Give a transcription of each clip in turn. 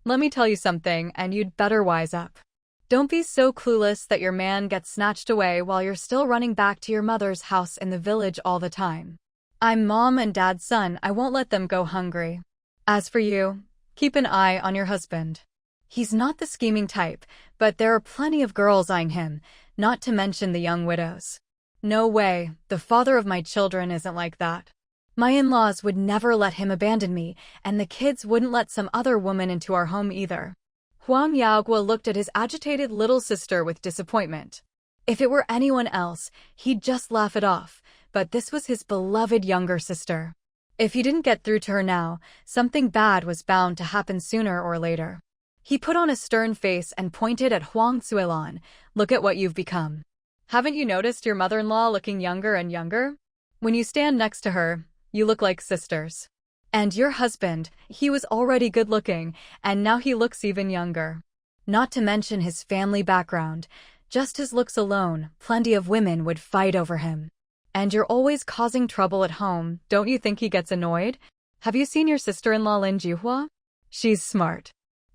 Let me tell you something, and you'd better wise up. Don't be so clueless that your man gets snatched away while you're still running back to your mother's house in the village all the time. I'm mom and dad's son, I won't let them go hungry. As for you, keep an eye on your husband. He's not the scheming type, but there are plenty of girls eyeing him, not to mention the young widows. No way, the father of my children isn't like that. My in-laws would never let him abandon me, and the kids wouldn't let some other woman into our home either. Huang Yaoguo looked at his agitated little sister with disappointment. If it were anyone else, he'd just laugh it off, but this was his beloved younger sister. If he didn't get through to her now, something bad was bound to happen sooner or later. He put on a stern face and pointed at Huang Zuelan. Look at what you've become. Haven't you noticed your mother-in-law looking younger and younger? When you stand next to her, you look like sisters. And your husband, he was already good-looking, and now he looks even younger. Not to mention his family background. Just his looks alone, plenty of women would fight over him. And you're always causing trouble at home, don't you think he gets annoyed? Have you seen your sister-in-law Lin Juhua? She's smart.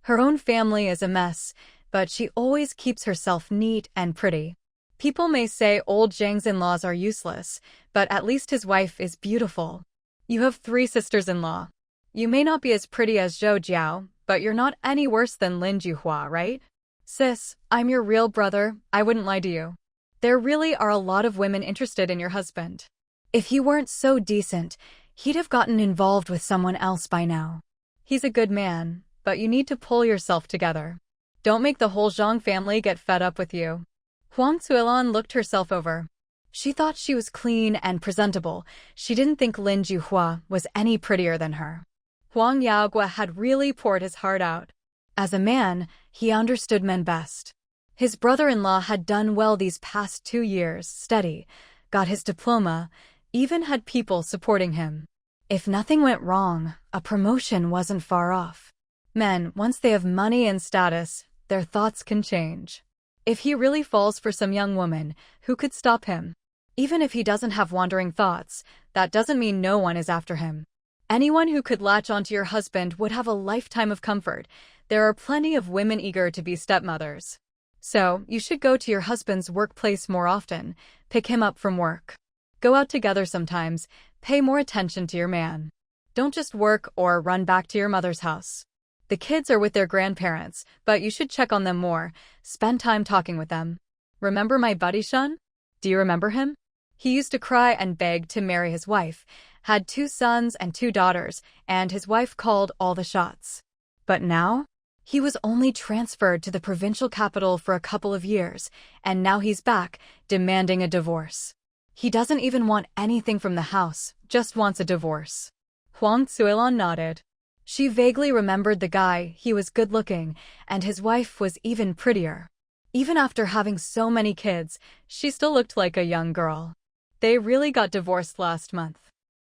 Her own family is a mess, but she always keeps herself neat and pretty. People may say old Zhang's in-laws are useless, but at least his wife is beautiful. You have 3 sisters-in-law. You may not be as pretty as Zhou Jiao, but you're not any worse than Lin Juhua, right? Sis, I'm your real brother, I wouldn't lie to you. There really are a lot of women interested in your husband. If he weren't so decent, he'd have gotten involved with someone else by now. He's a good man, but you need to pull yourself together. Don't make the whole Zhang family get fed up with you. Huang Zuelan looked herself over. She thought she was clean and presentable. She didn't think Lin Juhua was any prettier than her. Huang Yaoguo had really poured his heart out. As a man, he understood men best. His brother-in-law had done well these past 2 years, steady, got his diploma, even had people supporting him. If nothing went wrong, a promotion wasn't far off. Men, once they have money and status, their thoughts can change. If he really falls for some young woman, who could stop him? Even if he doesn't have wandering thoughts, that doesn't mean no one is after him. Anyone who could latch onto your husband would have a lifetime of comfort. There are plenty of women eager to be stepmothers. So, you should go to your husband's workplace more often, pick him up from work. Go out together sometimes, pay more attention to your man. Don't just work or run back to your mother's house. The kids are with their grandparents, but you should check on them more, spend time talking with them. Remember my buddy Shun? Do you remember him? He used to cry and beg to marry his wife, had 2 sons and 2 daughters, and his wife called all the shots. But now? He was only transferred to the provincial capital for a couple of years, and now he's back, demanding a divorce. He doesn't even want anything from the house, just wants a divorce. Huang Zuelan nodded. She vaguely remembered the guy, he was good-looking, and his wife was even prettier. Even after having so many kids, she still looked like a young girl. They really got divorced last month.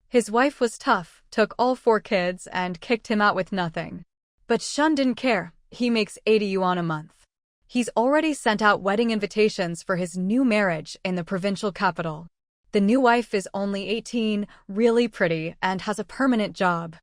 His wife was tough, took all 4 kids, and kicked him out with nothing. But Shun didn't care, he makes 80 yuan a month. He's already sent out wedding invitations for his new marriage in the provincial capital. The new wife is only 18, really pretty, and has a permanent job.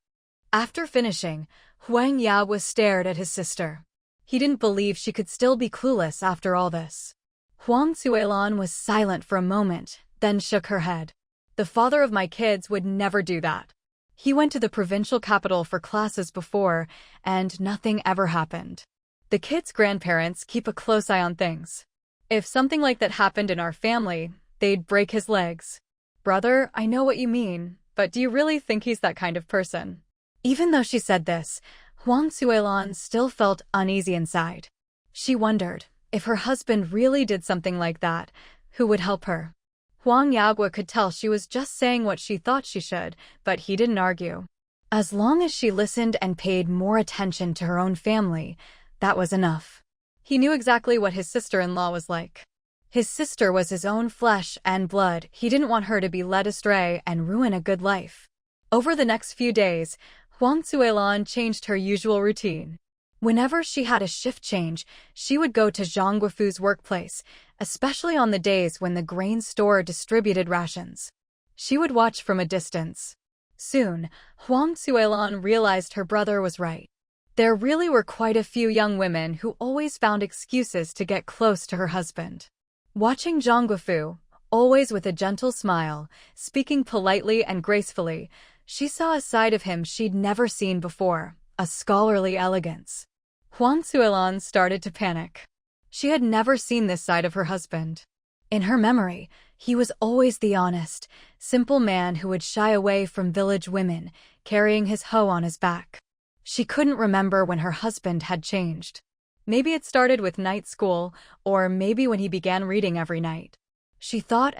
After finishing, Huang Yaoguo stared at his sister. He didn't believe she could still be clueless after all this. Huang Zuelan was silent for a moment, then shook her head. The father of my kids would never do that. He went to the provincial capital for classes before, and nothing ever happened. The kids' grandparents keep a close eye on things. If something like that happened in our family, they'd break his legs. Brother, I know what you mean, but do you really think he's that kind of person? Even though she said this, Huang Zuelan still felt uneasy inside. She wondered, if her husband really did something like that, who would help her? Huang Yaoguo could tell she was just saying what she thought she should, but he didn't argue. As long as she listened and paid more attention to her own family, that was enough. He knew exactly what his sister-in-law was like. His sister was his own flesh and blood. He didn't want her to be led astray and ruin a good life. Over the next few days, Huang Zuelan changed her usual routine. Whenever she had a shift change, she would go to Zhang Guoqing's workplace, especially on the days when the grain store distributed rations. She would watch from a distance. Soon, Huang Zuelan realized her brother was right. There really were quite a few young women who always found excuses to get close to her husband. Watching Zhang Guofu, always with a gentle smile, speaking politely and gracefully, she saw a side of him she'd never seen before, a scholarly elegance. Huang Zuelan started to panic. She had never seen this side of her husband. In her memory, he was always the honest, simple man who would shy away from village women, carrying his hoe on his back. She couldn't remember when her husband had changed. Maybe it started with night school, or maybe when he began reading every night. She thought,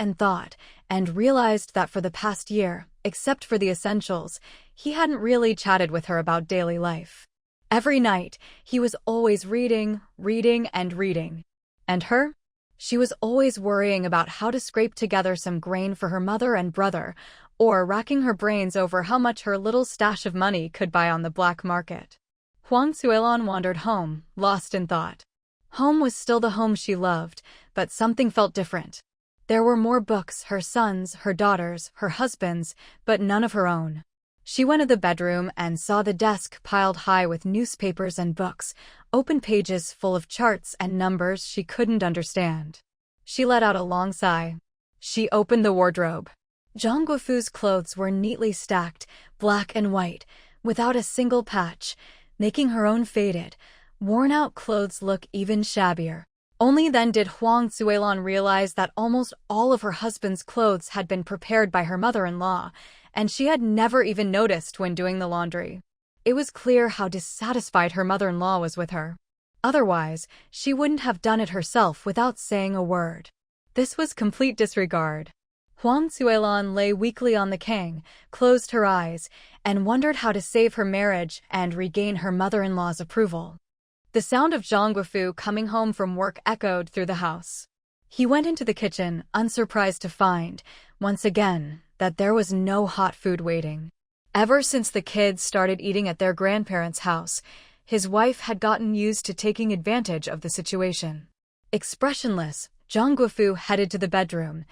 and realized that for the past year, except for the essentials, he hadn't really chatted with her about daily life. Every night, he was always reading. And her? She was always worrying about how to scrape together some grain for her mother and brother, or racking her brains over how much her little stash of money could buy on the black market. Huang Zuelan wandered home, lost in thought. Home was still the home she loved, but something felt different. There were more books, her sons, her daughters, her husband's, but none of her own. She went to the bedroom and saw the desk piled high with newspapers and books, open pages full of charts and numbers she couldn't understand. She let out a long sigh. She opened the wardrobe. Zhang Guofu's clothes were neatly stacked, black and white, without a single patch, making her own faded, worn-out clothes look even shabbier. Only then did Huang Zuelan realize that almost all of her husband's clothes had been prepared by her mother-in-law, and she had never even noticed when doing the laundry. It was clear how dissatisfied her mother-in-law was with her. Otherwise, she wouldn't have done it herself without saying a word. This was complete disregard. Huang Zuelan lay weakly on the kang, closed her eyes, and wondered how to save her marriage and regain her mother-in-law's approval. The sound of Zhang Guofu coming home from work echoed through the house. He went into the kitchen, unsurprised to find, once again, that there was no hot food waiting. Ever since the kids started eating at their grandparents' house, his wife had gotten used to taking advantage of the situation. Expressionless, Zhang Guofu headed to the bedroom,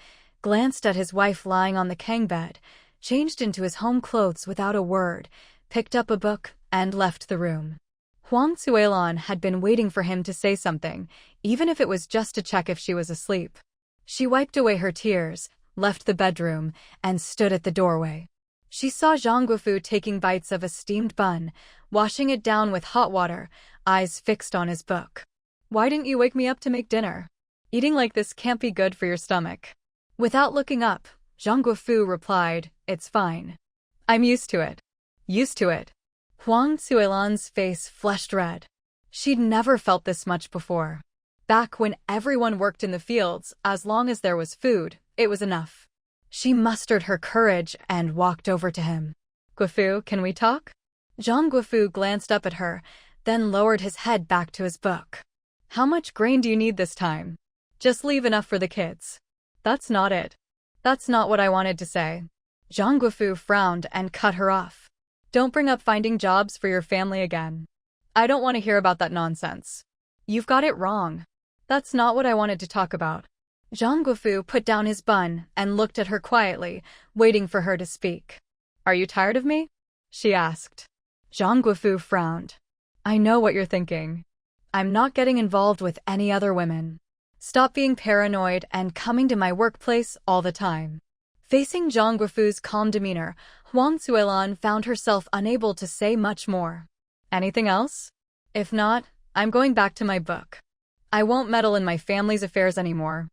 glanced at his wife lying on the kang bed, changed into his home clothes without a word, picked up a book, and left the room. Huang Zuelan had been waiting for him to say something, even if it was just to check if she was asleep. She wiped away her tears, left the bedroom, and stood at the doorway. She saw Zhang Guofu taking bites of a steamed bun, washing it down with hot water, eyes fixed on his book. "Why didn't you wake me up to make dinner? Eating like this can't be good for your stomach." Without looking up, Zhang Guofu replied, "It's fine. I'm used to it." Used to it. Huang Zuelan's face flushed red. She'd never felt this much before. Back when everyone worked in the fields, as long as there was food, it was enough. She mustered her courage and walked over to him. "Guofu, can we talk?" Zhang Guofu glanced up at her, then lowered his head back to his book. "How much grain do you need this time? Just leave enough for the kids." "That's not it. That's not what I wanted to say." Zhang Guofu frowned and cut her off. "Don't bring up finding jobs for your family again. I don't want to hear about that nonsense. You've got it wrong. That's not what I wanted to talk about." Zhang Guofu put down his bun and looked at her quietly, waiting for her to speak. "Are you tired of me?" she asked. Zhang Guofu frowned. "I know what you're thinking. I'm not getting involved with any other women. Stop being paranoid and coming to my workplace all the time." Facing Zhang Guofu's calm demeanor, Huang Zuelan found herself unable to say much more. "Anything else? If not, I'm going back to my book. I won't meddle in my family's affairs anymore."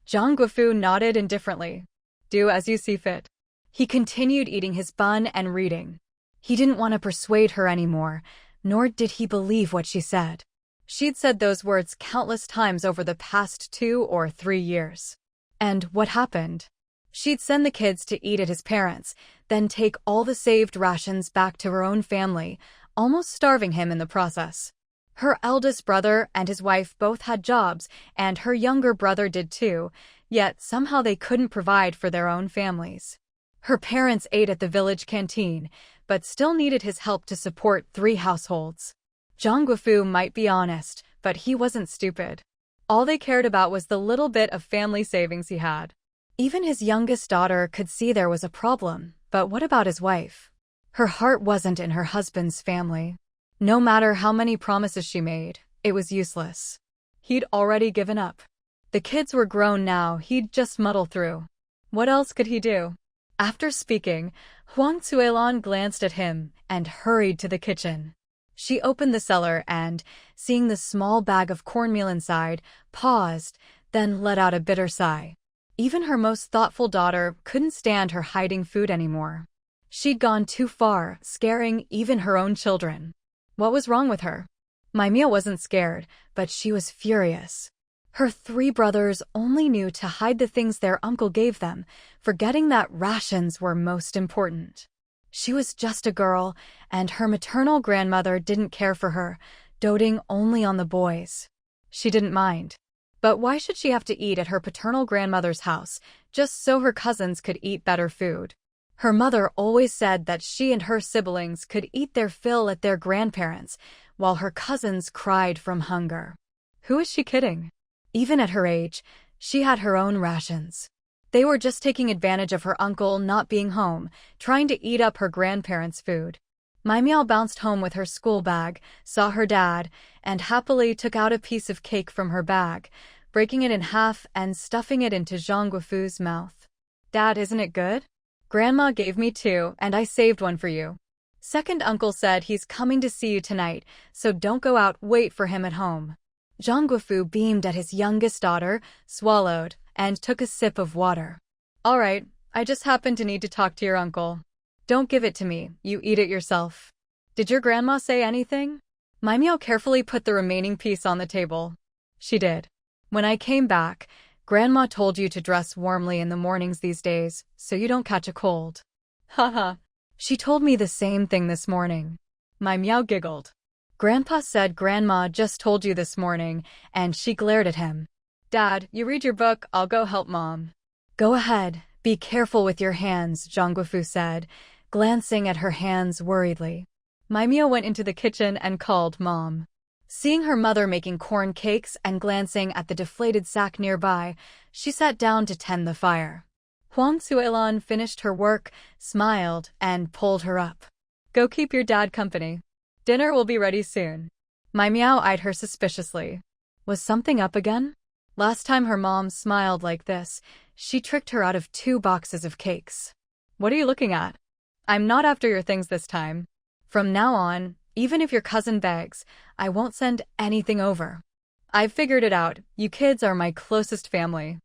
Zhang Guofu nodded indifferently. "Do as you see fit." He continued eating his bun and reading. He didn't want to persuade her anymore, nor did he believe what she said. She'd said those words countless times over the past 2 or 3 years. And what happened? She'd send the kids to eat at his parents', then take all the saved rations back to her own family, almost starving him in the process. Her eldest brother and his wife both had jobs, and her younger brother did too, yet somehow they couldn't provide for their own families. Her parents ate at the village canteen, but still needed his help to support 3 households. Zhang Guofu might be honest, but he wasn't stupid. All they cared about was the little bit of family savings he had. Even his youngest daughter could see there was a problem, but what about his wife? Her heart wasn't in her husband's family. No matter how many promises she made, it was useless. He'd already given up. The kids were grown now, he'd just muddle through. What else could he do? After speaking, Huang Zuelan glanced at him and hurried to the kitchen. She opened the cellar and, seeing the small bag of cornmeal inside, paused, then let out a bitter sigh. Even her most thoughtful daughter couldn't stand her hiding food anymore. She'd gone too far, scaring even her own children. What was wrong with her? Maimia wasn't scared, but she was furious. Her 3 brothers only knew to hide the things their uncle gave them, forgetting that rations were most important. She was just a girl, and her maternal grandmother didn't care for her, doting only on the boys. She didn't mind. But why should she have to eat at her paternal grandmother's house, just so her cousins could eat better food? Her mother always said that she and her siblings could eat their fill at their grandparents', while her cousins cried from hunger. Who is she kidding? Even at her age, she had her own rations. They were just taking advantage of her uncle not being home, trying to eat up her grandparents' food. Maimiao bounced home with her school bag, saw her dad, and happily took out a piece of cake from her bag, breaking it in half and stuffing it into Zhang Guoqing's mouth. "Dad, isn't it good? Grandma gave me 2, and I saved one for you. Second uncle said he's coming to see you tonight, so don't go out, wait for him at home." Zhang Guoqing beamed at his youngest daughter, swallowed, and took a sip of water. "All right, I just happen to need to talk to your uncle. Don't give it to me, you eat it yourself." "Did your grandma say anything?" Maimiao carefully put the remaining piece on the table. "She did. When I came back, Grandma told you to dress warmly in the mornings these days, so you don't catch a cold." "Haha. She told me the same thing this morning." Maimiao giggled. "Grandpa said Grandma just told you this morning," and she glared at him. "Dad, you read your book, I'll go help Mom." "Go ahead, be careful with your hands," Zhang Guoqing said, glancing at her hands worriedly. Maimiao went into the kitchen and called Mom. Seeing her mother making corn cakes and glancing at the deflated sack nearby, she sat down to tend the fire. Huang Zuelan finished her work, smiled, and pulled her up. "Go keep your dad company. Dinner will be ready soon." Maimiao eyed her suspiciously. Was something up again? Last time her mom smiled like this, she tricked her out of 2 boxes of cakes. "What are you looking at? I'm not after your things this time. From now on, even if your cousin begs, I won't send anything over. I've figured it out, you kids are my closest family."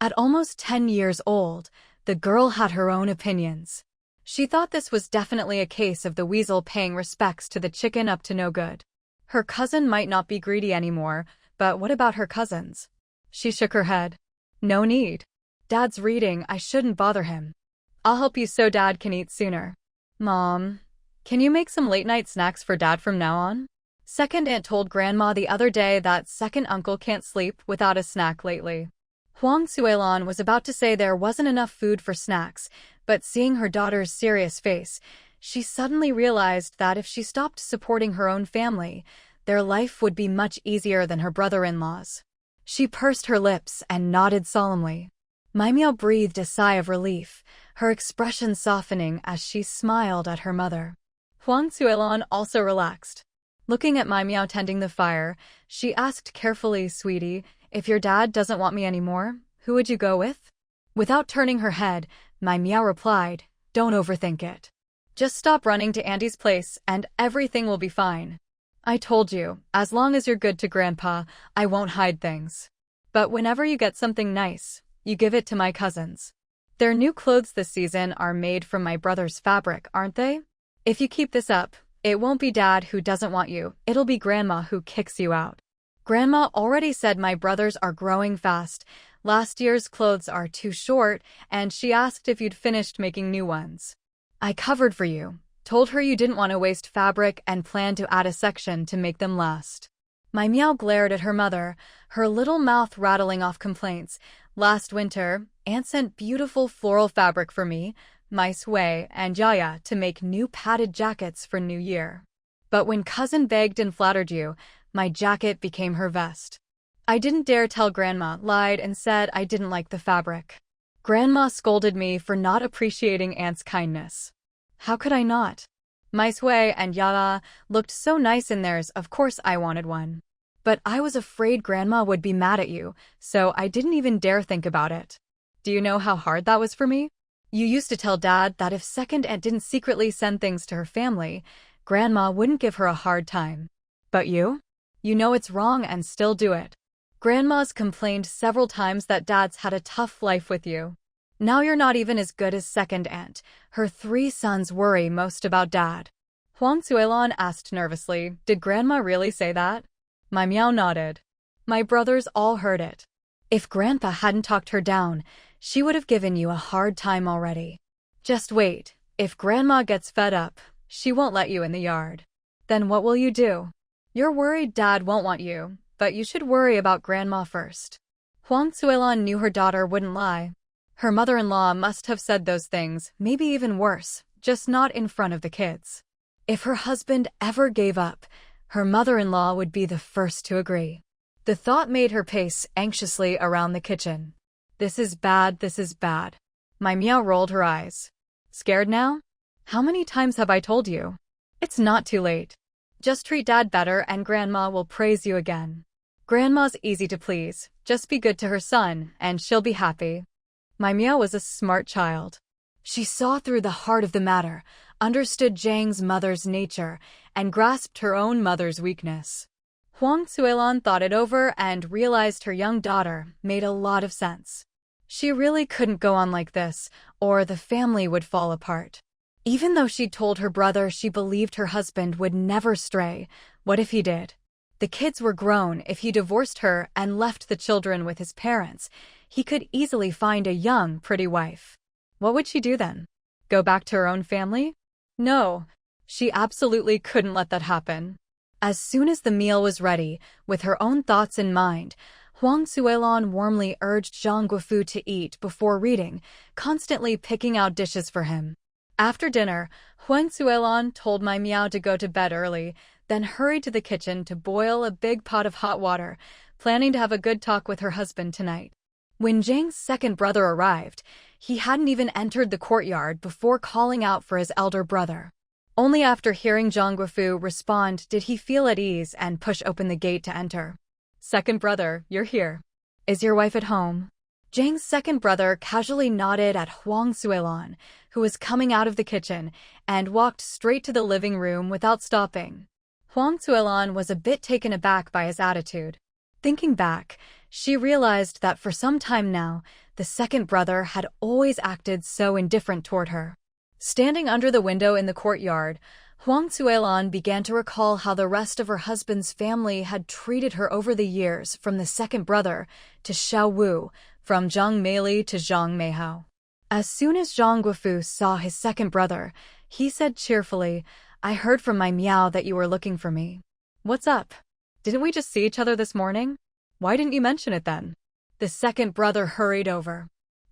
At almost 10 years old, the girl had her own opinions. She thought this was definitely a case of the weasel paying respects to the chicken up to no good. Her cousin might not be greedy anymore, but what about her cousins? She shook her head. "No need. Dad's reading, I shouldn't bother him. I'll help you so Dad can eat sooner." "Mom, can you make some late-night snacks for Dad from now on?" Second aunt told Grandma the other day that second uncle can't sleep without a snack lately. Huang Zuelan was about to say there wasn't enough food for snacks, but seeing her daughter's serious face, she suddenly realized that if she stopped supporting her own family, their life would be much easier than her brother-in-law's. She pursed her lips and nodded solemnly. Maimiao breathed a sigh of relief, her expression softening as she smiled at her mother. Huang Zuelan also relaxed. Looking at Maimiao tending the fire, she asked carefully, "Sweetie, if your dad doesn't want me anymore, who would you go with?" Without turning her head, Maimiao replied, "Don't overthink it. Just stop running to Andy's place and everything will be fine. I told you, as long as you're good to Grandpa, I won't hide things. But whenever you get something nice, you give it to my cousins. Their new clothes this season are made from my brother's fabric, aren't they? If you keep this up, it won't be Dad who doesn't want you, it'll be Grandma who kicks you out. Grandma already said my brothers are growing fast, last year's clothes are too short, and she asked if you'd finished making new ones. I covered for you, told her you didn't want to waste fabric and planned to add a section to make them last." Maimiao glared at her mother, her little mouth rattling off complaints. "Last winter, Aunt sent beautiful floral fabric for me, my Sui, and Yaya to make new padded jackets for New Year. But when cousin begged and flattered you, my jacket became her vest. I didn't dare tell Grandma, lied and said I didn't like the fabric. Grandma scolded me for not appreciating Aunt's kindness. How could I not? My Sui and Yara looked so nice in theirs, of course I wanted one. But I was afraid Grandma would be mad at you, so I didn't even dare think about it. Do you know how hard that was for me? You used to tell Dad that if second aunt didn't secretly send things to her family, Grandma wouldn't give her a hard time. But you? You know it's wrong and still do it. Grandma's complained several times that Dad's had a tough life with you. Now you're not even as good as second aunt. Her 3 sons worry most about Dad. Huang Suilon asked nervously, did Grandma really say that? My meow nodded. My brothers all heard it. If Grandpa hadn't talked her down, she would have given you a hard time already. Just wait. If Grandma gets fed up, she won't let you in the yard. Then what will you do? You're worried Dad won't want you, but you should worry about Grandma first. Huang Suilon knew her daughter wouldn't lie. Her mother-in-law must have said those things, maybe even worse, just not in front of the kids. If her husband ever gave up, her mother-in-law would be the first to agree. The thought made her pace anxiously around the kitchen. This is bad, this is bad. My meow rolled her eyes. Scared now? How many times have I told you? It's not too late. Just treat Dad better and Grandma will praise you again. Grandma's easy to please, just be good to her son, and she'll be happy. My meow was a smart child. She saw through the heart of the matter, understood Zhang's mother's nature, and grasped her own mother's weakness. Huang Suilon thought it over and realized her young daughter made a lot of sense. She really couldn't go on like this, or the family would fall apart. Even though she'd told her brother she believed her husband would never stray, what if he did? The kids were grown. If he divorced her and left the children with his parents, he could easily find a young, pretty wife. What would she do then? Go back to her own family? No, she absolutely couldn't let that happen. As soon as the meal was ready, with her own thoughts in mind, Huang Suilon warmly urged Zhang Guoqing to eat before reading, constantly picking out dishes for him. After dinner, Huang Suilon told my meow to go to bed early, then hurried to the kitchen to boil a big pot of hot water, planning to have a good talk with her husband tonight. When Zhang's second brother arrived, he hadn't even entered the courtyard before calling out for his elder brother. Only after hearing Zhang Guoqing respond did he feel at ease and push open the gate to enter. Second brother, you're here. Is your wife at home? Zhang's second brother casually nodded at Huang Suilon, who was coming out of the kitchen, and walked straight to the living room without stopping. Huang Suilon was a bit taken aback by his attitude. Thinking back, she realized that for some time now, the second brother had always acted so indifferent toward her. Standing under the window in the courtyard, Huang Suilon began to recall how the rest of her husband's family had treated her over the years, from the second brother to Xiao Wu, from Zhang Meili to Zhang Meihao. As soon as Zhang Guoqing saw his second brother, he said cheerfully, I heard from my meow that you were looking for me. What's up? Didn't we just see each other this morning? Why didn't you mention it then? The second brother hurried over.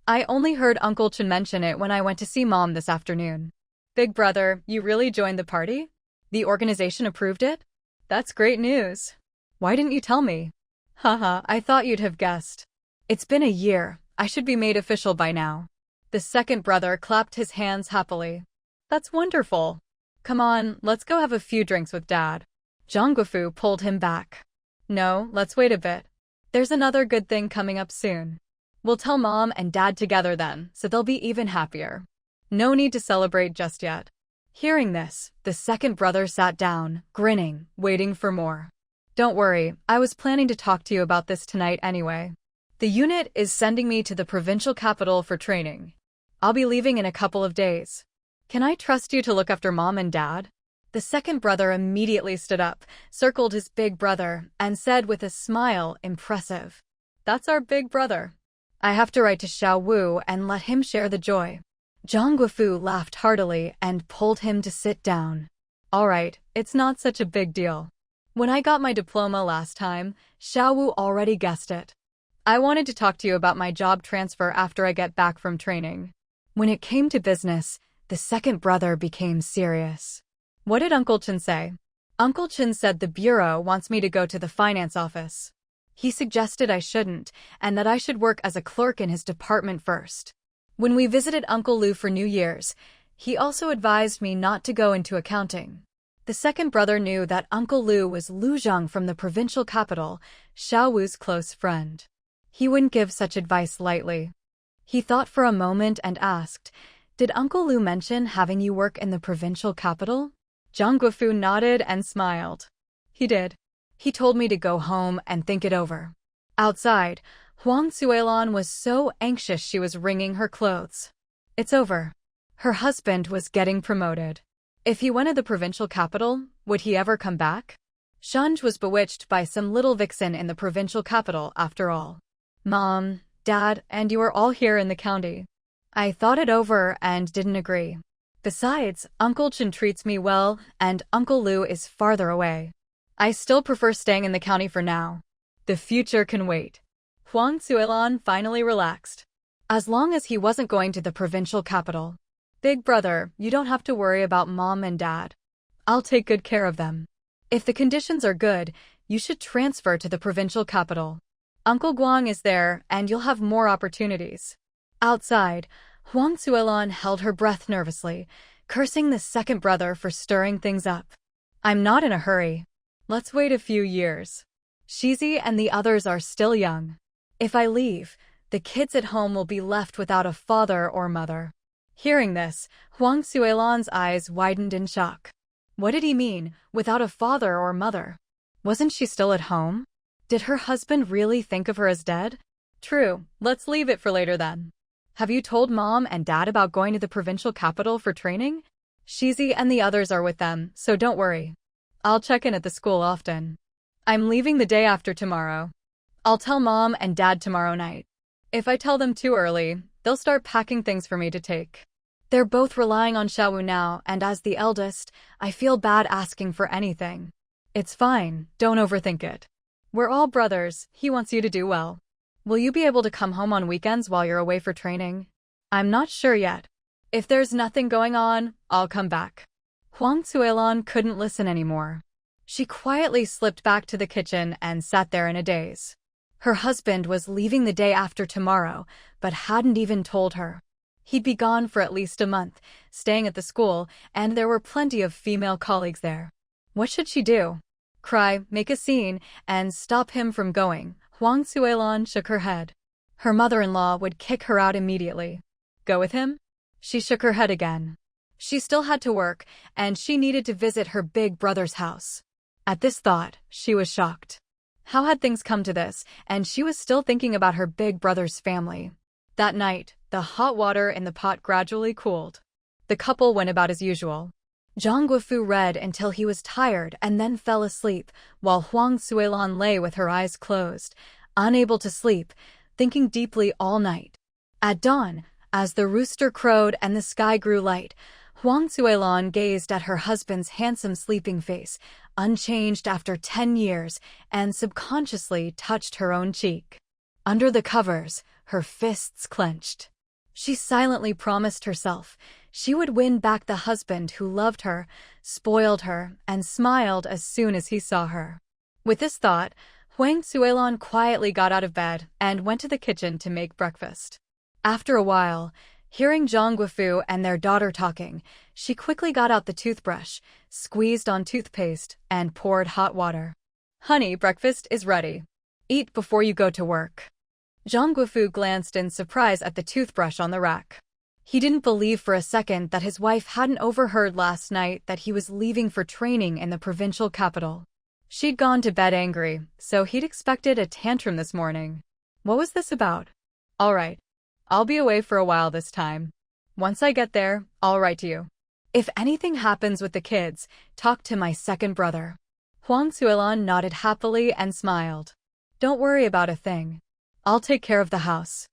I only heard Uncle Chen mention it when I went to see Mom this afternoon. Big brother, you really joined the party? The organization approved it? That's great news. Why didn't you tell me? Haha, I thought you'd have guessed. It's been a year. I should be made official by now. The second brother clapped his hands happily. That's wonderful. Come on, let's go have a few drinks with Dad. Zhang Guoqing pulled him back. No, let's wait a bit. There's another good thing coming up soon. We'll tell Mom and Dad together then, so they'll be even happier. No need to celebrate just yet. Hearing this, the second brother sat down, grinning, waiting for more. Don't worry, I was planning to talk to you about this tonight anyway. The unit is sending me to the provincial capital for training. I'll be leaving in a couple of days. Can I trust you to look after Mom and Dad? The second brother immediately stood up, circled his big brother, and said with a smile, impressive. That's our big brother. I have to write to Xiao Wu and let him share the joy. Zhang Guoqing laughed heartily and pulled him to sit down. All right, it's not such a big deal. When I got my diploma last time, Xiao Wu already guessed it. I wanted to talk to you about my job transfer after I get back from training. When it came to business, the second brother became serious. What did Uncle Chen say? Uncle Chen said the bureau wants me to go to the finance office. He suggested I shouldn't, and that I should work as a clerk in his department first. When we visited Uncle Lu for New Year's, He also advised me not to go into accounting. The second brother knew that Uncle Lu was Lu Zhang from the provincial capital, Xiao Wu's close friend. He wouldn't give such advice lightly. He thought for a moment and asked, "Did Uncle Lu mention having you work in the provincial capital?" Zhang Guoqing nodded and smiled. "He did. He told me to go home and think it over." Outside, Huang Suilan was so anxious she was wringing her clothes. It's over. Her husband was getting promoted. If he went to the provincial capital, would he ever come back? Shanj was bewitched by some little vixen in the provincial capital after all. Mom, Dad, and you are all here in the county. I thought it over and didn't agree. Besides, Uncle Chen treats me well, and Uncle Lu is farther away. I still prefer staying in the county for now. The future can wait. Huang Suilan finally relaxed. As long as he wasn't going to the provincial capital. Big brother, you don't have to worry about Mom and Dad. I'll take good care of them. If the conditions are good, you should transfer to the provincial capital. Uncle Guang is there, and you'll have more opportunities. Outside, Huang Suilan held her breath nervously, cursing the second brother for stirring things up. I'm not in a hurry. Let's wait a few years. Shizi and the others are still young. If I leave, the kids at home will be left without a father or mother. Hearing this, Huang Suilan's eyes widened in shock. What did he mean, without a father or mother? Wasn't she still at home? Did her husband really think of her as dead? True, let's leave it for later then. Have you told Mom and Dad about going to the provincial capital for training? Shizi and the others are with them, so don't worry. I'll check in at the school often. I'm leaving the day after tomorrow. I'll tell Mom and Dad tomorrow night. If I tell them too early, they'll start packing things for me to take. They're both relying on Xiaowu now, and as the eldest, I feel bad asking for anything. It's fine, don't overthink it. We're all brothers, he wants you to do well. Will you be able to come home on weekends while you're away for training? I'm not sure yet. If there's nothing going on, I'll come back. Huang Suilan couldn't listen anymore. She quietly slipped back to the kitchen and sat there in a daze. Her husband was leaving the day after tomorrow, but hadn't even told her. He'd be gone for at least a month, staying at the school, and there were plenty of female colleagues there. What should she do? Cry, make a scene, and stop him from going? Huang Suilan shook her head. Her mother-in-law would kick her out immediately. Go with him? She shook her head again. She still had to work, and she needed to visit her big brother's house. At this thought, she was shocked. How had things come to this, and she was still thinking about her big brother's family. That night, the hot water in the pot gradually cooled. The couple went about as usual. Zhang Guoqing read until he was tired and then fell asleep, while Huang Suilan lay with her eyes closed, unable to sleep, thinking deeply all night. At dawn, as the rooster crowed and the sky grew light, Huang Suilan gazed at her husband's handsome sleeping face, unchanged after 10 years, and subconsciously touched her own cheek. Under the covers, her fists clenched. She silently promised herself she would win back the husband who loved her, spoiled her, and smiled as soon as he saw her. With this thought, Huang Suilan quietly got out of bed and went to the kitchen to make breakfast. After a while, hearing Zhang Guoqing and their daughter talking, she quickly got out the toothbrush, squeezed on toothpaste, and poured hot water. Honey, breakfast is ready. Eat before you go to work. Zhang Guoqing glanced in surprise at the toothbrush on the rack. He didn't believe for a second that his wife hadn't overheard last night that he was leaving for training in the provincial capital. She'd gone to bed angry, so he'd expected a tantrum this morning. What was this about? All right. I'll be away for a while this time. Once I get there, I'll write to you. If anything happens with the kids, talk to my second brother. Huang Suilan nodded happily and smiled. Don't worry about a thing. I'll take care of the house.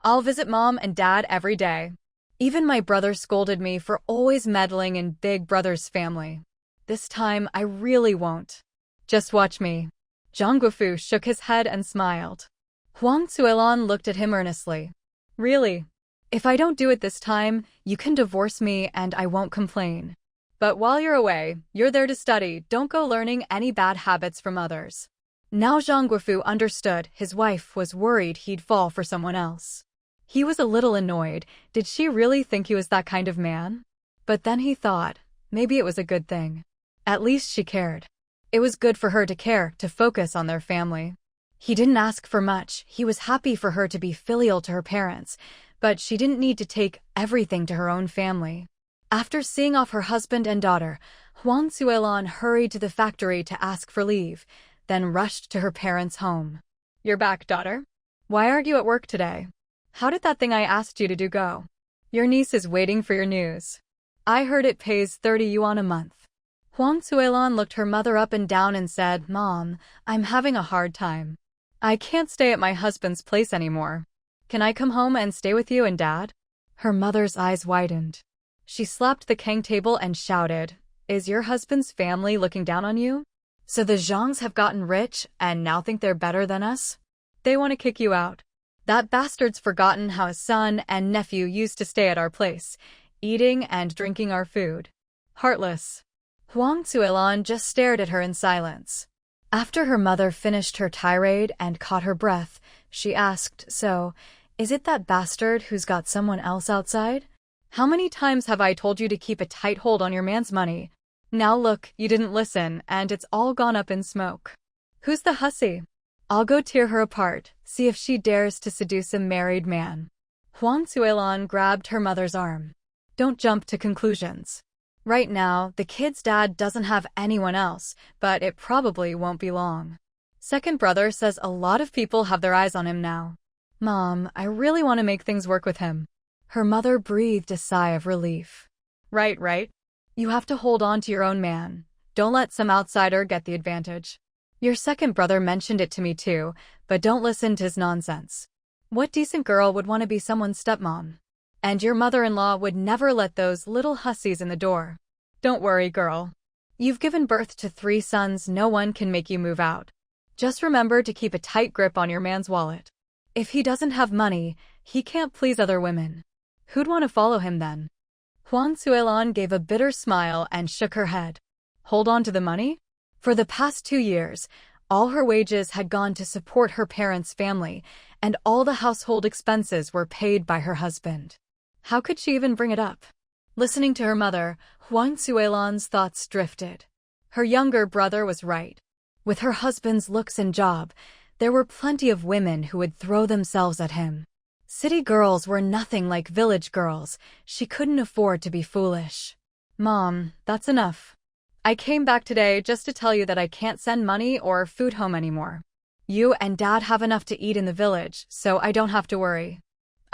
I'll visit Mom and Dad every day. Even my brother scolded me for always meddling in Big Brother's family. This time, I really won't. Just watch me. Zhang Guoqing shook his head and smiled. Huang Suilan looked at him earnestly. Really? If I don't do it this time, you can divorce me and I won't complain. But while you're away, you're there to study, don't go learning any bad habits from others. Now Zhang Guoqing understood his wife was worried he'd fall for someone else. He was a little annoyed. Did she really think he was that kind of man? But then he thought, maybe it was a good thing. At least she cared. It was good for her to care, to focus on their family. He didn't ask for much. He was happy for her to be filial to her parents, but she didn't need to take everything to her own family. After seeing off her husband and daughter, Huang Zuelan hurried to the factory to ask for leave, then rushed to her parents' home. "You're back, daughter? Why aren't you at work today? How did that thing I asked you to do go? Your niece is waiting for your news. I heard it pays 30 yuan a month." Huang Zuelan looked her mother up and down and said, "Mom, I'm having a hard time. I can't stay at my husband's place anymore. Can I come home and stay with you and Dad?" Her mother's eyes widened. She slapped the Kang table and shouted, "Is your husband's family looking down on you? So the Zhangs have gotten rich and now think they're better than us? They want to kick you out. That bastard's forgotten how his son and nephew used to stay at our place, eating and drinking our food. Heartless." Huang Zuelan just stared at her in silence. After her mother finished her tirade and caught her breath, she asked, "So, is it that bastard who's got someone else outside? How many times have I told you to keep a tight hold on your man's money? Now look, you didn't listen, and it's all gone up in smoke. Who's the hussy? I'll go tear her apart, see if she dares to seduce a married man." Huang Zuelan grabbed her mother's arm. "Don't jump to conclusions. Right now, the kid's dad doesn't have anyone else, but it probably won't be long. Second brother says a lot of people have their eyes on him now. Mom, I really want to make things work with him." Her mother breathed a sigh of relief. Right. You have to hold on to your own man. Don't let some outsider get the advantage. Your second brother mentioned it to me too, but don't listen to his nonsense. What decent girl would want to be someone's stepmom? And your mother-in-law would never let those little hussies in the door. Don't worry, girl. You've given birth to 3 sons, no one can make you move out. Just remember to keep a tight grip on your man's wallet. If he doesn't have money, he can't please other women. Who'd want to follow him then?" Huang Zuelan gave a bitter smile and shook her head. Hold on to the money? For the past 2 years, all her wages had gone to support her parents' family, and all the household expenses were paid by her husband. How could she even bring it up? Listening to her mother, Huang Zuelan's thoughts drifted. Her younger brother was right. With her husband's looks and job, there were plenty of women who would throw themselves at him. City girls were nothing like village girls. She couldn't afford to be foolish. "Mom, that's enough. I came back today just to tell you that I can't send money or food home anymore. You and Dad have enough to eat in the village, so I don't have to worry.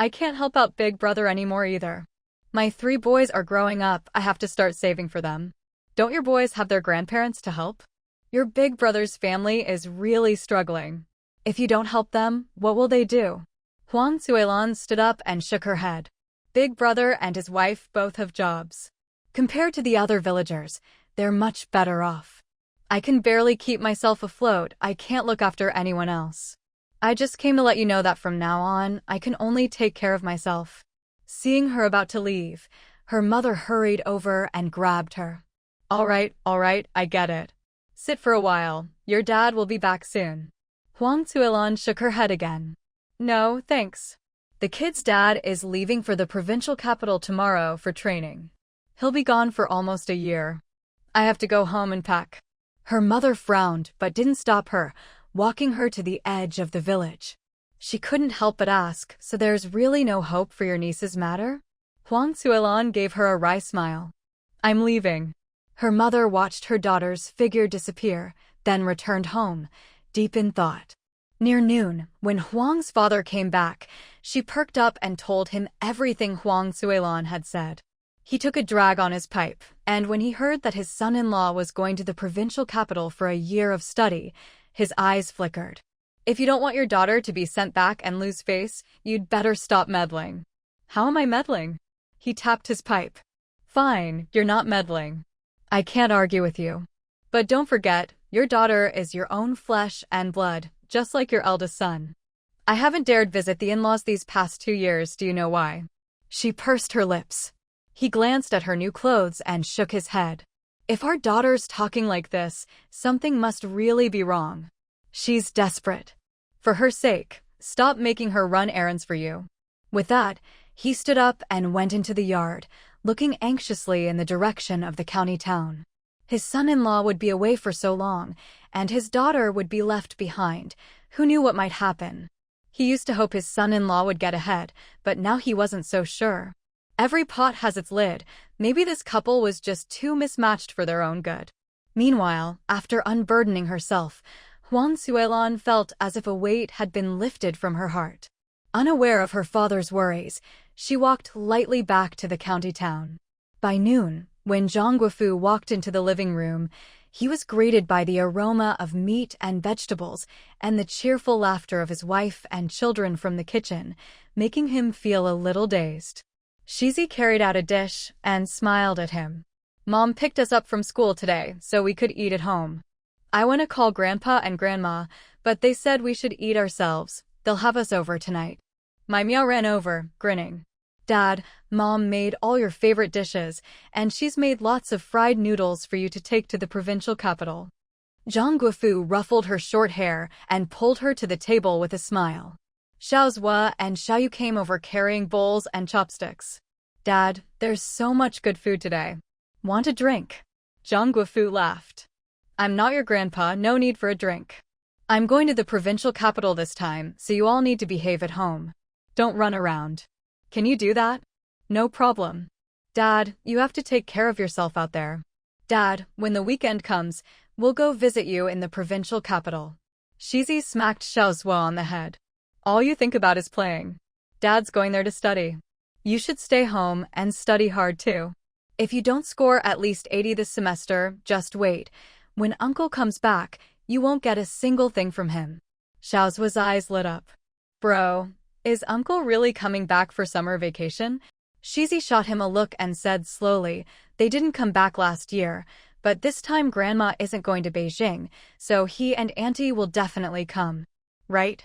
I can't help out Big Brother anymore either. My 3 boys are growing up, I have to start saving for them. Don't your boys have their grandparents to help? Your Big Brother's family is really struggling. If you don't help them, what will they do?" Huang Zuelan stood up and shook her head. Big Brother and his wife both have jobs. Compared to the other villagers, they're much better off. I can barely keep myself afloat, I can't look after anyone else. I just came to let you know that from now on, I can only take care of myself. Seeing her about to leave, her mother hurried over and grabbed her. All right, I get it. Sit for a while, your dad will be back soon." Huang Zuelan shook her head again. "No, thanks. The kid's dad is leaving for the provincial capital tomorrow for training. He'll be gone for almost a year. I have to go home and pack." Her mother frowned but didn't stop her, walking her to the edge of the village. She couldn't help but ask, "So there's really no hope for your niece's matter?" Huang Zuelan gave her a wry smile. "I'm leaving." Her mother watched her daughter's figure disappear, then returned home, deep in thought. Near noon, when Huang's father came back, she perked up and told him everything Huang Zuelan had said. He took a drag on his pipe, and when he heard that his son-in-law was going to the provincial capital for a year of study, his eyes flickered. "If you don't want your daughter to be sent back and lose face, you'd better stop meddling." "How am I meddling?" He tapped his pipe. "Fine, you're not meddling. I can't argue with you. But don't forget, your daughter is your own flesh and blood, just like your eldest son. I haven't dared visit the in-laws these past 2 years, do you know why?" She pursed her lips. He glanced at her new clothes and shook his head. "If our daughter's talking like this, something must really be wrong. She's desperate. For her sake, stop making her run errands for you." With that, he stood up and went into the yard, looking anxiously in the direction of the county town. His son-in-law would be away for so long, and his daughter would be left behind. Who knew what might happen? He used to hope his son-in-law would get ahead, but now he wasn't so sure. Every pot has its lid. Maybe this couple was just too mismatched for their own good. Meanwhile, after unburdening herself, Huang Suilon felt as if a weight had been lifted from her heart. Unaware of her father's worries, she walked lightly back to the county town. By noon, when Zhang Guofu walked into the living room, he was greeted by the aroma of meat and vegetables and the cheerful laughter of his wife and children from the kitchen, making him feel a little dazed. Shizi carried out a dish and smiled at him. "Mom picked us up from school today, so we could eat at home. I want to call Grandpa and Grandma, but they said we should eat ourselves. They'll have us over tonight." My meow ran over, grinning. "Dad, Mom made all your favorite dishes, and she's made lots of fried noodles for you to take to the provincial capital." Zhang Guofu ruffled her short hair and pulled her to the table with a smile. Xiao Zhua and Xiaoyu came over carrying bowls and chopsticks. "Dad, there's so much good food today. Want a drink?" Zhang Guofu laughed. "I'm not your grandpa, no need for a drink. I'm going to the provincial capital this time, so you all need to behave at home. Don't run around. Can you do that?" "No problem. Dad, you have to take care of yourself out there." "Dad, when the weekend comes, we'll go visit you in the provincial capital." Shizi smacked Xiao Zhua on the head. "All you think about is playing. Dad's going there to study. You should stay home and study hard too. If you don't score at least 80 this semester, just wait. When Uncle comes back, you won't get a single thing from him." Xiao Zhua's eyes lit up. "Bro, is Uncle really coming back for summer vacation?" Shizi shot him a look and said slowly, "They didn't come back last year, but this time Grandma isn't going to Beijing, so he and Auntie will definitely come. Right?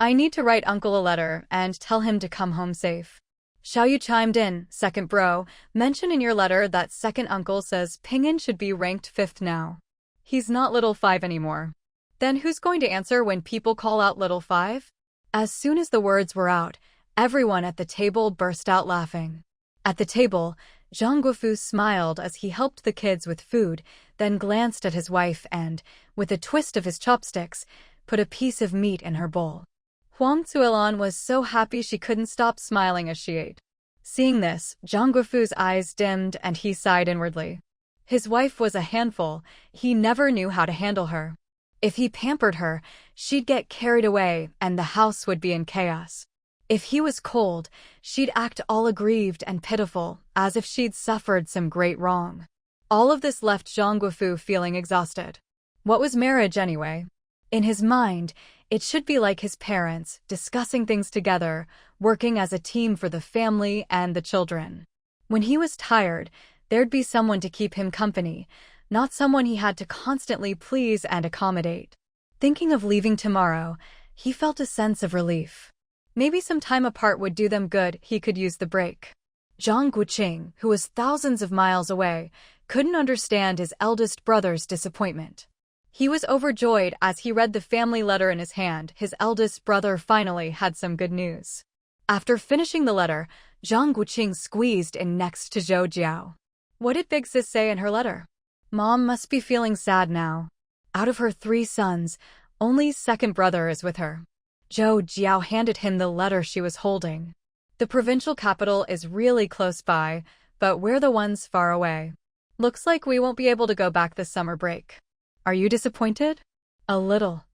I need to write Uncle a letter and tell him to come home safe." Xiaoyu chimed in, "Second bro, mention in your letter that second uncle says Ping'an should be ranked 5th now. He's not little 5 anymore." "Then who's going to answer when people call out little 5? As soon as the words were out, everyone at the table burst out laughing. At the table, Zhang Guofu smiled as he helped the kids with food, then glanced at his wife and, with a twist of his chopsticks, put a piece of meat in her bowl. Huang Zuilon was so happy she couldn't stop smiling as she ate. Seeing this, Zhang Guofu's eyes dimmed and he sighed inwardly. His wife was a handful. He never knew how to handle her. If he pampered her, she'd get carried away and the house would be in chaos. If he was cold, she'd act all aggrieved and pitiful, as if she'd suffered some great wrong. All of this left Zhang Guofu feeling exhausted. What was marriage anyway? In his mind, it should be like his parents, discussing things together, working as a team for the family and the children. When he was tired, there'd be someone to keep him company, not someone he had to constantly please and accommodate. Thinking of leaving tomorrow, he felt a sense of relief. Maybe some time apart would do them good. He could use the break. Zhang Guoqing, who was thousands of miles away, couldn't understand his eldest brother's disappointment. He was overjoyed as he read the family letter in his hand. His eldest brother finally had some good news. After finishing the letter, Zhang Guoqing squeezed in next to Zhou Jiao. What did Big Sis say in her letter? Mom must be feeling sad now. Out of her 3 sons, only second brother is with her. Zhou Jiao handed him the letter she was holding. The provincial capital is really close by, but we're the ones far away. Looks like we won't be able to go back this summer break. Are you disappointed? A little.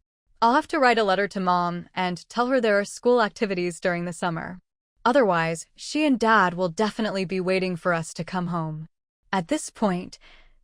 I'll have to write a letter to Mom and tell her there are school activities during the summer. Otherwise, she and Dad will definitely be waiting for us to come home. At this point,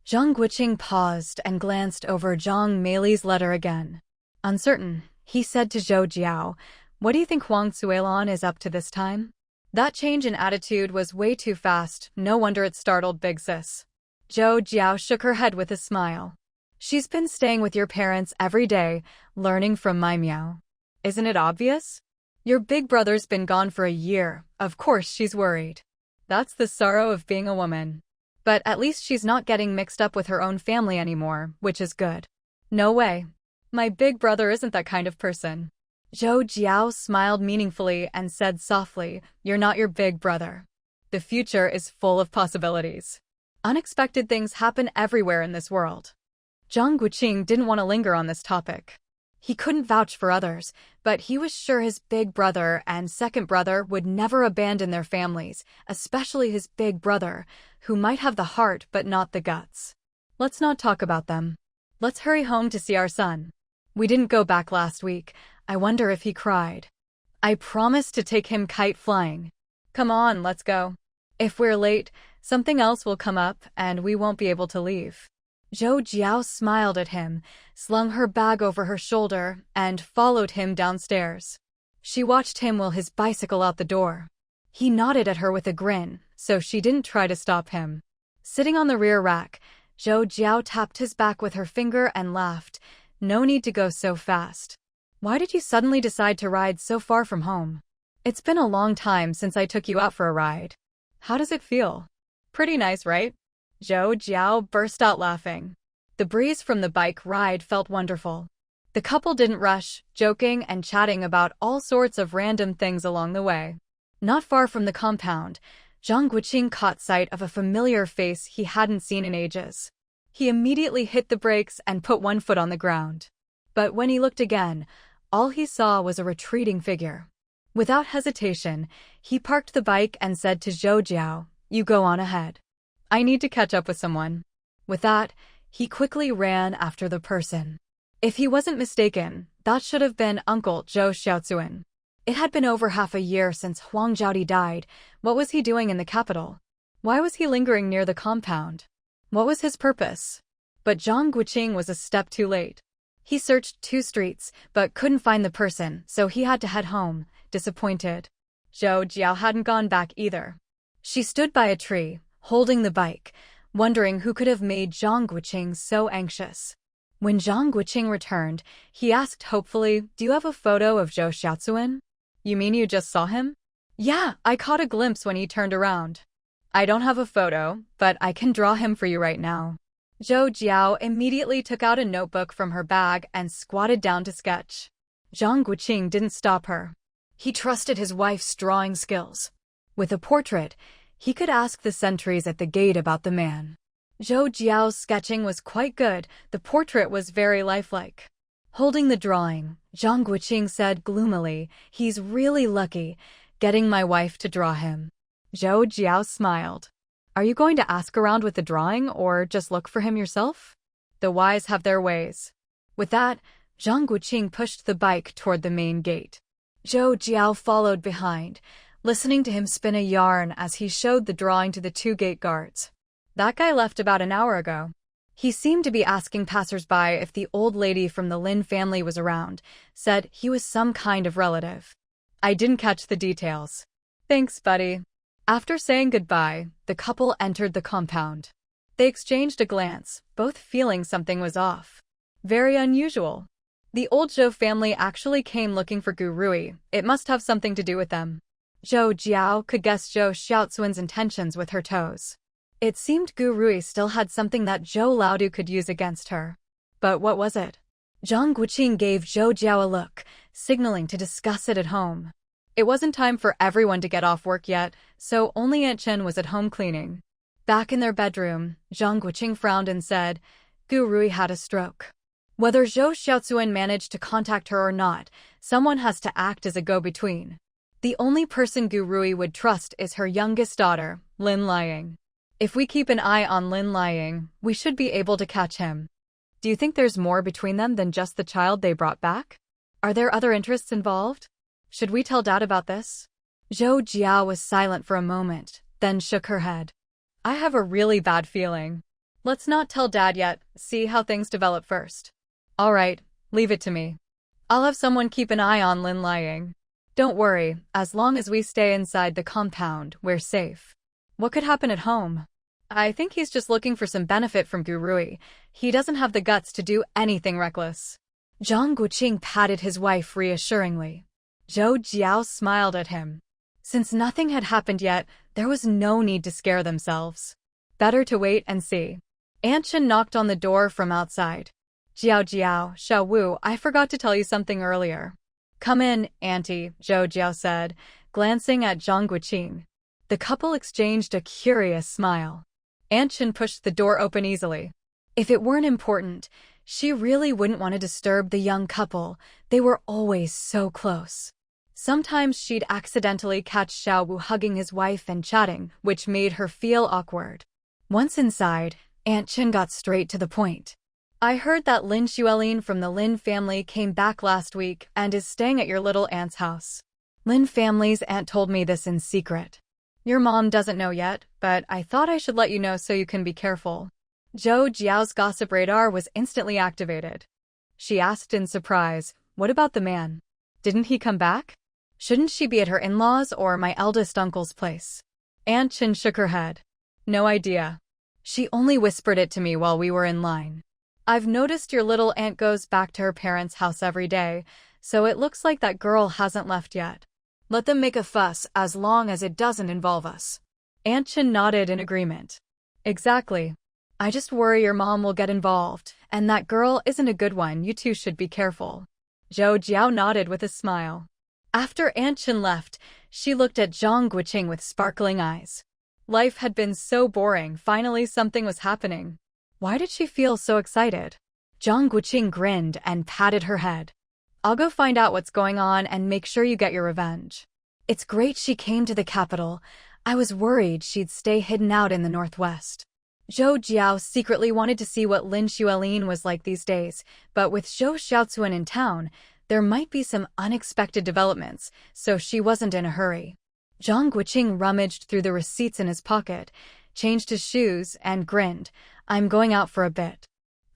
Zhang Guoqing paused and glanced over Zhang Meili's letter again. Uncertain, he said to Zhou Jiao, "What do you think Huang Zuilon is up to this time?" That change in attitude was way too fast. No wonder it startled Big Sis. Zhou Jiao shook her head with a smile. "She's been staying with your parents every day, learning from my meow. Isn't it obvious? Your big brother's been gone for a year. Of course she's worried. That's the sorrow of being a woman. But at least she's not getting mixed up with her own family anymore, which is good." "No way. My big brother isn't that kind of person." Zhou Jiao smiled meaningfully and said softly, "You're not your big brother. The future is full of possibilities. Unexpected things happen everywhere in this world. Zhang Guoqing didn't want to linger on this topic. He couldn't vouch for others, but he was sure his big brother and second brother would never abandon their families, especially his big brother, who might have the heart but not the guts. Let's not talk about them. Let's hurry home to see our son. We didn't go back last week. I wonder if he cried. I promised to take him kite flying. Come on, let's go. If we're late, something else will come up and we won't be able to leave. Zhou Jiao smiled at him, slung her bag over her shoulder, and followed him downstairs. She watched him wheel his bicycle out the door. He nodded at her with a grin, so she didn't try to stop him. Sitting on the rear rack, Zhou Jiao tapped his back with her finger and laughed. No need to go so fast. Why did you suddenly decide to ride so far from home? It's been a long time since I took you out for a ride. How does it feel? Pretty nice, right? Zhou Jiao burst out laughing. The breeze from the bike ride felt wonderful. The couple didn't rush, joking and chatting about all sorts of random things along the way. Not far from the compound, Zhang Guoqing caught sight of a familiar face he hadn't seen in ages. He immediately hit the brakes and put one foot on the ground. But when he looked again, all he saw was a retreating figure. Without hesitation, he parked the bike and said to Zhou Jiao, "You go on ahead. I need to catch up with someone." With that, he quickly ran after the person. If he wasn't mistaken, that should have been Uncle Zhou Xiaozuan. It had been over half a year since Huang Zhaodi died. What was he doing in the capital? Why was he lingering near the compound? What was his purpose? But Zhang Guoqing was a step too late. He searched 2 streets, but couldn't find the person, so he had to head home, disappointed. Zhou Jiao hadn't gone back either. She stood by a tree, holding the bike, wondering who could have made Zhang Guoqing so anxious. When Zhang Guoqing returned, he asked hopefully, "Do you have a photo of Zhou Xiaozuan?" "You mean you just saw him?" "Yeah, I caught a glimpse when he turned around." "I don't have a photo, but I can draw him for you right now." Zhou Jiao immediately took out a notebook from her bag and squatted down to sketch. Zhang Guoqing didn't stop her. He trusted his wife's drawing skills. With a portrait, he could ask the sentries at the gate about the man. Zhou Jiao's sketching was quite good. The portrait was very lifelike. Holding the drawing, Zhang Guoqing said gloomily, "He's really lucky, getting my wife to draw him." Zhou Jiao smiled. "Are you going to ask around with the drawing or just look for him yourself?" The wise have their ways. With that, Zhang Guoqing pushed the bike toward the main gate. Zhou Jiao followed behind, listening to him spin a yarn as he showed the drawing to the 2 gate guards. "That guy left about an hour ago. He seemed to be asking passersby if the old lady from the Lin family was around, said he was some kind of relative. I didn't catch the details." "Thanks, buddy." After saying goodbye, the couple entered the compound. They exchanged a glance, both feeling something was off. Very unusual. The old Zhou family actually came looking for Gu Rui. It must have something to do with them. Zhou Jiao could guess Zhou Xiaozuan's intentions with her toes. It seemed Gu Rui still had something that Zhou Laodu could use against her. But what was it? Zhang Guoqing gave Zhou Jiao a look, signaling to discuss it at home. It wasn't time for everyone to get off work yet, so only Aunt Chen was at home cleaning. Back in their bedroom, Zhang Guoqing frowned and said, "Gu Rui had a stroke. Whether Zhou Xiaozuan managed to contact her or not, someone has to act as a go-between. The only person Gu Rui would trust is her youngest daughter, Lin Liang. If we keep an eye on Lin Liang, we should be able to catch him." "Do you think there's more between them than just the child they brought back? Are there other interests involved? Should we tell Dad about this?" Zhou Jiao was silent for a moment, then shook her head. "I have a really bad feeling. Let's not tell Dad yet, see how things develop first." "All right, leave it to me. I'll have someone keep an eye on Lin Liang. Don't worry, as long as we stay inside the compound, we're safe." "What could happen at home?" "I think he's just looking for some benefit from Gu Rui. He doesn't have the guts to do anything reckless." Zhang Guoqing patted his wife reassuringly. Zhou Jiao smiled at him. Since nothing had happened yet, there was no need to scare themselves. Better to wait and see. Aunt Chen knocked on the door from outside. "Jiao Jiao, Xiao Wu, I forgot to tell you something earlier." "Come in, Auntie," Zhou Jiao said, glancing at Zhang Guoqing. The couple exchanged a curious smile. Aunt Chen pushed the door open easily. If it weren't important, she really wouldn't want to disturb the young couple. They were always so close. Sometimes she'd accidentally catch Xiao Wu hugging his wife and chatting, which made her feel awkward. Once inside, Aunt Chen got straight to the point. I heard that Lin Xuelin from the Lin family came back last week and is staying at your little aunt's house. Lin family's aunt told me this in secret. Your mom doesn't know yet, but I thought I should let you know so you can be careful. Zhou Jiao's gossip radar was instantly activated. She asked in surprise, what about the man? Didn't he come back? Shouldn't she be at her in-laws or my eldest uncle's place? Aunt Chen shook her head. No idea. She only whispered it to me while we were in line. I've noticed your little aunt goes back to her parents' house every day, so it looks like that girl hasn't left yet. Let them make a fuss as long as it doesn't involve us. Aunt Chen nodded in agreement. Exactly. I just worry your mom will get involved, and that girl isn't a good one. You two should be careful. Zhou Jiao nodded with a smile. After Aunt Chen left, she looked at Zhang Guoqing with sparkling eyes. Life had been so boring. Finally something was happening. Why did she feel so excited? Zhang Guoqing grinned and patted her head. I'll go find out what's going on and make sure you get your revenge. It's great she came to the capital. I was worried she'd stay hidden out in the northwest. Zhou Jiao secretly wanted to see what Lin Xuelin was like these days, but with Zhou Xiaocuan in town, there might be some unexpected developments, so she wasn't in a hurry. Zhang Guoqing rummaged through the receipts in his pocket, changed his shoes, and grinned. I'm going out for a bit.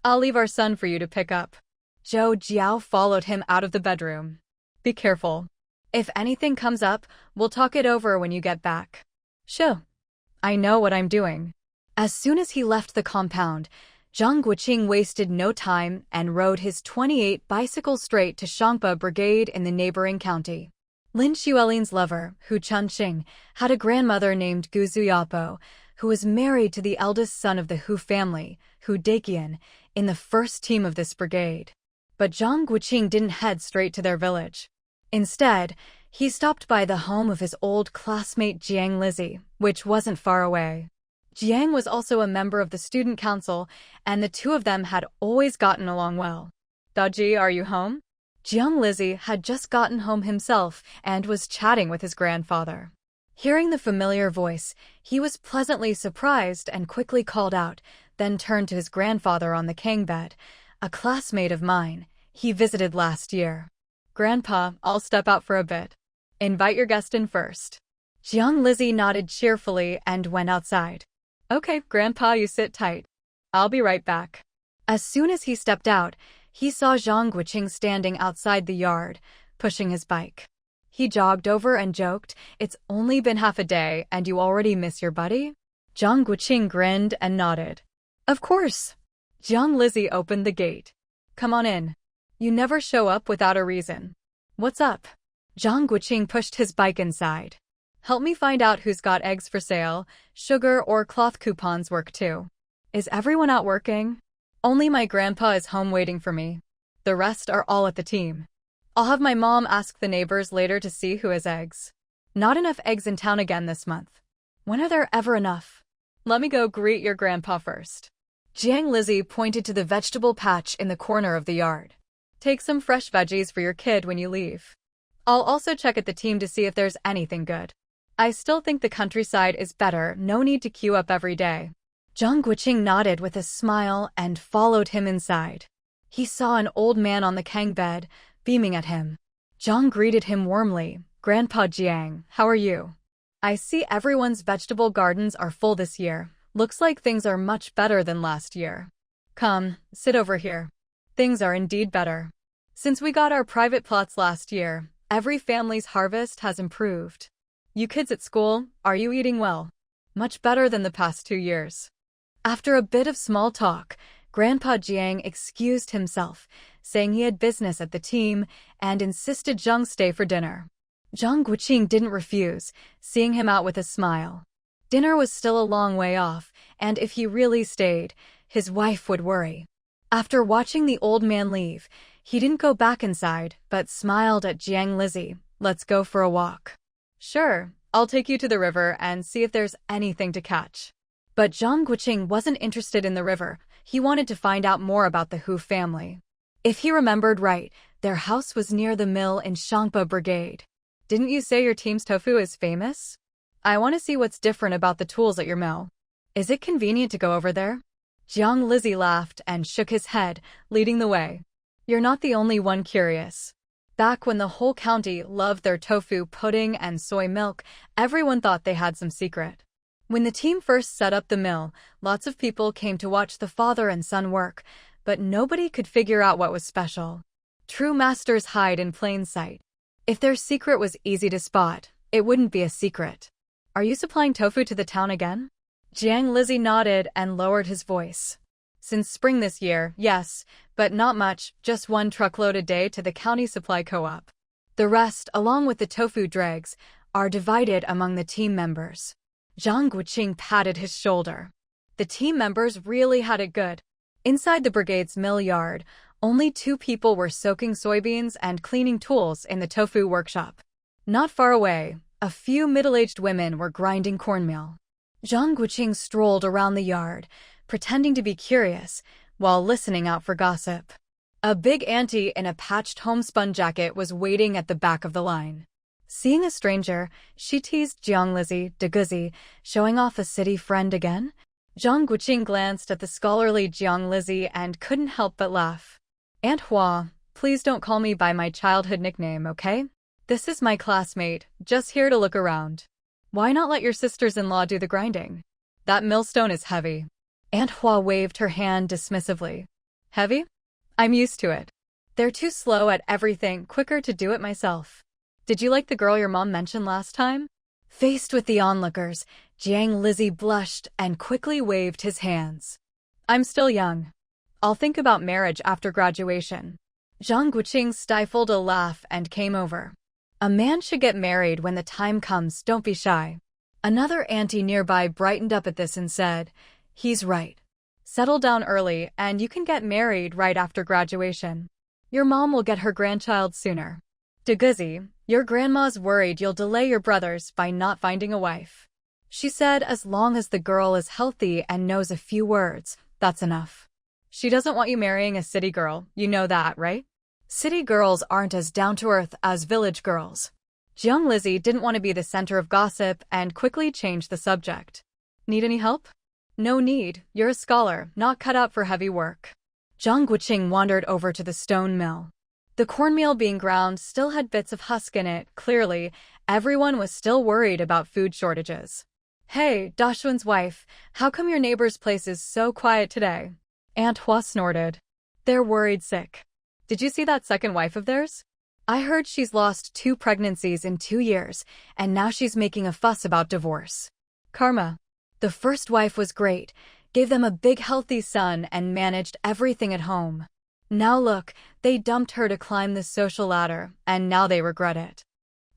I'll leave our son for you to pick up. Zhou Jiao followed him out of the bedroom. Be careful. If anything comes up, we'll talk it over when you get back. Sure. I know what I'm doing. As soon as he left the compound, Zhang Guoqing wasted no time and rode his 28 bicycle straight to Shangpa Brigade in the neighboring county. Lin Xuelin's lover, Hu Chunqing, had a grandmother named Gu Zuyapo, who was married to the eldest son of the Hu family, Hu Daqian, in the first team of this brigade. But Zhang Guoqing didn't head straight to their village. Instead, he stopped by the home of his old classmate Jiang Lizzie, which wasn't far away. Jiang was also a member of the student council, and the two of them had always gotten along well. Daji, are you home? Jiang Lizzie had just gotten home himself and was chatting with his grandfather. Hearing the familiar voice, he was pleasantly surprised and quickly called out, then turned to his grandfather on the king bed. A classmate of mine. He visited last year. Grandpa, I'll step out for a bit. Invite your guest in first. Jiang Lizzie nodded cheerfully and went outside. Okay, Grandpa, you sit tight. I'll be right back. As soon as he stepped out, he saw Zhang Guoqing standing outside the yard, pushing his bike. He jogged over and joked, it's only been half a day and you already miss your buddy? Zhang Guoqing grinned and nodded. Of course. Jiang Lizzie opened the gate. Come on in. You never show up without a reason. What's up? Zhang Guoqing pushed his bike inside. Help me find out who's got eggs for sale, sugar or cloth coupons work too. Is everyone out working? Only my grandpa is home waiting for me. The rest are all at the team. I'll have my mom ask the neighbors later to see who has eggs. Not enough eggs in town again this month. When are there ever enough? Let me go greet your grandpa first. Jiang Lizzie pointed to the vegetable patch in the corner of the yard. Take some fresh veggies for your kid when you leave. I'll also check at the team to see if there's anything good. I still think the countryside is better, no need to queue up every day. Zhang Guoqing nodded with a smile and followed him inside. He saw an old man on the kang bed, beaming at him. Zhang greeted him warmly. Grandpa Jiang, how are you? I see everyone's vegetable gardens are full this year. Looks like things are much better than last year. Come, sit over here. Things are indeed better. Since we got our private plots last year, every family's harvest has improved. You kids at school, are you eating well? Much better than the past 2 years. After a bit of small talk, Grandpa Jiang excused himself, saying he had business at the team and insisted Zhang stay for dinner. Zhang Guoqing didn't refuse, seeing him out with a smile. Dinner was still a long way off, and if he really stayed, his wife would worry. After watching the old man leave, he didn't go back inside, but smiled at Jiang Lizzie. Let's go for a walk. Sure, I'll take you to the river and see if there's anything to catch. But Zhang Guoqing wasn't interested in the river. He wanted to find out more about the Hu family. If he remembered right, their house was near the mill in Shangpa Brigade. Didn't you say your team's tofu is famous? I want to see what's different about the tools at your mill. Is it convenient to go over there? Jiang Lizzy laughed and shook his head, leading the way. You're not the only one curious. Back when the whole county loved their tofu pudding and soy milk, everyone thought they had some secret. When the team first set up the mill, lots of people came to watch the father and son work, but nobody could figure out what was special. True masters hide in plain sight. If their secret was easy to spot, it wouldn't be a secret. Are you supplying tofu to the town again? Jiang Lizzy nodded and lowered his voice. Since spring this year, yes, but not much, just 1 truckload a day to the county supply co-op. The rest, along with the tofu dregs, are divided among the team members. Zhang Guoqing patted his shoulder. The team members really had it good. Inside the brigade's mill yard, only 2 people were soaking soybeans and cleaning tools in the tofu workshop. Not far away, a few middle-aged women were grinding cornmeal. Zhang Guoqing strolled around the yard, pretending to be curious, while listening out for gossip. A big auntie in a patched homespun jacket was waiting at the back of the line. Seeing a stranger, she teased Jiang Lizzy, "Deguzzi, showing off a city friend again?" Zhang Guoqing glanced at the scholarly Jiang Lizzy and couldn't help but laugh. "Aunt Hua, please don't call me by my childhood nickname, okay? This is my classmate, just here to look around. Why not let your sisters-in-law do the grinding? That millstone is heavy." Aunt Hua waved her hand dismissively. "Heavy? I'm used to it. They're too slow at everything, quicker to do it myself. Did you like the girl your mom mentioned last time?" Faced with the onlookers, Jiang Lizzy blushed and quickly waved his hands. "I'm still young. I'll think about marriage after graduation." Zhang Guoqing stifled a laugh and came over. "A man should get married when the time comes, don't be shy." Another auntie nearby brightened up at this and said, "He's right. Settle down early and you can get married right after graduation. Your mom will get her grandchild sooner. Deguzzi, your grandma's worried you'll delay your brothers by not finding a wife. She said as long as the girl is healthy and knows a few words, that's enough. She doesn't want you marrying a city girl, you know that, right? City girls aren't as down-to-earth as village girls." Jiang Lizzy didn't want to be the center of gossip and quickly changed the subject. "Need any help?" "No need, you're a scholar, not cut out for heavy work." Zhang Guoqing wandered over to the stone mill. The cornmeal being ground still had bits of husk in it. Clearly, everyone was still worried about food shortages. "Hey, Dashun's wife, how come your neighbor's place is so quiet today?" Aunt Hua snorted. "They're worried sick. Did you see that second wife of theirs? I heard she's lost 2 pregnancies in 2 years, and now she's making a fuss about divorce. Karma. The first wife was great, gave them a big healthy son and managed everything at home. Now look, they dumped her to climb the social ladder, and now they regret it."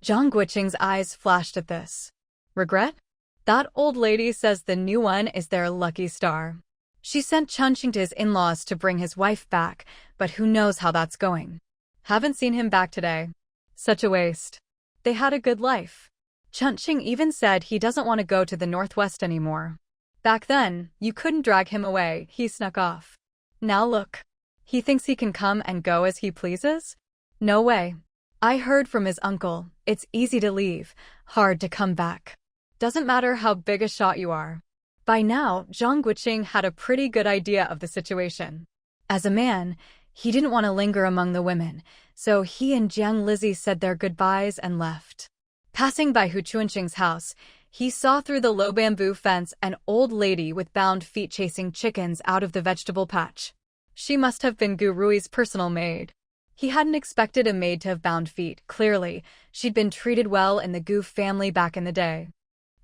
Zhang Guoqing's eyes flashed at this. "Regret? That old lady says the new one is their lucky star. She sent Chunqing to his in-laws to bring his wife back, but who knows how that's going. Haven't seen him back today. Such a waste. They had a good life. Chunqing even said he doesn't want to go to the Northwest anymore. Back then, you couldn't drag him away, he snuck off. Now look. He thinks he can come and go as he pleases? No way. I heard from his uncle, it's easy to leave, hard to come back. Doesn't matter how big a shot you are." By now, Zhang Guoqing had a pretty good idea of the situation. As a man, he didn't want to linger among the women, so he and Jiang Lizzy said their goodbyes and left. Passing by Hu Chuanqing's house, he saw through the low bamboo fence an old lady with bound feet chasing chickens out of the vegetable patch. She must have been Gu Rui's personal maid. He hadn't expected a maid to have bound feet. Clearly, she'd been treated well in the Gu family back in the day.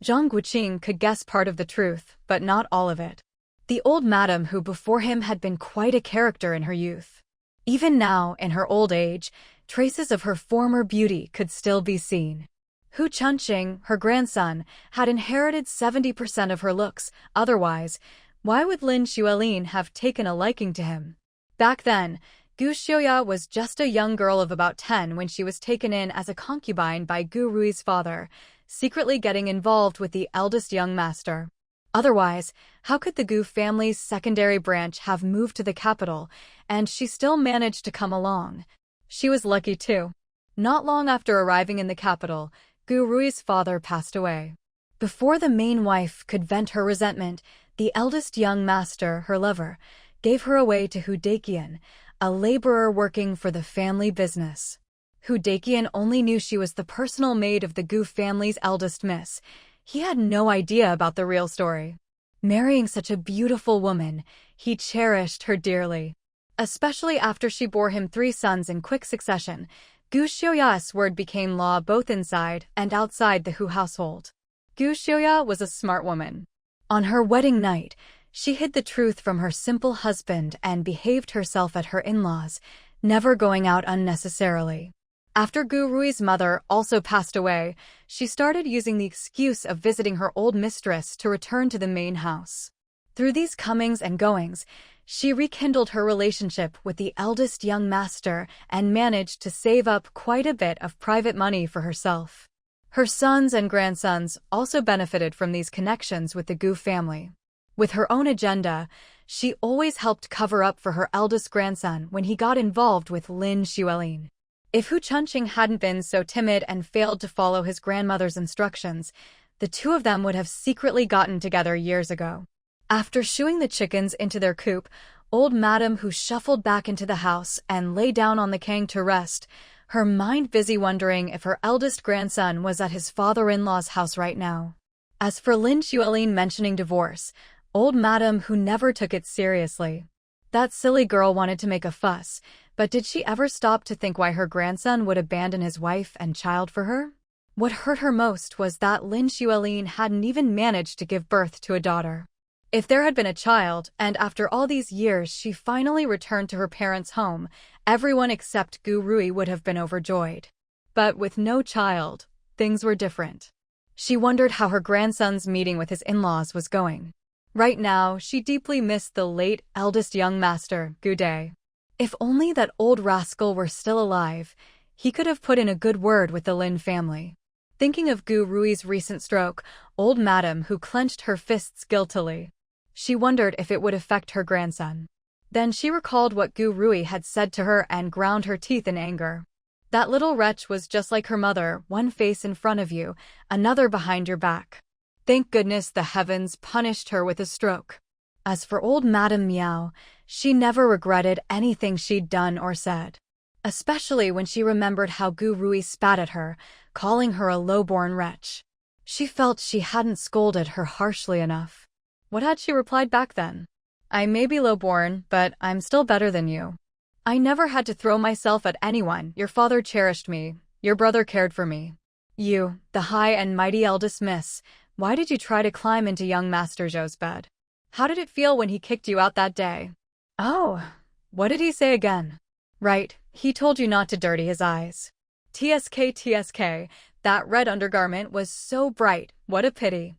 Zhang Guoqing could guess part of the truth, but not all of it. The old madam who before him had been quite a character in her youth. Even now, in her old age, traces of her former beauty could still be seen. Hu Chunqing, her grandson, had inherited 70% of her looks. Otherwise, why would Lin Xuelin have taken a liking to him? Back then, Gu Xiuya was just a young girl of about 10 when she was taken in as a concubine by Gu Rui's father, secretly getting involved with the eldest young master. Otherwise, how could the Gu family's secondary branch have moved to the capital, and she still managed to come along? She was lucky too. Not long after arriving in the capital, Gu Rui's father passed away. Before the main wife could vent her resentment, the eldest young master, her lover, gave her away to Hu Daqian, a laborer working for the family business. Hu Daqian only knew she was the personal maid of the Gu family's eldest miss. He had no idea about the real story. Marrying such a beautiful woman, he cherished her dearly. Especially after she bore him 3 sons in quick succession, Gu Xiuya's word became law both inside and outside the Hu household. Gu Xiuya was a smart woman. On her wedding night, she hid the truth from her simple husband and behaved herself at her in-laws, never going out unnecessarily. After Gu Rui's mother also passed away, she started using the excuse of visiting her old mistress to return to the main house. Through these comings and goings, she rekindled her relationship with the eldest young master and managed to save up quite a bit of private money for herself. Her sons and grandsons also benefited from these connections with the Gu family. With her own agenda, she always helped cover up for her eldest grandson when he got involved with Lin Xuelin. If Hu Chunqing hadn't been so timid and failed to follow his grandmother's instructions, the two of them would have secretly gotten together years ago. After shooing the chickens into their coop, old Madame Hu shuffled back into the house and lay down on the kang to rest, her mind busy wondering if her eldest grandson was at his father-in-law's house right now. As for Lin Xuelin mentioning divorce, old Madame Hu never took it seriously. That silly girl wanted to make a fuss, but did she ever stop to think why her grandson would abandon his wife and child for her? What hurt her most was that Lin Xuelin hadn't even managed to give birth to a daughter. If there had been a child, and after all these years she finally returned to her parents' home, everyone except Gu Rui would have been overjoyed. But with no child, things were different. She wondered how her grandson's meeting with his in-laws was going. Right now, she deeply missed the late eldest young master, Gu Dai. If only that old rascal were still alive, he could have put in a good word with the Lin family. Thinking of Gu Rui's recent stroke, old Madame Hu clenched her fists guiltily. She wondered if it would affect her grandson. Then she recalled what Gu Rui had said to her and ground her teeth in anger. That little wretch was just like her mother, one face in front of you, another behind your back. Thank goodness the heavens punished her with a stroke. As for old Madame Miao, she never regretted anything she'd done or said. Especially when she remembered how Gu Rui spat at her, calling her a low-born wretch. She felt she hadn't scolded her harshly enough. What had she replied back then? I may be low-born, but I'm still better than you. I never had to throw myself at anyone. Your father cherished me. Your brother cared for me. You, the high and mighty eldest miss, why did you try to climb into young Master Zhou's bed? How did it feel when he kicked you out that day? Oh, what did he say again? Right, he told you not to dirty his eyes. TSK, that red undergarment was so bright, what a pity.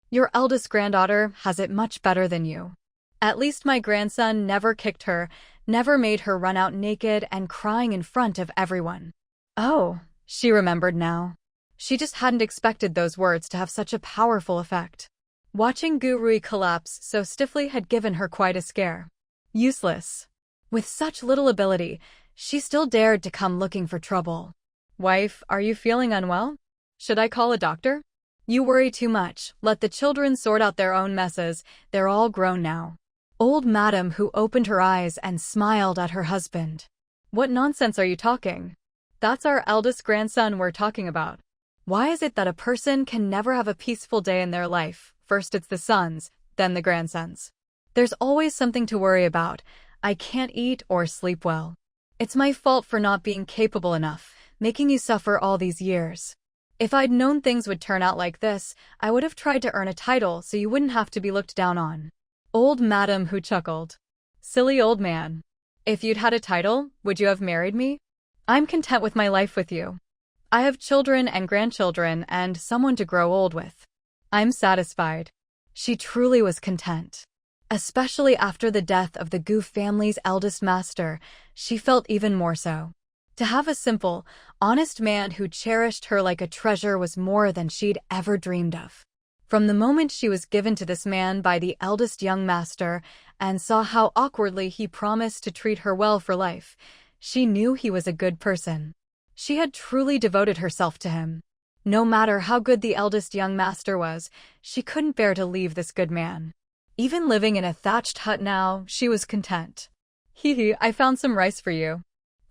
Your eldest granddaughter has it much better than you. At least my grandson never kicked her, never made her run out naked and crying in front of everyone. Oh, she remembered now. She just hadn't expected those words to have such a powerful effect. Watching Gu Rui collapse so stiffly had given her quite a scare. Useless. With such little ability, she still dared to come looking for trouble. Wife, are you feeling unwell? Should I call a doctor? You worry too much. Let the children sort out their own messes. They're all grown now. Old Madame Hu opened her eyes and smiled at her husband. What nonsense are you talking? That's our eldest grandson we're talking about. Why is it that a person can never have a peaceful day in their life? First it's the sons, then the grandsons. There's always something to worry about. I can't eat or sleep well. It's my fault for not being capable enough, making you suffer all these years. If I'd known things would turn out like this, I would have tried to earn a title so you wouldn't have to be looked down on. Old Madame Hu chuckled. Silly old man. If you'd had a title, would you have married me? I'm content with my life with you. I have children and grandchildren and someone to grow old with. I'm satisfied. She truly was content. Especially after the death of the Gu family's eldest master, she felt even more so. To have a simple, honest man who cherished her like a treasure was more than she'd ever dreamed of. From the moment she was given to this man by the eldest young master and saw how awkwardly he promised to treat her well for life, she knew he was a good person. She had truly devoted herself to him. No matter how good the eldest young master was, she couldn't bear to leave this good man. Even living in a thatched hut now, she was content. Hee, I found some rice for you.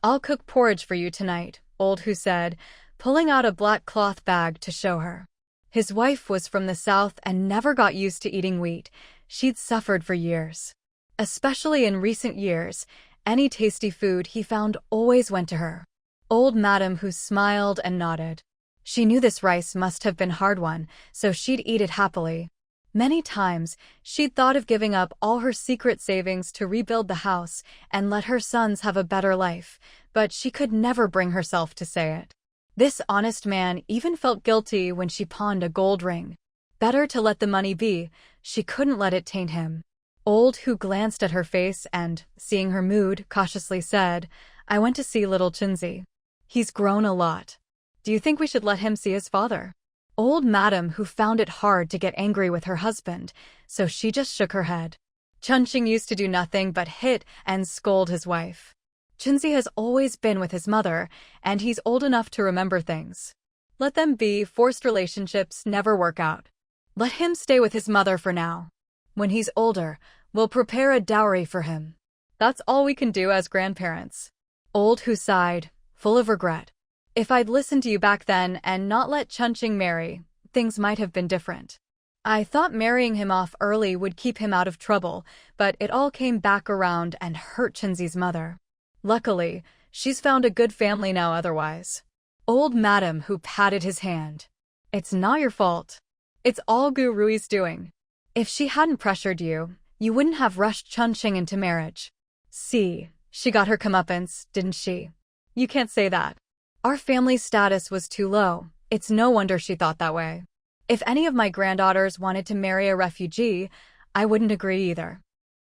I'll cook porridge for you tonight, Old Hu said, pulling out a black cloth bag to show her. His wife was from the south and never got used to eating wheat. She'd suffered for years. Especially in recent years, any tasty food he found always went to her. Old Madam Hu smiled and nodded. She knew this rice must have been hard won, so she'd eat it happily. Many times, she'd thought of giving up all her secret savings to rebuild the house and let her sons have a better life, but she could never bring herself to say it. This honest man even felt guilty when she pawned a gold ring. Better to let the money be, she couldn't let it taint him. Old Hu glanced at her face and, seeing her mood, cautiously said, I went to see little Chunzi. He's grown a lot. Do you think we should let him see his father? Old Madam Hu found it hard to get angry with her husband, so she just shook her head. Chunqing used to do nothing but hit and scold his wife. Chunzi has always been with his mother, and he's old enough to remember things. Let them be. Forced relationships never work out. Let him stay with his mother for now. When he's older, we'll prepare a dowry for him. That's all we can do as grandparents. Old Hu sighed, full of regret. If I'd listened to you back then and not let Chunqing marry, things might have been different. I thought marrying him off early would keep him out of trouble, but it all came back around and hurt Chunzi's mother. Luckily, she's found a good family now otherwise. Old Madam Hu patted his hand. It's not your fault. It's all Gu Rui's doing. If she hadn't pressured you, you wouldn't have rushed Chunqing into marriage. See, she got her comeuppance, didn't she? You can't say that. Our family's status was too low. It's no wonder she thought that way. If any of my granddaughters wanted to marry a refugee, I wouldn't agree either.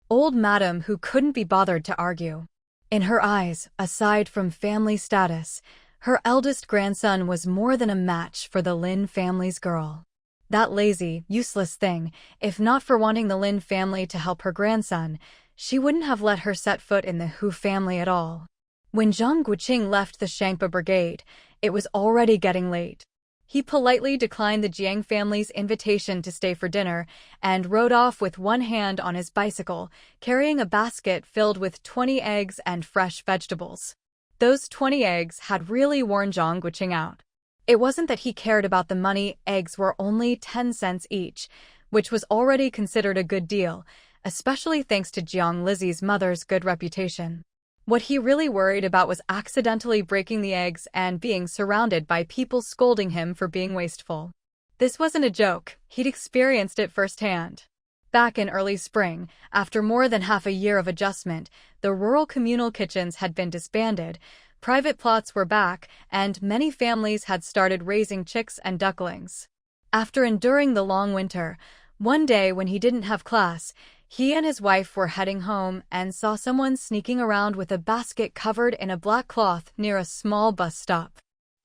Old Madam Hu couldn't be bothered to argue. In her eyes, aside from family status, her eldest grandson was more than a match for the Lin family's girl. That lazy, useless thing, if not for wanting the Lin family to help her grandson, she wouldn't have let her set foot in the Hu family at all. When Zhang Guoqing left the Shangpa brigade, it was already getting late. He politely declined the Jiang family's invitation to stay for dinner and rode off with one hand on his bicycle, carrying a basket filled with 20 eggs and fresh vegetables. Those 20 eggs had really worn Zhang Guoqing out. It wasn't that he cared about the money. Eggs were only 10 cents each, which was already considered a good deal, especially thanks to Jiang Lizi's mother's good reputation. What he really worried about was accidentally breaking the eggs and being surrounded by people scolding him for being wasteful. This wasn't a joke, he'd experienced it firsthand. Back in early spring, after more than half a year of adjustment, the rural communal kitchens had been disbanded, private plots were back, and many families had started raising chicks and ducklings. After enduring the long winter, one day when he didn't have class, he and his wife were heading home and saw someone sneaking around with a basket covered in a black cloth near a small bus stop.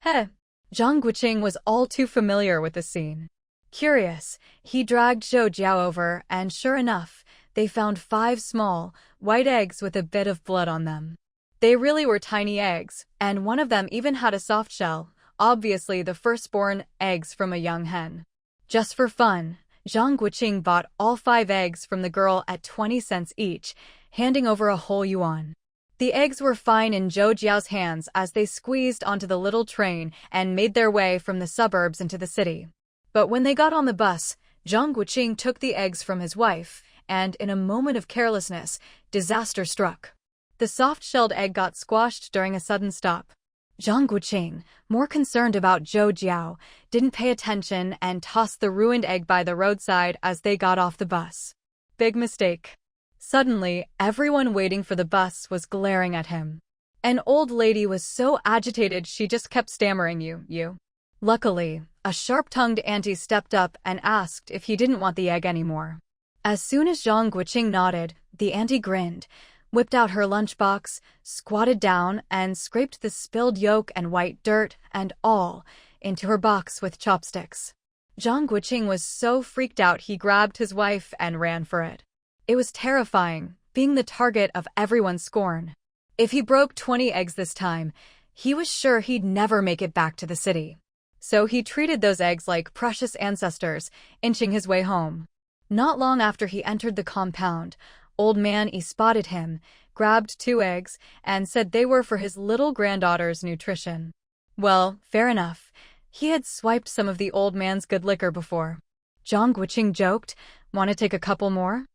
Heh! Zhang Guoqing was all too familiar with the scene. Curious, he dragged Zhou Jiao over, and sure enough, they found 5 small, white eggs with a bit of blood on them. They really were tiny eggs, and one of them even had a soft shell, obviously the firstborn eggs from a young hen. Just for fun, Zhang Guoqing bought all 5 eggs from the girl at 20 cents each, handing over a whole yuan. The eggs were fine in Zhou Jiao's hands as they squeezed onto the little train and made their way from the suburbs into the city. But when they got on the bus, Zhang Guoqing took the eggs from his wife, and in a moment of carelessness, disaster struck. The soft-shelled egg got squashed during a sudden stop. Zhang Guoqing, more concerned about Zhou Jiao, didn't pay attention and tossed the ruined egg by the roadside as they got off the bus. Big mistake. Suddenly, everyone waiting for the bus was glaring at him. An old lady was so agitated she just kept stammering you. Luckily, a sharp-tongued auntie stepped up and asked if he didn't want the egg anymore. As soon as Zhang Guoqing nodded, the auntie grinned, whipped out her lunchbox, squatted down, and scraped the spilled yolk and white dirt and all into her box with chopsticks. Zhang Guoqing was so freaked out he grabbed his wife and ran for it. It was terrifying, being the target of everyone's scorn. If he broke 20 eggs this time, he was sure he'd never make it back to the city. So he treated those eggs like precious ancestors, inching his way home. Not long after he entered the compound, Old Man E spotted him, grabbed 2 eggs, and said they were for his little granddaughter's nutrition. Well, fair enough. He had swiped some of the old man's good liquor before. Zhang Guoqing joked, "Want to take a couple more?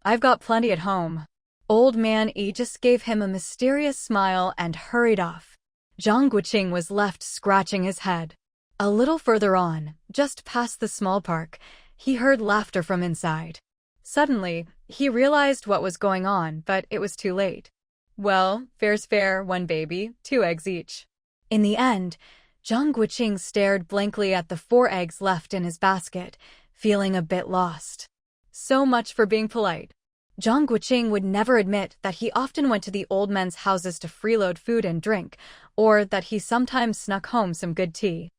I've got plenty at home." Old Man E just gave him a mysterious smile and hurried off. Zhang Guoqing was left scratching his head. A little further on, just past the small park, he heard laughter from inside. Suddenly, he realized what was going on, but it was too late. Well, fair's fair, 1 baby, 2 eggs each. In the end, Zhang Guoqing stared blankly at the 4 eggs left in his basket, feeling a bit lost. So much for being polite. Zhang Guoqing would never admit that he often went to the old men's houses to freeload food and drink, or that he sometimes snuck home some good tea.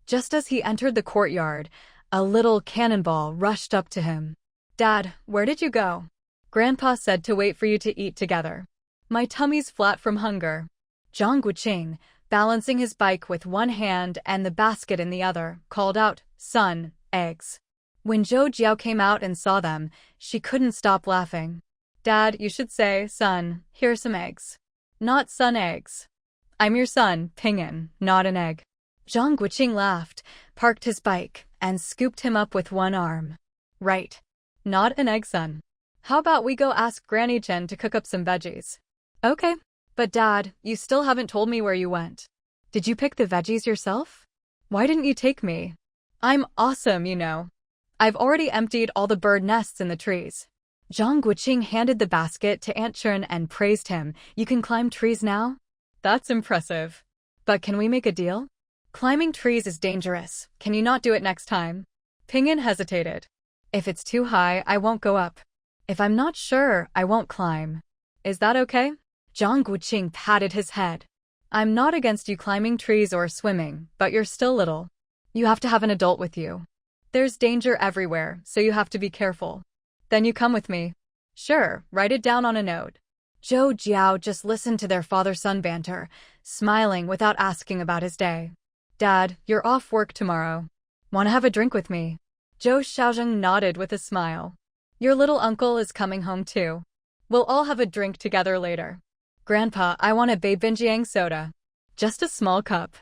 Just as he entered the courtyard, a little cannonball rushed up to him. "Dad, where did you go?" "Grandpa said to wait for you to eat together. My tummy's flat from hunger." Zhang Guoqing, balancing his bike with one hand and the basket in the other, called out, "Son, eggs." When Zhou Jiao came out and saw them, she couldn't stop laughing. "Dad, you should say, son, here are some eggs. Not son eggs. I'm your son, Ping'an, not an egg." Zhang Guoqing laughed, parked his bike, and scooped him up with one arm. "Right. Not an egg, son. How about we go ask Granny Chen to cook up some veggies?" "Okay. But Dad, you still haven't told me where you went. Did you pick the veggies yourself? Why didn't you take me? I'm awesome, you know. I've already emptied all the bird nests in the trees." Zhang Guoqing handed the basket to Aunt Chen and praised him. "You can climb trees now? That's impressive. But can we make a deal? Climbing trees is dangerous. Can you not do it next time?" Ping'an hesitated. "If it's too high, I won't go up. If I'm not sure, I won't climb. Is that okay?" Zhang Guoqing patted his head. "I'm not against you climbing trees or swimming, but you're still little. You have to have an adult with you. There's danger everywhere, so you have to be careful. Then you come with me." "Sure, write it down on a note." Zhou Jiao just listened to their father-son banter, smiling without asking about his day. "Dad, you're off work tomorrow. Want to have a drink with me?" Zhou Xiaozheng nodded with a smile. "Your little uncle is coming home too. We'll all have a drink together later." "Grandpa, I want a Beibinjiang soda. Just a small cup."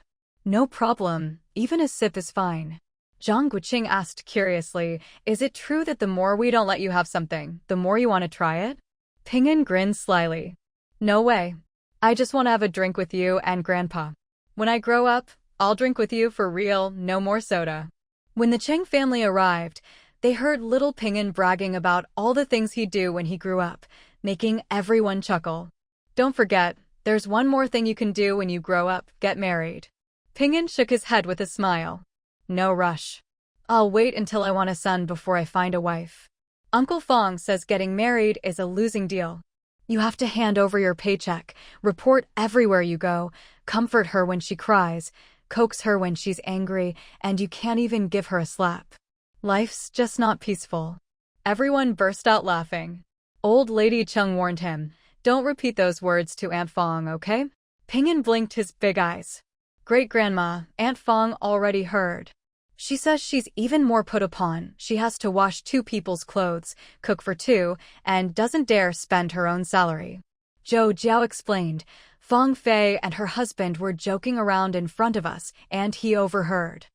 "No problem, even a sip is fine." Zhang Guoqing asked curiously, "Is it true that the more we don't let you have something, the more you want to try it?" Ping'an grinned slyly. "No way. I just want to have a drink with you and Grandpa. When I grow up, I'll drink with you for real, no more soda." When the Cheng family arrived, they heard little Ping'an bragging about all the things he'd do when he grew up, making everyone chuckle. "Don't forget, there's one more thing you can do when you grow up, get married." Ping'an shook his head with a smile. "No rush. I'll wait until I want a son before I find a wife. Uncle Fong says getting married is a losing deal. You have to hand over your paycheck, report everywhere you go, comfort her when she cries, coax her when she's angry, and you can't even give her a slap. Life's just not peaceful." Everyone burst out laughing. Old Lady Chung warned him, "Don't repeat those words to Aunt Fong, okay?" Ping'an blinked his big eyes. "Great-grandma, Aunt Fong already heard. She says she's even more put upon. She has to wash 2 people's clothes, cook for 2, and doesn't dare spend her own salary." Zhou Jiao explained, "Fong Fei and her husband were joking around in front of us, and he overheard."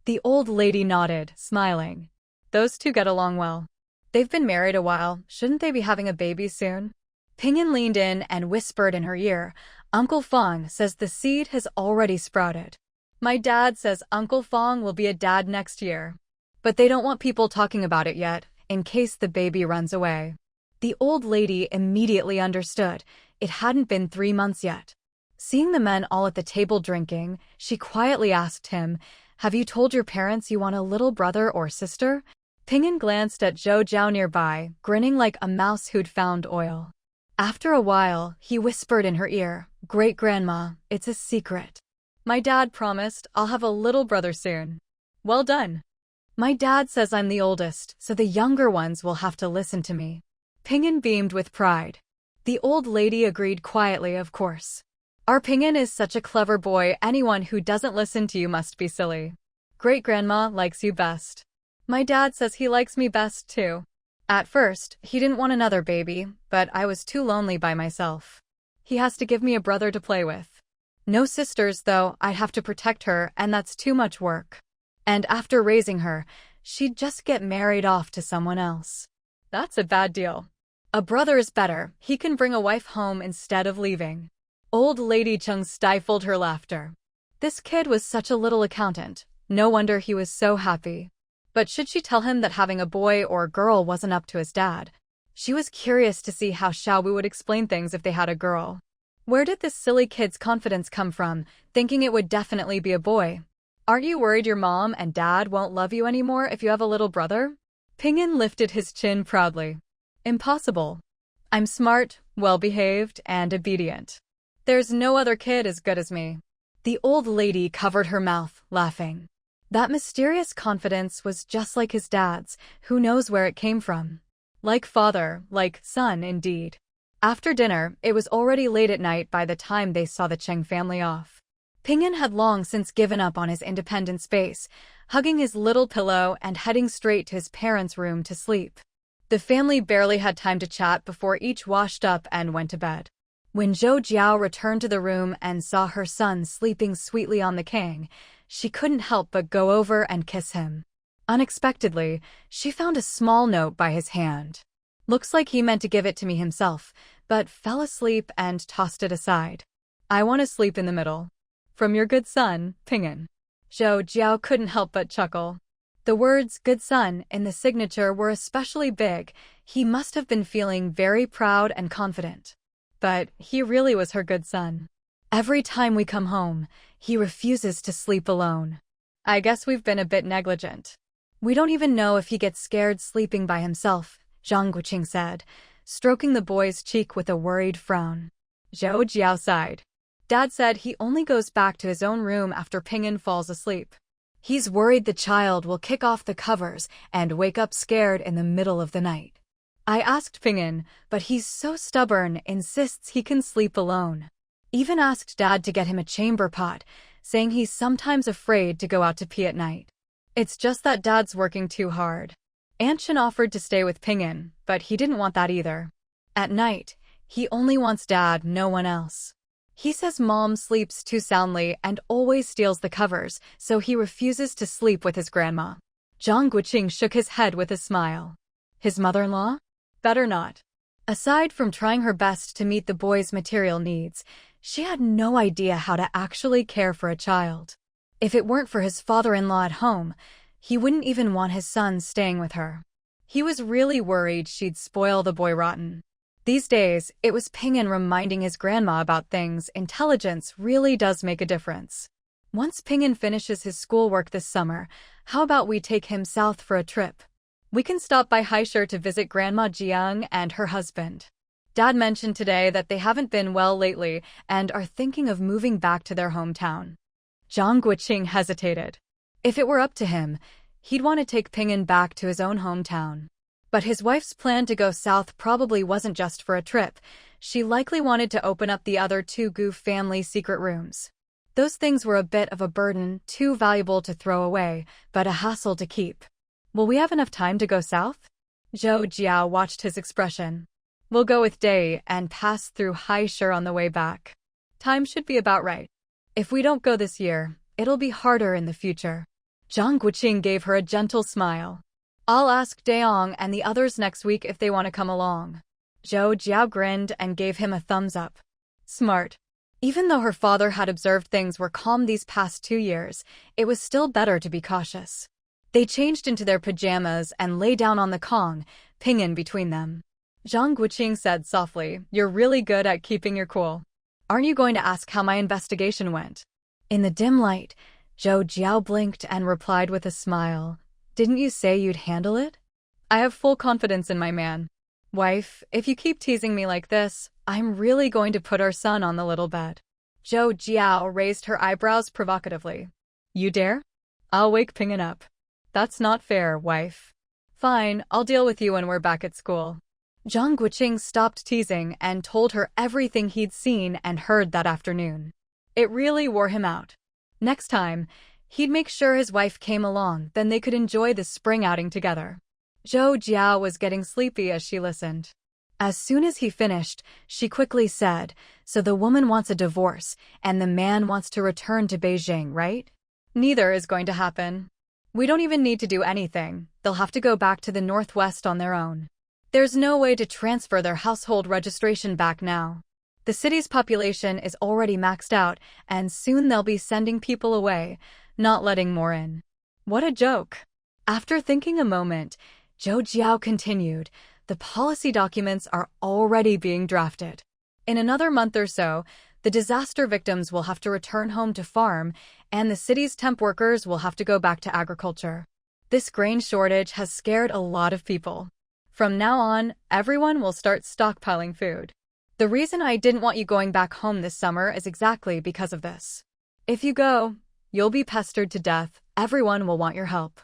The old lady nodded, smiling. "Those 2 get along well. They've been married a while. Shouldn't they be having a baby soon?" Ping'an leaned in and whispered in her ear, "Uncle Fong says the seed has already sprouted. My dad says Uncle Fong will be a dad next year. But they don't want people talking about it yet, in case the baby runs away." The old lady immediately understood. It hadn't been 3 months yet. Seeing the men all at the table drinking, she quietly asked him, "Have you told your parents you want a little brother or sister?" Ping'an glanced at Zhou Jiao nearby, grinning like a mouse who'd found oil. After a while, he whispered in her ear, "Great-grandma, it's a secret. My dad promised I'll have a little brother soon." "Well done." "My dad says I'm the oldest, so the younger ones will have to listen to me." Ping'an beamed with pride. The old lady agreed quietly, of course. "Our Ping'an is such a clever boy, anyone who doesn't listen to you must be silly. Great-grandma likes you best. My dad says he likes me best too. At first, he didn't want another baby, but I was too lonely by myself. He has to give me a brother to play with. No sisters though, I'd have to protect her and that's too much work. And after raising her, she'd just get married off to someone else. That's a bad deal. A brother is better, he can bring a wife home instead of leaving." Old Lady Chung stifled her laughter. This kid was such a little accountant, no wonder he was so happy. But should she tell him that having a boy or girl wasn't up to his dad? She was curious to see how Xiaowu would explain things if they had a girl. Where did this silly kid's confidence come from, thinking it would definitely be a boy? "Aren't you worried your mom and dad won't love you anymore if you have a little brother?" Ping'an lifted his chin proudly. "Impossible. I'm smart, well-behaved, and obedient. There's no other kid as good as me." The old lady covered her mouth, laughing. That mysterious confidence was just like his dad's, who knows where it came from. Like father, like son indeed. After dinner, it was already late at night by the time they saw the Cheng family off. Ping'an had long since given up on his independent space, hugging his little pillow and heading straight to his parents' room to sleep. The family barely had time to chat before each washed up and went to bed. When Zhou Jiao returned to the room and saw her son sleeping sweetly on the king, she couldn't help but go over and kiss him. Unexpectedly, she found a small note by his hand. "Looks like he meant to give it to me himself, but fell asleep and tossed it aside. I want to sleep in the middle. From your good son, Ping'an." Zhou Jiao couldn't help but chuckle. The words "good son" in the signature were especially big. He must have been feeling very proud and confident. But he really was her good son. "Every time we come home, he refuses to sleep alone. I guess we've been a bit negligent. We don't even know if he gets scared sleeping by himself," Zhang Guoqing said, stroking the boy's cheek with a worried frown. Zhou Jiao sighed. "Dad said he only goes back to his own room after Ping'an falls asleep. He's worried the child will kick off the covers and wake up scared in the middle of the night. I asked Ping'an, but he's so stubborn, insists he can sleep alone. Even asked Dad to get him a chamber pot, saying he's sometimes afraid to go out to pee at night. It's just that Dad's working too hard." Aunt Chen offered to stay with Ping'an, but he didn't want that either. At night, he only wants Dad, no one else. He says Mom sleeps too soundly and always steals the covers, so he refuses to sleep with his grandma. Zhang Guoqing shook his head with a smile. His mother-in-law? Better not. Aside from trying her best to meet the boy's material needs, she had no idea how to actually care for a child. If it weren't for his father-in-law at home, he wouldn't even want his son staying with her. He was really worried she'd spoil the boy rotten. These days, it was Ping'an reminding his grandma about things. Intelligence really does make a difference. Once Ping'an finishes his schoolwork this summer, how about we take him south for a trip? We can stop by Haishur to visit Grandma Jiang and her husband. Dad mentioned today that they haven't been well lately and are thinking of moving back to their hometown. Zhang Guoqing hesitated. If it were up to him, he'd want to take Ping'an back to his own hometown. But his wife's plan to go south probably wasn't just for a trip. She likely wanted to open up the other two Gu family secret rooms. Those things were a bit of a burden, too valuable to throw away, but a hassle to keep. Will we have enough time to go south? Zhou Jiao watched his expression. We'll go with Day and pass through Haishur on the way back. Time should be about right. If we don't go this year, it'll be harder in the future. Zhang Guoqing gave her a gentle smile. I'll ask Daong and the others next week if they want to come along. Zhou Jiao grinned and gave him a thumbs up. Smart. Even though her father had observed things were calm these past 2 years, it was still better to be cautious. They changed into their pajamas and lay down on the Kong, Ping'an between them. Zhang Guoqing said softly, You're really good at keeping your cool. Aren't you going to ask how my investigation went? In the dim light, Zhou Jiao blinked and replied with a smile, Didn't you say you'd handle it? I have full confidence in my man. Wife, if you keep teasing me like this, I'm really going to put our son on the little bed. Zhou Jiao raised her eyebrows provocatively. You dare? I'll wake Ping'an up. That's not fair, wife. Fine, I'll deal with you when we're back at school. Zhang Guoqing stopped teasing and told her everything he'd seen and heard that afternoon. It really wore him out. Next time, he'd make sure his wife came along, then they could enjoy the spring outing together. Zhou Jiao was getting sleepy as she listened. As soon as he finished, she quickly said, so the woman wants a divorce, and the man wants to return to Beijing, right? Neither is going to happen. We don't even need to do anything. They'll have to go back to the Northwest on their own. There's no way to transfer their household registration back now. The city's population is already maxed out, and soon they'll be sending people away, not letting more in. What a joke. After thinking a moment, Zhou Jiao continued, the policy documents are already being drafted. In another month or so, the disaster victims will have to return home to farm, and the city's temp workers will have to go back to agriculture. This grain shortage has scared a lot of people. From now on, everyone will start stockpiling food. The reason I didn't want you going back home this summer is exactly because of this. If you go, you'll be pestered to death. Everyone will want your help.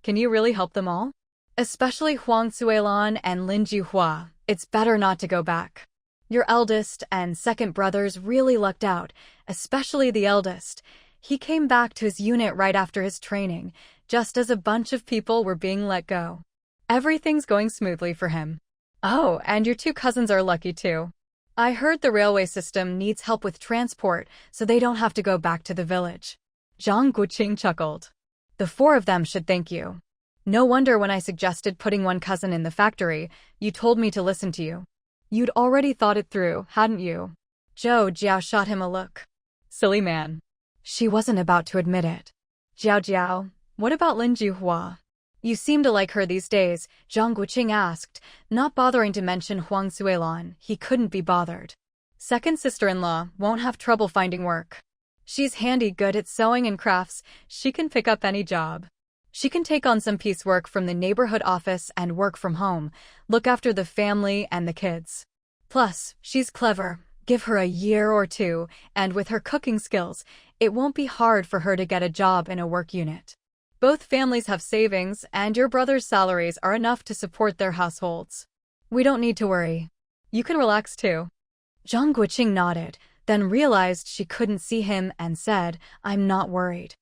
Can you really help them all? Especially Huang Cuilan and Lin Juhua. It's better not to go back. Your eldest and second brothers really lucked out, especially the eldest. He came back to his unit right after his training, just as a bunch of people were being let go. Everything's going smoothly for him. Oh, and your two cousins are lucky too. I heard the railway system needs help with transport, so they don't have to go back to the village. Zhang Guoqing chuckled. The four of them should thank you. No wonder when I suggested putting one cousin in the factory, you told me to listen to you. You'd already thought it through, hadn't you? Zhou Jiao shot him a look. Silly man. She wasn't about to admit it. Jiao, what about Lin Juhua? You seem to like her these days, Zhang Guoqing asked, not bothering to mention Huang Cuilan. He couldn't be bothered. Second sister-in-law won't have trouble finding work. She's handy good at sewing and crafts. She can pick up any job. She can take on some piecework from the neighborhood office and work from home, look after the family and the kids. Plus, she's clever. Give her a year or two, and with her cooking skills, it won't be hard for her to get a job in a work unit. Both families have savings, and your brother's salaries are enough to support their households. We don't need to worry. You can relax too. Zhang Guoqing nodded, then realized she couldn't see him and said, I'm not worried.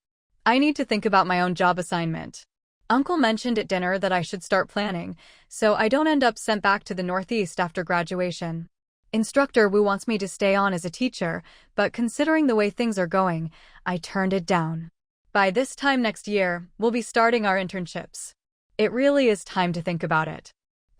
I need to think about my own job assignment. Uncle mentioned at dinner that I should start planning, so I don't end up sent back to the Northeast after graduation. Instructor Wu wants me to stay on as a teacher, but considering the way things are going, I turned it down. By this time next year, we'll be starting our internships. It really is time to think about it.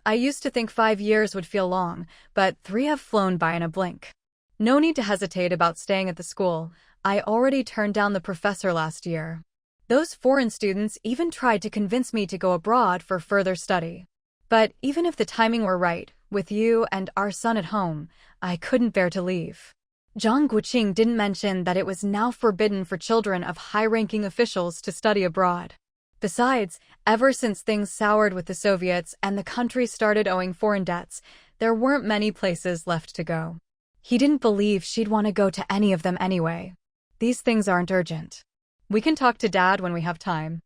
I used to think 5 years would feel long, but 3 have flown by in a blink. No need to hesitate about staying at the school. I already turned down the professor last year. Those foreign students even tried to convince me to go abroad for further study. But even if the timing were right, with you and our son at home, I couldn't bear to leave. Zhang Guoqing didn't mention that it was now forbidden for children of high-ranking officials to study abroad. Besides, ever since things soured with the Soviets and the country started owing foreign debts, there weren't many places left to go. He didn't believe she'd want to go to any of them anyway. These things aren't urgent. We can talk to Dad when we have time.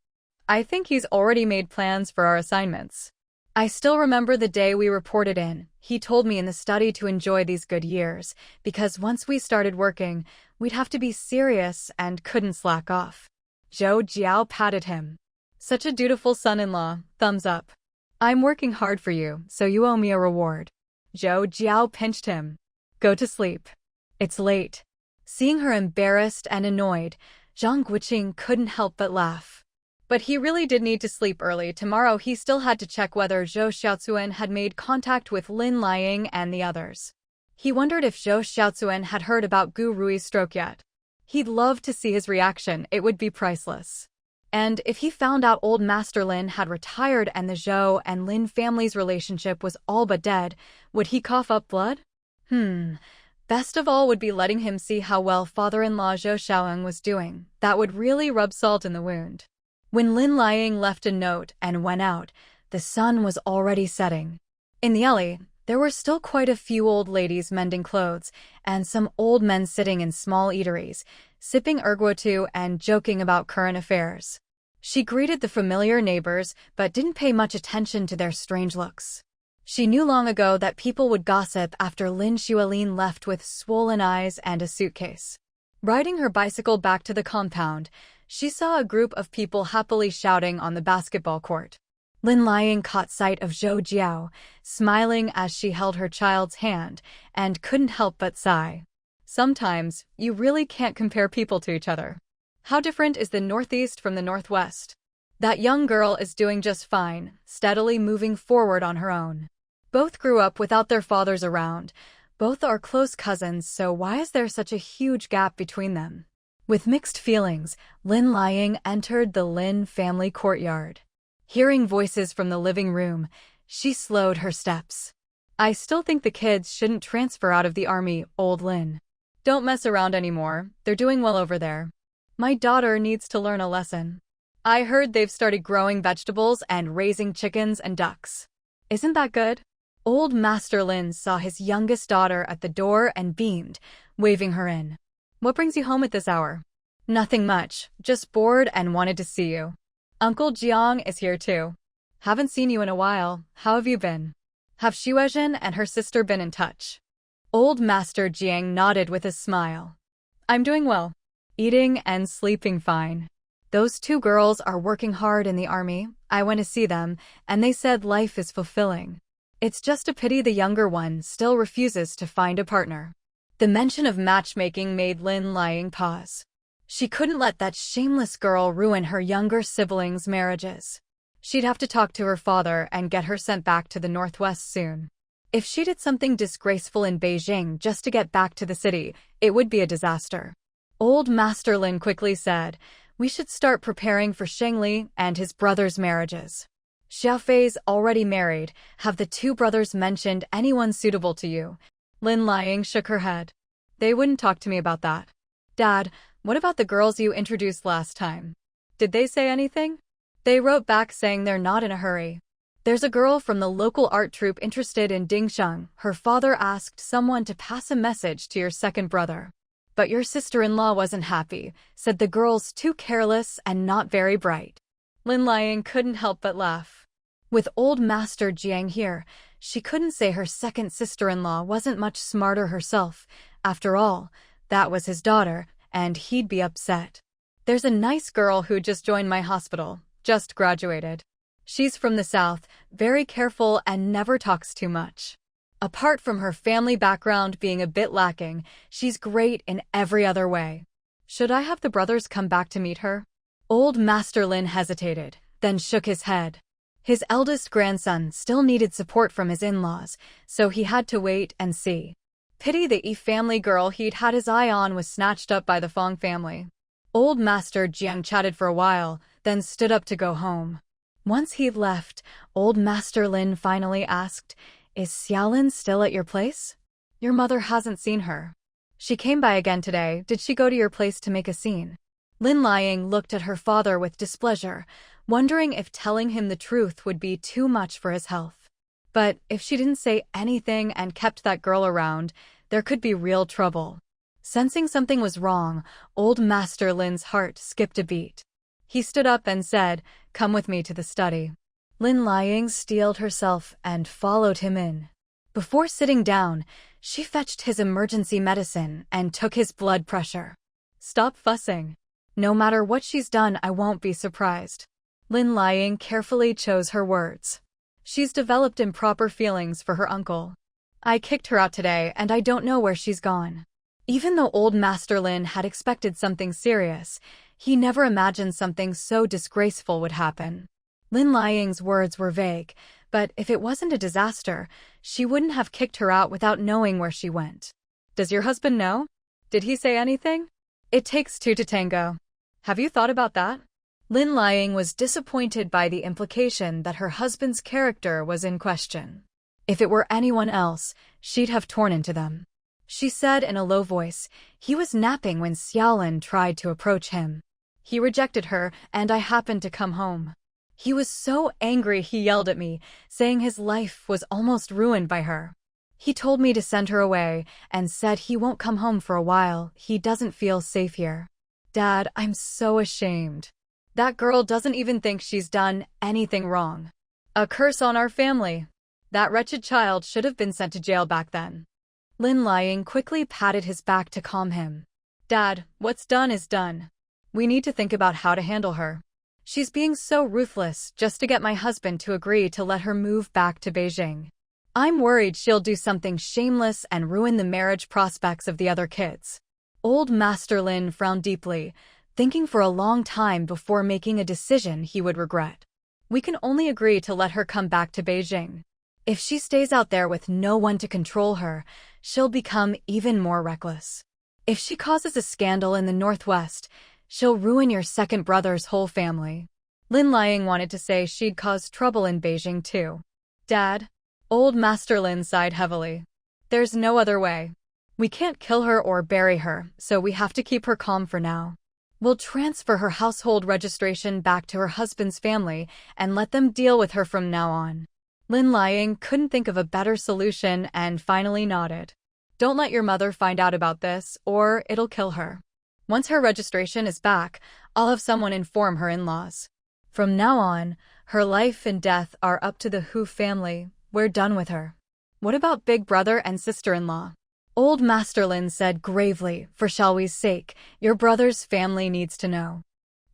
I think he's already made plans for our assignments. I still remember the day we reported in. He told me in the study to enjoy these good years, because once we started working, we'd have to be serious and couldn't slack off. Zhou Jiao patted him. Such a dutiful son-in-law, thumbs up. I'm working hard for you, so you owe me a reward. Zhou Jiao pinched him. Go to sleep. It's late. Seeing her embarrassed and annoyed, Zhang Guoqing couldn't help but laugh. But he really did need to sleep early. Tomorrow he still had to check whether Zhou Xiaocuan had made contact with Lin Liang and the others. He wondered if Zhou Xiaocuan had heard about Gu Rui's stroke yet. He'd love to see his reaction, it would be priceless. And if he found out old Master Lin had retired and the Zhou and Lin family's relationship was all but dead, would he cough up blood? Best of all would be letting him see how well father-in-law Zhou Xiaoyang was doing. That would really rub salt in the wound. When Lin Liang left a note and went out, the sun was already setting. In the alley, there were still quite a few old ladies mending clothes, and some old men sitting in small eateries, sipping erguotu and joking about current affairs. She greeted the familiar neighbors, but didn't pay much attention to their strange looks. She knew long ago that people would gossip after Lin Xuelin left with swollen eyes and a suitcase. Riding her bicycle back to the compound, she saw a group of people happily shouting on the basketball court. Lin Liang caught sight of Zhou Jiao, smiling as she held her child's hand, and couldn't help but sigh. Sometimes, you really can't compare people to each other. How different is the Northeast from the Northwest? That young girl is doing just fine, steadily moving forward on her own. Both grew up without their fathers around. Both are close cousins, so why is there such a huge gap between them? With mixed feelings, Lin Liang entered the Lin family courtyard. Hearing voices from the living room, she slowed her steps. I still think the kids shouldn't transfer out of the army, old Lin. Don't mess around anymore, they're doing well over there. My daughter needs to learn a lesson. I heard they've started growing vegetables and raising chickens and ducks. Isn't that good? Old Master Lin saw his youngest daughter at the door and beamed, waving her in. What brings you home at this hour? Nothing much, just bored and wanted to see you. Uncle Jiang is here too. Haven't seen you in a while, how have you been? Have Xuezhen and her sister been in touch? Old Master Jiang nodded with a smile. I'm doing well. Eating and sleeping fine. Those two girls are working hard in the army. I went to see them, and they said life is fulfilling. It's just a pity the younger one still refuses to find a partner. The mention of matchmaking made Lin Liang pause. She couldn't let that shameless girl ruin her younger siblings' marriages. She'd have to talk to her father and get her sent back to the Northwest soon. If she did something disgraceful in Beijing just to get back to the city, it would be a disaster. Old Master Lin quickly said, we should start preparing for Shengli and his brother's marriages. Xiaofei's already married. Have the two brothers mentioned anyone suitable to you? Lin Liang shook her head. They wouldn't talk to me about that. Dad, what about the girls you introduced last time? Did they say anything? They wrote back saying they're not in a hurry. There's a girl from the local art troupe interested in Dingsheng. Her father asked someone to pass a message to your second brother. But your sister-in-law wasn't happy, said the girl's too careless and not very bright. Lin Liang couldn't help but laugh. With old Master Jiang here, she couldn't say her second sister-in-law wasn't much smarter herself. After all, that was his daughter, and he'd be upset. There's a nice girl who just joined my hospital, just graduated. She's from the south, very careful and never talks too much. Apart from her family background being a bit lacking, she's great in every other way. Should I have the brothers come back to meet her? Old Master Lin hesitated, then shook his head. His eldest grandson still needed support from his in-laws, so he had to wait and see. Pity the Yi family girl he'd had his eye on was snatched up by the Fong family. Old Master Jiang chatted for a while, then stood up to go home. Once he'd left, Old Master Lin finally asked, Is Xiaolin still at your place? Your mother hasn't seen her. She came by again today. Did she go to your place to make a scene? Lin Liang looked at her father with displeasure, wondering if telling him the truth would be too much for his health. But if she didn't say anything and kept that girl around, there could be real trouble. Sensing something was wrong, Old Master Lin's heart skipped a beat. He stood up and said, Come with me to the study. Lin Liang steeled herself and followed him in. Before sitting down, she fetched his emergency medicine and took his blood pressure. Stop fussing. No matter what she's done, I won't be surprised. Lin Liang carefully chose her words. She's developed improper feelings for her uncle. I kicked her out today and I don't know where she's gone. Even though Old Master Lin had expected something serious, he never imagined something so disgraceful would happen. Lin Liang's words were vague, but if it wasn't a disaster, she wouldn't have kicked her out without knowing where she went. Does your husband know? Did he say anything? It takes two to tango. Have you thought about that? Lin Liang was disappointed by the implication that her husband's character was in question. If it were anyone else, she'd have torn into them. She said in a low voice, he was napping when Xiaolin tried to approach him. He rejected her, and I happened to come home. He was so angry he yelled at me, saying his life was almost ruined by her. He told me to send her away and said he won't come home for a while. He doesn't feel safe here. Dad, I'm so ashamed. That girl doesn't even think she's done anything wrong. A curse on our family. That wretched child should have been sent to jail back then. Lin Lying quickly patted his back to calm him. Dad, what's done is done. We need to think about how to handle her. She's being so ruthless just to get my husband to agree to let her move back to Beijing. I'm worried she'll do something shameless and ruin the marriage prospects of the other kids. Old Master Lin frowned deeply, thinking for a long time before making a decision he would regret. We can only agree to let her come back to Beijing. If she stays out there with no one to control her, she'll become even more reckless. If she causes a scandal in the Northwest, she'll ruin your second brother's whole family. Lin Lying wanted to say she'd cause trouble in Beijing too. Dad? Old Master Lin sighed heavily. There's no other way. We can't kill her or bury her, so we have to keep her calm for now. We'll transfer her household registration back to her husband's family and let them deal with her from now on. Lin Lying couldn't think of a better solution and finally nodded. Don't let your mother find out about this, or it'll kill her. Once her registration is back, I'll have someone inform her in-laws. From now on, her life and death are up to the Hu family. We're done with her. What about big brother and sister-in-law? Old Master Lin said gravely, for Xiaoyi's sake, your brother's family needs to know.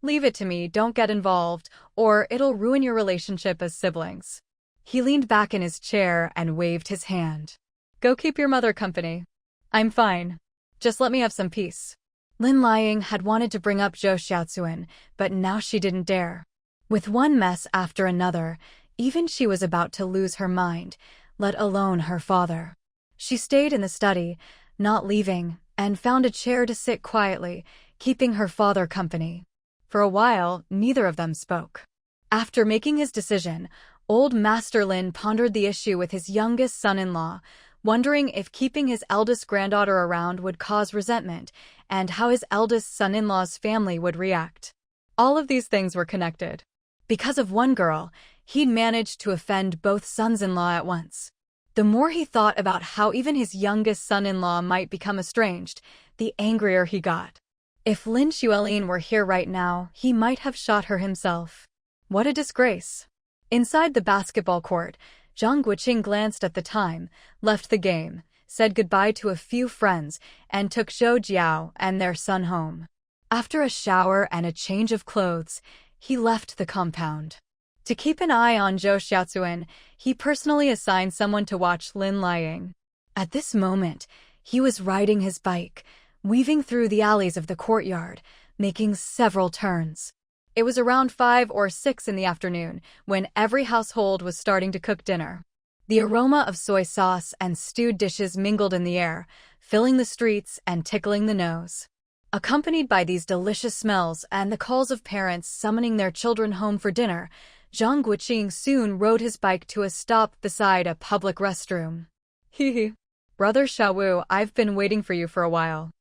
Leave it to me, don't get involved, or it'll ruin your relationship as siblings. He leaned back in his chair and waved his hand. Go keep your mother company. I'm fine. Just let me have some peace. Lin Lying had wanted to bring up Zhou Xiaozuan, but now she didn't dare. With one mess after another, even she was about to lose her mind, let alone her father. She stayed in the study, not leaving, and found a chair to sit quietly, keeping her father company. For a while, neither of them spoke. After making his decision, old Master Lin pondered the issue with his youngest son-in-law, wondering if keeping his eldest granddaughter around would cause resentment, and how his eldest son-in-law's family would react. All of these things were connected. Because of one girl, he'd managed to offend both sons-in-law at once. The more he thought about how even his youngest son-in-law might become estranged, the angrier he got. If Lin Xuelin were here right now, he might have shot her himself. What a disgrace. Inside the basketball court, Zhang Guoqing glanced at the time, left the game, said goodbye to a few friends, and took Zhou Jiao and their son home. After a shower and a change of clothes, he left the compound. To keep an eye on Zhou Xiaozuan, he personally assigned someone to watch Lin Lying. At this moment, he was riding his bike, weaving through the alleys of the courtyard, making several turns. It was around 5 or 6 in the afternoon, when every household was starting to cook dinner. The aroma of soy sauce and stewed dishes mingled in the air, filling the streets and tickling the nose. Accompanied by these delicious smells and the calls of parents summoning their children home for dinner, Zhang Guoqing soon rode his bike to a stop beside a public restroom. Hee. Brother Xiaowu, I've been waiting for you for a while.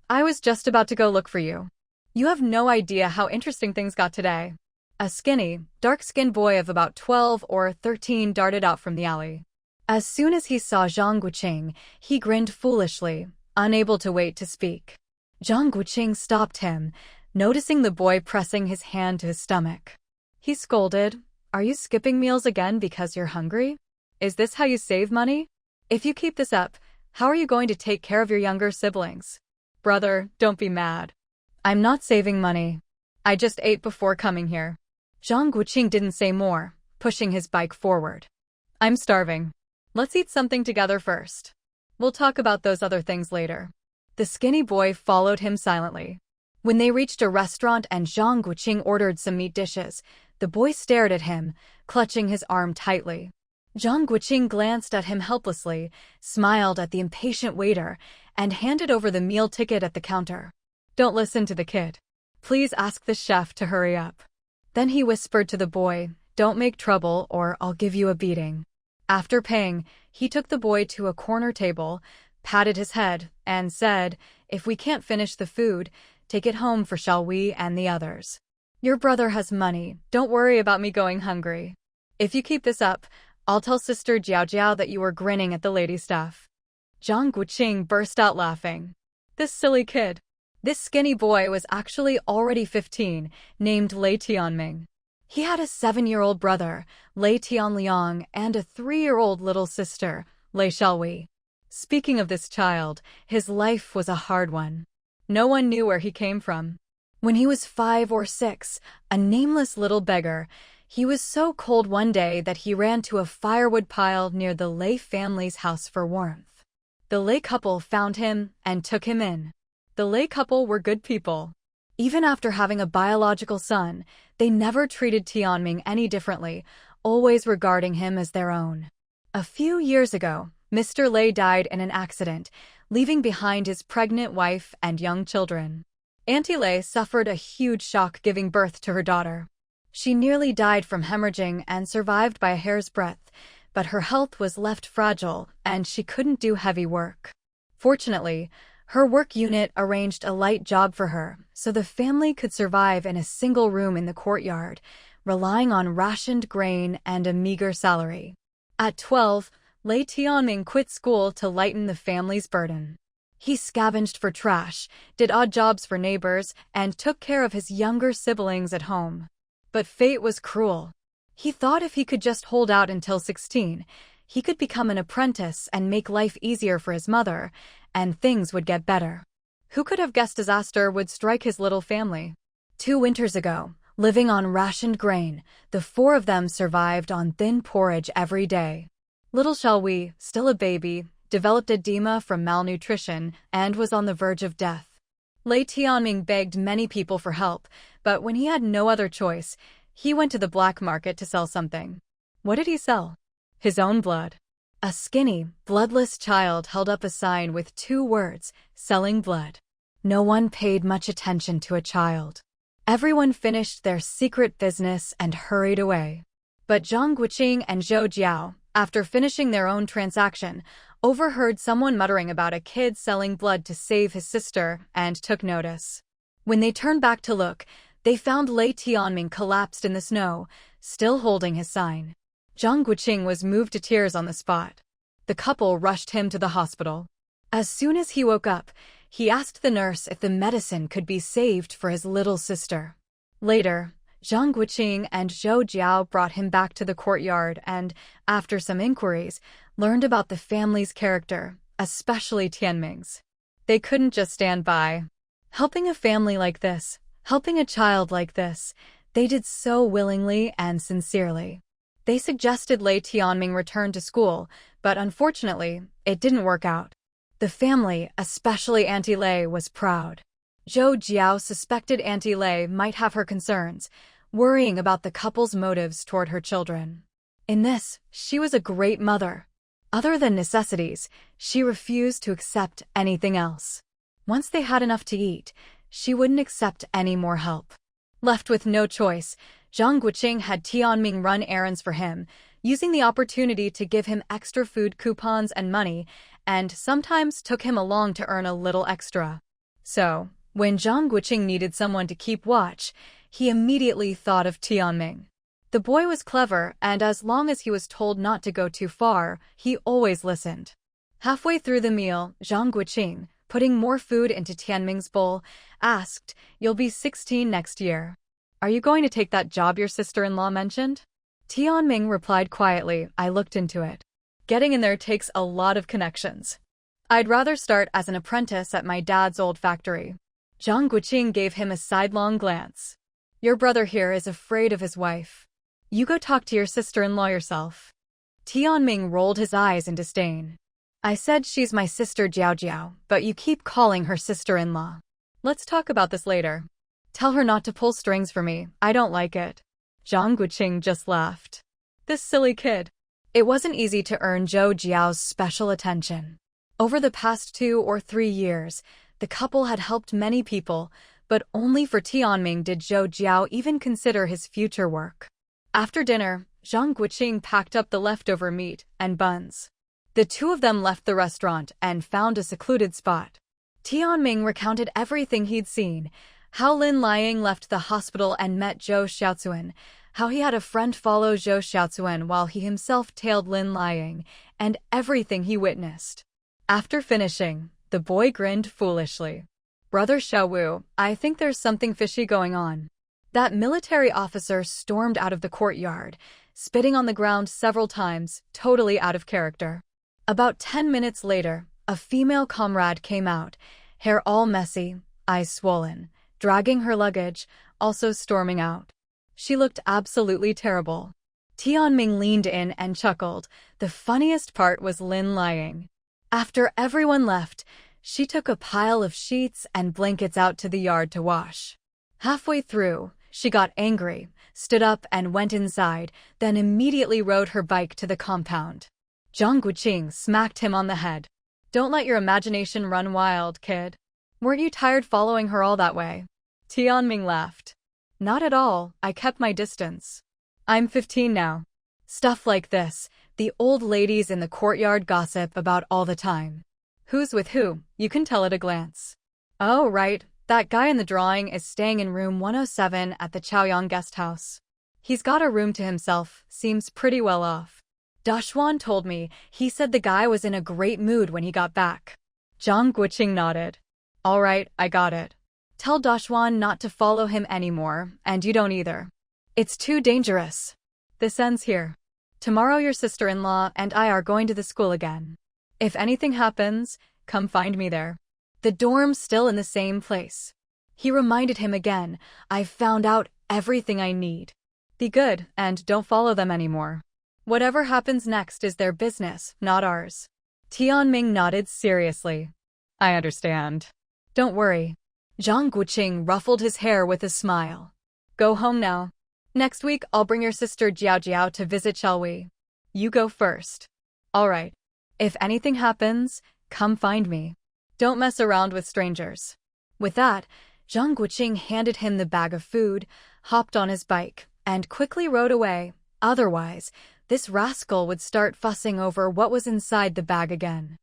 I was just about to go look for you. You have no idea how interesting things got today. A skinny, dark-skinned boy of about 12 or 13 darted out from the alley. As soon as he saw Zhang Guoqing, he grinned foolishly, unable to wait to speak. Zhang Guoqing stopped him, noticing the boy pressing his hand to his stomach. He scolded, "Are you skipping meals again because you're hungry? Is this how you save money? If you keep this up, how are you going to take care of your younger siblings? Brother, don't be mad. I'm not saving money. I just ate before coming here." Zhang Guoqing didn't say more, pushing his bike forward. "I'm starving. Let's eat something together first. We'll talk about those other things later." The skinny boy followed him silently. When they reached a restaurant and Zhang Guoqing ordered some meat dishes, the boy stared at him, clutching his arm tightly. Zhang Guoqing glanced at him helplessly, smiled at the impatient waiter, and handed over the meal ticket at the counter. "Don't listen to the kid. Please ask the chef to hurry up." Then he whispered to the boy, "Don't make trouble or I'll give you a beating." After paying, he took the boy to a corner table, patted his head, and said, "If we can't finish the food, take it home for Xiaowei and the others. Your brother has money, don't worry about me going hungry. If you keep this up, I'll tell Sister Jiao Jiao that you were grinning at the lady staff. Zhang Guoqing burst out laughing. This silly kid. This skinny boy was actually already 15, named Lei Tianming. He had a 7-year-old brother, Lei Tianliang, and a 3-year-old little sister, Lei Xiaowei. Speaking of this child, his life was a hard one. No one knew where he came from. When he was 5 or 6, a nameless little beggar, he was so cold one day that he ran to a firewood pile near the Lei family's house for warmth. The Lei couple found him and took him in. The Lei couple were good people. Even after having a biological son, they never treated Tianming any differently, always regarding him as their own. A few years ago, Mr. Lei died in an accident, leaving behind his pregnant wife and young children. Auntie Lei suffered a huge shock giving birth to her daughter. She nearly died from hemorrhaging and survived by a hair's breadth, but her health was left fragile and she couldn't do heavy work. Fortunately, her work unit arranged a light job for her, so the family could survive in a single room in the courtyard, relying on rationed grain and a meager salary. At 12, Lei Tianming quit school to lighten the family's burden. He scavenged for trash, did odd jobs for neighbors, and took care of his younger siblings at home. But fate was cruel. He thought if he could just hold out until 16, he could become an apprentice and make life easier for his mother, and things would get better. Who could have guessed disaster would strike his little family? 2 winters ago, living on rationed grain, the 4 of them survived on thin porridge every day. Little Xiaowei, still a baby, developed edema from malnutrition and was on the verge of death. Lei Tianming begged many people for help, but when he had no other choice, he went to the black market to sell something. What did he sell? His own blood. A skinny, bloodless child held up a sign with 2 words, selling blood. No one paid much attention to a child. Everyone finished their secret business and hurried away. But Zhang Guoqing and Zhou Jiao, after finishing their own transaction, overheard someone muttering about a kid selling blood to save his sister and took notice. When they turned back to look, they found Lei Tianming collapsed in the snow, still holding his sign. Zhang Guoqing was moved to tears on the spot. The couple rushed him to the hospital. As soon as he woke up, he asked the nurse if the medicine could be saved for his little sister. Later, Zhang Guoqing and Zhou Jiao brought him back to the courtyard and, after some inquiries, learned about the family's character, especially Tianming's. They couldn't just stand by. Helping a family like this, helping a child like this, they did so willingly and sincerely. They suggested Lei Tianming return to school, but unfortunately, it didn't work out. The family, especially Auntie Lei, was proud. Zhou Jiao suspected Auntie Lei might have her concerns, worrying about the couple's motives toward her children. In this, she was a great mother. Other than necessities, she refused to accept anything else. Once they had enough to eat, she wouldn't accept any more help. Left with no choice, Zhang Guoqing had Tianming run errands for him, using the opportunity to give him extra food coupons and money, and sometimes took him along to earn a little extra. So, when Zhang Guoqing needed someone to keep watch, he immediately thought of Tianming. The boy was clever, and as long as he was told not to go too far, he always listened. Halfway through the meal, Zhang Guoqing, putting more food into Tianming's bowl, asked, "You'll be 16 next year. Are you going to take that job your sister-in-law mentioned?" Tianming replied quietly, "I looked into it. Getting in there takes a lot of connections. I'd rather start as an apprentice at my dad's old factory." Zhang Guoqing gave him a sidelong glance. "Your brother here is afraid of his wife. You go talk to your sister-in-law yourself." Tianming rolled his eyes in disdain. "I said she's my sister Jiao Jiao, but you keep calling her sister-in-law. Let's talk about this later. Tell her not to pull strings for me, I don't like it." Zhang Guoqing just laughed. This silly kid. It wasn't easy to earn Zhou Jiao's special attention. Over the past 2 or 3 years, the couple had helped many people, but only for Tianming did Zhou Jiao even consider his future work. After dinner, Zhang Guoqing packed up the leftover meat and buns. The 2 of them left the restaurant and found a secluded spot. Tianming recounted everything he'd seen, how Lin Liang left the hospital and met Zhou Xiaozuan, how he had a friend follow Zhou Xiaozuan while he himself tailed Lin Liang, and everything he witnessed. After finishing, the boy grinned foolishly. "Brother Xiaowu, I think there's something fishy going on." That military officer stormed out of the courtyard, spitting on the ground several times, totally out of character. About 10 minutes later, a female comrade came out, hair all messy, eyes swollen, dragging her luggage, also storming out. She looked absolutely terrible. Tianming leaned in and chuckled. The funniest part was Lin Liang. After everyone left, she took a pile of sheets and blankets out to the yard to wash. Halfway through, she got angry, stood up and went inside, then immediately rode her bike to the compound. Zhang Guoqing smacked him on the head. "Don't let your imagination run wild, kid. Weren't you tired following her all that way?" Tianming laughed. "Not at all, I kept my distance. I'm 15 now." Stuff like this, the old ladies in the courtyard gossip about all the time. Who's with who, you can tell at a glance. "Oh, right, that guy in the drawing is staying in room 107 at the Chaoyang guest house. He's got a room to himself, seems pretty well off. Dashwan told me, he said the guy was in a great mood when he got back." Zhang Guoqing nodded. "All right, I got it. Tell Dashwan not to follow him anymore, and you don't either. It's too dangerous." This ends here. Tomorrow your sister-in-law and I are going to the school again. If anything happens, come find me there. The dorm's still in the same place. He reminded him again, "I've found out everything I need. Be good, and don't follow them anymore. Whatever happens next is their business, not ours." Tianming nodded seriously. "I understand. Don't worry." Zhang Guoqing ruffled his hair with a smile. "Go home now. Next week I'll bring your sister Jiao Jiao to visit, shall we? You go first." "All right. If anything happens, come find me. Don't mess around with strangers." With that, Zhang Guoqing handed him the bag of food, hopped on his bike, and quickly rode away. Otherwise, this rascal would start fussing over what was inside the bag again.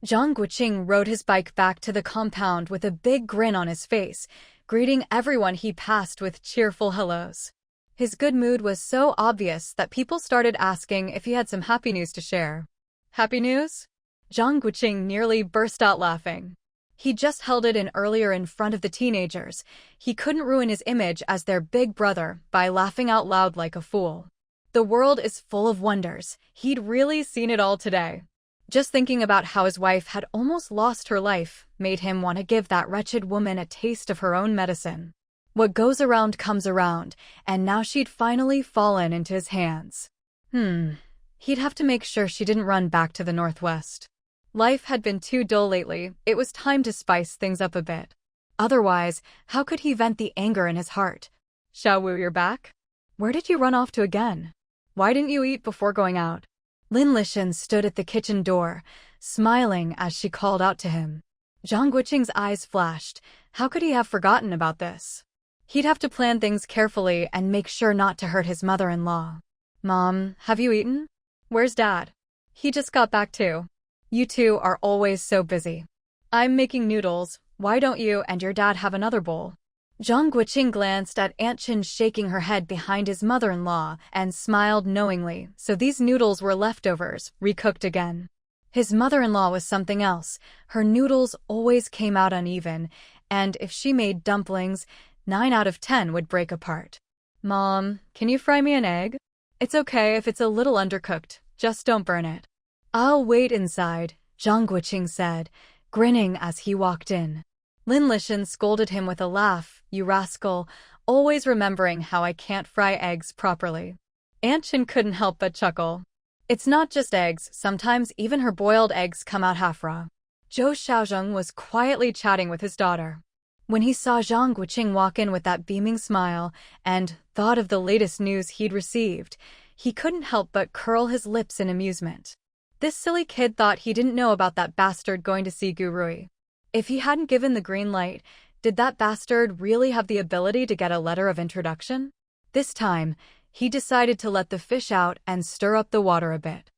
Zhang Guoqing rode his bike back to the compound with a big grin on his face, greeting everyone he passed with cheerful hellos. His good mood was so obvious that people started asking if he had some happy news to share. "Happy news?" Zhang Guoqing nearly burst out laughing. He just held it in earlier in front of the teenagers. He couldn't ruin his image as their big brother by laughing out loud like a fool. The world is full of wonders. He'd really seen it all today. Just thinking about how his wife had almost lost her life made him want to give that wretched woman a taste of her own medicine. What goes around comes around, and now she'd finally fallen into his hands. He'd have to make sure she didn't run back to the northwest. Life had been too dull lately. It was time to spice things up a bit. Otherwise, how could he vent the anger in his heart? "Xiaowu, you're back? Where did you run off to again? Why didn't you eat before going out?" Lin Lishan stood at the kitchen door, smiling as she called out to him. Zhang Guoqing's eyes flashed. How could he have forgotten about this? He'd have to plan things carefully and make sure not to hurt his mother-in-law. "Mom, have you eaten? Where's Dad? He just got back too. You two are always so busy." "I'm making noodles. Why don't you and your dad have another bowl?" Zhang Guoqing glanced at Aunt Chin shaking her head behind his mother-in-law and smiled knowingly, so these noodles were leftovers, recooked again. His mother-in-law was something else. Her noodles always came out uneven, and if she made dumplings, 9 out of 10 would break apart. "Mom, can you fry me an egg? It's okay if it's a little undercooked, just don't burn it." "I'll wait inside," Zhang Guoqing said, grinning as he walked in. Lin Lishan scolded him with a laugh. "You rascal, always remembering how I can't fry eggs properly." Aunt Chin couldn't help but chuckle. "It's not just eggs, sometimes even her boiled eggs come out half raw." Zhou Xiaozheng was quietly chatting with his daughter. When he saw Zhang Guoqing walk in with that beaming smile and thought of the latest news he'd received, he couldn't help but curl his lips in amusement. This silly kid thought he didn't know about that bastard going to see Gurui. If he hadn't given the green light, did that bastard really have the ability to get a letter of introduction? This time, he decided to let the fish out and stir up the water a bit.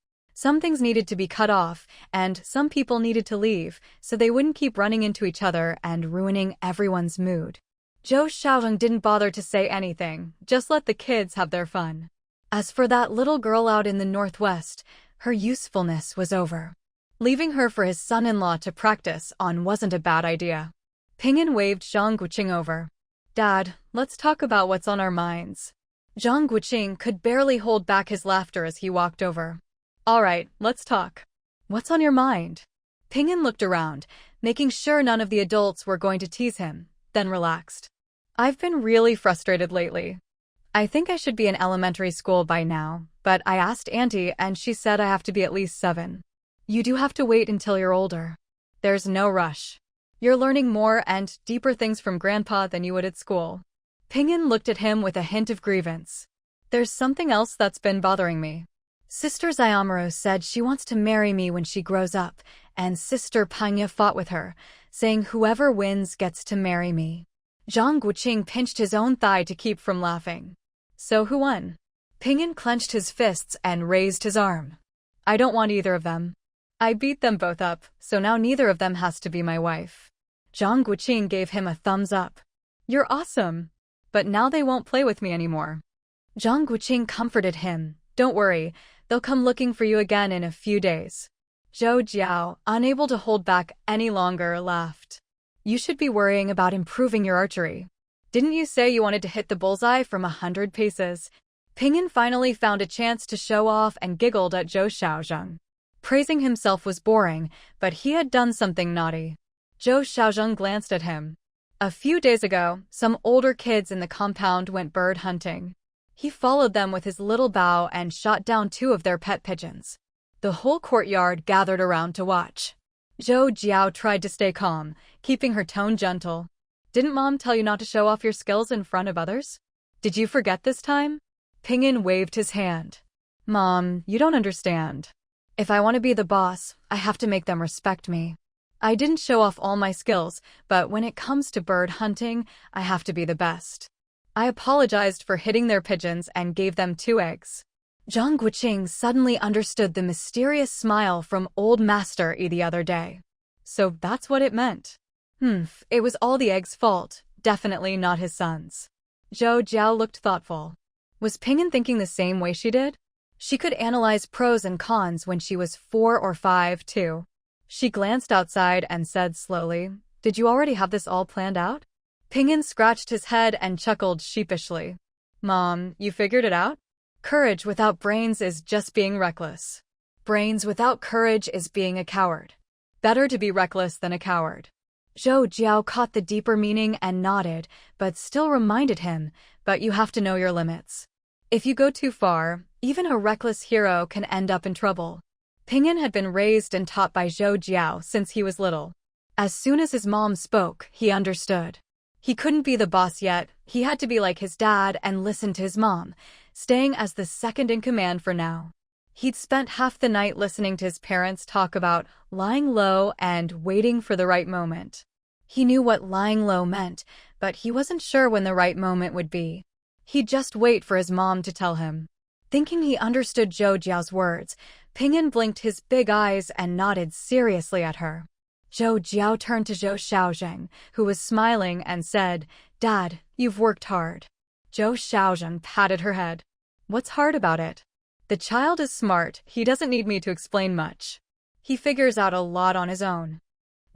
Some things needed to be cut off, and some people needed to leave, so they wouldn't keep running into each other and ruining everyone's mood. Zhou Jiao didn't bother to say anything, just let the kids have their fun. As for that little girl out in the northwest, her usefulness was over. Leaving her for his son-in-law to practice on wasn't a bad idea. Ping'an waved Zhang Guoqing over. Dad, let's talk about what's on our minds. Zhang Guoqing could barely hold back his laughter as he walked over. All right, let's talk. What's on your mind? Ping'an looked around, making sure none of the adults were going to tease him, then relaxed. I've been really frustrated lately. I think I should be in elementary school by now, but I asked Auntie and she said I have to be at least 7. You do have to wait until you're older. There's no rush. You're learning more and deeper things from Grandpa than you would at school. Ping'an looked at him with a hint of grievance. There's something else that's been bothering me. Sister Xiaomaro said she wants to marry me when she grows up, and Sister Panya fought with her, saying whoever wins gets to marry me. Zhang Guoqing pinched his own thigh to keep from laughing. So who won? Ping'an clenched his fists and raised his arm. I don't want either of them. I beat them both up, so now neither of them has to be my wife. Zhang Guoqing gave him a thumbs up. You're awesome. But now they won't play with me anymore. Zhang Guoqing comforted him. Don't worry, they'll come looking for you again in a few days. Zhou Jiao, unable to hold back any longer, laughed. You should be worrying about improving your archery. Didn't you say you wanted to hit the bullseye from 100 paces? Ping'an finally found a chance to show off and giggled at Zhou Xiaozheng. Praising himself was boring, but he had done something naughty. Zhou Xiaozheng glanced at him. A few days ago, some older kids in the compound went bird hunting. He followed them with his little bow and shot down 2 of their pet pigeons. The whole courtyard gathered around to watch. Zhou Jiao tried to stay calm, keeping her tone gentle. Didn't Mom tell you not to show off your skills in front of others? Did you forget this time? Ping'an waved his hand. Mom, you don't understand. If I want to be the boss, I have to make them respect me. I didn't show off all my skills, but when it comes to bird hunting, I have to be the best. I apologized for hitting their pigeons and gave them 2 eggs. Zhang Guoqing suddenly understood the mysterious smile from Old Master E the other day. So that's what it meant. It was all the eggs' fault, definitely not his son's. Zhou Jiao looked thoughtful. Was Ping'an thinking the same way she did? She could analyze pros and cons when she was 4 or 5, too. She glanced outside and said slowly, Did you already have this all planned out? Ping'an scratched his head and chuckled sheepishly. Mom, you figured it out? Courage without brains is just being reckless. Brains without courage is being a coward. Better to be reckless than a coward. Zhou Jiao caught the deeper meaning and nodded, but still reminded him, but you have to know your limits. If you go too far, even a reckless hero can end up in trouble. Ping'an had been raised and taught by Zhou Jiao since he was little. As soon as his mom spoke, he understood. He couldn't be the boss yet, he had to be like his dad and listen to his mom, staying as the second in command for now. He'd spent half the night listening to his parents talk about lying low and waiting for the right moment. He knew what lying low meant, but he wasn't sure when the right moment would be. He'd just wait for his mom to tell him. Thinking he understood Zhou Jiao's words, Ping'an blinked his big eyes and nodded seriously at her. Zhou Jiao turned to Zhou Xiaozheng, who was smiling, and said, Dad, you've worked hard. Zhou Xiaozheng patted her head. What's hard about it? The child is smart, he doesn't need me to explain much. He figures out a lot on his own.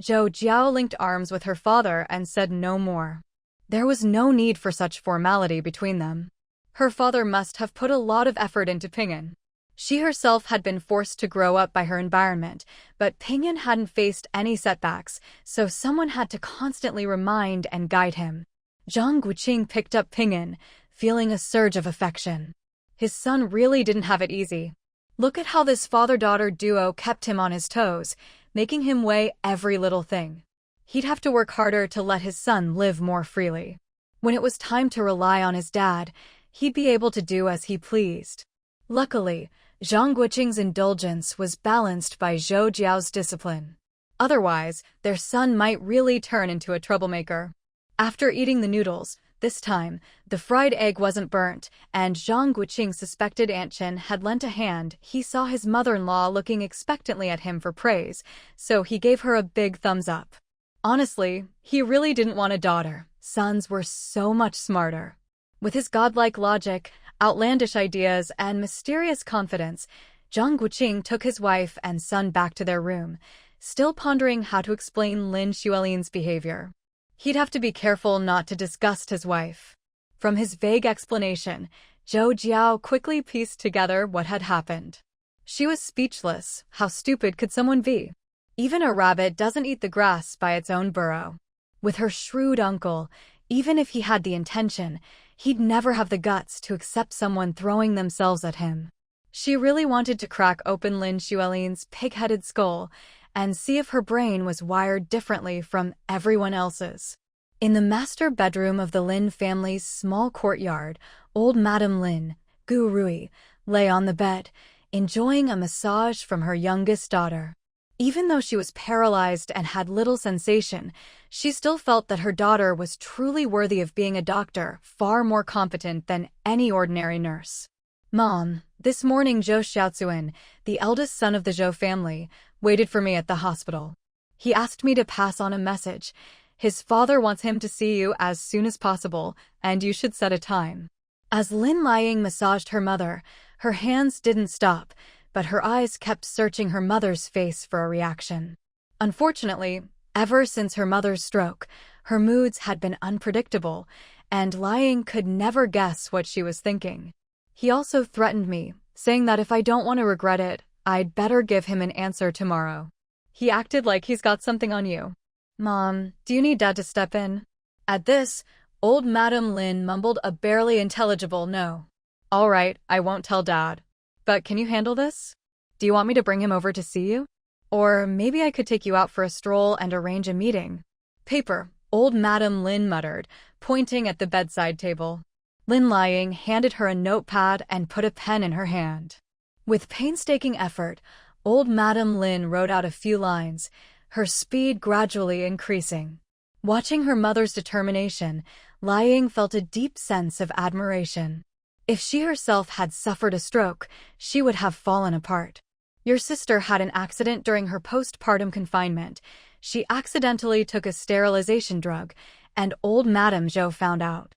Zhou Jiao linked arms with her father and said no more. There was no need for such formality between them. Her father must have put a lot of effort into Ping'an. She herself had been forced to grow up by her environment, but Ping'an hadn't faced any setbacks, so someone had to constantly remind and guide him. Zhang Guoqing picked up Ping'an, feeling a surge of affection. His son really didn't have it easy. Look at how this father-daughter duo kept him on his toes, making him weigh every little thing. He'd have to work harder to let his son live more freely. When it was time to rely on his dad, he'd be able to do as he pleased. Luckily, Zhang Guoqing's indulgence was balanced by Zhou Jiao's discipline. Otherwise, their son might really turn into a troublemaker. After eating the noodles, This time, the fried egg wasn't burnt, and Zhang Guoqing suspected Aunt Chen had lent a hand. He saw his mother-in-law looking expectantly at him for praise, so he gave her a big thumbs up. Honestly, he really didn't want a daughter. Sons were so much smarter. With his godlike logic, outlandish ideas, and mysterious confidence, Zhang Guoqing took his wife and son back to their room, still pondering how to explain Lin Xuelin's behavior. He'd have to be careful not to disgust his wife. From his vague explanation, Zhou Jiao quickly pieced together what had happened. She was speechless. How stupid could someone be? Even a rabbit doesn't eat the grass by its own burrow. With her shrewd uncle, even if he had the intention, he'd never have the guts to accept someone throwing themselves at him. She really wanted to crack open Lin Xuelin's pig-headed skull and see if her brain was wired differently from everyone else's. In the master bedroom of the Lin family's small courtyard, old Madame Lin, Gu Rui, lay on the bed, enjoying a massage from her youngest daughter. Even though she was paralyzed and had little sensation, she still felt that her daughter was truly worthy of being a doctor, far more competent than any ordinary nurse. Mom, this morning Zhou Xiaozuan, the eldest son of the Zhou family, waited for me at the hospital. He asked me to pass on a message. His father wants him to see you as soon as possible, and you should set a time. As Lin Liang massaged her mother, her hands didn't stop, but her eyes kept searching her mother's face for a reaction. Unfortunately, ever since her mother's stroke, her moods had been unpredictable, and Liang could never guess what she was thinking. He also threatened me, saying that if I don't want to regret it, I'd better give him an answer tomorrow. He acted like he's got something on you. Mom, do you need Dad to step in? At this, old Madame Lin mumbled a barely intelligible no. All right, I won't tell Dad. But can you handle this? Do you want me to bring him over to see you? Or maybe I could take you out for a stroll and arrange a meeting. Paper, old Madame Lin muttered, pointing at the bedside table. Lin Liang handed her a notepad and put a pen in her hand. With painstaking effort, old Madame Lin wrote out a few lines, her speed gradually increasing. Watching her mother's determination, Liang felt a deep sense of admiration. If she herself had suffered a stroke, she would have fallen apart. Your sister had an accident during her postpartum confinement. She accidentally took a sterilization drug, and old Madame Zhou found out.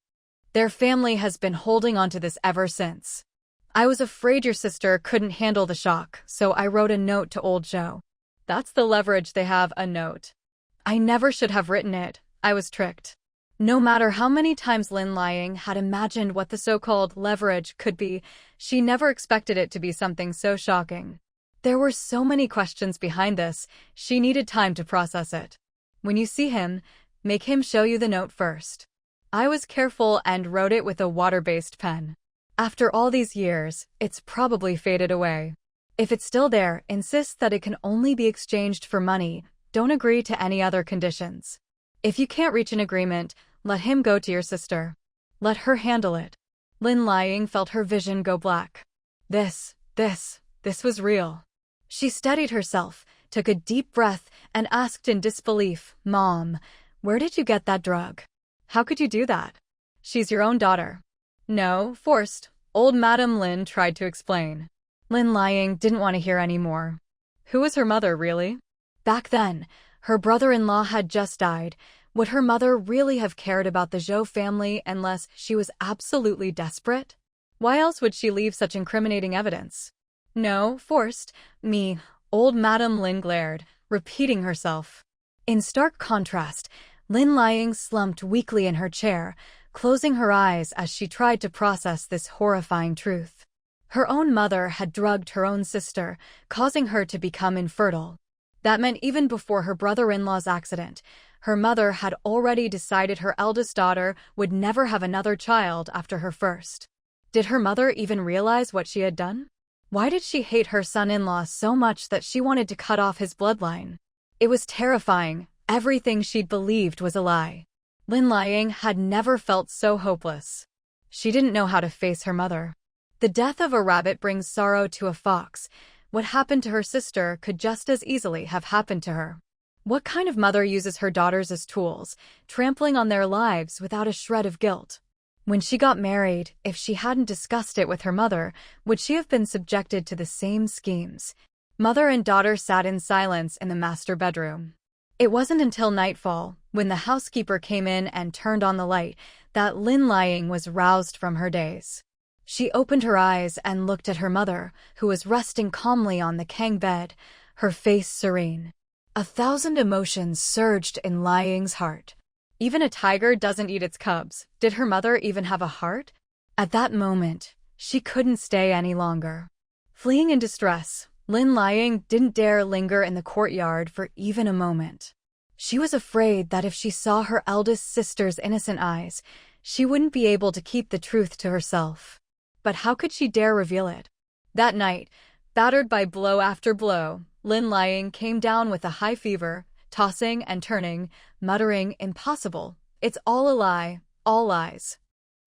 Their family has been holding on to this ever since. I was afraid your sister couldn't handle the shock, so I wrote a note to old Zhou. That's the leverage they have, a note. I never should have written it. I was tricked. No matter how many times Lin Liang had imagined what the so-called leverage could be, she never expected it to be something so shocking. There were so many questions behind this, she needed time to process it. When you see him, make him show you the note first. I was careful and wrote it with a water-based pen. After all these years, it's probably faded away. If it's still there, insist that it can only be exchanged for money. Don't agree to any other conditions. If you can't reach an agreement, let him go to your sister. Let her handle it. Lin Liang felt her vision go black. This was real. She steadied herself, took a deep breath, and asked in disbelief, Mom, where did you get that drug? How could you do that? She's your own daughter. No, forced. Old Madame Lin tried to explain. Lin Liang didn't want to hear any more. Who was her mother, really? Back then, her brother-in-law had just died. Would her mother really have cared about the Zhou family unless she was absolutely desperate? Why else would she leave such incriminating evidence? No, forced. Me. Old Madame Lin glared, repeating herself. In stark contrast, Lin Liang slumped weakly in her chair, closing her eyes as she tried to process this horrifying truth. Her own mother had drugged her own sister, causing her to become infertile. That meant even before her brother-in-law's accident, her mother had already decided her eldest daughter would never have another child after her first. Did her mother even realize what she had done? Why did she hate her son-in-law so much that she wanted to cut off his bloodline? It was terrifying. Everything she'd believed was a lie. Lin Liang had never felt so hopeless. She didn't know how to face her mother. The death of a rabbit brings sorrow to a fox. What happened to her sister could just as easily have happened to her. What kind of mother uses her daughters as tools, trampling on their lives without a shred of guilt? When she got married, if she hadn't discussed it with her mother, would she have been subjected to the same schemes? Mother and daughter sat in silence in the master bedroom. It wasn't until nightfall, when the housekeeper came in and turned on the light, that Lin Liang was roused from her daze. She opened her eyes and looked at her mother, who was resting calmly on the Kang bed, her face serene. 1,000 emotions surged in Liang's heart. Even a tiger doesn't eat its cubs. Did her mother even have a heart? At that moment, she couldn't stay any longer. Fleeing in distress, Lin Liang didn't dare linger in the courtyard for even a moment. She was afraid that if she saw her eldest sister's innocent eyes, she wouldn't be able to keep the truth to herself. But how could she dare reveal it? That night, battered by blow after blow, Lin Liang came down with a high fever, tossing and turning, muttering, "Impossible. It's all a lie, all lies."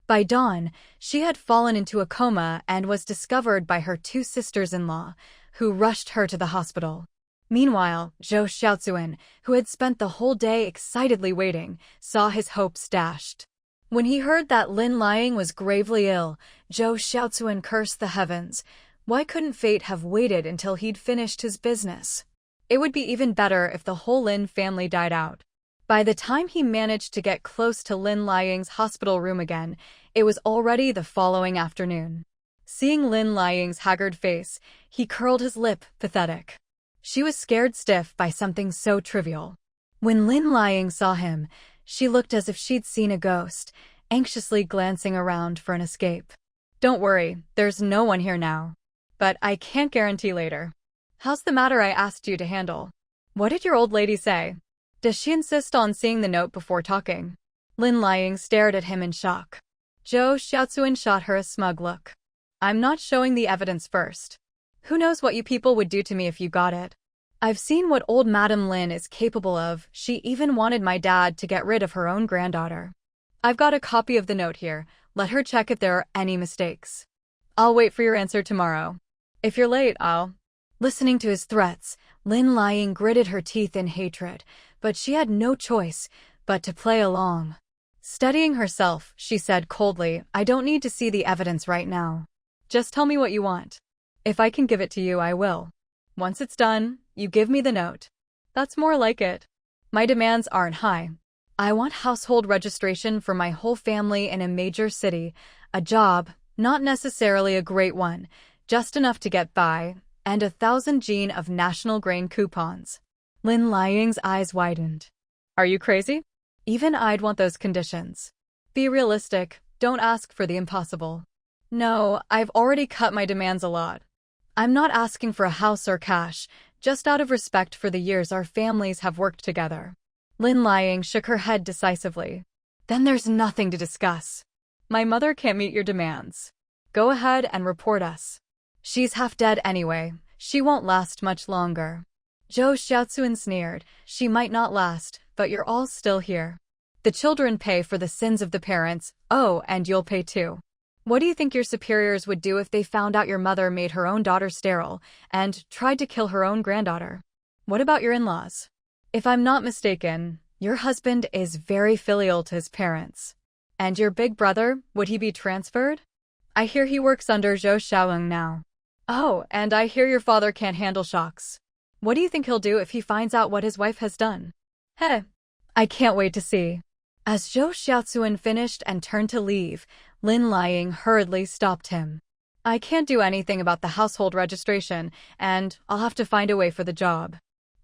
By dawn, she had fallen into a coma and was discovered by her 2 sisters-in-law, who rushed her to the hospital. Meanwhile, Zhou Jiao, who had spent the whole day excitedly waiting, saw his hopes dashed. When he heard that Lin Liang was gravely ill, Zhou Jiao cursed the heavens. Why couldn't fate have waited until he'd finished his business? It would be even better if the whole Lin family died out. By the time he managed to get close to Lin Liang's hospital room again, it was already the following afternoon. Seeing Lin Liang's haggard face, he curled his lip, pathetic. She was scared stiff by something so trivial. When Lin Liang saw him, she looked as if she'd seen a ghost, anxiously glancing around for an escape. "Don't worry, there's no one here now. But I can't guarantee later. How's the matter I asked you to handle? What did your old lady say? Does she insist on seeing the note before talking?" Lin Liang stared at him in shock. Zhou Jiao shot her a smug look. "I'm not showing the evidence first. Who knows what you people would do to me if you got it? I've seen what old Madame Lin is capable of. She even wanted my dad to get rid of her own granddaughter. I've got a copy of the note here. Let her check if there are any mistakes. I'll wait for your answer tomorrow. If you're late, I'll..." Listening to his threats, Lin Liang gritted her teeth in hatred, but she had no choice but to play along. Steadying herself, she said coldly, "I don't need to see the evidence right now. Just tell me what you want. If I can give it to you, I will. Once it's done, you give me the note. That's more like it. My demands aren't high. I want household registration for my whole family in a major city, a job, not necessarily a great one, just enough to get by, and 1,000 gene of national grain coupons." Lin Liang's eyes widened. "Are you crazy? Even I'd want those conditions. Be realistic, don't ask for the impossible." "No, I've already cut my demands a lot. I'm not asking for a house or cash, just out of respect for the years our families have worked together." Lin Liang shook her head decisively. "Then there's nothing to discuss. My mother can't meet your demands. Go ahead and report us. She's half dead anyway. She won't last much longer." Zhou Jiao sneered. "She might not last, but you're all still here. The children pay for the sins of the parents. Oh, and you'll pay too. What do you think your superiors would do if they found out your mother made her own daughter sterile and tried to kill her own granddaughter? What about your in-laws? If I'm not mistaken, your husband is very filial to his parents. And your big brother, would he be transferred? I hear he works under Zhou Xiaoying now. Oh, and I hear your father can't handle shocks. What do you think he'll do if he finds out what his wife has done? Heh, I can't wait to see." As Zhou Xiao finished and turned to leave, Lin Liang hurriedly stopped him. "I can't do anything about the household registration, and I'll have to find a way for the job.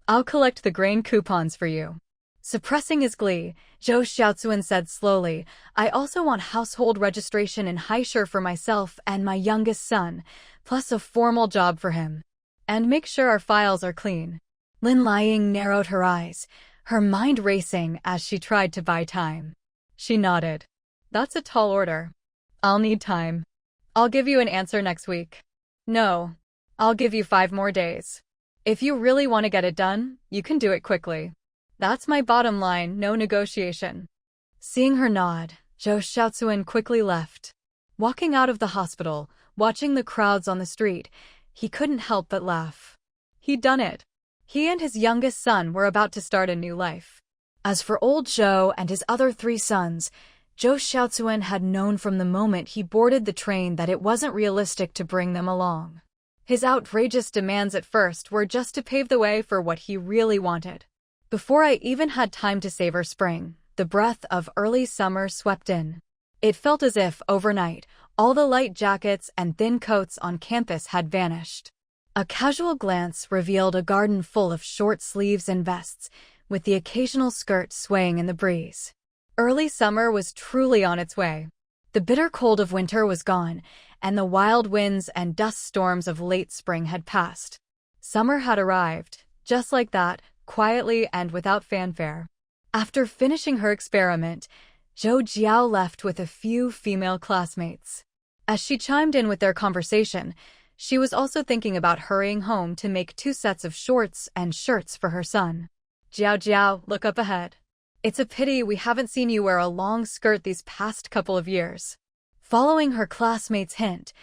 I'll collect the grain coupons for you." Suppressing his glee, Zhou Xiao said slowly, "I also want household registration in Haishur for myself and my youngest son, plus a formal job for him. And make sure our files are clean." Lin Liang narrowed her eyes, her mind racing as she tried to buy time. She nodded. "That's a tall order. I'll need time. I'll give you an answer next week." "No, I'll give you 5 more days. If you really want to get it done, you can do it quickly. That's my bottom line, no negotiation." Seeing her nod, Zhou Xiao quickly left. Walking out of the hospital, watching the crowds on the street, he couldn't help but laugh. He'd done it. He and his youngest son were about to start a new life. As for old Zhou and his other 3 sons, Zhou Xiaozuan had known from the moment he boarded the train that it wasn't realistic to bring them along. His outrageous demands at first were just to pave the way for what he really wanted. Before I even had time to savor spring, the breath of early summer swept in. It felt as if, overnight, all the light jackets and thin coats on campus had vanished. A casual glance revealed a garden full of short sleeves and vests, with the occasional skirt swaying in the breeze. Early summer was truly on its way. The bitter cold of winter was gone, and the wild winds and dust storms of late spring had passed. Summer had arrived, just like that, quietly and without fanfare. After finishing her experiment, Zhou Jiao left with a few female classmates. As she chimed in with their conversation, she was also thinking about hurrying home to make 2 sets of shorts and shirts for her son. Jiao Jiao, look up ahead. It's a pity we haven't seen you wear a long skirt these past couple of years. Following her classmate's hint,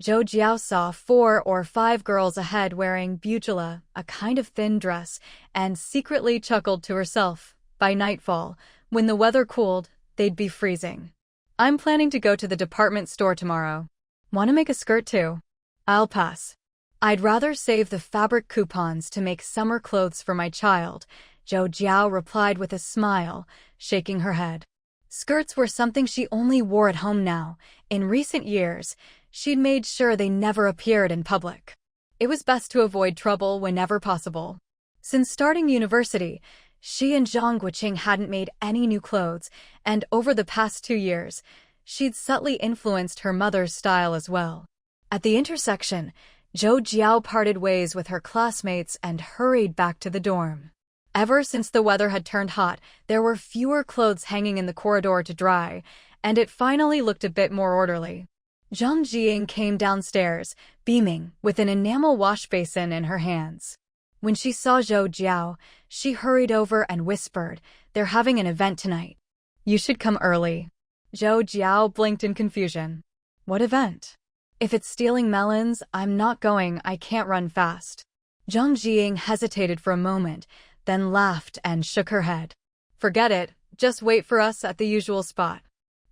Zhou Jiao saw 4 or 5 girls ahead wearing bujula, a kind of thin dress, and secretly chuckled to herself. By nightfall, when the weather cooled, they'd be freezing. I'm planning to go to the department store tomorrow. Want to make a skirt too? I'll pass. I'd rather save the fabric coupons to make summer clothes for my child, Zhou Jiao replied with a smile, shaking her head. Skirts were something she only wore at home now. In recent years, she'd made sure they never appeared in public. It was best to avoid trouble whenever possible. Since starting university, she and Zhang Guoqing hadn't made any new clothes, and over the past 2 years, she'd subtly influenced her mother's style as well. At the intersection, Zhou Jiao parted ways with her classmates and hurried back to the dorm. Ever since the weather had turned hot, there were fewer clothes hanging in the corridor to dry, and it finally looked a bit more orderly. Zhang Guoqing came downstairs, beaming, with an enamel wash basin in her hands. When she saw Zhou Jiao, she hurried over and whispered, "They're having an event tonight. You should come early." Zhou Jiao blinked in confusion. "What event? If it's stealing melons, I'm not going. I can't run fast." Zhang Guoqing hesitated for a moment, then laughed and shook her head. "Forget it. Just wait for us at the usual spot.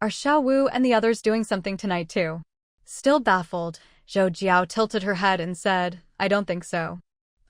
Are Xiao Wu and the others doing something tonight too?" Still baffled, Zhou Jiao tilted her head and said, "I don't think so.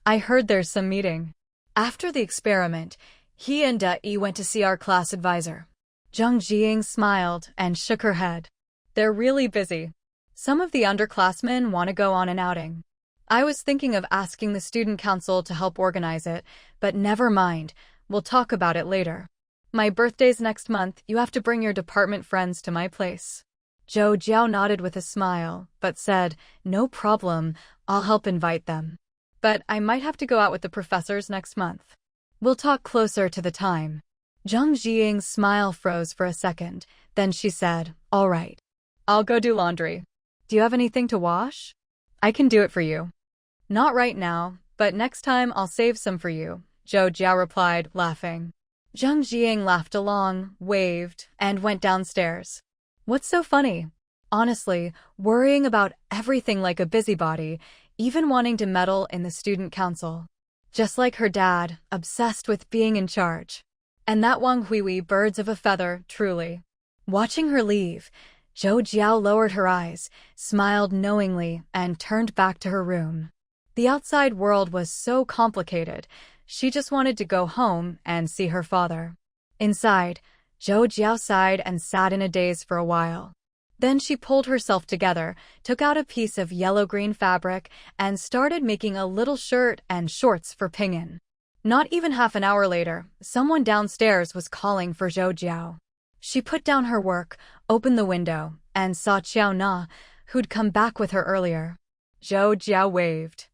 I heard there's some meeting." After the experiment, he and Yi went to see our class advisor. Zhang Guoqing smiled and shook her head. "They're really busy. Some of the underclassmen want to go on an outing. I was thinking of asking the student council to help organize it, but never mind, we'll talk about it later. My birthday's next month, you have to bring your department friends to my place." Zhou Jiao nodded with a smile, but said, "No problem, I'll help invite them. But I might have to go out with the professors next month. We'll talk closer to the time." Zhang Guoqing's smile froze for a second, then she said, "All right. I'll go do laundry. Do you have anything to wash? I can do it for you." "Not right now, but next time I'll save some for you," Zhou Jiao replied, laughing. Zhang Guoqing laughed along, waved, and went downstairs. "What's so funny?" Honestly, worrying about everything like a busybody, even wanting to meddle in the student council. Just like her dad, obsessed with being in charge. And that Wang Huihui, birds of a feather, truly. Watching her leave, Zhou Jiao lowered her eyes, smiled knowingly, and turned back to her room. The outside world was so complicated, she just wanted to go home and see her father. Inside, Zhou Jiao sighed and sat in a daze for a while. Then she pulled herself together, took out a piece of yellow-green fabric, and started making a little shirt and shorts for Ping'an. Not even half an hour later, someone downstairs was calling for Zhou Jiao. She put down her work, opened the window, and saw Qiao Na, who'd come back with her earlier. Zhou Jiao waved.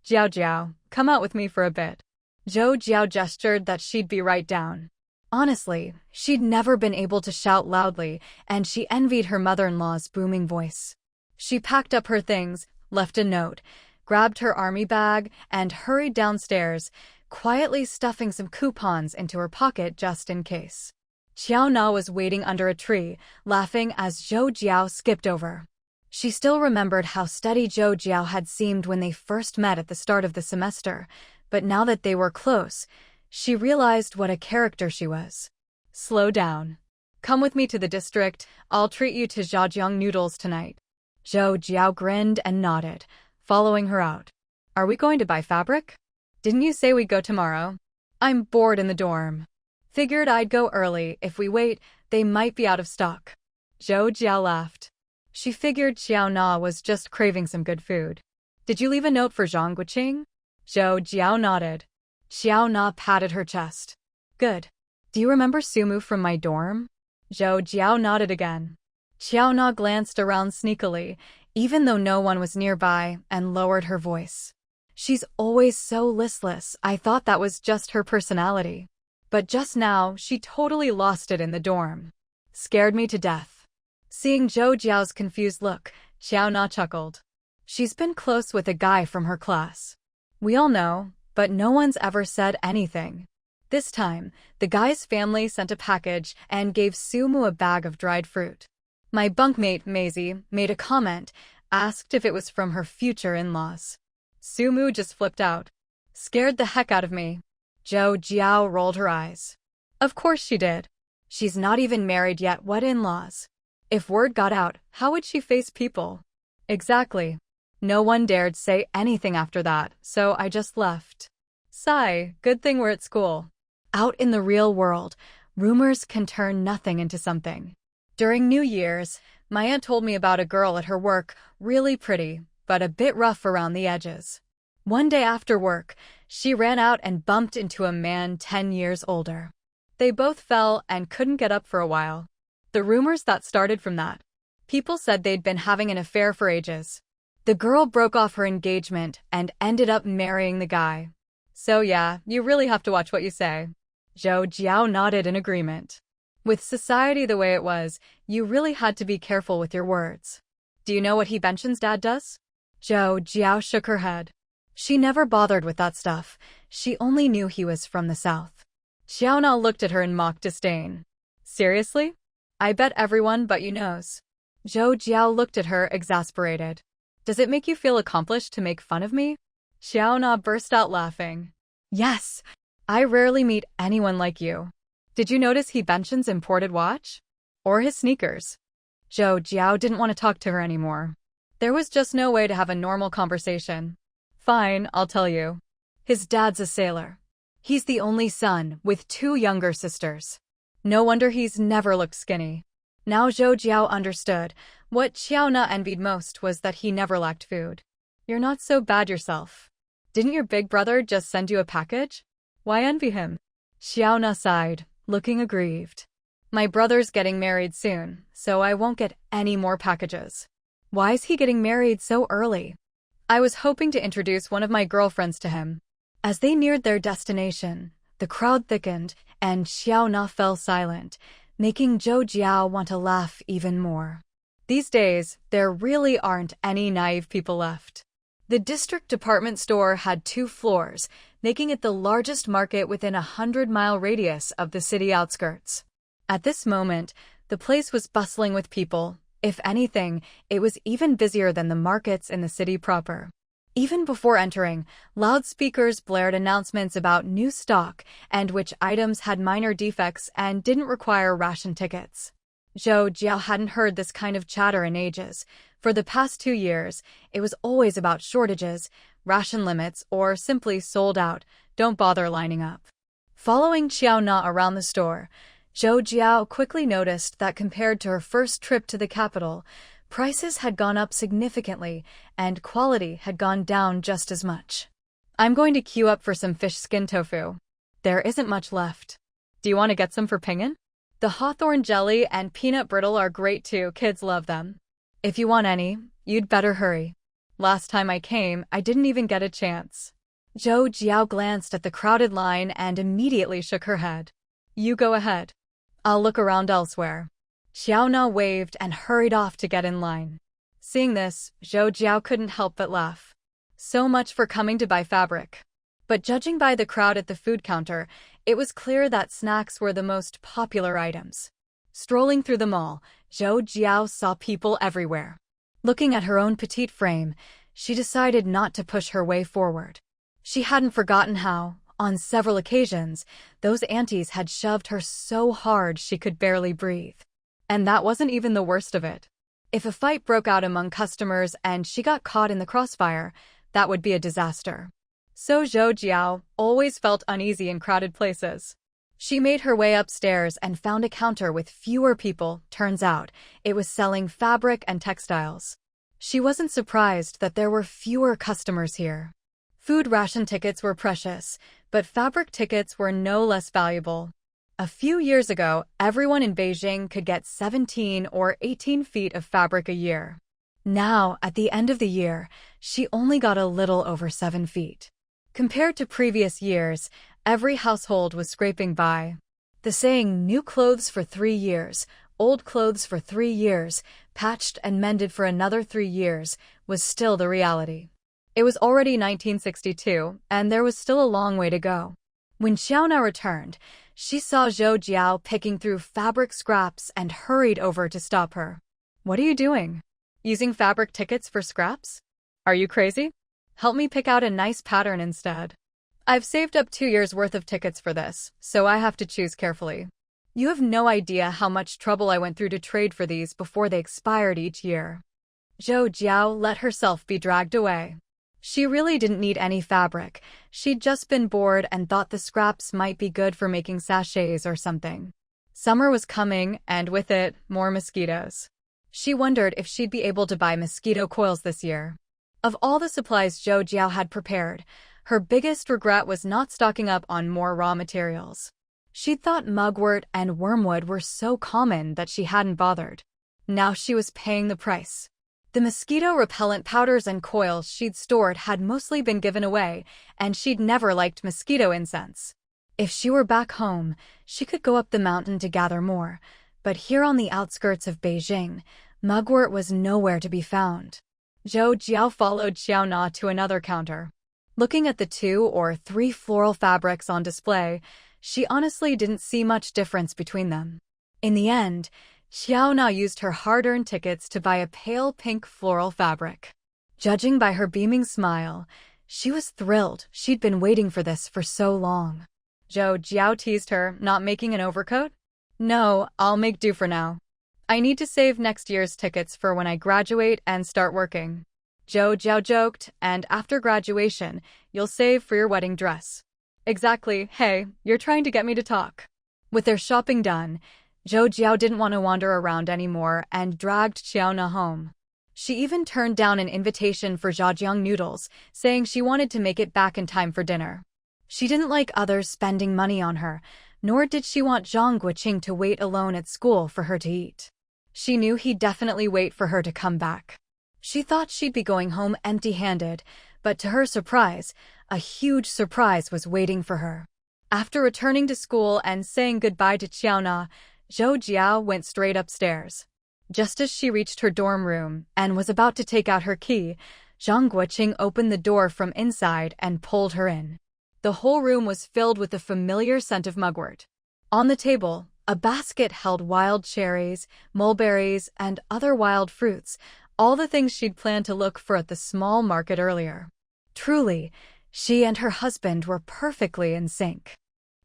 "Jiao Jiao, come out with me for a bit." Zhou Jiao gestured that she'd be right down. Honestly, she'd never been able to shout loudly, and she envied her mother-in-law's booming voice. She packed up her things, left a note, grabbed her army bag, and hurried downstairs, quietly stuffing some coupons into her pocket just in case. Qiao Na was waiting under a tree, laughing as Zhou Jiao skipped over. She still remembered how steady Zhou Jiao had seemed when they first met at the start of the semester, but now that they were close, she realized what a character she was. Slow down. Come with me to the district. I'll treat you to Zhajiang noodles tonight. Zhou Jiao grinned and nodded, following her out. Are we going to buy fabric? Didn't you say we'd go tomorrow? I'm bored in the dorm. Figured I'd go early. If we wait, they might be out of stock. Zhou Jiao laughed. She figured Xiao Na was just craving some good food. Did you leave a note for Zhang Guoqing? Zhou Jiao nodded. Xiao Na patted her chest. Good. Do you remember Sumu from my dorm? Zhou Jiao nodded again. Xiao Na glanced around sneakily, even though no one was nearby, and lowered her voice. She's always so listless. I thought that was just her personality. But just now, she totally lost it in the dorm. Scared me to death. Seeing Zhou Jiao's confused look, Xiao Na chuckled. She's been close with a guy from her class. We all know, but no one's ever said anything. This time, the guy's family sent a package and gave Sumu a bag of dried fruit. My bunkmate, Maisie, made a comment, asked if it was from her future in-laws. Sumu just flipped out. Scared the heck out of me. Zhou Jiao rolled her eyes. Of course she did. She's not even married yet. What in-laws? If word got out, how would she face people? Exactly. No one dared say anything after that, so I just left. Sigh, good thing we're at school. Out in the real world, rumors can turn nothing into something. During New Year's, my aunt told me about a girl at her work, really pretty, but a bit rough around the edges. One day after work, she ran out and bumped into a man 10 years older. They both fell and couldn't get up for a while. The rumors that started from that. People said they'd been having an affair for ages. The girl broke off her engagement and ended up marrying the guy. So yeah, you really have to watch what you say. Zhou Jiao nodded in agreement. With society the way it was, you really had to be careful with your words. Do you know what He Benshin's dad does? Zhou Jiao shook her head. She never bothered with that stuff. She only knew he was from the south. Xiao Na looked at her in mock disdain. Seriously? I bet everyone but you knows. Zhou Jiao looked at her, exasperated. Does it make you feel accomplished to make fun of me? Xiao Na burst out laughing. Yes, I rarely meet anyone like you. Did you notice He Benshin's imported watch? Or his sneakers? Zhou Jiao didn't want to talk to her anymore. There was just no way to have a normal conversation. Fine, I'll tell you. His dad's a sailor. He's the only son, with 2 younger sisters. No wonder he's never looked skinny. Now Zhou Jiao understood. What Xiao Na envied most was that he never lacked food. You're not so bad yourself. Didn't your big brother just send you a package? Why envy him? Xiao Na sighed, looking aggrieved. My brother's getting married soon, so I won't get any more packages. Why is he getting married so early? I was hoping to introduce one of my girlfriends to him. As they neared their destination, the crowd thickened, and Xiao Na fell silent, making Zhou Jiao want to laugh even more. These days, there really aren't any naive people left. The district department store had 2 floors, making it the largest market within a 100-mile radius of the city outskirts. At this moment, the place was bustling with people. If anything, it was even busier than the markets in the city proper. Even before entering, loudspeakers blared announcements about new stock and which items had minor defects and didn't require ration tickets. Zhou Jiao hadn't heard this kind of chatter in ages. For the past 2 years, it was always about shortages, ration limits, or simply sold out, don't bother lining up. Following Xiao Na around the store, Zhou Jiao quickly noticed that compared to her first trip to the capital, prices had gone up significantly and quality had gone down just as much. I'm going to queue up for some fish skin tofu. There isn't much left. Do you want to get some for Ping'an? The hawthorn jelly and peanut brittle are great too, kids love them. If you want any, you'd better hurry. Last time I came, I didn't even get a chance. Zhou Jiao glanced at the crowded line and immediately shook her head. You go ahead. I'll look around elsewhere. Xiao Na waved and hurried off to get in line. Seeing this, Zhou Jiao couldn't help but laugh. So much for coming to buy fabric. But judging by the crowd at the food counter, it was clear that snacks were the most popular items. Strolling through the mall, Zhou Jiao saw people everywhere. Looking at her own petite frame, she decided not to push her way forward. She hadn't forgotten how, on several occasions, those aunties had shoved her so hard she could barely breathe. And that wasn't even the worst of it. If a fight broke out among customers and she got caught in the crossfire, that would be a disaster. So Zhou Jiao always felt uneasy in crowded places. She made her way upstairs and found a counter with fewer people. Turns out, it was selling fabric and textiles. She wasn't surprised that there were fewer customers here. Food ration tickets were precious, but fabric tickets were no less valuable. A few years ago, everyone in Beijing could get 17 or 18 feet of fabric a year. Now, at the end of the year, she only got a little over 7 feet. Compared to previous years, every household was scraping by. The saying, new clothes for 3 years, old clothes for 3 years, patched and mended for another 3 years, was still the reality. It was already 1962, and there was still a long way to go. When Xiaona returned, she saw Zhou Jiao picking through fabric scraps and hurried over to stop her. What are you doing? Using fabric tickets for scraps? Are you crazy? Help me pick out a nice pattern instead. I've saved up 2 years' worth of tickets for this, so I have to choose carefully. You have no idea how much trouble I went through to trade for these before they expired each year. Zhou Jiao let herself be dragged away. She really didn't need any fabric. She'd just been bored and thought the scraps might be good for making sachets or something. Summer was coming, and with it, more mosquitoes. She wondered if she'd be able to buy mosquito coils this year. Of all the supplies Zhou Jiao had prepared, her biggest regret was not stocking up on more raw materials. She'd thought mugwort and wormwood were so common that she hadn't bothered. Now she was paying the price. The mosquito-repellent powders and coils she'd stored had mostly been given away, and she'd never liked mosquito incense. If she were back home, she could go up the mountain to gather more, but here on the outskirts of Beijing, mugwort was nowhere to be found. Zhou Jiao followed Xiaona to another counter. Looking at the 2 or 3 floral fabrics on display, she honestly didn't see much difference between them. In the end, Xiaona used her hard-earned tickets to buy a pale pink floral fabric. Judging by her beaming smile, she was thrilled. She'd been waiting for this for so long. Zhou Jiao teased her, not making an overcoat? No, I'll make do for now. I need to save next year's tickets for when I graduate and start working. Zhou Jiao joked, and after graduation, you'll save for your wedding dress. Exactly, hey, you're trying to get me to talk. With their shopping done, Zhou Jiao didn't want to wander around anymore and dragged Xiaona home. She even turned down an invitation for zhajiang noodles, saying she wanted to make it back in time for dinner. She didn't like others spending money on her, nor did she want Zhang Guoqing to wait alone at school for her to eat. She knew he'd definitely wait for her to come back. She thought she'd be going home empty-handed, but to her surprise, a huge surprise was waiting for her. After returning to school and saying goodbye to Xiaona, Zhou Jiao went straight upstairs. Just as she reached her dorm room and was about to take out her key, Zhang Guoqing opened the door from inside and pulled her in. The whole room was filled with the familiar scent of mugwort. On the table, a basket held wild cherries, mulberries, and other wild fruits, all the things she'd planned to look for at the small market earlier. Truly, she and her husband were perfectly in sync.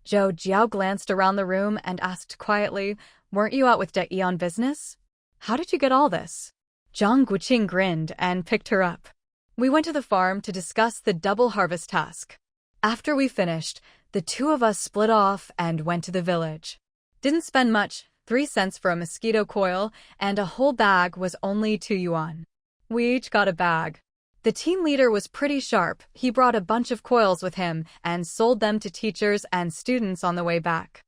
Zhou Jiao glanced around the room and asked quietly, "Weren't you out with Dai on business? How did you get all this?" Zhang Guoqing grinned and picked her up. "We went to the farm to discuss the double harvest task. After we finished, the 2 of us split off and went to the village. Didn't spend much, 3 cents for a mosquito coil, and a whole bag was only 2 yuan. We each got a bag. The team leader was pretty sharp. He brought a bunch of coils with him and sold them to teachers and students on the way back."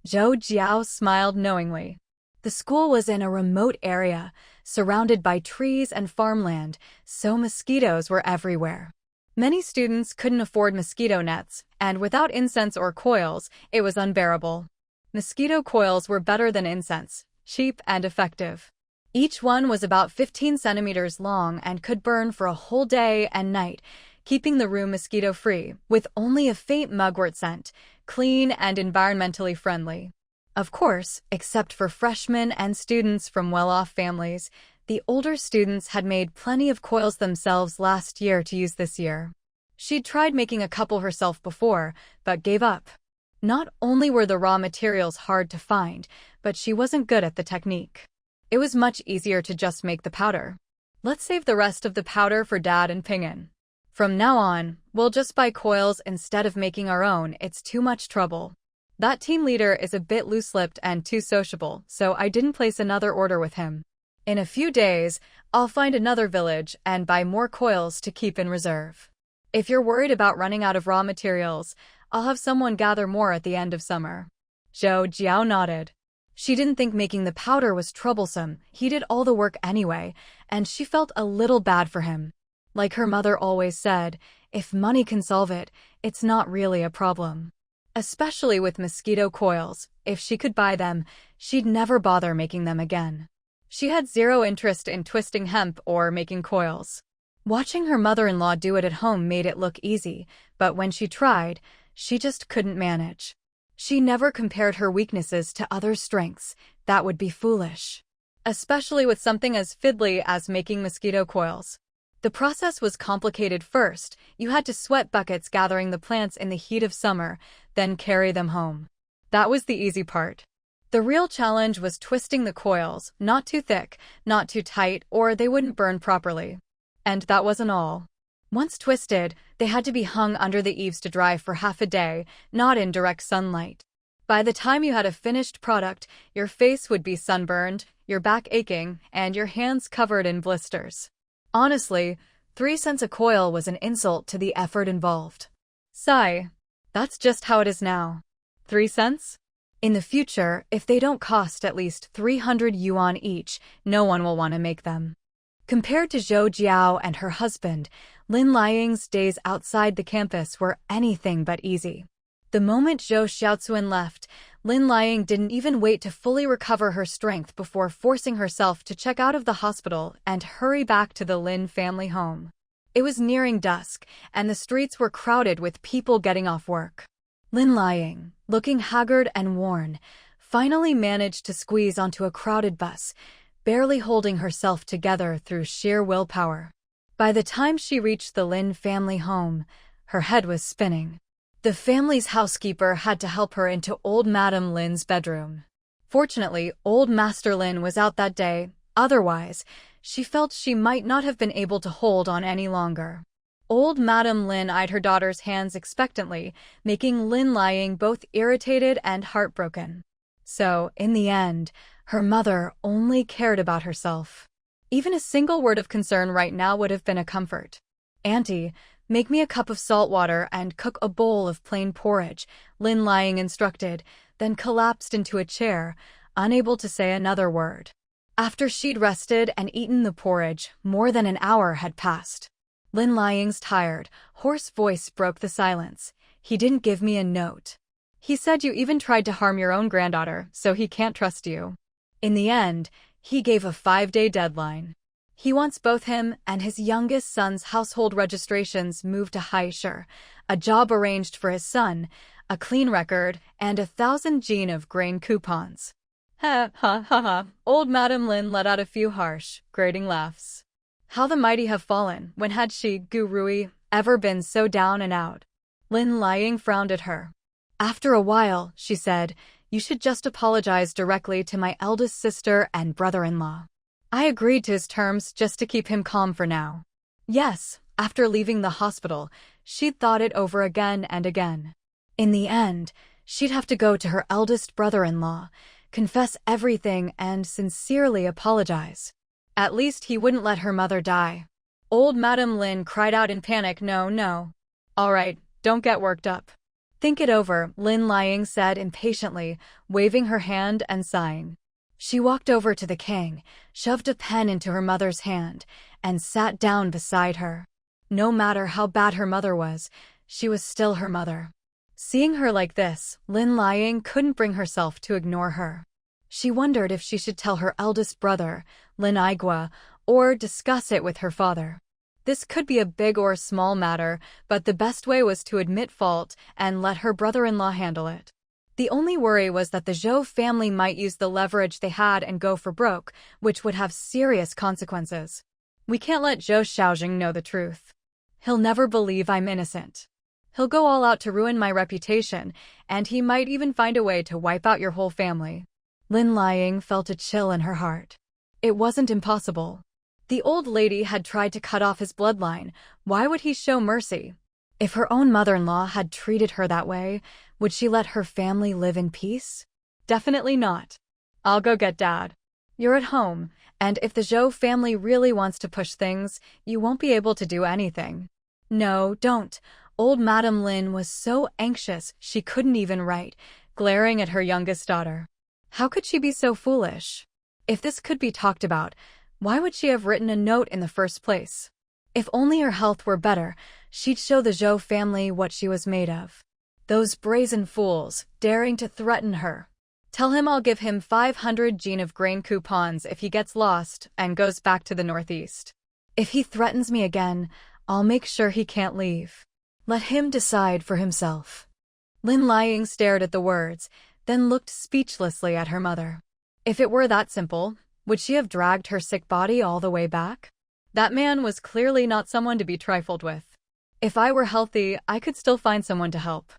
Zhou Jiao smiled knowingly. The school was in a remote area, surrounded by trees and farmland, so mosquitoes were everywhere. Many students couldn't afford mosquito nets, and without incense or coils, it was unbearable. Mosquito coils were better than incense, cheap and effective. Each one was about 15 centimeters long and could burn for a whole day and night, keeping the room mosquito-free, with only a faint mugwort scent, clean and environmentally friendly. Of course, except for freshmen and students from well-off families, the older students had made plenty of coils themselves last year to use this year. She'd tried making a couple herself before, but gave up. Not only were the raw materials hard to find, but she wasn't good at the technique. It was much easier to just make the powder. Let's save the rest of the powder for Dad and Ping'an. From now on, we'll just buy coils instead of making our own. It's too much trouble. That team leader is a bit loose-lipped and too sociable, so I didn't place another order with him. In a few days, I'll find another village and buy more coils to keep in reserve. If you're worried about running out of raw materials, I'll have someone gather more at the end of summer. Zhou Jiao nodded. She didn't think making the powder was troublesome. He did all the work anyway, and she felt a little bad for him. Like her mother always said, if money can solve it, it's not really a problem. Especially with mosquito coils, if she could buy them, she'd never bother making them again. She had zero interest in twisting hemp or making coils. Watching her mother-in-law do it at home made it look easy, but when she tried, she just couldn't manage. She never compared her weaknesses to others' strengths. That would be foolish. Especially with something as fiddly as making mosquito coils. The process was complicated. First, you had to sweat buckets gathering the plants in the heat of summer, then carry them home. That was the easy part. The real challenge was twisting the coils, not too thick, not too tight, or they wouldn't burn properly. And that wasn't all. Once twisted, they had to be hung under the eaves to dry for half a day, not in direct sunlight. By the time you had a finished product, your face would be sunburned, your back aching, and your hands covered in blisters. Honestly, 3 cents a coil was an insult to the effort involved. Sigh. That's just how it is now. 3 cents? In the future, if they don't cost at least 300 yuan each, no one will want to make them. Compared to Zhou Jiao and her husband, Lin Liying's days outside the campus were anything but easy. The moment Zhou Xiaocuan left, Lin Liying didn't even wait to fully recover her strength before forcing herself to check out of the hospital and hurry back to the Lin family home. It was nearing dusk, and the streets were crowded with people getting off work. Lin Liying, looking haggard and worn, finally managed to squeeze onto a crowded bus, barely holding herself together through sheer willpower. By the time she reached the Lin family home, her head was spinning. The family's housekeeper had to help her into old Madame Lin's bedroom. Fortunately, old Master Lin was out that day. Otherwise, she felt she might not have been able to hold on any longer. Old Madame Lin eyed her daughter's hands expectantly, making Lin Liying both irritated and heartbroken. So, in the end, her mother only cared about herself. Even a single word of concern right now would have been a comfort. "Auntie, make me a cup of salt water and cook a bowl of plain porridge," Lin Liying instructed, then collapsed into a chair, unable to say another word. After she'd rested and eaten the porridge, more than an hour had passed. Lin Liying's tired, hoarse voice broke the silence. "He didn't give me a note. He said you even tried to harm your own granddaughter, so he can't trust you. In the end, he gave a 5-day deadline. He wants both him and his youngest son's household registrations moved to Haishur, a job arranged for his son, a clean record, and 1,000 jin of grain coupons." Ha ha ha ha. Old Madame Lin let out a few harsh, grating laughs. How the mighty have fallen. When had she, Gu Rui, ever been so down and out? Lin Liying frowned at her. After a while, she said, "You should just apologize directly to my eldest sister and brother-in-law." I agreed to his terms just to keep him calm for now. Yes, after leaving the hospital, she'd thought it over again and again. In the end, she'd have to go to her eldest brother-in-law, confess everything and sincerely apologize. At least he wouldn't let her mother die. Old Madame Lin cried out in panic, "No, no. All right, don't get worked up." "Think it over," Lin Liying said impatiently, waving her hand and sighing. She walked over to the king, shoved a pen into her mother's hand, and sat down beside her. No matter how bad her mother was, she was still her mother. Seeing her like this, Lin Liying couldn't bring herself to ignore her. She wondered if she should tell her eldest brother, Lin Aigua, or discuss it with her father. This could be a big or small matter, but the best way was to admit fault and let her brother-in-law handle it. The only worry was that the Zhou family might use the leverage they had and go for broke, which would have serious consequences. "We can't let Zhou Xiaojing know the truth." He'll never believe I'm innocent. He'll go all out to ruin my reputation, and he might even find a way to wipe out your whole family. Lin Liang felt a chill in her heart. It wasn't impossible. The old lady had tried to cut off his bloodline. Why would he show mercy? If her own mother-in-law had treated her that way, would she let her family live in peace? Definitely not. I'll go get Dad. You're at home, and if the Zhou family really wants to push things, you won't be able to do anything. No, don't. Old Madame Lin was so anxious she couldn't even write, glaring at her youngest daughter. How could she be so foolish? If this could be talked about, why would she have written a note in the first place? If only her health were better, she'd show the Zhou family what she was made of. Those brazen fools, daring to threaten her. Tell him I'll give him 500 gene of grain coupons if he gets lost and goes back to the northeast. If he threatens me again, I'll make sure he can't leave. Let him decide for himself. Lin Liang stared at the words, then looked speechlessly at her mother. If it were that simple, would she have dragged her sick body all the way back? That man was clearly not someone to be trifled with. If I were healthy, I could still find someone to help.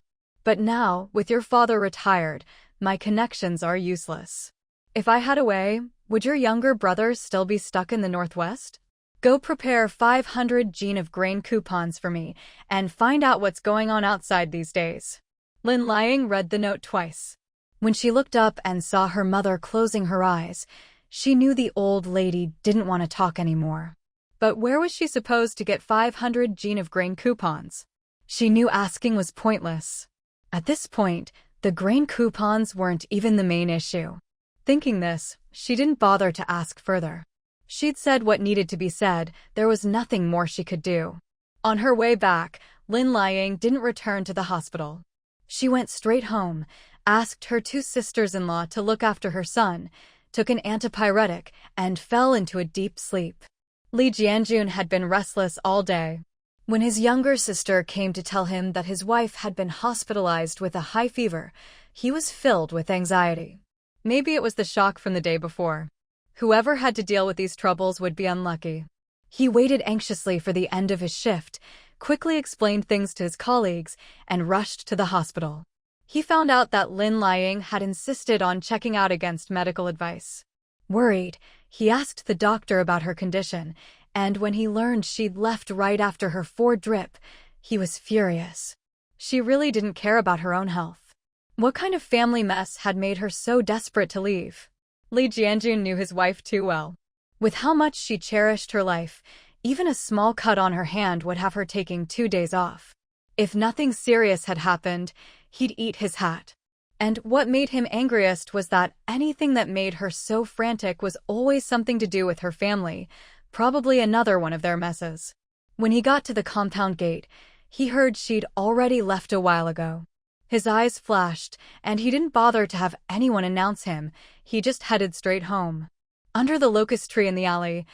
But now, with your father retired, my connections are useless. If I had a way, would your younger brother still be stuck in the Northwest? Go prepare 500 gene of grain coupons for me and find out what's going on outside these days. Lin Liang read the note twice. When she looked up and saw her mother closing her eyes, she knew the old lady didn't want to talk anymore. But where was she supposed to get 500 gene of grain coupons? She knew asking was pointless. At this point, the grain coupons weren't even the main issue. Thinking this, she didn't bother to ask further. She'd said what needed to be said, there was nothing more she could do. On her way back, Lin Liang didn't return to the hospital. She went straight home, asked her two sisters-in-law to look after her son, took an antipyretic, and fell into a deep sleep. Li Jianjun had been restless all day. When his younger sister came to tell him that his wife had been hospitalized with a high fever, he was filled with anxiety. Maybe it was the shock from the day before. Whoever had to deal with these troubles would be unlucky. He waited anxiously for the end of his shift, quickly explained things to his colleagues, and rushed to the hospital. He found out that Lin Liang had insisted on checking out against medical advice. Worried, he asked the doctor about her condition, and when he learned she'd left right after her 4-drip, he was furious. She really didn't care about her own health. What kind of family mess had made her so desperate to leave? Li Jianjun knew his wife too well. With how much she cherished her life, even a small cut on her hand would have her taking 2 days off. If nothing serious had happened, he'd eat his hat. And what made him angriest was that anything that made her so frantic was always something to do with her family, probably another one of their messes. When he got to the compound gate, he heard she'd already left a while ago. His eyes flashed, and he didn't bother to have anyone announce him. He just headed straight home. Under the locust tree in the alley,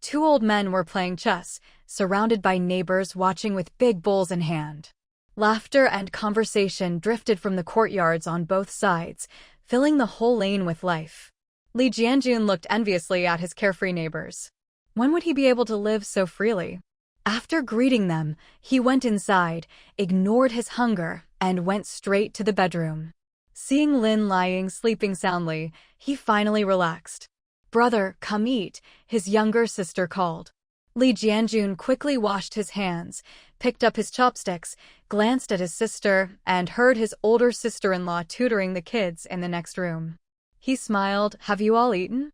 2 old men were playing chess, surrounded by neighbors watching with big bowls in hand. Laughter and conversation drifted from the courtyards on both sides, filling the whole lane with life. Li Jianjun looked enviously at his carefree neighbors. When would he be able to live so freely? After greeting them, he went inside, ignored his hunger, and went straight to the bedroom. Seeing Lin Liang sleeping soundly, he finally relaxed. "Brother, come eat," his younger sister called. Li Jianjun quickly washed his hands, picked up his chopsticks, glanced at his sister, and heard his older sister-in-law tutoring the kids in the next room. He smiled. "Have you all eaten?"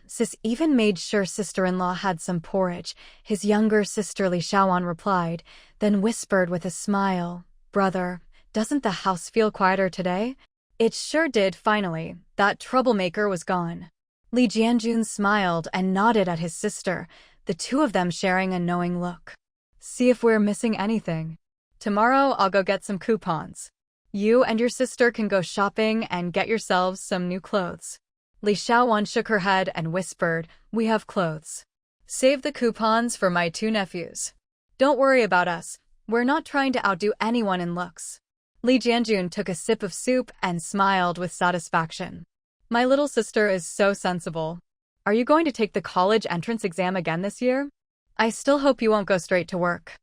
Sis even made sure sister-in-law had some porridge," his younger sister Li Shaoan replied, then whispered with a smile, "Brother, doesn't the house feel quieter today?" It sure did finally. That troublemaker was gone. Li Jianjun smiled and nodded at his sister, the two of them sharing a knowing look. "See if we're missing anything. Tomorrow I'll go get some coupons. You and your sister can go shopping and get yourselves some new clothes." Li Shaoan shook her head and whispered, "We have clothes. Save the coupons for my 2 nephews. Don't worry about us. We're not trying to outdo anyone in looks." Li Jianjun took a sip of soup and smiled with satisfaction. "My little sister is so sensible. Are you going to take the college entrance exam again this year? I still hope you won't go straight to work."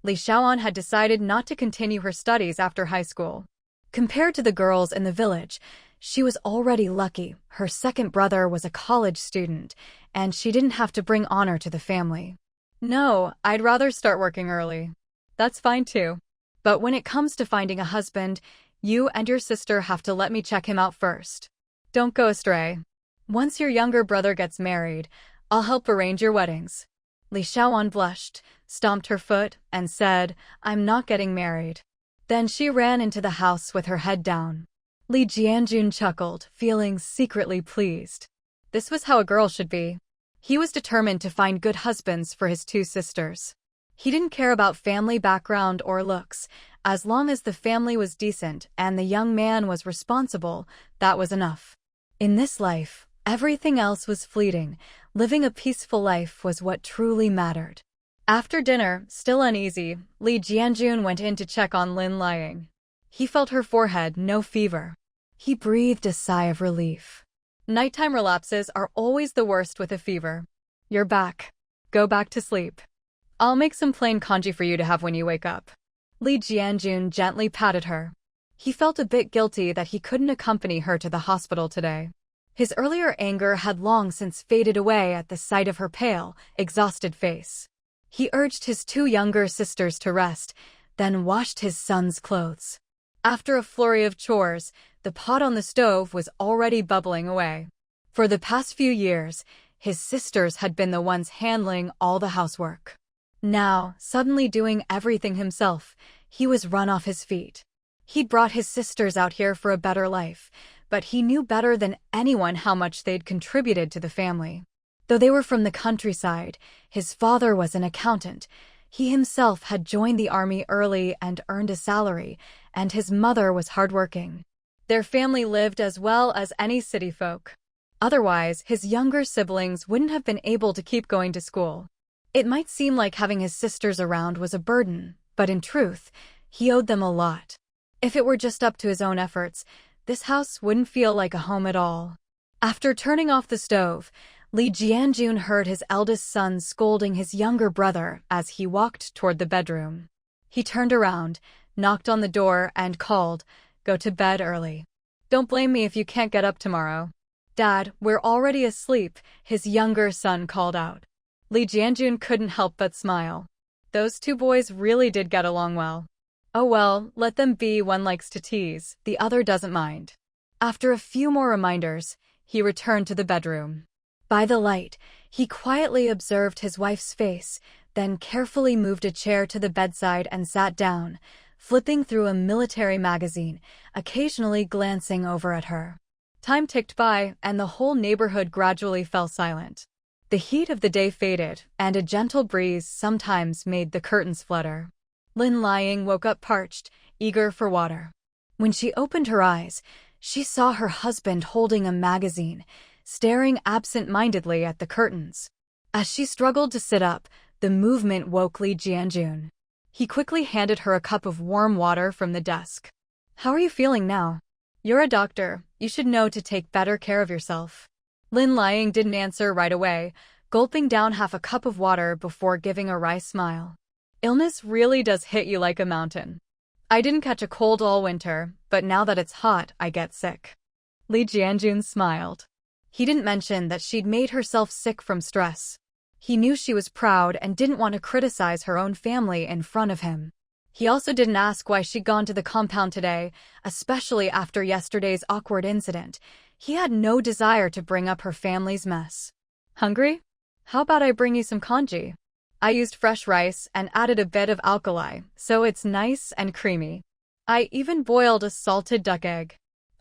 Li Xiaoan had decided not to continue her studies after high school. Compared to the girls in the village, she was already lucky. Her second brother was a college student, and she didn't have to bring honor to the family. No, I'd rather start working early. That's fine too. But when it comes to finding a husband, you and your sister have to let me check him out first. Don't go astray. Once your younger brother gets married, I'll help arrange your weddings. Li Xiaoan blushed, stomped her foot, and said, I'm not getting married. Then she ran into the house with her head down. Li Jianjun chuckled, feeling secretly pleased. This was how a girl should be. He was determined to find good husbands for his two sisters. He didn't care about family background or looks. As long as the family was decent and the young man was responsible, that was enough. In this life, everything else was fleeting. Living a peaceful life was what truly mattered. After dinner, still uneasy, Li Jianjun went in to check on Lin Liang. He felt her forehead, no fever. He breathed a sigh of relief. Nighttime relapses are always the worst with a fever. You're back. Go back to sleep. I'll make some plain congee for you to have when you wake up. Li Jianjun gently patted her. He felt a bit guilty that he couldn't accompany her to the hospital today. His earlier anger had long since faded away at the sight of her pale, exhausted face. He urged his two younger sisters to rest, then washed his son's clothes. After a flurry of chores, the pot on the stove was already bubbling away. For the past few years, his sisters had been the ones handling all the housework. Now, suddenly doing everything himself, he was run off his feet. He'd brought his sisters out here for a better life, but he knew better than anyone how much they'd contributed to the family. Though they were from the countryside, his father was an accountant. He himself had joined the army early and earned a salary, and his mother was hardworking. Their family lived as well as any city folk. Otherwise, his younger siblings wouldn't have been able to keep going to school. It might seem like having his sisters around was a burden, but in truth, he owed them a lot. If it were just up to his own efforts, this house wouldn't feel like a home at all. After turning off the stove, Li Jianjun heard his eldest son scolding his younger brother as he walked toward the bedroom. He turned around, knocked on the door, and called, "Go to bed early. Don't blame me if you can't get up tomorrow." "Dad, we're already asleep," his younger son called out. Li Jianjun couldn't help but smile. Those two boys really did get along well. Oh well, let them be. One likes to tease, the other doesn't mind. After a few more reminders, he returned to the bedroom. By the light, he quietly observed his wife's face, then carefully moved a chair to the bedside and sat down, flipping through a military magazine, occasionally glancing over at her. Time ticked by, and the whole neighborhood gradually fell silent. The heat of the day faded, and a gentle breeze sometimes made the curtains flutter. Lin Liang woke up parched, eager for water. When she opened her eyes, she saw her husband holding a magazine, staring absent-mindedly at the curtains. As she struggled to sit up, the movement woke Li Jianjun. He quickly handed her a cup of warm water from the desk. "How are you feeling now? You're a doctor. You should know to take better care of yourself." Lin Liang didn't answer right away, gulping down half a cup of water before giving a wry smile. "Illness really does hit you like a mountain. I didn't catch a cold all winter, but now that it's hot, I get sick." Li Jianjun smiled. He didn't mention that she'd made herself sick from stress. He knew she was proud and didn't want to criticize her own family in front of him. He also didn't ask why she'd gone to the compound today, especially after yesterday's awkward incident. He had no desire to bring up her family's mess. "Hungry? How about I bring you some congee? I used fresh rice and added a bit of alkali, so it's nice and creamy. I even boiled a salted duck egg.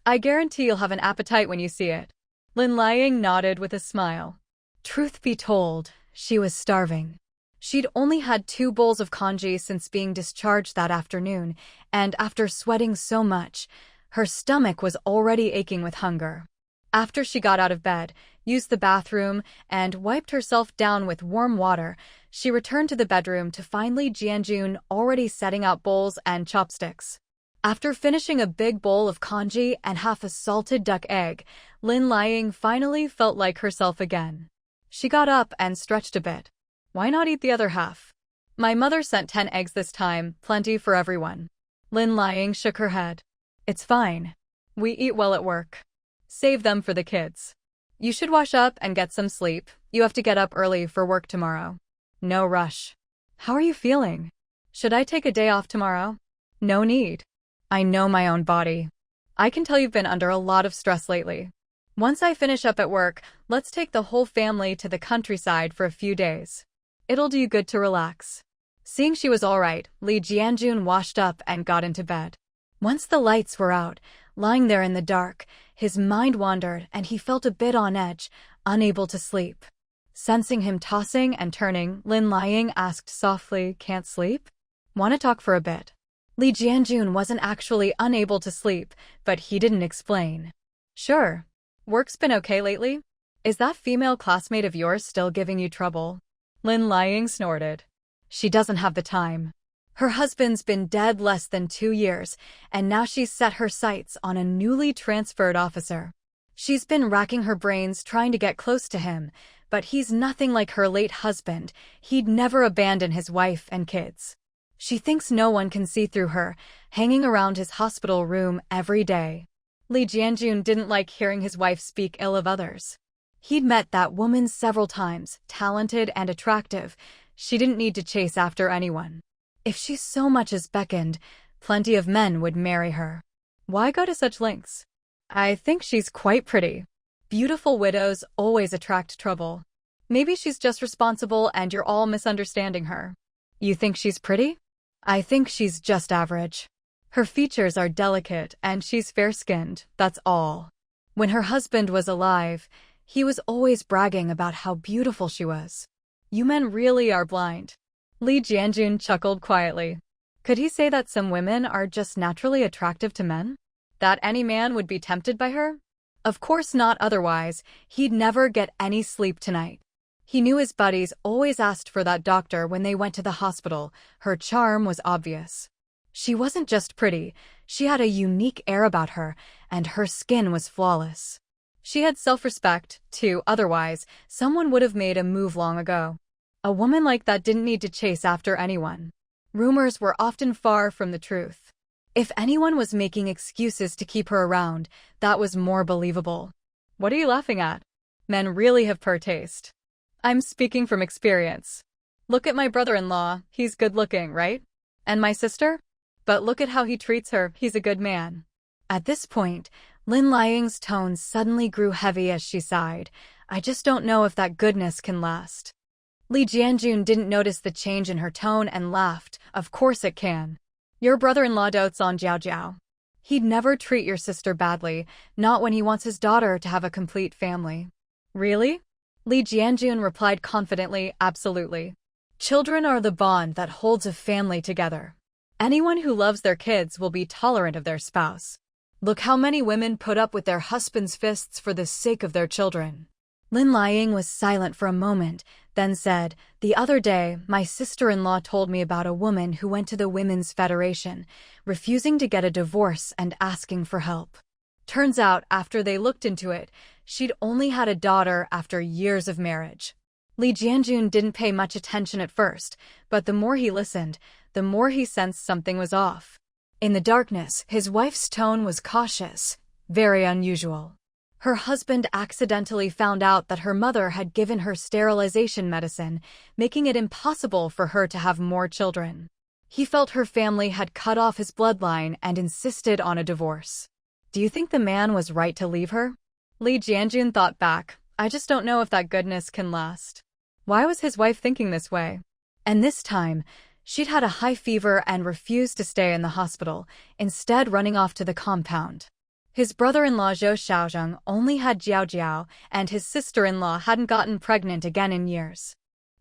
I guarantee you'll have an appetite when you see it." Lin Liang nodded with a smile. Truth be told, she was starving. She'd only had 2 bowls of congee since being discharged that afternoon, and after sweating so much, her stomach was already aching with hunger. After she got out of bed, used the bathroom, and wiped herself down with warm water, she returned to the bedroom to find Li Jianjun already setting out bowls and chopsticks. After finishing a big bowl of congee and half a salted duck egg, Lin Liang finally felt like herself again. She got up and stretched a bit. Why not eat the other half? My mother sent 10 eggs this time, plenty for everyone. Lin Liang shook her head. It's fine. We eat well at work. Save them for the kids. You should wash up and get some sleep. You have to get up early for work tomorrow. No rush. How are you feeling? Should I take a day off tomorrow? No need. I know my own body. I can tell you've been under a lot of stress lately. Once I finish up at work, let's take the whole family to the countryside for a few days. It'll do you good to relax. Seeing she was all right, Li Jianjun washed up and got into bed. Once the lights were out, lying there in the dark, his mind wandered and he felt a bit on edge, unable to sleep. Sensing him tossing and turning, Lin Liang asked softly, "Can't sleep? Want to talk for a bit?" Li Jianjun wasn't actually unable to sleep, but he didn't explain. Sure. Work's been okay lately? Is that female classmate of yours still giving you trouble? Lin Liang snorted. She doesn't have the time. Her husband's been dead less than 2 years, and now she's set her sights on a newly transferred officer. She's been racking her brains trying to get close to him, but he's nothing like her late husband. He'd never abandon his wife and kids. She thinks no one can see through her, hanging around his hospital room every day. Li Jianjun didn't like hearing his wife speak ill of others. He'd met that woman several times, talented and attractive. She didn't need to chase after anyone. If she so much as beckoned, plenty of men would marry her. Why go to such lengths? I think she's quite pretty. Beautiful widows always attract trouble. Maybe she's just responsible and you're all misunderstanding her. You think she's pretty? I think she's just average. Her features are delicate and she's fair-skinned, that's all. When her husband was alive, he was always bragging about how beautiful she was. You men really are blind. Li Jianjun chuckled quietly. Could he say that some women are just naturally attractive to men? That any man would be tempted by her? Of course not, otherwise he'd never get any sleep tonight. He knew his buddies always asked for that doctor when they went to the hospital. Her charm was obvious. She wasn't just pretty, she had a unique air about her, and her skin was flawless. She had self-respect, too, otherwise someone would have made a move long ago. A woman like that didn't need to chase after anyone. Rumors were often far from the truth. If anyone was making excuses to keep her around, that was more believable. What are you laughing at? Men really have poor taste. I'm speaking from experience. Look at my brother-in-law, he's good-looking, right? And my sister? But look at how he treats her, he's a good man. At this point, Lin Liang's tone suddenly grew heavy as she sighed. I just don't know if that goodness can last. Li Jianjun didn't notice the change in her tone and laughed. Of course it can. Your brother-in-law dotes on Zhou Jiao. He'd never treat your sister badly, not when he wants his daughter to have a complete family. Really? Li Jianjun replied confidently, absolutely. Children are the bond that holds a family together. Anyone who loves their kids will be tolerant of their spouse. Look how many women put up with their husband's fists for the sake of their children. Lin Liang was silent for a moment, then said, The other day, my sister-in-law told me about a woman who went to the Women's Federation, refusing to get a divorce and asking for help. Turns out, after they looked into it, she'd only had a daughter after years of marriage. Li Jianjun didn't pay much attention at first, but the more he listened, the more he sensed something was off. In the darkness, his wife's tone was cautious, very unusual. Her husband accidentally found out that her mother had given her sterilization medicine, making it impossible for her to have more children. He felt her family had cut off his bloodline and insisted on a divorce. Do you think the man was right to leave her? Li Jianjun thought back. I just don't know if that goodness can last. Why was his wife thinking this way? And this time, she'd had a high fever and refused to stay in the hospital, instead running off to the compound. His brother-in-law Zhou Xiaozheng only had Zhou Jiao, and his sister-in-law hadn't gotten pregnant again in years.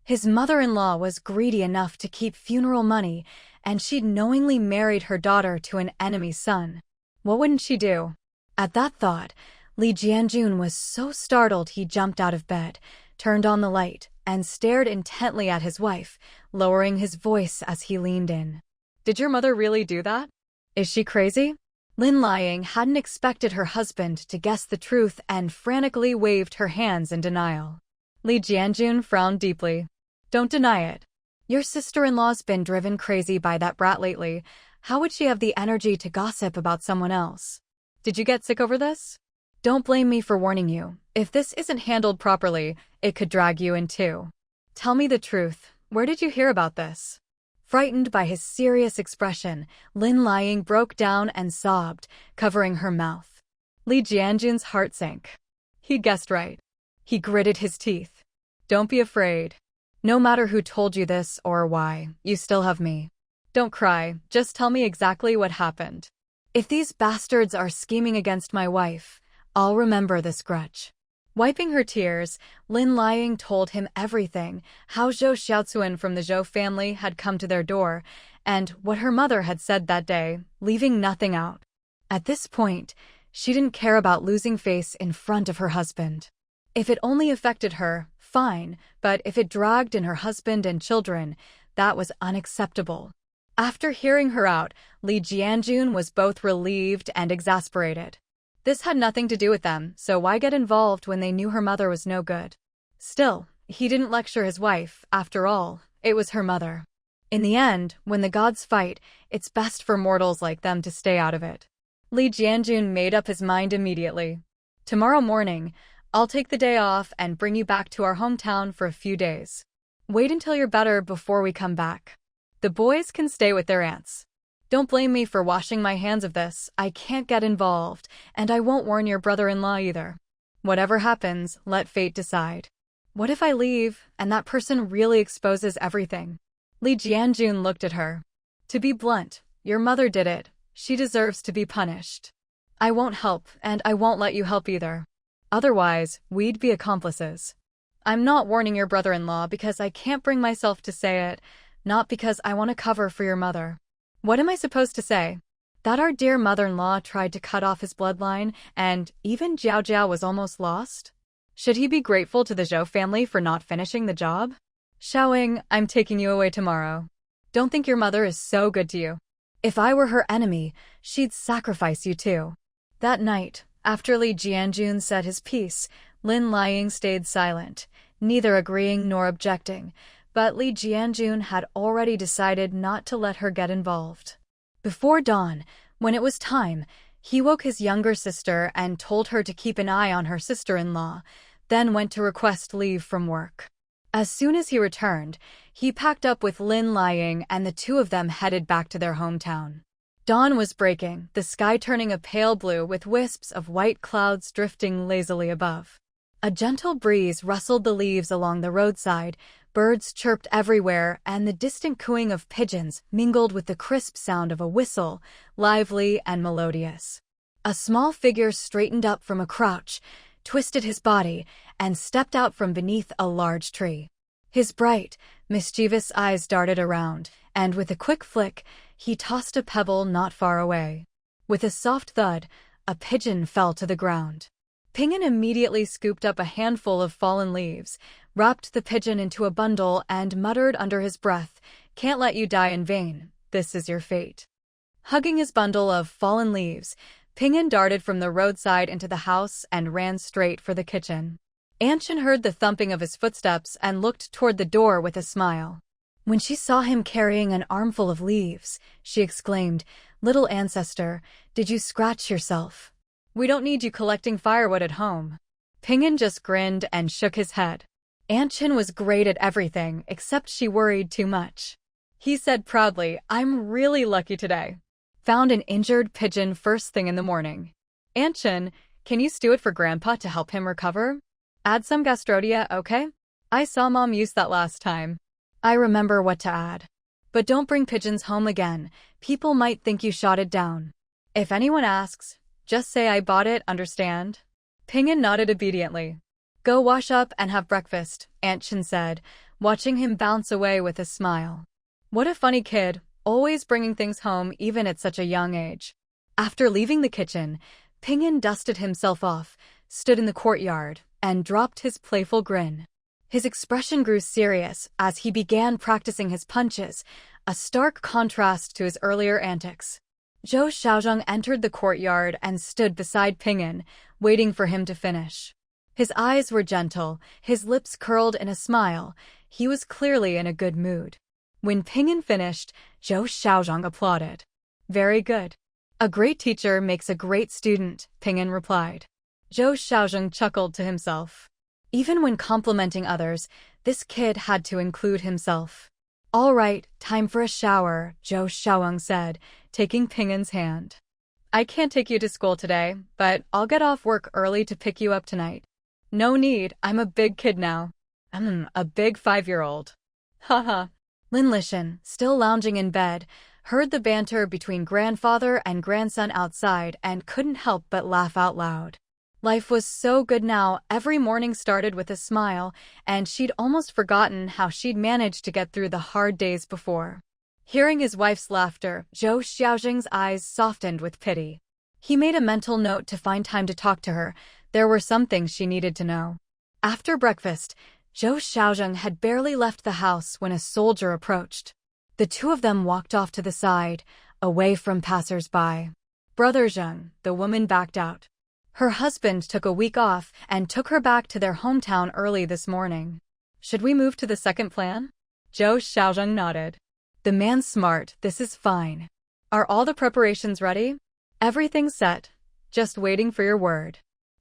His mother-in-law was greedy enough to keep funeral money, and she'd knowingly married her daughter to an enemy's son. What wouldn't she do? At that thought, Li Jianjun was so startled he jumped out of bed, turned on the light, and stared intently at his wife, lowering his voice as he leaned in. Did your mother really do that? Is she crazy? Lin Liang hadn't expected her husband to guess the truth and frantically waved her hands in denial. Li Jianjun frowned deeply. Don't deny it. Your sister-in-law's been driven crazy by that brat lately. How would she have the energy to gossip about someone else? Did you get sick over this? Don't blame me for warning you. If this isn't handled properly, it could drag you in too. Tell me the truth. Where did you hear about this? Frightened by his serious expression, Lin Liang broke down and sobbed, covering her mouth. Li Jianjun's heart sank. He guessed right. He gritted his teeth. Don't be afraid. No matter who told you this or why, you still have me. Don't cry, just tell me exactly what happened. If these bastards are scheming against my wife, I'll remember this grudge. Wiping her tears, Lin Liang told him everything, how Zhou Xiaozuan from the Zhou family had come to their door, and what her mother had said that day, leaving nothing out. At this point, she didn't care about losing face in front of her husband. If it only affected her, fine, but if it dragged in her husband and children, that was unacceptable. After hearing her out, Li Jianjun was both relieved and exasperated. This had nothing to do with them, so why get involved when they knew her mother was no good? Still, he didn't lecture his wife, after all, it was her mother. In the end, when the gods fight, it's best for mortals like them to stay out of it. Li Jianjun made up his mind immediately. Tomorrow morning, I'll take the day off and bring you back to our hometown for a few days. Wait until you're better before we come back. The boys can stay with their aunts. Don't blame me for washing my hands of this, I can't get involved, and I won't warn your brother-in-law either. Whatever happens, let fate decide. What if I leave, and that person really exposes everything? Li Jianjun looked at her. To be blunt, your mother did it. She deserves to be punished. I won't help, and I won't let you help either. Otherwise, we'd be accomplices. I'm not warning your brother-in-law because I can't bring myself to say it, not because I want to cover for your mother. What am I supposed to say? That our dear mother-in-law tried to cut off his bloodline, and even Zhou Jiao was almost lost? Should he be grateful to the Zhou family for not finishing the job? Xiaoying, I'm taking you away tomorrow. Don't think your mother is so good to you. If I were her enemy, she'd sacrifice you too. That night, after Li Jianjun said his piece, Lin Liang stayed silent, neither agreeing nor objecting, but Li Jianjun had already decided not to let her get involved. Before dawn, when it was time, he woke his younger sister and told her to keep an eye on her sister-in-law, then went to request leave from work. As soon as he returned, he packed up with Lin Liang and the two of them headed back to their hometown. Dawn was breaking, the sky turning a pale blue with wisps of white clouds drifting lazily above. A gentle breeze rustled the leaves along the roadside, birds chirped everywhere, and the distant cooing of pigeons mingled with the crisp sound of a whistle, lively and melodious. A small figure straightened up from a crouch, twisted his body, and stepped out from beneath a large tree. His bright, mischievous eyes darted around, and with a quick flick, he tossed a pebble not far away. With a soft thud, a pigeon fell to the ground. Pinyin immediately scooped up a handful of fallen leaves, wrapped the pigeon into a bundle, and muttered under his breath, "Can't let you die in vain. This is your fate." Hugging his bundle of fallen leaves, Pinyin darted from the roadside into the house and ran straight for the kitchen. Anshin heard the thumping of his footsteps and looked toward the door with a smile. When she saw him carrying an armful of leaves, she exclaimed, "Little ancestor, did you scratch yourself? We don't need you collecting firewood at home." Pinyin just grinned and shook his head. Anshin was great at everything, except she worried too much. He said proudly, "I'm really lucky today. Found an injured pigeon first thing in the morning. Anshin, can you stew it for Grandpa to help him recover? Add some gastrodia, okay? I saw Mom use that last time. I remember what to add. But don't bring pigeons home again. People might think you shot it down. If anyone asks, just say I bought it, understand?" Pinyin nodded obediently. "Go wash up and have breakfast," Anshin said, watching him bounce away with a smile. What a funny kid, always bringing things home even at such a young age. After leaving the kitchen, Pinyin dusted himself off, stood in the courtyard, and dropped his playful grin. His expression grew serious as he began practicing his punches, a stark contrast to his earlier antics. Zhou Xiaozhong entered the courtyard and stood beside Pinyin, waiting for him to finish. His eyes were gentle, his lips curled in a smile. He was clearly in a good mood. When Ping'an finished, Zhou Xiaozhang applauded. Very good. A great teacher makes a great student, Ping'an replied. Zhou Xiaozhang chuckled to himself. Even when complimenting others, this kid had to include himself. All right, time for a shower, Zhou Xiaozhang said, taking Ping'an's hand. I can't take you to school today, but I'll get off work early to pick you up tonight. No need, I'm a big kid now. A big 5-year-old. Haha. Lin Lishan, still lounging in bed, heard the banter between grandfather and grandson outside and couldn't help but laugh out loud. Life was so good now, every morning started with a smile, and she'd almost forgotten how she'd managed to get through the hard days before. Hearing his wife's laughter, Zhou Xiaozhang's eyes softened with pity. He made a mental note to find time to talk to her. There were some things she needed to know. After breakfast, Zhou Xiaozhang had barely left the house when a soldier approached. The two of them walked off to the side, away from passers-by. Brother Zhang, the woman backed out. Her husband took a week off and took her back to their hometown early this morning. Should we move to the second plan? Zhou Xiaozhang nodded. The man's smart, this is fine. Are all the preparations ready? Everything's set. Just waiting for your word.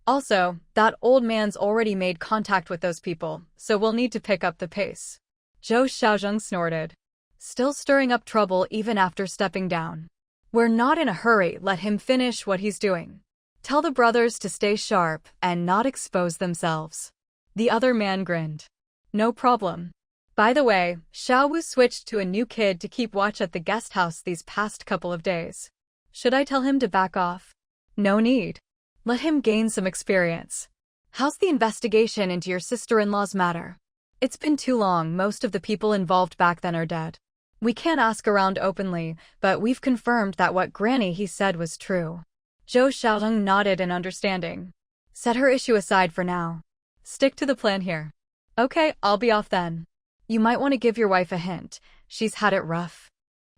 Also, that old man's already made contact with those people, so we'll need to pick up the pace. Zhou Xiaozhang snorted. Still stirring up trouble even after stepping down. We're not in a hurry, let him finish what he's doing. Tell the brothers to stay sharp and not expose themselves. The other man grinned. No problem. By the way, Xiaowu switched to a new kid to keep watch at the guest house these past couple of days. Should I tell him to back off? No need. Let him gain some experience. How's the investigation into your sister-in-law's matter? It's been too long, most of the people involved back then are dead. We can't ask around openly, but we've confirmed that what Granny he said was true. Zhou Xiaozhang nodded in understanding. Set her issue aside for now. Stick to the plan here. Okay, I'll be off then. You might want to give your wife a hint. She's had it rough.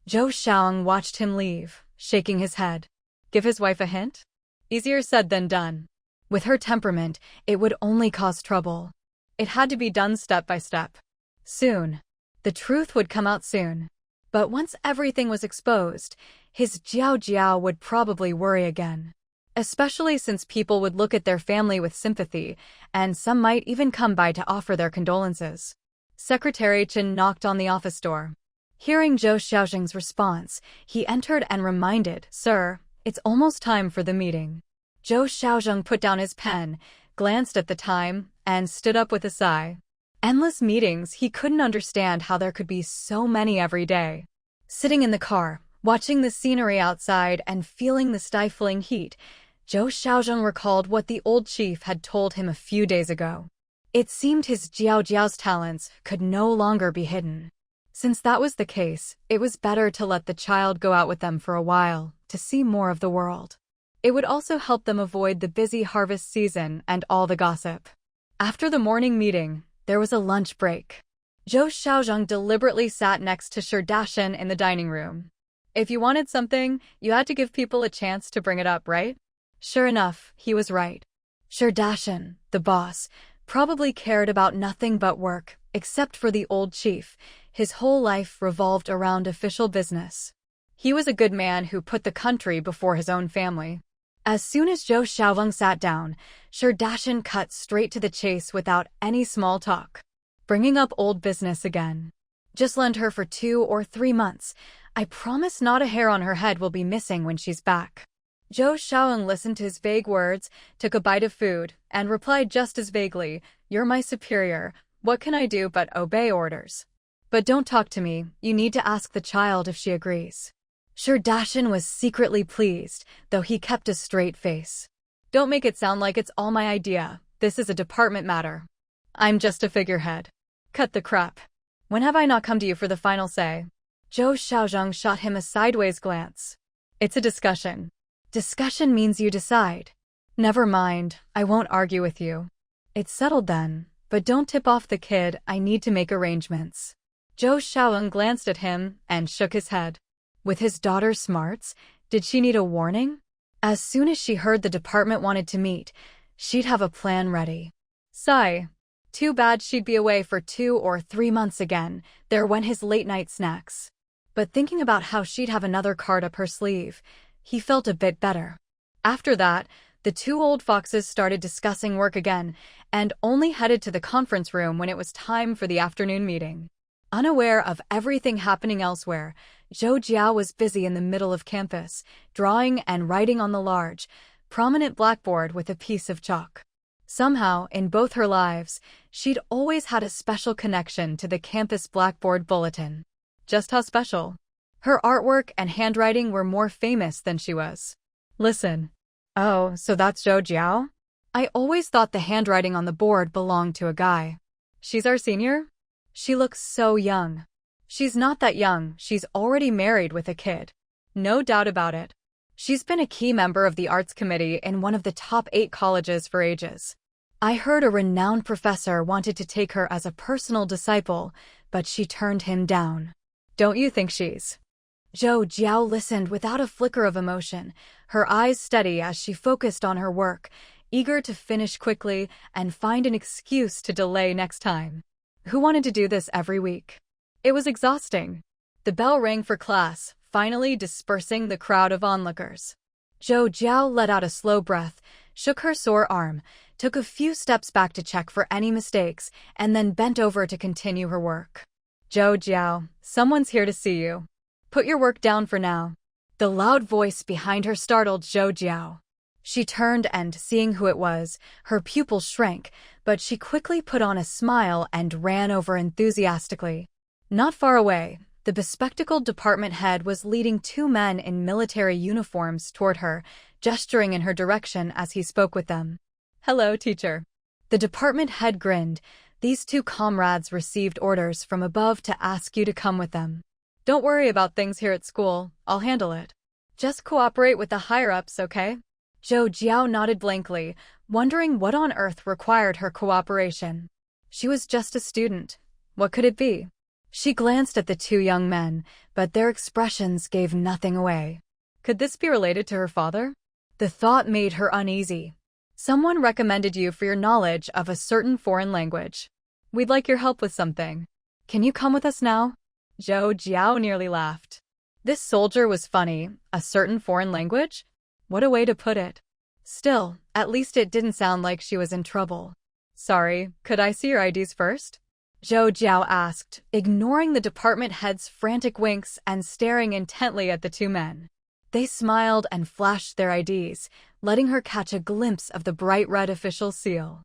Zhou Xiaozhang watched him leave, shaking his head. Give his wife a hint? Easier said than done. With her temperament, it would only cause trouble. It had to be done step by step. Soon. The truth would come out soon. But once everything was exposed, his Zhou Jiao would probably worry again. Especially since people would look at their family with sympathy, and some might even come by to offer their condolences. Secretary Chen knocked on the office door. Hearing Zhou Xiaozhang's response, he entered and reminded, Sir, it's almost time for the meeting. Zhou Xiaozhang put down his pen, glanced at the time, and stood up with a sigh. Endless meetings, he couldn't understand how there could be so many every day. Sitting in the car, watching the scenery outside and feeling the stifling heat, Zhou Xiaozhang recalled what the old chief had told him a few days ago. It seemed his Jiao's talents could no longer be hidden. Since that was the case, it was better to let the child go out with them for a while, to see more of the world. It would also help them avoid the busy harvest season and all the gossip. After the morning meeting, there was a lunch break. Zhou Xiaozhang deliberately sat next to Sherdashan in the dining room. If you wanted something, you had to give people a chance to bring it up, right? Sure enough, he was right. Sherdashan, the boss, probably cared about nothing but work, except for the old chief. His whole life revolved around official business. He was a good man who put the country before his own family. As soon as Zhou Xiaozhang sat down, Sherdashan cut straight to the chase without any small talk. Bringing up old business again. Just lend her for 2 or 3 months. I promise not a hair on her head will be missing when she's back. Zhou Xiaozhang listened to his vague words, took a bite of food, and replied just as vaguely, You're my superior. What can I do but obey orders? But don't talk to me. You need to ask the child if she agrees. Sherdashan was secretly pleased, though he kept a straight face. Don't make it sound like it's all my idea. This is a department matter. I'm just a figurehead. Cut the crap. When have I not come to you for the final say? Zhou Xiaozhang shot him a sideways glance. It's a discussion. Discussion means you decide. Never mind, I won't argue with you. It's settled then, but don't tip off the kid, I need to make arrangements. Zhou Xiaozhang glanced at him and shook his head. With his daughter's smarts, did she need a warning? As soon as she heard the department wanted to meet, she'd have a plan ready. Sigh. Too bad she'd be away for 2 or 3 months again. There went his late-night snacks. But thinking about how she'd have another card up her sleeve, he felt a bit better. After that, the two old foxes started discussing work again and only headed to the conference room when it was time for the afternoon meeting. Unaware of everything happening elsewhere, Zhou Jiao was busy in the middle of campus, drawing and writing on the large, prominent blackboard with a piece of chalk. Somehow, in both her lives, she'd always had a special connection to the campus blackboard bulletin. Just how special? Her artwork and handwriting were more famous than she was. Listen. Oh, so that's Zhou Jiao? I always thought the handwriting on the board belonged to a guy. She's our senior? She looks so young. She's not that young, she's already married with a kid. No doubt about it. She's been a key member of the arts committee in one of the top 8 colleges for ages. I heard a renowned professor wanted to take her as a personal disciple, but she turned him down. Don't you think she's... Zhou Jiao listened without a flicker of emotion, her eyes steady as she focused on her work, eager to finish quickly and find an excuse to delay next time. Who wanted to do this every week? It was exhausting. The bell rang for class, finally dispersing the crowd of onlookers. Zhou Jiao let out a slow breath, shook her sore arm, took a few steps back to check for any mistakes, and then bent over to continue her work. Zhou Jiao, someone's here to see you. Put your work down for now. The loud voice behind her startled Zhou Jiao. She turned and, seeing who it was, her pupils shrank, but she quickly put on a smile and ran over enthusiastically. Not far away, the bespectacled department head was leading 2 men in military uniforms toward her, gesturing in her direction as he spoke with them. Hello, teacher. The department head grinned. These 2 comrades received orders from above to ask you to come with them. Don't worry about things here at school, I'll handle it. Just cooperate with the higher-ups, okay? Zhou Jiao nodded blankly, wondering what on earth required her cooperation. She was just a student. What could it be? She glanced at the 2 young men, but their expressions gave nothing away. Could this be related to her father? The thought made her uneasy. Someone recommended you for your knowledge of a certain foreign language. We'd like your help with something. Can you come with us now? Zhou Jiao nearly laughed. This soldier was funny. A certain foreign language? What a way to put it. Still, at least it didn't sound like she was in trouble. Sorry, could I see your IDs first? Zhou Jiao asked, ignoring the department head's frantic winks and staring intently at the 2 men. They smiled and flashed their IDs, letting her catch a glimpse of the bright red official seal.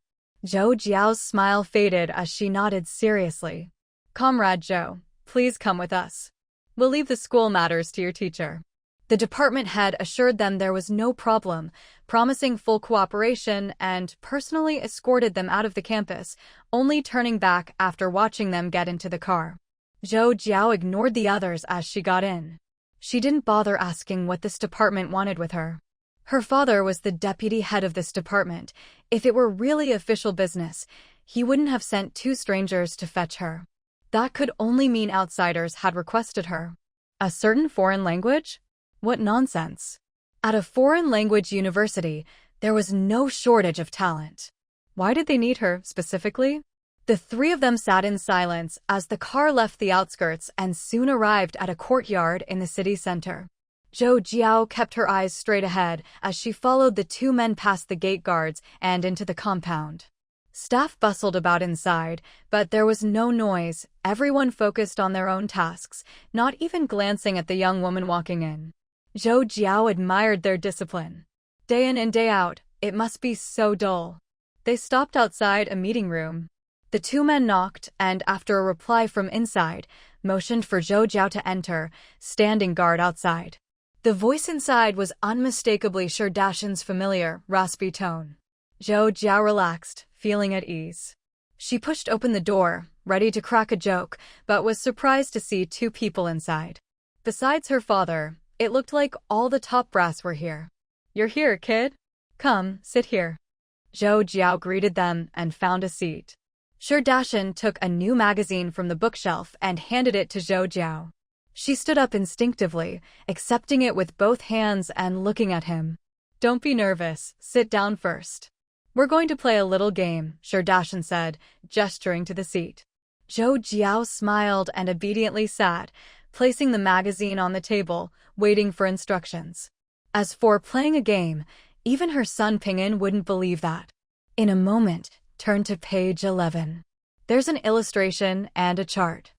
Zhou Jiao's smile faded as she nodded seriously. Comrade Zhou, please come with us. We'll leave the school matters to your teacher. The department head assured them there was no problem, promising full cooperation, and personally escorted them out of the campus, only turning back after watching them get into the car. Zhou Jiao ignored the others as she got in. She didn't bother asking what this department wanted with her. Her father was the deputy head of this department. If it were really official business, he wouldn't have sent 2 strangers to fetch her. That could only mean outsiders had requested her. A certain foreign language? What nonsense. At a foreign language university, there was no shortage of talent. Why did they need her, specifically? The 3 of them sat in silence as the car left the outskirts and soon arrived at a courtyard in the city center. Zhou Jiao kept her eyes straight ahead as she followed the 2 men past the gate guards and into the compound. Staff bustled about inside, but there was no noise. Everyone focused on their own tasks, not even glancing at the young woman walking in. Zhou Jiao admired their discipline. Day in and day out, it must be so dull. They stopped outside a meeting room. The 2 men knocked and, after a reply from inside, motioned for Zhou Jiao to enter, standing guard outside. The voice inside was unmistakably Sherdashan's familiar, raspy tone. Zhou Jiao relaxed, feeling at ease. She pushed open the door, ready to crack a joke, but was surprised to see 2 people inside. Besides her father, it looked like all the top brass were here. You're here, kid? Come, sit here. Zhou Jiao greeted them and found a seat. Sherdashan took a new magazine from the bookshelf and handed it to Zhou Jiao. She stood up instinctively, accepting it with both hands and looking at him. Don't be nervous, sit down first. We're going to play a little game, Sherdashan said, gesturing to the seat. Zhou Jiao smiled and obediently sat, placing the magazine on the table, waiting for instructions. As for playing a game, even her son Ping'an wouldn't believe that. In a moment, turn to page 11. There's an illustration and a chart.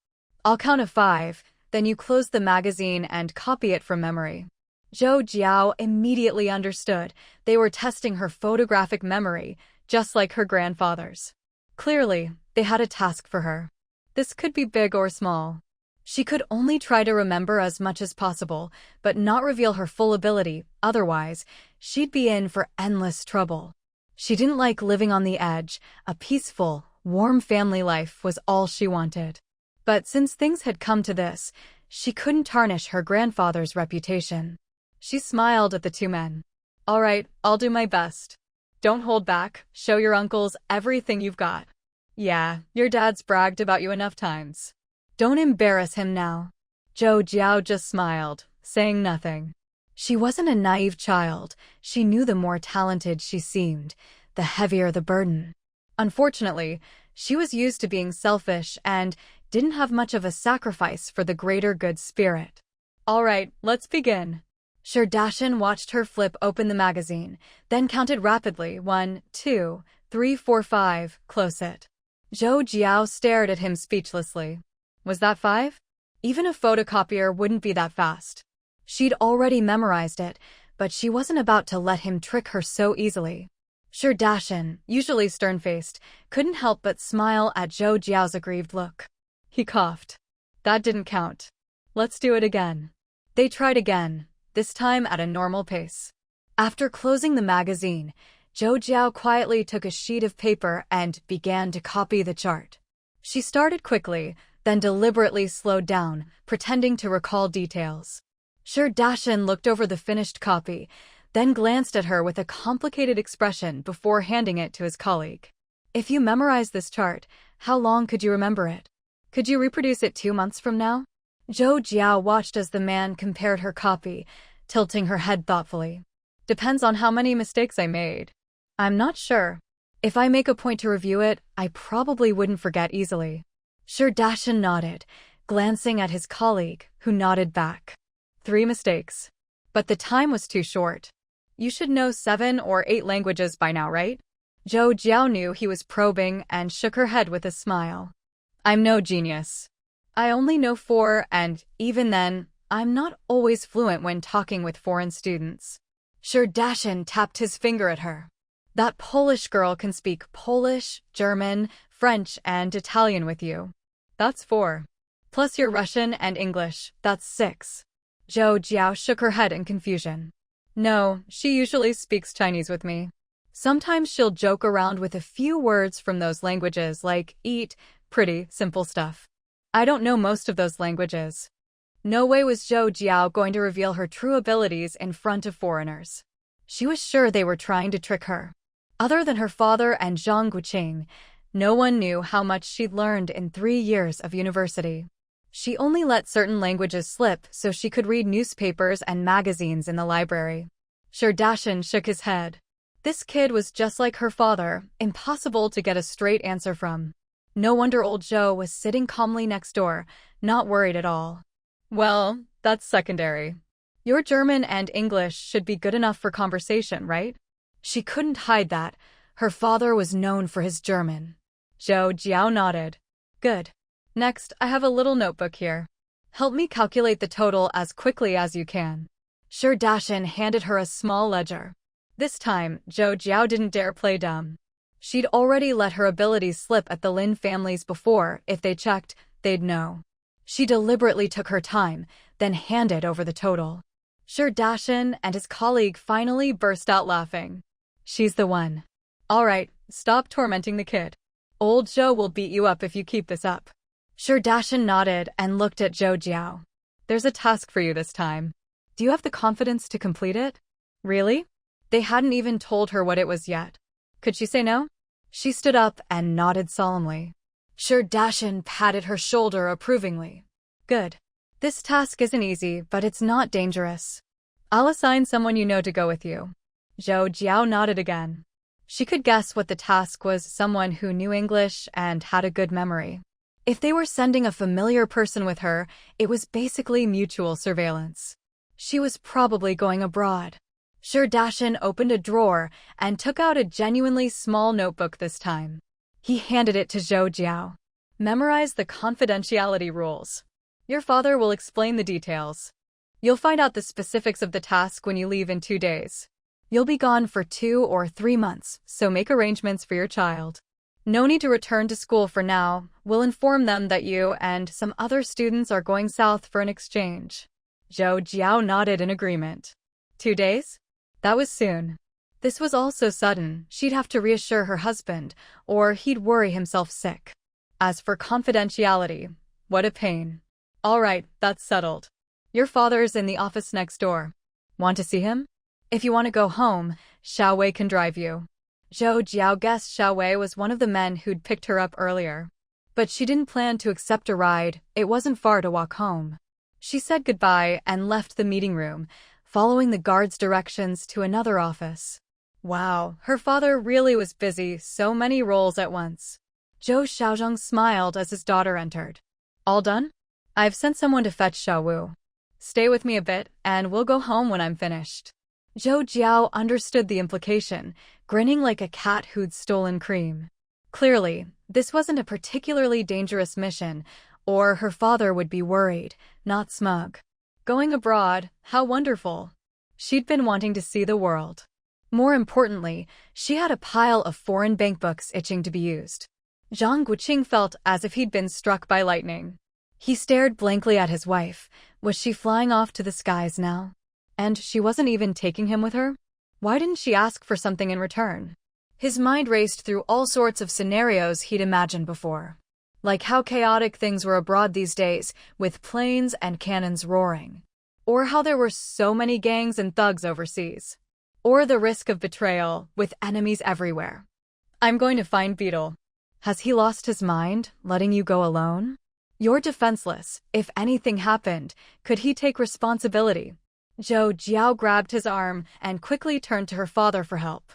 I'll count to 5, then you close the magazine and copy it from memory. Zhou Jiao immediately understood. They were testing her photographic memory, just like her grandfather's. Clearly, they had a task for her. This could be big or small. She could only try to remember as much as possible, but not reveal her full ability, otherwise, she'd be in for endless trouble. She didn't like living on the edge. A peaceful, warm family life was all she wanted. But since things had come to this, she couldn't tarnish her grandfather's reputation. She smiled at the two men. All right, I'll do my best. Don't hold back, show your uncles everything you've got. Yeah, your dad's bragged about you enough times. Don't embarrass him now. Zhou Jiao just smiled, saying nothing. She wasn't a naive child. She knew the more talented she seemed, the heavier the burden. Unfortunately, she was used to being selfish and didn't have much of a sacrifice for the greater good spirit. All right, let's begin. Sherdashan watched her flip open the magazine, then counted rapidly 1, 2, 3, 4, 5, close it. Zhou Jiao stared at him speechlessly. Was that 5? Even a photocopier wouldn't be that fast. She'd already memorized it, but she wasn't about to let him trick her so easily. Sherdashan, usually stern-faced, couldn't help but smile at Zhou Jiao's aggrieved look. He coughed. That didn't count. Let's do it again. They tried again, this time at a normal pace. After closing the magazine, Zhou Jiao quietly took a sheet of paper and began to copy the chart. She started quickly, then deliberately slowed down, pretending to recall details. Sherdashan looked over the finished copy, then glanced at her with a complicated expression before handing it to his colleague. If you memorize this chart, how long could you remember it? Could you reproduce it 2 months from now? Zhou Jiao watched as the man compared her copy, tilting her head thoughtfully. Depends on how many mistakes I made. I'm not sure. If I make a point to review it, I probably wouldn't forget easily. Sherdashan nodded, glancing at his colleague, who nodded back. 3 mistakes. But the time was too short. You should know 7 or 8 languages by now, right? Zhou Jiao knew he was probing and shook her head with a smile. I'm no genius. I only know 4, and even then, I'm not always fluent when talking with foreign students. Sherdashan tapped his finger at her. That Polish girl can speak Polish, German, French, and Italian with you. That's 4. Plus your Russian and English, that's 6. Zhou Jiao shook her head in confusion. No, she usually speaks Chinese with me. Sometimes she'll joke around with a few words from those languages like eat, pretty, simple stuff. I don't know most of those languages. No way was Zhou Jiao going to reveal her true abilities in front of foreigners. She was sure they were trying to trick her. Other than her father and Zhang Guoqing, no one knew how much she'd learned in 3 years of university. She only let certain languages slip so she could read newspapers and magazines in the library. Sherdashan shook his head. This kid was just like her father, impossible to get a straight answer from. No wonder old Zhou was sitting calmly next door, not worried at all. Well, that's secondary. Your German and English should be good enough for conversation, right? She couldn't hide that. Her father was known for his German. Zhou Jiao nodded. Good. Next, I have a little notebook here. Help me calculate the total as quickly as you can. Sherdashan handed her a small ledger. This time, Zhou Jiao didn't dare play dumb. She'd already let her abilities slip at the Lin families before. If they checked, they'd know. She deliberately took her time, then handed over the total. Sherdashan and his colleague finally burst out laughing. She's the one. All right, stop tormenting the kid. Old Zhou will beat you up if you keep this up. Sherdashan nodded and looked at Zhou Jiao. There's a task for you this time. Do you have the confidence to complete it? Really? They hadn't even told her what it was yet. Could she say no? She stood up and nodded solemnly. Sherdashan patted her shoulder approvingly. Good. This task isn't easy, but it's not dangerous. I'll assign someone you know to go with you. Zhou Jiao nodded again. She could guess what the task was: someone who knew English and had a good memory. If they were sending a familiar person with her, it was basically mutual surveillance. She was probably going abroad. Sherdashin opened a drawer and took out a genuinely small notebook this time. He handed it to Zhou Jiao. Memorize the confidentiality rules. Your father will explain the details. You'll find out the specifics of the task when you leave in 2 days. You'll be gone for 2 or 3 months, so make arrangements for your child. No need to return to school for now. We'll inform them that you and some other students are going south for an exchange. Zhou Jiao nodded in agreement. 2 days? That was soon. This was all so sudden, she'd have to reassure her husband, or he'd worry himself sick. As for confidentiality, what a pain. All right, that's settled. Your father's in the office next door. Want to see him? If you want to go home, Xiao Wei can drive you. Zhou Jiao guessed Xiao Wei was one of the men who'd picked her up earlier. But she didn't plan to accept a ride. It wasn't far to walk home. She said goodbye and left the meeting room, following the guard's directions to another office. Wow, her father really was busy, so many roles at once. Zhou Xiaozhang smiled as his daughter entered. All done? I've sent someone to fetch Xiao Wu. Stay with me a bit, and we'll go home when I'm finished. Zhou Jiao understood the implication, grinning like a cat who'd stolen cream. Clearly, this wasn't a particularly dangerous mission, or her father would be worried, not smug. Going abroad, how wonderful. She'd been wanting to see the world. More importantly, she had a pile of foreign bankbooks itching to be used. Zhang Guoqing felt as if he'd been struck by lightning. He stared blankly at his wife. Was she flying off to the skies now? And she wasn't even taking him with her? Why didn't she ask for something in return? His mind raced through all sorts of scenarios he'd imagined before. Like how chaotic things were abroad these days, with planes and cannons roaring. Or how there were so many gangs and thugs overseas. Or the risk of betrayal, with enemies everywhere. I'm going to find Beetle. Has he lost his mind, letting you go alone? You're defenseless. If anything happened, could he take responsibility? Zhou Jiao grabbed his arm and quickly turned to her father for help.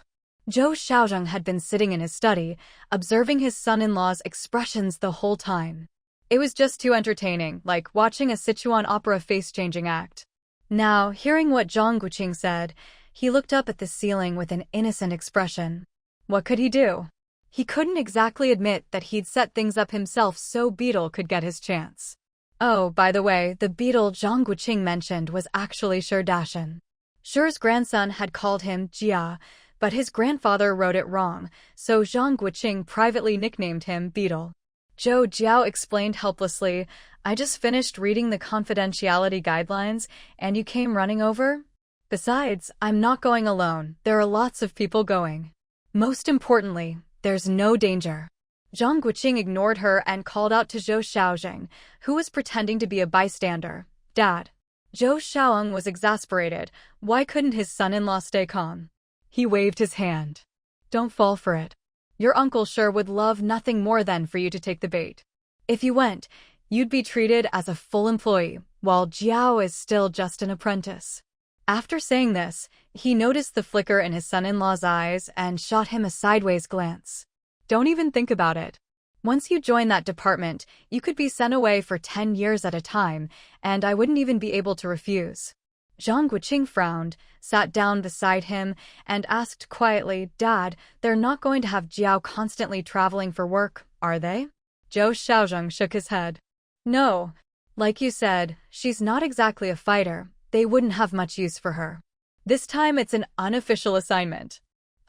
Zhou Xiaozhang had been sitting in his study, observing his son-in-law's expressions the whole time. It was just too entertaining, like watching a Sichuan opera face-changing act. Now, hearing what Zhang Guoqing said, he looked up at the ceiling with an innocent expression. What could he do? He couldn't exactly admit that he'd set things up himself so Beetle could get his chance. Oh, by the way, the Beetle Zhang Guoqing mentioned was actually Sherdashin. Sher's grandson had called him Jia, but his grandfather wrote it wrong, so Zhang Guoqing privately nicknamed him Beetle. Zhou Jiao explained helplessly, I just finished reading the confidentiality guidelines, and you came running over? Besides, I'm not going alone. There are lots of people going. Most importantly, there's no danger. Zhang Guoqing ignored her and called out to Zhou Xiaozhang, who was pretending to be a bystander. Dad. Zhou Xiaozhang was exasperated. Why couldn't his son-in-law stay calm? He waved his hand. Don't fall for it. Your uncle sure would love nothing more than for you to take the bait. If you went, you'd be treated as a full employee, while Jiao is still just an apprentice. After saying this, he noticed the flicker in his son-in-law's eyes and shot him a sideways glance. Don't even think about it. Once you join that department, you could be sent away for 10 years at a time, and I wouldn't even be able to refuse. Zhang Guoqing frowned, sat down beside him, and asked quietly, Dad, they're not going to have Jiao constantly traveling for work, are they? Zhou Xiaozhang shook his head. No. Like you said, she's not exactly a fighter. They wouldn't have much use for her. This time it's an unofficial assignment.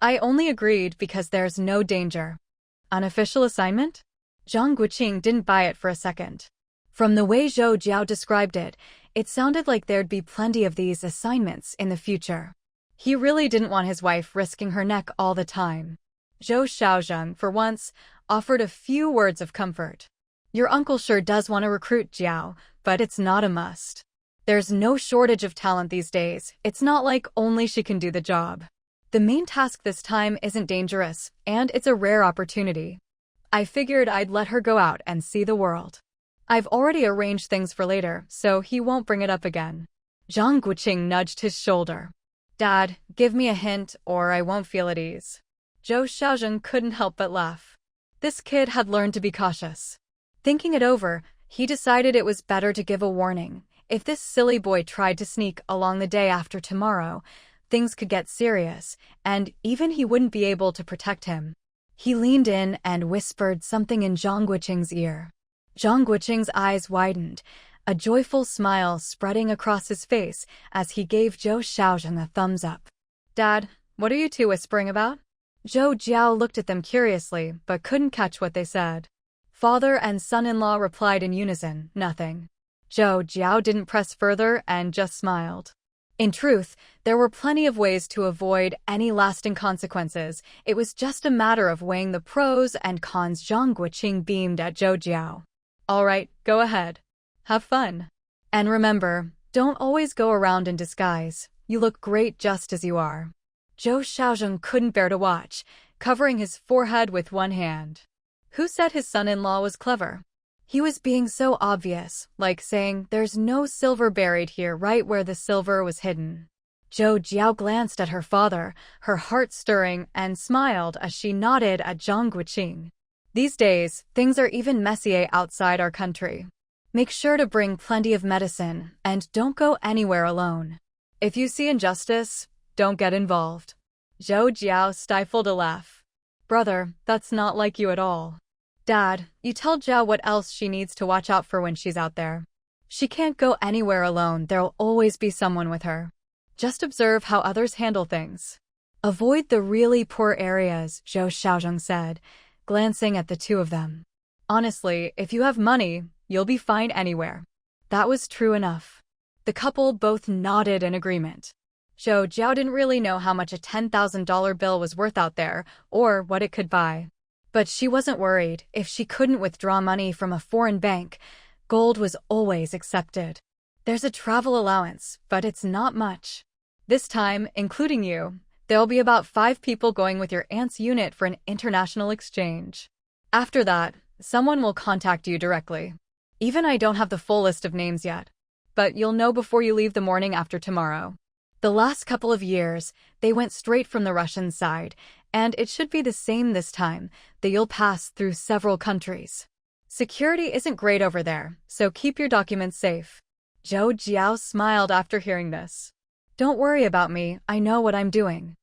I only agreed because there's no danger. Unofficial assignment? Zhang Guoqing didn't buy it for a second. From the way Zhou Jiao described it, it sounded like there'd be plenty of these assignments in the future. He really didn't want his wife risking her neck all the time. Zhou Xiaozhang, for once, offered a few words of comfort. Your uncle sure does want to recruit Jiao, but it's not a must. There's no shortage of talent these days. It's not like only she can do the job. The main task this time isn't dangerous, and it's a rare opportunity. I figured I'd let her go out and see the world. I've already arranged things for later, so he won't bring it up again. Zhang Guoqing nudged his shoulder. Dad, give me a hint or I won't feel at ease. Zhou Jiao couldn't help but laugh. This kid had learned to be cautious. Thinking it over, he decided it was better to give a warning. If this silly boy tried to sneak along the day after tomorrow, things could get serious, and even he wouldn't be able to protect him. He leaned in and whispered something in Zhang Guoqing's ear. Zhang Guoqing's eyes widened, a joyful smile spreading across his face as he gave Zhou Jiao a thumbs up. Dad, what are you two whispering about? Zhou Jiao looked at them curiously but couldn't catch what they said. Father and son-in-law replied in unison, nothing. Zhou Jiao didn't press further and just smiled. In truth, there were plenty of ways to avoid any lasting consequences. It was just a matter of weighing the pros and cons. Zhang Guoqing beamed at Zhou Jiao. All right, go ahead. Have fun. And remember, don't always go around in disguise. You look great just as you are. Zhou Jiao couldn't bear to watch, covering his forehead with one hand. Who said his son-in-law was clever? He was being so obvious, like saying, there's no silver buried here, right where the silver was hidden. Zhou Jiao glanced at her father, her heart stirring, and smiled as she nodded at Zhang Guoqing. These days, things are even messier outside our country. Make sure to bring plenty of medicine, and don't go anywhere alone. If you see injustice, don't get involved. Zhou Jiao stifled a laugh. Brother, that's not like you at all. Dad, you tell Jiao what else she needs to watch out for when she's out there. She can't go anywhere alone, there'll always be someone with her. Just observe how others handle things. Avoid the really poor areas, Zhou Jiao said, glancing at the two of them. Honestly, if you have money, you'll be fine anywhere. That was true enough. The couple both nodded in agreement. Zhou Jiao didn't really know how much a $10,000 bill was worth out there, or what it could buy. But she wasn't worried. If she couldn't withdraw money from a foreign bank, gold was always accepted. There's a travel allowance, but it's not much. This time, including you, there'll be about 5 people going with your aunt's unit for an international exchange. After that, someone will contact you directly. Even I don't have the full list of names yet. But you'll know before you leave the morning after tomorrow. The last couple of years, they went straight from the Russian side, and it should be the same this time, that you'll pass through several countries. Security isn't great over there, so keep your documents safe. Zhou Jiao smiled after hearing this. Don't worry about me, I know what I'm doing.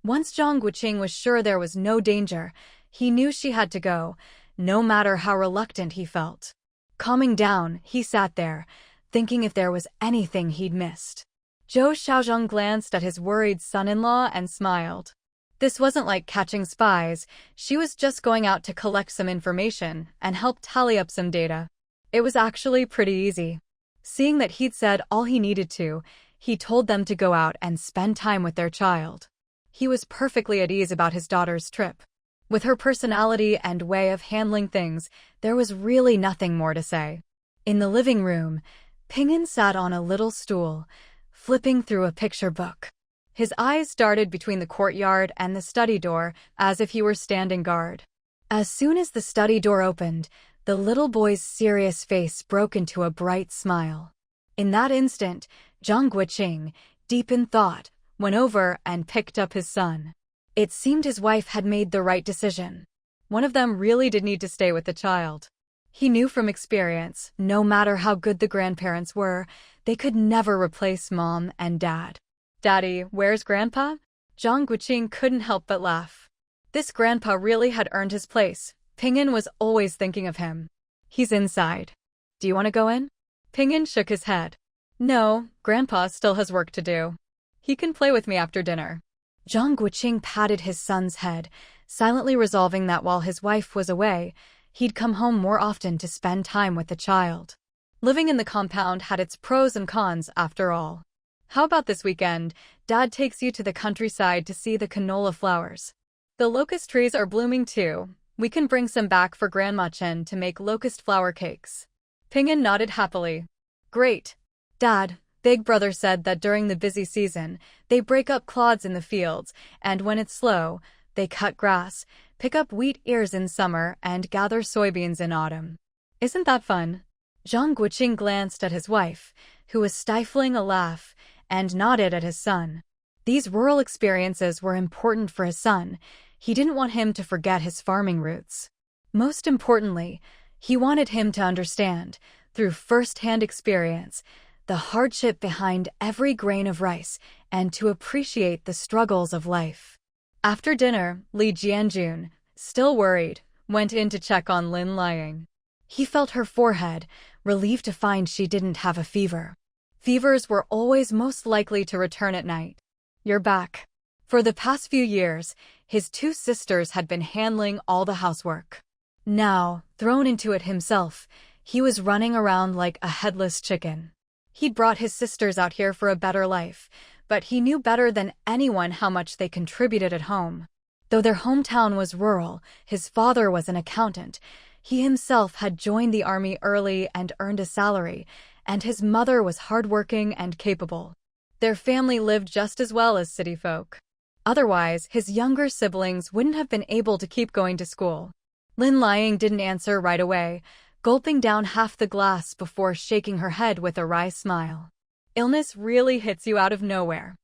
Once Zhang Guoqing was sure there was no danger, he knew she had to go, no matter how reluctant he felt. Calming down, he sat there, thinking if there was anything he'd missed. Zhou Jiao glanced at his worried son-in-law and smiled. This wasn't like catching spies, she was just going out to collect some information and help tally up some data. It was actually pretty easy. Seeing that he'd said all he needed to, he told them to go out and spend time with their child. He was perfectly at ease about his daughter's trip. With her personality and way of handling things, there was really nothing more to say. In the living room, Ping'an sat on a little stool, flipping through a picture book. His eyes darted between the courtyard and the study door as if he were standing guard. As soon as the study door opened, the little boy's serious face broke into a bright smile. In that instant, Zhang Guoqing, deep in thought, went over and picked up his son. It seemed his wife had made the right decision. One of them really did need to stay with the child. He knew from experience, no matter how good the grandparents were, they could never replace mom and dad. Daddy, where's Grandpa? Zhang Guoqing couldn't help but laugh. This grandpa really had earned his place. Ping'an was always thinking of him. He's inside. Do you want to go in? Ping'an shook his head. No, Grandpa still has work to do. He can play with me after dinner. Zhang Guoqing patted his son's head, silently resolving that while his wife was away, he'd come home more often to spend time with the child. Living in the compound had its pros and cons after all. How about this weekend, Dad takes you to the countryside to see the canola flowers. The locust trees are blooming too. We can bring some back for Grandma Chen to make locust flower cakes. Ping'an nodded happily. Great. Dad, Big Brother said that during the busy season, they break up clods in the fields, and when it's slow, they cut grass, pick up wheat ears in summer, and gather soybeans in autumn. Isn't that fun? Zhang Guoqing glanced at his wife, who was stifling a laugh, and nodded at his son. These rural experiences were important for his son. He didn't want him to forget his farming roots. Most importantly, he wanted him to understand, through first-hand experience, the hardship behind every grain of rice and to appreciate the struggles of life. After dinner, Li Jianjun, still worried, went in to check on Lin Liang. He felt her forehead, relieved to find she didn't have a fever. Fevers were always most likely to return at night. "You're back." For the past few years, his two sisters had been handling all the housework. Now, thrown into it himself, he was running around like a headless chicken. He'd brought his sisters out here for a better life, but he knew better than anyone how much they contributed at home. Though their hometown was rural, his father was an accountant. He himself had joined the army early and earned a salary, and his mother was hardworking and capable. Their family lived just as well as city folk. Otherwise, his younger siblings wouldn't have been able to keep going to school. Lin Liang didn't answer right away, gulping down half the glass before shaking her head with a wry smile. "Illness really hits you out of nowhere.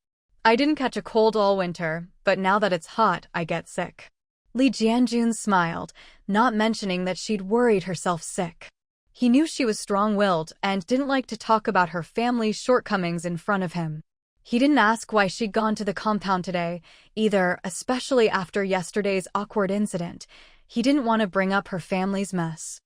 I didn't catch a cold all winter, but now that it's hot, I get sick." Li Jianjun smiled, not mentioning that she'd worried herself sick. He knew she was strong-willed and didn't like to talk about her family's shortcomings in front of him. He didn't ask why she'd gone to the compound today, either, especially after yesterday's awkward incident. He didn't want to bring up her family's mess.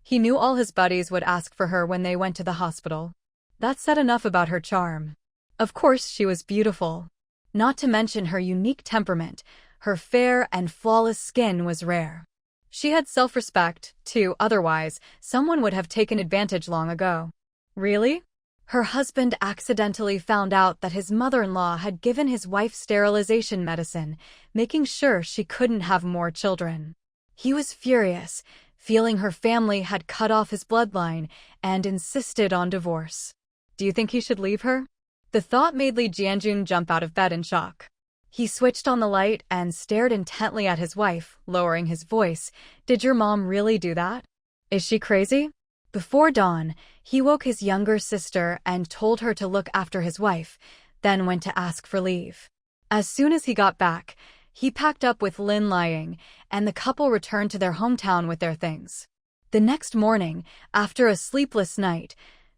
He knew all his buddies would ask for her when they went to the hospital. That said enough about her charm. Of course she was beautiful. Not to mention her unique temperament, her fair and flawless skin was rare. She had self-respect, too, otherwise someone would have taken advantage long ago. Really? Her husband accidentally found out that his mother-in-law had given his wife sterilization medicine, making sure she couldn't have more children. He was furious, feeling her family had cut off his bloodline and insisted on divorce. Do you think he should leave her? The thought made Li Jianjun jump out of bed in shock. He switched on the light and stared intently at his wife, lowering his voice. "Did your mom really do that? Is she crazy?" Before dawn, he woke his younger sister and told her to look after his wife, then went to ask for leave. As soon as he got back, he packed up with Lin Liang, and the couple returned to their hometown with their things. The next morning, after a sleepless night,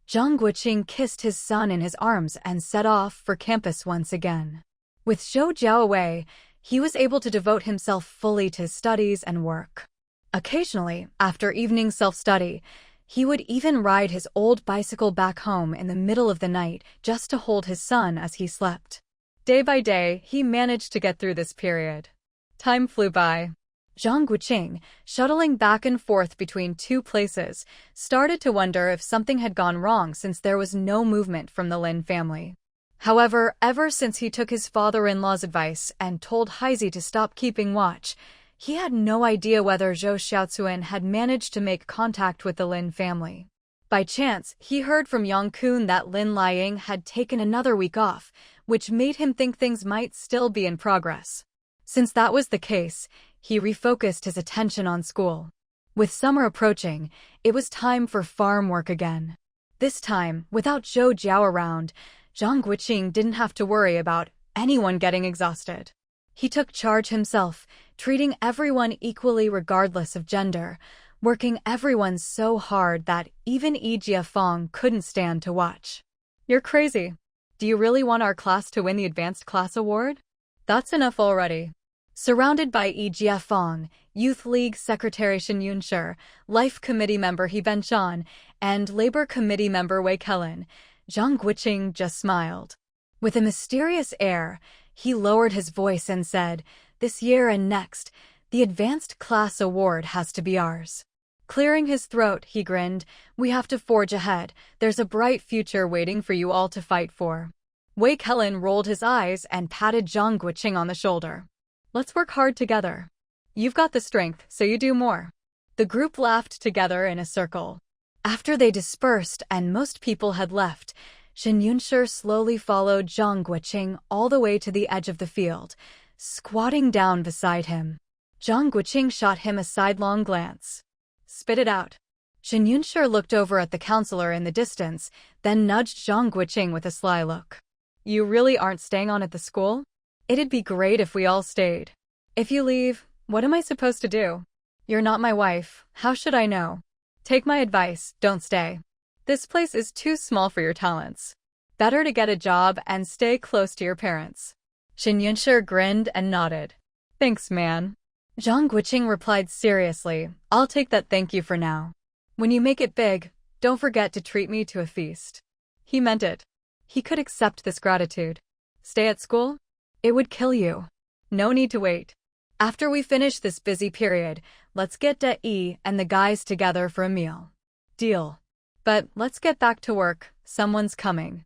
Zhang Guoqing kissed his son in his arms and set off for campus once again. With Zhou Jiao away, he was able to devote himself fully to his studies and work. Occasionally, after evening self-study, he would even ride his old bicycle back home in the middle of the night just to hold his son as he slept. Day by day, he managed to get through this period. Time flew by. Zhang Guoqing, shuttling back and forth between two places, started to wonder if something had gone wrong since there was no movement from the Lin family. However, ever since he took his father-in-law's advice and told Heizhi to stop keeping watch, he had no idea whether Zhou Xiaocuan had managed to make contact with the Lin family. By chance, he heard from Yang Kun that Lin Liang had taken another week off, which made him think things might still be in progress. Since that was the case, he refocused his attention on school. With summer approaching, it was time for farm work again. This time, without Zhou Jiao around, Zhang Guoqing didn't have to worry about anyone getting exhausted. He took charge himself, treating everyone equally regardless of gender, working everyone so hard that even Yi Jiafeng couldn't stand to watch. "You're crazy. Do you really want our class to win the advanced class award? That's enough already." Surrounded by Yi Jiafeng, Youth League Secretary Shen Yunshi, Life Committee member He Benchan, and Labor Committee member Wei Kellen, Zhang Guoqing just smiled. With a mysterious air, he lowered his voice and said, "This year and next, the advanced class award has to be ours." Clearing his throat, he grinned, "We have to forge ahead. There's a bright future waiting for you all to fight for." Wei Kellen rolled his eyes and patted Zhang Guoqing on the shoulder. "Let's work hard together. You've got the strength, so you do more." The group laughed together in a circle. After they dispersed and most people had left, Shen Yunshi slowly followed Zhang Guoqing all the way to the edge of the field, squatting down beside him. Zhang Guoqing shot him a sidelong glance. "Spit it out." Shen Yunshi looked over at the counselor in the distance, then nudged Zhang Guoqing with a sly look. "You really aren't staying on at the school? It'd be great if we all stayed." If you leave, what am I supposed to do? You're not my wife, how should I know? Take my advice, don't stay. This place is too small for your talents. Better to get a job and stay close to your parents. Shen Yunshi grinned and nodded. Thanks, man. Zhang Guoqing replied seriously, I'll take that thank you for now. When you make it big, don't forget to treat me to a feast. He meant it. He could accept this gratitude. Stay at school? It would kill you. No need to wait. After we finish this busy period, let's get De and the guys together for a meal. Deal. But let's get back to work, someone's coming.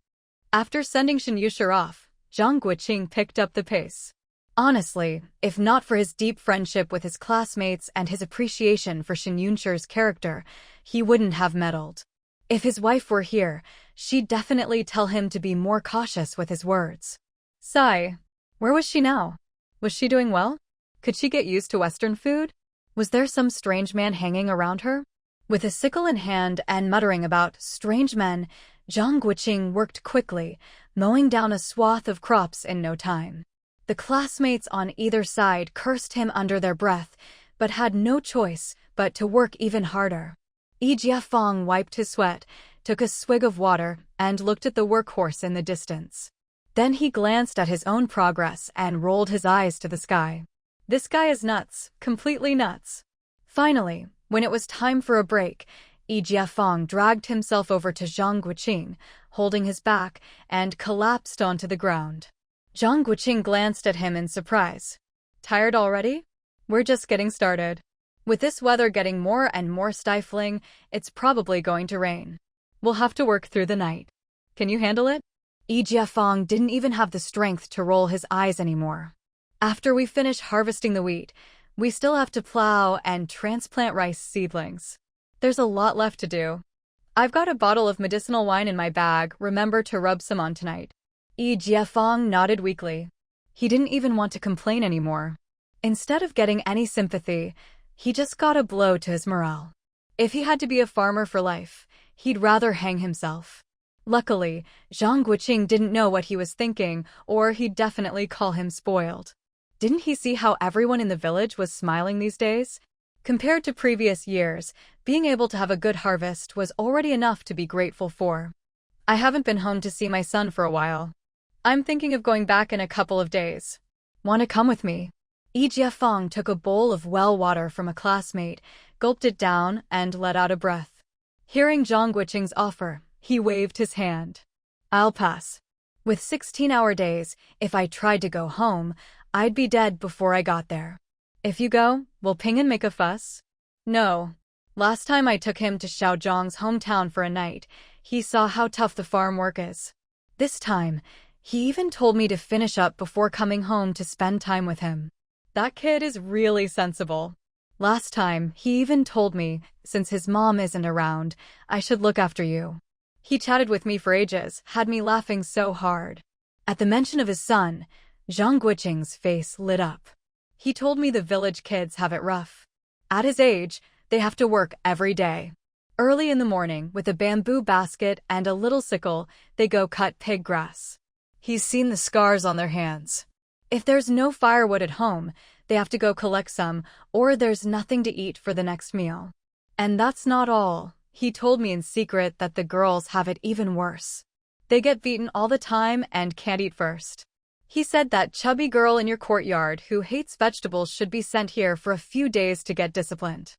After sending Shen Yunshi off, Zhang Guoqing picked up the pace. Honestly, if not for his deep friendship with his classmates and his appreciation for Shen Yunshi's character, he wouldn't have meddled. If his wife were here, she'd definitely tell him to be more cautious with his words. Sigh. Where was she now? Was she doing well? Could she get used to Western food? Was there some strange man hanging around her? With a sickle in hand and muttering about strange men, Zhang Guoqing worked quickly, mowing down a swath of crops in no time. The classmates on either side cursed him under their breath, but had no choice but to work even harder. Jiafeng wiped his sweat, took a swig of water, and looked at the workhorse in the distance. Then he glanced at his own progress and rolled his eyes to the sky. This guy is nuts, completely nuts. Finally, when it was time for a break, Jiafeng dragged himself over to Zhang Guoqing, holding his back, and collapsed onto the ground. Zhang Guoqing glanced at him in surprise. Tired already? We're just getting started. With this weather getting more and more stifling, it's probably going to rain. We'll have to work through the night. Can you handle it? Jiafeng didn't even have the strength to roll his eyes anymore. After we finish harvesting the wheat, we still have to plow and transplant rice seedlings. There's a lot left to do. I've got a bottle of medicinal wine in my bag, remember to rub some on tonight. Jiafeng nodded weakly. He didn't even want to complain anymore. Instead of getting any sympathy, he just got a blow to his morale. If he had to be a farmer for life, he'd rather hang himself. Luckily, Zhang Guoqing didn't know what he was thinking, or he'd definitely call him spoiled. Didn't he see how everyone in the village was smiling these days? Compared to previous years, being able to have a good harvest was already enough to be grateful for. I haven't been home to see my son for a while. I'm thinking of going back in a couple of days. Want to come with me? Jiafeng took a bowl of well water from a classmate, gulped it down, and let out a breath. Hearing Zhang Guoqing's offer, he waved his hand. I'll pass. With 16-hour days, if I tried to go home, I'd be dead before I got there. If you go, will Ping and make a fuss? No. Last time I took him to Xiaozhang's hometown for a night, he saw how tough the farm work is. This time, he even told me to finish up before coming home to spend time with him. That kid is really sensible. Last time, he even told me, since his mom isn't around, I should look after you. He chatted with me for ages, had me laughing so hard. At the mention of his son, Zhang Guoqing's face lit up. He told me the village kids have it rough. At his age, they have to work every day. Early in the morning, with a bamboo basket and a little sickle, they go cut pig grass. He's seen the scars on their hands. If there's no firewood at home, they have to go collect some, or there's nothing to eat for the next meal. And that's not all. He told me in secret that the girls have it even worse. They get beaten all the time and can't eat first. He said that chubby girl in your courtyard who hates vegetables should be sent here for a few days to get disciplined.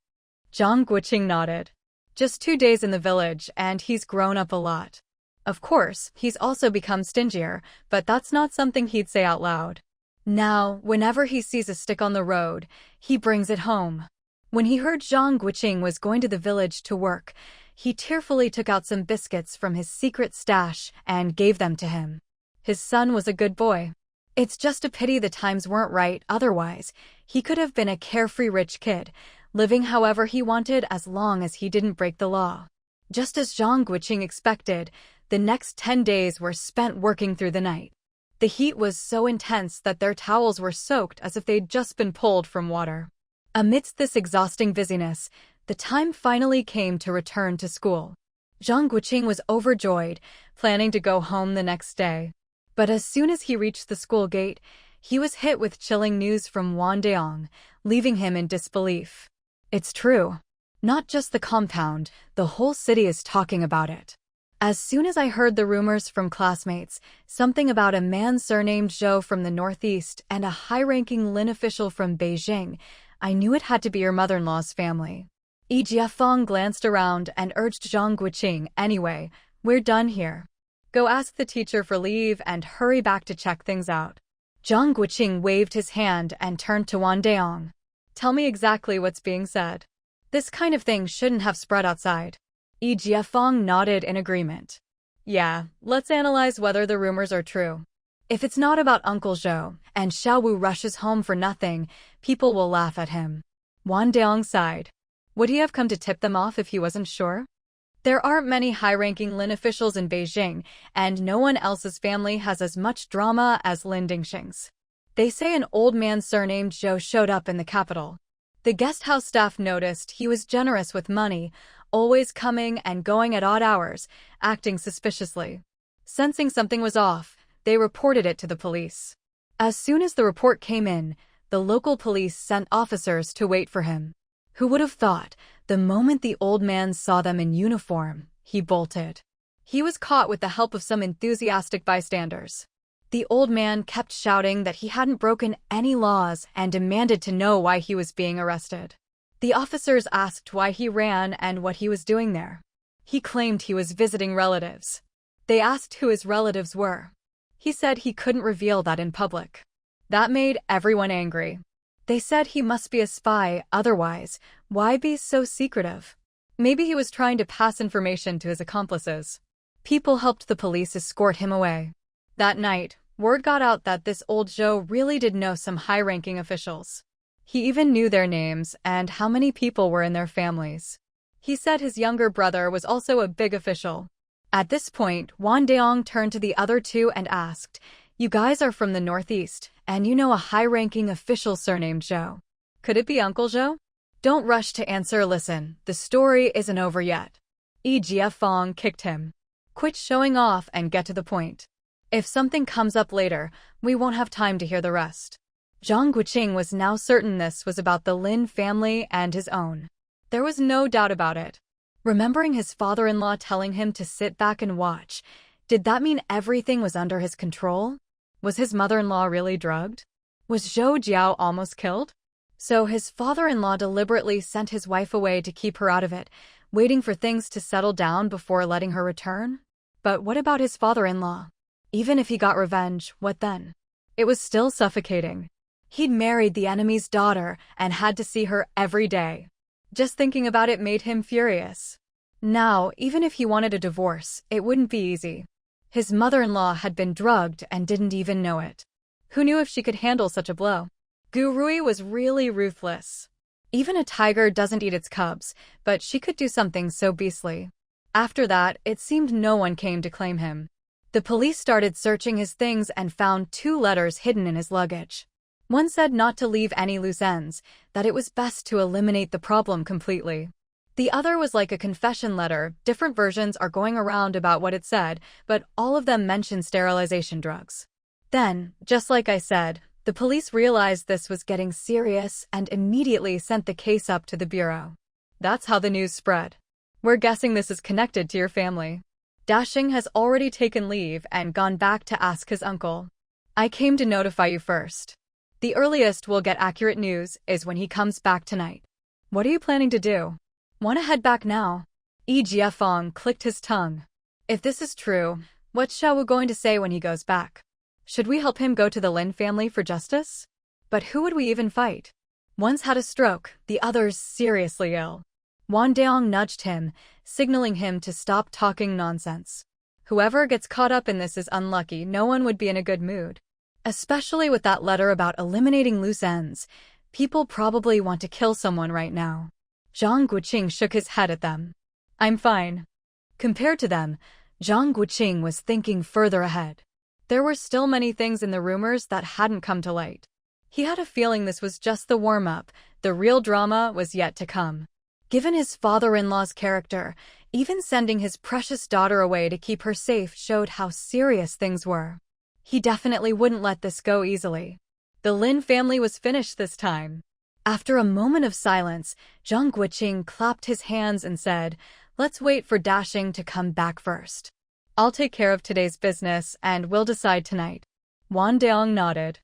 Zhang Guoqing nodded. Just 2 days in the village and he's grown up a lot. Of course, he's also become stingier, but that's not something he'd say out loud. Now, whenever he sees a stick on the road, he brings it home. When he heard Zhang Guoqing was going to the village to work, he tearfully took out some biscuits from his secret stash and gave them to him. His son was a good boy. It's just a pity the times weren't right, otherwise, he could have been a carefree rich kid, living however he wanted as long as he didn't break the law. Just as Zhang Guoqing expected, the next 10 days were spent working through the night. The heat was so intense that their towels were soaked as if they'd just been pulled from water. Amidst this exhausting busyness, the time finally came to return to school. Zhang Guoqing was overjoyed, planning to go home the next day. But as soon as he reached the school gate, He was hit with chilling news from Wandeong, leaving him in disbelief. It's true. Not just the compound, the whole city is talking about it. As soon as I heard the rumors from classmates, something about a man surnamed Zhou from the northeast and a high-ranking Lin official from Beijing, I knew it had to be your mother-in-law's family. Yi Jiafeng glanced around and urged Zhang Guoqing, anyway, we're done here. Go ask the teacher for leave and hurry back to check things out. Zhang Guoqing waved his hand and turned to Wandeong. Tell me exactly what's being said. This kind of thing shouldn't have spread outside. Yi Jiafeng nodded in agreement. Yeah, let's analyze whether the rumors are true. If it's not about Uncle Zhou, and Xiaowu rushes home for nothing, people will laugh at him. Wandeong sighed. Would he have come to tip them off if he wasn't sure? There aren't many high-ranking Lin officials in Beijing, and no one else's family has as much drama as Lin Dingxing's. They say an old man surnamed Zhou showed up in the capital. The guest house staff noticed he was generous with money, always coming and going at odd hours, acting suspiciously. Sensing something was off, they reported it to the police. As soon as the report came in, the local police sent officers to wait for him. Who would have thought, the moment the old man saw them in uniform, he bolted. He was caught with the help of some enthusiastic bystanders. The old man kept shouting that he hadn't broken any laws and demanded to know why he was being arrested. The officers asked why he ran and what he was doing there. He claimed he was visiting relatives. They asked who his relatives were. He said he couldn't reveal that in public. That made everyone angry. They said he must be a spy, otherwise, why be so secretive? Maybe he was trying to pass information to his accomplices. People helped the police escort him away. That night, word got out that this old Zhou really did know some high-ranking officials. He even knew their names and how many people were in their families. He said his younger brother was also a big official. At this point, Wandeong turned to the other two and asked, "You guys are from the northeast, and you know a high-ranking official surnamed Zhou. Could it be Uncle Zhou?" "Don't rush to answer, listen, the story isn't over yet." Yi Jiafeng kicked him. "Quit showing off and get to the point. If something comes up later, we won't have time to hear the rest." Zhang Guoqing was now certain this was about the Lin family and his own. There was no doubt about it. Remembering his father-in-law telling him to sit back and watch, did that mean everything was under his control? Was his mother-in-law really drugged? Was Zhou Jiao almost killed? So his father-in-law deliberately sent his wife away to keep her out of it, waiting for things to settle down before letting her return? But what about his father-in-law? Even if he got revenge, what then? It was still suffocating. He'd married the enemy's daughter and had to see her every day. Just thinking about it made him furious. Now, even if he wanted a divorce, it wouldn't be easy. His mother-in-law had been drugged and didn't even know it. Who knew if she could handle such a blow? Gu Rui was really ruthless. Even a tiger doesn't eat its cubs, but she could do something so beastly. After that, it seemed no one came to claim him. The police started searching his things and found 2 letters hidden in his luggage. One said not to leave any loose ends, that it was best to eliminate the problem completely. The other was like a confession letter. Different versions are going around about what it said, but all of them mention sterilization drugs. Then, just like I said, the police realized this was getting serious and immediately sent the case up to the bureau. That's how the news spread. We're guessing this is connected to your family. Dashing has already taken leave and gone back to ask his uncle. I came to notify you first. The earliest we'll get accurate news is when he comes back tonight. What are you planning to do? Want to head back now? Yi Jiafeng clicked his tongue. If this is true, what's Xiaowu going to say when he goes back? Should we help him go to the Lin family for justice? But who would we even fight? One's had a stroke, the other's seriously ill. Wandeong nudged him, signaling him to stop talking nonsense. Whoever gets caught up in this is unlucky. No one would be in a good mood. Especially with that letter about eliminating loose ends. People probably want to kill someone right now. Zhang Guoqing shook his head at them. I'm fine. Compared to them, Zhang Guoqing was thinking further ahead. There were still many things in the rumors that hadn't come to light. He had a feeling this was just the warm-up. The real drama was yet to come. Given his father-in-law's character, even sending his precious daughter away to keep her safe showed how serious things were. He definitely wouldn't let this go easily. The Lin family was finished this time. After a moment of silence, Zhang Guoqing clapped his hands and said, "Let's wait for Dashing to come back first. I'll take care of today's business and we'll decide tonight." Wang Deong nodded.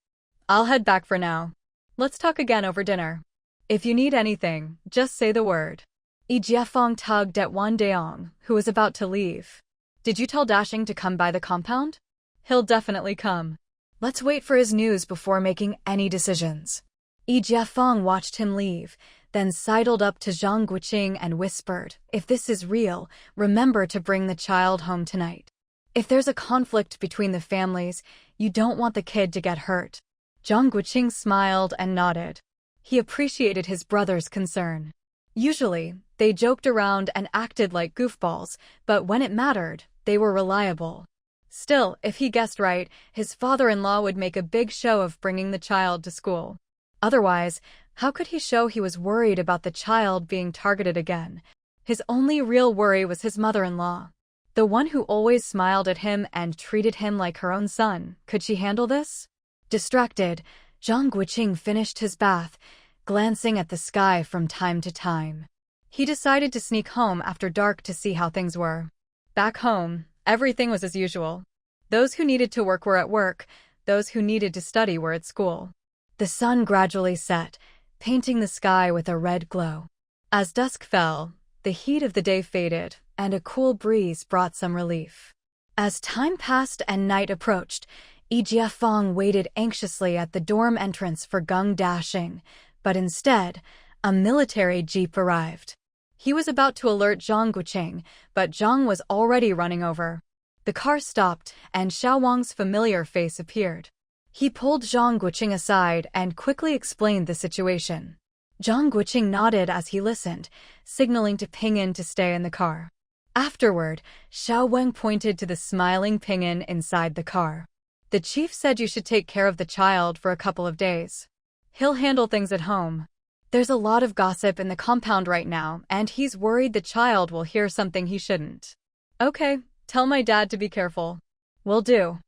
"I'll head back for now. Let's talk again over dinner. If you need anything, just say the word." Yi Jiafeng tugged at Wang Deong, who was about to leave. "Did you tell Dashing to come by the compound?" "He'll definitely come. Let's wait for his news before making any decisions." Yi Jiafeng watched him leave, then sidled up to Zhang Guoqing and whispered, "If this is real, remember to bring the child home tonight. If there's a conflict between the families, you don't want the kid to get hurt." Zhang Guoqing smiled and nodded. He appreciated his brother's concern. Usually, they joked around and acted like goofballs, but when it mattered, they were reliable. Still, if he guessed right, his father-in-law would make a big show of bringing the child to school. Otherwise, how could he show he was worried about the child being targeted again? His only real worry was his mother-in-law. The one who always smiled at him and treated him like her own son. Could she handle this? Distracted, Zhang Guoqing finished his bath, glancing at the sky from time to time. He decided to sneak home after dark to see how things were. Back home, everything was as usual. Those who needed to work were at work, those who needed to study were at school. The sun gradually set, painting the sky with a red glow. As dusk fell, the heat of the day faded, and a cool breeze brought some relief. As time passed and night approached, Yi Jiafeng waited anxiously at the dorm entrance for Geng Dashing, but instead, a military jeep arrived. He was about to alert Zhang Guoqing, but Zhang was already running over. The car stopped, and Xiao Wang's familiar face appeared. He pulled Zhang Guoqing aside and quickly explained the situation. Zhang Guoqing nodded as he listened, signaling to Ping'an to stay in the car. Afterward, Xiao Wang pointed to the smiling Ping'an inside the car. "The chief said you should take care of the child for a couple of days. He'll handle things at home. There's a lot of gossip in the compound right now, and he's worried the child will hear something he shouldn't." "Okay, tell my dad to be careful." "Will do.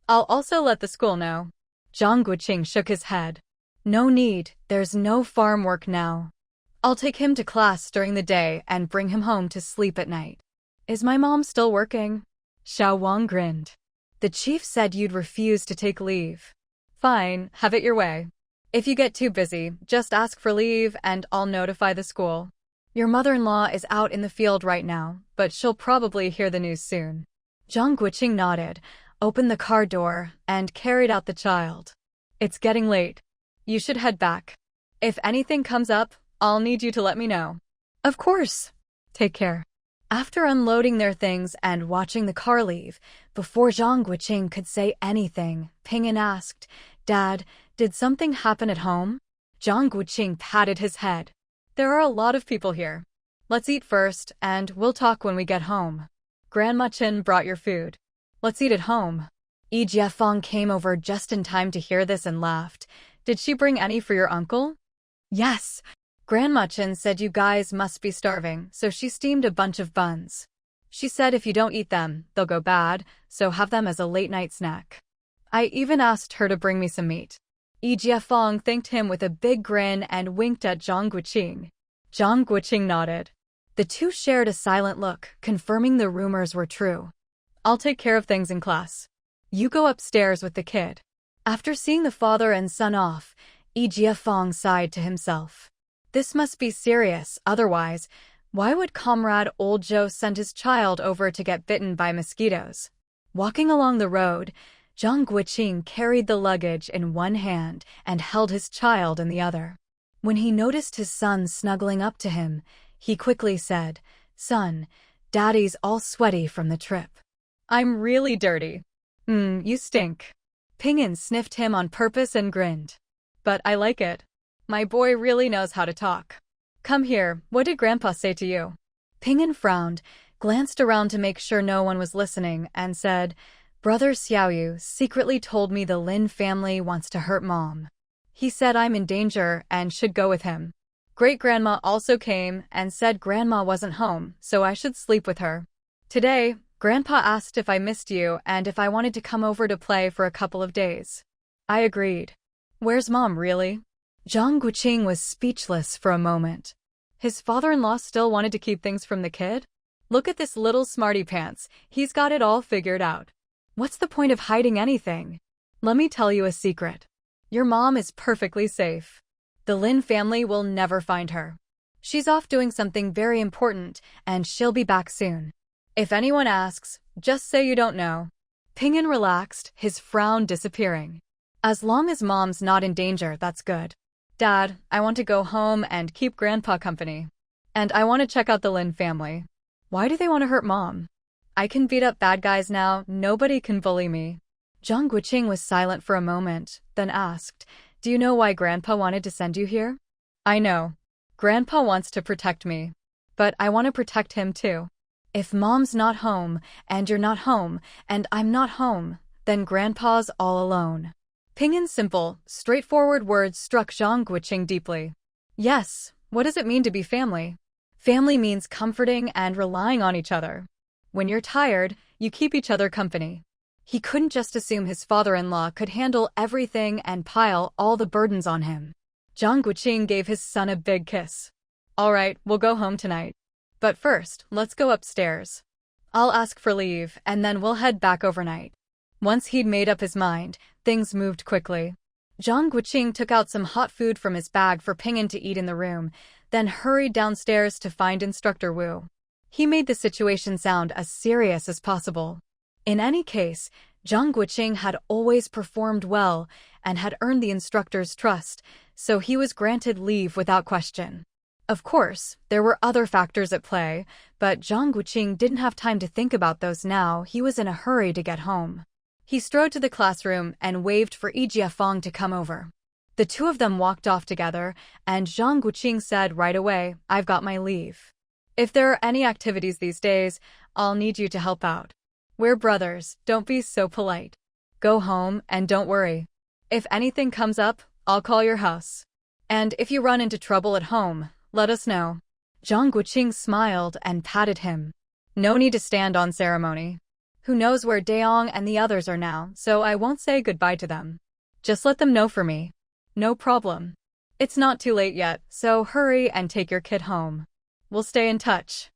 I'll also let the school know." Zhang Guoqing shook his head. "No need, there's no farm work now. I'll take him to class during the day and bring him home to sleep at night." "Is my mom still working?" Xiao Wang grinned. "The chief said you'd refuse to take leave." "Fine, have it your way. If you get too busy, just ask for leave and I'll notify the school. Your mother-in-law is out in the field right now, but she'll probably hear the news soon." Zhang Guoqing nodded, opened the car door, and carried out the child. "It's getting late. You should head back. If anything comes up, I'll need you to let me know." "Of course. Take care." After unloading their things and watching the car leave, before Zhang Guoqing could say anything, Ping'an asked, "Dad, did something happen at home?" Zhang Guoqing patted his head. "There are a lot of people here. Let's eat first, and we'll talk when we get home. Grandma Chen brought your food. Let's eat at home." Yi Jiafeng came over just in time to hear this and laughed. "Did she bring any for your uncle?" "Yes. Grandma Chen said you guys must be starving, so she steamed a bunch of buns. She said if you don't eat them, they'll go bad, so have them as a late-night snack. I even asked her to bring me some meat." Yi Jiafeng thanked him with a big grin and winked at Zhang Guoqing. Zhang Guoqing nodded. The two shared a silent look, confirming the rumors were true. "I'll take care of things in class. You go upstairs with the kid." After seeing the father and son off, Yi Jiafeng sighed to himself. This must be serious, otherwise, why would Comrade Old Zhou send his child over to get bitten by mosquitoes? Walking along the road, Zhang Guoqing carried the luggage in one hand and held his child in the other. When he noticed his son snuggling up to him, he quickly said, "Son, Daddy's all sweaty from the trip." "I'm really dirty." You stink." Ping'an sniffed him on purpose and grinned. "But I like it. My boy really knows how to talk. Come here, what did Grandpa say to you?" Ping'an frowned, glanced around to make sure no one was listening, and said, "Brother Xiaoyu secretly told me the Lin family wants to hurt Mom. He said I'm in danger and should go with him. Great-grandma also came and said Grandma wasn't home, so I should sleep with her. Today, Grandpa asked if I missed you and if I wanted to come over to play for a couple of days. I agreed. Where's mom, really? Zhang Guoqing was speechless for a moment. His father-in-law still wanted to keep things from the kid? Look at this little smarty pants, he's got it all figured out. What's the point of hiding anything? Let me tell you a secret. Your mom is perfectly safe. The Lin family will never find her. She's off doing something very important, and she'll be back soon. If anyone asks, just say you don't know. Ping'an relaxed, his frown disappearing. As long as mom's not in danger, that's good. Dad, I want to go home and keep Grandpa company. And I want to check out the Lin family. Why do they want to hurt mom? I can beat up bad guys now, nobody can bully me. Zhang Guoqing was silent for a moment, then asked, do you know why Grandpa wanted to send you here? I know. Grandpa wants to protect me. But I want to protect him too. If mom's not home, and you're not home, and I'm not home, then Grandpa's all alone. Ping'an's simple, straightforward words struck Zhang Guoqing deeply. Yes, what does it mean to be family? Family means comforting and relying on each other. When you're tired, you keep each other company. He couldn't just assume his father-in-law could handle everything and pile all the burdens on him. Zhang Guoqing gave his son a big kiss. All right, we'll go home tonight. But first, let's go upstairs. I'll ask for leave, and then we'll head back overnight. Once he'd made up his mind, things moved quickly. Zhang Guoqing took out some hot food from his bag for Ping'an to eat in the room, then hurried downstairs to find Instructor Wu. He made the situation sound as serious as possible. In any case, Zhang Guoqing had always performed well and had earned the instructor's trust, so he was granted leave without question. Of course, there were other factors at play, but Zhang Guoqing didn't have time to think about those now. He was in a hurry to get home. He strode to the classroom and waved for Jiafeng to come over. The two of them walked off together, and Zhang Guoqing said right away, I've got my leave. If there are any activities these days, I'll need you to help out. We're brothers, don't be so polite. Go home and don't worry. If anything comes up, I'll call your house. And if you run into trouble at home, let us know. Zhang Guoqing smiled and patted him. No need to stand on ceremony. Who knows where Daong and the others are now, so I won't say goodbye to them. Just let them know for me. No problem. It's not too late yet, so hurry and take your kid home. We'll stay in touch.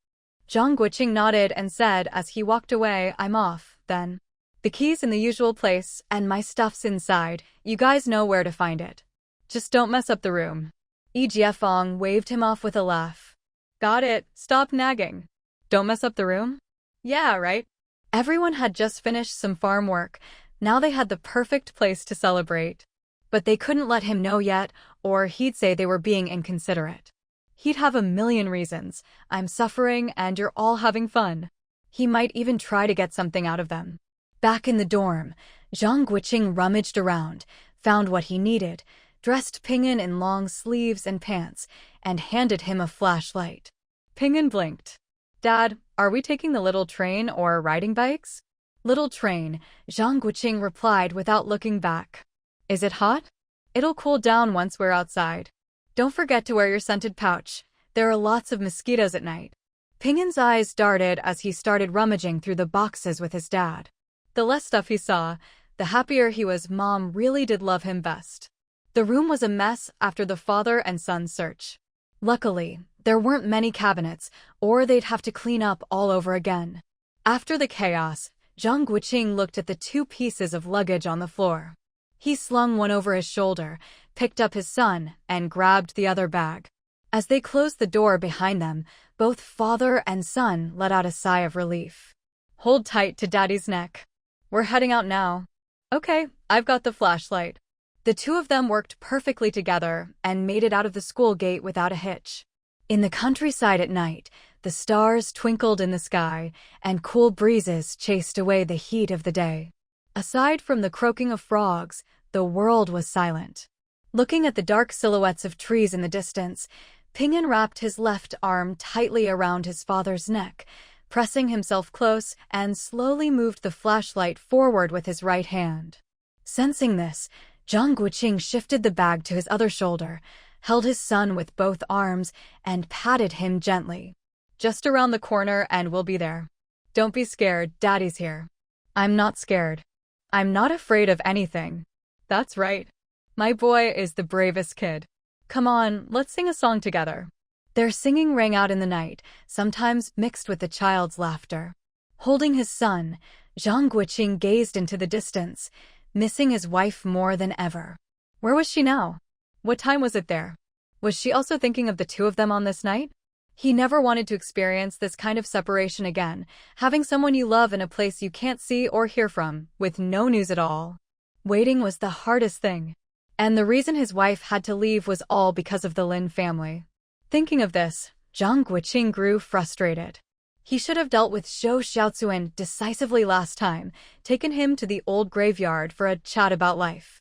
Zhang Guoqing nodded and said as he walked away, I'm off, then. The key's in the usual place, and my stuff's inside. You guys know where to find it. Just don't mess up the room. Jiafeng waved him off with a laugh. Got it, stop nagging. Don't mess up the room? Yeah, right. Everyone had just finished some farm work. Now they had the perfect place to celebrate. But they couldn't let him know yet, or he'd say they were being inconsiderate. He'd have a million reasons. I'm suffering and you're all having fun. He might even try to get something out of them. Back in the dorm, Zhang Guoqing rummaged around, found what he needed, dressed Ping'an in long sleeves and pants, and handed him a flashlight. Ping'an blinked. Dad, are we taking the little train or riding bikes? Little train, Zhang Guoqing replied without looking back. Is it hot? It'll cool down once we're outside. Don't forget to wear your scented pouch. There are lots of mosquitoes at night. Ping'an's eyes darted as he started rummaging through the boxes with his dad. The less stuff he saw, the happier he was. Mom really did love him best. The room was a mess after the father and son search. Luckily, there weren't many cabinets, or they'd have to clean up all over again. After the chaos, Zhang Guoqing looked at the two pieces of luggage on the floor. He slung one over his shoulder, picked up his son, and grabbed the other bag. As they closed the door behind them, both father and son let out a sigh of relief. Hold tight to Daddy's neck. We're heading out now. Okay, I've got the flashlight. The two of them worked perfectly together and made it out of the school gate without a hitch. In the countryside at night, the stars twinkled in the sky, and cool breezes chased away the heat of the day. Aside from the croaking of frogs, the world was silent. Looking at the dark silhouettes of trees in the distance, Ping'an wrapped his left arm tightly around his father's neck, pressing himself close, and slowly moved the flashlight forward with his right hand. Sensing this, Zhang Guoqing shifted the bag to his other shoulder, held his son with both arms, and patted him gently. Just around the corner and we'll be there. Don't be scared, Daddy's here. I'm not scared. I'm not afraid of anything. That's right. My boy is the bravest kid. Come on, let's sing a song together. Their singing rang out in the night, sometimes mixed with the child's laughter. Holding his son, Zhang Guoqing gazed into the distance, missing his wife more than ever. Where was she now? What time was it there? Was she also thinking of the two of them on this night? He never wanted to experience this kind of separation again, having someone you love in a place you can't see or hear from, with no news at all. Waiting was the hardest thing. And the reason his wife had to leave was all because of the Lin family. Thinking of this, Zhang Guoqing grew frustrated. He should have dealt with Zhou Jiao decisively last time, taken him to the old graveyard for a chat about life.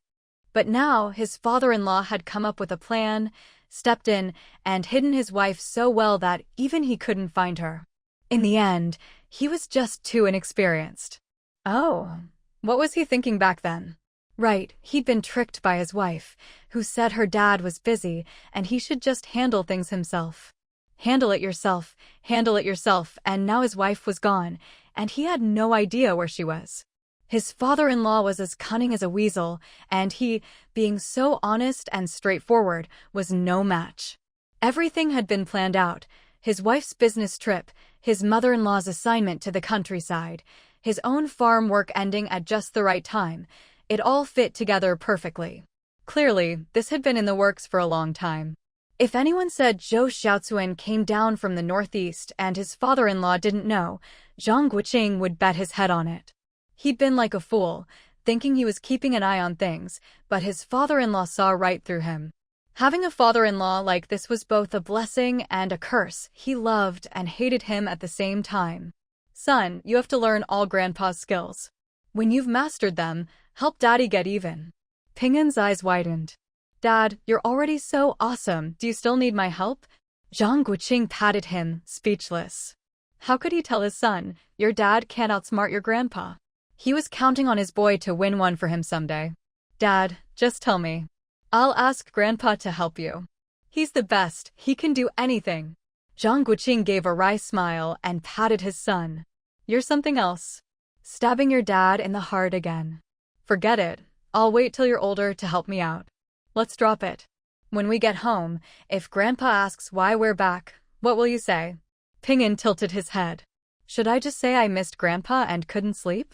But now his father-in-law had come up with a plan, stepped in, and hidden his wife so well that even he couldn't find her. In the end, he was just too inexperienced. Oh, what was he thinking back then? Right, he'd been tricked by his wife, who said her dad was busy and he should just handle things himself. Handle it yourself, and now his wife was gone, and he had no idea where she was. His father-in-law was as cunning as a weasel, and he, being so honest and straightforward, was no match. Everything had been planned out: his wife's business trip, his mother-in-law's assignment to the countryside, his own farm work ending at just the right time. It all fit together perfectly. Clearly, this had been in the works for a long time. If anyone said Zhou Jiao came down from the northeast and his father-in-law didn't know, Zhang Guoqing would bet his head on it. He'd been like a fool, thinking he was keeping an eye on things, but his father-in-law saw right through him. Having a father-in-law like this was both a blessing and a curse. He loved and hated him at the same time. Son, you have to learn all Grandpa's skills. When you've mastered them, help Daddy get even. Ping'an's eyes widened. Dad, you're already so awesome. Do you still need my help? Zhang Guoqing patted him, speechless. How could he tell his son, your dad can't outsmart your grandpa? He was counting on his boy to win one for him someday. Dad, just tell me. I'll ask Grandpa to help you. He's the best. He can do anything. Zhang Guoqing gave a wry smile and patted his son. You're something else. Stabbing your dad in the heart again. Forget it. I'll wait till you're older to help me out. Let's drop it. When we get home, if Grandpa asks why we're back, what will you say? Ping'an tilted his head. Should I just say I missed Grandpa and couldn't sleep?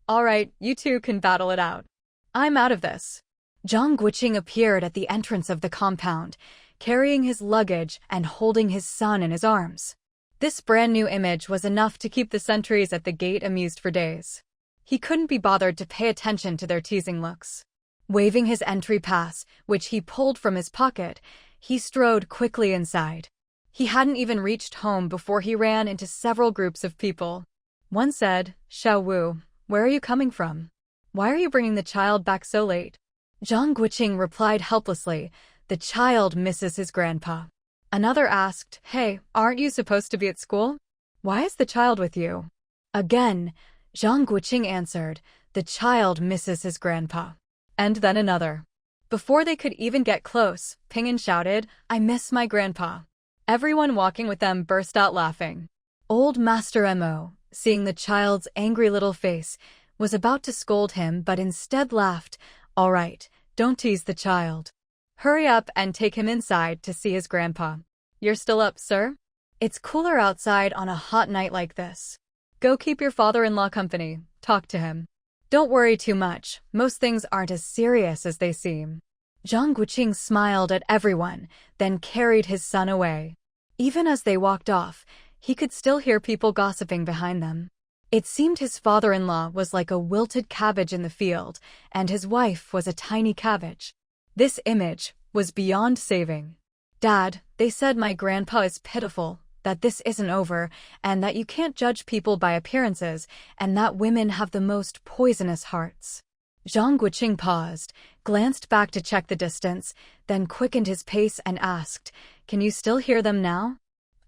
All right, you two can battle it out. I'm out of this. Zhang Guoqing appeared at the entrance of the compound, carrying his luggage and holding his son in his arms. This brand new image was enough to keep the sentries at the gate amused for days. He couldn't be bothered to pay attention to their teasing looks. Waving his entry pass, which he pulled from his pocket, he strode quickly inside. He hadn't even reached home before he ran into several groups of people. One said, Xiao Wu, where are you coming from? Why are you bringing the child back so late? Zhang Guoqing replied helplessly, the child misses his grandpa. Another asked, hey, aren't you supposed to be at school? Why is the child with you? Again, Zhang Guoqing answered, the child misses his grandpa. And then another. Before they could even get close, Ping'an shouted, I miss my grandpa. Everyone walking with them burst out laughing. Old Master Mo, seeing the child's angry little face, was about to scold him but instead laughed, all right, don't tease the child. Hurry up and take him inside to see his grandpa. You're still up, sir? It's cooler outside on a hot night like this. Go keep your father-in-law company, talk to him. Don't worry too much, most things aren't as serious as they seem. Zhang Guoqing smiled at everyone, then carried his son away. Even as they walked off, he could still hear people gossiping behind them. It seemed his father-in-law was like a wilted cabbage in the field, and his wife was a tiny cabbage. This image was beyond saving. Dad, they said my grandpa is pitiful, that this isn't over, and that you can't judge people by appearances, and that women have the most poisonous hearts. Zhang Guoqing paused, glanced back to check the distance, then quickened his pace and asked, can you still hear them now?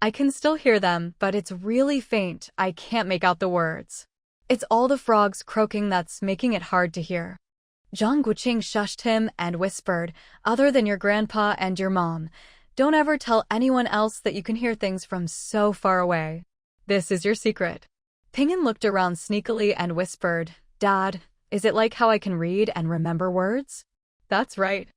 I can still hear them, but it's really faint, I can't make out the words. It's all the frogs croaking that's making it hard to hear. Zhang Guoqing shushed him and whispered, other than your grandpa and your mom, don't ever tell anyone else that you can hear things from so far away. This is your secret. Ping'an looked around sneakily and whispered, Dad, is it like how I can read and remember words? That's right.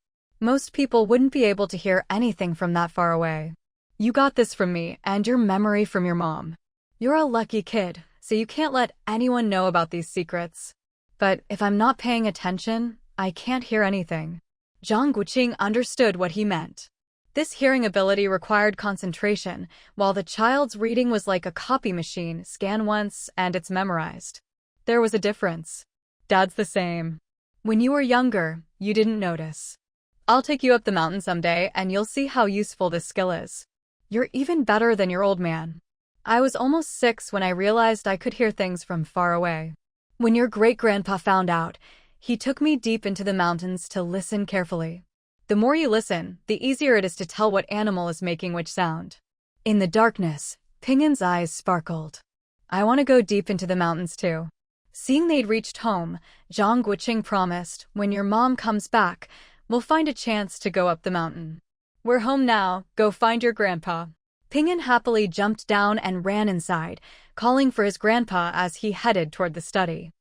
Most people wouldn't be able to hear anything from that far away. You got this from me and your memory from your mom. You're a lucky kid, so you can't let anyone know about these secrets. But if I'm not paying attention, I can't hear anything. Zhang Guoqing understood what he meant. This hearing ability required concentration, while the child's reading was like a copy machine, scan once and it's memorized. There was a difference. Dad's the same. When you were younger, you didn't notice. I'll take you up the mountain someday and you'll see how useful this skill is. You're even better than your old man. I was almost 6 when I realized I could hear things from far away. When your great-grandpa found out, he took me deep into the mountains to listen carefully. The more you listen, the easier it is to tell what animal is making which sound. In the darkness, Pingin's eyes sparkled. I want to go deep into the mountains too. Seeing they'd reached home, Zhang Guoqing promised, when your mom comes back, we'll find a chance to go up the mountain. We're home now, go find your grandpa. Pingin happily jumped down and ran inside, calling for his grandpa as he headed toward the study.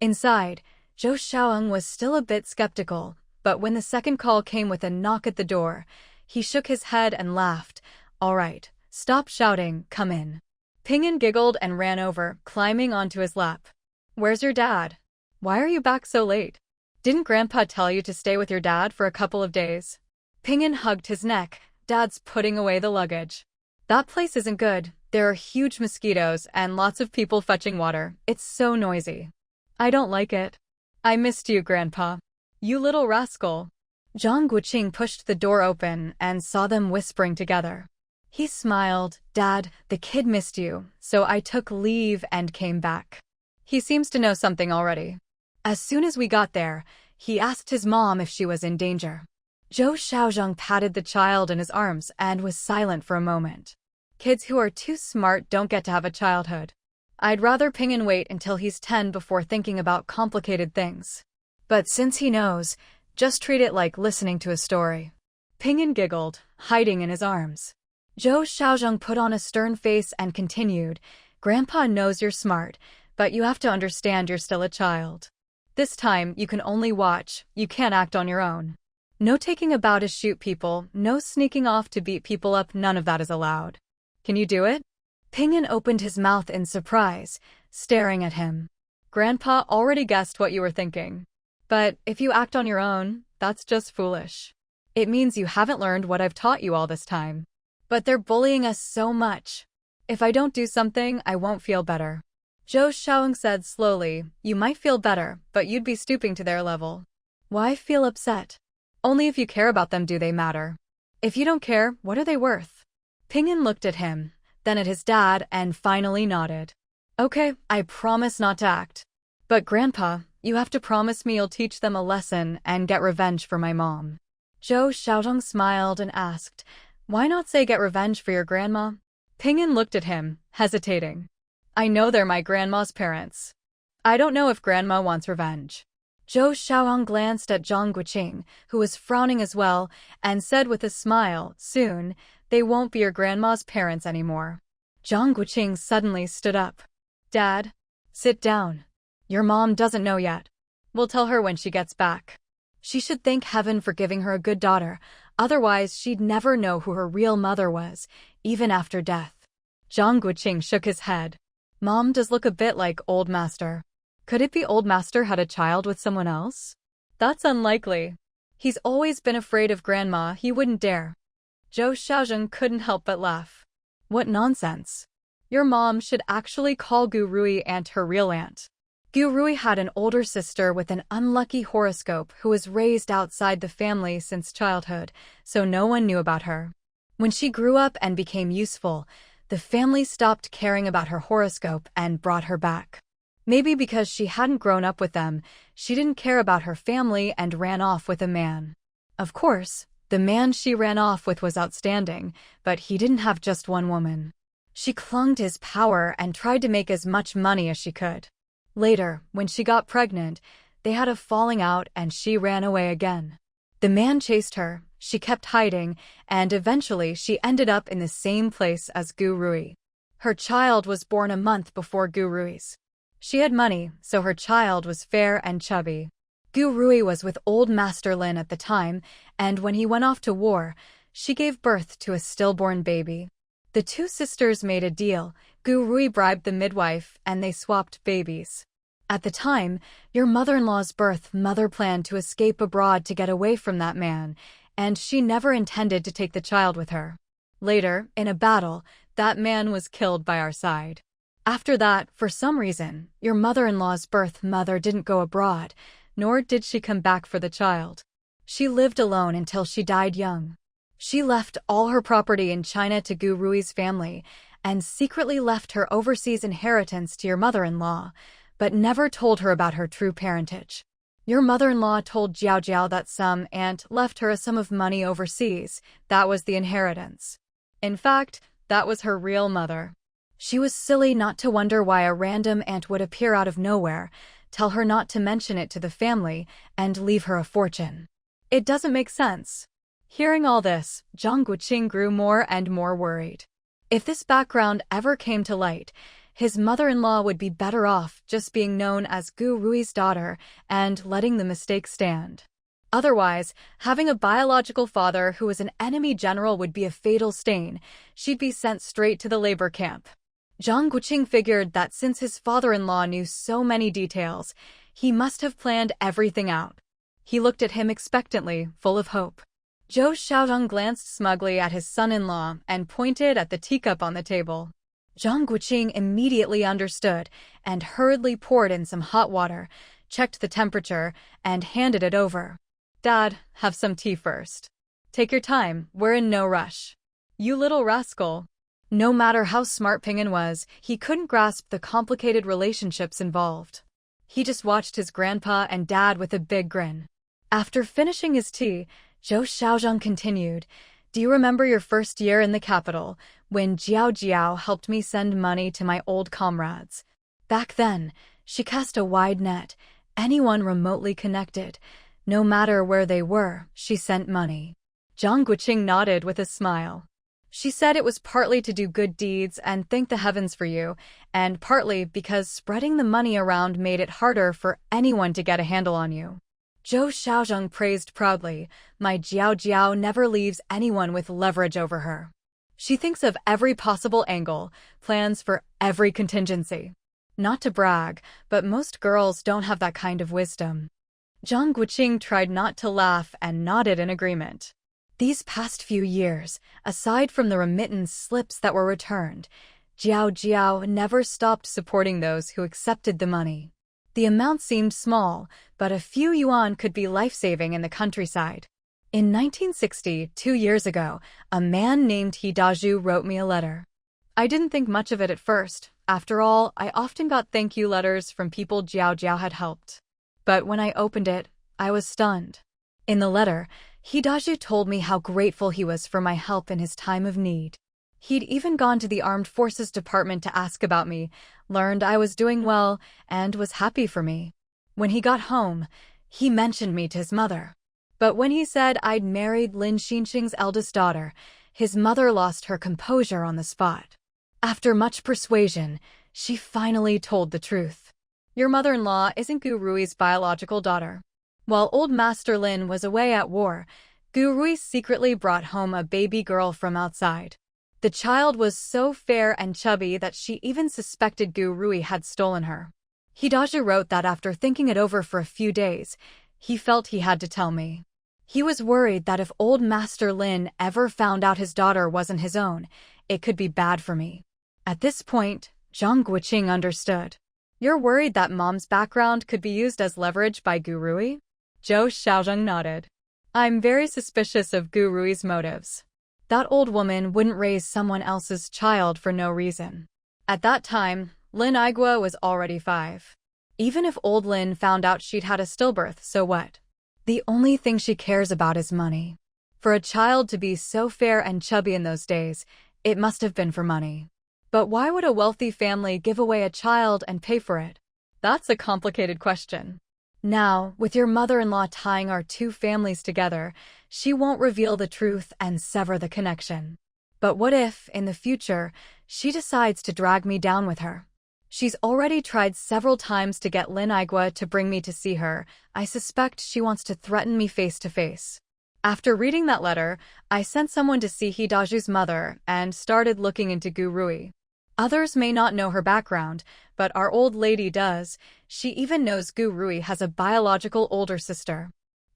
Inside, Zhou Jiao was still a bit skeptical, but when the second call came with a knock at the door, he shook his head and laughed. All right, stop shouting, come in. Pingin giggled and ran over, climbing onto his lap. Where's your dad? Why are you back so late? Didn't Grandpa tell you to stay with your dad for a couple of days? Pingin hugged his neck. Dad's putting away the luggage. That place isn't good. There are huge mosquitoes and lots of people fetching water. It's so noisy. I don't like it. I missed you, Grandpa. You little rascal. Zhang Guoqing pushed the door open and saw them whispering together. He smiled. Dad, the kid missed you, so I took leave and came back. He seems to know something already. As soon as we got there, he asked his mom if she was in danger. Zhou Jiao patted the child in his arms and was silent for a moment. Kids who are too smart don't get to have a childhood. I'd rather Pingin wait until he's 10 before thinking about complicated things. But since he knows, just treat it like listening to a story. Pingin giggled, hiding in his arms. Zhou Jiao put on a stern face and continued, Grandpa knows you're smart, but you have to understand you're still a child. This time, you can only watch, you can't act on your own. No taking a bow to shoot people, no sneaking off to beat people up, none of that is allowed. Can you do it? Pingin opened his mouth in surprise, staring at him. Grandpa already guessed what you were thinking. But if you act on your own, that's just foolish. It means you haven't learned what I've taught you all this time. But they're bullying us so much. If I don't do something, I won't feel better. Zhou Jiao said slowly, you might feel better, but you'd be stooping to their level. Why feel upset? Only if you care about them do they matter. If you don't care, what are they worth? Pingin looked at him, then at his dad, and finally nodded. Okay, I promise not to act. But Grandpa, you have to promise me you'll teach them a lesson and get revenge for my mom. Zhou Jiao smiled and asked, why not say get revenge for your grandma? Pingin looked at him, hesitating. I know they're my grandma's parents. I don't know if Grandma wants revenge. Zhou Jiao glanced at Zhang Guoqing, who was frowning as well, and said with a smile, soon, they won't be your grandma's parents anymore. Zhang Guoqing suddenly stood up. Dad, sit down. Your mom doesn't know yet. We'll tell her when she gets back. She should thank heaven for giving her a good daughter, otherwise she'd never know who her real mother was, even after death. Zhang Guoqing shook his head. Mom does look a bit like Old Master. Could it be Old Master had a child with someone else? That's unlikely. He's always been afraid of Grandma, he wouldn't dare. Zhou Jiao couldn't help but laugh. What nonsense. Your mom should actually call Gu Rui aunt her real aunt. Gu Rui had an older sister with an unlucky horoscope who was raised outside the family since childhood, so no one knew about her. When she grew up and became useful, the family stopped caring about her horoscope and brought her back. Maybe because she hadn't grown up with them, she didn't care about her family and ran off with a man. Of course, the man she ran off with was outstanding, but he didn't have just one woman. She clung to his power and tried to make as much money as she could. Later, when she got pregnant, they had a falling out and she ran away again. The man chased her, she kept hiding, and eventually she ended up in the same place as Gu Rui. Her child was born a month before Gu Rui's. She had money, so her child was fair and chubby. Gu Rui was with old Master Lin at the time, and when he went off to war, she gave birth to a stillborn baby. The two sisters made a deal. Gu Rui bribed the midwife, and they swapped babies. At the time, your mother-in-law's birth mother planned to escape abroad to get away from that man, and she never intended to take the child with her. Later, in a battle, that man was killed by our side. After that, for some reason, your mother-in-law's birth mother didn't go abroad, nor did she come back for the child. She lived alone until she died young. She left all her property in China to Gu Rui's family, and secretly left her overseas inheritance to your mother-in-law, but never told her about her true parentage. Your mother-in-law told Zhou Jiao that some aunt left her a sum of money overseas. That was the inheritance. In fact, that was her real mother. She was silly not to wonder why a random aunt would appear out of nowhere, tell her not to mention it to the family, and leave her a fortune. It doesn't make sense. Hearing all this, Zhang Guoqing grew more and more worried. If this background ever came to light, his mother-in-law would be better off just being known as Gu Rui's daughter and letting the mistake stand. Otherwise, having a biological father who was an enemy general would be a fatal stain. She'd be sent straight to the labor camp. Zhang Guoqing figured that since his father-in-law knew so many details, he must have planned everything out. He looked at him expectantly, full of hope. Zhou Jiao glanced smugly at his son-in-law and pointed at the teacup on the table. Zhang Guoqing immediately understood and hurriedly poured in some hot water, checked the temperature, and handed it over. "Dad, have some tea first. Take your time, we're in no rush." "You little rascal." No matter how smart Ping'an was, he couldn't grasp the complicated relationships involved. He just watched his grandpa and dad with a big grin. After finishing his tea, Zhou Jiao continued, "Do you remember your first year in the capital, when Zhou Jiao helped me send money to my old comrades? Back then, she cast a wide net. Anyone remotely connected, no matter where they were, she sent money." Zhang Guoqing nodded with a smile. "She said it was partly to do good deeds and thank the heavens for you, and partly because spreading the money around made it harder for anyone to get a handle on you." Zhou Jiao praised proudly, "My Zhou Jiao never leaves anyone with leverage over her. She thinks of every possible angle, plans for every contingency." Not to brag, but most girls don't have that kind of wisdom. Zhang Guoqing tried not to laugh and nodded in agreement. These past few years, aside from the remittance slips that were returned, Zhou Jiao never stopped supporting those who accepted the money. The amount seemed small, but a few yuan could be life-saving in the countryside. In 1960, 2 years ago, a man named He Dazhu wrote me a letter. I didn't think much of it at first. After all, I often got thank you letters from people Zhou Jiao had helped. But when I opened it, I was stunned. In the letter, He Dazhu told me how grateful he was for my help in his time of need. He'd even gone to the Armed Forces Department to ask about me, learned I was doing well, and was happy for me. When he got home, he mentioned me to his mother. But when he said I'd married Lin Xinxing's eldest daughter, his mother lost her composure on the spot. After much persuasion, she finally told the truth. "Your mother-in-law isn't Gu Rui's biological daughter." While old Master Lin was away at war, Gu Rui secretly brought home a baby girl from outside. The child was so fair and chubby that she even suspected Gu Rui had stolen her. He Dazhu wrote that after thinking it over for a few days, he felt he had to tell me. He was worried that if old Master Lin ever found out his daughter wasn't his own, it could be bad for me. At this point, Zhang Guoqing understood. "You're worried that mom's background could be used as leverage by Gu Rui?" Zhou Jiao nodded. "I'm very suspicious of Gu Rui's motives. That old woman wouldn't raise someone else's child for no reason." At that time, Lin Igua was already 5. Even if old Lin found out she'd had a stillbirth, so what? The only thing she cares about is money. For a child to be so fair and chubby in those days, it must have been for money. But why would a wealthy family give away a child and pay for it? That's a complicated question. Now, with your mother-in-law tying our two families together, she won't reveal the truth and sever the connection. But what if, in the future, she decides to drag me down with her? She's already tried several times to get Lin Igua to bring me to see her. I suspect she wants to threaten me face to face. After reading that letter, I sent someone to see Hidaju's mother and started looking into Gu Rui. Others may not know her background, but our old lady does. She even knows Gu Rui has a biological older sister.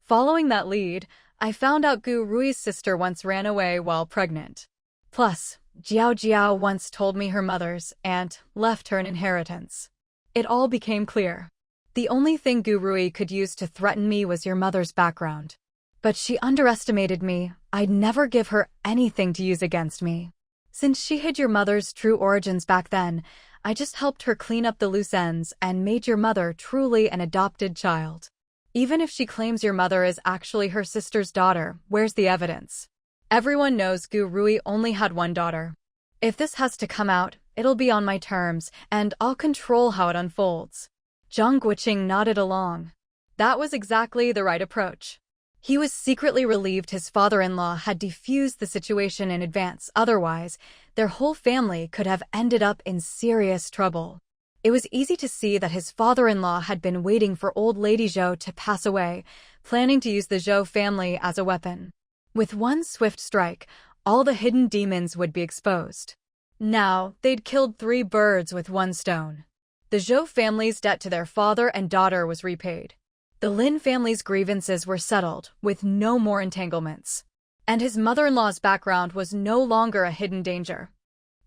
Following that lead, I found out Gu Rui's sister once ran away while pregnant. Plus, Zhou Jiao once told me her mother's aunt left her an inheritance. It all became clear. The only thing Gu Rui could use to threaten me was your mother's background. But she underestimated me. I'd never give her anything to use against me. Since she hid your mother's true origins back then, I just helped her clean up the loose ends and made your mother truly an adopted child. Even if she claims your mother is actually her sister's daughter, where's the evidence? Everyone knows Gu Rui only had one daughter. If this has to come out, it'll be on my terms, and I'll control how it unfolds. Zhang Guoqing nodded along. That was exactly the right approach. He was secretly relieved his father-in-law had defused the situation in advance, otherwise, their whole family could have ended up in serious trouble. It was easy to see that his father-in-law had been waiting for old Lady Zhou to pass away, planning to use the Zhou family as a weapon. With one swift strike, all the hidden demons would be exposed. Now, they'd killed 3 birds with 1 stone. The Zhou family's debt to their father and daughter was repaid. The Lin family's grievances were settled, with no more entanglements. And his mother-in-law's background was no longer a hidden danger.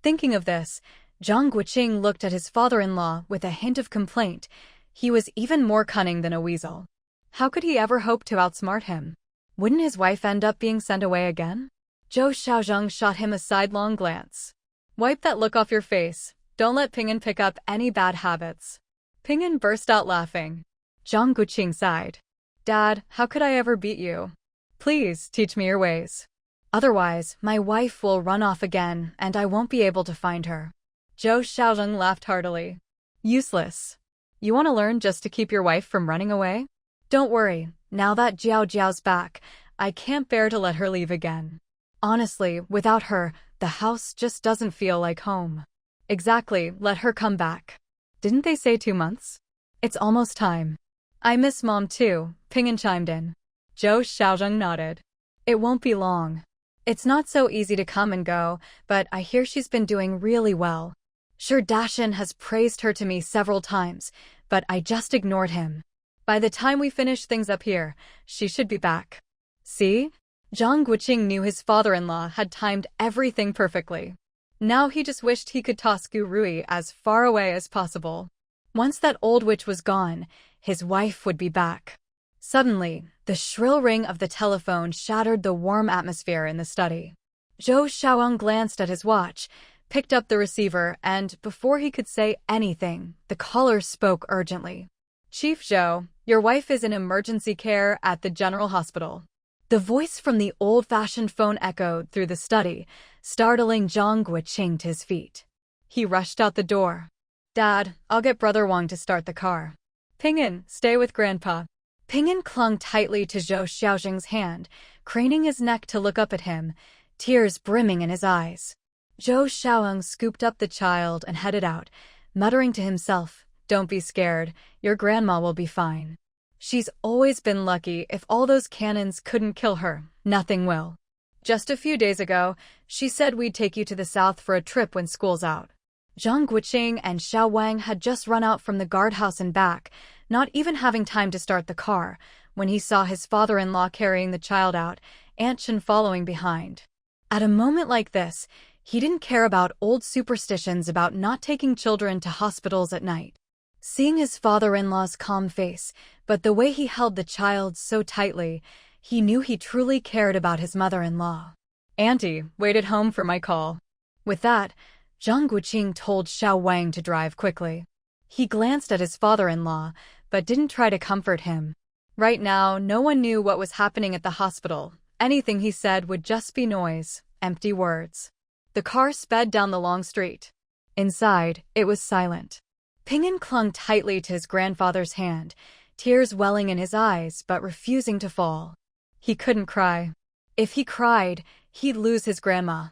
Thinking of this, Zhang Guoqing looked at his father-in-law with a hint of complaint. He was even more cunning than a weasel. How could he ever hope to outsmart him? Wouldn't his wife end up being sent away again? Zhou Xiaozheng shot him a sidelong glance. Wipe that look off your face. Don't let Ping'an pick up any bad habits. Ping'an burst out laughing. Zhang Guoqing sighed. Dad, how could I ever beat you? Please, teach me your ways. Otherwise, my wife will run off again, and I won't be able to find her. Zhou Xiaozheng laughed heartily. Useless. You want to learn just to keep your wife from running away? Don't worry, now that Jiao Jiao's back, I can't bear to let her leave again. Honestly, without her, the house just doesn't feel like home. Exactly, let her come back. Didn't they say 2 months? It's almost time. I miss Mom too, Ping'an chimed in. Zhou Xiaozheng nodded. It won't be long. It's not so easy to come and go, but I hear she's been doing really well. Sure, Dashin has praised her to me several times, but I just ignored him. By the time we finish things up here, she should be back. See? Zhang Guoqing knew his father-in-law had timed everything perfectly. Now he just wished he could toss Gu Rui as far away as possible. Once that old witch was gone, his wife would be back. Suddenly, the shrill ring of the telephone shattered the warm atmosphere in the study. Zhou Xiaoyang glanced at his watch, picked up the receiver, and before he could say anything, the caller spoke urgently. Chief Zhou, your wife is in emergency care at the General Hospital. The voice from the old-fashioned phone echoed through the study, startling Zhang Guoqing to his feet. He rushed out the door. Dad, I'll get Brother Wang to start the car. Ping'an, stay with Grandpa. Ping'an clung tightly to Zhou Xiaozheng's hand, craning his neck to look up at him, tears brimming in his eyes. Zhou Xiaoyang scooped up the child and headed out, muttering to himself, Don't be scared, your grandma will be fine. She's always been lucky. If all those cannons couldn't kill her, nothing will. Just a few days ago, she said we'd take you to the south for a trip when school's out. Zhang Guoqing and Xiao Wang had just run out from the guardhouse and back, not even having time to start the car, when he saw his father-in-law carrying the child out, Aunt Chen following behind. At a moment like this, he didn't care about old superstitions about not taking children to hospitals at night. Seeing his father-in-law's calm face, but the way he held the child so tightly, he knew he truly cared about his mother-in-law. Auntie, wait at home for my call. With that, Zhang Guoqing told Xiao Wang to drive quickly. He glanced at his father-in-law, but didn't try to comfort him. Right now, no one knew what was happening at the hospital. Anything he said would just be noise, empty words. The car sped down the long street. Inside, it was silent. Ping'an clung tightly to his grandfather's hand, tears welling in his eyes but refusing to fall. He couldn't cry. If he cried, he'd lose his grandma.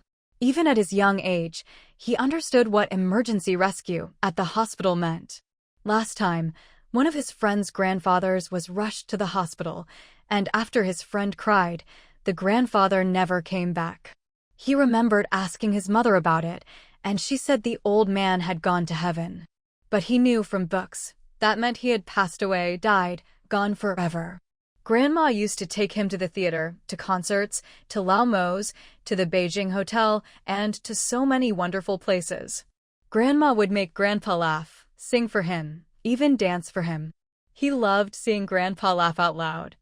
Even at his young age, he understood what emergency rescue at the hospital meant. Last time, one of his friend's grandfathers was rushed to the hospital, and after his friend cried, the grandfather never came back. He remembered asking his mother about it, and she said the old man had gone to heaven. But he knew from books that meant he had passed away, died, gone forever. Grandma used to take him to the theater, to concerts, to Lao Mo's, to the Beijing hotel, and to so many wonderful places. Grandma would make Grandpa laugh, sing for him, even dance for him. He loved seeing Grandpa laugh out loud.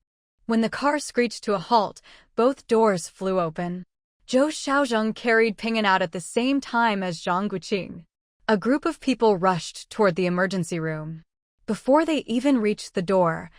When the car screeched to a halt, both doors flew open. Zhou Jiao carried Ping'an out at the same time as Zhang Guoqing. A group of people rushed toward the emergency room. Before they even reached the door,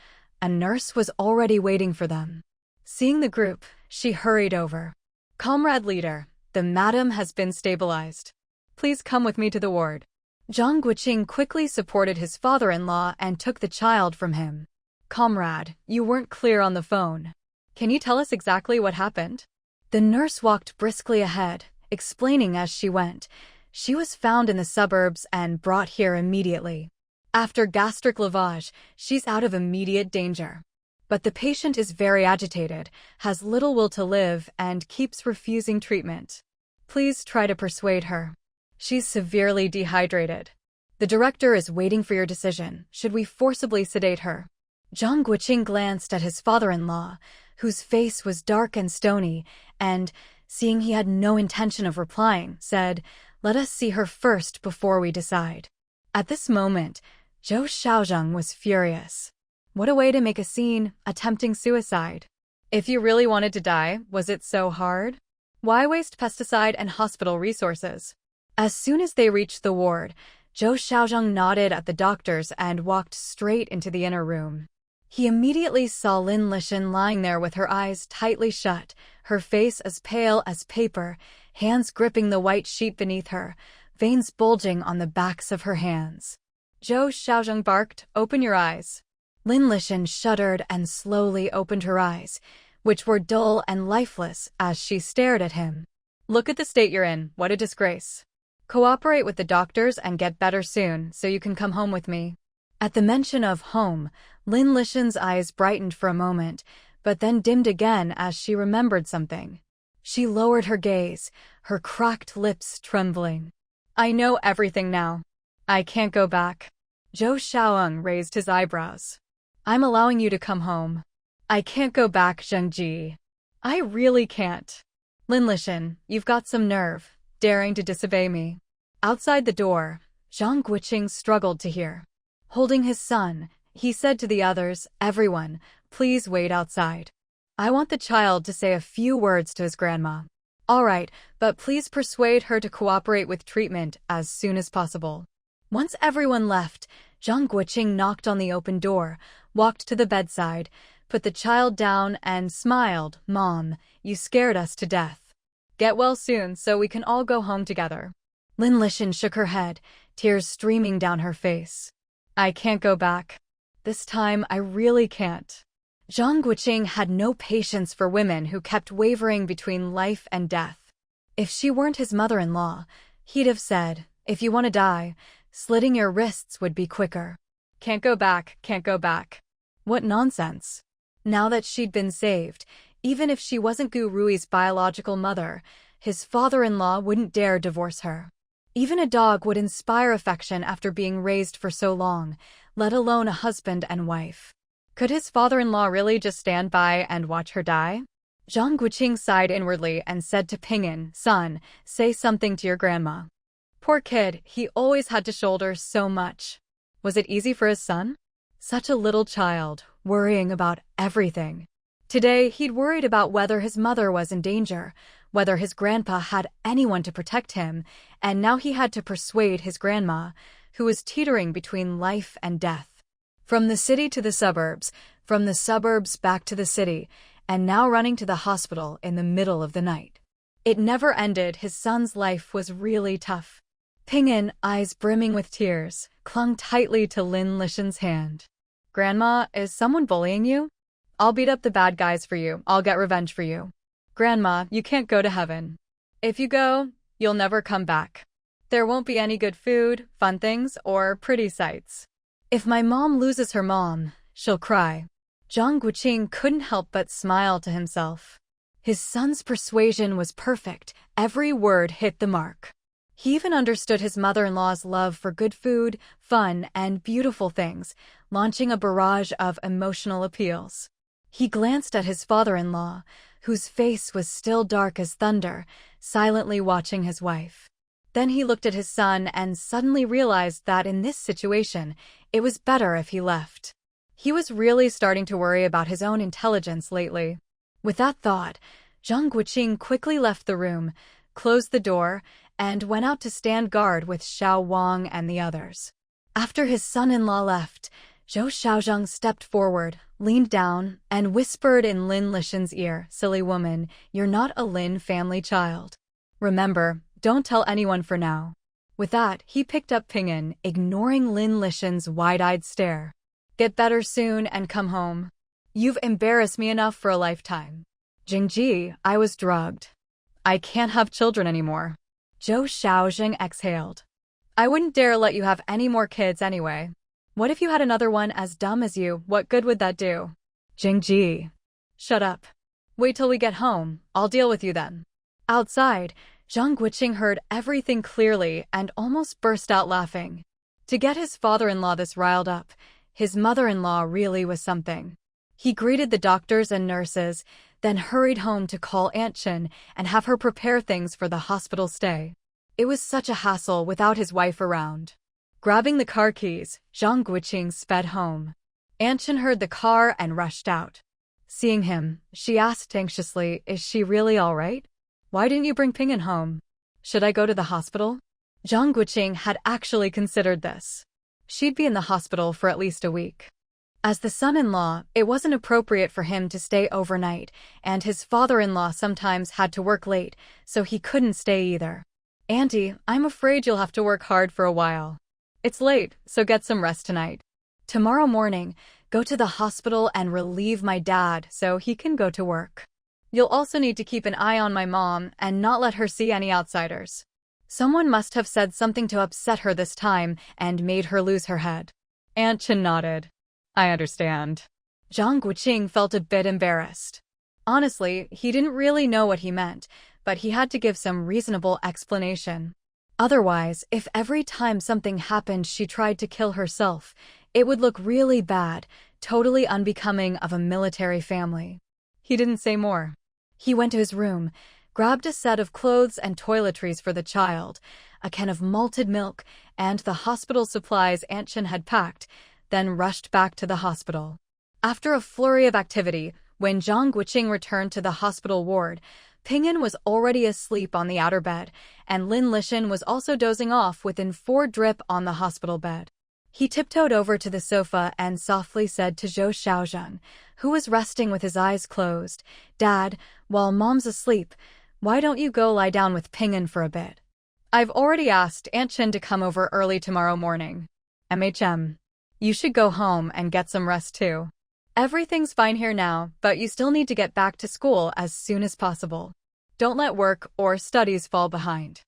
a nurse was already waiting for them. Seeing the group, she hurried over. "Comrade leader, the madam has been stabilized. Please come with me to the ward." Zhang Guoqing quickly supported his father-in-law and took the child from him. "Comrade, you weren't clear on the phone. Can you tell us exactly what happened?" The nurse walked briskly ahead, explaining as she went. She was found in the suburbs and brought here immediately. After gastric lavage, she's out of immediate danger. But the patient is very agitated, has little will to live, and keeps refusing treatment. Please try to persuade her. She's severely dehydrated. The director is waiting for your decision. Should we forcibly sedate her? Zhang Guoqing glanced at his father-in-law, whose face was dark and stony, and, seeing he had no intention of replying, said, "Let us see her first before we decide." At this moment, Zhou Jiao was furious. What a way to make a scene, attempting suicide. If you really wanted to die, was it so hard? Why waste pesticide and hospital resources? As soon as they reached the ward, Zhou Jiao nodded at the doctors and walked straight into the inner room. He immediately saw Lin Lishan lying there with her eyes tightly shut, her face as pale as paper, hands gripping the white sheet beneath her, veins bulging on the backs of her hands. Zhou Jiao barked, "Open your eyes." Lin Lishan shuddered and slowly opened her eyes, which were dull and lifeless as she stared at him. "Look at the state you're in, what a disgrace. Cooperate with the doctors and get better soon so you can come home with me." At the mention of home, Lin Lishan's eyes brightened for a moment, but then dimmed again as she remembered something. She lowered her gaze, her cracked lips trembling. "I know everything now. I can't go back." Zhou Jiao raised his eyebrows. "I'm allowing you to come home." "I can't go back, Zhengji. I really can't." "Lin Lishan, you've got some nerve, daring to disobey me." Outside the door, Zhang Guoqing struggled to hear. Holding his son, he said to the others, "Everyone, please wait outside. I want the child to say a few words to his grandma." "All right, but please persuade her to cooperate with treatment as soon as possible." Once everyone left, Zhang Guoqing knocked on the open door, walked to the bedside, put the child down and smiled. "Mom, you scared us to death. Get well soon so we can all go home together." Lin Lishan shook her head, tears streaming down her face. "I can't go back. This time I really can't." Zhang Guoqing had no patience for women who kept wavering between life and death. If she weren't his mother-in-law, he'd have said, "If you want to die, slitting your wrists would be quicker." "Can't go back, can't go back." What nonsense. Now that she'd been saved, even if she wasn't Gu Rui's biological mother, his father-in-law wouldn't dare divorce her. Even a dog would inspire affection after being raised for so long, let alone a husband and wife. Could his father-in-law really just stand by and watch her die? Zhang Guoqing sighed inwardly and said to Ping'an, "Son, say something to your grandma." Poor kid, he always had to shoulder so much. Was it easy for his son? Such a little child, worrying about everything. Today, he'd worried about whether his mother was in danger, whether his grandpa had anyone to protect him, and now he had to persuade his grandma, who was teetering between life and death. From the city to the suburbs, from the suburbs back to the city, and now running to the hospital in the middle of the night. It never ended. His son's life was really tough. Ping'an, eyes brimming with tears, clung tightly to Lin Lishan's hand. "Grandma, is someone bullying you? I'll beat up the bad guys for you. I'll get revenge for you." "Grandma, you can't go to heaven. If you go, you'll never come back. There won't be any good food, fun things, or pretty sights. If my mom loses her mom, she'll cry. Zhang Guoqing couldn't help but smile to himself. His son's persuasion was perfect. Every word hit the mark. He even understood his mother-in-law's love for good food, fun, and beautiful things, launching a barrage of emotional appeals. He glanced at his father-in-law, whose face was still dark as thunder, silently watching his wife. Then he looked at his son and suddenly realized that in this situation, it was better if he left. He was really starting to worry about his own intelligence lately. With that thought, Zhang Guoqing quickly left the room, closed the door, and went out to stand guard with Xiao Wang and the others. After his son-in-law left, Zhou Xiaozhang stepped forward, leaned down, and whispered in Lin Lishan's ear, "Silly woman, you're not a Lin family child. Remember, don't tell anyone for now." With that, he picked up Ping'an, ignoring Lin Lishan's wide-eyed stare. "Get better soon and come home. You've embarrassed me enough for a lifetime." "Jingji, I was drugged. I can't have children anymore." Zhou Xiaozhang exhaled. "I wouldn't dare let you have any more kids anyway. What if you had another one as dumb as you? What good would that do?" "Jingji, shut up. Wait till we get home. I'll deal with you then." Outside, Zhang Guoqing heard everything clearly and almost burst out laughing. To get his father-in-law this riled up, his mother-in-law really was something. He greeted the doctors and nurses, then hurried home to call Aunt Chen and have her prepare things for the hospital stay. It was such a hassle without his wife around. Grabbing the car keys, Zhang Guoqing sped home. Aunt Chen heard the car and rushed out. Seeing him, she asked anxiously, "Is she really all right? Why didn't you bring Ping'an home? Should I go to the hospital?" Zhang Guoqing had actually considered this. She'd be in the hospital for at least a week. As the son-in-law, it wasn't appropriate for him to stay overnight, and his father-in-law sometimes had to work late, so he couldn't stay either. "Auntie, I'm afraid you'll have to work hard for a while. It's late, so get some rest tonight. Tomorrow morning, go to the hospital and relieve my dad so he can go to work. You'll also need to keep an eye on my mom and not let her see any outsiders." Someone must have said something to upset her this time and made her lose her head. Aunt Chen nodded. "I understand." Zhang Guoqing felt a bit embarrassed. Honestly, he didn't really know what he meant, but he had to give some reasonable explanation. Otherwise, if every time something happened she tried to kill herself, it would look really bad, totally unbecoming of a military family. He didn't say more. He went to his room, grabbed a set of clothes and toiletries for the child, a can of malted milk, and the hospital supplies Aunt Chen had packed, then rushed back to the hospital. After a flurry of activity, when Zhang Guoqing returned to the hospital ward, Ping'an was already asleep on the outer bed, and Lin Lishan was also dozing off within 4 drip on the hospital bed. He tiptoed over to the sofa and softly said to Zhou Xiaozhang, who was resting with his eyes closed, "Dad, while Mom's asleep, why don't you go lie down with Ping'an for a bit? I've already asked Aunt Chen to come over early tomorrow morning. You should go home and get some rest too. Everything's fine here now, but you still need to get back to school as soon as possible. Don't let work or studies fall behind."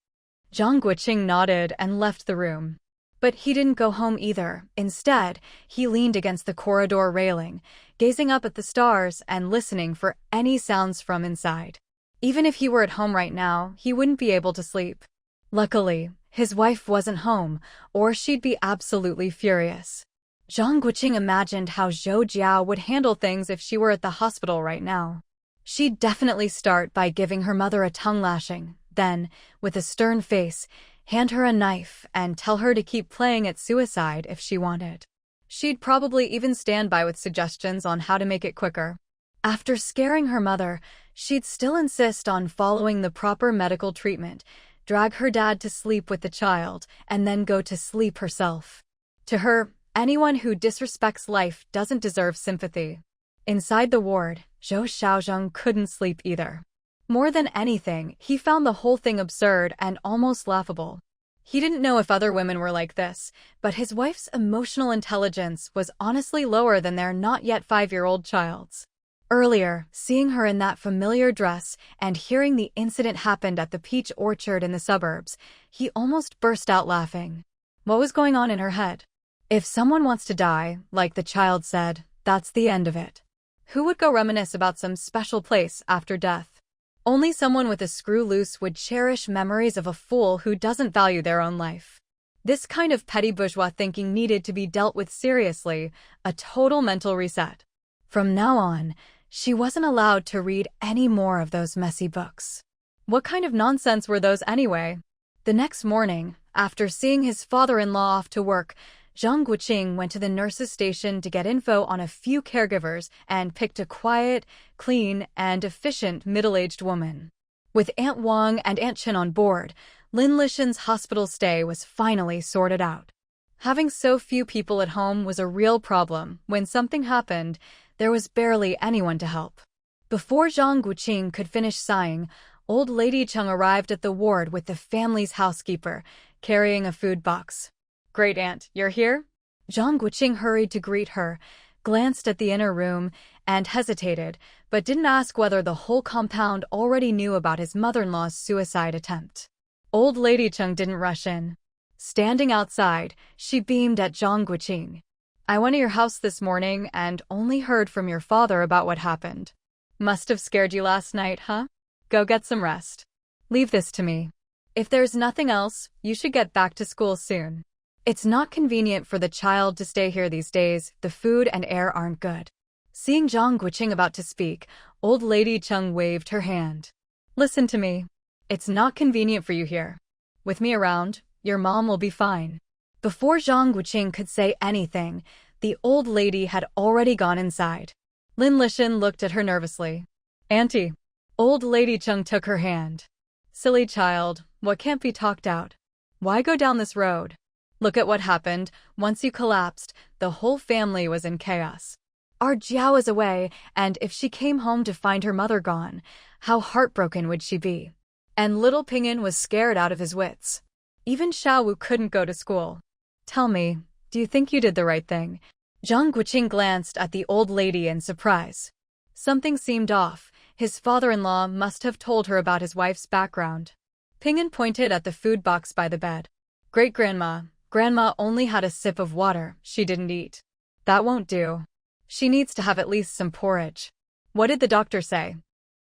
Zhang Guoqing nodded and left the room. But he didn't go home either. Instead, he leaned against the corridor railing, gazing up at the stars and listening for any sounds from inside. Even if he were at home right now, he wouldn't be able to sleep. Luckily, his wife wasn't home, or she'd be absolutely furious. Zhang Guoqing imagined how Zhou Jiao would handle things if she were at the hospital right now. She'd definitely start by giving her mother a tongue lashing, then, with a stern face, hand her a knife and tell her to keep playing at suicide if she wanted. She'd probably even stand by with suggestions on how to make it quicker. After scaring her mother, she'd still insist on following the proper medical treatment, drag her dad to sleep with the child, and then go to sleep herself. To her, anyone who disrespects life doesn't deserve sympathy. Inside the ward, Zhou Xiaozhang couldn't sleep either. More than anything, he found the whole thing absurd and almost laughable. He didn't know if other women were like this, but his wife's emotional intelligence was honestly lower than their not-yet 5-year-old child's. Earlier, seeing her in that familiar dress and hearing the incident happened at the peach orchard in the suburbs, he almost burst out laughing. What was going on in her head? If someone wants to die, like the child said, that's the end of it. Who would go reminisce about some special place after death? Only someone with a screw loose would cherish memories of a fool who doesn't value their own life. This kind of petty bourgeois thinking needed to be dealt with seriously, a total mental reset. From now on, she wasn't allowed to read any more of those messy books. What kind of nonsense were those anyway? The next morning, after seeing his father-in-law off to work, Zhang Guoqing went to the nurse's station to get info on a few caregivers and picked a quiet, clean, and efficient middle-aged woman. With Aunt Wang and Aunt Chen on board, Lin Lishan's hospital stay was finally sorted out. Having so few people at home was a real problem. When something happened, there was barely anyone to help. Before Zhang Guoqing could finish sighing, old lady Cheng arrived at the ward with the family's housekeeper, carrying a food box. "Great aunt, you're here?" Zhang Guoqing hurried to greet her, glanced at the inner room, and hesitated, but didn't ask whether the whole compound already knew about his mother-in-law's suicide attempt. Old lady Cheng didn't rush in. Standing outside, she beamed at Zhang Guoqing. "I went to your house this morning and only heard from your father about what happened. Must have scared you last night, huh? Go get some rest. Leave this to me. If there's nothing else, you should get back to school soon. It's not convenient for the child to stay here these days. The food and air aren't good." Seeing Zhang Guoqing about to speak, old lady Cheng waved her hand. "Listen to me. It's not convenient for you here. With me around, your mom will be fine." Before Zhang Guoqing could say anything, the old lady had already gone inside. Lin Lishan looked at her nervously. "Auntie." Old lady Cheng took her hand. "Silly child, what can't be talked out? Why go down this road? Look at what happened. Once you collapsed, the whole family was in chaos. Our Jiao is away, and if she came home to find her mother gone, how heartbroken would she be? And little Ping'an was scared out of his wits. Even Xiaowu couldn't go to school. Tell me, do you think you did the right thing?" Zhang Guoqing glanced at the old lady in surprise. Something seemed off. His father-in-law must have told her about his wife's background. Ping'an pointed at the food box by the bed. "Great-grandma, Grandma only had a sip of water. She didn't eat. That won't do. She needs to have at least some porridge. What did the doctor say?"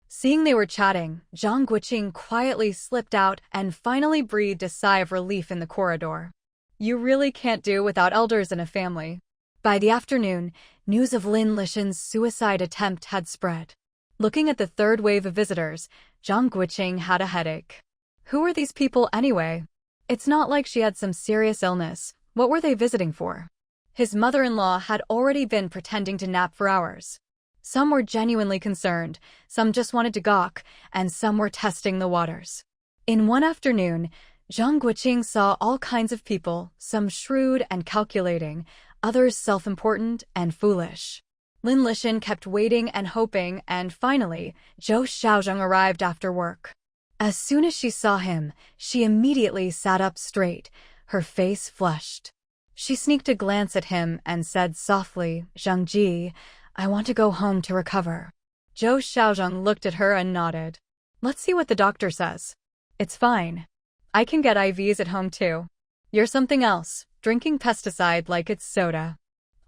Seeing they were chatting, Zhang Guoqing quietly slipped out and finally breathed a sigh of relief in the corridor. You really can't do without elders in a family. By the afternoon, news of Lin Lishan's suicide attempt had spread. Looking at the third wave of visitors, Zhang Guoqing had a headache. Who were these people anyway? It's not like she had some serious illness. What were they visiting for? His mother-in-law had already been pretending to nap for hours. Some were genuinely concerned, some just wanted to gawk, and some were testing the waters. In one afternoon, Zhang Guoqing saw all kinds of people, some shrewd and calculating, others self-important and foolish. Lin Lishan kept waiting and hoping, and finally, Zhou Xiaozheng arrived after work. As soon as she saw him, she immediately sat up straight, her face flushed. She sneaked a glance at him and said softly, "Zhang Ji, I want to go home to recover." Zhou Xiaozheng looked at her and nodded. "Let's see what the doctor says." "It's fine. I can get IVs at home too. You're something else, drinking pesticide like it's soda.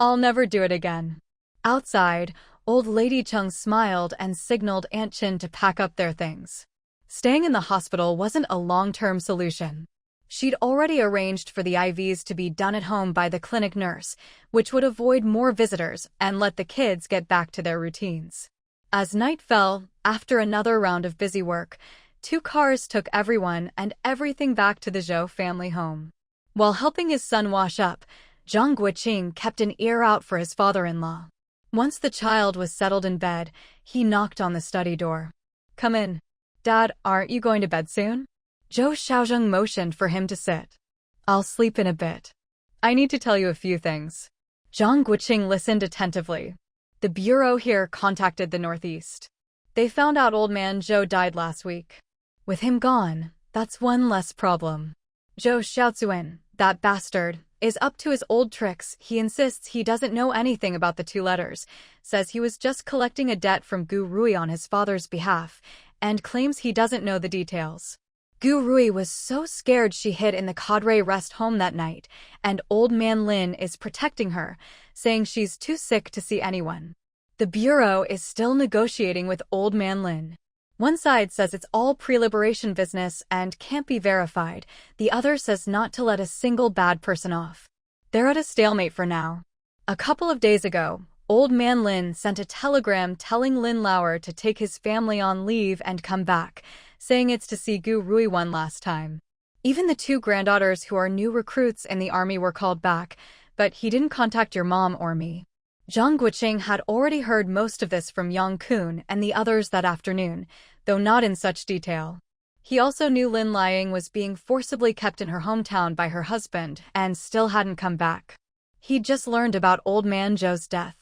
I'll never do it again." Outside, old lady Cheng smiled and signaled Aunt Chen to pack up their things. Staying in the hospital wasn't a long-term solution. She'd already arranged for the IVs to be done at home by the clinic nurse, which would avoid more visitors and let the kids get back to their routines. As night fell, after another round of busy work, 2 cars took everyone and everything back to the Zhou family home. While helping his son wash up, Zhang Guoqing kept an ear out for his father-in-law. Once the child was settled in bed, he knocked on the study door. "Come in. Dad, aren't you going to bed soon?" Zhou Xiaozheng motioned for him to sit. "I'll sleep in a bit. I need to tell you a few things." Zhang Guoqing listened attentively. The bureau here contacted the Northeast. They found out old man Zhou died last week. With him gone, that's one less problem. Zhou Jiao, that bastard, is up to his old tricks. He insists he doesn't know anything about the two letters, says he was just collecting a debt from Gu Rui on his father's behalf, and claims he doesn't know the details. Gu Rui was so scared she hid in the cadre rest home that night, and old man Lin is protecting her, saying she's too sick to see anyone. The bureau is still negotiating with old man Lin. One side says it's all pre-liberation business and can't be verified. The other says not to let a single bad person off. They're at a stalemate for now. A couple of days ago, old man Lin sent a telegram telling Lin Lauer to take his family on leave and come back, saying it's to see Gu Rui one last time. Even the two granddaughters who are new recruits in the army were called back, but he didn't contact your mom or me. Zhang Guoqing had already heard most of this from Yang Kun and the others that afternoon, though not in such detail. He also knew Lin Liang was being forcibly kept in her hometown by her husband and still hadn't come back. He'd just learned about old man Zhou's death.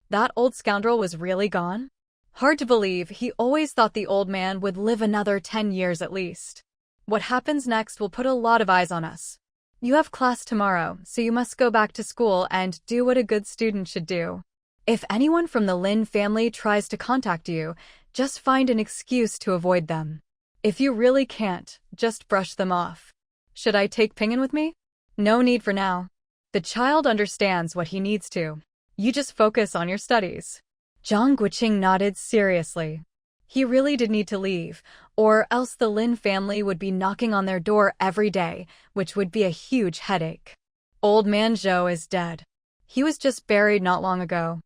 That old scoundrel was really gone? Hard to believe. He always thought the old man would live another 10 years at least. What happens next will put a lot of eyes on us. You have class tomorrow, so you must go back to school and do what a good student should do. If anyone from the Lin family tries to contact you, just find an excuse to avoid them. If you really can't, just brush them off. Should I take Ping'an with me? No need for now. The child understands what he needs to. You just focus on your studies. Zhang Guoqing nodded seriously. He really did need to leave, or else the Lin family would be knocking on their door every day, which would be a huge headache. Old man Zhou is dead. He was just buried not long ago.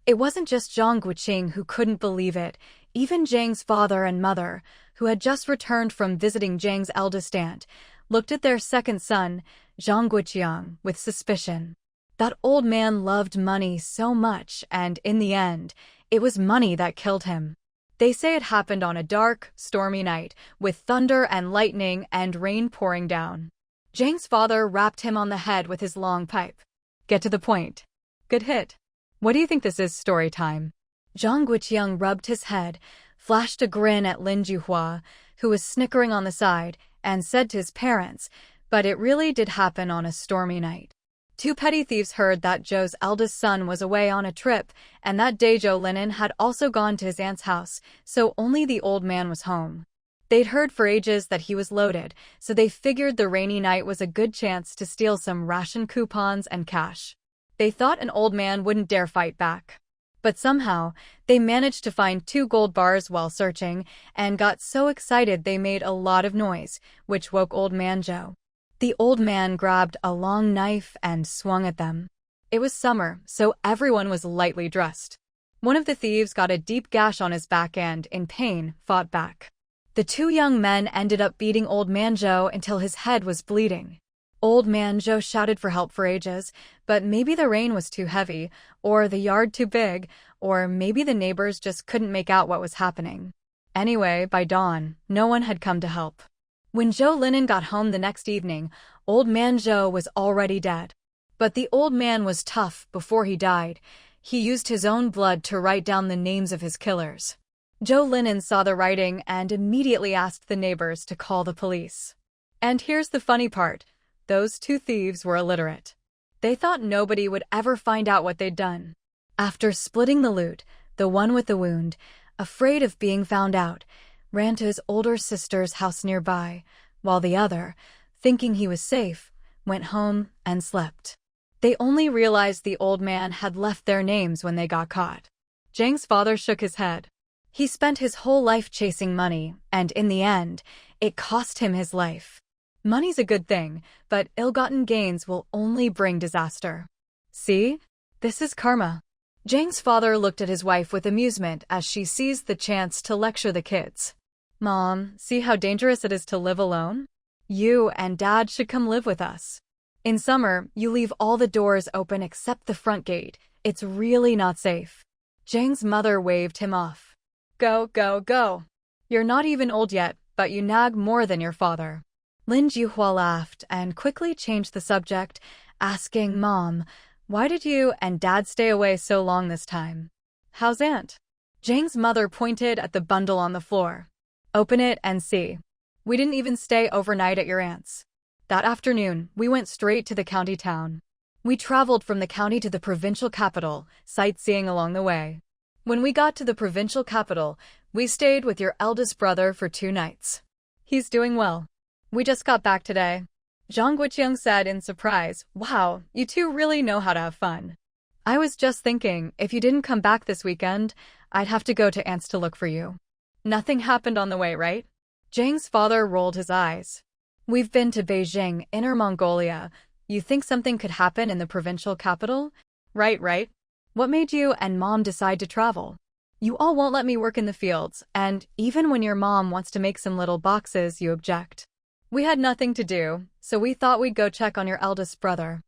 It wasn't just Zhang Guoqing who couldn't believe it. Even Zhang's father and mother, who had just returned from visiting Zhang's eldest aunt, looked at their second son, Zhang Guoqiang, with suspicion. That old man loved money so much, and in the end, it was money that killed him. They say it happened on a dark, stormy night, with thunder and lightning and rain pouring down. Zhang's father rapped him on the head with his long pipe. Get to the point. Good hit. What do you think this is, story time? Zhang Guoqiang rubbed his head, flashed a grin at Lin Juhua, who was snickering on the side, and said to his parents, but it really did happen on a stormy night. Two petty thieves heard that Zhou's eldest son was away on a trip, and that day Zhou Linen had also gone to his aunt's house, so only the old man was home. They'd heard for ages that he was loaded, so they figured the rainy night was a good chance to steal some ration coupons and cash. They thought an old man wouldn't dare fight back. But somehow, they managed to find 2 gold bars while searching, and got so excited they made a lot of noise, which woke old man Zhou. The old man grabbed a long knife and swung at them. It was summer, so everyone was lightly dressed. One of the thieves got a deep gash on his back and, in pain, fought back. The 2 young men ended up beating old man Zhou until his head was bleeding. Old man Zhou shouted for help for ages, but maybe the rain was too heavy, or the yard too big, or maybe the neighbors just couldn't make out what was happening. Anyway, by dawn, no one had come to help. When Zhou Linen got home the next evening, old man Zhou was already dead. But the old man was tough. Before he died, he used his own blood to write down the names of his killers. Zhou Linen saw the writing and immediately asked the neighbors to call the police. And here's the funny part. Those 2 thieves were illiterate. They thought nobody would ever find out what they'd done. After splitting the loot, the one with the wound, afraid of being found out, ran to his older sister's house nearby, while the other, thinking he was safe, went home and slept. They only realized the old man had left their names when they got caught. Zhang's father shook his head. He spent his whole life chasing money, and in the end, it cost him his life. Money's a good thing, but ill-gotten gains will only bring disaster. See? This is karma. Zhang's father looked at his wife with amusement as she seized the chance to lecture the kids. Mom, see how dangerous it is to live alone? You and Dad should come live with us. In summer, you leave all the doors open except the front gate. It's really not safe. Zhang's mother waved him off. Go, go, go. You're not even old yet, but you nag more than your father. Lin Juhua laughed and quickly changed the subject, asking, Mom, why did you and Dad stay away so long this time? How's Aunt? Zhang's mother pointed at the bundle on the floor. Open it and see. We didn't even stay overnight at your aunt's. That afternoon, we went straight to the county town. We traveled from the county to the provincial capital, sightseeing along the way. When we got to the provincial capital, we stayed with your eldest brother for 2 nights. He's doing well. We just got back today. Zhang Guoqing said in surprise, "Wow, you two really know how to have fun." I was just thinking, if you didn't come back this weekend, I'd have to go to Ant's to look for you. Nothing happened on the way, right? Zhang's father rolled his eyes. We've been to Beijing, Inner Mongolia. You think something could happen in the provincial capital? Right. What made you and Mom decide to travel? You all won't let me work in the fields, and even when your mom wants to make some little boxes, you object. We had nothing to do, so we thought we'd go check on your eldest brother.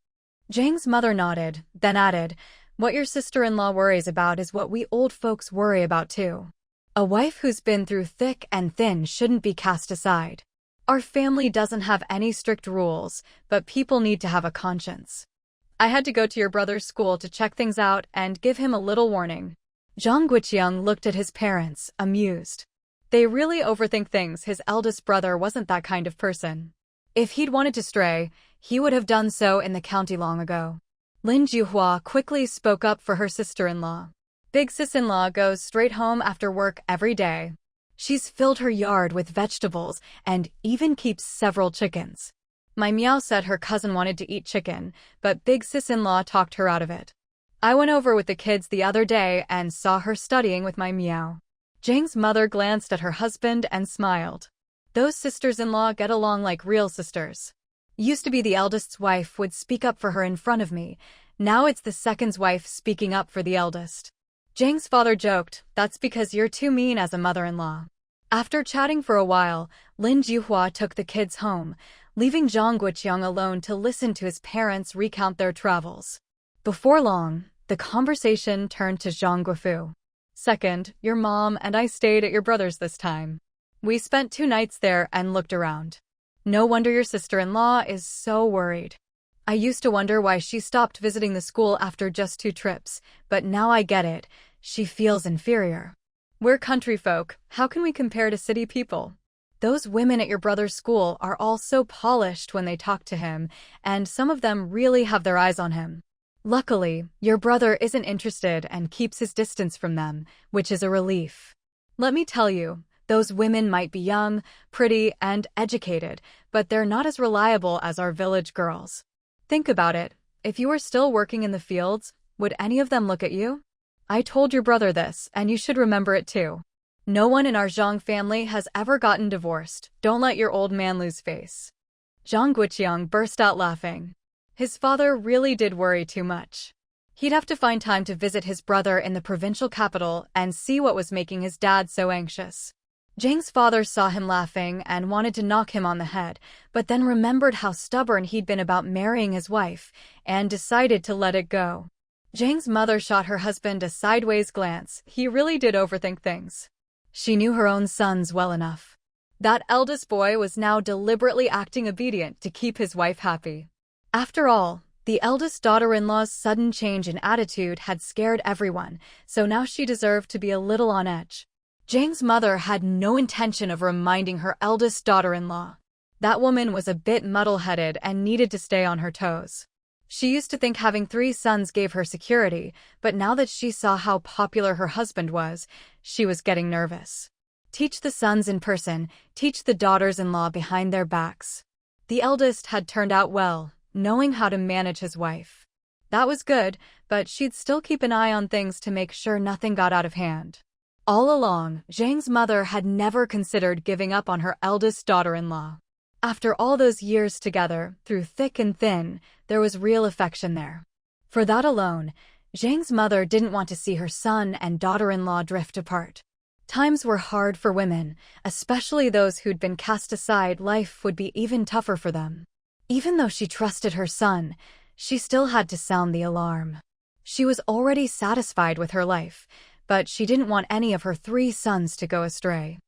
Zhang's mother nodded, then added, "What your sister-in-law worries about is what we old folks worry about too. A wife who's been through thick and thin shouldn't be cast aside. Our family doesn't have any strict rules, but people need to have a conscience." I had to go to your brother's school to check things out and give him a little warning. Zhang Guoqing looked at his parents, amused. They really overthink things. His eldest brother wasn't that kind of person. If he'd wanted to stray, he would have done so in the county long ago. Lin Juhua quickly spoke up for her sister-in-law. Big sis-in-law goes straight home after work every day. She's filled her yard with vegetables and even keeps several chickens. My meow said her cousin wanted to eat chicken, but big sis-in-law talked her out of it. I went over with the kids the other day and saw her studying with my meow. Zhang's mother glanced at her husband and smiled. Those sisters-in-law get along like real sisters. Used to be the eldest's wife would speak up for her in front of me. Now it's the second's wife speaking up for the eldest. Zhang's father joked, "That's because you're too mean as a mother-in-law." After chatting for a while, Lin Juhua took the kids home, leaving Zhang Guoqing alone to listen to his parents recount their travels. Before long, the conversation turned to Zhang Guofu. "Second, your mom and I stayed at your brother's this time. We spent 2 nights there and looked around. No wonder your sister-in-law is so worried. I used to wonder why she stopped visiting the school after just 2 trips, but now I get it. She feels inferior. We're country folk, how can we compare to city people? Those women at your brother's school are all so polished when they talk to him, and some of them really have their eyes on him. Luckily, your brother isn't interested and keeps his distance from them, which is a relief. Let me tell you, those women might be young, pretty, and educated, but they're not as reliable as our village girls. Think about it. If you were still working in the fields, would any of them look at you? I told your brother this, and you should remember it too. No one in our Zhang family has ever gotten divorced. Don't let your old man lose face." Zhang Guoqiang burst out laughing. His father really did worry too much. He'd have to find time to visit his brother in the provincial capital and see what was making his dad so anxious. Zhang's father saw him laughing and wanted to knock him on the head, but then remembered how stubborn he'd been about marrying his wife and decided to let it go. Zhang's mother shot her husband a sideways glance. He really did overthink things. She knew her own sons well enough. That eldest boy was now deliberately acting obedient to keep his wife happy. After all, the eldest daughter-in-law's sudden change in attitude had scared everyone, so now she deserved to be a little on edge. Zhang's mother had no intention of reminding her eldest daughter-in-law. That woman was a bit muddle-headed and needed to stay on her toes. She used to think having 3 sons gave her security, but now that she saw how popular her husband was, she was getting nervous. Teach the sons in person, teach the daughters-in-law behind their backs. The eldest had turned out well, knowing how to manage his wife. That was good, but she'd still keep an eye on things to make sure nothing got out of hand. All along, Zhang's mother had never considered giving up on her eldest daughter-in-law. After all those years together, through thick and thin, there was real affection there. For that alone, Zhang's mother didn't want to see her son and daughter-in-law drift apart. Times were hard for women, especially those who'd been cast aside. Life would be even tougher for them. Even though she trusted her son, she still had to sound the alarm. She was already satisfied with her life, but she didn't want any of her 3 sons to go astray.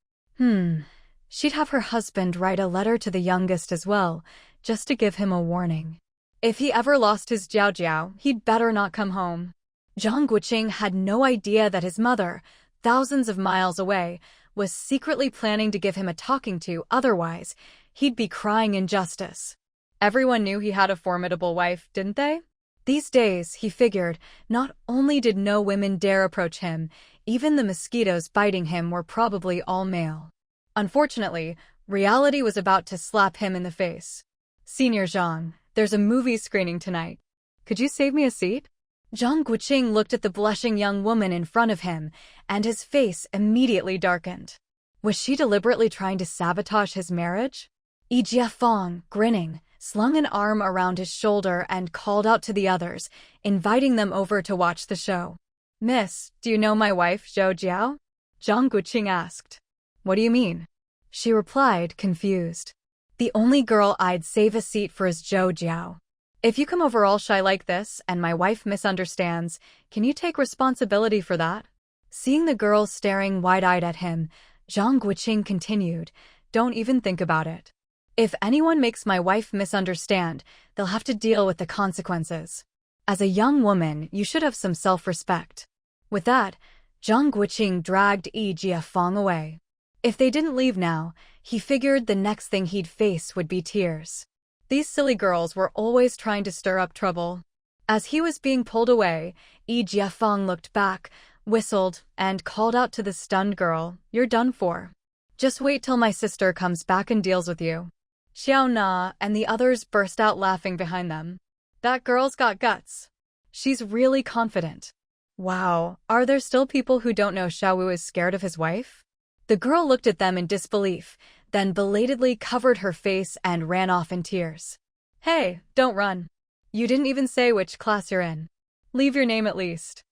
She'd have her husband write a letter to the youngest as well, just to give him a warning. If he ever lost his Zhou Jiao, he'd better not come home. Zhang Guoqing had no idea that his mother, thousands of miles away, was secretly planning to give him a talking to, otherwise, he'd be crying injustice. Everyone knew he had a formidable wife, didn't they? These days, he figured, not only did no women dare approach him, even the mosquitoes biting him were probably all male. Unfortunately, reality was about to slap him in the face. Senior Zhang, there's a movie screening tonight. Could you save me a seat? Zhang Guoqing looked at the blushing young woman in front of him, and his face immediately darkened. Was she deliberately trying to sabotage his marriage? Yi Jiafeng, grinning, slung an arm around his shoulder and called out to the others, inviting them over to watch the show. Miss, do you know my wife, Zhou Jiao? Zhang Guoqing asked. What do you mean? She replied, confused. The only girl I'd save a seat for is Zhou Jiao. If you come over all shy like this and my wife misunderstands, can you take responsibility for that? Seeing the girl staring wide-eyed at him, Zhang Guoqing continued, don't even think about it. If anyone makes my wife misunderstand, they'll have to deal with the consequences. As a young woman, you should have some self-respect. With that, Zhang Guoqing dragged Yi Jiafeng away. If they didn't leave now, he figured the next thing he'd face would be tears. These silly girls were always trying to stir up trouble. As he was being pulled away, Yi Jiafeng looked back, whistled, and called out to the stunned girl, "You're done for. Just wait till my sister comes back and deals with you." Xiao Na and the others burst out laughing behind them. That girl's got guts. She's really confident. Wow, are there still people who don't know Xiao Wu is scared of his wife? The girl looked at them in disbelief, then belatedly covered her face and ran off in tears. Hey, don't run. You didn't even say which class you're in. Leave your name at least.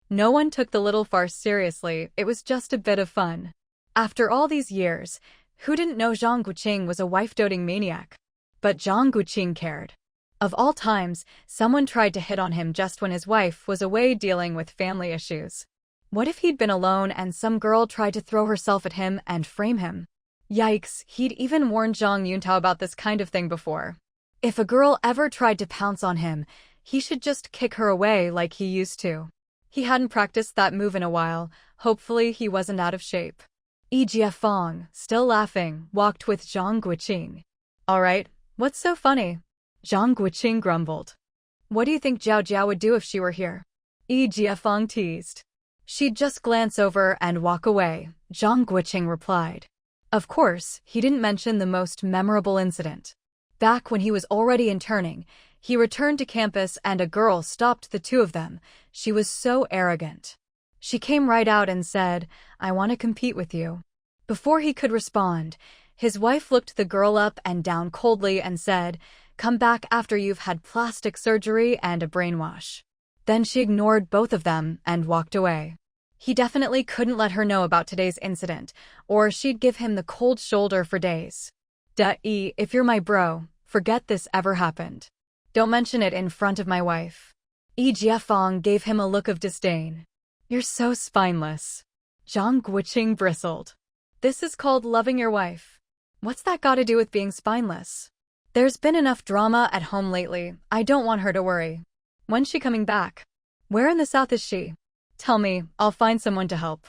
No one took the little farce seriously, it was just a bit of fun. After all these years, who didn't know Zhang Guoqing was a wife-doting maniac? But Zhang Guoqing cared. Of all times, someone tried to hit on him just when his wife was away dealing with family issues. What if he'd been alone and some girl tried to throw herself at him and frame him? Yikes, he'd even warned Zhang Yuntao about this kind of thing before. If a girl ever tried to pounce on him, he should just kick her away like he used to. He hadn't practiced that move in a while, hopefully he wasn't out of shape. Yi Jiafeng, still laughing, walked with Zhang Guoqing. Alright, what's so funny? Zhang Guoqing grumbled. What do you think Zhao Jiao would do if she were here? Yi Jiafeng teased. She'd just glance over and walk away, Zhang Guoqing replied. Of course, he didn't mention the most memorable incident. Back when he was already interning, he returned to campus and a girl stopped the two of them. She was so arrogant. She came right out and said, "I want to compete with you." Before he could respond, his wife looked the girl up and down coldly and said, "Come back after you've had plastic surgery and a brainwash." Then she ignored both of them and walked away. He definitely couldn't let her know about today's incident, or she'd give him the cold shoulder for days. Duh, if you're my bro, forget this ever happened. Don't mention it in front of my wife. Yi Jiafeng gave him a look of disdain. You're so spineless. Zhang Guoqing bristled. This is called loving your wife. What's that got to do with being spineless? There's been enough drama at home lately, I don't want her to worry. When's she coming back? Where in the south is she? Tell me, I'll find someone to help.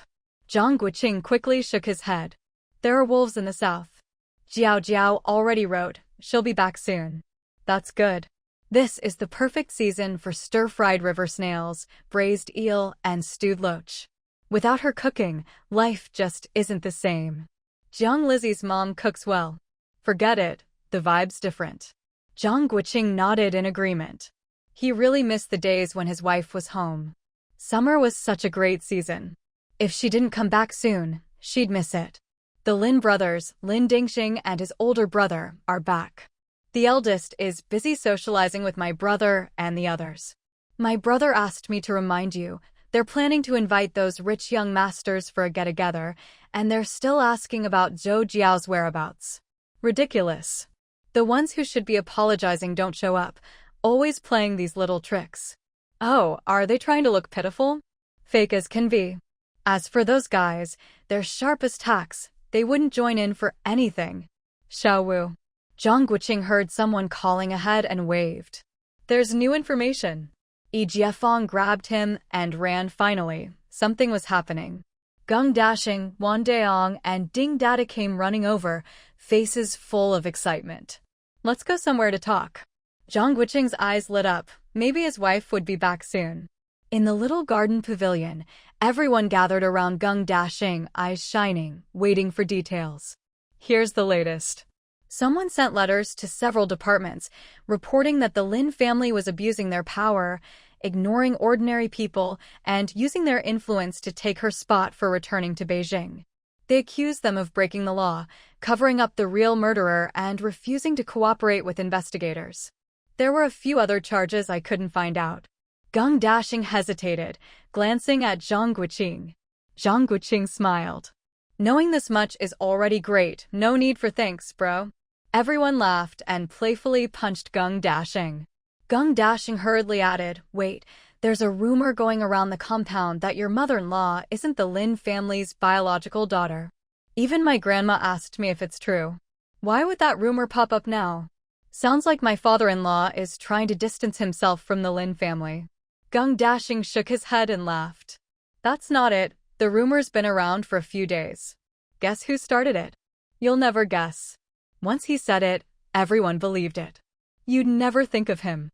Zhang Guoqing quickly shook his head. There are wolves in the south. Jiao Jiao already wrote, she'll be back soon. That's good. This is the perfect season for stir-fried river snails, braised eel, and stewed loach. Without her cooking, life just isn't the same. Jiang Lizzie's mom cooks well. Forget it, the vibe's different. Zhang Guoqing nodded in agreement. He really missed the days when his wife was home. Summer was such a great season. If she didn't come back soon, she'd miss it. The Lin brothers, Lin Dingxing and his older brother, are back. The eldest is busy socializing with my brother and the others. My brother asked me to remind you, they're planning to invite those rich young masters for a get-together, and they're still asking about Zhou Jiao's whereabouts. Ridiculous. The ones who should be apologizing don't show up, always playing these little tricks. Oh, are they trying to look pitiful? Fake as can be. As for those guys, they're sharp as tacks, they wouldn't join in for anything. Xiao Wu. Zhang Guoqing heard someone calling ahead and waved. There's new information. Yi Jiafeng grabbed him and ran finally. Something was happening. Geng Dashing, Wan Deong, and Ding Dada came running over, faces full of excitement. Let's go somewhere to talk. Zhang Guoqing's eyes lit up. Maybe his wife would be back soon. In the little garden pavilion, everyone gathered around Geng Dashing, eyes shining, waiting for details. Here's the latest. Someone sent letters to several departments, reporting that the Lin family was abusing their power, ignoring ordinary people, and using their influence to take her spot for returning to Beijing. They accused them of breaking the law, covering up the real murderer, and refusing to cooperate with investigators. There were a few other charges I couldn't find out. Geng Dashing hesitated, glancing at Zhang Guoqing. Zhang Guoqing smiled. Knowing this much is already great, no need for thanks, bro. Everyone laughed and playfully punched Geng Dashing. Geng Dashing hurriedly added, wait, there's a rumor going around the compound that your mother-in-law isn't the Lin family's biological daughter. Even my grandma asked me if it's true. Why would that rumor pop up now? Sounds like my father-in-law is trying to distance himself from the Lin family. Geng Dashing shook his head and laughed. That's not it. The rumor's been around for a few days. Guess who started it? You'll never guess. Once he said it, everyone believed it. You'd never think of him.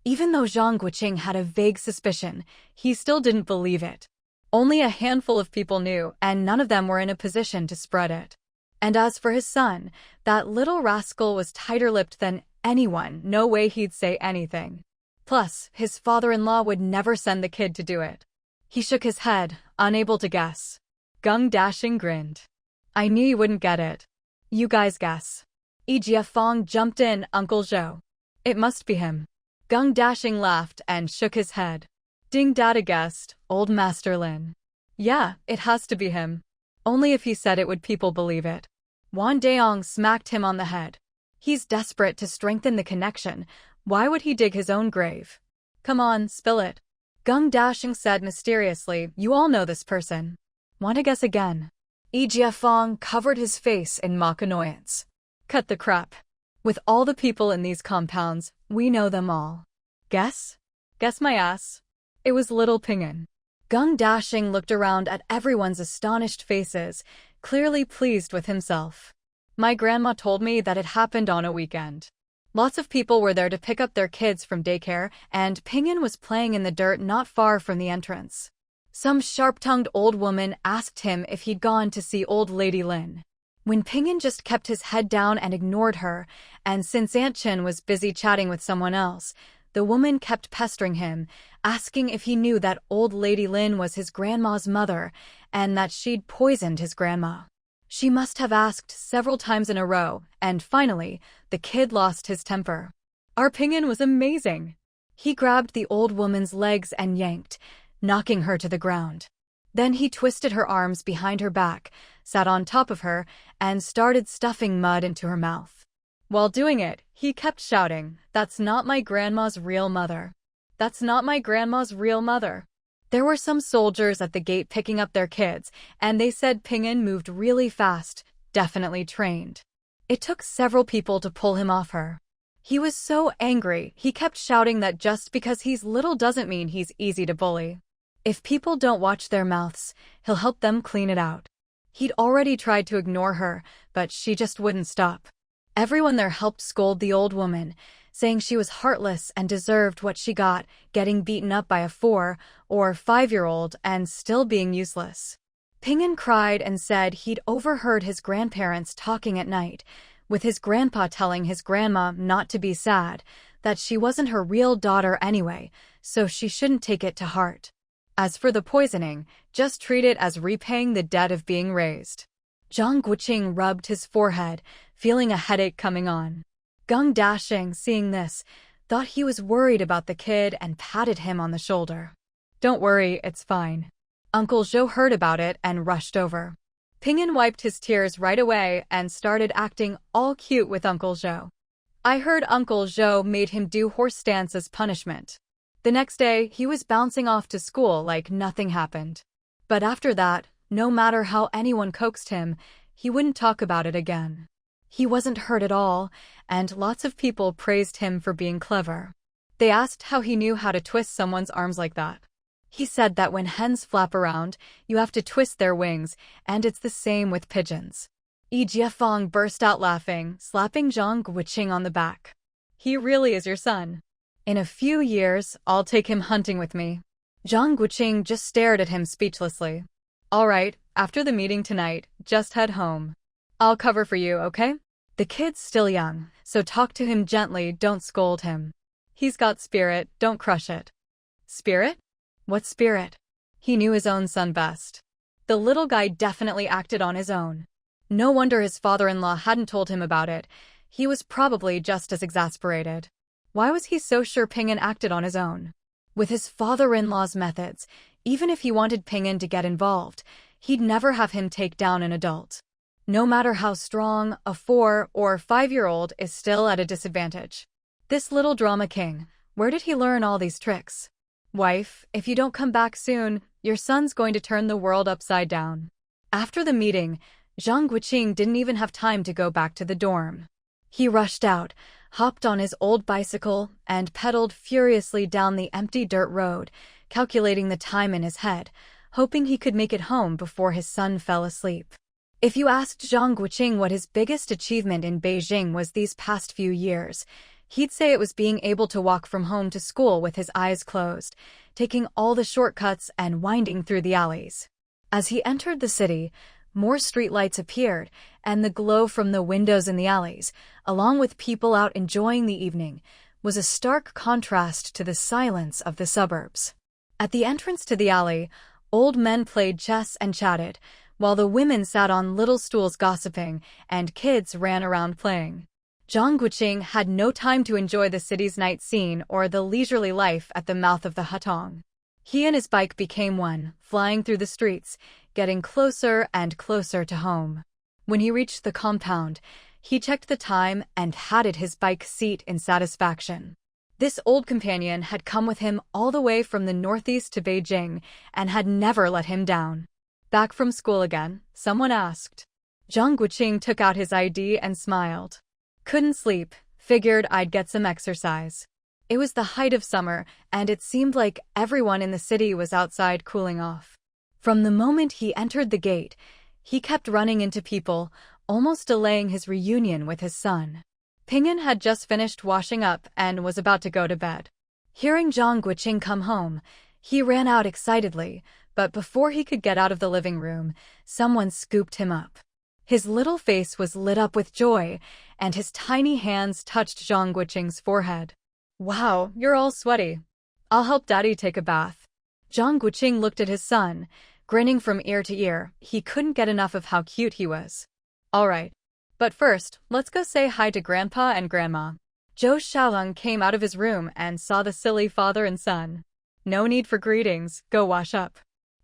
Even though Zhang Guoqing had a vague suspicion, he still didn't believe it. Only a handful of people knew, and none of them were in a position to spread it. And as for his son, that little rascal was tighter-lipped than anyone, no way he'd say anything. Plus, his father-in-law would never send the kid to do it. He shook his head, unable to guess. Geng Dashing grinned. I knew you wouldn't get it. You guys guess. Jia Fong jumped in, Uncle Zhou. It must be him. Geng Dashing laughed and shook his head. Ding Dada guessed, Old Master Lin. Yeah, it has to be him. Only if he said it would people believe it. Wan Daong smacked him on the head. He's desperate to strengthen the connection. Why would he dig his own grave? Come on, spill it. Geng Dashing said mysteriously, you all know this person. Want to guess again? Jia Fong covered his face in mock annoyance. Cut the crap. With all the people in these compounds, we know them all. Guess? Guess my ass. It was little Ping'an. Geng Dashing looked around at everyone's astonished faces, clearly pleased with himself. My grandma told me that it happened on a weekend. Lots of people were there to pick up their kids from daycare, and Ping'an was playing in the dirt not far from the entrance. Some sharp-tongued old woman asked him if he'd gone to see old Lady Lin. When Ping'an just kept his head down and ignored her, and since Aunt Chen was busy chatting with someone else, the woman kept pestering him, asking if he knew that old Lady Lin was his grandma's mother, and that she'd poisoned his grandma. She must have asked several times in a row, and finally, the kid lost his temper. Our Ping'an was amazing. He grabbed the old woman's legs and yanked, knocking her to the ground. Then he twisted her arms behind her back, sat on top of her, and started stuffing mud into her mouth. While doing it, he kept shouting, "That's not my grandma's real mother. That's not my grandma's real mother." There were some soldiers at the gate picking up their kids, and they said Ping'an moved really fast, definitely trained. It took several people to pull him off her. He was so angry, he kept shouting that just because he's little doesn't mean he's easy to bully. If people don't watch their mouths, he'll help them clean it out. He'd already tried to ignore her, but she just wouldn't stop. Everyone there helped scold the old woman, saying she was heartless and deserved what she got, getting beaten up by a 4- or 5-year-old and still being useless. Ping'an cried and said he'd overheard his grandparents talking at night, with his grandpa telling his grandma not to be sad, that she wasn't her real daughter anyway, so she shouldn't take it to heart. As for the poisoning, just treat it as repaying the debt of being raised. Zhang Guoqing rubbed his forehead, feeling a headache coming on. Geng Dashing, seeing this, thought he was worried about the kid and patted him on the shoulder. Don't worry, it's fine. Uncle Zhou heard about it and rushed over. Ping'an wiped his tears right away and started acting all cute with Uncle Zhou. I heard Uncle Zhou made him do horse stance as punishment. The next day, he was bouncing off to school like nothing happened. But after that, no matter how anyone coaxed him, he wouldn't talk about it again. He wasn't hurt at all, and lots of people praised him for being clever. They asked how he knew how to twist someone's arms like that. He said that when hens flap around, you have to twist their wings, and it's the same with pigeons. Yi Jiafeng burst out laughing, slapping Zhang Guoqing on the back. He really is your son. In a few years, I'll take him hunting with me. Zhang Guoqing just stared at him speechlessly. All right, after the meeting tonight, just head home. I'll cover for you, okay? The kid's still young, so talk to him gently, don't scold him. He's got spirit, don't crush it. Spirit? What spirit? He knew his own son best. The little guy definitely acted on his own. No wonder his father-in-law hadn't told him about it. He was probably just as exasperated. Why was he so sure Ping'an acted on his own? With his father-in-law's methods, even if he wanted Ping'an to get involved, he'd never have him take down an adult. No matter how strong, a 4- or 5-year-old is still at a disadvantage. This little drama king, where did he learn all these tricks? Wife, if you don't come back soon, your son's going to turn the world upside down. After the meeting, Zhang Guoqing didn't even have time to go back to the dorm. He rushed out, hopped on his old bicycle, and pedaled furiously down the empty dirt road, calculating the time in his head, hoping he could make it home before his son fell asleep. If you asked Zhang Guoqing what his biggest achievement in Beijing was these past few years, he'd say it was being able to walk from home to school with his eyes closed, taking all the shortcuts and winding through the alleys. As he entered the city, more streetlights appeared, and the glow from the windows in the alleys, along with people out enjoying the evening, was a stark contrast to the silence of the suburbs. At the entrance to the alley, old men played chess and chatted, while the women sat on little stools gossiping, and kids ran around playing. Zhang Guoqing had no time to enjoy the city's night scene or the leisurely life at the mouth of the Hutong. He and his bike became one, flying through the streets, getting closer and closer to home. When he reached the compound, he checked the time and patted his bike seat in satisfaction. This old companion had come with him all the way from the northeast to Beijing and had never let him down. Back from school again? Someone asked. Zhang Guoqing took out his ID and smiled. Couldn't sleep, figured I'd get some exercise. It was the height of summer, and it seemed like everyone in the city was outside cooling off. From the moment he entered the gate, he kept running into people, almost delaying his reunion with his son. Ping'an had just finished washing up and was about to go to bed. Hearing Zhang Guoqing come home, he ran out excitedly, but before he could get out of the living room, someone scooped him up. His little face was lit up with joy, and his tiny hands touched Zhang Guoqing's forehead. Wow, you're all sweaty. I'll help Daddy take a bath. Zhang Guoqing looked at his son, grinning from ear to ear. He couldn't get enough of how cute he was. All right. But first, let's go say hi to Grandpa and Grandma. Zhou Jiao came out of his room and saw the silly father and son. No need for greetings, go wash up.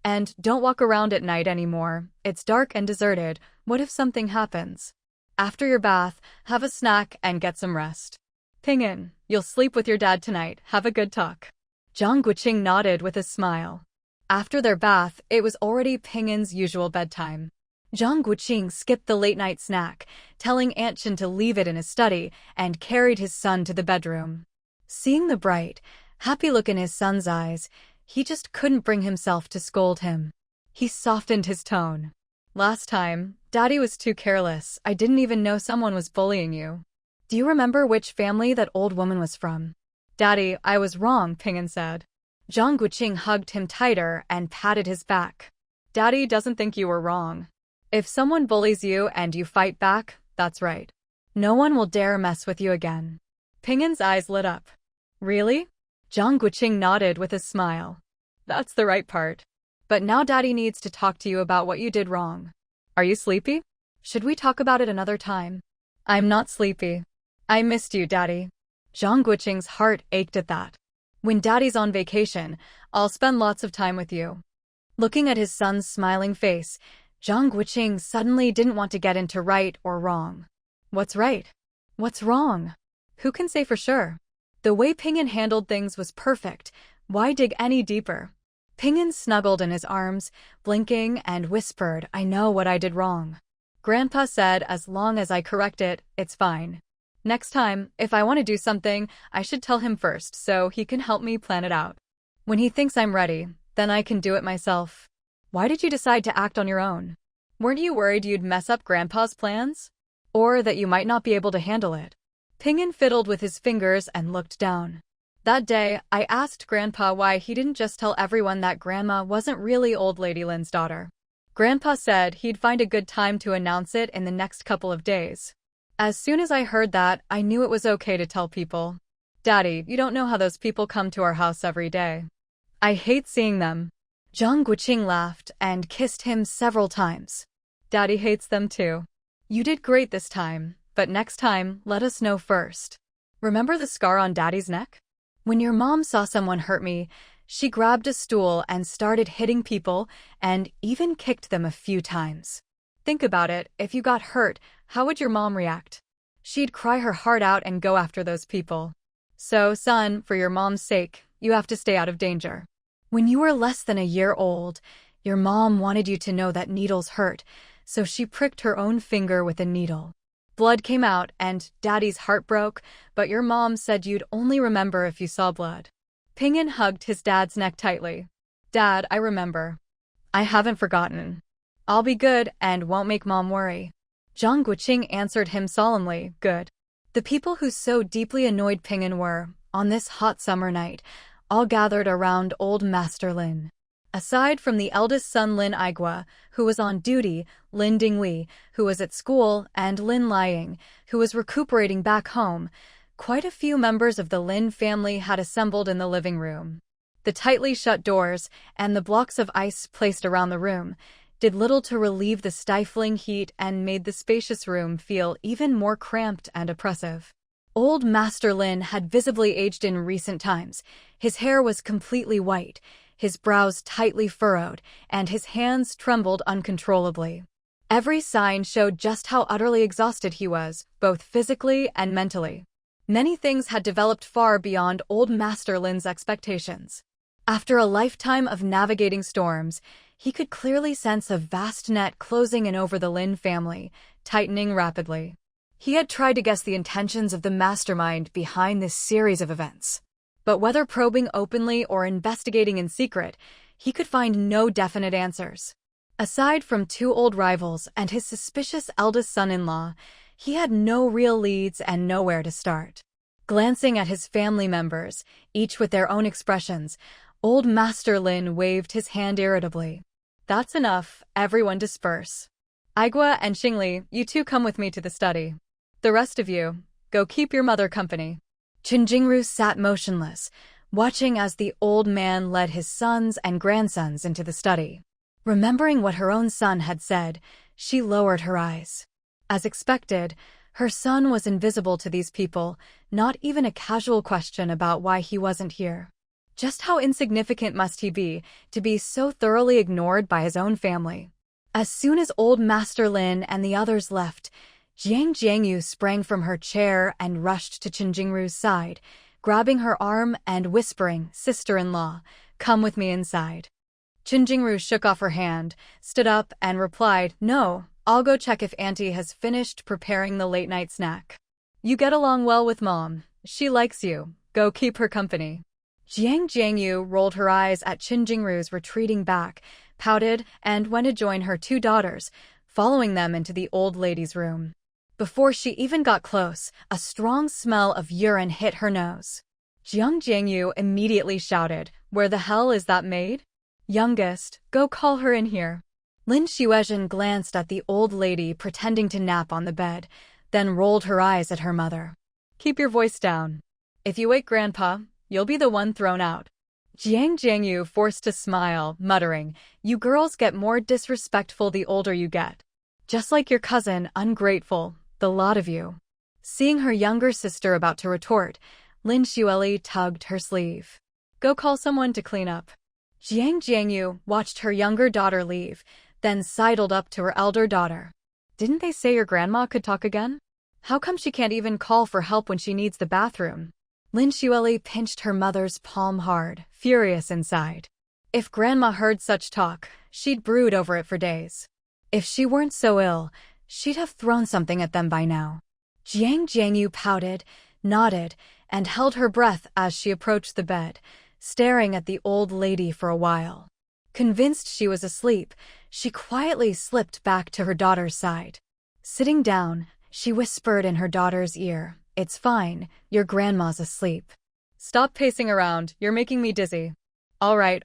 And don't walk around at night anymore. It's dark and deserted. What if something happens? After your bath, have a snack and get some rest. Ping'an, you'll sleep with your dad tonight. Have a good talk. Zhang Guoqing nodded with a smile. After their bath, it was already Ping'an's usual bedtime. Zhang Guoqing skipped the late-night snack, telling Aunt Chen to leave it in his study, and carried his son to the bedroom. Seeing the bright, happy look in his son's eyes, he just couldn't bring himself to scold him. He softened his tone. Last time, Daddy was too careless. I didn't even know someone was bullying you. Do you remember which family that old woman was from? Daddy, I was wrong, Ping'an said. Zhang Guoqing hugged him tighter and patted his back. Daddy doesn't think you were wrong. If someone bullies you and you fight back, that's right. No one will dare mess with you again. Ping'an's eyes lit up. Really? Zhang Guoqing nodded with a smile. That's the right part. But now Daddy needs to talk to you about what you did wrong. Are you sleepy? Should we talk about it another time? I'm not sleepy. I missed you, Daddy. Zhang Guoqing's heart ached at that. When Daddy's on vacation, I'll spend lots of time with you. Looking at his son's smiling face, Zhang Guoqing suddenly didn't want to get into right or wrong. What's right? What's wrong? Who can say for sure? The way Ping'an handled things was perfect. Why dig any deeper? Ping'an snuggled in his arms, blinking, and whispered, I know what I did wrong. Grandpa said as long as I correct it, it's fine. Next time, if I want to do something, I should tell him first so he can help me plan it out. When he thinks I'm ready, then I can do it myself. Why did you decide to act on your own? Weren't you worried you'd mess up Grandpa's plans? Or that you might not be able to handle it? Ping'an fiddled with his fingers and looked down. That day, I asked Grandpa why he didn't just tell everyone that Grandma wasn't really old lady Lin's daughter. Grandpa said he'd find a good time to announce it in the next couple of days. As soon as I heard that, I knew it was okay to tell people. Daddy, you don't know how those people come to our house every day. I hate seeing them. Zhang Guoqing laughed and kissed him several times. Daddy hates them too. You did great this time, but next time, let us know first. Remember the scar on Daddy's neck? When your mom saw someone hurt me, she grabbed a stool and started hitting people and even kicked them a few times. Think about it, if you got hurt, how would your mom react? She'd cry her heart out and go after those people. So, son, for your mom's sake, you have to stay out of danger. When you were less than a year old, your mom wanted you to know that needles hurt, so she pricked her own finger with a needle. Blood came out and Daddy's heart broke, but your mom said you'd only remember if you saw blood. Ping'an hugged his dad's neck tightly. Dad, I remember. I haven't forgotten. I'll be good and won't make Mom worry. Zhang Guoqing answered him solemnly, good. The people who so deeply annoyed Ping'an were, on this hot summer night, all gathered around old Master Lin. Aside from the eldest son Lin Aigua, who was on duty, Lin Dingli, who was at school, and Lin Liang, who was recuperating back home, quite a few members of the Lin family had assembled in the living room. The tightly shut doors and the blocks of ice placed around the room did little to relieve the stifling heat and made the spacious room feel even more cramped and oppressive. Old Master Lin had visibly aged in recent times. His hair was completely white, his brows tightly furrowed, and his hands trembled uncontrollably. Every sign showed just how utterly exhausted he was, both physically and mentally. Many things had developed far beyond old Master Lin's expectations. After a lifetime of navigating storms, he could clearly sense a vast net closing in over the Lin family, tightening rapidly. He had tried to guess the intentions of the mastermind behind this series of events. But whether probing openly or investigating in secret, he could find no definite answers. Aside from two old rivals and his suspicious eldest son-in-law, he had no real leads and nowhere to start. Glancing at his family members, each with their own expressions, old Master Lin waved his hand irritably. That's enough, everyone disperse. Aigua and Xingli, you two come with me to the study. The rest of you, go keep your mother company. Qin Jingru sat motionless, watching as the old man led his sons and grandsons into the study. Remembering what her own son had said, she lowered her eyes. As expected, her son was invisible to these people, not even a casual question about why he wasn't here. Just how insignificant must he be to be so thoroughly ignored by his own family? As soon as old Master Lin and the others left, Jiang Jiangyu sprang from her chair and rushed to Qin Jingru's side, grabbing her arm and whispering, "Sister-in-law, come with me inside." Qin Jingru shook off her hand, stood up, and replied, "No, I'll go check if Auntie has finished preparing the late-night snack. You get along well with Mom. She likes you. Go keep her company." Jiang Jiangyu rolled her eyes at Qin Jingru's retreating back, pouted, and went to join her two daughters, following them into the old lady's room. Before she even got close, a strong smell of urine hit her nose. Jiang Jiangyu immediately shouted, "Where the hell is that maid? Youngest, go call her in here." Lin Xuezhen glanced at the old lady pretending to nap on the bed, then rolled her eyes at her mother. "Keep your voice down. If you wake Grandpa, you'll be the one thrown out." Jiang Jiangyu forced a smile, muttering, "You girls get more disrespectful the older you get. Just like your cousin, ungrateful, the lot of you." Seeing her younger sister about to retort, Lin Xueli tugged her sleeve. "Go call someone to clean up." Jiang Jiangyu watched her younger daughter leave, then sidled up to her elder daughter. "Didn't they say your grandma could talk again? How come she can't even call for help when she needs the bathroom?" Lin Xueli pinched her mother's palm hard, furious inside. If Grandma heard such talk, she'd brood over it for days. If she weren't so ill, she'd have thrown something at them by now. Jiang Jiangyu pouted, nodded, and held her breath as she approached the bed, staring at the old lady for a while. Convinced she was asleep, she quietly slipped back to her daughter's side. Sitting down, she whispered in her daughter's ear, "It's fine, your grandma's asleep." "Stop pacing around, you're making me dizzy." All right.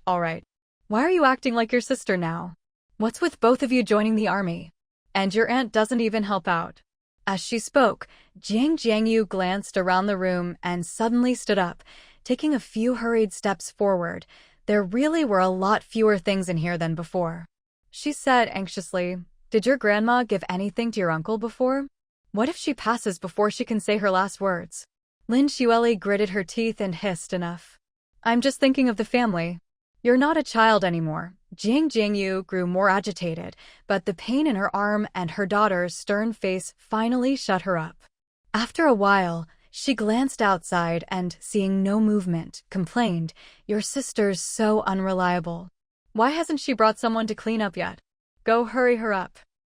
Why are you acting like your sister now? What's with both of you joining the army? And your aunt doesn't even help out." As she spoke, Zhang Jiangyu glanced around the room and suddenly stood up, taking a few hurried steps forward. There really were a lot fewer things in here than before. She said anxiously, "Did your grandma give anything to your uncle before? What if she passes before she can say her last words?" Lin Xueli gritted her teeth and hissed, "Enough. I'm just thinking of the family. You're not a child anymore." Zhang Jiangyu grew more agitated, but the pain in her arm and her daughter's stern face finally shut her up. After a while, she glanced outside and, seeing no movement, complained, "Your sister's so unreliable. Why hasn't she brought someone to clean up yet? Go hurry her up.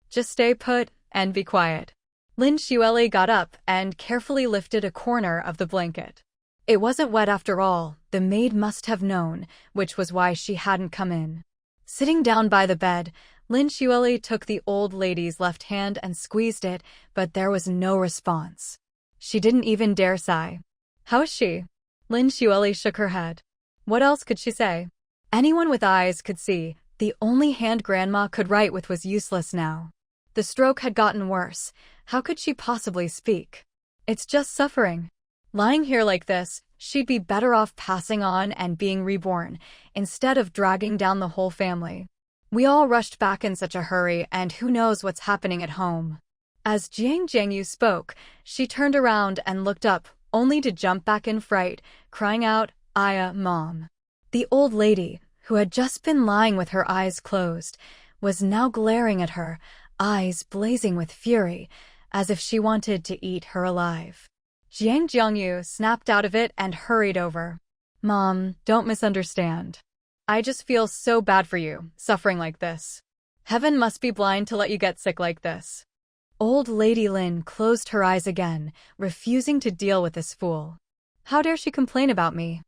Just stay put and be quiet." Lin Xueli got up and carefully lifted a corner of the blanket. It wasn't wet after all, the maid must have known, which was why she hadn't come in. Sitting down by the bed, Lin Xueli took the old lady's left hand and squeezed it, but there was no response. She didn't even dare sigh. "How is she?" Lin Xueli shook her head. What else could she say? Anyone with eyes could see, the only hand Grandma could write with was useless now. The stroke had gotten worse. How could she possibly speak? "It's just suffering. Lying here like this, she'd be better off passing on and being reborn, instead of dragging down the whole family." We all rushed back in such a hurry, and who knows what's happening at home. As Zhang Jiangyu spoke, she turned around and looked up, only to jump back in fright, crying out, "Aya, Mom." The old lady, who had just been lying with her eyes closed, was now glaring at her, eyes blazing with fury, as if she wanted to eat her alive. Zhang Jiangyu snapped out of it and hurried over. "Mom, don't misunderstand. I just feel so bad for you, suffering like this. Heaven must be blind to let you get sick like this." Old Lady Lin closed her eyes again, refusing to deal with this fool. "How dare she complain about me?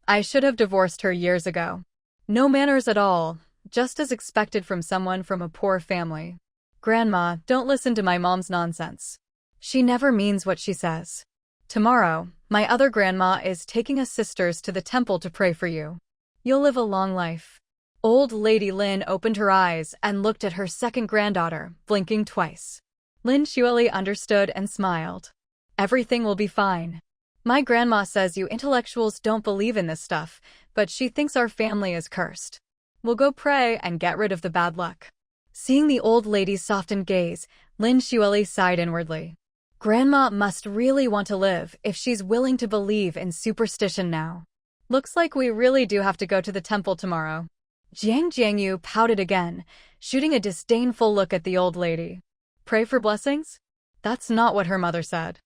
I should have divorced her years ago. No manners at all, just as expected from someone from a poor family. Grandma, don't listen to my mom's nonsense. She never means what she says. Tomorrow, my other grandma is taking us sisters to the temple to pray for you. You'll live a long life." Old Lady Lin opened her eyes and looked at her second granddaughter, blinking twice. Lin Xueli understood and smiled. "Everything will be fine. My grandma says you intellectuals don't believe in this stuff, but she thinks our family is cursed. We'll go pray and get rid of the bad luck." Seeing the old lady's softened gaze, Lin Xueli sighed inwardly. Grandma must really want to live if she's willing to believe in superstition now. "Looks like we really do have to go to the temple tomorrow." Zhang Jiangyu pouted again, shooting a disdainful look at the old lady. "Pray for blessings?" That's not what her mother said.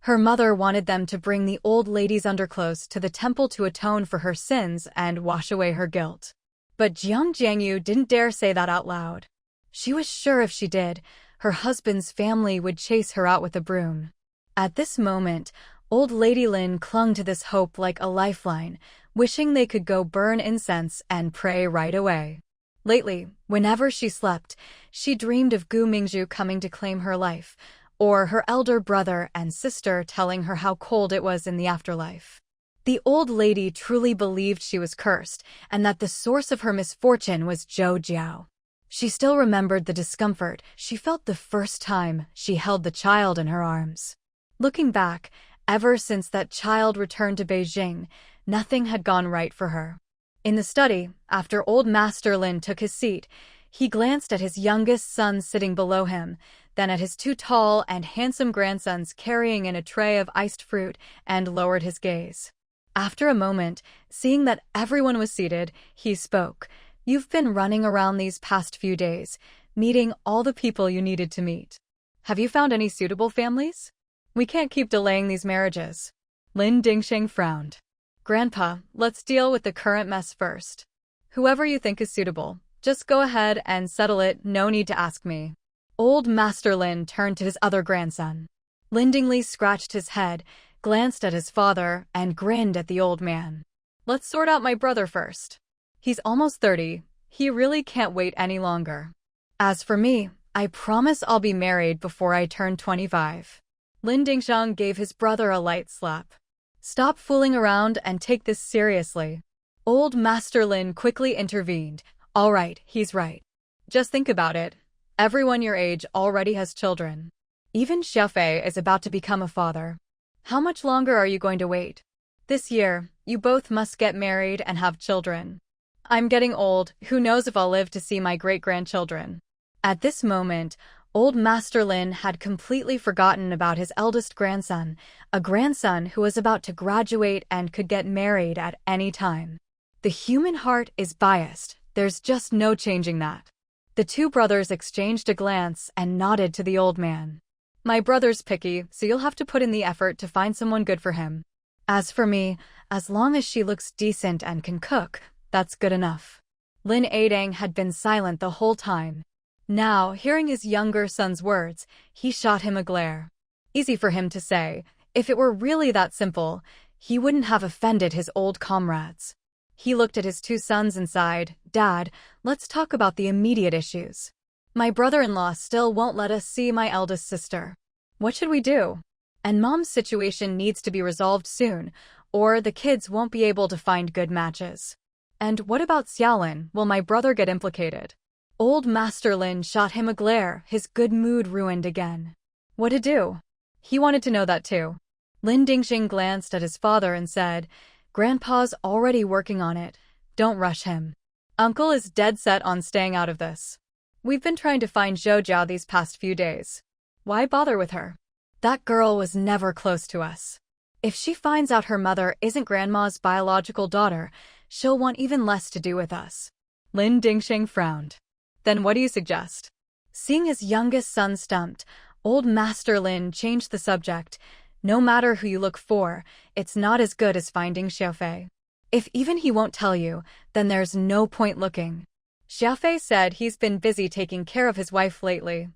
Her mother wanted them to bring the old lady's underclothes to the temple to atone for her sins and wash away her guilt. But Zhang Jiangyu didn't dare say that out loud. She was sure if she did, her husband's family would chase her out with a broom. At this moment, old Lady Lin clung to this hope like a lifeline, wishing they could go burn incense and pray right away. Lately, whenever she slept, she dreamed of Gu Mingzhu coming to claim her life, or her elder brother and sister telling her how cold it was in the afterlife. The old lady truly believed she was cursed, and that the source of her misfortune was Zhou Jiao. She still remembered the discomfort she felt the first time she held the child in her arms. Looking back, ever since that child returned to Beijing, nothing had gone right for her. In the study, after old Master Lin took his seat, he glanced at his youngest son sitting below him, then at his two tall and handsome grandsons carrying in a tray of iced fruit, and lowered his gaze. After a moment, seeing that everyone was seated, he spoke. "You've been running around these past few days, meeting all the people you needed to meet. Have you found any suitable families? We can't keep delaying these marriages." Lin Dingsheng frowned. "Grandpa, let's deal with the current mess first. Whoever you think is suitable, just go ahead and settle it, no need to ask me." Old Master Lin turned to his other grandson. Lin Dingli scratched his head, glanced at his father, and grinned at the old man. "Let's sort out my brother first. He's almost 30, He really can't wait any longer. As for me, I promise I'll be married before I turn 25. Lin Dingxiang gave his brother a light slap. Stop fooling around and take this seriously. Old Master Lin quickly intervened. All right, he's right. Just think about it. Everyone your age already has children. Even Xiaofei is about to become a father. How much longer are you going to wait? This year, you both must get married and have children. I'm getting old, who knows if I'll live to see my great-grandchildren. At this moment, old Master Lin had completely forgotten about his eldest grandson, a grandson who was about to graduate and could get married at any time. The human heart is biased, there's just no changing that. The two brothers exchanged a glance and nodded to the old man. My brother's picky, so you'll have to put in the effort to find someone good for him. As for me, as long as she looks decent and can cook, that's good enough. Lin Adang had been silent the whole time. Now, hearing his younger son's words, he shot him a glare. Easy for him to say. If it were really that simple, he wouldn't have offended his old comrades. He looked at his two sons and sighed, Dad, let's talk about the immediate issues. My brother-in-law still won't let us see my eldest sister. What should we do? And Mom's situation needs to be resolved soon, or the kids won't be able to find good matches. And what about Xiaolin? Will my brother get implicated? Old Master Lin shot him a glare, his good mood ruined again. What to do? He wanted to know that too. Lin Dingxing glanced at his father and said, Grandpa's already working on it. Don't rush him. Uncle is dead set on staying out of this. We've been trying to find Zhou Jiao these past few days. Why bother with her? That girl was never close to us. If she finds out her mother isn't Grandma's biological daughter, she'll want even less to do with us. Lin Dingxing frowned. Then what do you suggest? Seeing his youngest son stumped, old Master Lin changed the subject. No matter who you look for, it's not as good as finding Xiaofei. If even he won't tell you, then there's no point looking. Xiaofei said he's been busy taking care of his wife lately.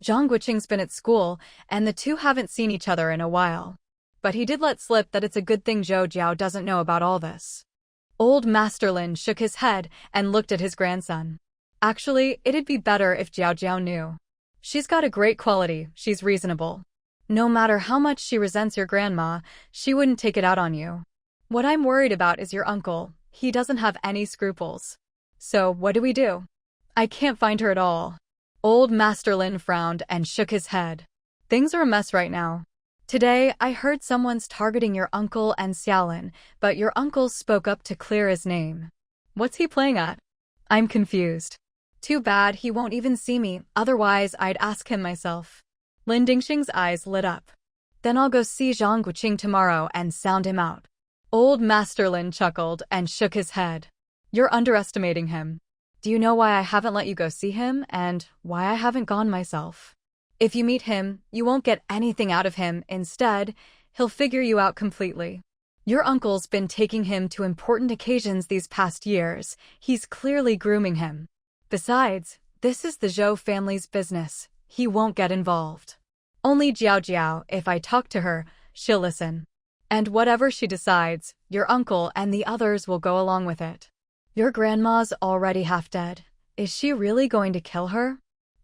Zhang Guoqing's been at school, and the two haven't seen each other in a while. But he did let slip that it's a good thing Zhou Jiao doesn't know about all this. Old Master Lin shook his head and looked at his grandson. Actually, it'd be better if Zhao Jiao knew. She's got a great quality, she's reasonable. No matter how much she resents your grandma, she wouldn't take it out on you. What I'm worried about is your uncle. He doesn't have any scruples. So, what do we do? I can't find her at all. Old Master Lin frowned and shook his head. Things are a mess right now. Today, I heard someone's targeting your uncle and Xiaolin, but your uncle spoke up to clear his name. What's he playing at? I'm confused. Too bad he won't even see me, otherwise I'd ask him myself. Lin Dingxing's eyes lit up. Then I'll go see Zhang Guoqing tomorrow and sound him out. Old Master Lin chuckled and shook his head. You're underestimating him. Do you know why I haven't let you go see him, and why I haven't gone myself? If you meet him, you won't get anything out of him. Instead, he'll figure you out completely. Your uncle's been taking him to important occasions these past years. He's clearly grooming him. Besides, this is the Zhou family's business. He won't get involved. Only Jiao Jiao, if I talk to her, she'll listen. And whatever she decides, your uncle and the others will go along with it. Your grandma's already half dead. Is she really going to kill her?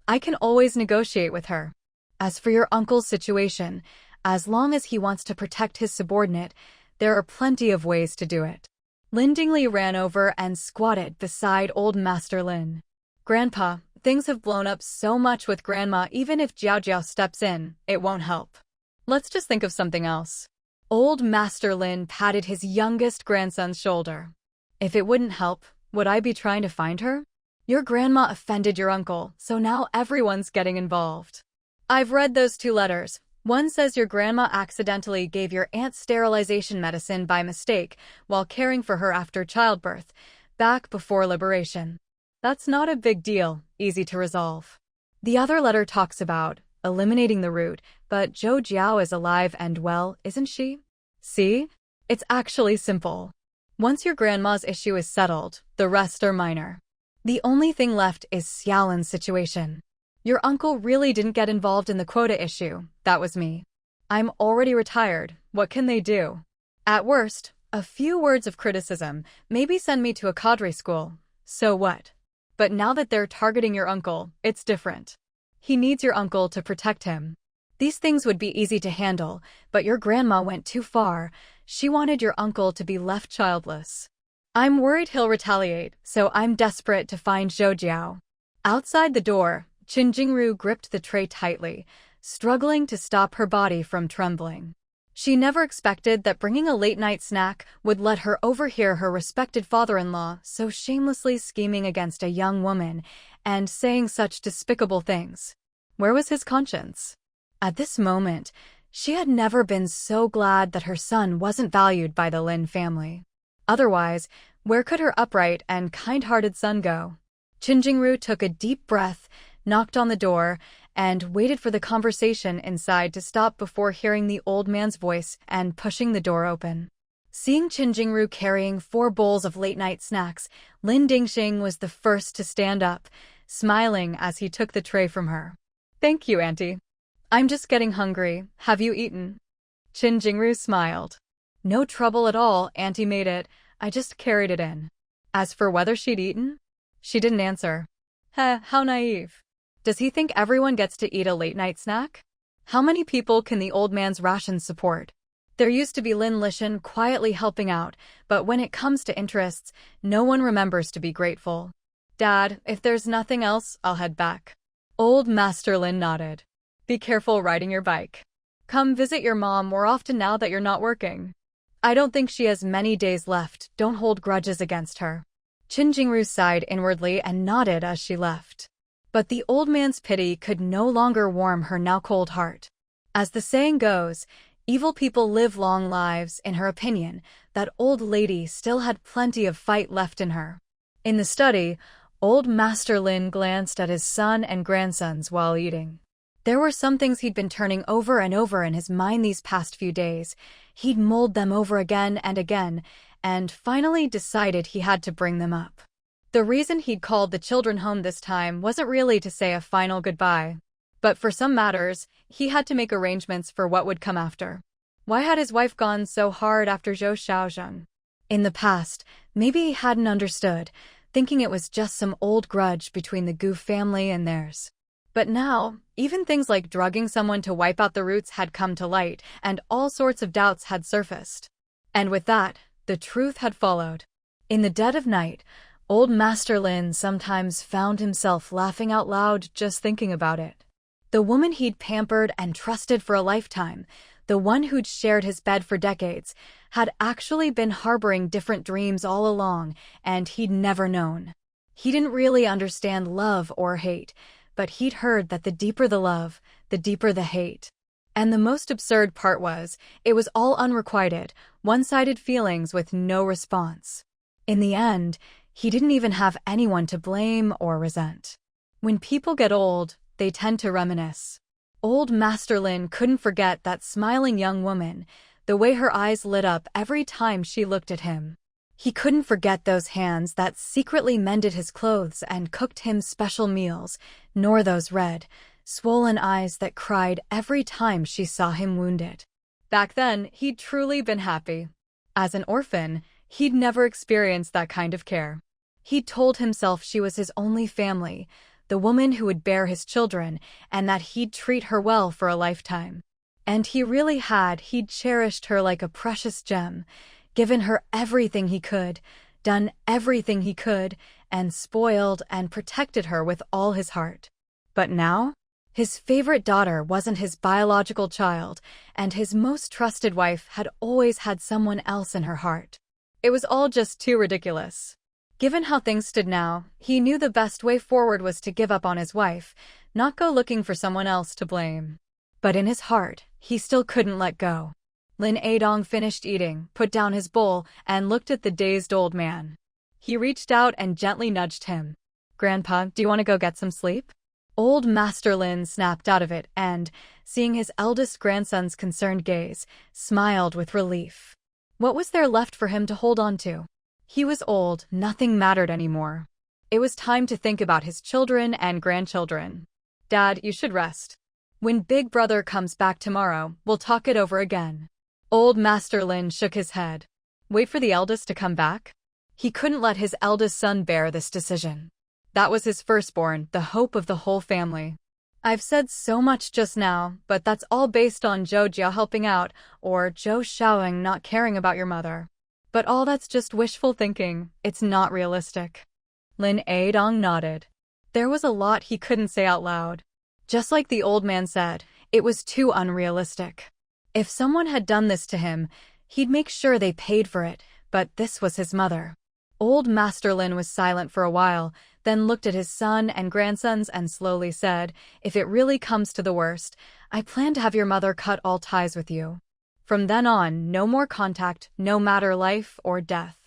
I can always negotiate with her. As for your uncle's situation, as long as he wants to protect his subordinate, there are plenty of ways to do it. Lin Dingli ran over and squatted beside old Master Lin. Grandpa, things have blown up so much with Grandma. Even if Jiao Jiao steps in, it won't help. Let's just think of something else. Old Master Lin patted his youngest grandson's shoulder. If it wouldn't help, would I be trying to find her? Your grandma offended your uncle, so now everyone's getting involved. I've read those 2 letters. One says your grandma accidentally gave your aunt sterilization medicine by mistake while caring for her after childbirth, back before liberation. That's not a big deal, easy to resolve. The other letter talks about eliminating the root, but Zhou Jiao is alive and well, isn't she? See? It's actually simple. Once your grandma's issue is settled, the rest are minor. The only thing left is Xiaolin's situation. Your uncle really didn't get involved in the quota issue, that was me. I'm already retired, what can they do? At worst, a few words of criticism, maybe send me to a cadre school. So what? But now that they're targeting your uncle, it's different. He needs your uncle to protect him. These things would be easy to handle, but your grandma went too far. She wanted your uncle to be left childless. I'm worried he'll retaliate, so I'm desperate to find Zhou Jiao. Outside the door, Qin Jingru gripped the tray tightly, struggling to stop her body from trembling. She never expected that bringing a late-night snack would let her overhear her respected father-in-law so shamelessly scheming against a young woman and saying such despicable things. Where was his conscience? At this moment, she had never been so glad that her son wasn't valued by the Lin family. Otherwise, where could her upright and kind-hearted son go? Qin Jingru took a deep breath, knocked on the door, and waited for the conversation inside to stop before hearing the old man's voice and pushing the door open. Seeing Qin Jingru carrying 4 bowls of late-night snacks, Lin Dingxing was the first to stand up, smiling as he took the tray from her. "Thank you, Auntie. I'm just getting hungry. Have you eaten?" Qin Jingru smiled. "No trouble at all, Auntie made it. I just carried it in." As for whether she'd eaten, she didn't answer. How naive. Does he think everyone gets to eat a late-night snack? How many people can the old man's rations support? There used to be Lin Lishan quietly helping out, but when it comes to interests, no one remembers to be grateful. "Dad, if there's nothing else, I'll head back." Old Master Lin nodded. "Be careful riding your bike. Come visit your mom more often now that you're not working. I don't think she has many days left. Don't hold grudges against her." Qin Jingru sighed inwardly and nodded as she left. But the old man's pity could no longer warm her now cold heart. As the saying goes, evil people live long lives. In her opinion, that old lady still had plenty of fight left in her. In the study, old Master Lin glanced at his son and grandsons while eating. There were some things he'd been turning over and over in his mind these past few days. He'd mulled them over again and again, and finally decided he had to bring them up. The reason he'd called the children home this time wasn't really to say a final goodbye. But for some matters, he had to make arrangements for what would come after. Why had his wife gone so hard after Zhou Xiaozheng? In the past, maybe he hadn't understood, thinking it was just some old grudge between the Gu family and theirs. But now, even things like drugging someone to wipe out the roots had come to light, and all sorts of doubts had surfaced. And with that, the truth had followed. In the dead of night, old Master Lin sometimes found himself laughing out loud just thinking about it. The woman he'd pampered and trusted for a lifetime, the one who'd shared his bed for decades, had actually been harboring different dreams all along, and he'd never known. He didn't really understand love or hate, but he'd heard that the deeper the love, the deeper the hate. And the most absurd part was, it was all unrequited, one-sided feelings with no response. In the end, he didn't even have anyone to blame or resent. When people get old, they tend to reminisce. Old Master Lin couldn't forget that smiling young woman, the way her eyes lit up every time she looked at him. He couldn't forget those hands that secretly mended his clothes and cooked him special meals, nor those red, swollen eyes that cried every time she saw him wounded. Back then, he'd truly been happy. As an orphan, he'd never experienced that kind of care. He'd told himself she was his only family, the woman who would bear his children, and that he'd treat her well for a lifetime. And he really had. He'd cherished her like a precious gem, given her everything he could, done everything he could, and spoiled and protected her with all his heart. But now, his favorite daughter wasn't his biological child, and his most trusted wife had always had someone else in her heart. It was all just too ridiculous. Given how things stood now, he knew the best way forward was to give up on his wife, not go looking for someone else to blame. But in his heart, he still couldn't let go. Lin Adong finished eating, put down his bowl, and looked at the dazed old man. He reached out and gently nudged him. "Grandpa, do you want to go get some sleep?" Old Master Lin snapped out of it and, seeing his eldest grandson's concerned gaze, smiled with relief. What was there left for him to hold on to? He was old, nothing mattered anymore. It was time to think about his children and grandchildren. "Dad, you should rest. When Big Brother comes back tomorrow, we'll talk it over again." Old Master Lin shook his head. Wait for the eldest to come back? He couldn't let his eldest son bear this decision. That was his firstborn, the hope of the whole family. I've said so much just now, but that's all based on Zhou Jiao helping out, or Zhou Xiaoing not caring about your mother. But all that's just wishful thinking. It's not realistic. Lin Adong nodded. There was a lot he couldn't say out loud. Just like the old man said, it was too unrealistic. If someone had done this to him, he'd make sure they paid for it, but this was his mother. Old Master Lin was silent for a while, then looked at his son and grandsons and slowly said, "If it really comes to the worst, I plan to have your mother cut all ties with you. From then on, no more contact, no matter life or death."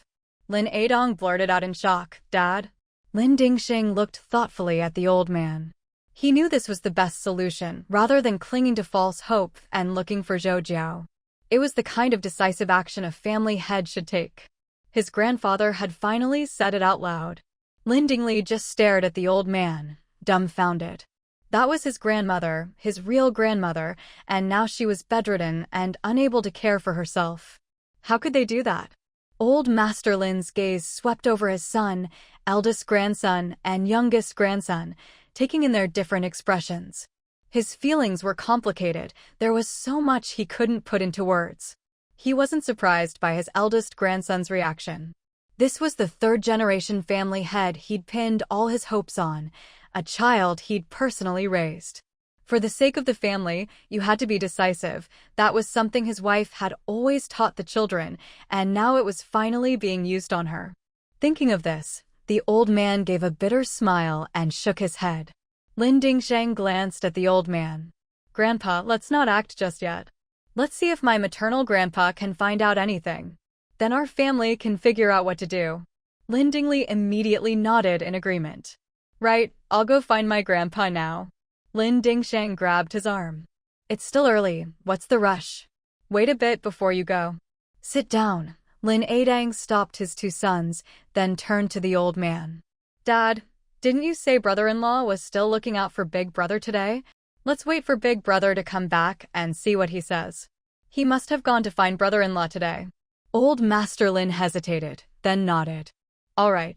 Lin Adong blurted out in shock, "Dad?" Lin Dingxing looked thoughtfully at the old man. He knew this was the best solution, rather than clinging to false hope and looking for Zhou Jiao. It was the kind of decisive action a family head should take. His grandfather had finally said it out loud. Lin Dingli just stared at the old man, dumbfounded. That was his grandmother, his real grandmother, and now she was bedridden and unable to care for herself. How could they do that? Old Master Lin's gaze swept over his son, eldest grandson, and youngest grandson, taking in their different expressions. His feelings were complicated. There was so much he couldn't put into words. He wasn't surprised by his eldest grandson's reaction. This was the third-generation family head he'd pinned all his hopes on, a child he'd personally raised. For the sake of the family, you had to be decisive. That was something his wife had always taught the children, and now it was finally being used on her. Thinking of this, the old man gave a bitter smile and shook his head. Lin Dingsheng glanced at the old man. "Grandpa, let's not act just yet. Let's see if my maternal grandpa can find out anything. Then our family can figure out what to do." Lin Dingli immediately nodded in agreement. "Right, I'll go find my grandpa now." Lin Dingsheng grabbed his arm. "It's still early. What's the rush? Wait a bit before you go." "Sit down." Lin Adang stopped his two sons, then turned to the old man. "Dad, didn't you say brother-in-law was still looking out for Big Brother today? Let's wait for Big Brother to come back and see what he says. He must have gone to find brother-in-law today." Old Master Lin hesitated, then nodded. "All right.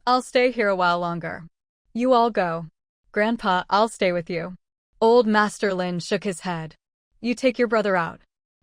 I'll stay here a while longer. You all go. Grandpa, I'll stay with you." Old Master Lin shook his head. "You take your brother out.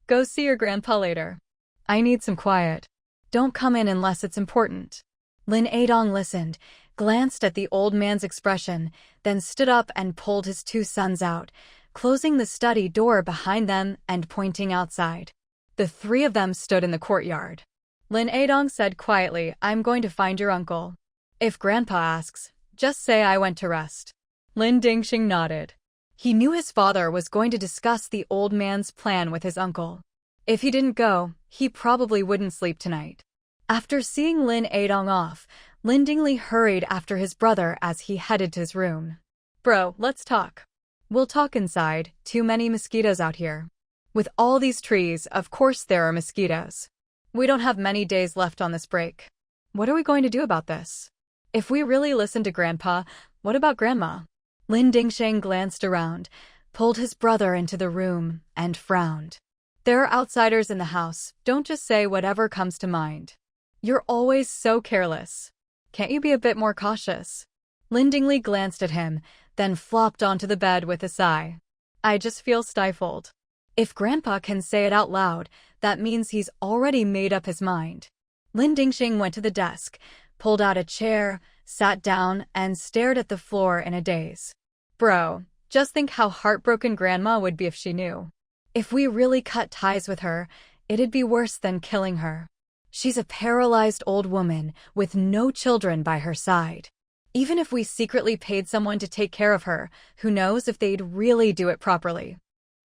Go see your grandpa later. I need some quiet. Don't come in unless it's important." Lin Adong listened, glanced at the old man's expression, then stood up and pulled his two sons out, closing the study door behind them and pointing outside. The three of them stood in the courtyard. Lin Adong said quietly, "I'm going to find your uncle. If Grandpa asks, just say I went to rest." Lin Dingxing nodded. He knew his father was going to discuss the old man's plan with his uncle. If he didn't go, he probably wouldn't sleep tonight. After seeing Lin Adong off, Lin Dingli hurried after his brother as he headed to his room. "Bro, let's talk." "We'll talk inside. Too many mosquitoes out here." "With all these trees, of course there are mosquitoes. We don't have many days left on this break. What are we going to do about this? If we really listen to Grandpa, what about Grandma?" Lin Dingsheng glanced around, pulled his brother into the room, and frowned. "There are outsiders in the house. Don't just say whatever comes to mind. You're always so careless. Can't you be a bit more cautious?" Lin Dingli glanced at him, then flopped onto the bed with a sigh. "I just feel stifled." If Grandpa can say it out loud, that means he's already made up his mind. Lin Dingxing went to the desk, pulled out a chair, sat down, and stared at the floor in a daze. "Bro, just think how heartbroken Grandma would be if she knew. If we really cut ties with her, it'd be worse than killing her. She's a paralyzed old woman with no children by her side. Even if we secretly paid someone to take care of her, who knows if they'd really do it properly."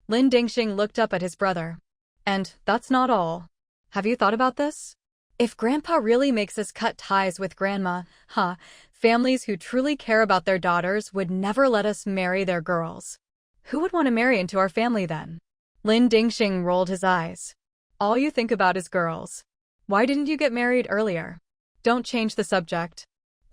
Lin Dingxing looked up at his brother. "And that's not all. Have you thought about this? If Grandpa really makes us cut ties with Grandma, families who truly care about their daughters would never let us marry their girls. Who would want to marry into our family then?" Lin Dingxing rolled his eyes. "All you think about is girls. Why didn't you get married earlier? Don't change the subject.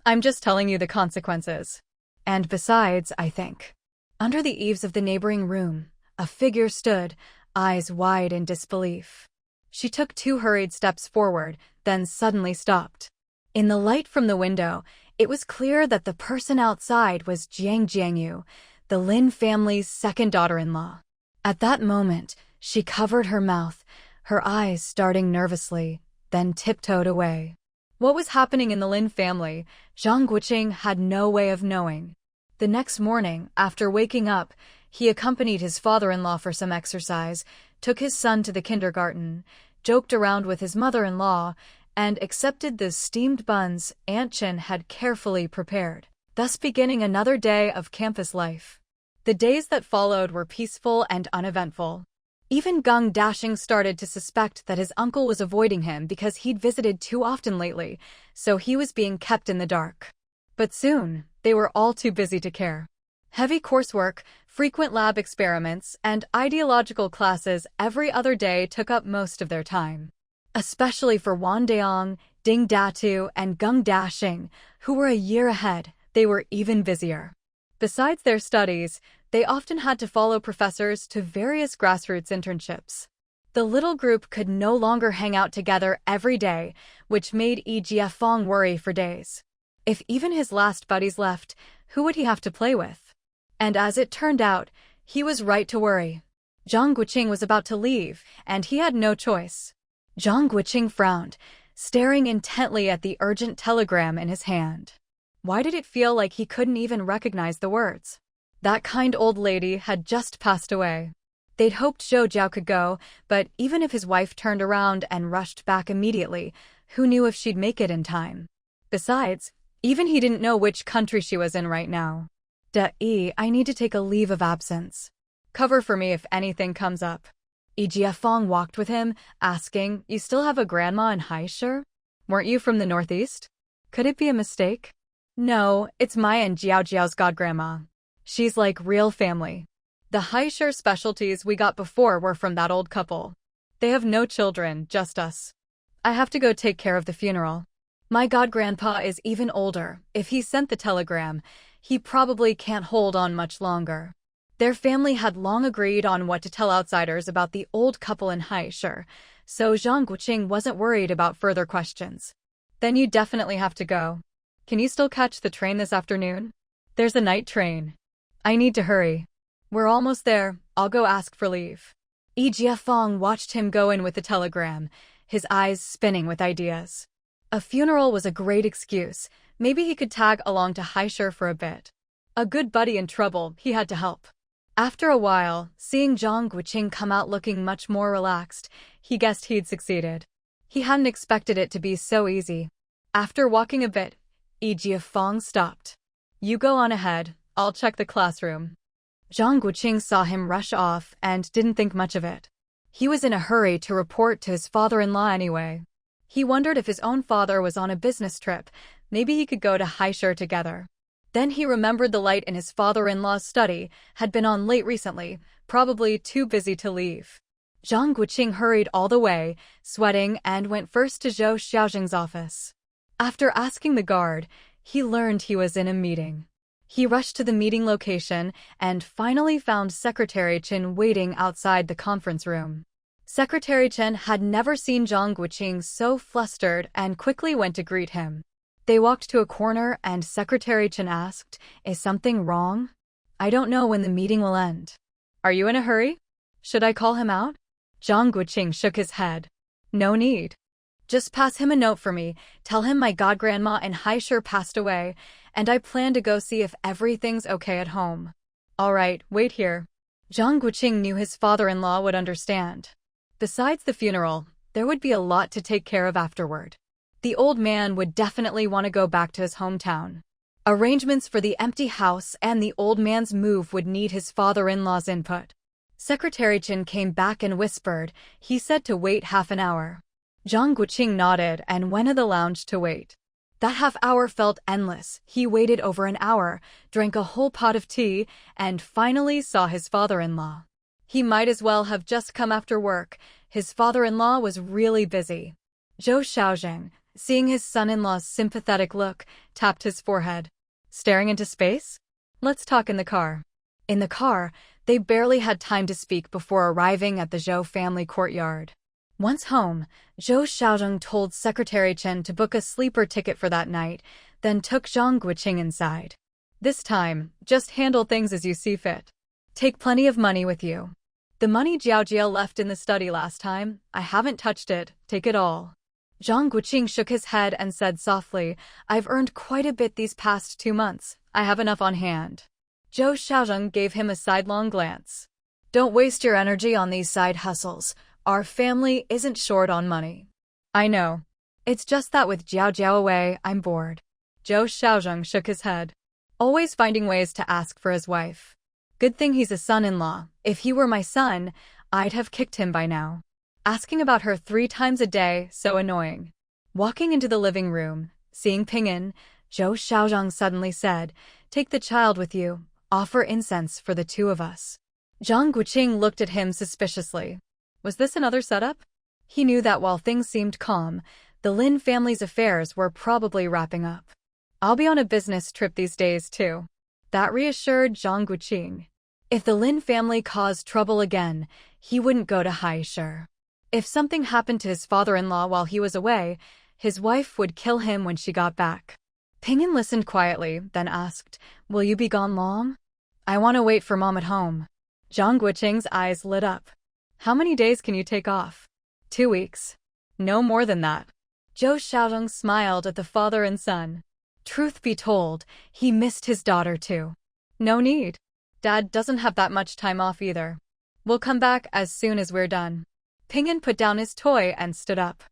I'm just telling you the consequences. And besides, I think." Under the eaves of the neighboring room, a figure stood, eyes wide in disbelief. She took 2 hurried steps forward, then suddenly stopped. In the light from the window, It was clear that the person outside was Jiang Jiangyu, the Lin family's second daughter-in-law. At that moment, she covered her mouth, her eyes starting nervously, then tiptoed away. What was happening in the Lin family, Zhang Guoqing had no way of knowing. The next morning, after waking up, he accompanied his father-in-law for some exercise, took his son to the kindergarten, joked around with his mother-in-law, and accepted the steamed buns Aunt Chen had carefully prepared, thus beginning another day of campus life. The days that followed were peaceful and uneventful. Even Geng Dashing started to suspect that his uncle was avoiding him because he'd visited too often lately, so he was being kept in the dark. But soon, they were all too busy to care. Heavy coursework, frequent lab experiments, and ideological classes every other day took up most of their time. Especially for Wan Deong, Ding Datu, and Geng Dashing, who were a year ahead, they were even busier. Besides their studies, they often had to follow professors to various grassroots internships. The little group could no longer hang out together every day, which made Yi Jiafeng worry for days. If even his last buddies left, who would he have to play with? And as it turned out, he was right to worry. Zhang Guoqing was about to leave, and he had no choice. Zhang Guoqing frowned, staring intently at the urgent telegram in his hand. Why did it feel like he couldn't even recognize the words? That kind old lady had just passed away. They'd hoped Zhou Jiao could go, but even if his wife turned around and rushed back immediately, who knew if she'd make it in time? Besides, even he didn't know which country she was in right now. I need to take a leave of absence. Cover for me if anything comes up. Yi Jiafeng walked with him, asking, "You still have a grandma in Haisher? Weren't you from the northeast? Could it be a mistake?" "No, it's Maya and Jiao Jiao's godgrandma. She's like real family. The Haisher specialties we got before were from that old couple. They have no children, just us. I have to go take care of the funeral. My godgrandpa is even older. If he sent the telegram, he probably can't hold on much longer." Their family had long agreed on what to tell outsiders about the old couple in Haisher, so Zhang Guoqing wasn't worried about further questions. "Then you definitely have to go. Can you still catch the train this afternoon? There's a night train. I need to hurry. We're almost there. I'll go ask for leave." Yi Jiafeng watched him go in with the telegram, his eyes spinning with ideas. A funeral was a great excuse. Maybe he could tag along to Haisher for a bit. A good buddy in trouble, he had to help. After a while, seeing Zhang Guoqing come out looking much more relaxed, he guessed he'd succeeded. He hadn't expected it to be so easy. After walking a bit, Yi Jiafeng stopped. "You go on ahead. I'll check the classroom." Zhang Guoqing saw him rush off and didn't think much of it. He was in a hurry to report to his father-in-law anyway. He wondered if his own father was on a business trip. Maybe he could go to Haisher together. Then he remembered the light in his father-in-law's study had been on late recently, probably too busy to leave. Zhang Guoqing hurried all the way, sweating, and went first to Zhou Xiaojing's office. After asking the guard, he learned he was in a meeting. He rushed to the meeting location and finally found Secretary Chen waiting outside the conference room. Secretary Chen had never seen Zhang Guoqing so flustered and quickly went to greet him. They walked to a corner and Secretary Chen asked, "Is something wrong? I don't know when the meeting will end. Are you in a hurry? Should I call him out?" Zhang Guoqing shook his head. "No need. Just pass him a note for me, tell him my godgrandma in Haisher passed away, and I plan to go see if everything's okay at home." "All right, wait here." Zhang Guoqing knew his father-in-law would understand. Besides the funeral, there would be a lot to take care of afterward. The old man would definitely want to go back to his hometown. Arrangements for the empty house and the old man's move would need his father-in-law's input. Secretary Chen came back and whispered, he said to wait half an hour. Zhang Guoqing nodded and went to the lounge to wait. That half hour felt endless. He waited over an hour, drank a whole pot of tea, and finally saw his father-in-law. He might as well have just come after work. His father-in-law was really busy. Zhou Xiaojing, seeing his son-in-law's sympathetic look, tapped his forehead. "Staring into space? Let's talk in the car." In the car, they barely had time to speak before arriving at the Zhou family courtyard. Once home, Zhou Jiao told Secretary Chen to book a sleeper ticket for that night, then took Zhang Guoqing inside. This time, just handle things as you see fit. Take plenty of money with you. The money Jiao left in the study last time, I haven't touched it, take it all. Zhang Guoqing shook his head and said softly, I've earned quite a bit these past 2 months, I have enough on hand. Zhou Jiao gave him a sidelong glance. Don't waste your energy on these side hustles. Our family isn't short on money. I know. It's just that with Jiao away, I'm bored. Zhou Jiao shook his head. Always finding ways to ask for his wife. Good thing he's a son-in-law. If he were my son, I'd have kicked him by now. Asking about her 3 times a day, so annoying. Walking into the living room, seeing Ping'an, Zhou Jiao suddenly said, Take the child with you. Offer incense for the 2 of us. Zhang Guoqing looked at him suspiciously. Was this another setup? He knew that while things seemed calm, the Lin family's affairs were probably wrapping up. I'll be on a business trip these days too. That reassured Zhang Guoqing. If the Lin family caused trouble again, he wouldn't go to Haisher. If something happened to his father-in-law while he was away, his wife would kill him when she got back. Ping'an listened quietly, then asked, Will you be gone long? I want to wait for Mom at home. Zhang Guoqing's eyes lit up. How many days can you take off? 2 weeks. No more than that. Zhou Jiao smiled at the father and son. Truth be told, he missed his daughter too. No need. Dad doesn't have that much time off either. We'll come back as soon as we're done. Ping'an put down his toy and stood up.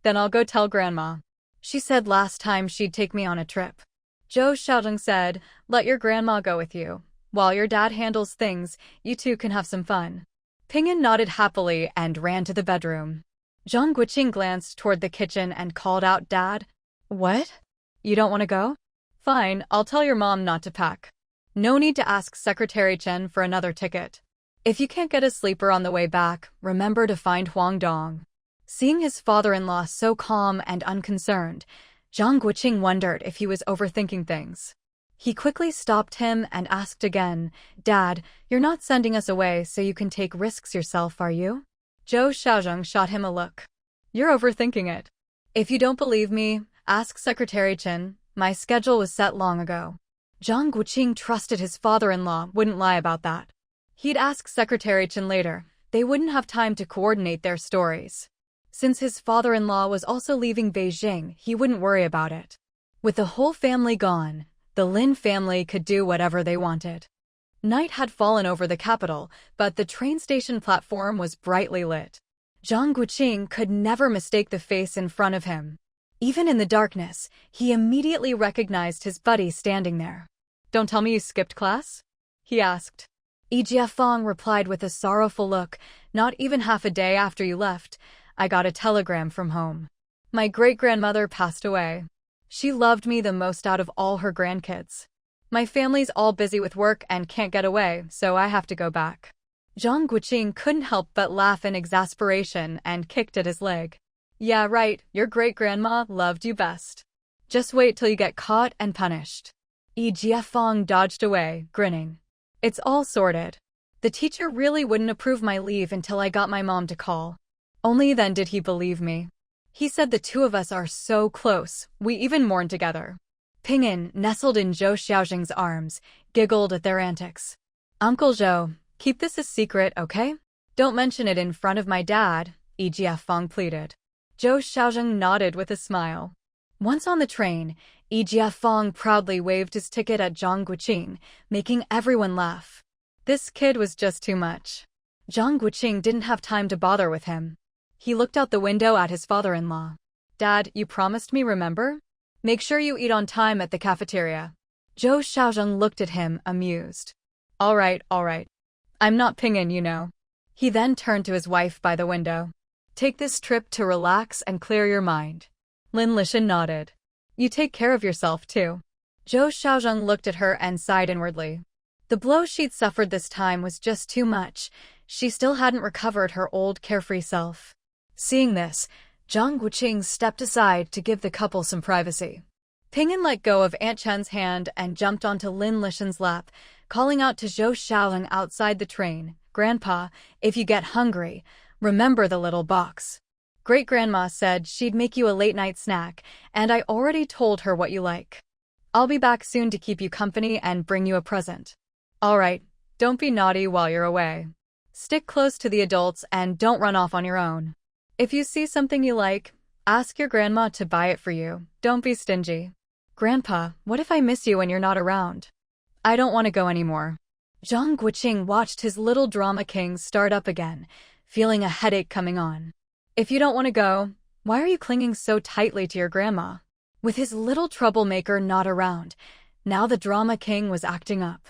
Then I'll go tell Grandma. She said last time she'd take me on a trip. Zhou Jiao said, Let your grandma go with you. While your dad handles things, you 2 can have some fun. Ping'an nodded happily and ran to the bedroom. Zhang Guoqing glanced toward the kitchen and called out, Dad? What? You don't want to go? Fine, I'll tell your mom not to pack. No need to ask Secretary Chen for another ticket. If you can't get a sleeper on the way back, remember to find Huang Dong. Seeing his father-in-law so calm and unconcerned, Zhang Guoqing wondered if he was overthinking things. He quickly stopped him and asked again, Dad, you're not sending us away so you can take risks yourself, are you? Zhou Jiao shot him a look. You're overthinking it. If you don't believe me, ask Secretary Chen. My schedule was set long ago. Zhang Guoqing trusted his father-in-law wouldn't lie about that. He'd ask Secretary Chen later. They wouldn't have time to coordinate their stories. Since his father-in-law was also leaving Beijing, he wouldn't worry about it. With the whole family gone, the Lin family could do whatever they wanted. Night had fallen over the capital, but the train station platform was brightly lit. Zhang Guoqing could never mistake the face in front of him. Even in the darkness, he immediately recognized his buddy standing there. Don't tell me you skipped class? He asked. Jiafeng replied with a sorrowful look, Not even half a day after you left, I got a telegram from home. My great-grandmother passed away. She loved me the most out of all her grandkids. My family's all busy with work and can't get away, so I have to go back. Zhang Guoqing couldn't help but laugh in exasperation and kicked at his leg. Yeah, right, your great-grandma loved you best. Just wait till you get caught and punished. Jiafeng dodged away, grinning. It's all sorted. The teacher really wouldn't approve my leave until I got my mom to call. Only then did he believe me. He said the 2 of us are so close, we even mourn together. Ping'an, nestled in Zhou Jiao's arms, giggled at their antics. Uncle Zhou, keep this a secret, okay? Don't mention it in front of my dad, Jiafeng pleaded. Zhou Jiao nodded with a smile. Once on the train, Jiafeng proudly waved his ticket at Zhang Guoqing, making everyone laugh. This kid was just too much. Zhang Guoqing didn't have time to bother with him. He looked out the window at his father-in-law. Dad, you promised me, remember? Make sure you eat on time at the cafeteria. Zhou Jiao looked at him, amused. All right. I'm not Ping'an, you know. He then turned to his wife by the window. Take this trip to relax and clear your mind. Lin Lishan nodded. You take care of yourself, too. Zhou Jiao looked at her and sighed inwardly. The blow she'd suffered this time was just too much. She still hadn't recovered her old carefree self. Seeing this, Zhang Guoqing stepped aside to give the couple some privacy. Ping'an let go of Aunt Chen's hand and jumped onto Lin Lishan's lap, calling out to Zhou Jiao outside the train, Grandpa, if you get hungry, remember the little box. Great-grandma said she'd make you a late-night snack, and I already told her what you like. I'll be back soon to keep you company and bring you a present. All right, don't be naughty while you're away. Stick close to the adults and don't run off on your own. If you see something you like, ask your grandma to buy it for you. Don't be stingy. Grandpa, what if I miss you when you're not around? I don't want to go anymore. Zhang Guoqing watched his little drama king start up again, feeling a headache coming on. If you don't want to go, why are you clinging so tightly to your grandma? With his little troublemaker not around, now the drama king was acting up.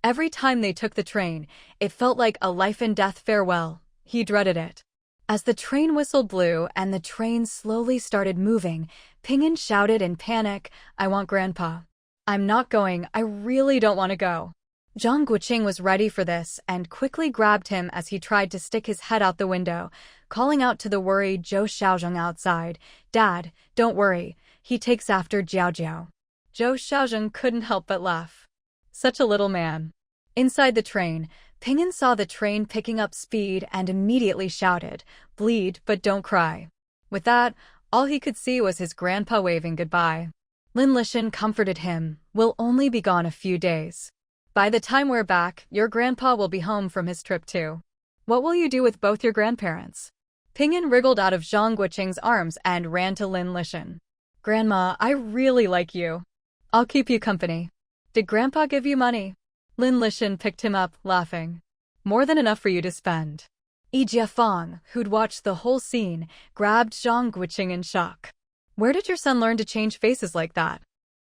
Every time they took the train, it felt like a life-and-death farewell. He dreaded it. As the train whistle blew and the train slowly started moving, Pinyin shouted in panic, "I want Grandpa. I'm not going, I really don't want to go." Zhang Guoqing was ready for this and quickly grabbed him as he tried to stick his head out the window, calling out to the worried Zhou Jiao outside, "Dad, don't worry, he takes after Zhou Jiao." Zhou Jiao couldn't help but laugh. Such a little man. Inside the train, Pinyin saw the train picking up speed and immediately shouted, "Bleed, but don't cry." With that, all he could see was his grandpa waving goodbye. Lin Lishan comforted him, "We'll only be gone a few days. By the time we're back, your grandpa will be home from his trip too. What will you do with both your grandparents?" Pinyin wriggled out of Zhang Guoqing's arms and ran to Lin Lishan. "Grandma, I really like you. I'll keep you company. Did Grandpa give you money?" Lin Lishan picked him up, laughing. "More than enough for you to spend." Yi Jiafang, who'd watched the whole scene, grabbed Zhang Guoqing in shock. "Where did your son learn to change faces like that?"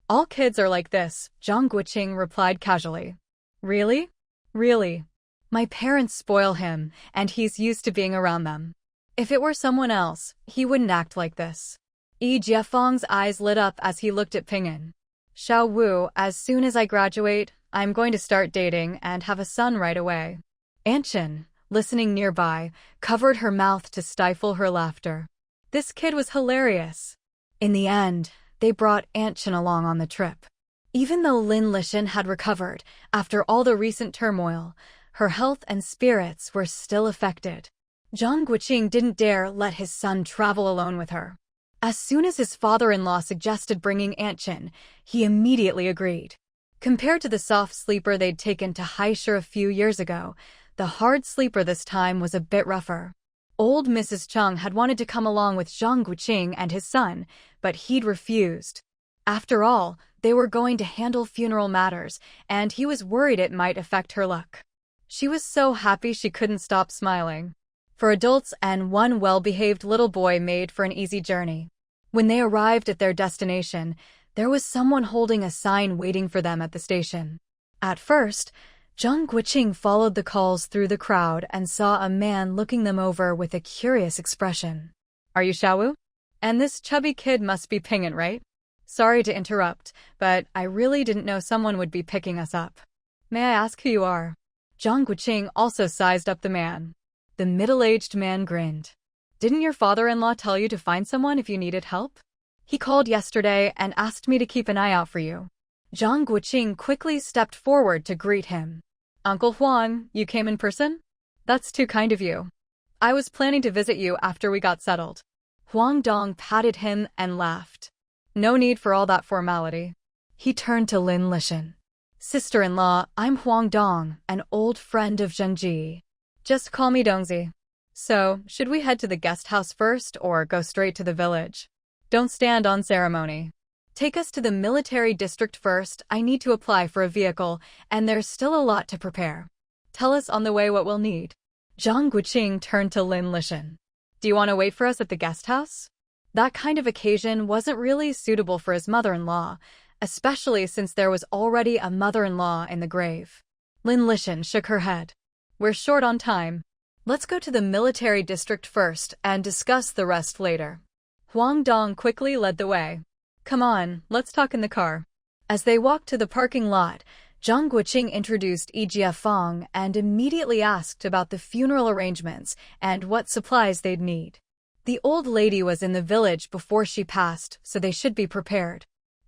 "All kids are like this," Zhang Guoqing replied casually. "Really? Really? My parents spoil him, and he's used to being around them. If it were someone else, he wouldn't act like this." Yi Jiafang's eyes lit up as he looked at Pinyin. "Xiao Wu, as soon as I graduate, I'm going to start dating and have a son right away." Anshin, listening nearby, covered her mouth to stifle her laughter. This kid was hilarious. In the end, they brought Anshin along on the trip. Even though Lin Lishan had recovered, after all the recent turmoil, her health and spirits were still affected. Zhang Guoqing didn't dare let his son travel alone with her. As soon as his father-in-law suggested bringing Anshin, he immediately agreed. Compared to the soft sleeper they'd taken to Haishur a few years ago, the hard sleeper this time was a bit rougher. Old Mrs. Chung had wanted to come along with Zhang Guoqing and his son, but he'd refused. After all, they were going to handle funeral matters, and he was worried it might affect her luck. She was so happy she couldn't stop smiling. For adults and one well-behaved little boy made for an easy journey. When they arrived at their destination, there was someone holding a sign waiting for them at the station. At first, Zhang Guoqing followed the calls through the crowd and saw a man looking them over with a curious expression. "Are you Xiao Wu? And this chubby kid must be Pinyin, right? Sorry to interrupt, but I really didn't know someone would be picking us up. May I ask who you are?" Zhang Guoqing also sized up the man. The middle-aged man grinned. "Didn't your father-in-law tell you to find someone if you needed help? He called yesterday and asked me to keep an eye out for you." Zhang Guoqing quickly stepped forward to greet him. "Uncle Huang, you came in person? That's too kind of you. I was planning to visit you after we got settled." Huang Dong patted him and laughed. "No need for all that formality." He turned to Lin Lishan. "Sister-in-law, I'm Huang Dong, an old friend of Zhengji. Just call me Dongzi. So, should we head to the guest house first or go straight to the village? Don't stand on ceremony. Take us to the military district first. I need to apply for a vehicle, and there's still a lot to prepare. Tell us on the way what we'll need." Zhang Guoqing turned to Lin Lishan. "Do you want to wait for us at the guest house?" That kind of occasion wasn't really suitable for his mother-in-law, especially since there was already a mother-in-law in the grave. Lin Lishan shook her head. "We're short on time. Let's go to the military district first and discuss the rest later." Huang Dong quickly led the way. "Come on, let's talk in the car." As they walked to the parking lot, Zhang Guoqing introduced Yi Jiafang and immediately asked about the funeral arrangements and what supplies they'd need. The old lady was in the village before she passed, so they should be prepared.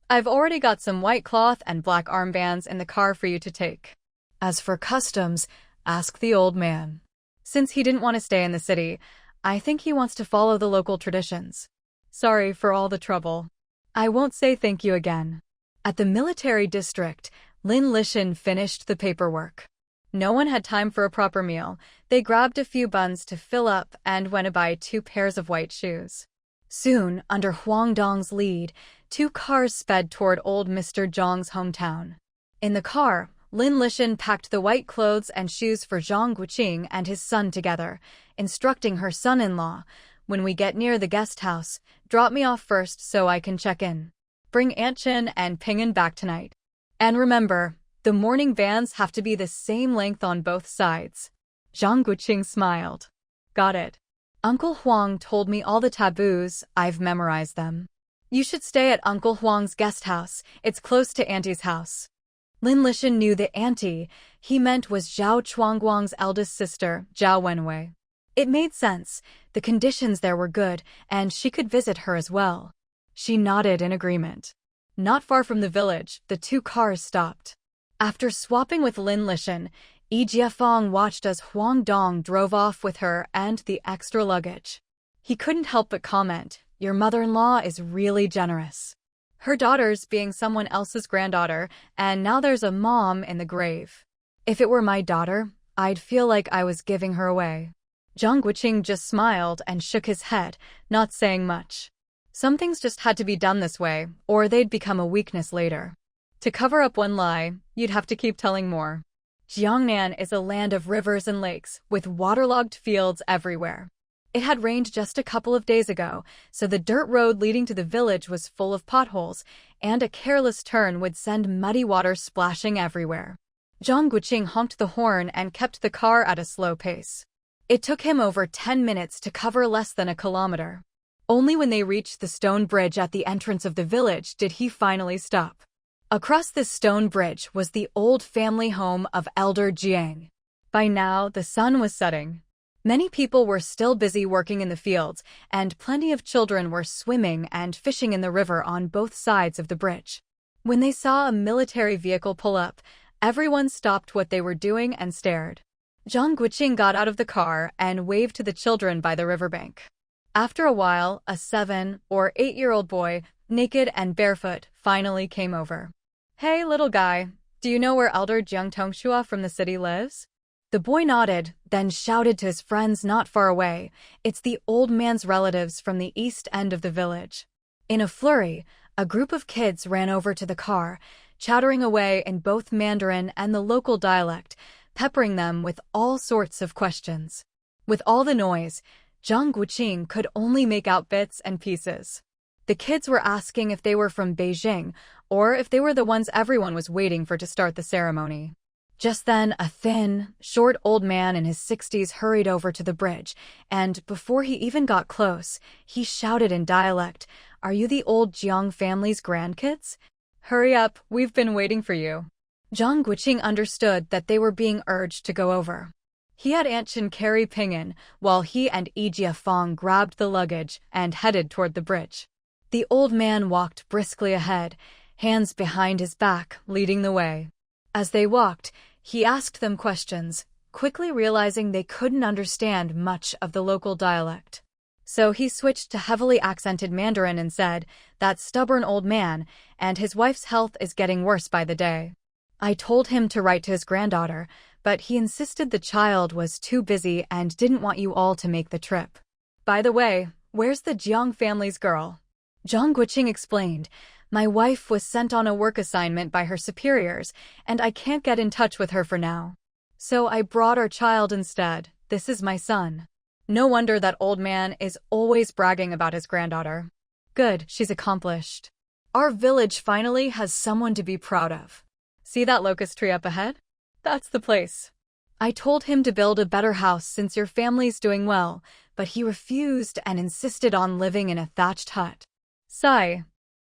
"I've already got some white cloth and black armbands in the car for you to take." As for customs, asked the old man. Since he didn't want to stay in the city, I think he wants to follow the local traditions. Sorry for all the trouble. I won't say thank you again. At the military district, Lin Lishan finished the paperwork. No one had time for a proper meal. They grabbed a few buns to fill up and went to buy 2 pairs of white shoes. Soon, under Huang Dong's lead, 2 cars sped toward old Mr. Zhang's hometown. In the car, Lin Lishan packed the white clothes and shoes for Zhang Guoqing and his son together, instructing her son-in-law, "When we get near the guest house, drop me off first so I can check in. Bring Aunt Chin and Ping'an back tonight. And remember, the morning vans have to be the same length on both sides." Zhang Guoqing smiled. Got it. Uncle Huang told me all the taboos, I've memorized them. You should stay at Uncle Huang's guest house, it's close to Auntie's house. Lin Lishan knew the auntie he meant was Zhao Chuangguang's eldest sister, Zhao Wenwei. It made sense, the conditions there were good, and she could visit her as well. She nodded in agreement. Not far from the village, the 2 cars stopped. After swapping with Lin Lishan, Yi Jiafeng watched as Huang Dong drove off with her and the extra luggage. He couldn't help but comment, "Your mother-in-law is really generous. Her daughter's being someone else's granddaughter, and now there's a mom in the grave. If it were my daughter, I'd feel like I was giving her away." Zhang Guoqing just smiled and shook his head, not saying much. Some things just had to be done this way, or they'd become a weakness later. To cover up one lie, you'd have to keep telling more. Jiangnan is a land of rivers and lakes, with waterlogged fields everywhere. It had rained just a couple of days ago, so the dirt road leading to the village was full of potholes, and a careless turn would send muddy water splashing everywhere. Zhang Guoqing honked the horn and kept the car at a slow pace. It took him over 10 minutes to cover less than a kilometer. Only when they reached the stone bridge at the entrance of the village did he finally stop. Across this stone bridge was the old family home of Elder Jiang. By now, the sun was setting. Many people were still busy working in the fields, and plenty of children were swimming and fishing in the river on both sides of the bridge. When they saw a military vehicle pull up, everyone stopped what they were doing and stared. Zhang Guoqing got out of the car and waved to the children by the riverbank. After a while, a 7- or 8-year-old boy, naked and barefoot, finally came over. "Hey, little guy, do you know where Elder Jiang Tongxua from the city lives?" The boy nodded, then shouted to his friends not far away, "It's the old man's relatives from the east end of the village." In a flurry, a group of kids ran over to the car, chattering away in both Mandarin and the local dialect, peppering them with all sorts of questions. With all the noise, Zhang Guoqing could only make out bits and pieces. The kids were asking if they were from Beijing, or if they were the ones everyone was waiting for to start the ceremony. Just then, a thin, short old man in his 60s hurried over to the bridge, and before he even got close, he shouted in dialect, "Are you the old Jiang family's grandkids? Hurry up, we've been waiting for you." Zhang Guoqing understood that they were being urged to go over. He had Aunt Chin carry Ping'an, while he and Yi Jiafeng grabbed the luggage and headed toward the bridge. The old man walked briskly ahead, hands behind his back, leading the way. As they walked, he asked them questions, quickly realizing they couldn't understand much of the local dialect. So he switched to heavily accented Mandarin and said, "That stubborn old man, and his wife's health is getting worse by the day. I told him to write to his granddaughter, but he insisted the child was too busy and didn't want you all to make the trip. By the way, where's the Jiang family's girl?" Zhang Guoqing explained, "My wife was sent on a work assignment by her superiors, and I can't get in touch with her for now. So I brought our child instead. This is my son." No wonder that old man is always bragging about his granddaughter. Good, she's accomplished. Our village finally has someone to be proud of. See that locust tree up ahead? That's the place. I told him to build a better house since your family's doing well, but he refused and insisted on living in a thatched hut. Sigh.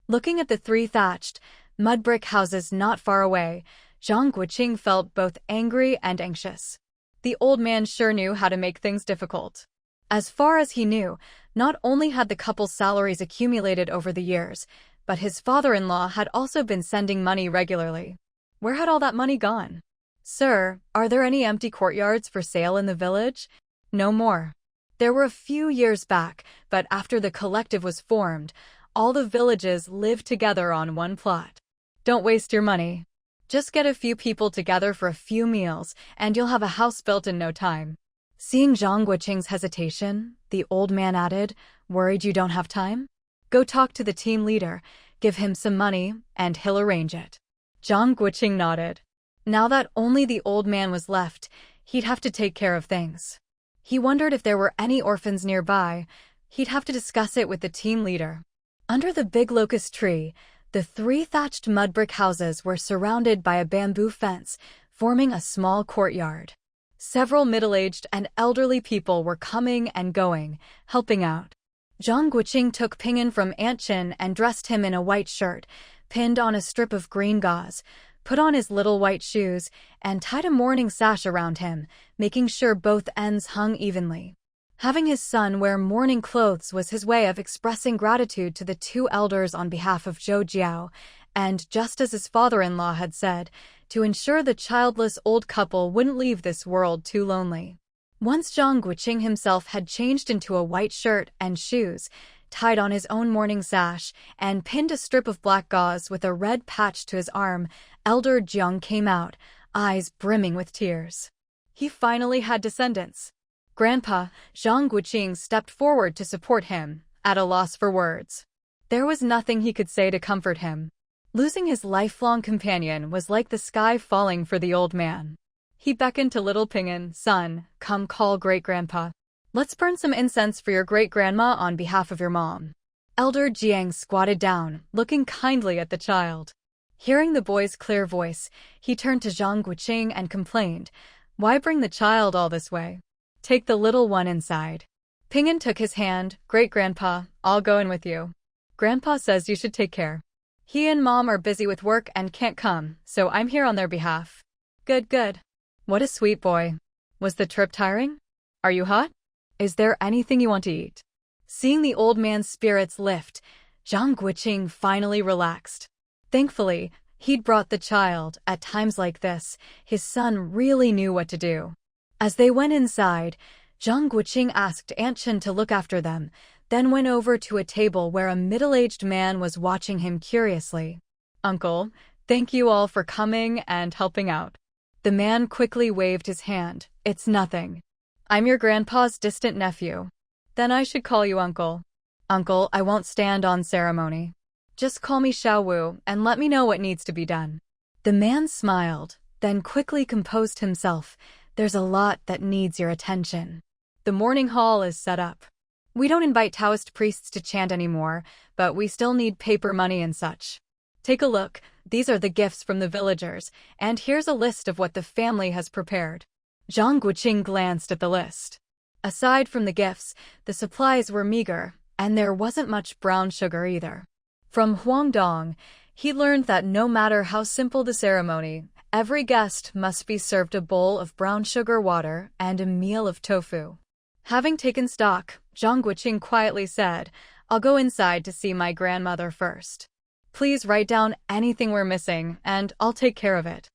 Looking at the 3 thatched, mud brick houses not far away, Zhang Guoqing felt both angry and anxious. The old man sure knew how to make things difficult. As far as he knew, not only had the couple's salaries accumulated over the years, but his father-in-law had also been sending money regularly. Where had all that money gone? "Sir, are there any empty courtyards for sale in the village?" "No more. There were a few years back, but after the collective was formed, all the villages lived together on one plot. Don't waste your money. Just get a few people together for a few meals, and you'll have a house built in no time. Seeing Zhang Guoqing's hesitation, the old man added, worried you don't have time? Go talk to the team leader, give him some money, and he'll arrange it. Zhang Guoqing nodded. Now that only the old man was left, he'd have to take care of things. He wondered if there were any orphans nearby. He'd have to discuss it with the team leader. Under the big locust tree, the 3 thatched mud brick houses were surrounded by a bamboo fence, forming a small courtyard. Several middle-aged and elderly people were coming and going, helping out. Zhang Guoqing took Ping'an from Aunt Chin and dressed him in a white shirt, pinned on a strip of green gauze, put on his little white shoes, and tied a mourning sash around him, making sure both ends hung evenly. Having his son wear mourning clothes was his way of expressing gratitude to the 2 elders on behalf of Zhou Jiao, and just as his father-in-law had said, to ensure the childless old couple wouldn't leave this world too lonely. Once Zhang Guoqing himself had changed into a white shirt and shoes, tied on his own mourning sash, and pinned a strip of black gauze with a red patch to his arm, Elder Jiang came out, eyes brimming with tears. He finally had descendants. Grandpa, Zhang Guoqing stepped forward to support him, at a loss for words. There was nothing he could say to comfort him. Losing his lifelong companion was like the sky falling for the old man. He beckoned to little Ping'an, son, come call great-grandpa. Let's burn some incense for your great-grandma on behalf of your mom. Elder Jiang squatted down, looking kindly at the child. Hearing the boy's clear voice, he turned to Zhang Guoqing and complained, why bring the child all this way? Take the little one inside. Ping'an took his hand, great-grandpa, I'll go in with you. Grandpa says you should take care. He and Mom are busy with work and can't come, so I'm here on their behalf. Good, good. What a sweet boy. Was the trip tiring? Are you hot? Is there anything you want to eat? Seeing the old man's spirits lift, Zhang Guoqing finally relaxed. Thankfully, he'd brought the child. At times like this, his son really knew what to do. As they went inside, Zhang Guoqing asked Aunt Chin to look after them, then went over to a table where a middle-aged man was watching him curiously. Uncle, thank you all for coming and helping out. The man quickly waved his hand. It's nothing. I'm your grandpa's distant nephew. Then I should call you uncle. Uncle, I won't stand on ceremony. Just call me Xiao Wu and let me know what needs to be done. The man smiled, then quickly composed himself. There's a lot that needs your attention. The morning hall is set up. We don't invite Taoist priests to chant anymore, but we still need paper money and such. Take a look, these are the gifts from the villagers, and here's a list of what the family has prepared. Zhang Guoqing glanced at the list. Aside from the gifts, the supplies were meager, and there wasn't much brown sugar either. From Huangdong, he learned that no matter how simple the ceremony, every guest must be served a bowl of brown sugar water and a meal of tofu. Having taken stock, Zhang Guoqing quietly said, I'll go inside to see my grandmother first. Please write down anything we're missing, and I'll take care of it.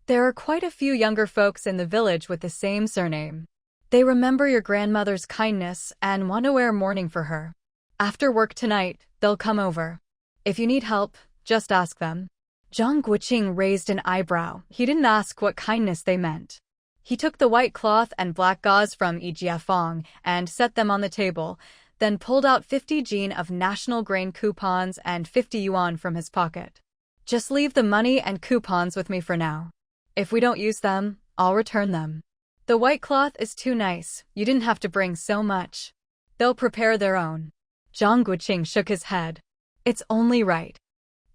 There are quite a few younger folks in the village with the same surname. They remember your grandmother's kindness and want to wear mourning for her. After work tonight, they'll come over. If you need help, just ask them. Zhang Guoqing raised an eyebrow. He didn't ask what kindness they meant. He took the white cloth and black gauze from Yijiafeng and set them on the table, then pulled out 50 jin of national grain coupons and 50 yuan from his pocket. Just leave the money and coupons with me for now. If we don't use them, I'll return them. The white cloth is too nice, you didn't have to bring so much. They'll prepare their own. Zhang Guoqing shook his head. It's only right.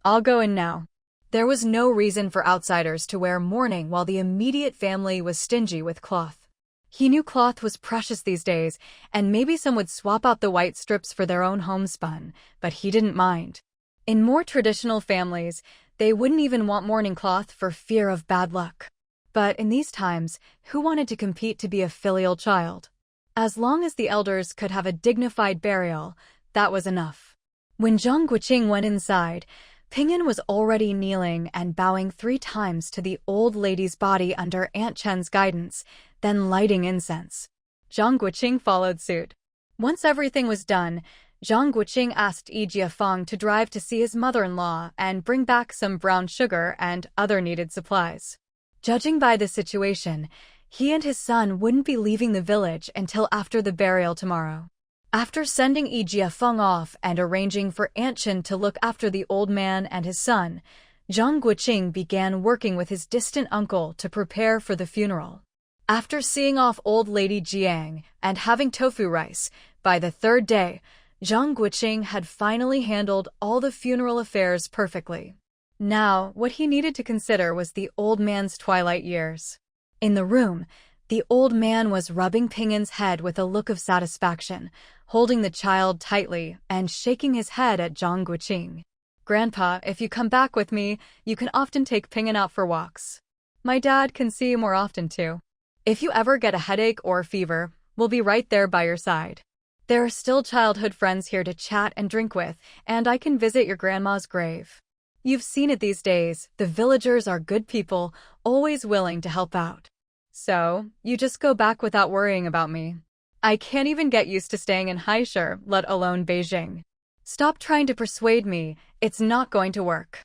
I'll go in now. There was no reason for outsiders to wear mourning while the immediate family was stingy with cloth. He knew cloth was precious these days, and maybe some would swap out the white strips for their own homespun, but he didn't mind. In more traditional families, they wouldn't even want mourning cloth for fear of bad luck. But in these times, who wanted to compete to be a filial child? As long as the elders could have a dignified burial, that was enough. When Zhang Guoqing went inside, Ping'an was already kneeling and bowing 3 times to the old lady's body under Aunt Chen's guidance, then lighting incense. Zhang Guoqing followed suit. Once everything was done, Zhang Guoqing asked Yi Jiafeng to drive to see his mother-in-law and bring back some brown sugar and other needed supplies. Judging by the situation, he and his son wouldn't be leaving the village until after the burial tomorrow. After sending Yi Jiafeng off and arranging for Aunt Chen to look after the old man and his son, Zhang Guoqing began working with his distant uncle to prepare for the funeral. After seeing off old lady Jiang and having tofu rice, by the third day, Zhang Guoqing had finally handled all the funeral affairs perfectly. Now, what he needed to consider was the old man's twilight years. In the room, the old man was rubbing Pingin's head with a look of satisfaction, holding the child tightly and shaking his head at Zhang Guoqing. "Grandpa, if you come back with me, you can often take Pingin out for walks. My dad can see you more often too. If you ever get a headache or fever, we'll be right there by your side. There are still childhood friends here to chat and drink with, and I can visit your grandma's grave. You've seen it these days, the villagers are good people, always willing to help out. So, you just go back without worrying about me. I can't even get used to staying in Haishur, let alone Beijing. Stop trying to persuade me, it's not going to work."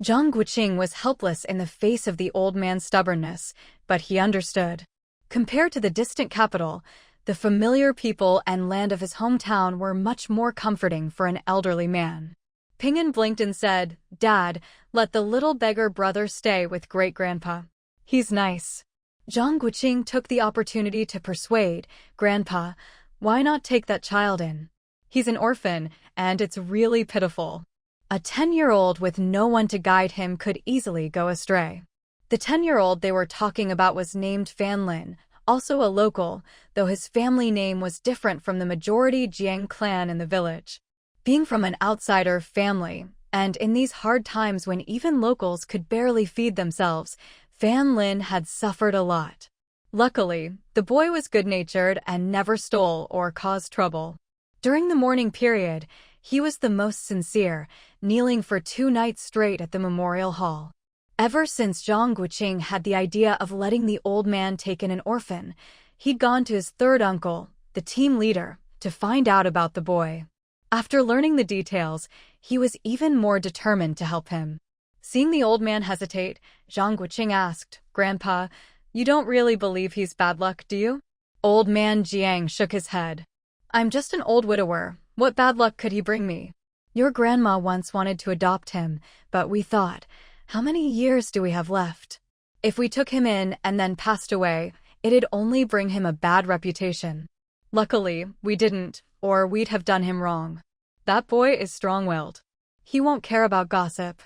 Zhang Guoqing was helpless in the face of the old man's stubbornness, but he understood. Compared to the distant capital, the familiar people and land of his hometown were much more comforting for an elderly man. Pingin blinked and said, "Dad, let the little beggar brother stay with great-grandpa. He's nice." Zhang Guoqing took the opportunity to persuade, "Grandpa, why not take that child in? He's an orphan, and it's really pitiful." A 10-year-old with no one to guide him could easily go astray. The 10-year-old they were talking about was named Fan Lin, also a local, though his family name was different from the majority Jiang clan in the village. Being from an outsider family, and in these hard times when even locals could barely feed themselves, Fan Lin had suffered a lot. Luckily, the boy was good-natured and never stole or caused trouble. During the mourning period, he was the most sincere, kneeling for 2 nights straight at the memorial hall. Ever since Zhang Guoqing had the idea of letting the old man take in an orphan, he'd gone to his third uncle, the team leader, to find out about the boy. After learning the details, he was even more determined to help him. Seeing the old man hesitate, Zhang Guoqing asked, "Grandpa, you don't really believe he's bad luck, do you?" Old man Jiang shook his head. "I'm just an old widower. What bad luck could he bring me? Your grandma once wanted to adopt him, but we thought, how many years do we have left? If we took him in and then passed away, it'd only bring him a bad reputation. Luckily, we didn't, or we'd have done him wrong. That boy is strong-willed. He won't care about gossip."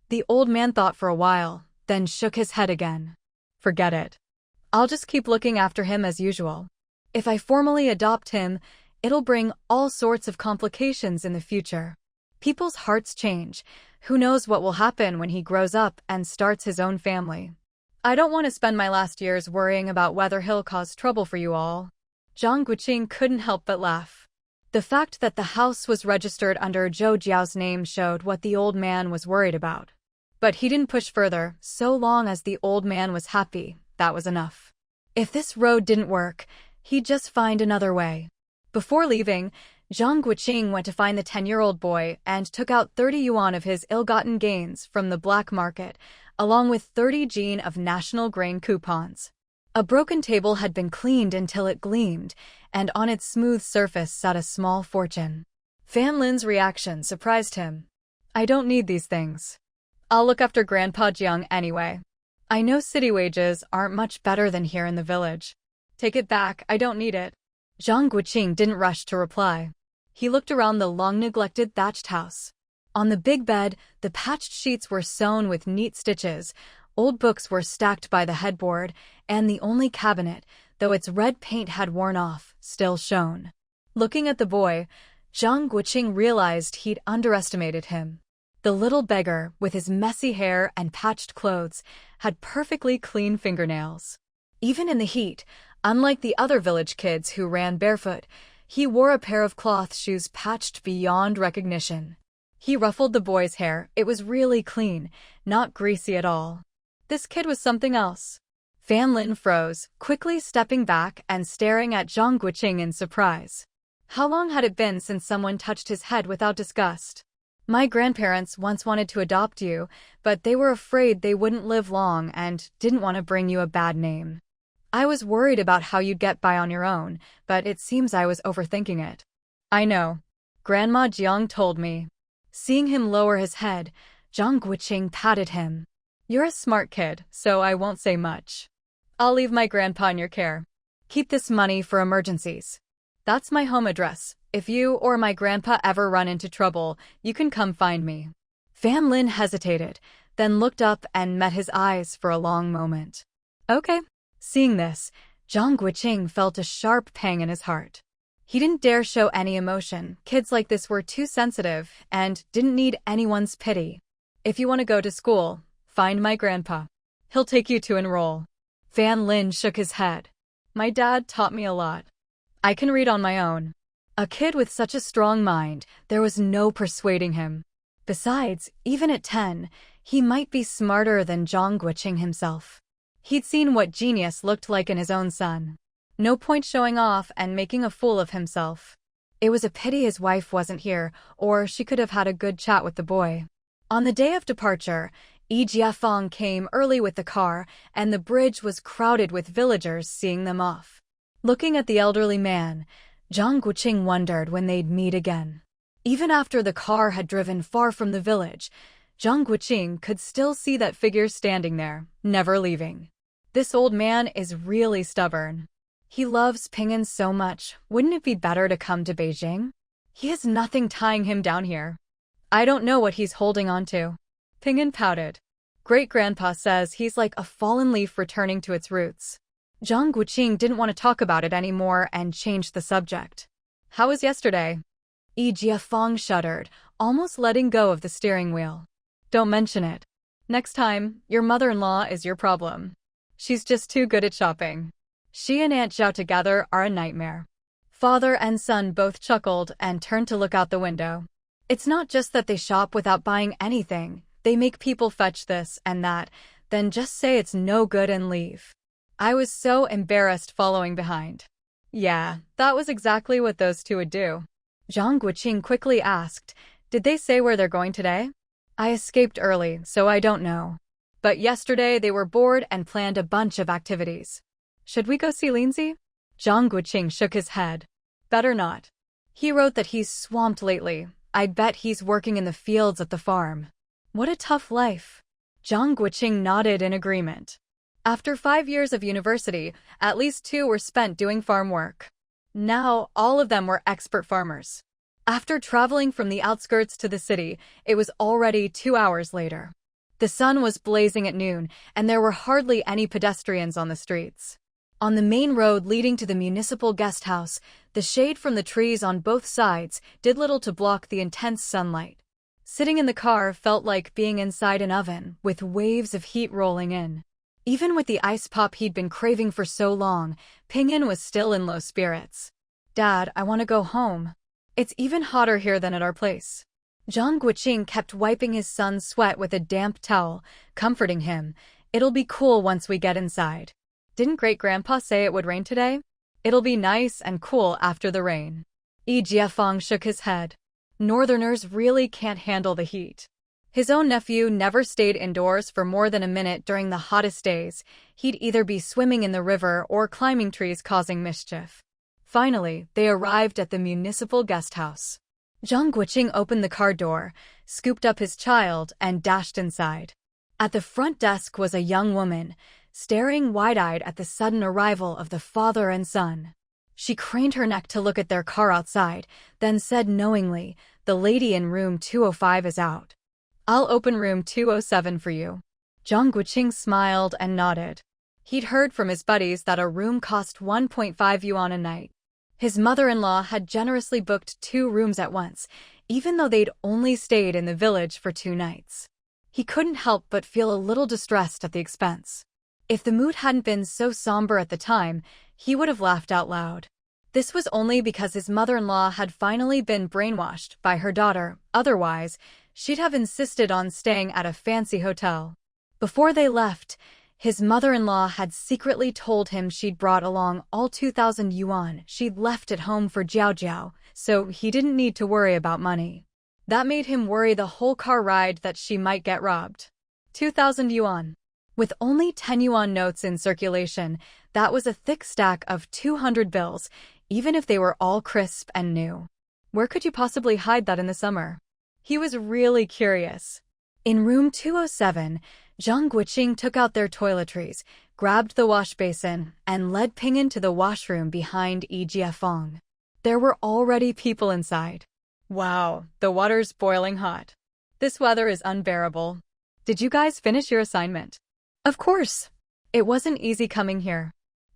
The old man thought for a while, then shook his head again. "Forget it. I'll just keep looking after him as usual. If I formally adopt him, it'll bring all sorts of complications in the future. People's hearts change. Who knows what will happen when he grows up and starts his own family. I don't want to spend my last years worrying about whether he'll cause trouble for you all." Zhang Guoqing couldn't help but laugh. The fact that the house was registered under Zhou Jiao's name showed what the old man was worried about. But he didn't push further. So long as the old man was happy, that was enough. If this road didn't work, he'd just find another way. Before leaving, Zhang Guoqing went to find the 10-year-old boy and took out 30 yuan of his ill-gotten gains from the black market, along with 30 jin of national grain coupons. A broken table had been cleaned until it gleamed, and on its smooth surface sat a small fortune. Fan Lin's reaction surprised him. "I don't need these things. I'll look after Grandpa Jiang anyway. I know city wages aren't much better than here in the village. Take it back, I don't need it." Zhang Guoqing didn't rush to reply. He looked around the long-neglected thatched house. On the big bed, the patched sheets were sewn with neat stitches, old books were stacked by the headboard, and the only cabinet, though its red paint had worn off, still shone. Looking at the boy, Zhang Guoqing realized he'd underestimated him. The little beggar, with his messy hair and patched clothes, had perfectly clean fingernails. Even in the heat, unlike the other village kids who ran barefoot, he wore a pair of cloth shoes patched beyond recognition. He ruffled the boy's hair. It was really clean, not greasy at all. This kid was something else. Fan Lin froze, quickly stepping back and staring at Zhang Guoqing in surprise. How long had it been since someone touched his head without disgust? My grandparents once wanted to adopt you, but they were afraid they wouldn't live long and didn't want to bring you a bad name. I was worried about how you'd get by on your own, but it seems I was overthinking it. I know. Grandma Jiang told me. Seeing him lower his head, Zhang Guoqing patted him. You're a smart kid, so I won't say much. I'll leave my grandpa in your care. Keep this money for emergencies. That's my home address. If you or my grandpa ever run into trouble, you can come find me. Fan Lin hesitated, then looked up and met his eyes for a long moment. Okay. Seeing this, Zhang Guoqing felt a sharp pang in his heart. He didn't dare show any emotion. Kids like this were too sensitive and didn't need anyone's pity. If you want to go to school, find my grandpa. He'll take you to enroll. Fan Lin shook his head. My dad taught me a lot. I can read on my own. A kid with such a strong mind, there was no persuading him. Besides, even at 10, he might be smarter than Zhang Guoqing himself. He'd seen what genius looked like in his own son. No point showing off and making a fool of himself. It was a pity his wife wasn't here, or she could have had a good chat with the boy. On the day of departure, Yi Jiafeng came early with the car, and the bridge was crowded with villagers seeing them off. Looking at the elderly man, Zhang Guoqing wondered when they'd meet again. Even after the car had driven far from the village, Zhang Guoqing could still see that figure standing there, never leaving. This old man is really stubborn. He loves Ping'an so much, wouldn't it be better to come to Beijing? He has nothing tying him down here. I don't know what he's holding on to. Ping'an pouted. Great-grandpa says he's like a fallen leaf returning to its roots. Zhang Guoqing didn't want to talk about it anymore and changed the subject. How was yesterday? Yi Jiafeng shuddered, almost letting go of the steering wheel. Don't mention it. Next time, your mother-in-law is your problem. She's just too good at shopping. She and Aunt Zhao together are a nightmare. Father and son both chuckled and turned to look out the window. It's not just that they shop without buying anything. They make people fetch this and that, then just say it's no good and leave. I was so embarrassed following behind. Yeah, that was exactly what those two would do. Zhang Guoqing quickly asked, did they say where they're going today? I escaped early, so I don't know. But yesterday they were bored and planned a bunch of activities. Should we go see Lindsay? Zhang Guoqing shook his head. Better not. He wrote that he's swamped lately. I bet he's working in the fields at the farm. What a tough life. Zhang Guoqing nodded in agreement. After 5 years of university, at least 2 were spent doing farm work. Now, all of them were expert farmers. After traveling from the outskirts to the city, it was already 2 hours later. The sun was blazing at noon, and there were hardly any pedestrians on the streets. On the main road leading to the municipal guest house, the shade from the trees on both sides did little to block the intense sunlight. Sitting in the car felt like being inside an oven, with waves of heat rolling in. Even with the ice pop he'd been craving for so long, Ping'an was still in low spirits. Dad, I want to go home. It's even hotter here than at our place. Zhang Guoqing kept wiping his son's sweat with a damp towel, comforting him. It'll be cool once we get inside. Didn't great-grandpa say it would rain today? It'll be nice and cool after the rain. Yi Jiafeng shook his head. Northerners really can't handle the heat. His own nephew never stayed indoors for more than a minute during the hottest days. He'd either be swimming in the river or climbing trees causing mischief. Finally, they arrived at the municipal guest house. Zhang Guoqing opened the car door, scooped up his child, and dashed inside. At the front desk was a young woman, staring wide-eyed at the sudden arrival of the father and son. She craned her neck to look at their car outside, then said knowingly, "The lady in room 205 is out. I'll open room 207 for you." Zhang Guoqing smiled and nodded. He'd heard from his buddies that a room cost 1.5 yuan a night. His mother-in-law had generously booked 2 rooms at once, even though they'd only stayed in the village for 2 nights. He couldn't help but feel a little distressed at the expense. If the mood hadn't been so somber at the time, he would have laughed out loud. This was only because his mother-in-law had finally been brainwashed by her daughter. Otherwise, she'd have insisted on staying at a fancy hotel. Before they left, His mother-in-law had secretly told him she'd brought along all 2,000 yuan she'd left at home for Zhou Jiao, so he didn't need to worry about money. That made him worry the whole car ride that she might get robbed. 2,000 yuan. With only 10 yuan notes in circulation, that was a thick stack of 200 bills, even if they were all crisp and new. Where could you possibly hide that in the summer? He was really curious. In room 207, Zhang Guoqing took out their toiletries, grabbed the wash basin, and led Ping'an to the washroom behind Yijiafeng. There were already people inside. Wow, the water's boiling hot. This weather is unbearable. Did you guys finish your assignment? Of course. It wasn't easy coming here.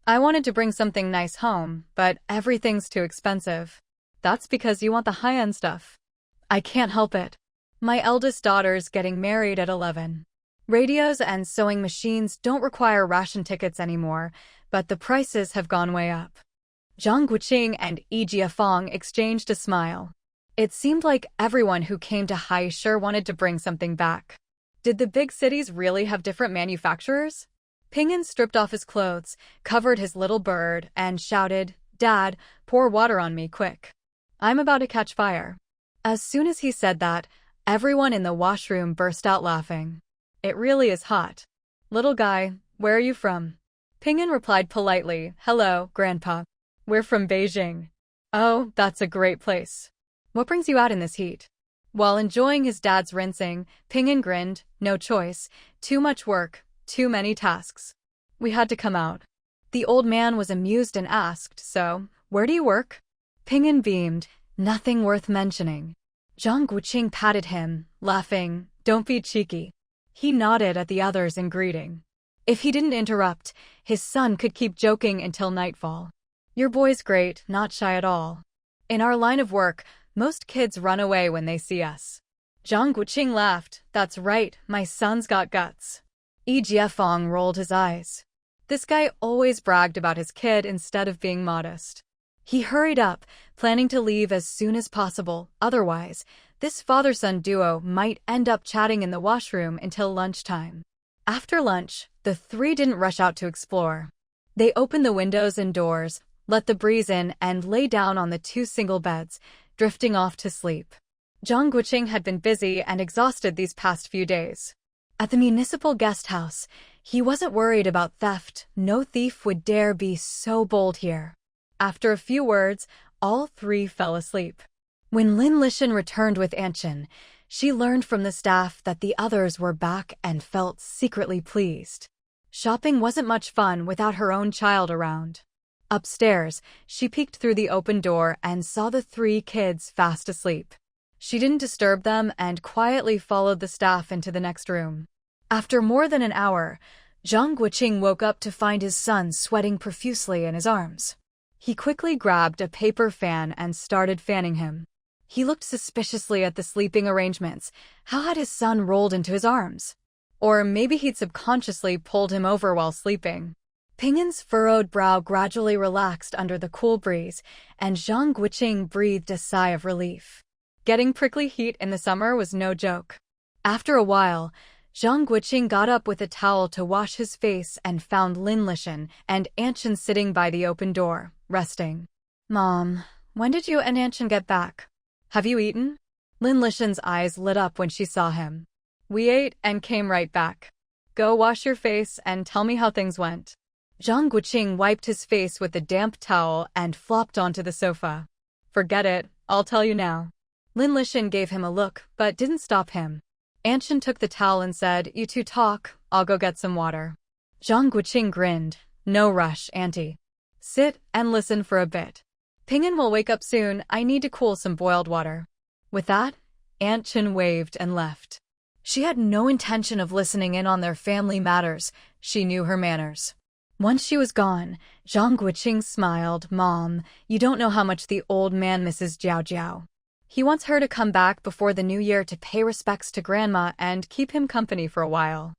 I wanted to bring something nice home, but everything's too expensive. That's because you want the high-end stuff. I can't help it. My eldest daughter's getting married at 11. Radios and sewing machines don't require ration tickets anymore, but the prices have gone way up. Zhang Guoqing and Yijiafeng exchanged a smile. It seemed like everyone who came to Haisher wanted to bring something back. Did the big cities really have different manufacturers? Ping'an stripped off his clothes, covered his little bird, and shouted, "Dad, pour water on me, quick. I'm about to catch fire." As soon as he said that, everyone in the washroom burst out laughing. It really is hot. Little guy, where are you from? Ping'an replied politely, "Hello, Grandpa. We're from Beijing." "Oh, that's a great place. What brings you out in this heat?" While enjoying his dad's rinsing, Ping'an grinned. "No choice. Too much work. Too many tasks. We had to come out." The old man was amused and asked, "So, where do you work?" Ping'an beamed. "Nothing worth mentioning." Zhang Guoqing patted him, laughing. "Don't be cheeky." He nodded at the others in greeting. If he didn't interrupt, his son could keep joking until nightfall. "Your boy's great, not shy at all. In our line of work, most kids run away when they see us." Zhang Guoqing laughed. "That's right, my son's got guts." Yijiafeng rolled his eyes. This guy always bragged about his kid instead of being modest. He hurried up, planning to leave as soon as possible. Otherwise, this father-son duo might end up chatting in the washroom until lunchtime. After lunch, the three didn't rush out to explore. They opened the windows and doors, let the breeze in, and lay down on the two single beds, drifting off to sleep. Zhang Guoqing had been busy and exhausted these past few days. At the municipal guest house, he wasn't worried about theft. No thief would dare be so bold here. After a few words, all three fell asleep. When Lin Lishan returned with Anshin, she learned from the staff that the others were back and felt secretly pleased. Shopping wasn't much fun without her own child around. Upstairs, she peeked through the open door and saw the three kids fast asleep. She didn't disturb them and quietly followed the staff into the next room. After more than an hour, Zhang Guoqing woke up to find his son sweating profusely in his arms. He quickly grabbed a paper fan and started fanning him. He looked suspiciously at the sleeping arrangements. How had his son rolled into his arms? Or maybe he'd subconsciously pulled him over while sleeping. Ping'an's furrowed brow gradually relaxed under the cool breeze, and Zhang Guoqing breathed a sigh of relief. Getting prickly heat in the summer was no joke. After a while, Zhang Guoqing got up with a towel to wash his face and found Lin Lishan and Anshin sitting by the open door, resting. "Mom, when did you and Anshin get back? Have you eaten?" Lin Lishan's eyes lit up when she saw him. "We ate and came right back. Go wash your face and tell me how things went." Zhang Guoqing wiped his face with a damp towel and flopped onto the sofa. "Forget it, I'll tell you now." Lin Lishan gave him a look, but didn't stop him. Anshin took the towel and said, "You two talk, I'll go get some water." Zhang Guoqing grinned. "No rush, Auntie. Sit and listen for a bit. Ping'an will wake up soon. I need to cool some boiled water." With that, Anshin waved and left. She had no intention of listening in on their family matters. She knew her manners. Once she was gone, Zhang Guoqing smiled. "Mom, you don't know how much the old man misses Zhou Jiao. He wants her to come back before the new year to pay respects to Grandma and keep him company for a while."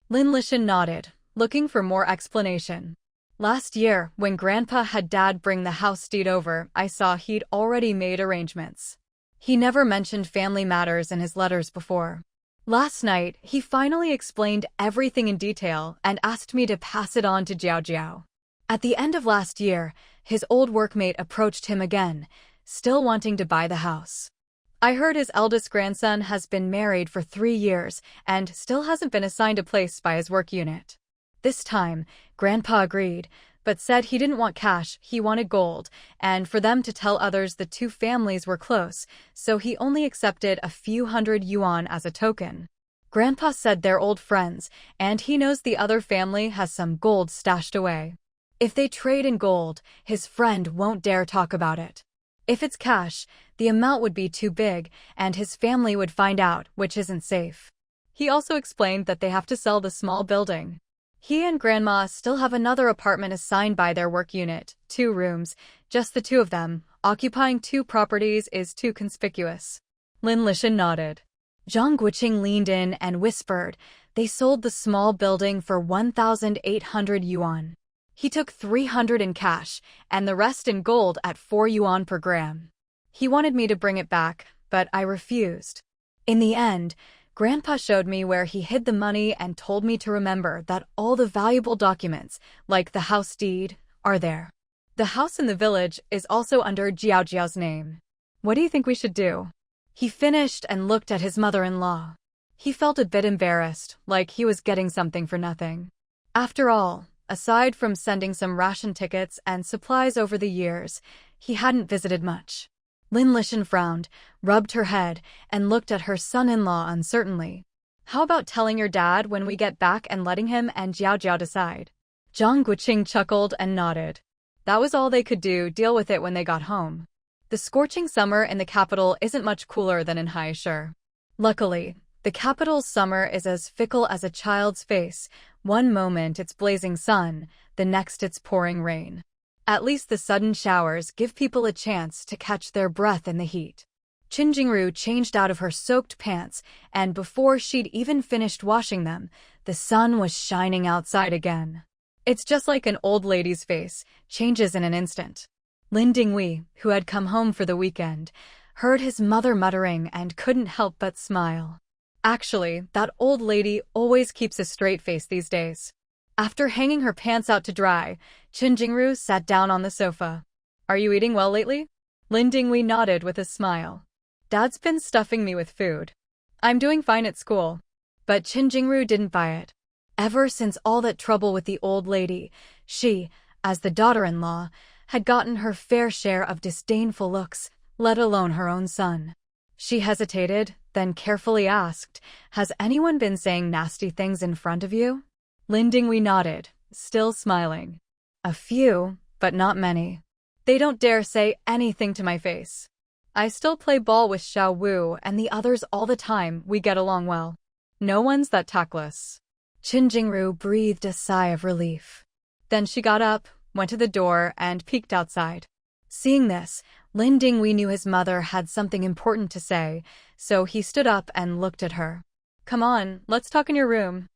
Lin Lishan nodded, looking for more explanation. "Last year, when Grandpa had Dad bring the house deed over, I saw he'd already made arrangements. He never mentioned family matters in his letters before. Last night, he finally explained everything in detail and asked me to pass it on to Zhou Jiao. At the end of last year, his old workmate approached him again, still wanting to buy the house. I heard his eldest grandson has been married for 3 years and still hasn't been assigned a place by his work unit. This time, Grandpa agreed, but said he didn't want cash, he wanted gold, and for them to tell others the two families were close, so he only accepted a few hundred yuan as a token. Grandpa said they're old friends, and he knows the other family has some gold stashed away. If they trade in gold, his friend won't dare talk about it. If it's cash, the amount would be too big, and his family would find out, which isn't safe. He also explained that they have to sell the small building. He and Grandma still have another apartment assigned by their work unit, 2 rooms, just the two of them. Occupying 2 properties is too conspicuous. Lin Lishan nodded. Zhang Guoqing leaned in and whispered, they sold the small building for 1,800 yuan. He took 300 in cash, and the rest in gold at 4 yuan per gram. He wanted me to bring it back, but I refused. In the end, Grandpa showed me where he hid the money and told me to remember that all the valuable documents, like the house deed, are there. The house in the village is also under Jiao Jiao's name. What do you think we should do? He finished and looked at his mother-in-law. He felt a bit embarrassed, like he was getting something for nothing. After all, aside from sending some ration tickets and supplies over the years, he hadn't visited much. Lin Lishan frowned, rubbed her head, and looked at her son-in-law uncertainly. How about telling your dad when we get back and letting him and Jiao Jiao decide? Zhang Guoqing chuckled and nodded. That was all they could do, deal with it when they got home. The scorching summer in the capital isn't much cooler than in Haishur. Luckily, the capital's summer is as fickle as a child's face. One moment it's blazing sun, the next it's pouring rain. At least the sudden showers give people a chance to catch their breath in the heat. Qin Jingru changed out of her soaked pants, and before she'd even finished washing them, the sun was shining outside again. It's just like an old lady's face, changes in an instant. Lin Dinghui, who had come home for the weekend, heard his mother muttering and couldn't help but smile. Actually, that old lady always keeps a straight face these days. After hanging her pants out to dry, Qin Jingru sat down on the sofa. Are you eating well lately? Lin Dinghui nodded with a smile. Dad's been stuffing me with food. I'm doing fine at school. But Qin Jingru didn't buy it. Ever since all that trouble with the old lady, she, as the daughter-in-law, had gotten her fair share of disdainful looks, let alone her own son. She hesitated, then carefully asked, has anyone been saying nasty things in front of you? Lin Dinghui nodded, still smiling. A few, but not many. They don't dare say anything to my face. I still play ball with Xiao Wu and the others all the time, we get along well. No one's that tactless. Qin Jingru breathed a sigh of relief. Then she got up, went to the door, and peeked outside. Seeing this, Lin Dinghui knew his mother had something important to say, so he stood up and looked at her. Come on, let's talk in your room.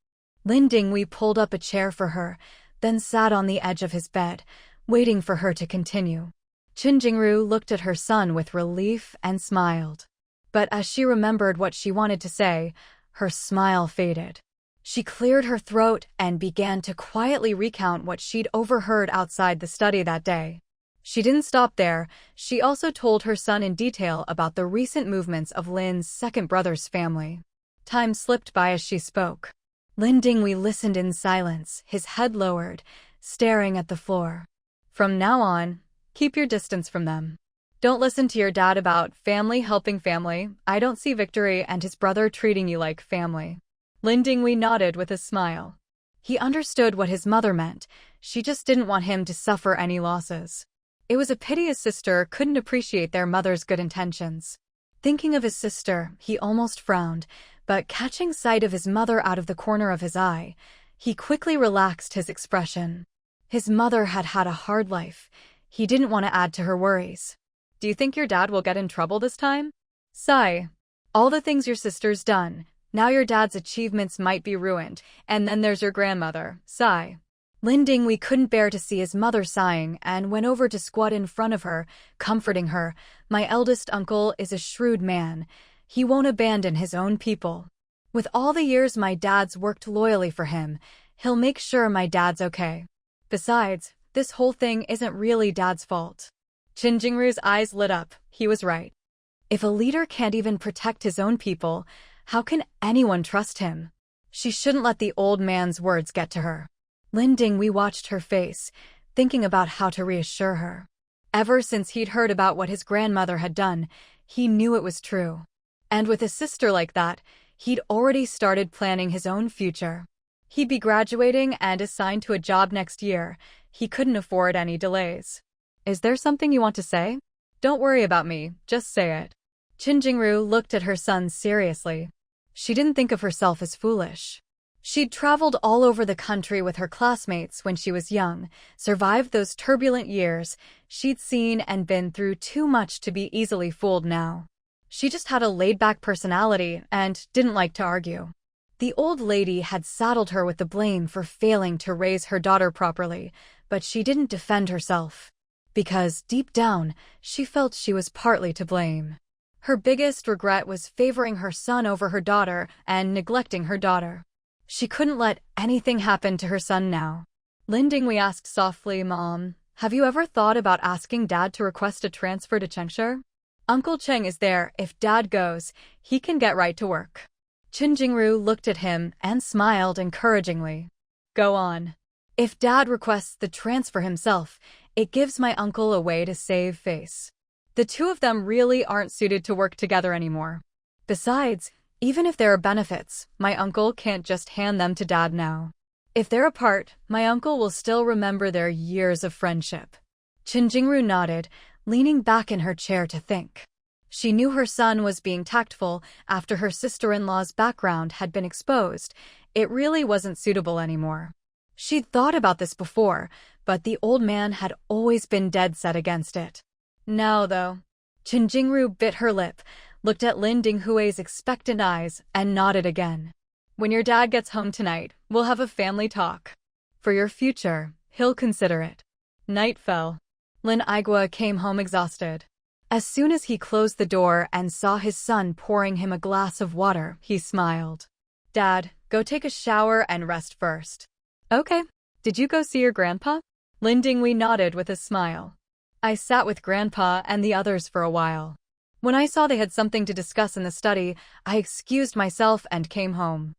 Lin Dinghui pulled up a chair for her, then sat on the edge of his bed, waiting for her to continue. Qin Jingru looked at her son with relief and smiled. But as she remembered what she wanted to say, her smile faded. She cleared her throat and began to quietly recount what she'd overheard outside the study that day. She didn't stop there, she also told her son in detail about the recent movements of Lin's second brother's family. Time slipped by as she spoke. Lin Dinghui listened in silence, his head lowered, staring at the floor. From now on, keep your distance from them. Don't listen to your dad about family helping family. I don't see Victory and his brother treating you like family. Lin Dinghui nodded with a smile. He understood what his mother meant, she just didn't want him to suffer any losses. It was a pity his sister couldn't appreciate their mother's good intentions. Thinking of his sister, he almost frowned, but catching sight of his mother out of the corner of his eye, he quickly relaxed his expression. His mother had had a hard life. He didn't want to add to her worries. Do you think your dad will get in trouble this time? Sigh. All the things your sister's done, now your dad's achievements might be ruined, and then there's your grandmother. Sigh. Lin Dinghui couldn't bear to see his mother sighing and went over to squat in front of her, comforting her. My eldest uncle is a shrewd man. He won't abandon his own people. With all the years my dad's worked loyally for him, he'll make sure my dad's okay. Besides, this whole thing isn't really dad's fault. Qin Jingru's eyes lit up. He was right. If a leader can't even protect his own people, how can anyone trust him? She shouldn't let the old man's words get to her. Lin Dinghui watched her face, thinking about how to reassure her. Ever since he'd heard about what his grandmother had done, he knew it was true. And with a sister like that, he'd already started planning his own future. He'd be graduating and assigned to a job next year. He couldn't afford any delays. Is there something you want to say? Don't worry about me, just say it. Qin Jingru looked at her son seriously. She didn't think of herself as foolish. She'd traveled all over the country with her classmates when she was young, survived those turbulent years. She'd seen and been through too much to be easily fooled now. She just had a laid-back personality and didn't like to argue. The old lady had saddled her with the blame for failing to raise her daughter properly, but she didn't defend herself. Because, deep down, she felt she was partly to blame. Her biggest regret was favoring her son over her daughter and neglecting her daughter. She couldn't let anything happen to her son now. Lin Dinghui asked softly, Mom, have you ever thought about asking Dad to request a transfer to Changsha? Uncle Cheng is there. If Dad goes, he can get right to work. Qin Jingru looked at him and smiled encouragingly. Go on. If Dad requests the transfer himself, it gives my uncle a way to save face. The two of them really aren't suited to work together anymore. Besides, even if there are benefits, my uncle can't just hand them to Dad now. If they're apart, my uncle will still remember their years of friendship. Qin Jingru nodded, leaning back in her chair to think. She knew her son was being tactful after her sister-in-law's background had been exposed. It really wasn't suitable anymore. She'd thought about this before, but the old man had always been dead set against it. Now, though, Qin Jingru bit her lip, looked at Lin Dinghui's expectant eyes, and nodded again. When your dad gets home tonight, we'll have a family talk. For your future, he'll consider it. Night fell. Lin Aigua came home exhausted. As soon as he closed the door and saw his son pouring him a glass of water, he smiled. Dad, go take a shower and rest first. Okay. Did you go see your grandpa? Lin Dinghui nodded with a smile. I sat with Grandpa and the others for a while. When I saw they had something to discuss in the study, I excused myself and came home.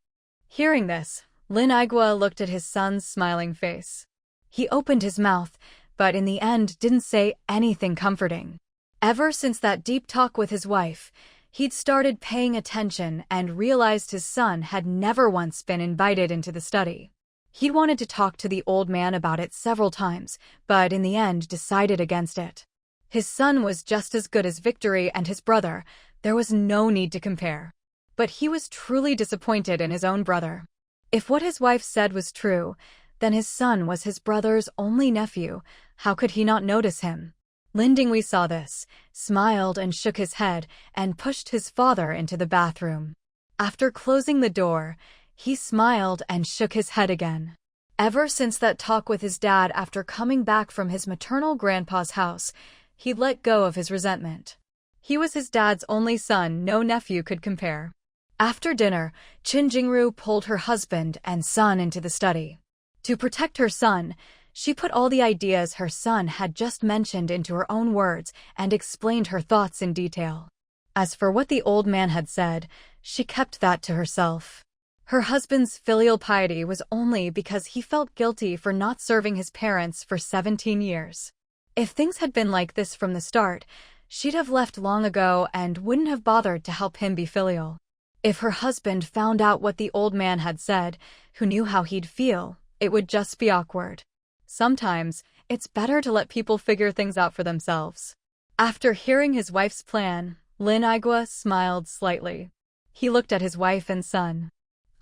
Hearing this, Lin Aigua looked at his son's smiling face. He opened his mouth, but in the end didn't say anything comforting. Ever since that deep talk with his wife, he'd started paying attention and realized his son had never once been invited into the study. He'd wanted to talk to the old man about it several times, but in the end decided against it. His son was just as good as Victory and his brother. There was no need to compare. But he was truly disappointed in his own brother. If what his wife said was true, then his son was his brother's only nephew. How could he not notice him? Lin Dinghui saw this, smiled and shook his head, and pushed his father into the bathroom. After closing the door, he smiled and shook his head again. Ever since that talk with his dad after coming back from his maternal grandpa's house, he'd let go of his resentment. He was his dad's only son, no nephew could compare. After dinner, Qin Jingru pulled her husband and son into the study. To protect her son, she put all the ideas her son had just mentioned into her own words and explained her thoughts in detail. As for what the old man had said, she kept that to herself. Her husband's filial piety was only because he felt guilty for not serving his parents for 17 years. If things had been like this from the start, she'd have left long ago and wouldn't have bothered to help him be filial. If her husband found out what the old man had said, who knew how he'd feel, it would just be awkward. Sometimes, it's better to let people figure things out for themselves. After hearing his wife's plan, Lin Aigua smiled slightly. He looked at his wife and son.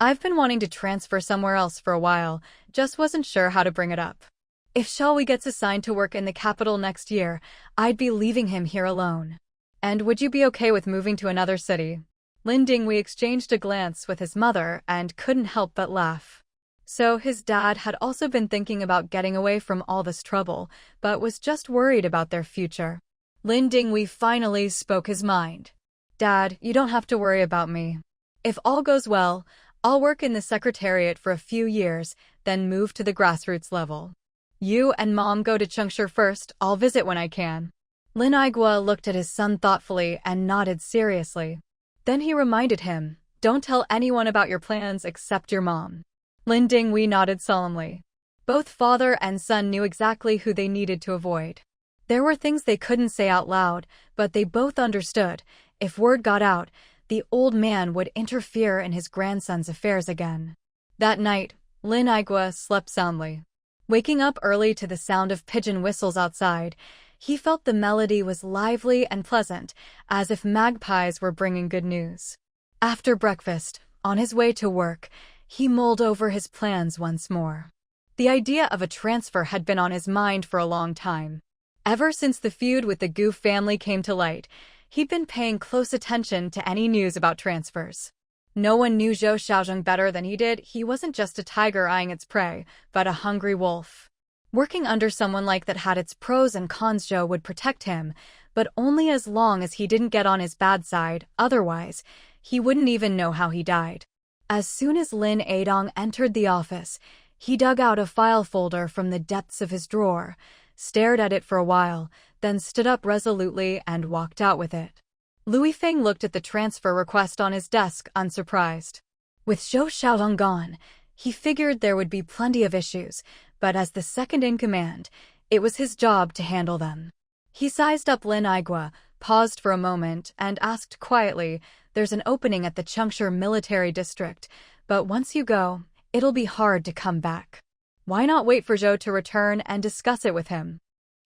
I've been wanting to transfer somewhere else for a while, just wasn't sure how to bring it up. If Shalwi gets assigned to work in the capital next year, I'd be leaving him here alone. And would you be okay with moving to another city? Lin Dinghui exchanged a glance with his mother and couldn't help but laugh. So his dad had also been thinking about getting away from all this trouble, but was just worried about their future. Lin Dinghui finally spoke his mind. Dad, you don't have to worry about me. If all goes well, I'll work in the secretariat for a few years, then move to the grassroots level. You and Mom go to Changsha first, I'll visit when I can. Lin Aigua looked at his son thoughtfully and nodded seriously. Then he reminded him, don't tell anyone about your plans except your mom. Lin Dinghui nodded solemnly. Both father and son knew exactly who they needed to avoid. There were things they couldn't say out loud, but they both understood. If word got out, the old man would interfere in his grandson's affairs again. That night, Lin Aigua slept soundly. Waking up early to the sound of pigeon whistles outside, he felt the melody was lively and pleasant, as if magpies were bringing good news. After breakfast, on his way to work, he mulled over his plans once more. The idea of a transfer had been on his mind for a long time. Ever since the feud with the Gu family came to light, he'd been paying close attention to any news about transfers. No one knew Zhou Xiaozheng better than he did. He wasn't just a tiger eyeing its prey, but a hungry wolf. Working under someone like that had its pros and cons. Zhou would protect him, but only as long as he didn't get on his bad side. Otherwise, he wouldn't even know how he died. As soon as Lin Aidong entered the office, he dug out a file folder from the depths of his drawer, stared at it for a while, then stood up resolutely and walked out with it. Lui Feng looked at the transfer request on his desk, unsurprised. With Zhou Xiaozheng gone, he figured there would be plenty of issues, but as the second in command, it was his job to handle them. He sized up Lin Aigua, paused for a moment, and asked quietly, there's an opening at the Changsha military district, but once you go, it'll be hard to come back. Why not wait for Zhou to return and discuss it with him?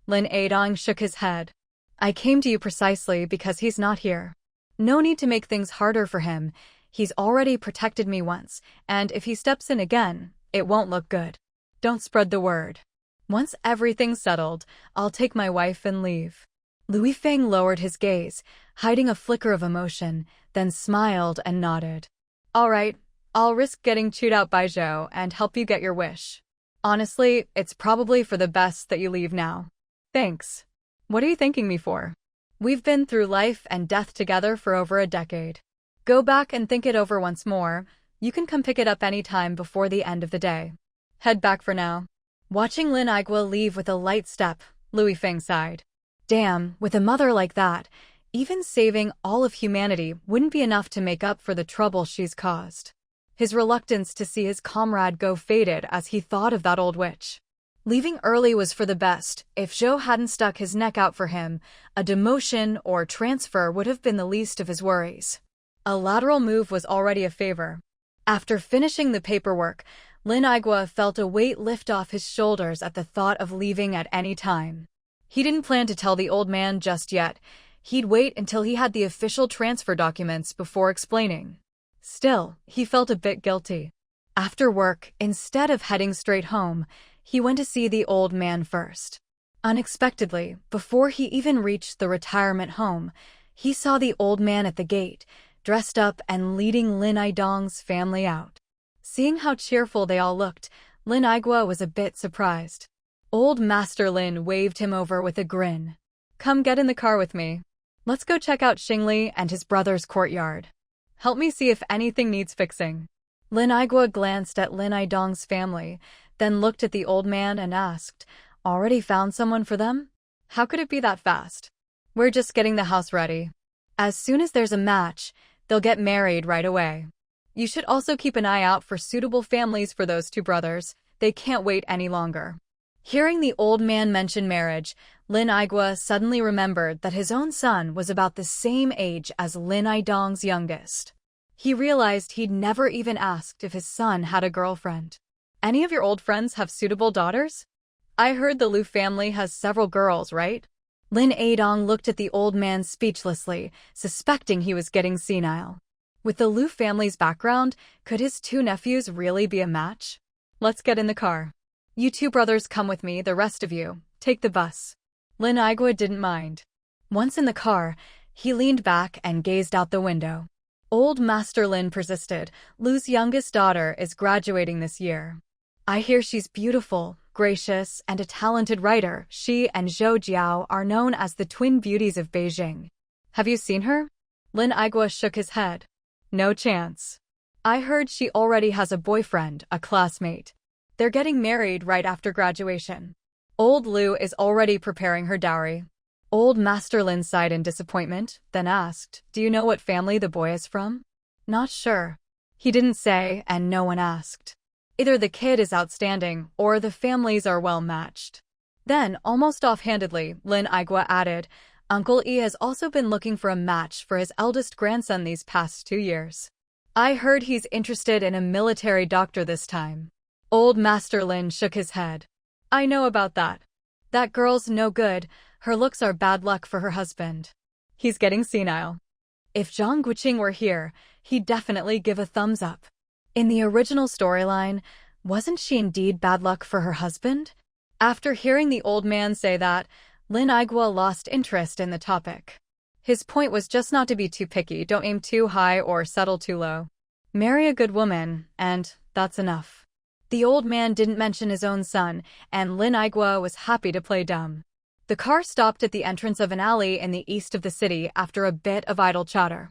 Lin Aidong shook his head. I came to you precisely because he's not here. No need to make things harder for him. He's already protected me once, and if he steps in again, it won't look good. Don't spread the word. Once everything's settled, I'll take my wife and leave. Lui Feng lowered his gaze, hiding a flicker of emotion, then smiled and nodded. All right, I'll risk getting chewed out by Zhou and help you get your wish. Honestly, it's probably for the best that you leave now. Thanks. What are you thanking me for? We've been through life and death together for over a decade. Go back and think it over once more. You can come pick it up any time before the end of the day. Head back for now. Watching Lin Aigua leave with a light step, Lui Feng sighed. Damn, with a mother like that, even saving all of humanity wouldn't be enough to make up for the trouble she's caused. His reluctance to see his comrade go faded as he thought of that old witch. Leaving early was for the best. If Zhou hadn't stuck his neck out for him, a demotion or transfer would have been the least of his worries. A lateral move was already a favor. After finishing the paperwork, Lin Aigua felt a weight lift off his shoulders at the thought of leaving at any time. He didn't plan to tell the old man just yet. He'd wait until he had the official transfer documents before explaining. Still, he felt a bit guilty. After work, instead of heading straight home, he went to see the old man first. Unexpectedly, before he even reached the retirement home, he saw the old man at the gate, dressed up and leading Lin Aidong's family out. Seeing how cheerful they all looked, Lin Aigua was a bit surprised. Old Master Lin waved him over with a grin. Come get in the car with me. Let's go check out Xingli and his brother's courtyard. Help me see if anything needs fixing. Lin Aigua glanced at Lin Aidong's family, then looked at the old man and asked, Already found someone for them? How could it be that fast? We're just getting the house ready. As soon as there's a match, they'll get married right away. You should also keep an eye out for suitable families for those two brothers. They can't wait any longer. Hearing the old man mention marriage, Lin Aigua suddenly remembered that his own son was about the same age as Lin Aidong's youngest. He realized he'd never even asked if his son had a girlfriend. Any of your old friends have suitable daughters? I heard the Lu family has several girls, right? Lin Aidong looked at the old man speechlessly, suspecting he was getting senile. With the Lu family's background, could his two nephews really be a match? Let's get in the car. You two brothers come with me, the rest of you, take the bus. Lin Aigua didn't mind. Once in the car, he leaned back and gazed out the window. Old Master Lin persisted, Lu's youngest daughter is graduating this year. I hear she's beautiful, gracious, and a talented writer. She and Zhou Jiao are known as the twin beauties of Beijing. Have you seen her? Lin Aigua shook his head. No chance. I heard she already has a boyfriend, a classmate. They're getting married right after graduation. Old Lu is already preparing her dowry. Old Master Lin sighed in disappointment, then asked, "Do you know what family the boy is from?" "Not sure." He didn't say, and no one asked. Either the kid is outstanding, or the families are well matched. Then, almost offhandedly, Lin Aigua added, "Uncle E has also been looking for a match for his eldest grandson these past 2 years. I heard he's interested in a military doctor this time." Old Master Lin shook his head. "I know about that. That girl's no good. Her looks are bad luck for her husband. He's getting senile. If Zhang Guoqing were here, he'd definitely give a thumbs up." In the original storyline, wasn't she indeed bad luck for her husband? After hearing the old man say that, Lin Aigua lost interest in the topic. His point was just not to be too picky, don't aim too high or settle too low. Marry a good woman, and that's enough. The old man didn't mention his own son, and Lin Aigua was happy to play dumb. The car stopped at the entrance of an alley in the east of the city after a bit of idle chatter.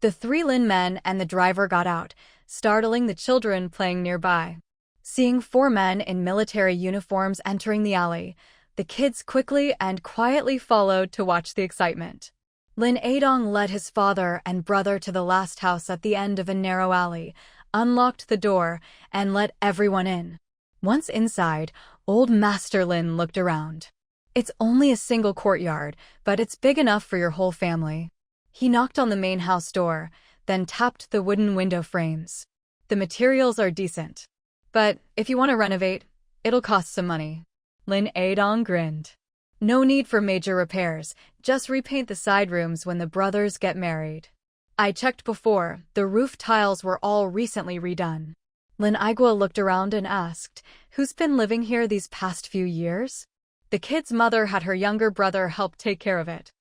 The 3 Lin men and the driver got out, startling the children playing nearby. Seeing 4 men in military uniforms entering the alley, the kids quickly and quietly followed to watch the excitement. Lin Adong led his father and brother to the last house at the end of a narrow alley, unlocked the door, and let everyone in. Once inside, old Master Lin looked around. It's only a single courtyard, but it's big enough for your whole family. He knocked on the main house door, then tapped the wooden window frames. The materials are decent. But if you want to renovate, it'll cost some money. Lin Adong grinned. No need for major repairs, just repaint the side rooms when the brothers get married. I checked before, the roof tiles were all recently redone. Lin Aigua looked around and asked, "Who's been living here these past few years?" The kid's mother had her younger brother help take care of it.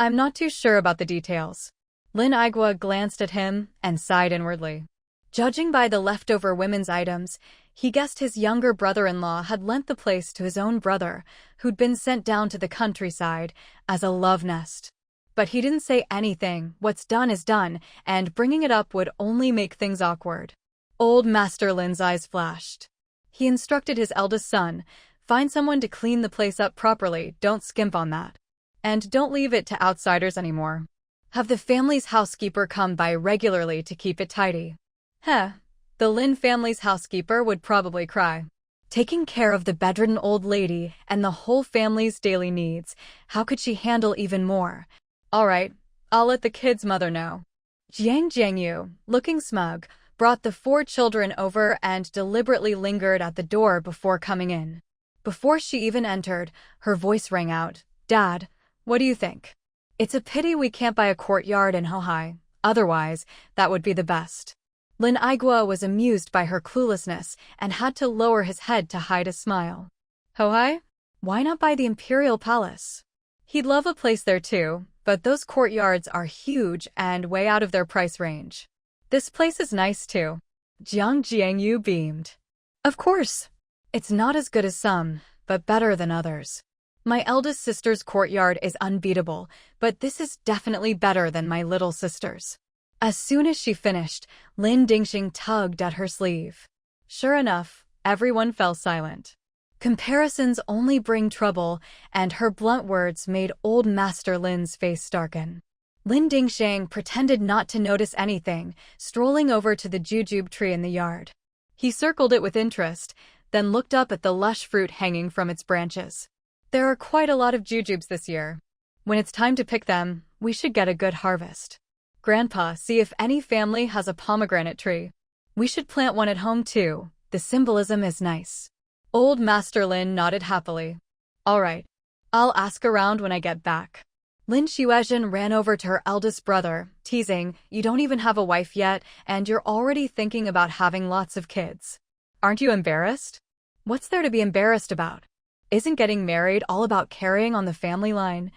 "I'm not too sure about the details." Lin Aigua glanced at him and sighed inwardly. Judging by the leftover women's items, he guessed his younger brother-in-law had lent the place to his own brother, who'd been sent down to the countryside, as a love nest. But he didn't say anything. What's done is done, and bringing it up would only make things awkward. Old Master Lin's eyes flashed. He instructed his eldest son, "Find someone to clean the place up properly, don't skimp on that. And don't leave it to outsiders anymore. Have the family's housekeeper come by regularly to keep it tidy." The Lin family's housekeeper would probably cry. Taking care of the bedridden old lady and the whole family's daily needs, how could she handle even more? "All right, I'll let the kid's mother know." Jiang Jiangyu, looking smug, brought the 4 children over and deliberately lingered at the door before coming in. Before she even entered, her voice rang out, "Dad, what do you think? It's a pity we can't buy a courtyard in Hohai. Otherwise, that would be the best." Lin Aigua was amused by her cluelessness and had to lower his head to hide a smile. Hohai? Why not buy the Imperial Palace? He'd love a place there too, but those courtyards are huge and way out of their price range. This place is nice too. Jiang Jiangyu beamed. Of course. It's not as good as some, but better than others. My eldest sister's courtyard is unbeatable, but this is definitely better than my little sister's. As soon as she finished, Lin Dingxing tugged at her sleeve. Sure enough, everyone fell silent. Comparisons only bring trouble, and her blunt words made old Master Lin's face darken. Lin Dingxing pretended not to notice anything, strolling over to the jujube tree in the yard. He circled it with interest, then looked up at the lush fruit hanging from its branches. There are quite a lot of jujubes this year. When it's time to pick them, we should get a good harvest. Grandpa, see if any family has a pomegranate tree. We should plant one at home too. The symbolism is nice. Old Master Lin nodded happily. All right. I'll ask around when I get back. Lin Xuezhen ran over to her eldest brother, teasing, "You don't even have a wife yet, and you're already thinking about having lots of kids. Aren't you embarrassed?" What's there to be embarrassed about? Isn't getting married all about carrying on the family line?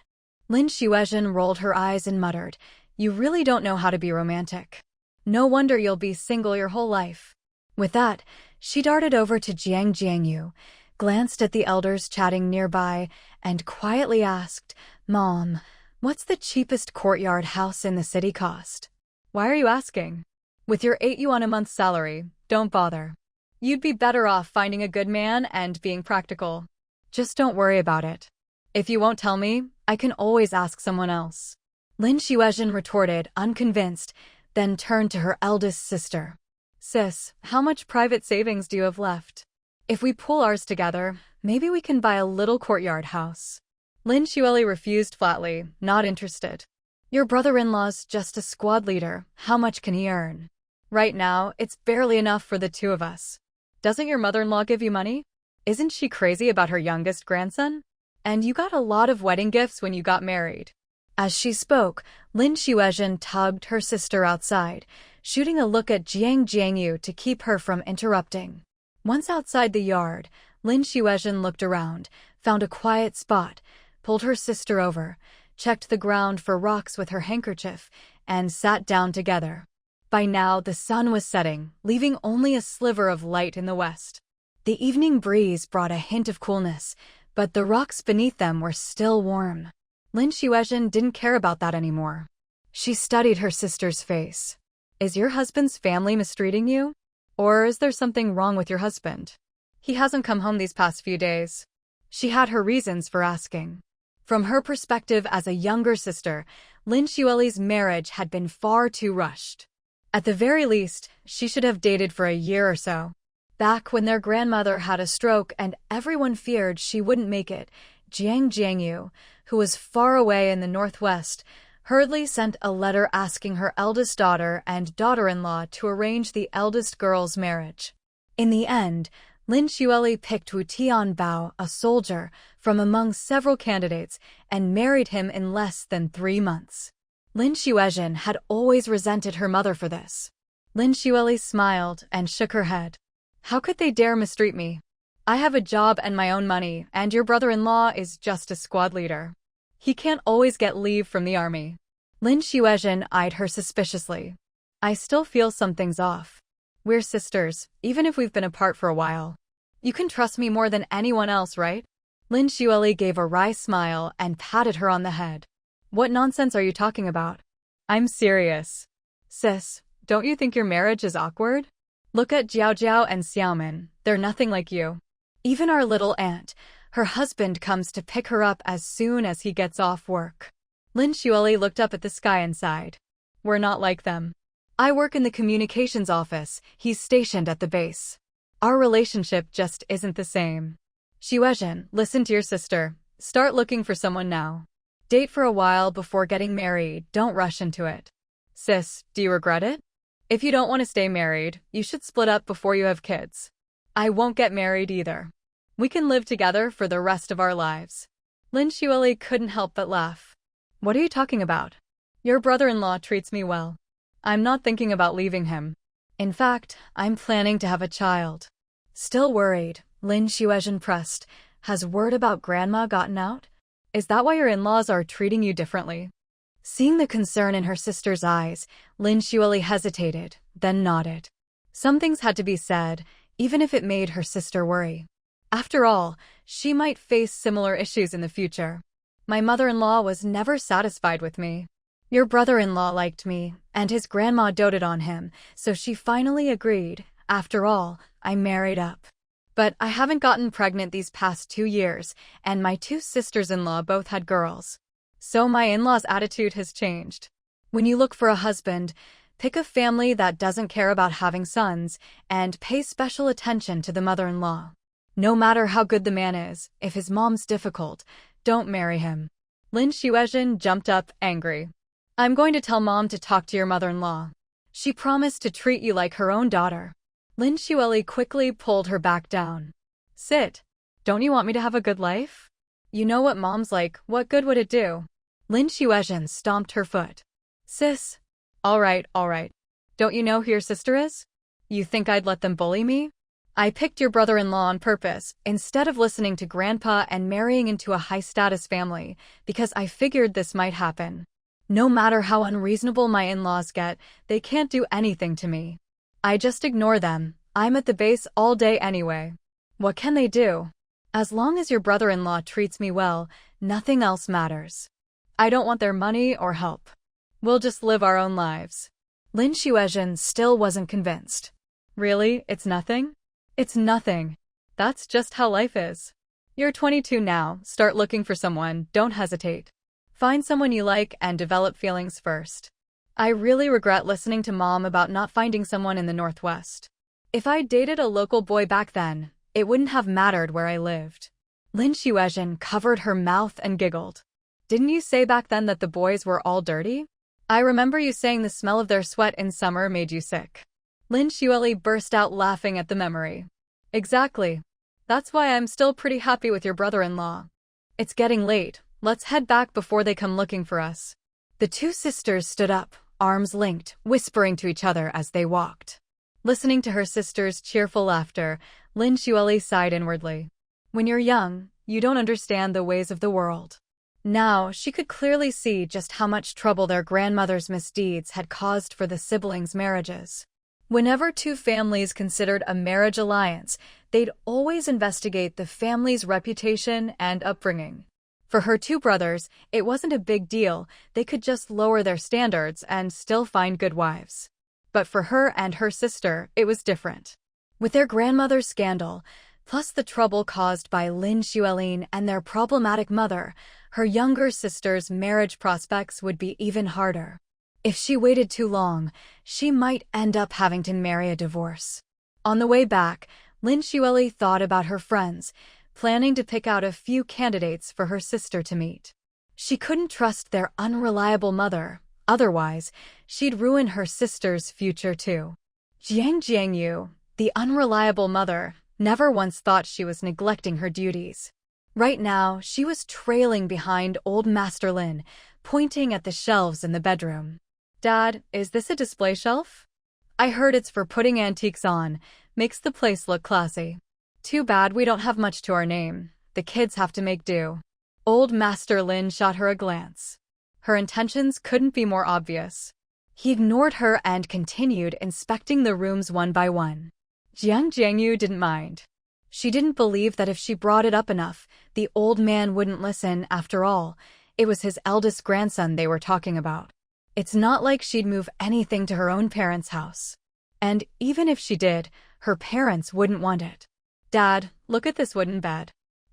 Lin Xuezhen rolled her eyes and muttered, "You really don't know how to be romantic. No wonder you'll be single your whole life." With that, she darted over to Jiang Jiangyu, glanced at the elders chatting nearby, and quietly asked, "Mom, what's the cheapest courtyard house in the city cost?" "Why are you asking?" With your 8 yuan a month salary, don't bother. You'd be better off finding a good man and being practical. Just don't worry about it. If you won't tell me, I can always ask someone else. Lin Xuezhen retorted, unconvinced, then turned to her eldest sister. Sis, how much private savings do you have left? If we pool ours together, maybe we can buy a little courtyard house. Lin Xueli refused flatly, not interested. Your brother-in-law's just a squad leader. How much can he earn? Right now, it's barely enough for the two of us. Doesn't your mother-in-law give you money? Isn't she crazy about her youngest grandson? And you got a lot of wedding gifts when you got married. As she spoke, Lin Xuezhen tugged her sister outside, shooting a look at Jiang Jiangyu to keep her from interrupting. Once outside the yard, Lin Xuezhen looked around, found a quiet spot, pulled her sister over, checked the ground for rocks with her handkerchief, and sat down together. By now, the sun was setting, leaving only a sliver of light in the west. The evening breeze brought a hint of coolness, but the rocks beneath them were still warm. Lin Xuezhen didn't care about that anymore. She studied her sister's face. Is your husband's family mistreating you? Or is there something wrong with your husband? He hasn't come home these past few days. She had her reasons for asking. From her perspective as a younger sister, Lin Xueli's marriage had been far too rushed. At the very least, she should have dated for a year or so. Back when their grandmother had a stroke and everyone feared she wouldn't make it, Jiang Jiangyu, who was far away in the northwest, hurriedly sent a letter asking her eldest daughter and daughter-in-law to arrange the eldest girl's marriage. In the end, Lin Xueli picked Wu Tianbao, a soldier, from among several candidates and married him in less than 3 months. Lin Xuezhen had always resented her mother for this. Lin Xueli smiled and shook her head. How could they dare mistreat me? I have a job and my own money, and your brother-in-law is just a squad leader. He can't always get leave from the army. Lin Xuezhen eyed her suspiciously. I still feel something's off. We're sisters, even if we've been apart for a while. You can trust me more than anyone else, right? Lin Xueli gave a wry smile and patted her on the head. What nonsense are you talking about? I'm serious. Sis, don't you think your marriage is awkward? Look at Zhao Jiao and Xiaomin, they're nothing like you. Even our little aunt, her husband comes to pick her up as soon as he gets off work. Lin Xueli looked up at the sky and sighed. We're not like them. I work in the communications office, he's stationed at the base. Our relationship just isn't the same. Xuezhen, listen to your sister. Start looking for someone now. Date for a while before getting married, don't rush into it. Sis, do you regret it? If you don't want to stay married, you should split up before you have kids. I won't get married either. We can live together for the rest of our lives. Lin Xueli couldn't help but laugh. What are you talking about? Your brother-in-law treats me well. I'm not thinking about leaving him. In fact, I'm planning to have a child. Still worried, Lin Xuezhen pressed. Has word about grandma gotten out? Is that why your in-laws are treating you differently? Seeing the concern in her sister's eyes, Lin Xueli hesitated, then nodded. Some things had to be said, even if it made her sister worry. After all, she might face similar issues in the future. My mother-in-law was never satisfied with me. Your brother-in-law liked me, and his grandma doted on him, so she finally agreed. After all, I married up. But I haven't gotten pregnant these past 2 years, and my 2 sisters-in-law both had girls. So my in-laws' attitude has changed. When you look for a husband, pick a family that doesn't care about having sons, and pay special attention to the mother-in-law. No matter how good the man is, if his mom's difficult, don't marry him. Lin Xuezhen jumped up, angry. I'm going to tell mom to talk to your mother-in-law. She promised to treat you like her own daughter. Lin Xueli quickly pulled her back down. Sit. Don't you want me to have a good life? You know what mom's like, what good would it do? Lin Xuezhen stomped her foot. Sis. All right. Don't you know who your sister is? You think I'd let them bully me? I picked your brother-in-law on purpose, instead of listening to Grandpa and marrying into a high-status family, because I figured this might happen. No matter how unreasonable my in-laws get, they can't do anything to me. I just ignore them. I'm at the base all day anyway. What can they do? As long as your brother-in-law treats me well, nothing else matters. I don't want their money or help. We'll just live our own lives. Lin Xuezhen still wasn't convinced. Really? It's nothing? It's nothing. That's just how life is. You're 22 now, start looking for someone, don't hesitate. Find someone you like and develop feelings first. I really regret listening to Mom about not finding someone in the Northwest. If I dated a local boy back then, it wouldn't have mattered where I lived. Lin Xuezhen covered her mouth and giggled. Didn't you say back then that the boys were all dirty? I remember you saying the smell of their sweat in summer made you sick. Lin Xueli burst out laughing at the memory. Exactly. That's why I'm still pretty happy with your brother-in-law. It's getting late, let's head back before they come looking for us. The two sisters stood up, arms linked, whispering to each other as they walked. Listening to her sister's cheerful laughter, Lin Xueli sighed inwardly. When you're young, you don't understand the ways of the world. Now, she could clearly see just how much trouble their grandmother's misdeeds had caused for the siblings' marriages. Whenever two families considered a marriage alliance, they'd always investigate the family's reputation and upbringing. For her two brothers, it wasn't a big deal, they could just lower their standards and still find good wives. But for her and her sister, it was different. With their grandmother's scandal, plus the trouble caused by Lin Xuelin and their problematic mother, her younger sister's marriage prospects would be even harder. If she waited too long, she might end up having to marry a divorce. On the way back, Lin Xueli thought about her friends, planning to pick out a few candidates for her sister to meet. She couldn't trust their unreliable mother, otherwise, she'd ruin her sister's future too. Jiangyu, the unreliable mother, never once thought she was neglecting her duties. Right now, she was trailing behind old Master Lin, pointing at the shelves in the bedroom. Dad, is this a display shelf? I heard it's for putting antiques on, makes the place look classy. Too bad we don't have much to our name, the kids have to make do. Old Master Lin shot her a glance. Her intentions couldn't be more obvious. He ignored her and continued inspecting the rooms one by one. Jiangyu didn't mind. She didn't believe that if she brought it up enough, the old man wouldn't listen. After all, it was his eldest grandson they were talking about. It's not like she'd move anything to her own parents' house. And even if she did, her parents wouldn't want it. Dad, look at this wooden bed.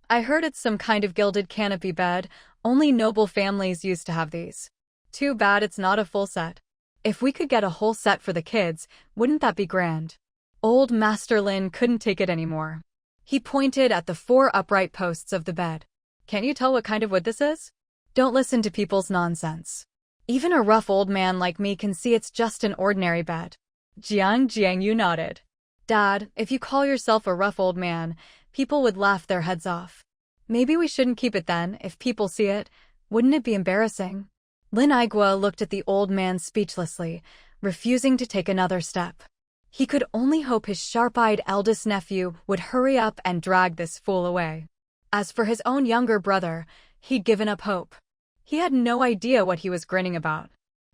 I heard it's some kind of gilded canopy bed, only noble families used to have these. Too bad it's not a full set. If we could get a whole set for the kids, wouldn't that be grand? Old Master Lin couldn't take it anymore. He pointed at the 4 upright posts of the bed. Can't you tell what kind of wood this is? Don't listen to people's nonsense. Even a rough old man like me can see it's just an ordinary bed. Jiangyu nodded. Dad, if you call yourself a rough old man, people would laugh their heads off. Maybe we shouldn't keep it then, if people see it. Wouldn't it be embarrassing? Lin Aigua looked at the old man speechlessly, refusing to take another step. He could only hope his sharp-eyed eldest nephew would hurry up and drag this fool away. As for his own younger brother, he'd given up hope. He had no idea what he was grinning about.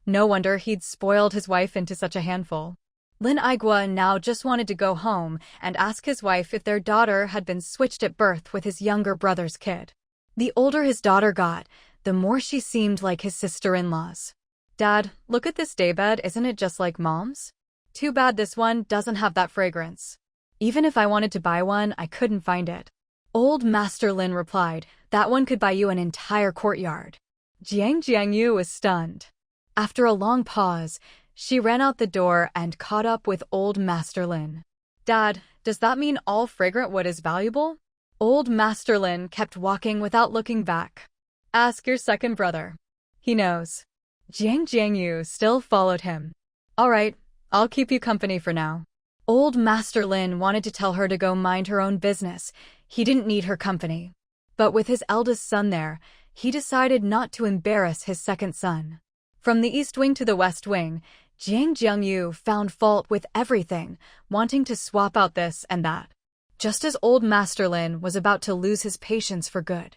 No wonder he'd spoiled his wife into such a handful. Lin Aigua now just wanted to go home and ask his wife if their daughter had been switched at birth with his younger brother's kid. The older his daughter got, the more she seemed like his sister-in-law's. Dad, look at this daybed, isn't it just like Mom's? Too bad this one doesn't have that fragrance. Even if I wanted to buy one, I couldn't find it. Old Master Lin replied, that one could buy you an entire courtyard. Jiangyu was stunned. After a long pause, she ran out the door and caught up with Old Master Lin. Dad, does that mean all fragrant wood is valuable? Old Master Lin kept walking without looking back. Ask your second brother. He knows. Jiangyu still followed him. All right, I'll keep you company for now. Old Master Lin wanted to tell her to go mind her own business. He didn't need her company. But with his eldest son there, he decided not to embarrass his second son. From the East Wing to the West Wing, Jiangyu found fault with everything, wanting to swap out this and that. Just as Old Master Lin was about to lose his patience for good,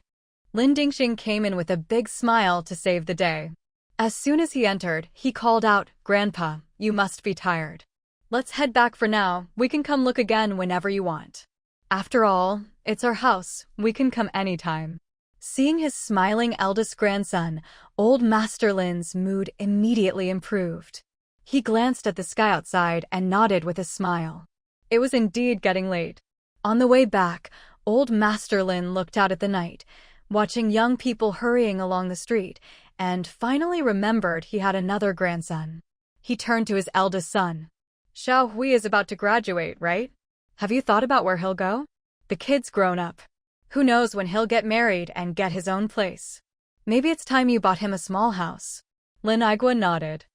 Lin Dingxing came in with a big smile to save the day. As soon as he entered, he called out, Grandpa, you must be tired. Let's head back for now, we can come look again whenever you want. After all, it's our house, we can come anytime. Seeing his smiling eldest grandson, Old Master Lin's mood immediately improved. He glanced at the sky outside and nodded with a smile. It was indeed getting late. On the way back, old Master Lin looked out at the night, watching young people hurrying along the street, and finally remembered he had another grandson. He turned to his eldest son. Xiao Hui is about to graduate, right? Have you thought about where he'll go? The kid's grown up. Who knows when he'll get married and get his own place? Maybe it's time you bought him a small house. Lin Aigua nodded.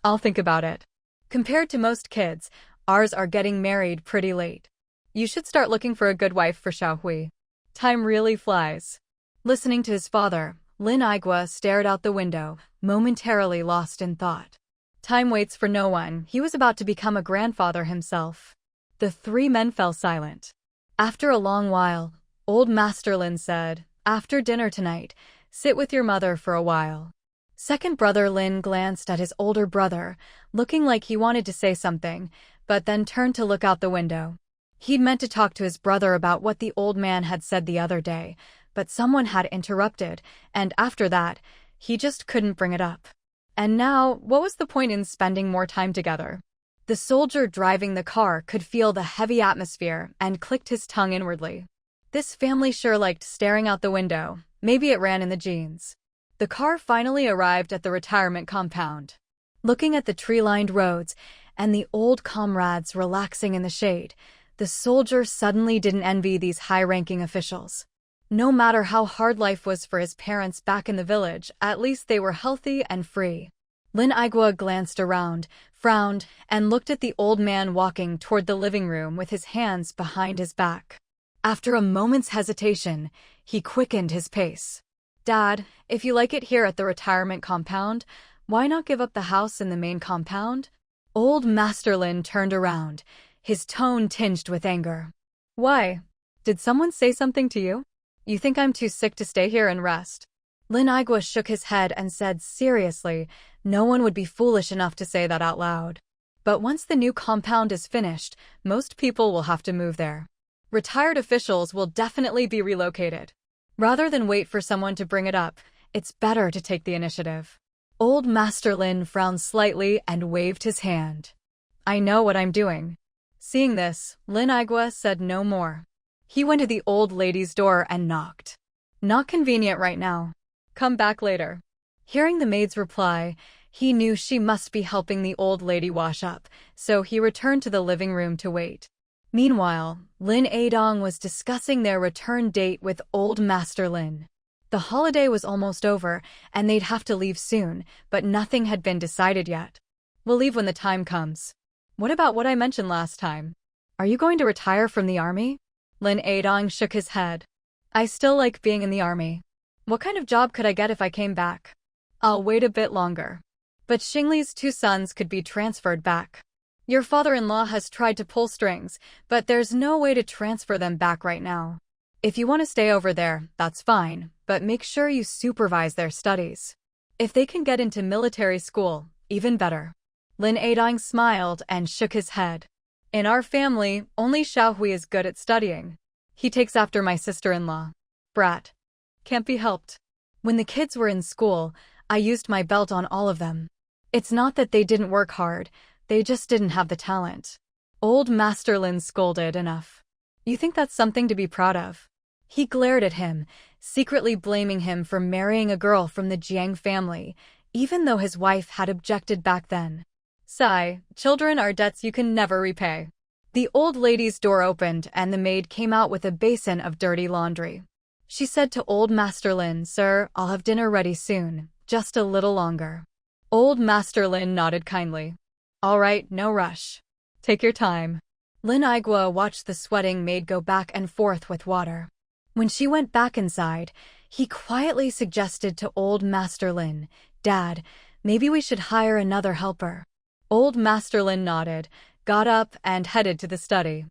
I'll think about it. Compared to most kids, ours are getting married pretty late. You should start looking for a good wife for Xiao Hui. Time really flies. Listening to his father, Lin Aigua stared out the window, momentarily lost in thought. Time waits for no one. He was about to become a grandfather himself. The three men fell silent. After a long while, old Master Lin said, "After dinner tonight, sit with your mother for a while." Second brother Lin glanced at his older brother, looking like he wanted to say something, but then turned to look out the window. He'd meant to talk to his brother about what the old man had said the other day, but someone had interrupted, and after that, he just couldn't bring it up. And now, what was the point in spending more time together? The soldier driving the car could feel the heavy atmosphere and clicked his tongue inwardly. This family sure liked staring out the window. Maybe it ran in the genes. The car finally arrived at the retirement compound. Looking at the tree-lined roads and the old comrades relaxing in the shade, the soldier suddenly didn't envy these high-ranking officials. No matter how hard life was for his parents back in the village, at least they were healthy and free. Lin Aigua glanced around, frowned, and looked at the old man walking toward the living room with his hands behind his back. After a moment's hesitation, he quickened his pace. Dad, if you like it here at the retirement compound, why not give up the house in the main compound? Old Master Lin turned around, his tone tinged with anger. Why? Did someone say something to you? You think I'm too sick to stay here and rest? Lin Aigua shook his head and said seriously, no one would be foolish enough to say that out loud. But once the new compound is finished, most people will have to move there. Retired officials will definitely be relocated. Rather than wait for someone to bring it up, it's better to take the initiative. Old Master Lin frowned slightly and waved his hand. I know what I'm doing. Seeing this, Lin Aigua said no more. He went to the old lady's door and knocked. Not convenient right now. Come back later. Hearing the maid's reply, he knew she must be helping the old lady wash up, so he returned to the living room to wait. Meanwhile, Lin Adong was discussing their return date with old Master Lin. The holiday was almost over, and they'd have to leave soon, but nothing had been decided yet. We'll leave when the time comes. What about what I mentioned last time? Are you going to retire from the army? Lin Adong shook his head. I still like being in the army. What kind of job could I get if I came back? I'll wait a bit longer. But Xingli's 2 sons could be transferred back. Your father-in-law has tried to pull strings, but there's no way to transfer them back right now. If you want to stay over there, that's fine, but make sure you supervise their studies. If they can get into military school, even better. Lin Adong smiled and shook his head. In our family, only Xiao Hui is good at studying. He takes after my sister-in-law. Brat. Can't be helped. When the kids were in school, I used my belt on all of them. It's not that they didn't work hard, they just didn't have the talent. Old Master Lin scolded enough. You think that's something to be proud of? He glared at him, secretly blaming him for marrying a girl from the Jiang family, even though his wife had objected back then. Sigh, children are debts you can never repay. The old lady's door opened and the maid came out with a basin of dirty laundry. She said to old Master Lin, Sir, I'll have dinner ready soon, just a little longer. Old Master Lin nodded kindly. All right, no rush. Take your time. Lin Aigua watched the sweating maid go back and forth with water. When she went back inside, he quietly suggested to old Master Lin, Dad, maybe we should hire another helper. Old Master Lin nodded, got up, and headed to the study.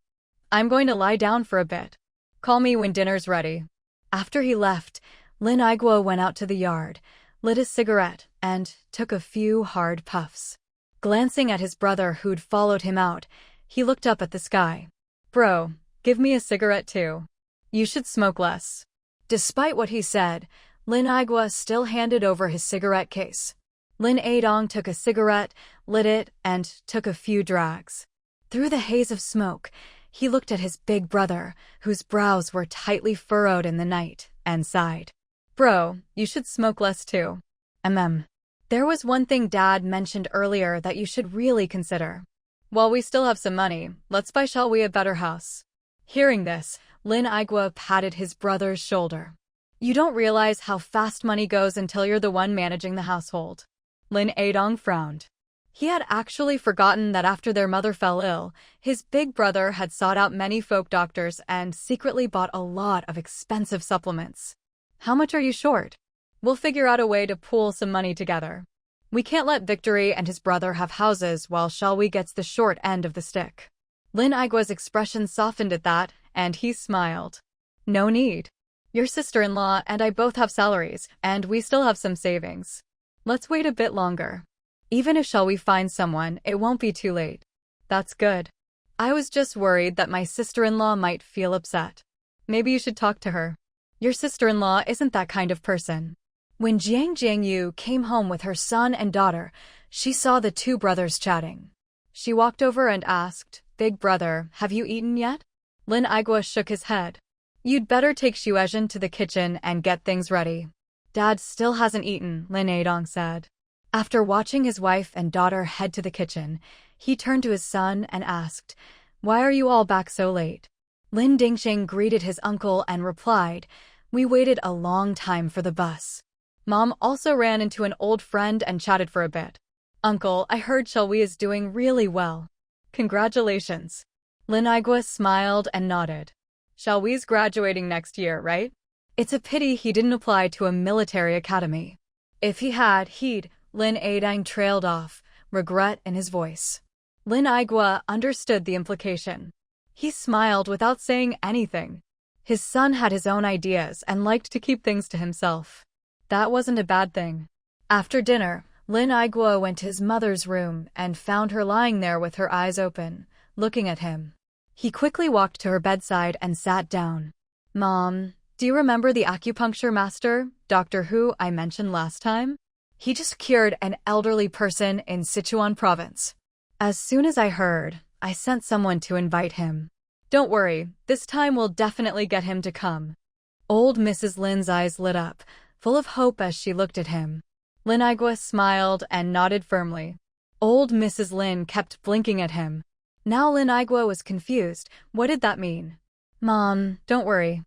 I'm going to lie down for a bit. Call me when dinner's ready. After he left, Lin Aigua went out to the yard, lit a cigarette, and took a few hard puffs. Glancing at his brother who'd followed him out, he looked up at the sky. Bro, give me a cigarette too. You should smoke less. Despite what he said, Lin Aigua still handed over his cigarette case. Lin Adong took a cigarette, lit it, and took a few drags. Through the haze of smoke, he looked at his big brother, whose brows were tightly furrowed in the night, and sighed. Bro, you should smoke less too. There was one thing Dad mentioned earlier that you should really consider. While we still have some money, let's buy shall we a better house. Hearing this, Lin Aigua patted his brother's shoulder. You don't realize how fast money goes until you're the one managing the household. Lin Adong frowned. He had actually forgotten that after their mother fell ill, his big brother had sought out many folk doctors and secretly bought a lot of expensive supplements. How much are you short? We'll figure out a way to pool some money together. We can't let Victory and his brother have houses while Shalwi gets the short end of the stick. Lin Aigua's expression softened at that, and he smiled. No need. Your sister-in-law and I both have salaries, and we still have some savings. Let's wait a bit longer. Even if Shalwi finds someone, it won't be too late. That's good. I was just worried that my sister-in-law might feel upset. Maybe you should talk to her. Your sister-in-law isn't that kind of person. When Jiang Jiangyu came home with her son and daughter, she saw the two brothers chatting. She walked over and asked, Big brother, have you eaten yet? Lin Aigua shook his head. You'd better take Xuezhen to the kitchen and get things ready. Dad still hasn't eaten, Lin Adong said. After watching his wife and daughter head to the kitchen, he turned to his son and asked, Why are you all back so late? Lin Dingxing greeted his uncle and replied, We waited a long time for the bus. Mom also ran into an old friend and chatted for a bit. Uncle, I heard Shalwi is doing really well. Congratulations. Lin Aigua smiled and nodded. Shalwi's graduating next year, right? It's a pity he didn't apply to a military academy. If he had, Lin Adong trailed off, regret in his voice. Lin Aigua understood the implication. He smiled without saying anything. His son had his own ideas and liked to keep things to himself. That wasn't a bad thing. After dinner, Lin Aigua went to his mother's room and found her lying there with her eyes open, looking at him. He quickly walked to her bedside and sat down. Mom, do you remember the acupuncture master, Dr. Hu, I mentioned last time? He just cured an elderly person in Sichuan province. As soon as I heard, I sent someone to invite him. Don't worry, this time we'll definitely get him to come. Old Mrs. Lin's eyes lit up, full of hope as she looked at him. Lin Aigua smiled and nodded firmly. Old Mrs. Lin kept blinking at him. Now Lin Aigua was confused. What did that mean? Mom, don't worry.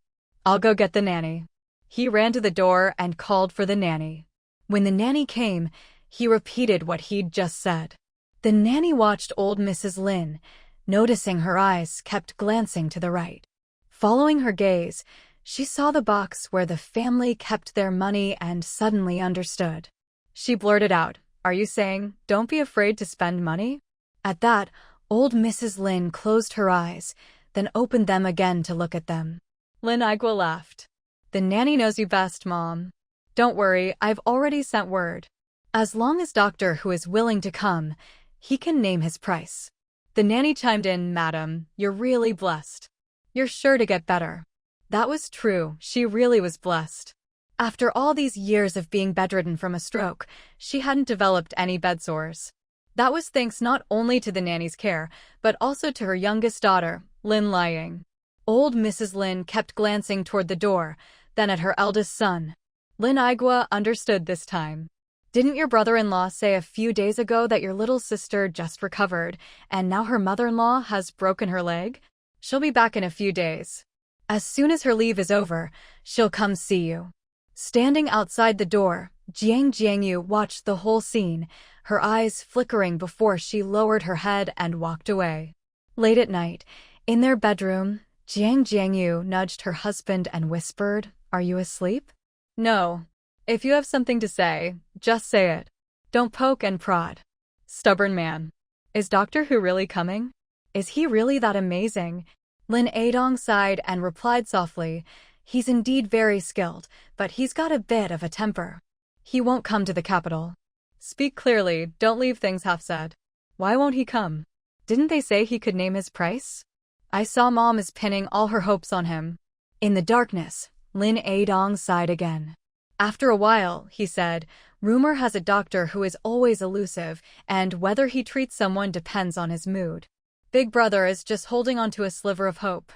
I'll go get the nanny. He ran to the door and called for the nanny. When the nanny came, he repeated what he'd just said. The nanny watched old Mrs. Lin, noticing her eyes kept glancing to the right. Following her gaze, she saw the box where the family kept their money and suddenly understood. She blurted out, Are you saying, don't be afraid to spend money? At that, old Mrs. Lin closed her eyes, then opened them again to look at them. Lin Aigua laughed. The nanny knows you best, Mom. Don't worry, I've already sent word. As long as Doctor Who is willing to come, he can name his price. The nanny chimed in, Madam, you're really blessed. You're sure to get better. That was true, she really was blessed. After all these years of being bedridden from a stroke, she hadn't developed any bed sores. That was thanks not only to the nanny's care, but also to her youngest daughter, Lin Liying. Old Mrs. Lin kept glancing toward the door, then at her eldest son. Lin Aigua understood this time. Didn't your brother-in-law say a few days ago that your little sister just recovered, and now her mother-in-law has broken her leg? She'll be back in a few days. As soon as her leave is over, she'll come see you. Standing outside the door, Jiang Jiangyu watched the whole scene, her eyes flickering before she lowered her head and walked away. Late at night, in their bedroom, Jiang Jiangyu nudged her husband and whispered, Are you asleep? No. If you have something to say, just say it. Don't poke and prod. Stubborn man. Is Doctor Who really coming? Is he really that amazing? Lin Adong sighed and replied softly, He's indeed very skilled, but he's got a bit of a temper. He won't come to the capital. Speak clearly, don't leave things half-said. Why won't he come? Didn't they say he could name his price? I saw Mom is pinning all her hopes on him. In the darkness, Lin Adong sighed again. After a while, he said, rumor has a doctor who is always elusive, and whether he treats someone depends on his mood. Big Brother is just holding on to a sliver of hope.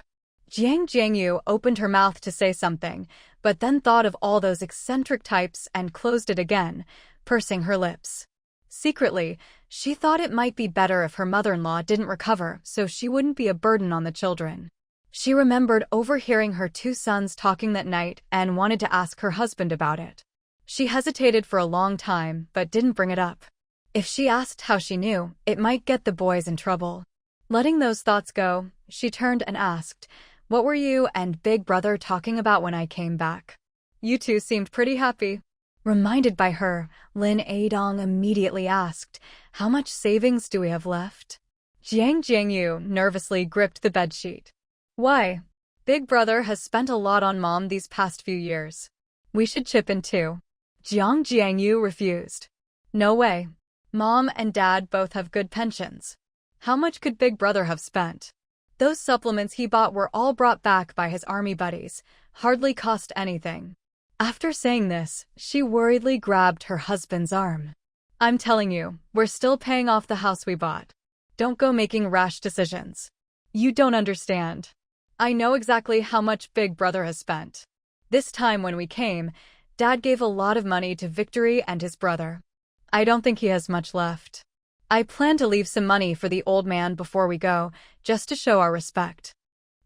Jiang Jiangyu opened her mouth to say something, but then thought of all those eccentric types and closed it again, pursing her lips. Secretly, she thought it might be better if her mother-in-law didn't recover so she wouldn't be a burden on the children. She remembered overhearing her two sons talking that night and wanted to ask her husband about it. She hesitated for a long time but didn't bring it up. If she asked how she knew, it might get the boys in trouble. Letting those thoughts go, she turned and asked, "What were you and Big Brother talking about when I came back? You two seemed pretty happy." Reminded by her, Lin Adong immediately asked, "How much savings do we have left?" Jiang Jiangyu nervously gripped the bedsheet. "Why? Big Brother has spent a lot on Mom these past few years. We should chip in too." Jiang Jiangyu refused. "No way. Mom and Dad both have good pensions. How much could Big Brother have spent? Those supplements he bought were all brought back by his army buddies, hardly cost anything." After saying this, she worriedly grabbed her husband's arm. "I'm telling you, we're still paying off the house we bought. Don't go making rash decisions. You don't understand. I know exactly how much Big Brother has spent. This time when we came, Dad gave a lot of money to Victory and his brother. I don't think he has much left. I plan to leave some money for the old man before we go, just to show our respect."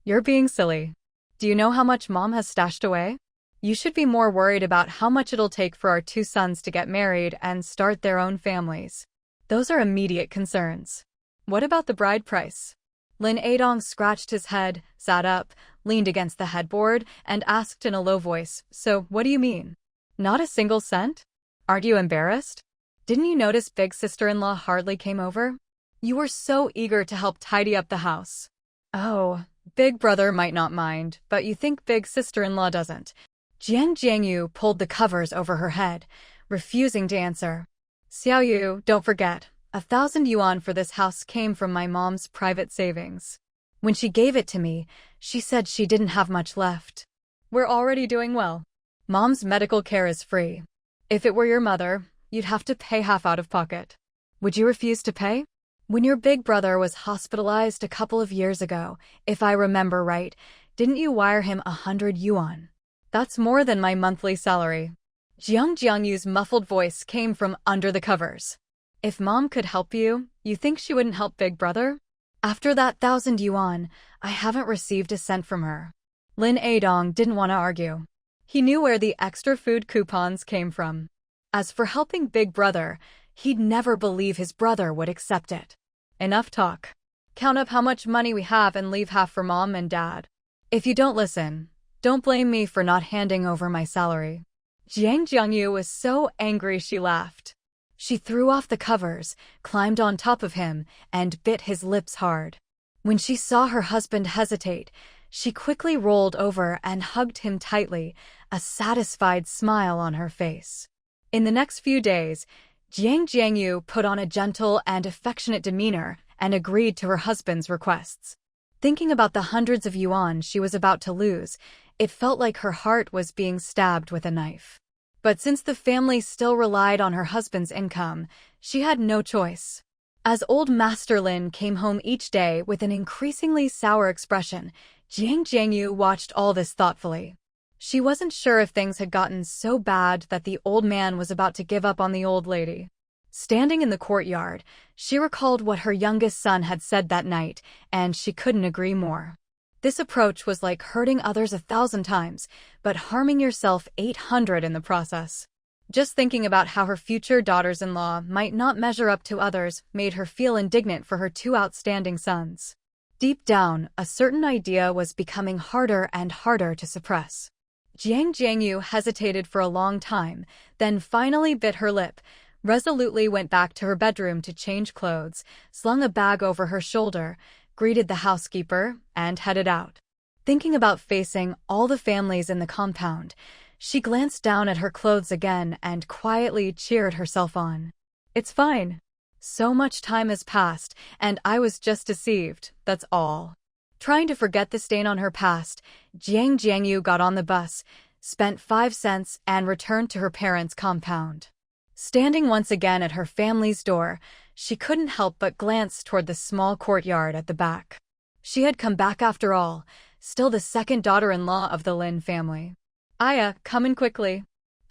"You're being silly. Do you know how much Mom has stashed away? You should be more worried about how much it'll take for our two sons to get married and start their own families. Those are immediate concerns. What about the bride price?" Lin Adong scratched his head, sat up, leaned against the headboard, and asked in a low voice, "So, what do you mean? Not a single cent? Aren't you embarrassed? Didn't you notice Big Sister-in-Law hardly came over? You were so eager to help tidy up the house." "Oh, Big Brother might not mind, but you think Big Sister-in-Law doesn't." Jiang Jiangyu pulled the covers over her head, refusing to answer. "Xiaoyu, don't forget, 1,000 yuan for this house came from my mom's private savings. When she gave it to me, she said she didn't have much left. We're already doing well. Mom's medical care is free. If it were your mother, you'd have to pay half out of pocket. Would you refuse to pay? When your Big Brother was hospitalized a couple of years ago, if I remember right, didn't you wire him 100 yuan? That's more than my monthly salary." Jiang Jiangyu's muffled voice came from under the covers. "If Mom could help you, you think she wouldn't help Big Brother? After that 1,000 yuan, I haven't received a cent from her." Lin Adong didn't want to argue. He knew where the extra food coupons came from. As for helping Big Brother, he'd never believe his brother would accept it. "Enough talk. Count up how much money we have and leave half for Mom and Dad. If you don't listen, don't blame me for not handing over my salary." Jiang Jiangyu was so angry she laughed. She threw off the covers, climbed on top of him, and bit his lips hard. When she saw her husband hesitate, she quickly rolled over and hugged him tightly, a satisfied smile on her face. In the next few days, Jiang Jiangyu put on a gentle and affectionate demeanor and agreed to her husband's requests. Thinking about the hundreds of yuan she was about to lose, it felt like her heart was being stabbed with a knife. But since the family still relied on her husband's income, she had no choice. As old Master Lin came home each day with an increasingly sour expression, Jiang Jiangyu watched all this thoughtfully. She wasn't sure if things had gotten so bad that the old man was about to give up on the old lady. Standing in the courtyard, she recalled what her youngest son had said that night, and she couldn't agree more. This approach was like hurting others 1,000 times, but harming yourself 800 in the process. Just thinking about how her future daughters-in-law might not measure up to others made her feel indignant for her two outstanding sons. Deep down, a certain idea was becoming harder and harder to suppress. Jiang Jiangyu hesitated for a long time, then finally bit her lip, resolutely went back to her bedroom to change clothes, slung a bag over her shoulder, greeted the housekeeper, and headed out. Thinking about facing all the families in the compound, she glanced down at her clothes again and quietly cheered herself on. "It's fine. So much time has passed, and I was just deceived, that's all." Trying to forget the stain on her past, Jiang Jiangyu got on the bus, spent 5 cents, and returned to her parents' compound. Standing once again at her family's door, she couldn't help but glance toward the small courtyard at the back. She had come back after all, still the second daughter-in-law of the Lin family. "Aya, come in quickly.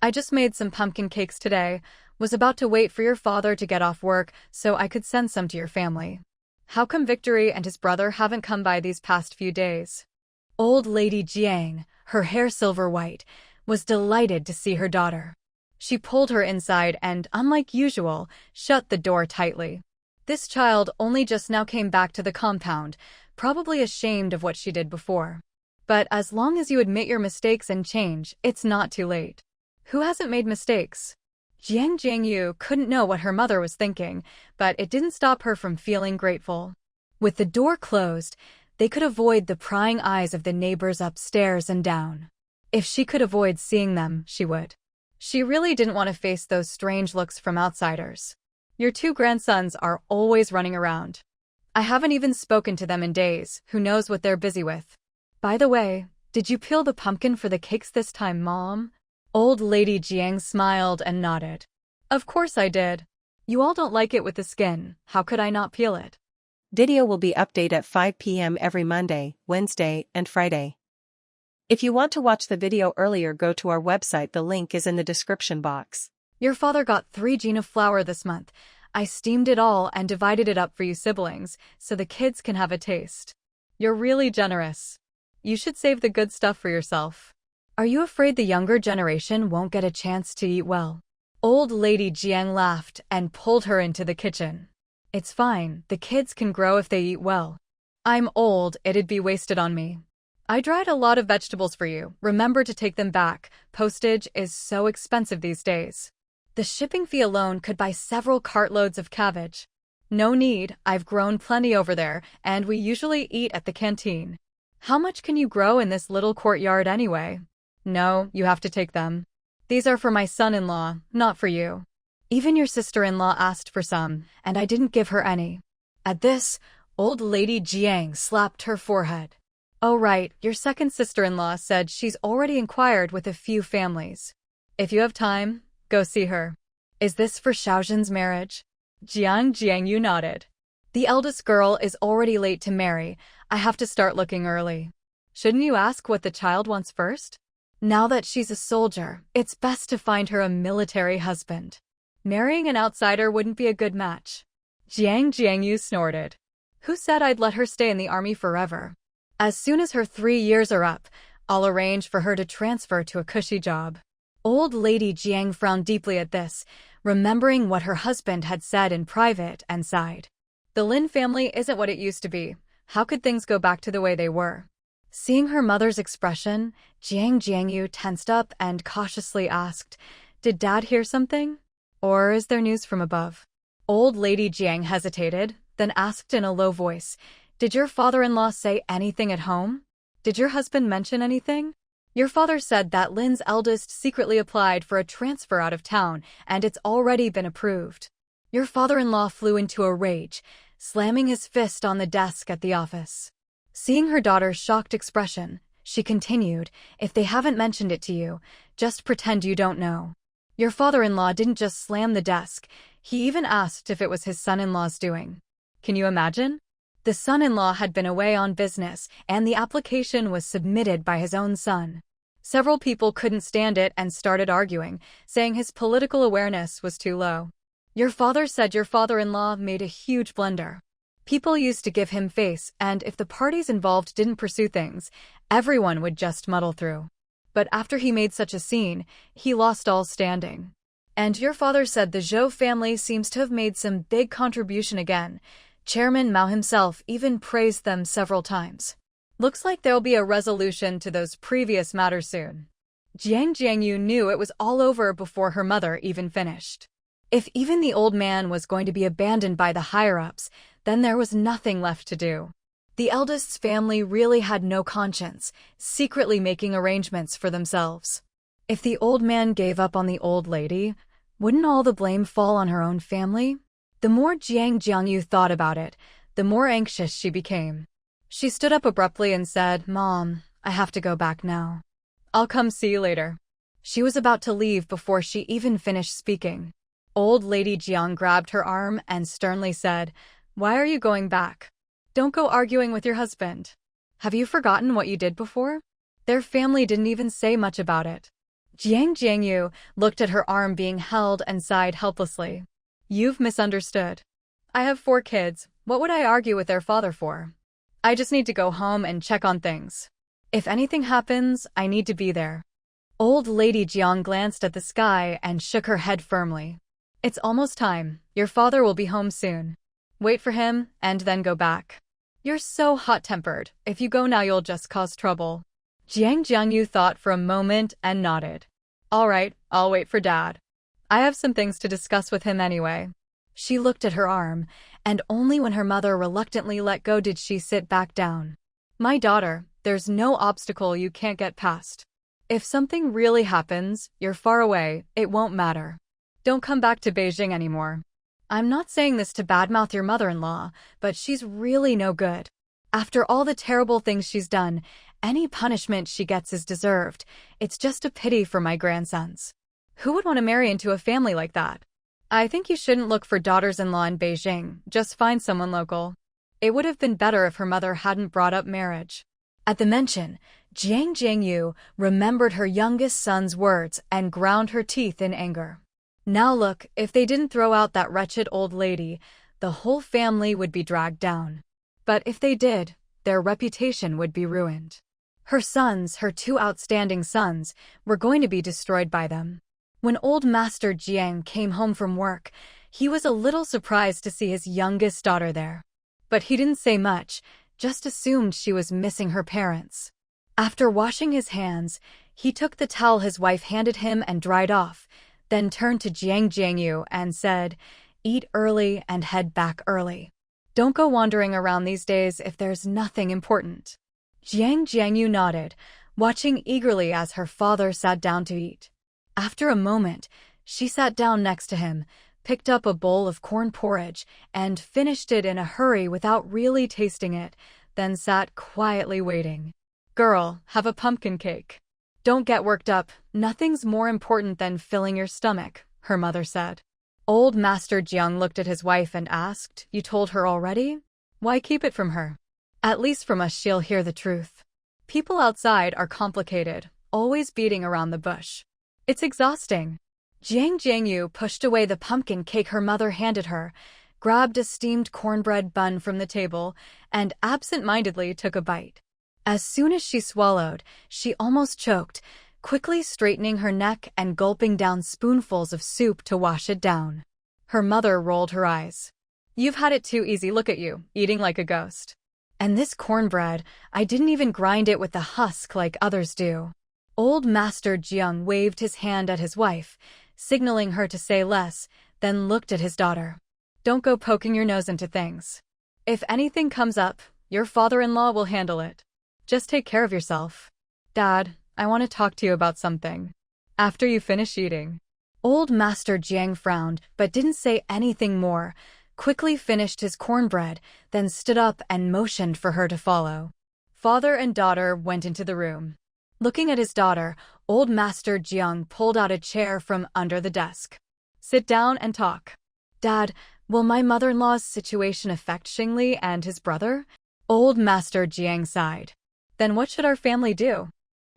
I just made some pumpkin cakes today. Was about to wait for your father to get off work so I could send some to your family. How come Victory and his brother haven't come by these past few days?" Old Lady Jiang, her hair silver white, was delighted to see her daughter. She pulled her inside and, unlike usual, shut the door tightly. This child only just now came back to the compound, probably ashamed of what she did before. But as long as you admit your mistakes and change, it's not too late. Who hasn't made mistakes? Jiang Jiangyu couldn't know what her mother was thinking, but it didn't stop her from feeling grateful. With the door closed, they could avoid the prying eyes of the neighbors upstairs and down. If she could avoid seeing them, she would. She really didn't want to face those strange looks from outsiders. "Your 2 grandsons are always running around. I haven't even spoken to them in days. Who knows what they're busy with? By the way, did you peel the pumpkin for the cakes this time, Mom?" Old Lady Jiang smiled and nodded. "Of course I did. You all don't like it with the skin. How could I not peel it?" Video will be updated at 5 p.m. every Monday, Wednesday, and Friday. If you want to watch the video earlier, go to our website. The link is in the description box. "Your father got 3 gin of flour this month. I steamed it all and divided it up for you siblings, so the kids can have a taste. You're really generous. You should save the good stuff for yourself. Are you afraid the younger generation won't get a chance to eat well?" Old Lady Jiang laughed and pulled her into the kitchen. "It's fine, the kids can grow if they eat well. I'm old, it'd be wasted on me. I dried a lot of vegetables for you. Remember to take them back. Postage is so expensive these days. The shipping fee alone could buy several cartloads of cabbage." "No need, I've grown plenty over there, and we usually eat at the canteen." "How much can you grow in this little courtyard anyway?" "No, you have to take them. These are for my son-in-law, not for you. Even your sister-in-law asked for some, and I didn't give her any." At this, Old Lady Jiang slapped her forehead. "Oh right, your second sister-in-law said she's already inquired with a few families. If you have time, go see her." "Is this for Xiaozhen's marriage?" Jiang Jiangyu nodded. "The eldest girl is already late to marry. I have to start looking early." "Shouldn't you ask what the child wants first?" "Now that she's a soldier, it's best to find her a military husband. Marrying an outsider wouldn't be a good match." Jiang Jiangyu snorted. "Who said I'd let her stay in the army forever? As soon as her 3 years are up, I'll arrange for her to transfer to a cushy job." Old Lady Jiang frowned deeply at this, remembering what her husband had said in private, and sighed. The Lin family isn't what it used to be. How could things go back to the way they were? Seeing her mother's expression, Jiang Jiangyu tensed up and cautiously asked, "Did Dad hear something? Or is there news from above?" Old Lady Jiang hesitated, then asked in a low voice, "Did your father-in-law say anything at home? Did your husband mention anything? Your father said that Lin's eldest secretly applied for a transfer out of town, and it's already been approved." Your father-in-law flew into a rage, slamming his fist on the desk at the office. Seeing her daughter's shocked expression, she continued, "If they haven't mentioned it to you, just pretend you don't know." Your father-in-law didn't just slam the desk, he even asked if it was his son-in-law's doing. Can you imagine? The son-in-law had been away on business, and the application was submitted by his own son. Several people couldn't stand it and started arguing, saying his political awareness was too low. Your father said your father-in-law made a huge blunder. People used to give him face, and if the parties involved didn't pursue things, everyone would just muddle through. But after he made such a scene, he lost all standing. And your father said the Zhou family seems to have made some big contribution again. Chairman Mao himself even praised them several times. Looks like there'll be a resolution to those previous matters soon. Jiang Jiangyu knew it was all over before her mother even finished. If even the old man was going to be abandoned by the higher-ups, then there was nothing left to do. The eldest's family really had no conscience, secretly making arrangements for themselves. If the old man gave up on the old lady, wouldn't all the blame fall on her own family? The more Jiang Jiangyu thought about it, the more anxious she became. She stood up abruptly and said, "Mom, I have to go back now." I'll come see you later. She was about to leave before she even finished speaking. Old Lady Jiang grabbed her arm and sternly said, "Why are you going back? Don't go arguing with your husband. Have you forgotten what you did before?" Their family didn't even say much about it. Jiangyu looked at her arm being held and sighed helplessly. "You've misunderstood. I have 4 kids. What would I argue with their father for? I just need to go home and check on things. If anything happens, I need to be there." Old Lady Jiang glanced at the sky and shook her head firmly. "It's almost time. Your father will be home soon. Wait for him and then go back. You're so hot-tempered. If you go now, you'll just cause trouble." Jiangyu thought for a moment and nodded. "All right, I'll wait for Dad. I have some things to discuss with him anyway." She looked at her arm, and only when her mother reluctantly let go did she sit back down. "My daughter, there's no obstacle you can't get past. If something really happens, you're far away, it won't matter. Don't come back to Beijing anymore. I'm not saying this to badmouth your mother-in-law, but she's really no good. After all the terrible things she's done, any punishment she gets is deserved. It's just a pity for my grandsons. Who would want to marry into a family like that? I think you shouldn't look for daughters-in-law in Beijing, just find someone local." It would have been better if her mother hadn't brought up marriage. At the mention, Jiangyu remembered her youngest son's words and ground her teeth in anger. Now look, if they didn't throw out that wretched old lady, the whole family would be dragged down. But if they did, their reputation would be ruined. Her sons, her 2 outstanding sons, were going to be destroyed by them. When old Master Jiang came home from work, he was a little surprised to see his youngest daughter there. But he didn't say much, just assumed she was missing her parents. After washing his hands, he took the towel his wife handed him and dried off, then turned to Jiangyu and said, "Eat early and head back early. Don't go wandering around these days if there's nothing important." Jiangyu nodded, watching eagerly as her father sat down to eat. After a moment, she sat down next to him, picked up a bowl of corn porridge, and finished it in a hurry without really tasting it, then sat quietly waiting. "Girl, have a pumpkin cake. Don't get worked up, nothing's more important than filling your stomach," her mother said. Old Master Jiang looked at his wife and asked, "You told her already? Why keep it from her? At least from us she'll hear the truth. People outside are complicated, always beating around the bush. It's exhausting." Jiangyu pushed away the pumpkin cake her mother handed her, grabbed a steamed cornbread bun from the table, and absent-mindedly took a bite. As soon as she swallowed, she almost choked, quickly straightening her neck and gulping down spoonfuls of soup to wash it down. Her mother rolled her eyes. "You've had it too easy, look at you, eating like a ghost. And this cornbread, I didn't even grind it with the husk like others do." Old Master Jiang waved his hand at his wife, signaling her to say less, then looked at his daughter. "Don't go poking your nose into things. If anything comes up, your father-in-law will handle it. Just take care of yourself. Dad, I want to talk to you about something. After you finish eating." Old Master Jiang frowned, but didn't say anything more, quickly finished his cornbread, then stood up and motioned for her to follow. Father and daughter went into the room. Looking at his daughter, old Master Jiang pulled out a chair from under the desk. "Sit down and talk." "Dad, will my mother-in-law's situation affect Xingli and his brother?" Old Master Jiang sighed. "Then what should our family do?"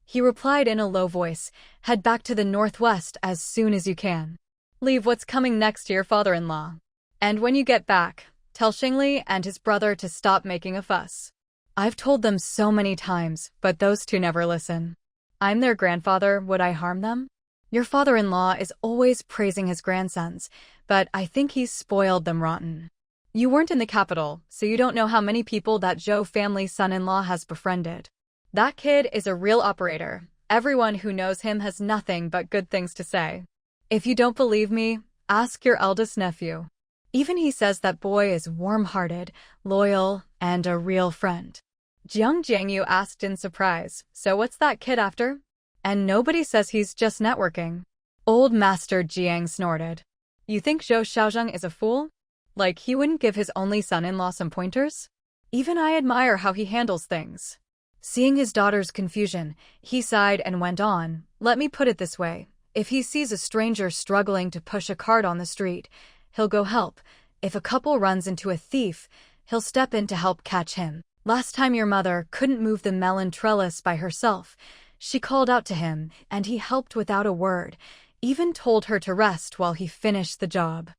He replied in a low voice, "Head back to the northwest as soon as you can. Leave what's coming next to your father-in-law. And when you get back, tell Xingli and his brother to stop making a fuss. I've told them so many times, but those 2 never listen. I'm their grandfather, would I harm them? Your father-in-law is always praising his grandsons, but I think he's spoiled them rotten. You weren't in the capital, so you don't know how many people that Zhou family son-in-law has befriended. That kid is a real operator. Everyone who knows him has nothing but good things to say. If you don't believe me, ask your eldest nephew. Even he says that boy is warm-hearted, loyal, and a real friend." Jiangyu asked in surprise, "So what's that kid after? And nobody says he's just networking." Old Master Jiang snorted. "You think Zhou Xiaozheng is a fool? Like he wouldn't give his only son-in-law some pointers? Even I admire how he handles things. Seeing his daughter's confusion, he sighed and went on, "Let me put it this way. If he sees a stranger struggling to push a cart on the street, he'll go help. If a couple runs into a thief, he'll step in to help catch him. Last time your mother couldn't move the melon trellis by herself, she called out to him, and he helped without a word, even told her to rest while he finished the job."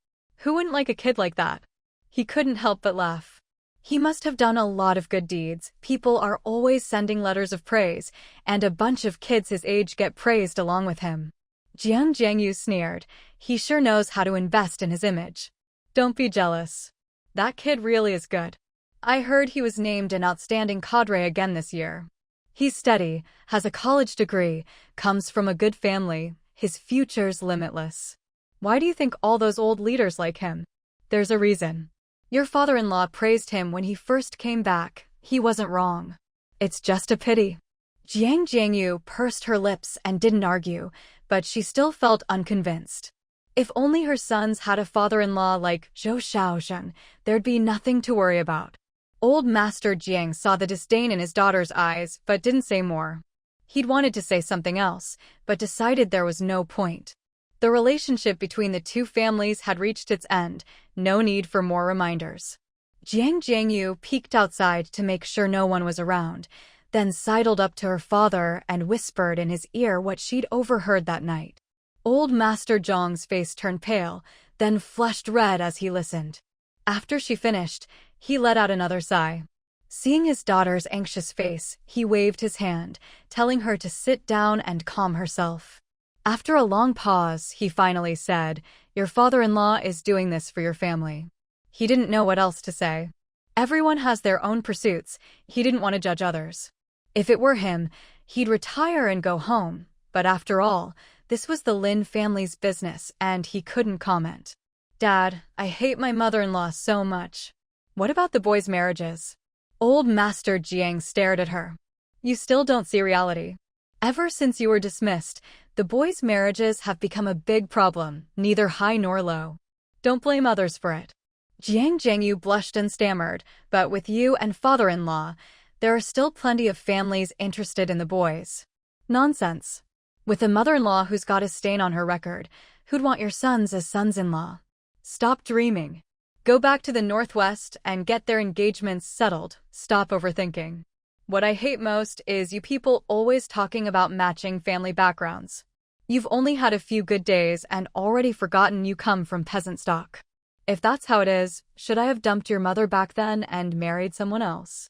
Who wouldn't like a kid like that? He couldn't help but laugh. He must have done a lot of good deeds. People are always sending letters of praise, and a bunch of kids his age get praised along with him. Jiang Jiangyu sneered. He sure knows how to invest in his image. Don't be jealous. That kid really is good. I heard he was named an outstanding cadre again this year. He's steady, has a college degree, comes from a good family, his future's limitless. Why do you think all those old leaders like him? There's a reason. Your father-in-law praised him when he first came back. He wasn't wrong. It's just a pity. Jiang Jiangyu pursed her lips and didn't argue, but she still felt unconvinced. If only her sons had a father-in-law like Zhou Jiao, there'd be nothing to worry about. Old Master Jiang saw the disdain in his daughter's eyes, but didn't say more. He'd wanted to say something else, but decided there was no point. The relationship between the two families had reached its end, no need for more reminders. Jiang Jiangyu peeked outside to make sure no one was around, then sidled up to her father and whispered in his ear what she'd overheard that night. Old Master Zhang's face turned pale, then flushed red as he listened. After she finished, he let out another sigh. Seeing his daughter's anxious face, he waved his hand, telling her to sit down and calm herself. After a long pause, he finally said, "Your father-in-law is doing this for your family." He didn't know what else to say. Everyone has their own pursuits. He didn't want to judge others. If it were him, he'd retire and go home. But after all, this was the Lin family's business, and he couldn't comment. "Dad, I hate my mother-in-law so much. What about the boys' marriages?" Old Master Jiang stared at her. "You still don't see reality. Ever since you were dismissed, the boys' marriages have become a big problem, neither high nor low. Don't blame others for it." Jiang Jiangyu blushed and stammered, "But with you and father-in-law, there are still plenty of families interested in the boys." "Nonsense. With a mother-in-law who's got a stain on her record, who'd want your sons as sons-in-law? Stop dreaming. Go back to the Northwest and get their engagements settled. Stop overthinking. What I hate most is you people always talking about matching family backgrounds. You've only had a few good days and already forgotten you come from peasant stock. If that's how it is, should I have dumped your mother back then and married someone else?"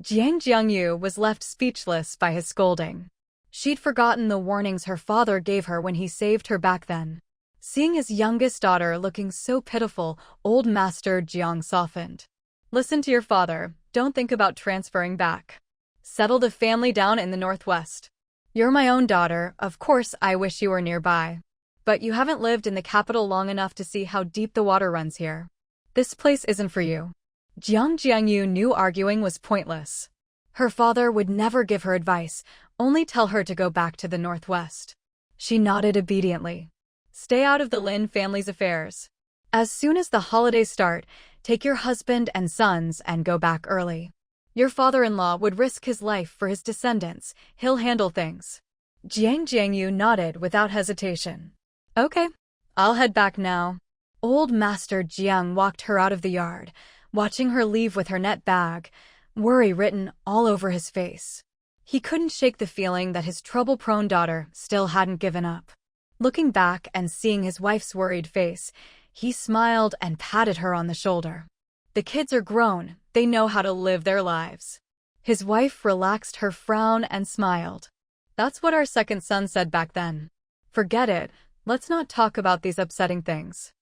Jiang Jiangyu was left speechless by his scolding. She'd forgotten the warnings her father gave her when he saved her back then. Seeing his youngest daughter looking so pitiful, old Master Jiang softened. "Listen to your father. Don't think about transferring back. Settle the family down in the Northwest. You're my own daughter, of course I wish you were nearby. But you haven't lived in the capital long enough to see how deep the water runs here. This place isn't for you." Jiang Jiangyu knew arguing was pointless. Her father would never give her advice, only tell her to go back to the Northwest. She nodded obediently. "Stay out of the Lin family's affairs. As soon as the holidays start, take your husband and sons and go back early. Your father-in-law would risk his life for his descendants. He'll handle things." Jiang Jiangyu nodded without hesitation. "Okay, I'll head back now." Old Master Jiang walked her out of the yard, watching her leave with her net bag, worry written all over his face. He couldn't shake the feeling that his trouble-prone daughter still hadn't given up. Looking back and seeing his wife's worried face, he smiled and patted her on the shoulder. The kids are grown, they know how to live their lives. His wife relaxed her frown and smiled. "That's what our second son said back then. Forget it, let's not talk about these upsetting things.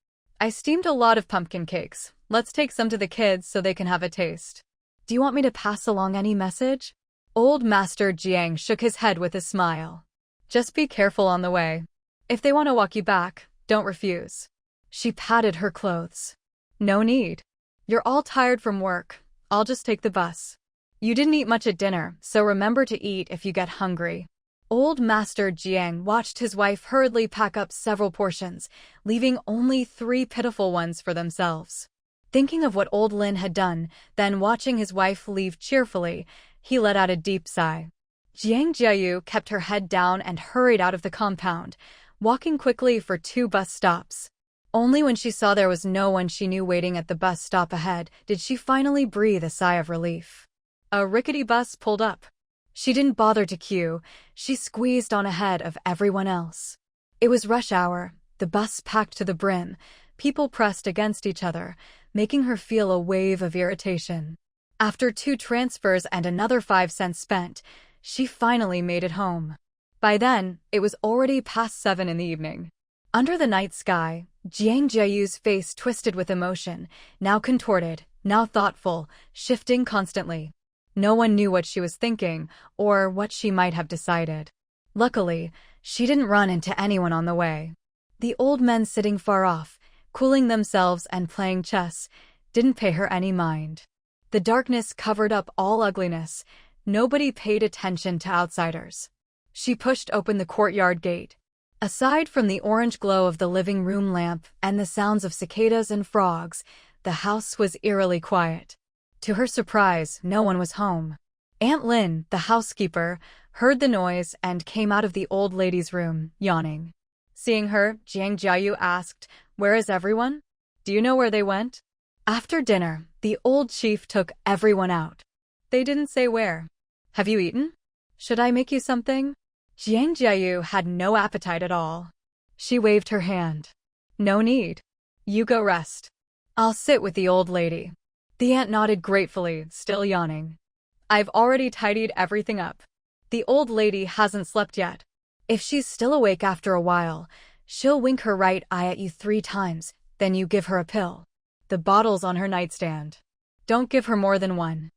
I steamed a lot of pumpkin cakes. Let's take some to the kids so they can have a taste. Do you want me to pass along any message?" Old Master Jiang shook his head with a smile. "Just be careful on the way. If they want to walk you back, don't refuse." She patted her clothes. "No need. You're all tired from work. I'll just take the bus. You didn't eat much at dinner, so remember to eat if you get hungry." Old Master Jiang watched his wife hurriedly pack up several portions, leaving only 3 pitiful ones for themselves. Thinking of what old Lin had done, then watching his wife leave cheerfully, He let out a deep sigh. Zhang Jiao kept her head down and hurried out of the compound, walking quickly for 2 bus stops. Only when she saw there was no one she knew waiting at the bus stop ahead did she finally breathe a sigh of relief. A rickety bus pulled up. She didn't bother to queue, she squeezed on ahead of everyone else. It was rush hour, the bus packed to the brim, people pressed against each other, making her feel a wave of irritation. After 2 transfers and another 5 cents spent, she finally made it home. By then, it was already past 7 in the evening. Under the night sky, Zhang Jiao's face twisted with emotion, now contorted, now thoughtful, shifting constantly. No one knew what she was thinking, or what she might have decided. Luckily, she didn't run into anyone on the way. The old men sitting far off, cooling themselves and playing chess, didn't pay her any mind. The darkness covered up all ugliness. Nobody paid attention to outsiders. She pushed open the courtyard gate. Aside from the orange glow of the living room lamp and the sounds of cicadas and frogs, the house was eerily quiet. To her surprise, no one was home. Aunt Lin, the housekeeper, heard the noise and came out of the old lady's room, yawning. Seeing her, Zhang Jiao asked, "Where is everyone? Do you know where they went?" After dinner, the old chief took everyone out. They didn't say where. "Have you eaten? Should I make you something?" Zhang Jiao had no appetite at all. She waved her hand. "No need. You go rest. I'll sit with the old lady." The aunt nodded gratefully, still yawning. "I've already tidied everything up. The old lady hasn't slept yet. If she's still awake after a while, she'll wink her right eye at you 3 times, then you give her a pill. The bottle's on her nightstand. Don't give her more than 1.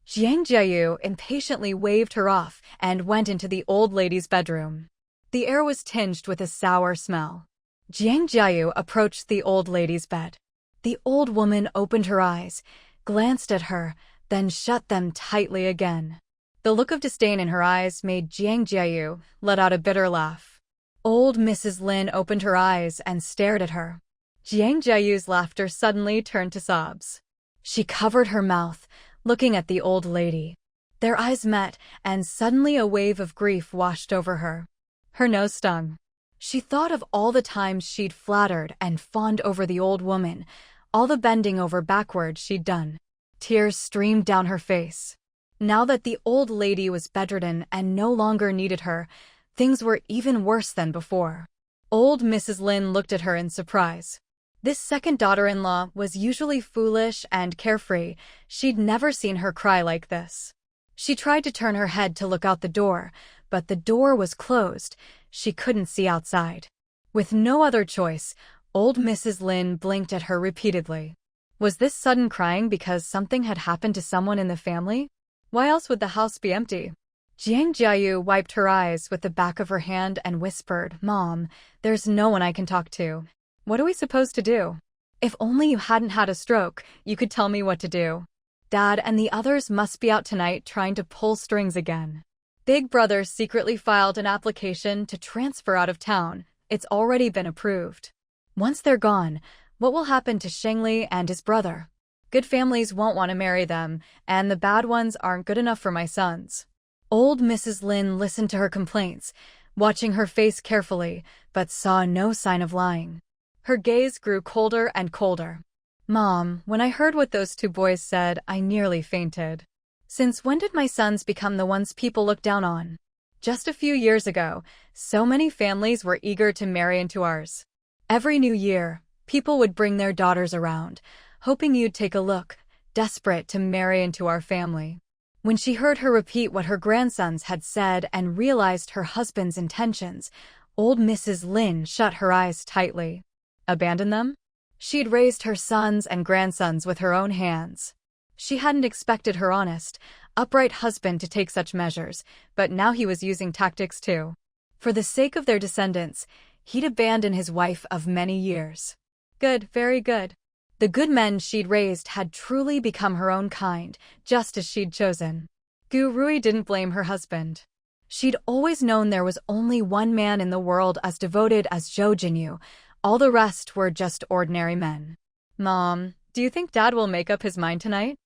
Zhang Jiao impatiently waved her off and went into the old lady's bedroom. The air was tinged with a sour smell. Zhang Jiao approached the old lady's bed. The old woman opened her eyes, glanced at her, then shut them tightly again. The look of disdain in her eyes made Zhang Jiao let out a bitter laugh. Old Mrs. Lin opened her eyes and stared at her. Zhang Jiao's laughter suddenly turned to sobs. She covered her mouth, looking at the old lady. Their eyes met, and suddenly a wave of grief washed over her. Her nose stung. She thought of all the times she'd flattered and fawned over the old woman, all the bending over backwards she'd done. Tears streamed down her face. Now that the old lady was bedridden and no longer needed her, things were even worse than before. Old Mrs. Lin looked at her in surprise. This second daughter-in-law was usually foolish and carefree. She'd never seen her cry like this. She tried to turn her head to look out the door, but the door was closed. She couldn't see outside. With no other choice, old Mrs. Lin blinked at her repeatedly. Was this sudden crying because something had happened to someone in the family? Why else would the house be empty? Zhang Jiao wiped her eyes with the back of her hand and whispered, "Mom, there's no one I can talk to. What are we supposed to do? If only you hadn't had a stroke, you could tell me what to do. Dad and the others must be out tonight trying to pull strings again." Big Brother secretly filed an application to transfer out of town. It's already been approved. Once they're gone, what will happen to Shengli and his brother? Good families won't want to marry them, and the bad ones aren't good enough for my sons. Old Mrs. Lin listened to her complaints, watching her face carefully, but saw no sign of lying. Her gaze grew colder and colder. "Mom, when I heard what those 2 boys said, I nearly fainted. Since when did my sons become the ones people look down on? Just a few years ago, so many families were eager to marry into ours. Every new year, people would bring their daughters around, hoping you'd take a look, desperate to marry into our family." When she heard her repeat what her grandsons had said and realized her husband's intentions, old Mrs. Lin shut her eyes tightly. Abandon them? She'd raised her sons and grandsons with her own hands. She hadn't expected her honest, upright husband to take such measures, but now he was using tactics too. For the sake of their descendants, he'd abandon his wife of many years. Good, very good. The good men she'd raised had truly become her own kind, just as she'd chosen. Gu Rui didn't blame her husband. She'd always known there was only one man in the world as devoted as Zhou Jiao. All the rest were just ordinary men. "Mom, do you think Dad will make up his mind tonight?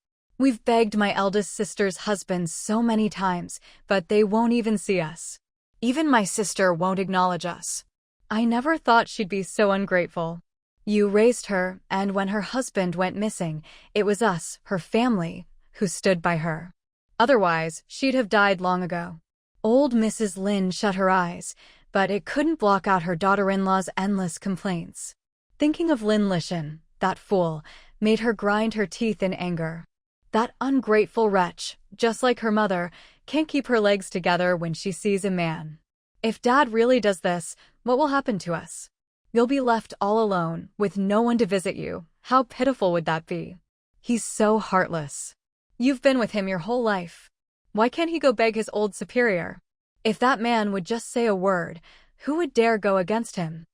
We've begged my eldest sister's husband so many times, but they won't even see us. Even my sister won't acknowledge us. I never thought she'd be so ungrateful. You raised her, and when her husband went missing, it was us, her family, who stood by her. Otherwise, she'd have died long ago. Old Mrs. Lin shut her eyes, but it couldn't block out her daughter-in-law's endless complaints. Thinking of Lin Lishan, that fool, made her grind her teeth in anger. That ungrateful wretch, just like her mother, can't keep her legs together when she sees a man. If Dad really does this, what will happen to us? You'll be left all alone, with no one to visit you. How pitiful would that be? He's so heartless. You've been with him your whole life. Why can't he go beg his old superior? If that man would just say a word, who would dare go against him?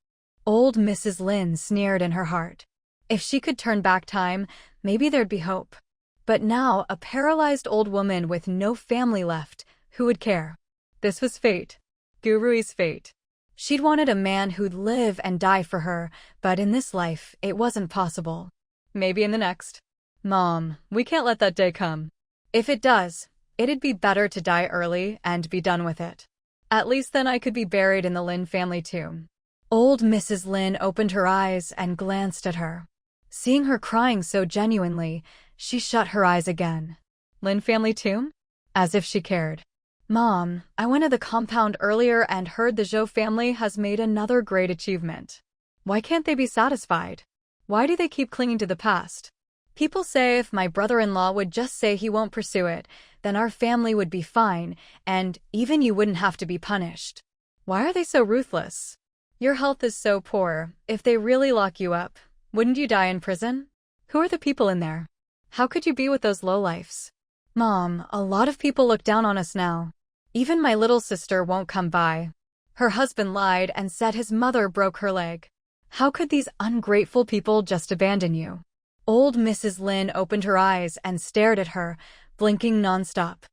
Old Mrs. Lin sneered in her heart. If she could turn back time, maybe there'd be hope. But now, a paralyzed old woman with no family left, who would care? This was fate. Gurui's fate. She'd wanted a man who'd live and die for her, but in this life, it wasn't possible. Maybe in the next. Mom, we can't let that day come. If it does, it'd be better to die early and be done with it. At least then I could be buried in the Lin family tomb. Old Mrs. Lin opened her eyes and glanced at her. Seeing her crying so genuinely, she shut her eyes again. Lin family tomb? As if she cared. Mom, I went to the compound earlier and heard the Zhou family has made another great achievement. Why can't they be satisfied? Why do they keep clinging to the past? People say if my brother-in-law would just say he won't pursue it, then our family would be fine, and even you wouldn't have to be punished. Why are they so ruthless? Your health is so poor. If they really lock you up, wouldn't you die in prison? Who are the people in there? How could you be with those lowlifes? Mom, a lot of people look down on us now. Even my little sister won't come by. Her husband lied and said his mother broke her leg. How could these ungrateful people just abandon you? Old Mrs. Lin opened her eyes and stared at her, blinking nonstop.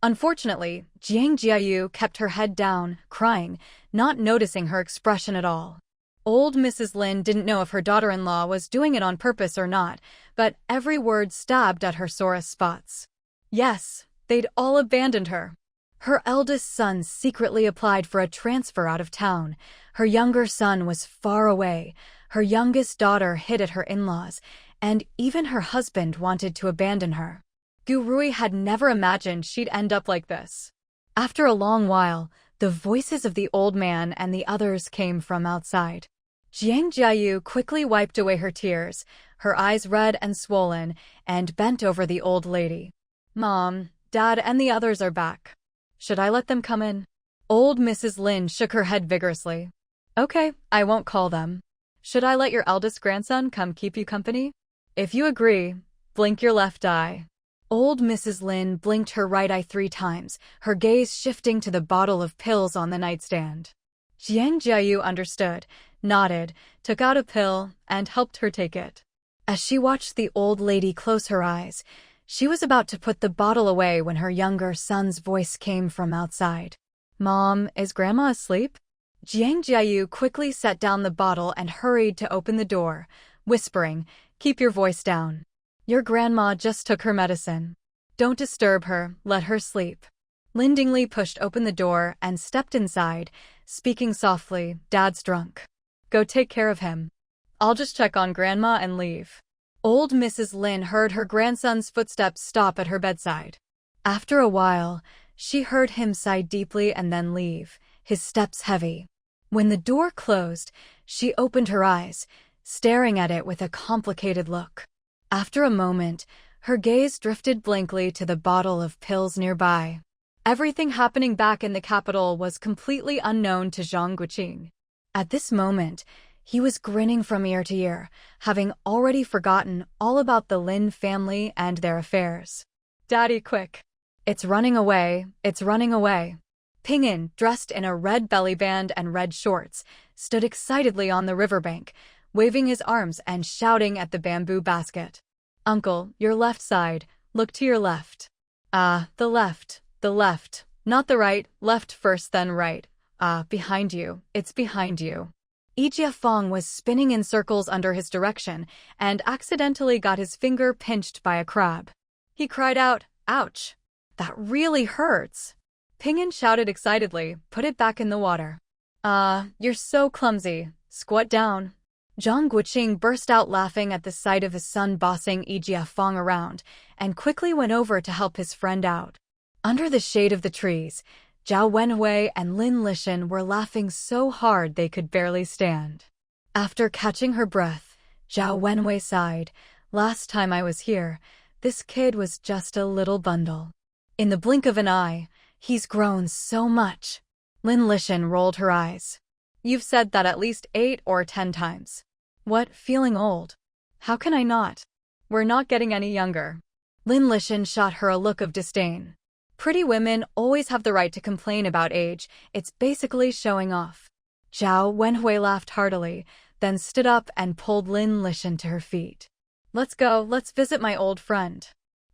Unfortunately, Zhang Guoqing kept her head down, crying, not noticing her expression at all. Old Mrs. Lin didn't know if her daughter-in-law was doing it on purpose or not, but every word stabbed at her sorest spots. Yes, they'd all abandoned her. Her eldest son secretly applied for a transfer out of town. Her younger son was far away. Her youngest daughter hid at her in-laws, and even her husband wanted to abandon her. Gurui had never imagined she'd end up like this. After a long while, the voices of the old man and the others came from outside. Zhang Jiao quickly wiped away her tears, her eyes red and swollen, and bent over the old lady. Mom, Dad, and the others are back. Should I let them come in? Old Mrs. Lin shook her head vigorously. Okay, I won't call them. Should I let your eldest grandson come keep you company? If you agree, blink your left eye. Old Mrs. Lin blinked her right eye 3 times, her gaze shifting to the bottle of pills on the nightstand. Zhang Jiao understood, nodded, took out a pill, and helped her take it. As she watched the old lady close her eyes, she was about to put the bottle away when her younger son's voice came from outside. Mom, is Grandma asleep? Zhang Jiao quickly set down the bottle and hurried to open the door, whispering, Keep your voice down. Your grandma just took her medicine. Don't disturb her, let her sleep. Lin Dingley pushed open the door and stepped inside, speaking softly, Dad's drunk. Go take care of him. I'll just check on Grandma and leave. Old Mrs. Lin heard her grandson's footsteps stop at her bedside. After a while, she heard him sigh deeply and then leave, his steps heavy. When the door closed, she opened her eyes, staring at it with a complicated look. After a moment, her gaze drifted blankly to the bottle of pills nearby. Everything happening back in the capital was completely unknown to Zhang Guoqing. At this moment, he was grinning from ear to ear, having already forgotten all about the Lin family and their affairs. Daddy, quick. It's running away, it's running away. Ping'an, dressed in a red belly band and red shorts, stood excitedly on the riverbank, waving his arms and shouting at the bamboo basket. Uncle, your left side, look to your left. The left, not the right, left first then right. Behind you, it's behind you. Yijia Fong was spinning in circles under his direction and accidentally got his finger pinched by a crab. He cried out, "Ouch! That really hurts!" Ping'an shouted excitedly, "Put it back in the water." You're so clumsy. Squat down." Zhang Guoqing burst out laughing at the sight of his son bossing Fang around, and quickly went over to help his friend out. Under the shade of the trees, Zhao Wenhui and Lin Lishan were laughing so hard they could barely stand. After catching her breath, Zhao Wenhui sighed, "Last time I was here, this kid was just a little bundle. In the blink of an eye, he's grown so much." Lin Lishan rolled her eyes. "You've said that at least 8 or 10 times. What, feeling old? How can I not? We're not getting any younger." Lin Lishan shot her a look of disdain. "Pretty women always have the right to complain about age. It's basically showing off." Zhao Wenhui laughed heartily, then stood up and pulled Lin Lishan to her feet. "Let's go, let's visit my old friend.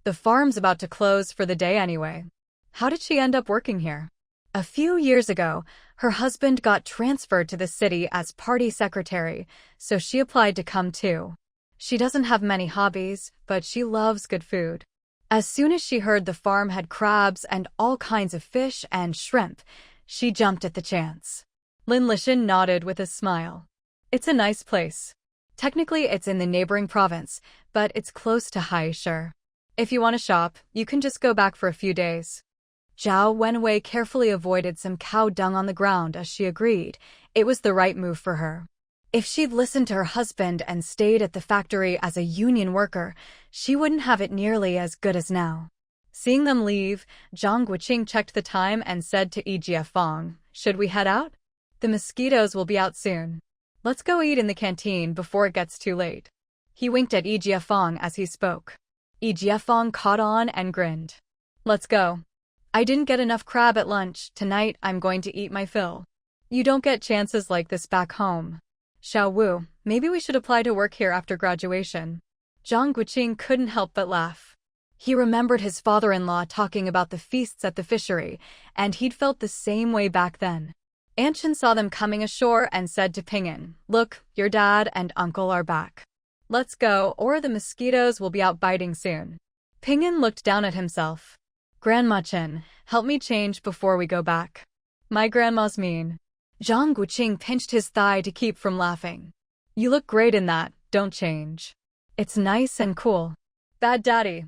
The farm's about to close for the day anyway." How did she end up working here? A few years ago, her husband got transferred to the city as party secretary, so she applied to come too. She doesn't have many hobbies, but she loves good food. As soon as she heard the farm had crabs and all kinds of fish and shrimp, she jumped at the chance. Lin Lishan nodded with a smile. "It's a nice place. Technically it's in the neighboring province, but it's close to Haisher. If you want to shop, you can just go back for a few days." Zhao Wenhui carefully avoided some cow dung on the ground as she agreed. It was the right move for her. If she'd listened to her husband and stayed at the factory as a union worker, she wouldn't have it nearly as good as now. Seeing them leave, Zhang Guoqing checked the time and said to Fang, "Should we head out? The mosquitoes will be out soon. Let's go eat in the canteen before it gets too late." He winked at Fang as he spoke. Fang caught on and grinned. "Let's go. I didn't get enough crab at lunch. Tonight I'm going to eat my fill. You don't get chances like this back home." "Xiao Wu, maybe we should apply to work here after graduation." Zhang Guoqing couldn't help but laugh. He remembered his father-in-law talking about the feasts at the fishery, and he'd felt the same way back then. Anshin saw them coming ashore and said to Ping'an, "Look, your dad and uncle are back. Let's go, or the mosquitoes will be out biting soon." Ping'an looked down at himself. "Grandma Chen, help me change before we go back. My grandma's mean." Zhang Guoqing pinched his thigh to keep from laughing. "You look great in that, don't change. It's nice and cool." "Bad daddy."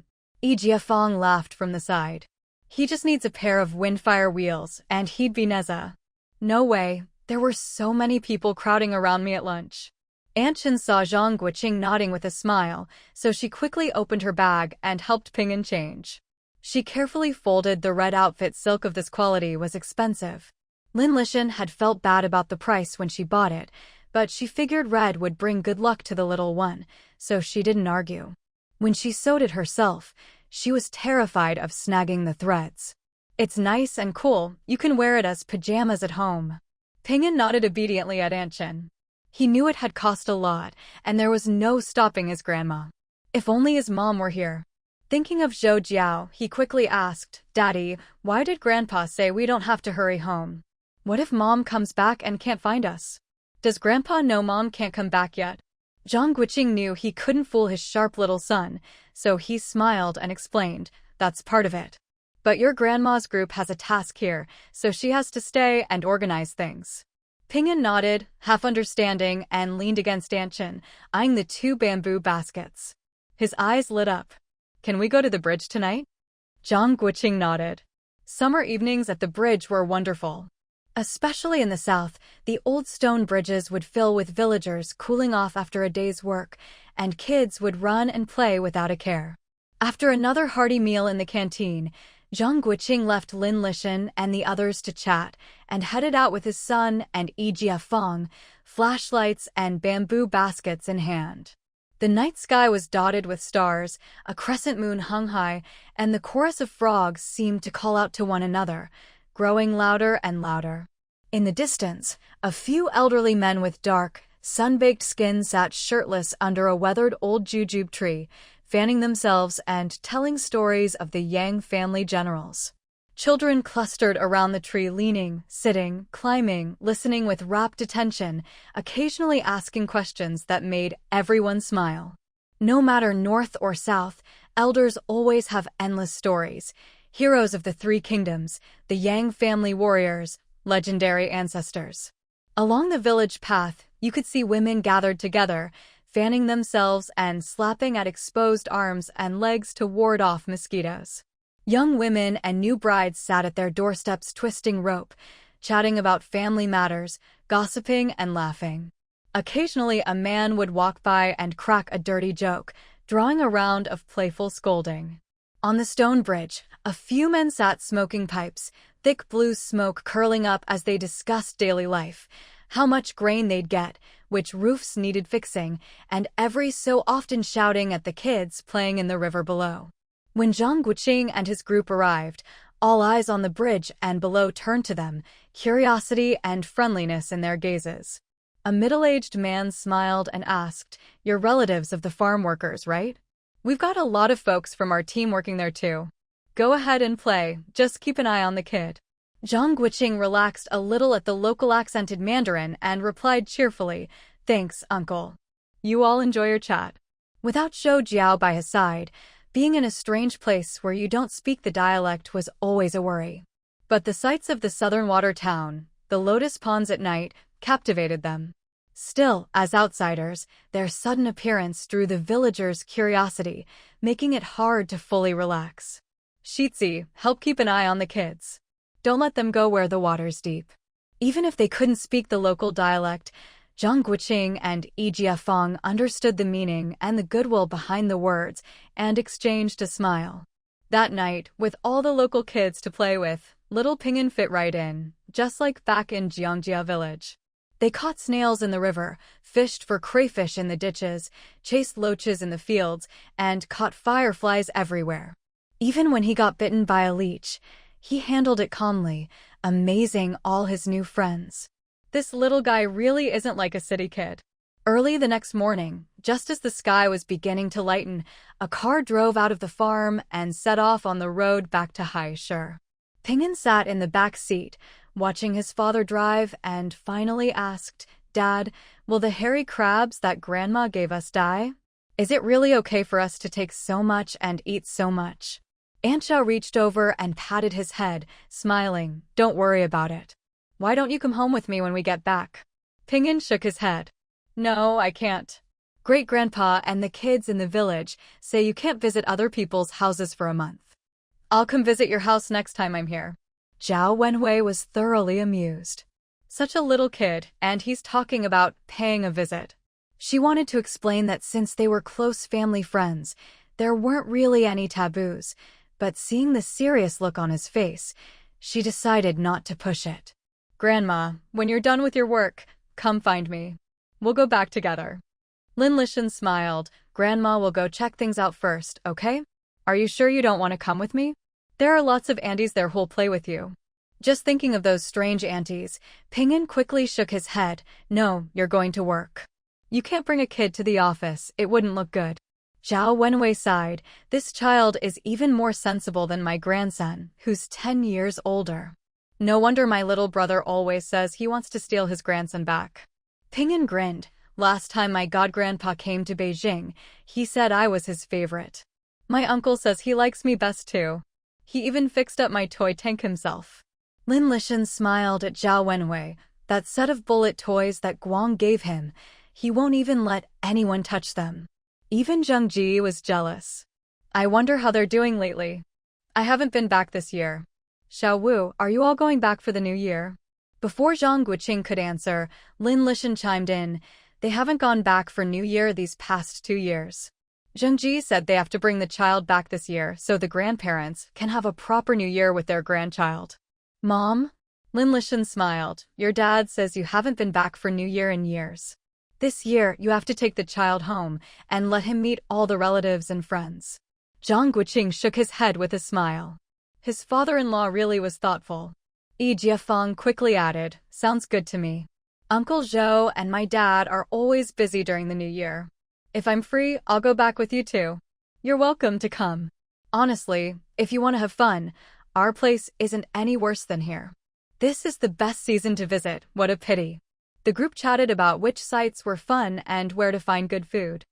Fang laughed from the side. "He just needs a pair of windfire wheels, and he'd be Neza." "No way, there were so many people crowding around me at lunch." Anshin saw Zhang Guoqing nodding with a smile, so she quickly opened her bag and helped Ping'an change. She carefully folded the red outfit. Silk of this quality was expensive. Lin Lishan had felt bad about the price when she bought it, but she figured red would bring good luck to the little one, so she didn't argue. When she sewed it herself, she was terrified of snagging the threads. "It's nice and cool, you can wear it as pajamas at home." Ping'an nodded obediently at Anshin. He knew it had cost a lot, and there was no stopping his grandma. If only his mom were here. Thinking of Zhou Jiao, he quickly asked, "Daddy, why did Grandpa say we don't have to hurry home? What if Mom comes back and can't find us? Does Grandpa know Mom can't come back yet?" Zhang Guoqing knew he couldn't fool his sharp little son, so he smiled and explained, "That's part of it. But your grandma's group has a task here, so she has to stay and organize things." Ping'an nodded, half understanding, and leaned against Anshin, eyeing the 2 bamboo baskets. His eyes lit up. "Can we go to the bridge tonight?" Zhang Guoqing nodded. Summer evenings at the bridge were wonderful. Especially in the south, the old stone bridges would fill with villagers cooling off after a day's work, and kids would run and play without a care. After another hearty meal in the canteen, Zhang Guoqing left Lin Lishan and the others to chat, and headed out with his son and Fang, flashlights and bamboo baskets in hand. The night sky was dotted with stars, a crescent moon hung high, and the chorus of frogs seemed to call out to one another, growing louder and louder. In the distance, a few elderly men with dark, sun-baked skin sat shirtless under a weathered old jujube tree, fanning themselves and telling stories of the Yang family generals. Children clustered around the tree, leaning, sitting, climbing, listening with rapt attention, occasionally asking questions that made everyone smile. No matter north or south, Elders always have endless stories. Heroes of the Three Kingdoms, the Yang family warriors, legendary ancestors. Along the village path, you could see women gathered together, fanning themselves and slapping at exposed arms and legs to ward off mosquitoes. Young women and new brides sat at their doorsteps twisting rope, chatting about family matters, gossiping and laughing. Occasionally, a man would walk by and crack a dirty joke, drawing a round of playful scolding. On the stone bridge, a few men sat smoking pipes, thick blue smoke curling up as they discussed daily life, how much grain they'd get, which roofs needed fixing, and every so often shouting at the kids playing in the river below. When Zhang Guoqing and his group arrived, all eyes on the bridge and below turned to them, curiosity and friendliness in their gazes. A middle-aged man smiled and asked, "You're relatives of the farm workers, right? We've got a lot of folks from our team working there too. Go ahead and play, just keep an eye on the kid." Zhang Guoqing relaxed a little at the local accented Mandarin and replied cheerfully, "Thanks, uncle. You all enjoy your chat." Without Zhou Jiao by his side, being in a strange place where you don't speak the dialect was always a worry. But the sights of the southern water town, the lotus ponds at night, captivated them. Still, as outsiders, their sudden appearance drew the villagers' curiosity, making it hard to fully relax. "Shitzi, help keep an eye on the kids. Don't let them go where the water's deep." Even if they couldn't speak the local dialect, Zhang Guoqing and Yi Jiafeng understood the meaning and the goodwill behind the words and exchanged a smile. That night, with all the local kids to play with, little Ping'an fit right in, just like back in Jiangjia village. They caught snails in the river, fished for crayfish in the ditches, chased loaches in the fields, and caught fireflies everywhere. Even when he got bitten by a leech, he handled it calmly, amazing all his new friends. This little guy really isn't like a city kid. Early the next morning, just as the sky was beginning to lighten, a car drove out of the farm and set off on the road back to Haisher. Ping'an sat in the back seat, watching his father drive, and finally asked, "Dad, will the hairy crabs that Grandma gave us die? Is it really okay for us to take so much and eat so much?" Aunt Zhao reached over and patted his head, smiling, "Don't worry about it. Why don't you come home with me when we get back?" Ping'an shook his head. "No, I can't. Great-grandpa and the kids in the village say you can't visit other people's houses for a month. I'll come visit your house next time I'm here." Zhao Wenwei was thoroughly amused. Such a little kid, and he's talking about paying a visit. She wanted to explain that since they were close family friends, there weren't really any taboos, but seeing the serious look on his face, she decided not to push it. "Grandma, when you're done with your work, come find me. We'll go back together." Lin Lishan smiled. "Grandma will go check things out first, okay? Are you sure you don't want to come with me? There are lots of aunties there who'll play with you." Just thinking of those strange aunties, Ping'an quickly shook his head. "No, you're going to work. You can't bring a kid to the office, it wouldn't look good." Zhao Wenwei sighed. "This child is even more sensible than my grandson, who's 10 years older. No wonder my little brother always says he wants to steal his grandson back." Ping'an grinned. "Last time my godgrandpa came to Beijing, he said I was his favorite. My uncle says he likes me best too. He even fixed up my toy tank himself." Lin Lishan smiled at Zhao Wenwei. "That set of bullet toys that Guang gave him, he won't even let anyone touch them." Even Zheng Ji was jealous. "I wonder how they're doing lately. I haven't been back this year. Xiao Wu, are you all going back for the new year?" Before Zhang Guoqing could answer, Lin Lishan chimed in. "They haven't gone back for New Year these past 2 years. Zheng Ji said they have to bring the child back this year so the grandparents can have a proper New Year with their grandchild." "Mom?" Lin Lishan smiled. "Your dad says you haven't been back for New Year in years. This year, you have to take the child home and let him meet all the relatives and friends." Zhang Guoqing shook his head with a smile. His father-in-law really was thoughtful. Yi Jiafeng quickly added, "Sounds good to me. Uncle Zhou and my dad are always busy during the new year. If I'm free, I'll go back with you too. You're welcome to come. Honestly, if you want to have fun, our place isn't any worse than here. This is the best season to visit, what a pity." The group chatted about which sites were fun and where to find good food.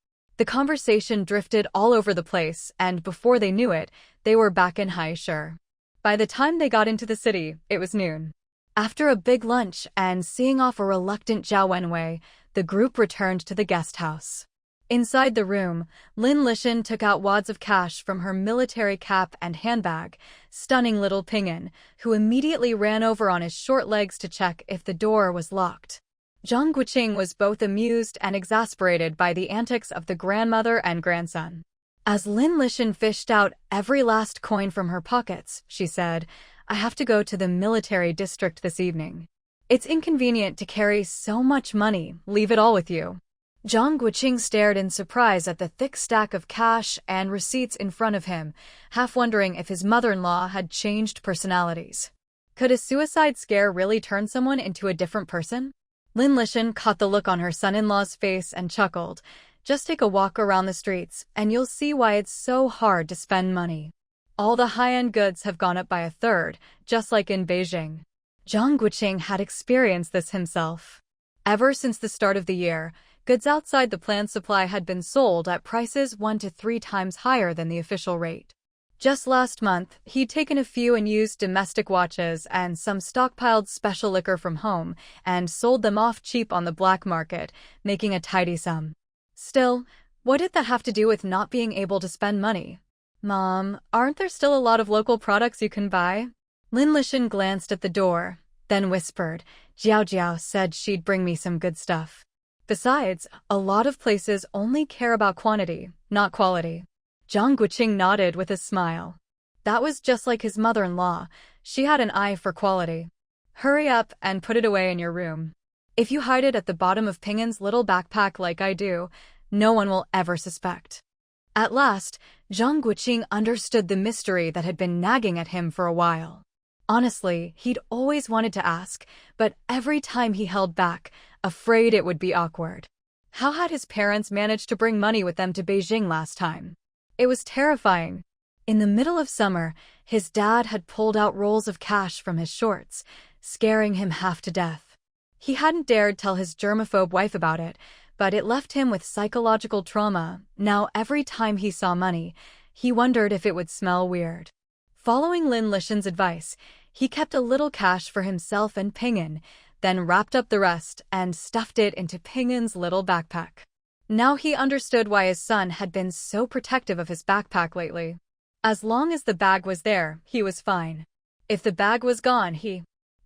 The conversation drifted all over the place, and before they knew it, they were back in Haishur. By the time they got into the city, it was noon. After a big lunch and seeing off a reluctant Zhao Wenwei, the group returned to the guest house. Inside the room, Lin Lishan took out wads of cash from her military cap and handbag, stunning little Ping'an, who immediately ran over on his short legs to check if the door was locked. Zhang Guoqing was both amused and exasperated by the antics of the grandmother and grandson. As Lin Lishan fished out every last coin from her pockets, she said, "I have to go to the military district this evening. It's inconvenient to carry so much money, leave it all with you." Zhang Guoqing stared in surprise at the thick stack of cash and receipts in front of him, half wondering if his mother-in-law had changed personalities. Could a suicide scare really turn someone into a different person? Lin Lishan caught the look on her son-in-law's face and chuckled. "Just take a walk around the streets, and you'll see why it's so hard to spend money. All the high-end goods have gone up by a third, just like in Beijing." Zhang Guoqing had experienced this himself. Ever since the start of the year, goods outside the planned supply had been sold at prices 1 to 3 times higher than the official rate. Just last month, he'd taken a few unused domestic watches and some stockpiled special liquor from home and sold them off cheap on the black market, making a tidy sum. Still, what did that have to do with not being able to spend money? "Mom, aren't there still a lot of local products you can buy?" Lin Lishan glanced at the door, then whispered, "Zhou Jiao said she'd bring me some good stuff. Besides, a lot of places only care about quantity, not quality." Zhang Guoqing nodded with a smile. That was just like his mother-in-law. She had an eye for quality. "Hurry up and put it away in your room. If you hide it at the bottom of Ping'an's little backpack like I do, no one will ever suspect." At last, Zhang Guoqing understood the mystery that had been nagging at him for a while. Honestly, he'd always wanted to ask, but every time he held back, afraid it would be awkward. How had his parents managed to bring money with them to Beijing last time? It was terrifying. In the middle of summer, his dad had pulled out rolls of cash from his shorts, scaring him half to death. He hadn't dared tell his germaphobe wife about it, but it left him with psychological trauma. Now every time he saw money, he wondered if it would smell weird. Following Lin Lishan's advice, he kept a little cash for himself and Ping'an, then wrapped up the rest and stuffed it into Ping'an's little backpack. Now he understood why his son had been so protective of his backpack lately. As long as the bag was there, he was fine. If the bag was gone,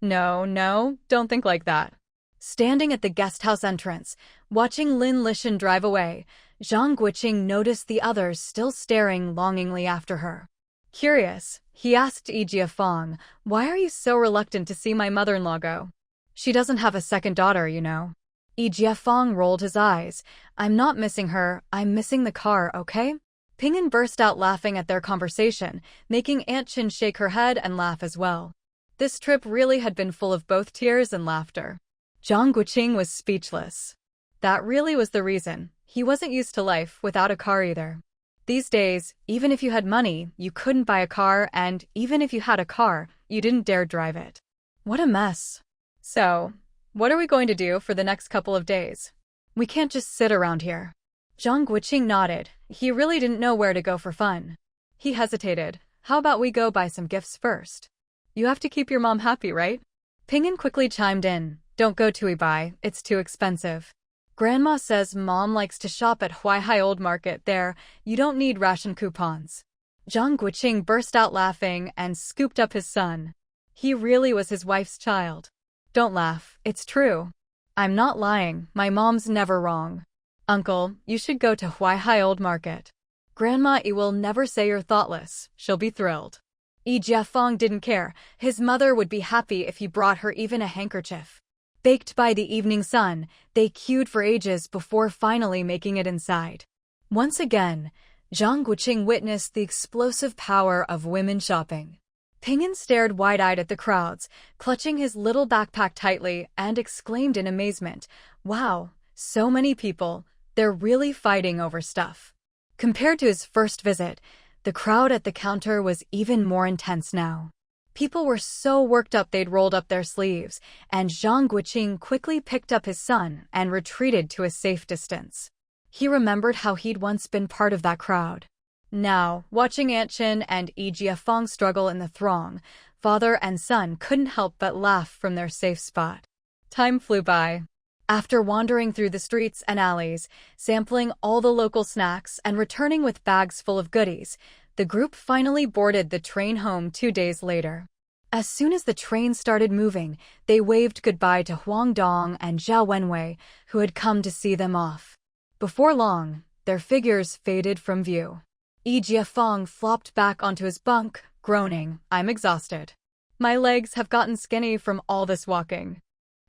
No, don't think like that. Standing at the guest house entrance, watching Lin Lishan drive away, Zhang Guoqing noticed the others still staring longingly after her. Curious, he asked Yijia Fong, "Why are you so reluctant to see my mother-in-law go? She doesn't have a second daughter, you know." Yijia Fong rolled his eyes. "I'm not missing her, I'm missing the car, okay?" Ping'an burst out laughing at their conversation, making Aunt Chin shake her head and laugh as well. This trip really had been full of both tears and laughter. Zhang Guoqing was speechless. That really was the reason. He wasn't used to life without a car either. These days, even if you had money, you couldn't buy a car, and even if you had a car, you didn't dare drive it. What a mess. "So, what are we going to do for the next couple of days? We can't just sit around here." Zhang Guoqing nodded. He really didn't know where to go for fun. He hesitated. "How about we go buy some gifts first? You have to keep your mom happy, right?" Ping'an quickly chimed in. "Don't go to Ibai, it's too expensive. Grandma says Mom likes to shop at Huaihai Old Market there, you don't need ration coupons." Zhang Guoqing burst out laughing and scooped up his son. He really was his wife's child. "Don't laugh, it's true. I'm not lying, my mom's never wrong. Uncle, you should go to Huaihai Old Market. Grandma will never say you're thoughtless, she'll be thrilled." Yijia Fong didn't care, his mother would be happy if he brought her even a handkerchief. Baked by the evening sun, they queued for ages before finally making it inside. Once again, Zhang Guoqing witnessed the explosive power of women shopping. Ping'an stared wide-eyed at the crowds, clutching his little backpack tightly, and exclaimed in amazement, "Wow, so many people, they're really fighting over stuff." Compared to his first visit, the crowd at the counter was even more intense now. People were so worked up they'd rolled up their sleeves, and Zhang Guoqing quickly picked up his son and retreated to a safe distance. He remembered how he'd once been part of that crowd. Now, watching Aunt Chin and Yi Jiafeng struggle in the throng, father and son couldn't help but laugh from their safe spot. Time flew by. After wandering through the streets and alleys, sampling all the local snacks and returning with bags full of goodies, the group finally boarded the train home 2 days later. As soon as the train started moving, they waved goodbye to Huang Dong and Zhao Wenwei, who had come to see them off. Before long, their figures faded from view. Yi Jiafeng flopped back onto his bunk, groaning, "I'm exhausted. My legs have gotten skinny from all this walking."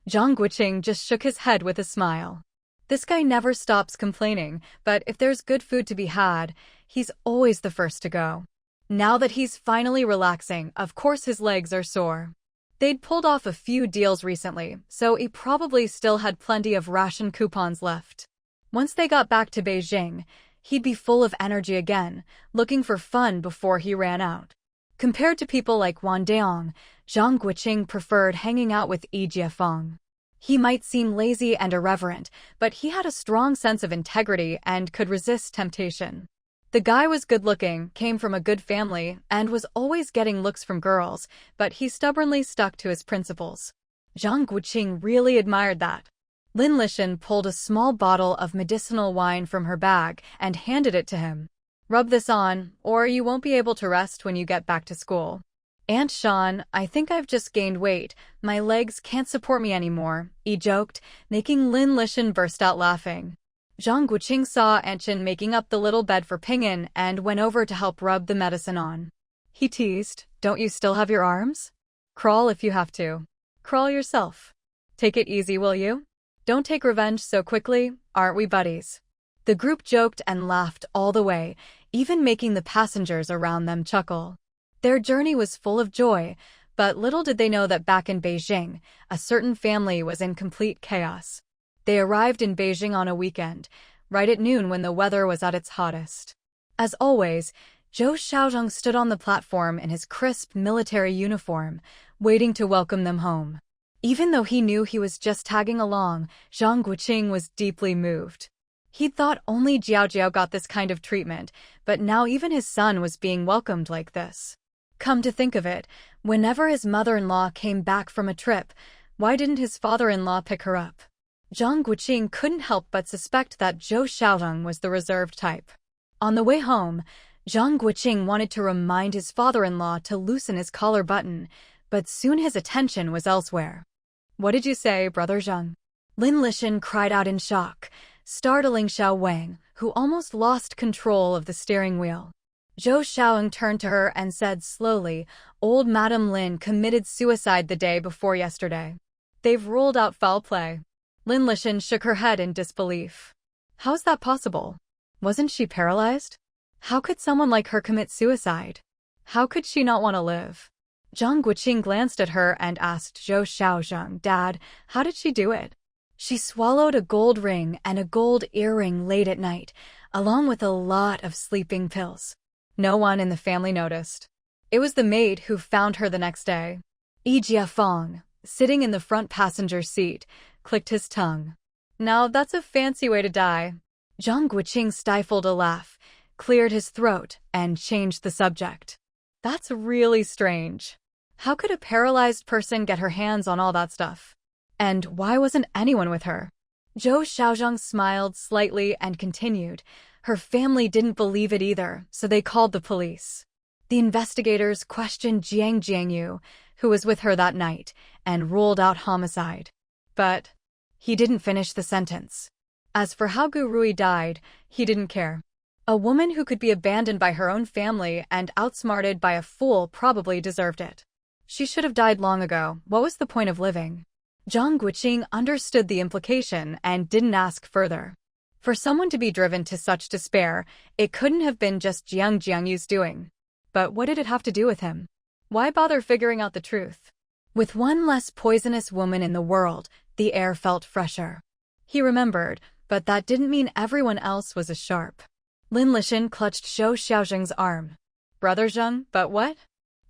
Zhang Guoqing just shook his head with a smile. This guy never stops complaining, but if there's good food to be had, he's always the first to go. Now that he's finally relaxing, of course his legs are sore. They'd pulled off a few deals recently, so he probably still had plenty of ration coupons left. Once they got back to Beijing, he'd be full of energy again, looking for fun before he ran out. Compared to people like Wang Deong, Zhang Guoqing preferred hanging out with Yi Jiafeng. He might seem lazy and irreverent, but he had a strong sense of integrity and could resist temptation. The guy was good-looking, came from a good family, and was always getting looks from girls, but he stubbornly stuck to his principles. Zhang Guoqing really admired that. Lin Lishan pulled a small bottle of medicinal wine from her bag and handed it to him. "Rub this on, or you won't be able to rest when you get back to school." "Aunt Shan, I think I've just gained weight. My legs can't support me anymore," he joked, making Lin Lishan burst out laughing. Zhang Guoqing saw Aunt Chin making up the little bed for Ping'an and went over to help rub the medicine on. He teased, "Don't you still have your arms? Crawl if you have to. Crawl yourself. Take it easy, will you? Don't take revenge so quickly, aren't we buddies?" The group joked and laughed all the way, even making the passengers around them chuckle. Their journey was full of joy, but little did they know that back in Beijing, a certain family was in complete chaos. They arrived in Beijing on a weekend, right at noon when the weather was at its hottest. As always, Zhou Xiaozheng stood on the platform in his crisp military uniform, waiting to welcome them home. Even though he knew he was just tagging along, Zhang Guoqing was deeply moved. He'd thought only Zhao Jiao got this kind of treatment, but now even his son was being welcomed like this. Come to think of it, whenever his mother-in-law came back from a trip, why didn't his father-in-law pick her up? Zhang Guoqing couldn't help but suspect that Zhou Xiaozheng was the reserved type. On the way home, Zhang Guoqing wanted to remind his father-in-law to loosen his collar button, but soon his attention was elsewhere. "What did you say, Brother Zhang?" Lin Lishan cried out in shock, startling Xiao Wang, who almost lost control of the steering wheel. Zhou Xiaoying turned to her and said slowly, "Old Madame Lin committed suicide the day before yesterday. They've ruled out foul play." Lin Lishan shook her head in disbelief. "How's that possible? Wasn't she paralyzed? How could someone like her commit suicide? How could she not want to live?" Zhang Guoqing glanced at her and asked Zhou Xiaozheng, "Dad, how did she do it?" "She swallowed a gold ring and a gold earring late at night, along with a lot of sleeping pills. No one in the family noticed. It was the maid who found her the next day." Yi Jiafeng, sitting in the front passenger seat, clicked his tongue. "Now that's a fancy way to die." Zhang Guoqing stifled a laugh, cleared his throat, and changed the subject. "That's really strange. How could a paralyzed person get her hands on all that stuff? And why wasn't anyone with her?" Zhou Xiaozheng smiled slightly and continued, "Her family didn't believe it either, so they called the police. The investigators questioned Jiang Jiangyu, who was with her that night, and ruled out homicide. But he didn't finish the sentence. As for how Gu Rui died, he didn't care. A woman who could be abandoned by her own family and outsmarted by a fool probably deserved it. She should have died long ago. What was the point of living?" Zhang Guoqing understood the implication and didn't ask further. For someone to be driven to such despair, it couldn't have been just Jiang Jiangyu's doing. But what did it have to do with him? Why bother figuring out the truth? With one less poisonous woman in the world, the air felt fresher. He remembered, but that didn't mean everyone else was as sharp. Lin Lishan clutched Zhou Xiaozheng's arm. "Brother Zheng, but what?"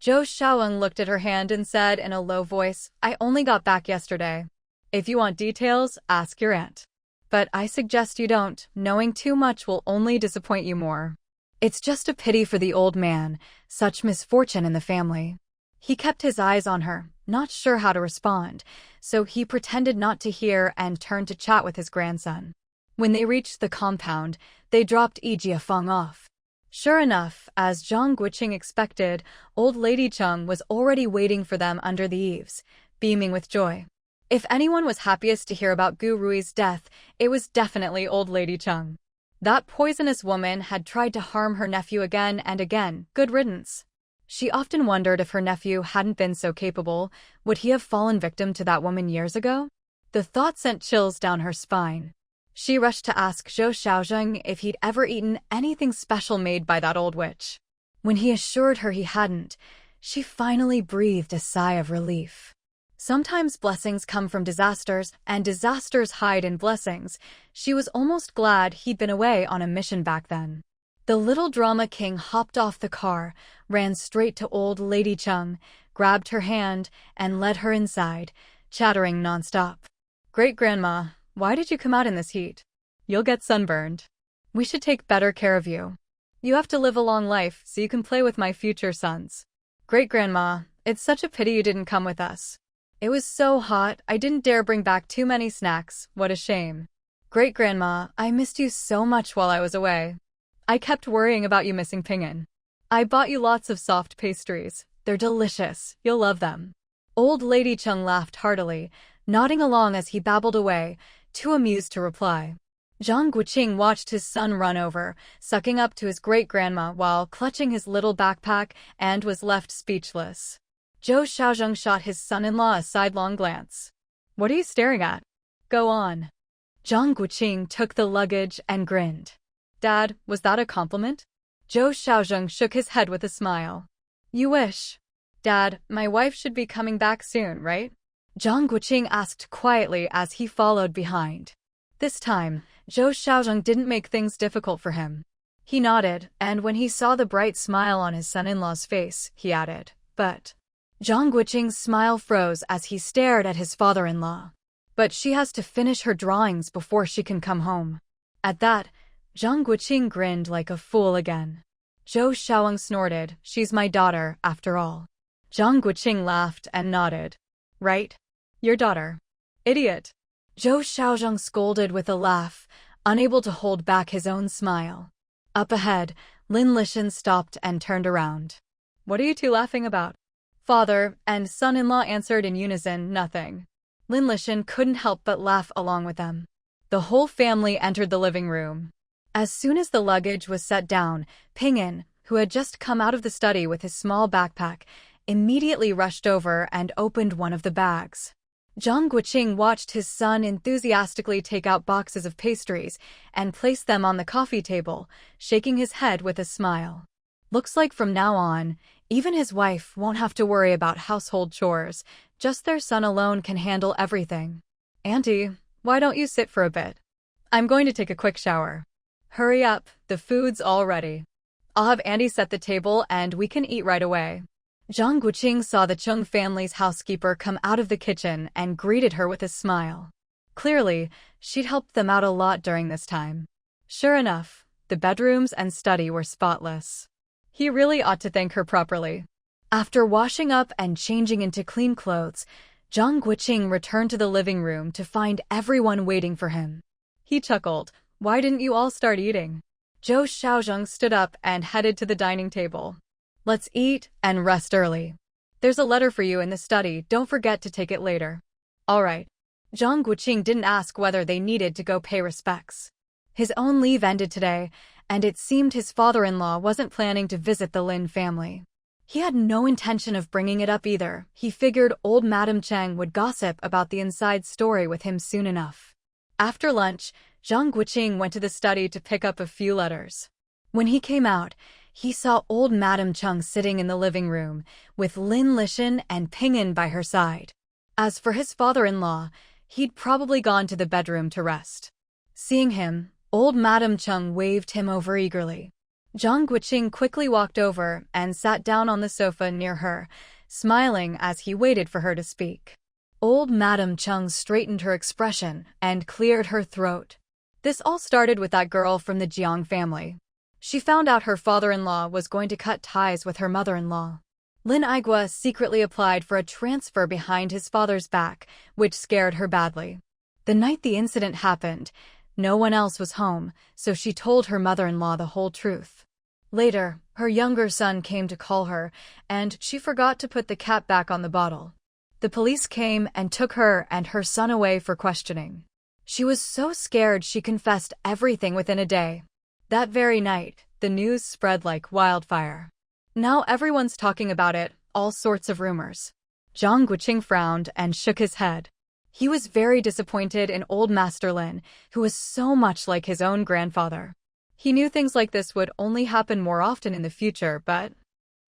Zhou Xiaoying looked at her hand and said in a low voice, "I only got back yesterday. If you want details, ask your aunt." But I suggest you don't. Knowing too much will only disappoint you more. It's just a pity for the old man, such misfortune in the family. He kept his eyes on her, not sure how to respond, so he pretended not to hear and turned to chat with his grandson. When they reached the compound, they dropped Yi Jiafeng off. Sure enough, as Zhang Guoqing expected, old lady Cheng was already waiting for them under the eaves, beaming with joy. If anyone was happiest to hear about Gu Rui's death, it was definitely old lady Cheng. That poisonous woman had tried to harm her nephew again and again. Good riddance. She often wondered if her nephew hadn't been so capable, would he have fallen victim to that woman years ago? The thought sent chills down her spine. She rushed to ask Zhou Jiao if he'd ever eaten anything special made by that old witch. When he assured her he hadn't, she finally breathed a sigh of relief. Sometimes blessings come from disasters, and disasters hide in blessings. She was almost glad he'd been away on a mission back then. The little drama king hopped off the car, ran straight to old lady Cheng, grabbed her hand, and led her inside, chattering nonstop. Great-grandma, why did you come out in this heat? You'll get sunburned. We should take better care of you. You have to live a long life so you can play with my future sons. Great-grandma, it's such a pity you didn't come with us. It was so hot, I didn't dare bring back too many snacks. What a shame. Great-grandma, I missed you so much while I was away. I kept worrying about you missing Ping'an. I bought you lots of soft pastries. They're delicious. You'll love them. Old lady Cheng laughed heartily, nodding along as he babbled away, too amused to reply. Zhang Guoqing watched his son run over, sucking up to his great-grandma while clutching his little backpack, and was left speechless. Zhou Jiao shot his son-in-law a sidelong glance. What are you staring at? Go on. Zhang Guoqing took the luggage and grinned. Dad, was that a compliment? Zhou Jiao shook his head with a smile. You wish. Dad, my wife should be coming back soon, right? Zhang Guoqing asked quietly as he followed behind. This time, Zhou Jiao didn't make things difficult for him. He nodded, and when he saw the bright smile on his son-in-law's face, he added, but... Zhang Guoqing's smile froze as he stared at his father-in-law. But she has to finish her drawings before she can come home. At that, Zhang Guoqing grinned like a fool again. Zhou Jiao snorted, she's my daughter, after all. Zhang Guoqing laughed and nodded. Right? Your daughter. Idiot. Zhou Jiao scolded with a laugh, unable to hold back his own smile. Up ahead, Lin Lishan stopped and turned around. What are you two laughing about? Father and son-in-law answered in unison, nothing. Lin Lishan couldn't help but laugh along with them. The whole family entered the living room. As soon as the luggage was set down, Ping'an, who had just come out of the study with his small backpack, immediately rushed over and opened one of the bags. Zhang Guoqing watched his son enthusiastically take out boxes of pastries and place them on the coffee table, shaking his head with a smile. Looks like from now on, even his wife won't have to worry about household chores, just their son alone can handle everything. Auntie, why don't you sit for a bit? I'm going to take a quick shower. Hurry up, the food's all ready. I'll have Auntie set the table and we can eat right away. Zhang Guoqing saw the Chung family's housekeeper come out of the kitchen and greeted her with a smile. Clearly, she'd helped them out a lot during this time. Sure enough, the bedrooms and study were spotless. He really ought to thank her properly. After washing up and changing into clean clothes, Zhang Guoqing returned to the living room to find everyone waiting for him. He chuckled. Why didn't you all start eating? Zhou Jiao stood up and headed to the dining table. Let's eat and rest early. There's a letter for you in the study, don't forget to take it later. All right. Zhang Guoqing didn't ask whether they needed to go pay respects. His own leave ended today, and it seemed his father-in-law wasn't planning to visit the Lin family. He had no intention of bringing it up either. He figured old Madame Cheng would gossip about the inside story with him soon enough. After lunch, Zhang Guoqing went to the study to pick up a few letters. When he came out, he saw old Madame Cheng sitting in the living room, with Lin Lishan and Ping'an by her side. As for his father-in-law, he'd probably gone to the bedroom to rest. Seeing him, old Madame Cheng waved him over eagerly. Zhang Guoqing quickly walked over and sat down on the sofa near her, smiling as he waited for her to speak. Old Madam Chung straightened her expression and cleared her throat. This all started with that girl from the Jiang family. She found out her father-in-law was going to cut ties with her mother-in-law. Lin Aigua secretly applied for a transfer behind his father's back, which scared her badly. The night the incident happened, no one else was home, so she told her mother-in-law the whole truth. Later, her younger son came to call her, and she forgot to put the cap back on the bottle. The police came and took her and her son away for questioning. She was so scared she confessed everything within a day. That very night, the news spread like wildfire. Now everyone's talking about it, all sorts of rumors. Zhang Guoqing frowned and shook his head. He was very disappointed in old Master Lin, who was so much like his own grandfather. He knew things like this would only happen more often in the future, but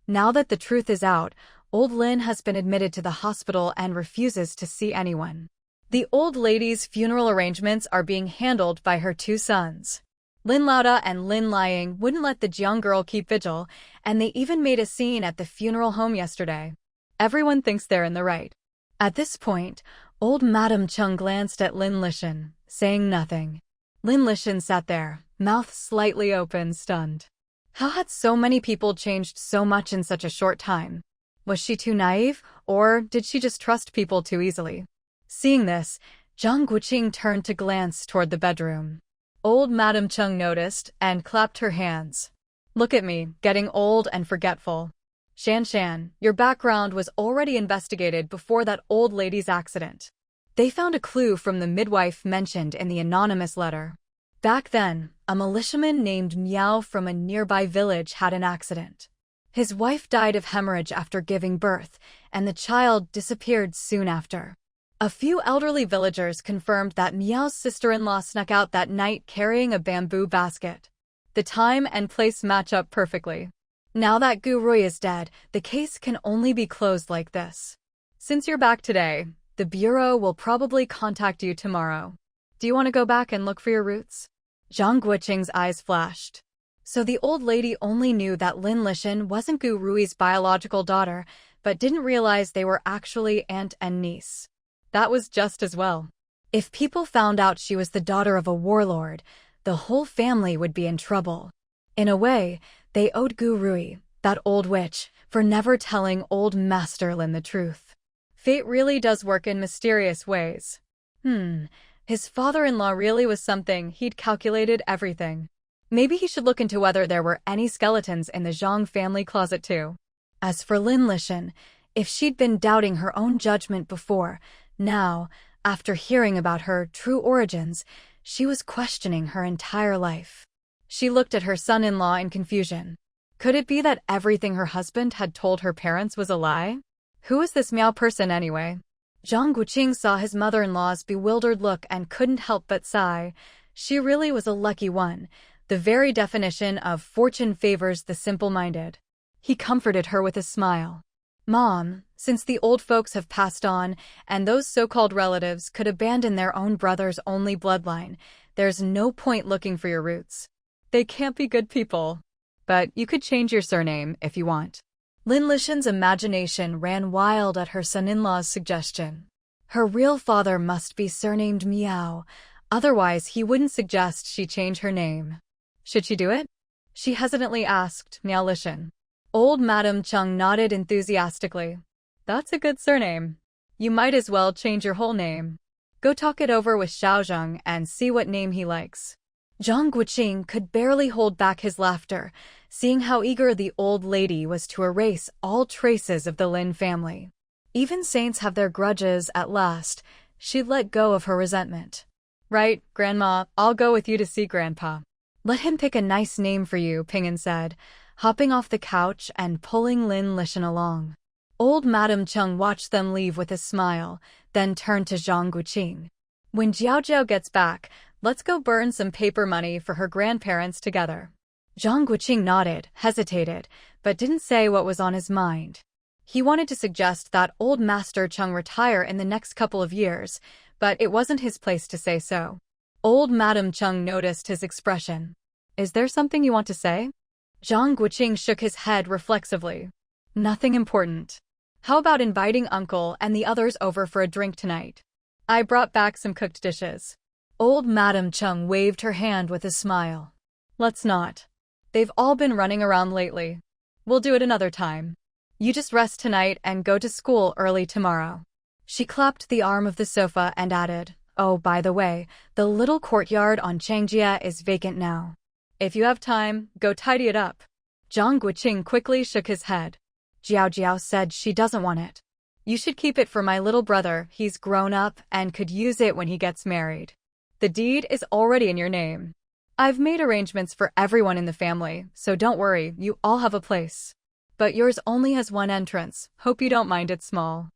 now that the truth is out, old Lin has been admitted to the hospital and refuses to see anyone. The old lady's funeral arrangements are being handled by her two sons. Lin Lauda and Lin Liang wouldn't let the Jiang girl keep vigil, and they even made a scene at the funeral home yesterday. Everyone thinks they're in the right. At this point, old Madam Chung glanced at Lin Lishan, saying nothing. Lin Lishan sat there, mouth slightly open, stunned. How had so many people changed so much in such a short time? Was she too naive, or did she just trust people too easily? Seeing this, Zhang Guoqing turned to glance toward the bedroom. Old Madam Chung noticed and clapped her hands. Look at me, getting old and forgetful. Shan, your background was already investigated before that old lady's accident. They found a clue from the midwife mentioned in the anonymous letter. Back then, a militiaman named Miao from a nearby village had an accident. His wife died of hemorrhage after giving birth, and the child disappeared soon after. A few elderly villagers confirmed that Miao's sister-in-law snuck out that night carrying a bamboo basket. The time and place match up perfectly. Now that Gu Rui is dead, the case can only be closed like this. Since you're back today, the Bureau will probably contact you tomorrow. Do you want to go back and look for your roots? Zhang Guoqing's eyes flashed. So the old lady only knew that Lin Lishan wasn't Gu Rui's biological daughter, but didn't realize they were actually aunt and niece. That was just as well. If people found out she was the daughter of a warlord, the whole family would be in trouble. In a way, they owed Gu Rui, that old witch, for never telling old Master Lin the truth. Fate really does work in mysterious ways. His father-in-law really was something. He'd calculated everything. Maybe he should look into whether there were any skeletons in the Zhang family closet too. As for Lin Lishan, if she'd been doubting her own judgment before, now, after hearing about her true origins, she was questioning her entire life. She looked at her son-in-law in confusion. Could it be that everything her husband had told her parents was a lie? Who is this Miao person anyway? Zhang Guoqing saw his mother-in-law's bewildered look and couldn't help but sigh. She really was a lucky one, the very definition of fortune favors the simple-minded. He comforted her with a smile. Mom, since the old folks have passed on and those so-called relatives could abandon their own brother's only bloodline, there's no point looking for your roots. They can't be good people. But you could change your surname if you want. Lin Lishan's imagination ran wild at her son-in-law's suggestion. Her real father must be surnamed Miao, otherwise he wouldn't suggest she change her name. Should she do it? She hesitantly asked Miao Lishan. Old Madam Chung nodded enthusiastically. That's a good surname. You might as well change your whole name. Go talk it over with Xiaozheng and see what name he likes. Zhang Guoqing could barely hold back his laughter, seeing how eager the old lady was to erase all traces of the Lin family. Even saints have their grudges at last. She'd let go of her resentment. Right, Grandma, I'll go with you to see Grandpa. Let him pick a nice name for you, Ping'an said, hopping off the couch and pulling Lin Lishan along. Old Madam Chung watched them leave with a smile, then turned to Zhang Guoqing. When Jiao gets back, let's go burn some paper money for her grandparents together. Zhang Guoqing nodded, hesitated, but didn't say what was on his mind. He wanted to suggest that old Master Chung retire in the next couple of years, but it wasn't his place to say so. Old Madam Chung noticed his expression. Is there something you want to say? Zhang Guoqing shook his head reflexively. Nothing important. How about inviting Uncle and the others over for a drink tonight? I brought back some cooked dishes. Old Madam Chung waved her hand with a smile. Let's not. They've all been running around lately. We'll do it another time. You just rest tonight and go to school early tomorrow. She clapped the arm of the sofa and added, oh, by the way, the little courtyard on Changjia is vacant now. If you have time, go tidy it up. Zhang Guoqing quickly shook his head. Zhou Jiao said she doesn't want it. You should keep it for my little brother. He's grown up and could use it when he gets married. The deed is already in your name. I've made arrangements for everyone in the family, so don't worry, you all have a place. But yours only has one entrance. Hope you don't mind it small.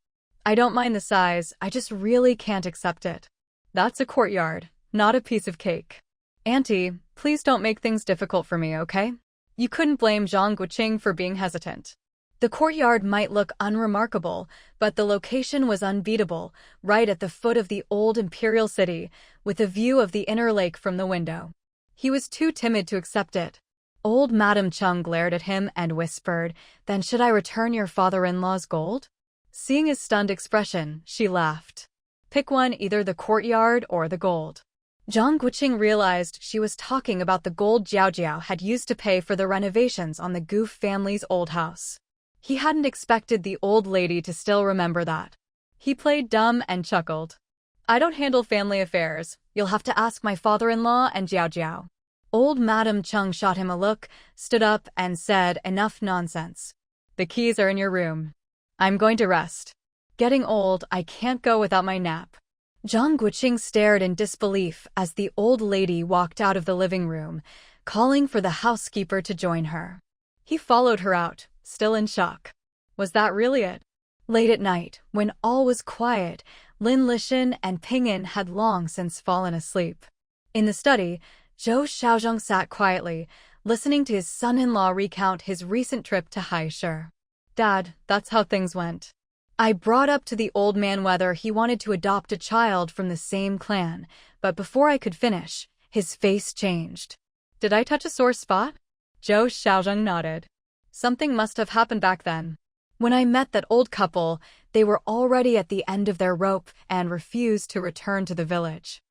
I don't mind the size, I just really can't accept it. That's a courtyard, not a piece of cake. Auntie, please don't make things difficult for me, okay? You couldn't blame Zhang Guoqing for being hesitant. The courtyard might look unremarkable, but the location was unbeatable, right at the foot of the old imperial city, with a view of the inner lake from the window. He was too timid to accept it. Old Madam Chung glared at him and whispered, then should I return your father-in-law's gold? Seeing his stunned expression, she laughed. Pick one, either the courtyard or the gold. Zhang Guoqing realized she was talking about the gold Zhou Jiao had used to pay for the renovations on the Gu family's old house. He hadn't expected the old lady to still remember that. He played dumb and chuckled. I don't handle family affairs. You'll have to ask my father-in-law and Zhou Jiao. Old Madam Chung shot him a look, stood up, and said, enough nonsense. The keys are in your room. I'm going to rest. Getting old, I can't go without my nap. Zhang Guoqing stared in disbelief as the old lady walked out of the living room, calling for the housekeeper to join her. He followed her out, still in shock. Was that really it? Late at night, when all was quiet, Lin Lishan and Ping'an had long since fallen asleep. In the study, Zhou Xiaozhong sat quietly, listening to his son-in-law recount his recent trip to Haisher. Dad, that's how things went. I brought up to the old man whether he wanted to adopt a child from the same clan, but before I could finish, his face changed. Did I touch a sore spot? Zhou Xiaozhong nodded. Something must have happened back then. When I met that old couple, they were already at the end of their rope and refused to return to the village.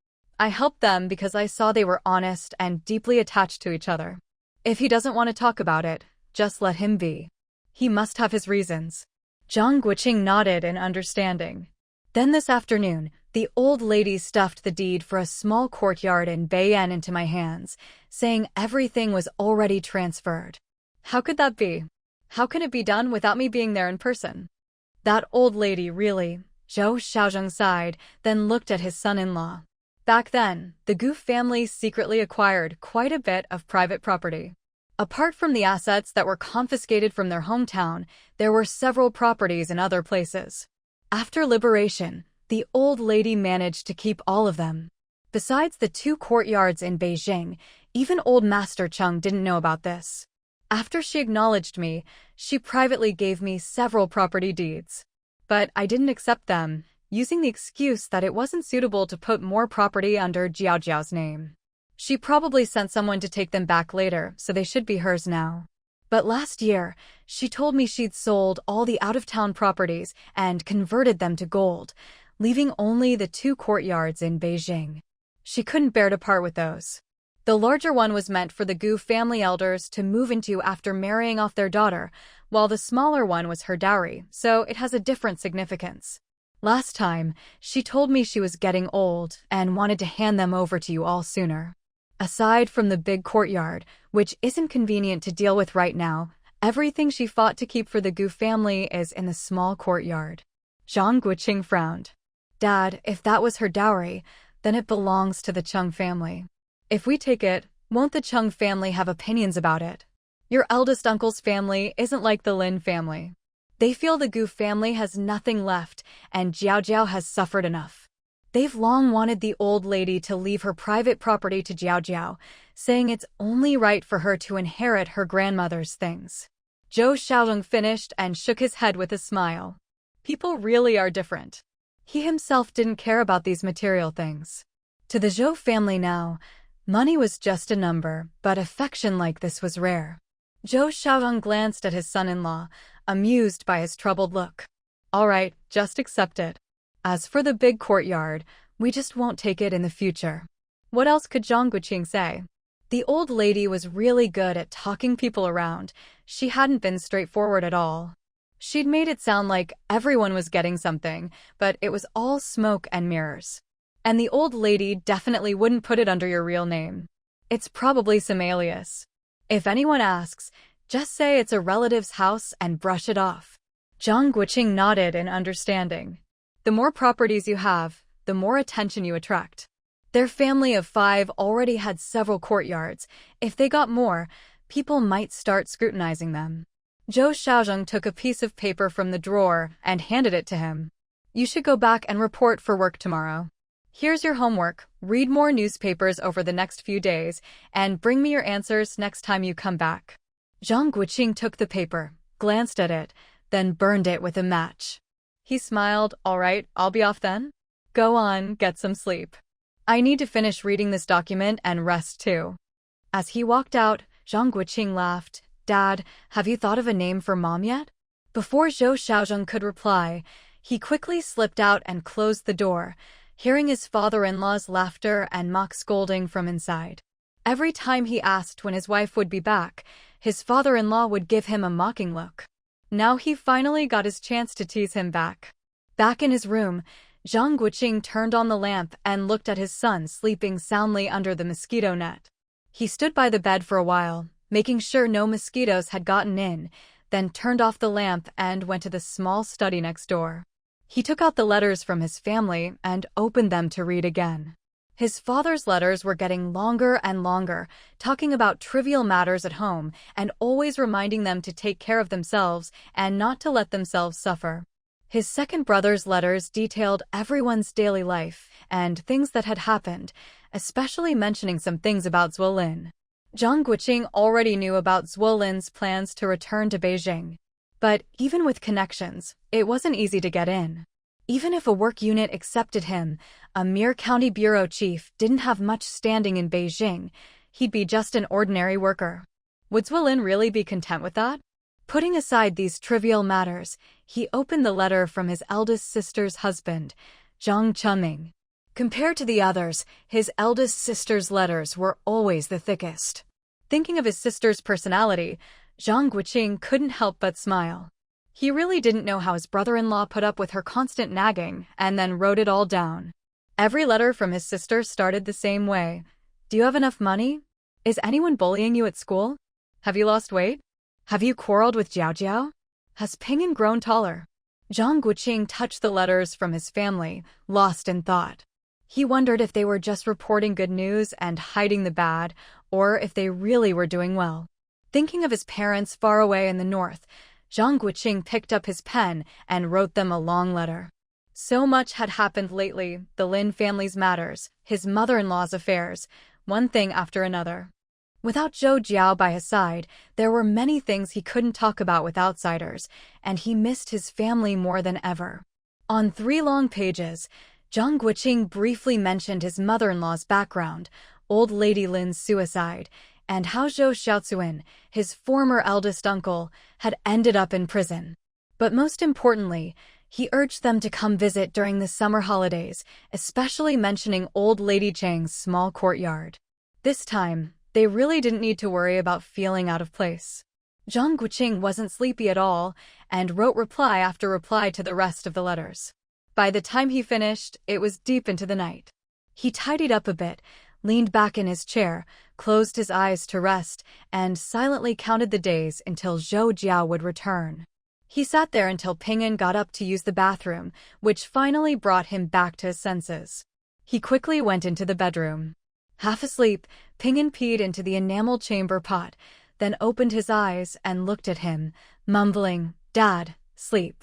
I helped them because I saw they were honest and deeply attached to each other. If he doesn't want to talk about it, just let him be. He must have his reasons. Zhang Guoqing nodded in understanding. Then this afternoon, the old lady stuffed the deed for a small courtyard in Beiyan into my hands, saying everything was already transferred. How could that be? How can it be done without me being there in person? That old lady really, Zhou Xiaozhong sighed, then looked at his son-in-law. Back then, the Gu family secretly acquired quite a bit of private property. Apart from the assets that were confiscated from their hometown, there were several properties in other places. After liberation, the old lady managed to keep all of them. Besides the 2 courtyards in Beijing, even old Master Chung didn't know about this. After she acknowledged me, she privately gave me several property deeds. But I didn't accept them, using the excuse that it wasn't suitable to put more property under Zhou Jiao's name. She probably sent someone to take them back later, so they should be hers now. But last year, she told me she'd sold all the out-of-town properties and converted them to gold, leaving only the 2 courtyards in Beijing. She couldn't bear to part with those. The larger one was meant for the Gu family elders to move into after marrying off their daughter, while the smaller one was her dowry, so it has a different significance. Last time, she told me she was getting old and wanted to hand them over to you all sooner. Aside from the big courtyard, which isn't convenient to deal with right now, everything she fought to keep for the Gu family is in the small courtyard. Zhang Guoqing frowned. Dad, if that was her dowry, then it belongs to the Chung family. If we take it, won't the Chung family have opinions about it? Your eldest uncle's family isn't like the Lin family. They feel the Gu family has nothing left and Zhou Jiao has suffered enough. They've long wanted the old lady to leave her private property to Zhou Jiao, saying it's only right for her to inherit her grandmother's things. Zhou Xiaozhong finished and shook his head with a smile. People really are different. He himself didn't care about these material things. To the Zhou family now, money was just a number, but affection like this was rare. Zhou Xiaozhong glanced at his son-in-law, amused by his troubled look. All right, just accept it. As for the big courtyard, we just won't take it in the future. What else could Zhang Guoqing say? The old lady was really good at talking people around. She hadn't been straightforward at all. She'd made it sound like everyone was getting something, but it was all smoke and mirrors. And the old lady definitely wouldn't put it under your real name. It's probably some alias. If anyone asks, just say it's a relative's house and brush it off. Zhang Guoqing nodded in understanding. The more properties you have, the more attention you attract. Their family of 5 already had several courtyards. If they got more, people might start scrutinizing them. Zhou Jiao took a piece of paper from the drawer and handed it to him. You should go back and report for work tomorrow. Here's your homework. Read more newspapers over the next few days and bring me your answers next time you come back. Zhang Guoqing took the paper, glanced at it, then burned it with a match. He smiled. All right, I'll be off then. Go on, get some sleep. I need to finish reading this document and rest too. As he walked out, Zhang Guoqing laughed. Dad, have you thought of a name for Mom yet? Before Zhou Jiao could reply, he quickly slipped out and closed the door, hearing his father-in-law's laughter and mock scolding from inside. Every time he asked when his wife would be back, his father-in-law would give him a mocking look. Now he finally got his chance to tease him back. Back in his room, Zhang Guoqing turned on the lamp and looked at his son sleeping soundly under the mosquito net. He stood by the bed for a while, making sure no mosquitoes had gotten in, then turned off the lamp and went to the small study next door. He took out the letters from his family and opened them to read again. His father's letters were getting longer and longer, talking about trivial matters at home and always reminding them to take care of themselves and not to let themselves suffer. His second brother's letters detailed everyone's daily life and things that had happened, especially mentioning some things about Zuolin. Zhang Guoqing already knew about Zuolin's plans to return to Beijing. But even with connections, it wasn't easy to get in. Even if a work unit accepted him, a mere county bureau chief didn't have much standing in Beijing. He'd be just an ordinary worker. Would Zuolin really be content with that? Putting aside these trivial matters, he opened the letter from his eldest sister's husband, Zhang Guoqing. Compared to the others, his eldest sister's letters were always the thickest. Thinking of his sister's personality, Zhang Guoqing couldn't help but smile. He really didn't know how his brother-in-law put up with her constant nagging and then wrote it all down. Every letter from his sister started the same way. Do you have enough money? Is anyone bullying you at school? Have you lost weight? Have you quarreled with Zhou Jiao? Has Ping'an grown taller? Zhang Guoqing touched the letters from his family, lost in thought. He wondered if they were just reporting good news and hiding the bad, or if they really were doing well. Thinking of his parents far away in the north, Zhang Guoqing picked up his pen and wrote them a long letter. So much had happened lately, the Lin family's matters, his mother-in-law's affairs, one thing after another. Without Zhou Jiao by his side, there were many things he couldn't talk about with outsiders, and he missed his family more than ever. On 3 long pages, Zhang Guoqing briefly mentioned his mother-in-law's background, old lady Lin's suicide, and how Zhou Xiaozuan, his former eldest uncle, had ended up in prison. But most importantly, he urged them to come visit during the summer holidays, especially mentioning old lady Chang's small courtyard. This time, they really didn't need to worry about feeling out of place. Zhang Guoqing wasn't sleepy at all and wrote reply after reply to the rest of the letters. By the time he finished, it was deep into the night. He tidied up a bit, leaned back in his chair, closed his eyes to rest, and silently counted the days until Zhou Jiao would return. He sat there until Ping'an got up to use the bathroom, which finally brought him back to his senses. He quickly went into the bedroom. Half asleep, Ping'an peed into the enamel chamber pot, then opened his eyes and looked at him, mumbling, "Dad, sleep."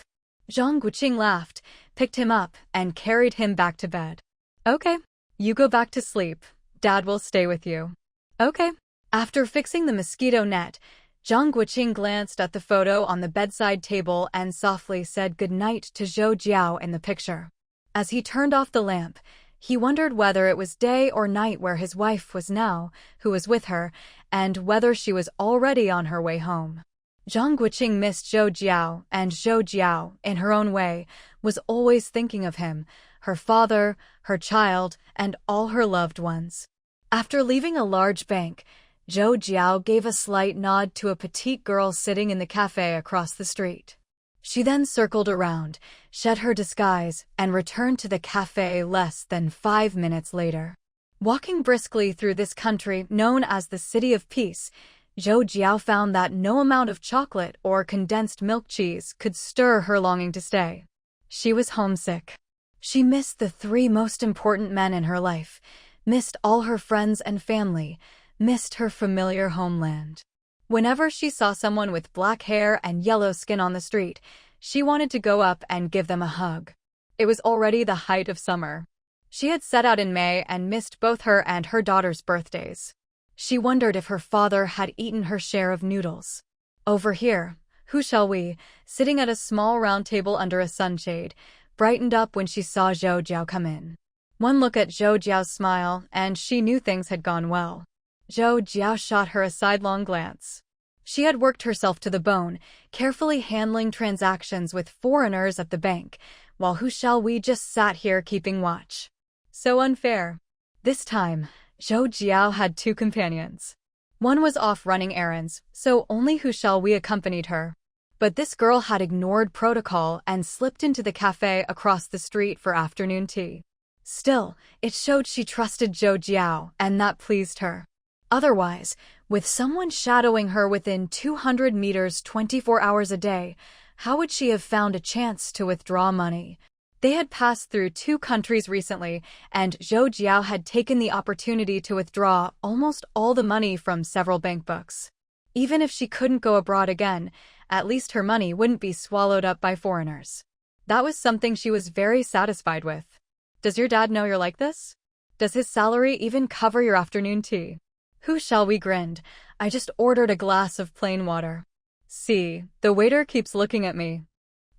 Zhang Guoqing laughed, picked him up, and carried him back to bed. "Okay, you go back to sleep. Dad will stay with you." "Okay." After fixing the mosquito net, Zhang Guoqing glanced at the photo on the bedside table and softly said goodnight to Zhou Jiao in the picture. As he turned off the lamp, he wondered whether it was day or night where his wife was now, who was with her, and whether she was already on her way home. Zhang Guoqing missed Zhou Jiao, and Zhou Jiao, in her own way, was always thinking of him, her father, her child, and all her loved ones. After leaving a large bank, Zhou Jiao gave a slight nod to a petite girl sitting in the cafe across the street. She then circled around, shed her disguise, and returned to the cafe less than 5 minutes later. Walking briskly through this country known as the City of Peace, Zhou Jiao found that no amount of chocolate or condensed milk cheese could stir her longing to stay. She was homesick. She missed the 3 most important men in her life, missed all her friends and family, missed her familiar homeland. Whenever she saw someone with black hair and yellow skin on the street, she wanted to go up and give them a hug. It was already the height of summer. She had set out in May and missed both her and her daughter's birthdays. She wondered if her father had eaten her share of noodles. Over here, Who Shall We, sitting at a small round table under a sunshade, brightened up when she saw Zhou Jiao come in. One look at Zhou Jiao's smile, and she knew things had gone well. Zhou Jiao shot her a sidelong glance. She had worked herself to the bone, carefully handling transactions with foreigners at the bank, while Who Shall We just sat here keeping watch. So unfair. This time, Zhou Jiao had 2 companions. One was off running errands, so only Who Shall We accompanied her. But this girl had ignored protocol and slipped into the cafe across the street for afternoon tea. Still, it showed she trusted Zhou Jiao, and that pleased her. Otherwise, with someone shadowing her within 200 meters 24 hours a day, how would she have found a chance to withdraw money? They had passed through 2 countries recently, and Zhou Jiao had taken the opportunity to withdraw almost all the money from several bank books. Even if she couldn't go abroad again, at least her money wouldn't be swallowed up by foreigners. That was something she was very satisfied with. Does your dad know you're like this? Does his salary even cover your afternoon tea? Who Shall We grinned. I just ordered a glass of plain water. See, the waiter keeps looking at me.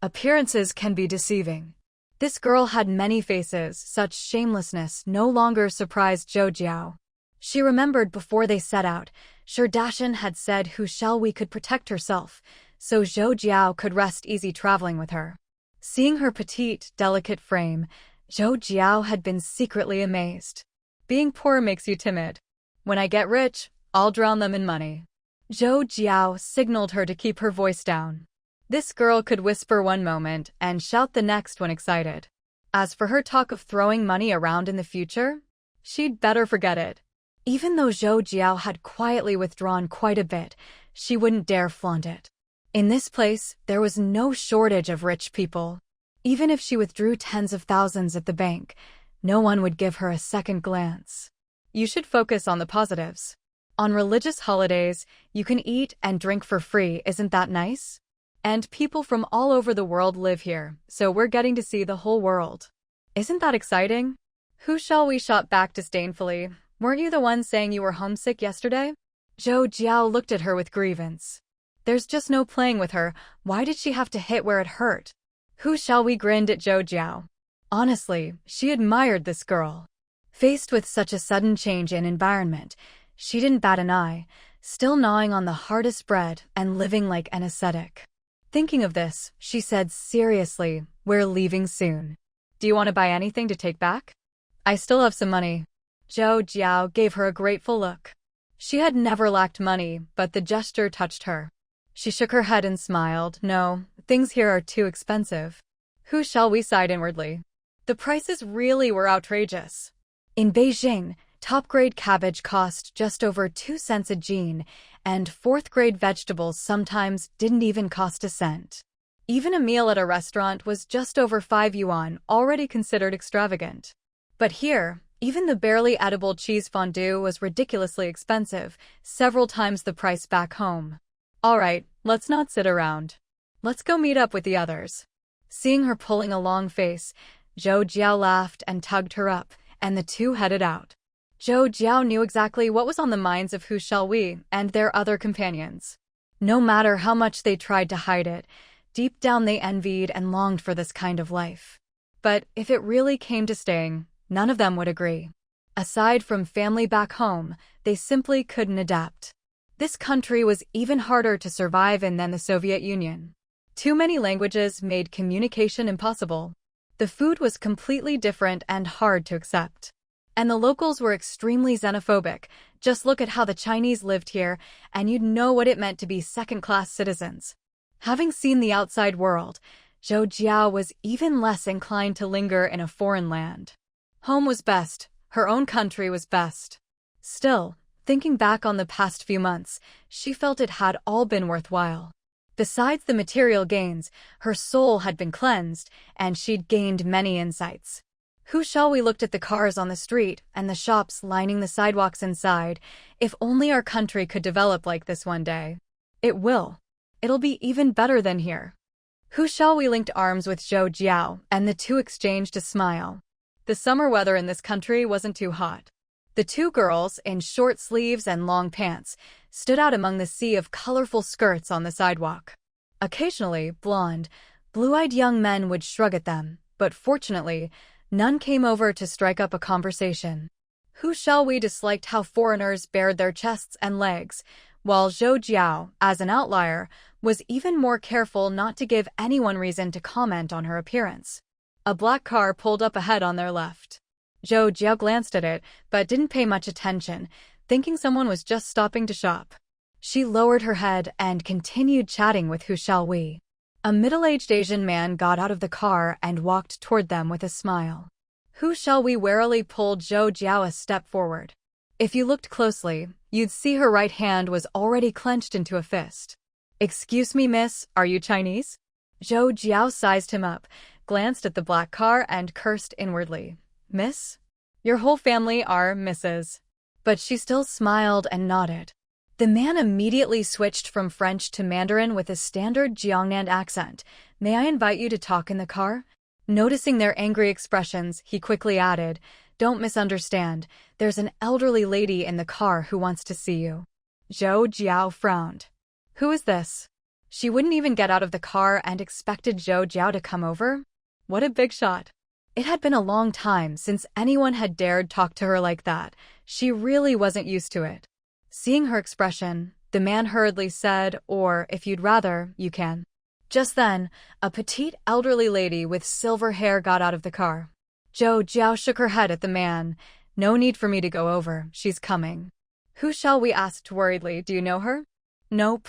Appearances can be deceiving. This girl had many faces, such shamelessness no longer surprised Zhou Jiao. She remembered before they set out, Sherdashan had said Who Shall We could protect herself, so Zhou Jiao could rest easy traveling with her. Seeing her petite, delicate frame, Zhou Jiao had been secretly amazed. Being poor makes you timid. When I get rich, I'll drown them in money. Zhou Jiao signaled her to keep her voice down. This girl could whisper one moment and shout the next when excited. As for her talk of throwing money around in the future, she'd better forget it. Even though Zhou Jiao had quietly withdrawn quite a bit, she wouldn't dare flaunt it. In this place, there was no shortage of rich people. Even if she withdrew tens of thousands at the bank, no one would give her a second glance. You should focus on the positives. On religious holidays, you can eat and drink for free, isn't that nice? And people from all over the world live here, so we're getting to see the whole world. Isn't that exciting? Who Shall We shot back disdainfully. Weren't you the one saying you were homesick yesterday? Zhou Jiao looked at her with grievance. There's just no playing with her. Why did she have to hit where it hurt? Who Shall We grinned at Zhou Jiao. Honestly, she admired this girl. Faced with such a sudden change in environment, she didn't bat an eye, still gnawing on the hardest bread and living like an ascetic. Thinking of this, she said seriously, we're leaving soon. Do you want to buy anything to take back? I still have some money. Zhou Jiao gave her a grateful look. She had never lacked money, but the gesture touched her. She shook her head and smiled. No, things here are too expensive. Who Shall We sighed inwardly. The prices really were outrageous. In Beijing, top-grade cabbage cost just over 2 cents a jean, and 4th-grade vegetables sometimes didn't even cost a cent. Even a meal at a restaurant was just over 5 yuan, already considered extravagant. But here, even the barely edible cheese fondue was ridiculously expensive, several times the price back home. All right, let's not sit around. Let's go meet up with the others. Seeing her pulling a long face, Zhou Jiao laughed and tugged her up, and the 2 headed out. Zhou Jiao knew exactly what was on the minds of Who Shall We and their other companions. No matter how much they tried to hide it, deep down they envied and longed for this kind of life. But if it really came to staying, none of them would agree. Aside from family back home, they simply couldn't adapt. This country was even harder to survive in than the Soviet Union. Too many languages made communication impossible. The food was completely different and hard to accept. And the locals were extremely xenophobic. Just look at how the Chinese lived here, and you'd know what it meant to be second-class citizens. Having seen the outside world, Zhou Jiao was even less inclined to linger in a foreign land. Home was best. Her own country was best. Still, thinking back on the past few months, she felt it had all been worthwhile. Besides the material gains, her soul had been cleansed, and she'd gained many insights. Who shall we looked at the cars on the street and the shops lining the sidewalks inside. If only our country could develop like this one day. It will. It'll be even better than here. Who shall we linked arms with Zhou Jiao, and the two exchanged a smile. The summer weather in this country wasn't too hot. The two girls, in short sleeves and long pants, stood out among the sea of colorful skirts on the sidewalk. Occasionally, blonde, blue-eyed young men would shrug at them, but fortunately, none came over to strike up a conversation. Who shall we disliked how foreigners bared their chests and legs, while Zhou Jiao, as an outlier, was even more careful not to give anyone reason to comment on her appearance. A black car pulled up ahead on their left. Zhou Jiao glanced at it, but didn't pay much attention, thinking someone was just stopping to shop. She lowered her head and continued chatting with Who shall we. A middle-aged Asian man got out of the car and walked toward them with a smile. Who shall we warily pulled Zhou Jiao a step forward. If you looked closely, you'd see her right hand was already clenched into a fist. "Excuse me, miss, are you Chinese?" Zhou Jiao sized him up, glanced at the black car and cursed inwardly. "Miss? Your whole family are Mrs." But she still smiled and nodded. The man immediately switched from French to Mandarin with a standard Jiangnan accent. "May I invite you to talk in the car?" Noticing their angry expressions, he quickly added, "Don't misunderstand, there's an elderly lady in the car who wants to see you." Zhou Jiao frowned. Who is this? She wouldn't even get out of the car and expected Zhou Jiao to come over? What a big shot. It had been a long time since anyone had dared talk to her like that. She really wasn't used to it. Seeing her expression, the man hurriedly said, "Or, if you'd rather, you can." Just then, a petite elderly lady with silver hair got out of the car. Zhou Jiao shook her head at the man. "No need for me to go over, she's coming." "Who shall we?" asked worriedly. "Do you know her?" "Nope,"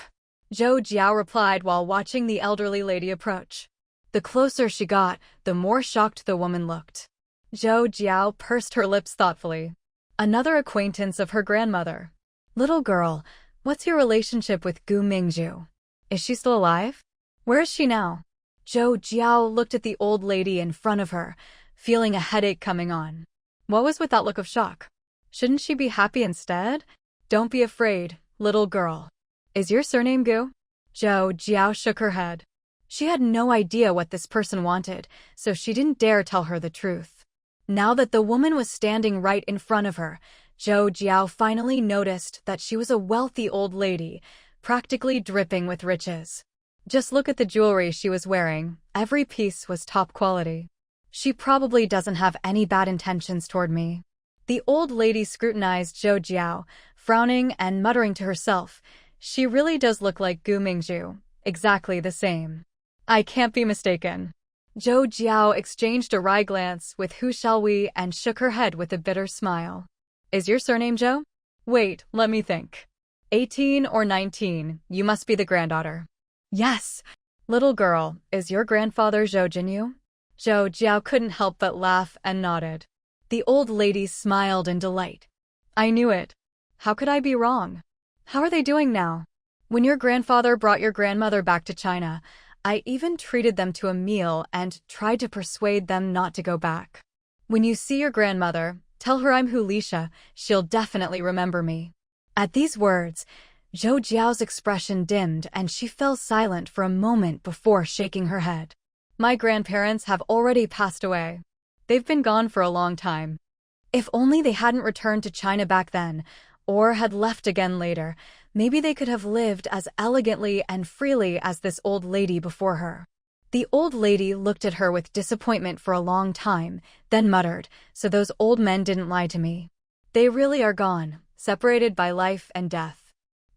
Zhou Jiao replied while watching the elderly lady approach. The closer she got, the more shocked the woman looked. Zhou Jiao pursed her lips thoughtfully. Another acquaintance of her grandmother. "Little girl, what's your relationship with Gu Mingzhu? Is she still alive? Where is she now?" Zhou Jiao looked at the old lady in front of her, feeling a headache coming on. What was with that look of shock? Shouldn't she be happy instead? "Don't be afraid, little girl. Is your surname Gu?" Zhou Jiao shook her head. She had no idea what this person wanted, so she didn't dare tell her the truth. Now that the woman was standing right in front of her, Zhou Jiao finally noticed that she was a wealthy old lady, practically dripping with riches. Just look at the jewelry she was wearing. Every piece was top quality. She probably doesn't have any bad intentions toward me. The old lady scrutinized Zhou Jiao, frowning and muttering to herself, "She really does look like Gu Mingzhu, exactly the same. I can't be mistaken." Zhou Jiao exchanged a wry glance with Who shall we and shook her head with a bitter smile. "Is your surname Zhou? Wait, let me think. 18 or 19, you must be the granddaughter." "Yes." "Little girl, is your grandfather Zhou Jinyu?" Zhou Jiao couldn't help but laugh and nodded. The old lady smiled in delight. "I knew it. How could I be wrong? How are they doing now? When your grandfather brought your grandmother back to China, I even treated them to a meal and tried to persuade them not to go back. When you see your grandmother, tell her I'm Hulisha, she'll definitely remember me." At these words, Zhou Jiao's expression dimmed and she fell silent for a moment before shaking her head. "My grandparents have already passed away. They've been gone for a long time. If only they hadn't returned to China back then, or had left again later, maybe they could have lived as elegantly and freely as this old lady before her." The old lady looked at her with disappointment for a long time, then muttered, "So those old men didn't lie to me. They really are gone, separated by life and death.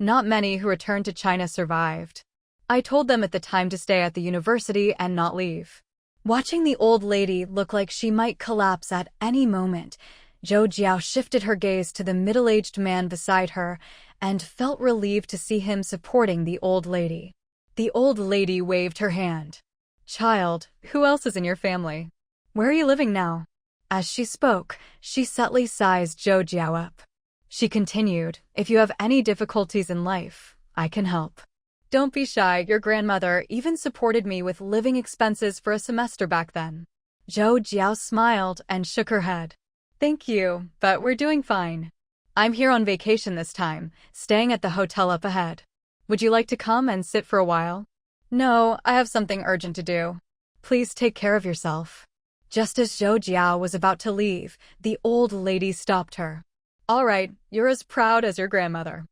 Not many who returned to China survived. I told them at the time to stay at the university and not leave. Watching the old lady look like she might collapse at any moment, Zhou Jiao shifted her gaze to the middle-aged man beside her and felt relieved to see him supporting the old lady. The old lady waved her hand. "Child, who else is in your family? Where are you living now?" As she spoke, she subtly sized Zhou Jiao up. She continued, "If you have any difficulties in life, I can help. Don't be shy, your grandmother even supported me with living expenses for a semester back then." Zhou Jiao smiled and shook her head. "Thank you, but we're doing fine. I'm here on vacation this time, staying at the hotel up ahead. Would you like to come and sit for a while?" "No, I have something urgent to do. Please take care of yourself." Just as Zhou Jiao was about to leave, the old lady stopped her. "All right, you're as proud as your grandmother.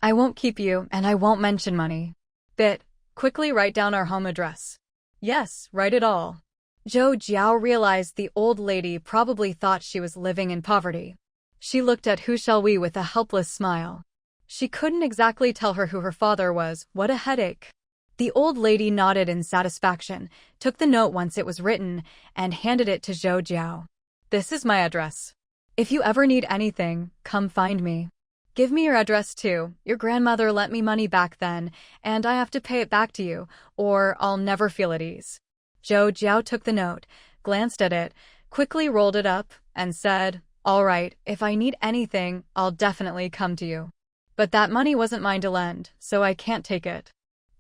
I won't keep you, and I won't mention money. Quickly write down our home address." "Yes, write it all." Zhou Jiao realized the old lady probably thought she was living in poverty. She looked at Hu Xiaowei with a helpless smile. She couldn't exactly tell her who her father was. What a headache. The old lady nodded in satisfaction, took the note once it was written, and handed it to Zhou Jiao. "This is my address. If you ever need anything, come find me. Give me your address too. Your grandmother lent me money back then, and I have to pay it back to you, or I'll never feel at ease." Zhou Jiao took the note, glanced at it, quickly rolled it up, and said, "All right, if I need anything, I'll definitely come to you. But that money wasn't mine to lend, so I can't take it.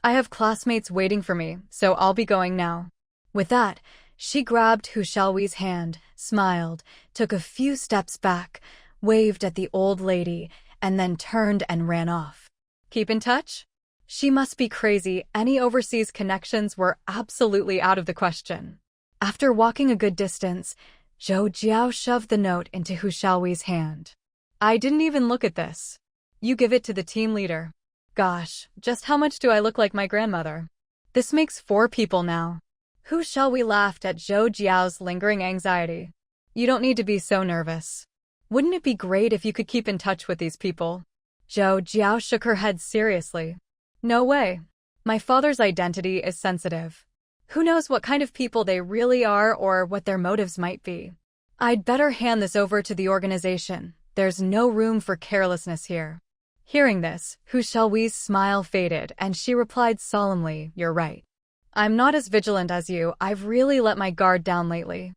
I have classmates waiting for me, so I'll be going now." With that, she grabbed Hu Xiaowei's hand, smiled, took a few steps back, waved at the old lady, and then turned and ran off. Keep in touch? She must be crazy. Any overseas connections were absolutely out of the question. After walking a good distance, Zhou Jiao shoved the note into Hu Xiaowei's hand. "I didn't even look at this. You give it to the team leader." "Gosh, just how much do I look like my grandmother? This makes 4 people now." Hu Xiaowei laughed at Zhou Jiao's lingering anxiety. "You don't need to be so nervous. Wouldn't it be great if you could keep in touch with these people?" Zhou Jiao shook her head seriously. "No way. My father's identity is sensitive. Who knows what kind of people they really are or what their motives might be. I'd better hand this over to the organization. There's no room for carelessness here." Hearing this, Hu Xiaowei's smile faded and she replied solemnly, "You're right. I'm not as vigilant as you. I've really let my guard down lately."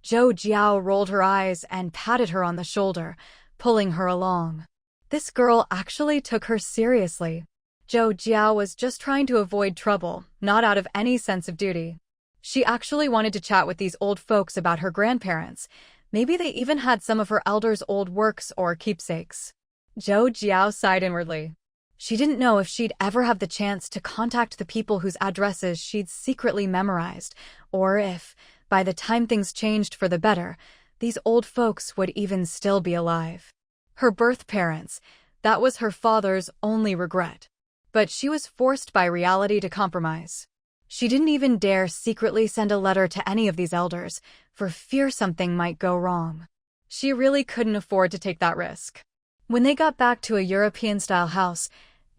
Zhou Jiao rolled her eyes and patted her on the shoulder, pulling her along. This girl actually took her seriously. Zhou Jiao was just trying to avoid trouble, not out of any sense of duty. She actually wanted to chat with these old folks about her grandparents. Maybe they even had some of her elders' old works or keepsakes. Zhou Jiao sighed inwardly. She didn't know if she'd ever have the chance to contact the people whose addresses she'd secretly memorized, or if, by the time things changed for the better, these old folks would even still be alive. Her birth parents, that was her father's only regret. But she was forced by reality to compromise. She didn't even dare secretly send a letter to any of these elders, for fear something might go wrong. She really couldn't afford to take that risk. When they got back to a European-style house,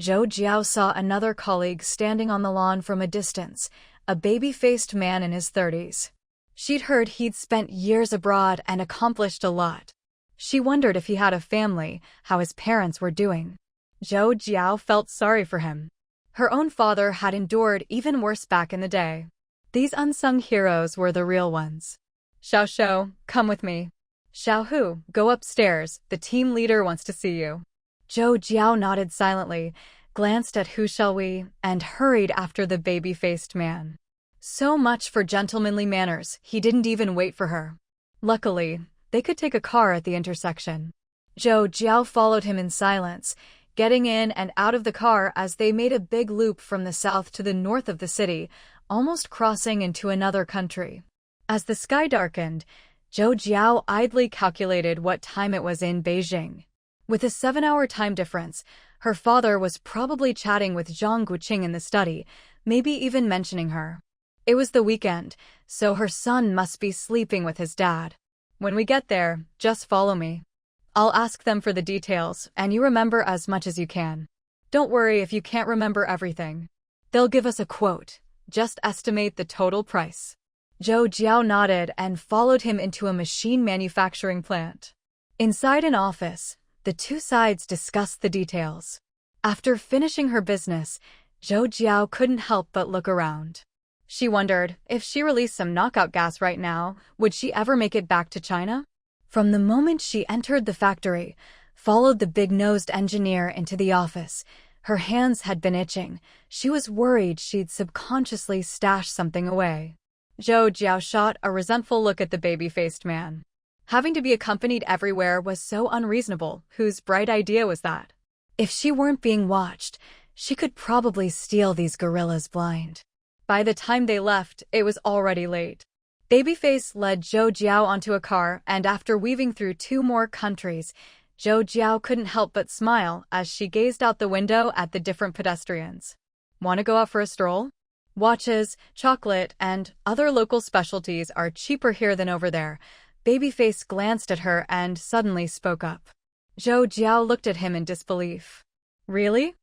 Zhou Jiao saw another colleague standing on the lawn from a distance, a baby-faced man in his 30s. She'd heard he'd spent years abroad and accomplished a lot. She wondered if he had a family, how his parents were doing. Zhou Jiao felt sorry for him. Her own father had endured even worse back in the day. These unsung heroes were the real ones. "Xiao Shou, come with me." "Xiao Hu, go upstairs, the team leader wants to see you." Zhou Jiao nodded silently, glanced at Hu Xiaowei, and hurried after the baby-faced man. So much for gentlemanly manners, he didn't even wait for her. Luckily, they could take a car at the intersection. Zhou Jiao followed him in silence, getting in and out of the car as they made a big loop from the south to the north of the city, almost crossing into another country. As the sky darkened, Zhou Jiao idly calculated what time it was in Beijing. With a 7-hour time difference, her father was probably chatting with Zhang Guoqing in the study, maybe even mentioning her. It was the weekend, so her son must be sleeping with his dad. "When we get there, just follow me. I'll ask them for the details, and you remember as much as you can." Don't worry if you can't remember everything. They'll give us a quote. Just estimate the total price. Zhou Jiao nodded and followed him into a machine manufacturing plant. Inside an office, the two sides discussed the details. After finishing her business, Zhou Jiao couldn't help but look around. She wondered, if she released some knockout gas right now, would she ever make it back to China? From the moment she entered the factory, followed the big-nosed engineer into the office, her hands had been itching. She was worried she'd subconsciously stashed something away. Zhou Jiao shot a resentful look at the baby-faced man. Having to be accompanied everywhere was so unreasonable. Whose bright idea was that? If she weren't being watched, she could probably steal these gorillas blind. By the time they left, it was already late. Babyface led Zhou Jiao onto a car, and after weaving through 2 more countries, Zhou Jiao couldn't help but smile as she gazed out the window at the different pedestrians. Want to go out for a stroll? Watches, chocolate, and other local specialties are cheaper here than over there. Babyface glanced at her and suddenly spoke up. Zhou Jiao looked at him in disbelief. Really?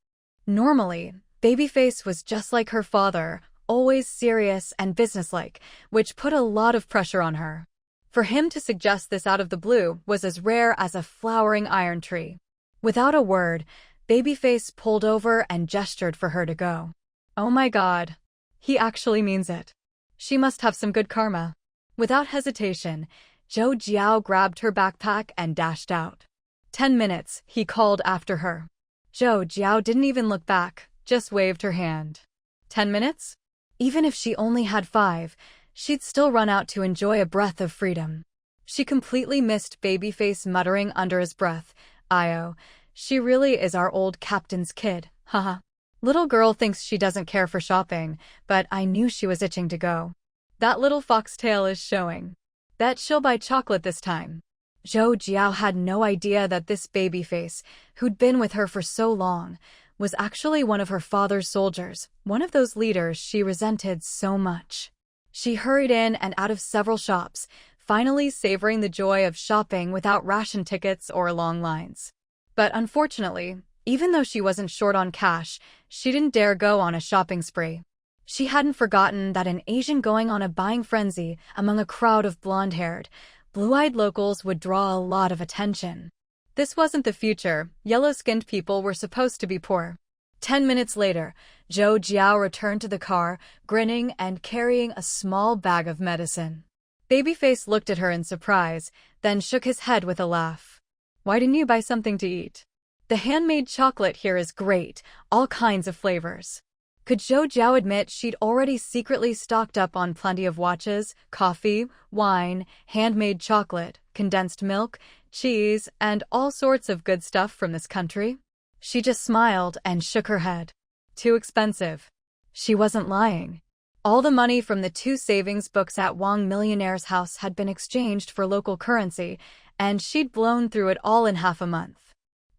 Normally, Babyface was just like her father, always serious and businesslike, which put a lot of pressure on her. For him to suggest this out of the blue was as rare as a flowering iron tree. Without a word, Babyface pulled over and gestured for her to go. Oh my God. He actually means it. She must have some good karma. Without hesitation, Zhou Jiao grabbed her backpack and dashed out. 10 minutes, he called after her. Zhou Jiao didn't even look back, just waved her hand. 10 minutes? Even if she only had 5, she'd still run out to enjoy a breath of freedom. She completely missed Babyface muttering under his breath, "Io, she really is our old captain's kid, haha. Little girl thinks she doesn't care for shopping, but I knew she was itching to go. That little foxtail is showing. Bet she'll buy chocolate this time." Zhou Jiao had no idea that this Babyface, who'd been with her for so long, was actually one of her father's soldiers, one of those leaders she resented so much. She hurried in and out of several shops, finally savoring the joy of shopping without ration tickets or long lines. But unfortunately, even though she wasn't short on cash, she didn't dare go on a shopping spree. She hadn't forgotten that an Asian going on a buying frenzy among a crowd of blonde-haired, blue-eyed locals would draw a lot of attention. This wasn't the future. Yellow-skinned people were supposed to be poor. 10 minutes later, Zhou Jiao returned to the car, grinning and carrying a small bag of medicine. Babyface looked at her in surprise, then shook his head with a laugh. Why didn't you buy something to eat? The handmade chocolate here is great, all kinds of flavors. Could Zhou Jiao admit she'd already secretly stocked up on plenty of watches, coffee, wine, handmade chocolate, condensed milk, cheese, and all sorts of good stuff from this country? She just smiled and shook her head. Too expensive. She wasn't lying. All the money from the 2 savings books at Wang Millionaire's house had been exchanged for local currency, and she'd blown through it all in half a month.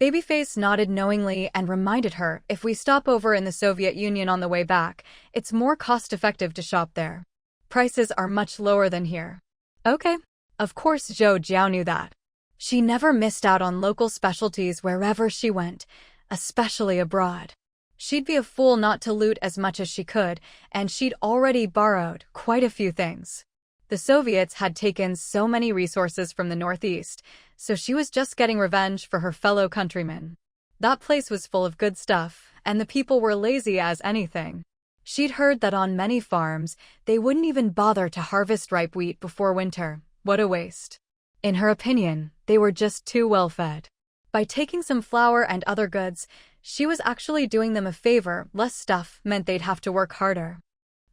Babyface nodded knowingly and reminded her, if we stop over in the Soviet Union on the way back, it's more cost-effective to shop there. Prices are much lower than here. Okay. Of course Zhou Jiao knew that. She never missed out on local specialties wherever she went, especially abroad. She'd be a fool not to loot as much as she could, and she'd already borrowed quite a few things. The Soviets had taken so many resources from the Northeast, so she was just getting revenge for her fellow countrymen. That place was full of good stuff, and the people were lazy as anything. She'd heard that on many farms, they wouldn't even bother to harvest ripe wheat before winter. What a waste. In her opinion, they were just too well-fed. By taking some flour and other goods, she was actually doing them a favor. Less stuff meant they'd have to work harder.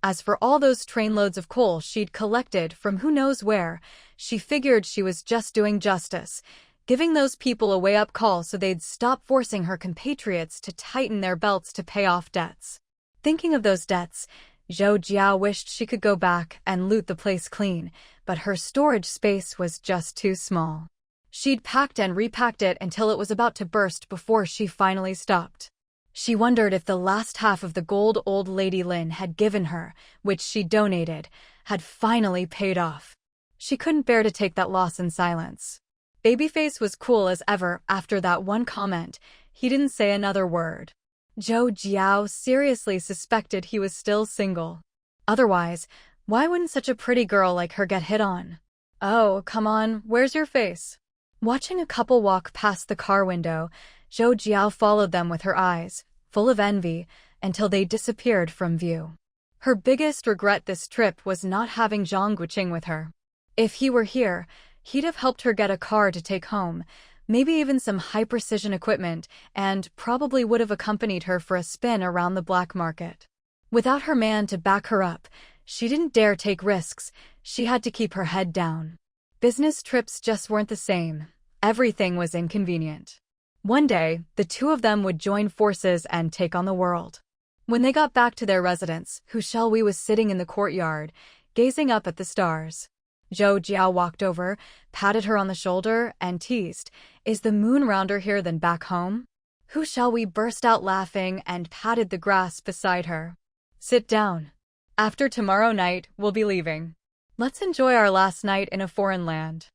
As for all those trainloads of coal she'd collected from who knows where, she figured she was just doing justice, giving those people a wake-up call so they'd stop forcing her compatriots to tighten their belts to pay off debts. Thinking of those debts, Zhou Jiao wished she could go back and loot the place clean, but her storage space was just too small. She'd packed and repacked it until it was about to burst before she finally stopped. She wondered if the last half of the gold old lady Lin had given her, which she donated, had finally paid off. She couldn't bear to take that loss in silence. Babyface was cool as ever after that one comment. He didn't say another word. Zhou Jiao seriously suspected he was still single. Otherwise, why wouldn't such a pretty girl like her get hit on? Oh, come on, where's your face? Watching a couple walk past the car window, Zhou Jiao followed them with her eyes, full of envy, until they disappeared from view. Her biggest regret this trip was not having Zhang Guoqing with her. If he were here, he'd have helped her get a car to take home, maybe even some high-precision equipment, and probably would have accompanied her for a spin around the black market. Without her man to back her up, she didn't dare take risks. She had to keep her head down. Business trips just weren't the same. Everything was inconvenient. One day, the two of them would join forces and take on the world. When they got back to their residence, Hu Xiaowei was sitting in the courtyard, gazing up at the stars. Zhou Jiao walked over, patted her on the shoulder, and teased, "Is the moon rounder here than back home?" Hu Xiaowei burst out laughing and patted the grass beside her. "Sit down. After tomorrow night, we'll be leaving. Let's enjoy our last night in a foreign land."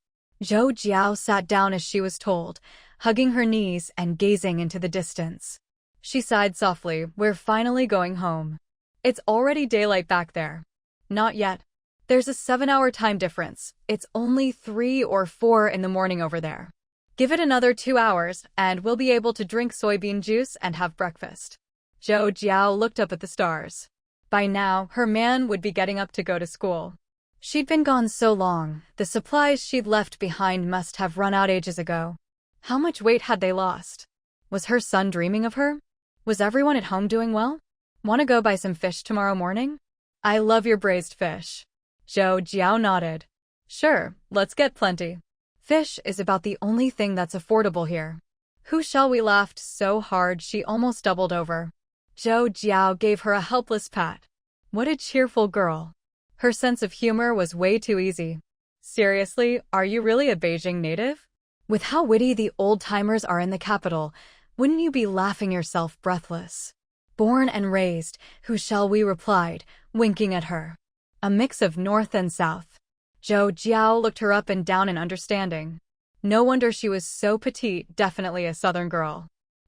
Zhou Jiao sat down as she was told, hugging her knees and gazing into the distance. She sighed softly, "We're finally going home. It's already daylight back there." "Not yet. There's a 7-hour time difference. It's only 3 or 4 in the morning over there. Give it another 2 hours, and we'll be able to drink soybean juice and have breakfast." Zhou Jiao looked up at the stars. By now, her man would be getting up to go to school. She'd been gone so long, the supplies she'd left behind must have run out ages ago. How much weight had they lost? Was her son dreaming of her? Was everyone at home doing well? Want to go buy some fish tomorrow morning? I love your braised fish. Zhou Jiao nodded. Sure, let's get plenty. Fish is about the only thing that's affordable here. Hu Xiaowei laughed so hard she almost doubled over. Zhou Jiao gave her a helpless pat. What a cheerful girl. Her sense of humor was way too easy. Seriously, are you really a Beijing native? With how witty the old-timers are in the capital, wouldn't you be laughing yourself breathless? Born and raised, Hu Xiaowei replied, winking at her. A mix of north and south. Zhou Jiao looked her up and down in understanding. No wonder she was so petite, definitely a southern girl.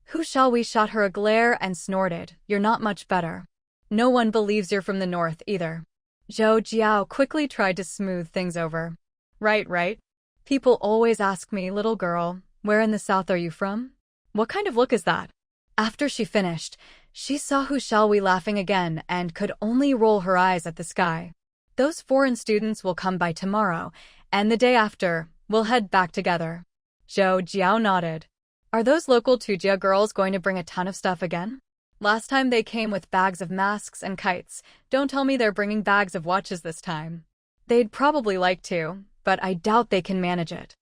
Hu Xiaowei shot her a glare and snorted, "You're not much better. No one believes you're from the north either." Zhou Jiao quickly tried to smooth things over. Right. People always ask me, little girl, where in the south are you from? What kind of look is that? After she finished, she saw Hu Xiaowei laughing again and could only roll her eyes at the sky. Those foreign students will come by tomorrow, and the day after, we'll head back together. Zhou Jiao nodded. Are those local Tujia girls going to bring a ton of stuff again? Last time they came with bags of masks and kites. Don't tell me they're bringing bags of watches this time. They'd probably like to, but I doubt they can manage it.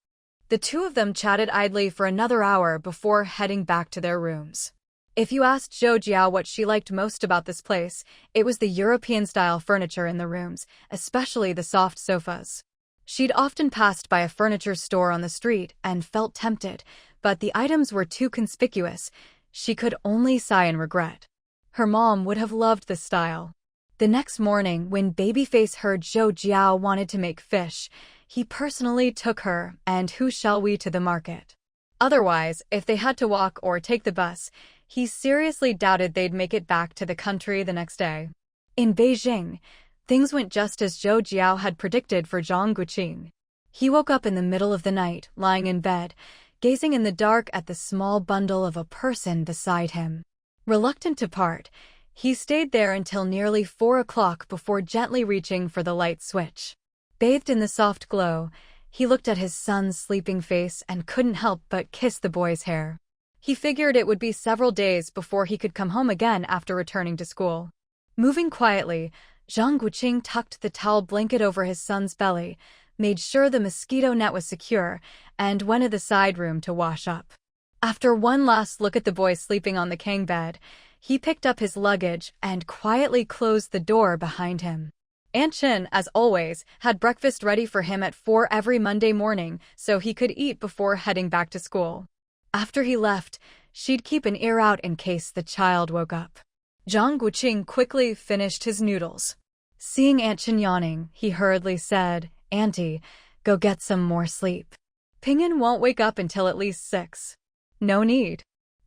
The two of them chatted idly for another hour before heading back to their rooms. If you asked Zhou Jiao what she liked most about this place, it was the European-style furniture in the rooms, especially the soft sofas. She'd often passed by a furniture store on the street and felt tempted, but the items were too conspicuous. She could only sigh in regret. Her mom would have loved this style. The next morning, when Babyface heard Zhou Jiao wanted to make fish, he personally took her and Hu Xiaowei to the market. Otherwise, if they had to walk or take the bus, he seriously doubted they'd make it back to the country the next day. In Beijing, things went just as Zhou Jiao had predicted for Zhang Guoqing. He woke up in the middle of the night, lying in bed, gazing in the dark at the small bundle of a person beside him. Reluctant to part, he stayed there until nearly 4 o'clock before gently reaching for the light switch. Bathed in the soft glow, he looked at his son's sleeping face and couldn't help but kiss the boy's hair. He figured it would be several days before he could come home again after returning to school. Moving quietly, Zhang Guoqing tucked the towel blanket over his son's belly, made sure the mosquito net was secure, and went to the side room to wash up. After one last look at the boy sleeping on the king bed, he picked up his luggage and quietly closed the door behind him. Aunt Chin, as always, had breakfast ready for him at 4 every Monday morning so he could eat before heading back to school. After he left, she'd keep an ear out in case the child woke up. Zhang Guoqing quickly finished his noodles. Seeing Aunt Chin yawning, he hurriedly said, "Auntie, go get some more sleep. Pingyan won't wake up until at least 6. No need.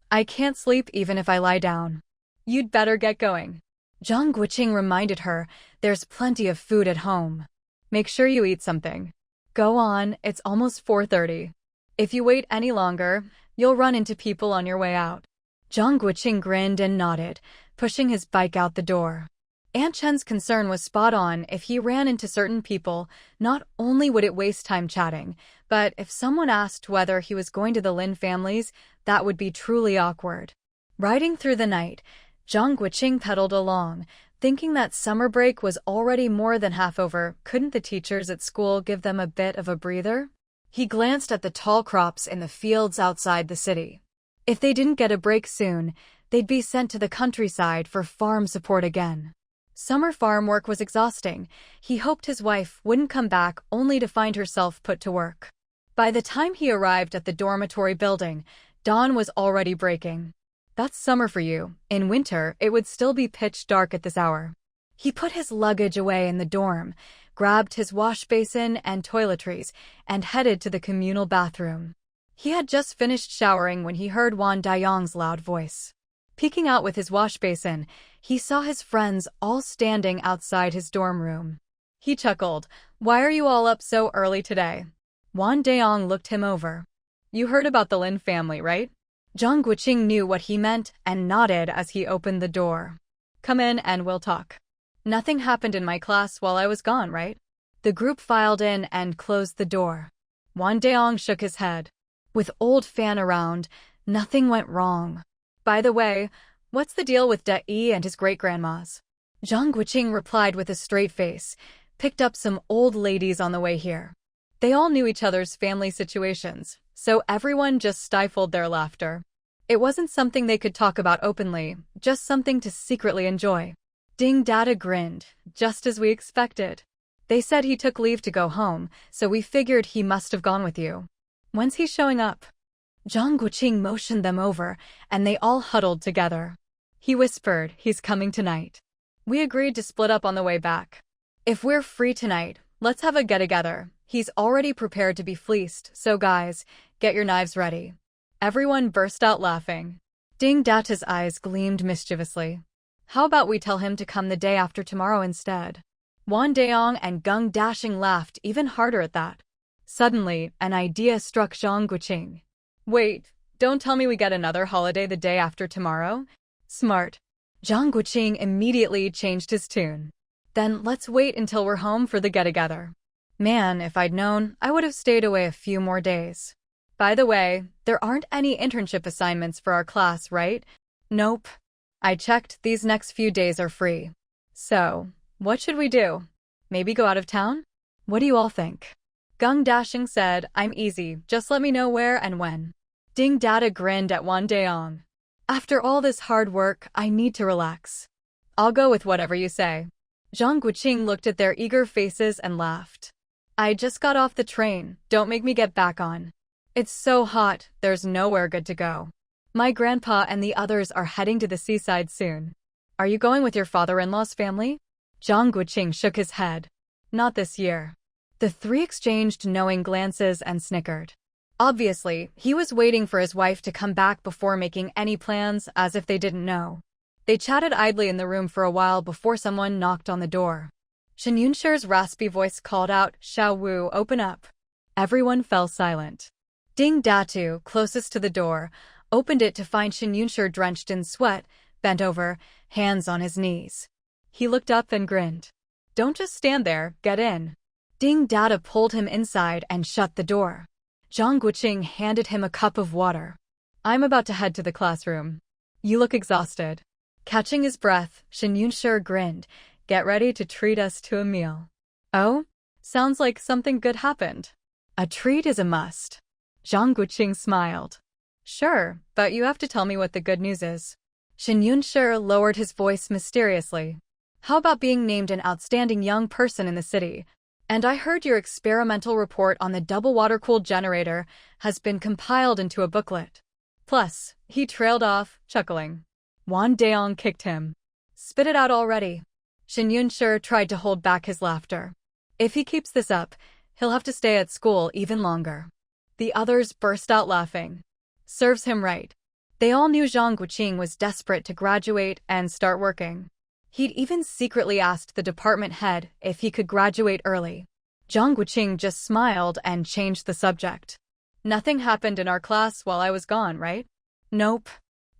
I can't sleep even if I lie down." You'd better get going. Zhang Guoqing reminded her, there's plenty of food at home. Make sure you eat something. Go on, it's almost 4:30. If you wait any longer, you'll run into people on your way out. Zhang Guoqing grinned and nodded, pushing his bike out the door. Aunt Chen's concern was spot on. If he ran into certain people, not only would it waste time chatting, but if someone asked whether he was going to the Lin families, that would be truly awkward. Riding through the night, Zhang Guoqing pedaled along, thinking that summer break was already more than half over. Couldn't the teachers at school give them a bit of a breather? He glanced at the tall crops in the fields outside the city. If they didn't get a break soon, they'd be sent to the countryside for farm support again. Summer farm work was exhausting. He hoped his wife wouldn't come back only to find herself put to work. By the time he arrived at the dormitory building, dawn was already breaking. That's summer for you. In winter, it would still be pitch dark at this hour. He put his luggage away in the dorm, grabbed his wash basin and toiletries, and headed to the communal bathroom. He had just finished showering when he heard Wan Dayong's loud voice. Peeking out with his wash basin, he saw his friends all standing outside his dorm room. He chuckled. Why are you all up so early today? Wan Dayong looked him over. You heard about the Lin family, right? Zhang Guoqing knew what he meant and nodded as he opened the door. Come in and we'll talk. Nothing happened in my class while I was gone, right? The group filed in and closed the door. Wan Dayong shook his head. With old Fan around, nothing went wrong. By the way, what's the deal with Da Yi and his great-grandmas? Zhang Guoqing replied with a straight face, picked up some old ladies on the way here. They all knew each other's family situations, so everyone just stifled their laughter. It wasn't something they could talk about openly, just something to secretly enjoy. Ding Dada grinned, just as we expected. They said he took leave to go home, so we figured he must have gone with you. When's he showing up? Zhang Guoqing motioned them over, and they all huddled together. He whispered, he's coming tonight. We agreed to split up on the way back. If we're free tonight, let's have a get-together. He's already prepared to be fleeced, so guys, get your knives ready. Everyone burst out laughing. Ding Data's eyes gleamed mischievously. How about we tell him to come the day after tomorrow instead? Wan Dayong and Gung Dashing laughed even harder at that. Suddenly, an idea struck Zhang Guoqing. Wait, don't tell me we get another holiday the day after tomorrow? Smart. Zhang Guoqing immediately changed his tune. Then let's wait until we're home for the get-together. Man, if I'd known, I would have stayed away a few more days. By the way, there aren't any internship assignments for our class, right? Nope. I checked, these next few days are free. So, what should we do? Maybe go out of town? What do you all think? Gung Dashing said, I'm easy, just let me know where and when. Ding Dada grinned at Wan Dayong. After all this hard work, I need to relax. I'll go with whatever you say. Zhang Guoqing looked at their eager faces and laughed. I just got off the train, don't make me get back on. It's so hot, there's nowhere good to go. My grandpa and the others are heading to the seaside soon. Are you going with your father-in-law's family? Zhang Guoqing shook his head. Not this year. The three exchanged knowing glances and snickered. Obviously, he was waiting for his wife to come back before making any plans, as if they didn't know. They chatted idly in the room for a while before someone knocked on the door. Shen Yunshi's raspy voice called out, Xiao Wu, open up. Everyone fell silent. Ding Datu, closest to the door, opened it to find Shen Yunshi drenched in sweat, bent over, hands on his knees. He looked up and grinned. Don't just stand there, get in. Ding Dada pulled him inside and shut the door. Zhang Guoqing handed him a cup of water. I'm about to head to the classroom. You look exhausted. Catching his breath, Shen Yunshi grinned. Get ready to treat us to a meal. Oh? Sounds like something good happened. A treat is a must. Zhang Guoqing smiled. Sure, but you have to tell me what the good news is. Shen Yunshi lowered his voice mysteriously. How about being named an outstanding young person in the city? And I heard your experimental report on the double water-cooled generator has been compiled into a booklet. Plus, he trailed off, chuckling. Wan Dayong kicked him. Spit it out already. Shen Yunshi tried to hold back his laughter. If he keeps this up, he'll have to stay at school even longer. The others burst out laughing. Serves him right. They all knew Zhang Guoqing was desperate to graduate and start working. He'd even secretly asked the department head if he could graduate early. Zhang Guoqing just smiled and changed the subject. Nothing happened in our class while I was gone, right? Nope.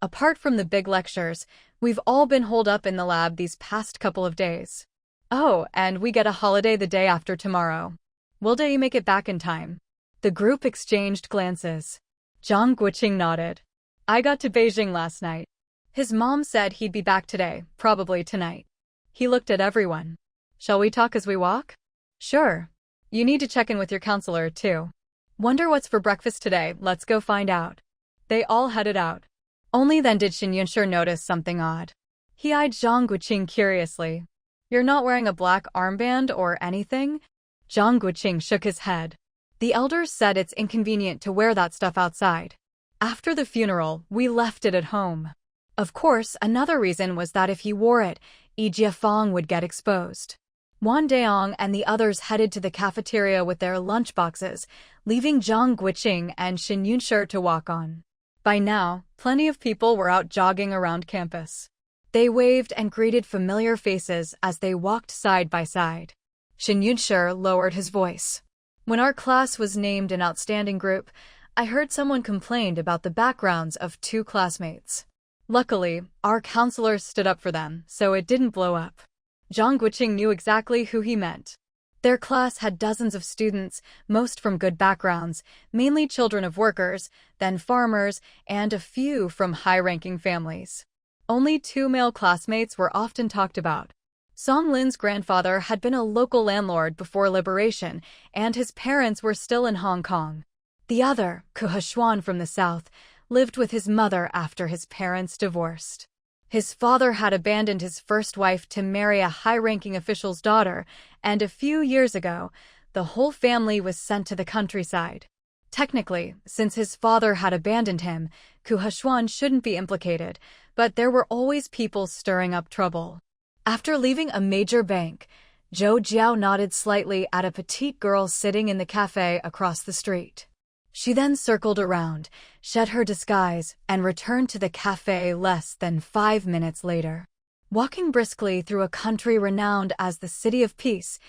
Apart from the big lectures, we've all been holed up in the lab these past couple of days. Oh, and we get a holiday the day after tomorrow. Will you make it back in time? The group exchanged glances. Zhang Guoqing nodded. I got to Beijing last night. His mom said he'd be back today, probably tonight. He looked at everyone. Shall we talk as we walk? Sure. You need to check in with your counselor, too. Wonder what's for breakfast today, let's go find out. They all headed out. Only then did Shen Yunshi notice something odd. He eyed Zhang Guoqing curiously. You're not wearing a black armband or anything? Zhang Guoqing shook his head. The elders said it's inconvenient to wear that stuff outside. After the funeral, we left it at home. Of course, another reason was that if he wore it, Yi Jiafang would get exposed. Wang Daong and the others headed to the cafeteria with their lunchboxes, leaving Zhang Guoqing and Shen Yunshi to walk on. By now, plenty of people were out jogging around campus. They waved and greeted familiar faces as they walked side by side. Shen Yunshi lowered his voice. When our class was named an outstanding group, I heard someone complained about the backgrounds of 2 classmates. Luckily, our counselors stood up for them, so it didn't blow up. Zhang Guoqing knew exactly who he meant. Their class had dozens of students, most from good backgrounds, mainly children of workers, then farmers, and a few from high-ranking families. Only 2 male classmates were often talked about. Song Lin's grandfather had been a local landlord before liberation, and his parents were still in Hong Kong. The other, Ku Heshuan from the south, lived with his mother after his parents divorced. His father had abandoned his first wife to marry a high-ranking official's daughter, and a few years ago, the whole family was sent to the countryside. Technically, since his father had abandoned him, Ku Heshuan shouldn't be implicated, but there were always people stirring up trouble. After leaving a major bank, Zhou Jiao nodded slightly at a petite girl sitting in the cafe across the street. She then circled around, shed her disguise, and returned to the cafe less than 5 minutes later. Walking briskly through a country renowned as the City of Peace,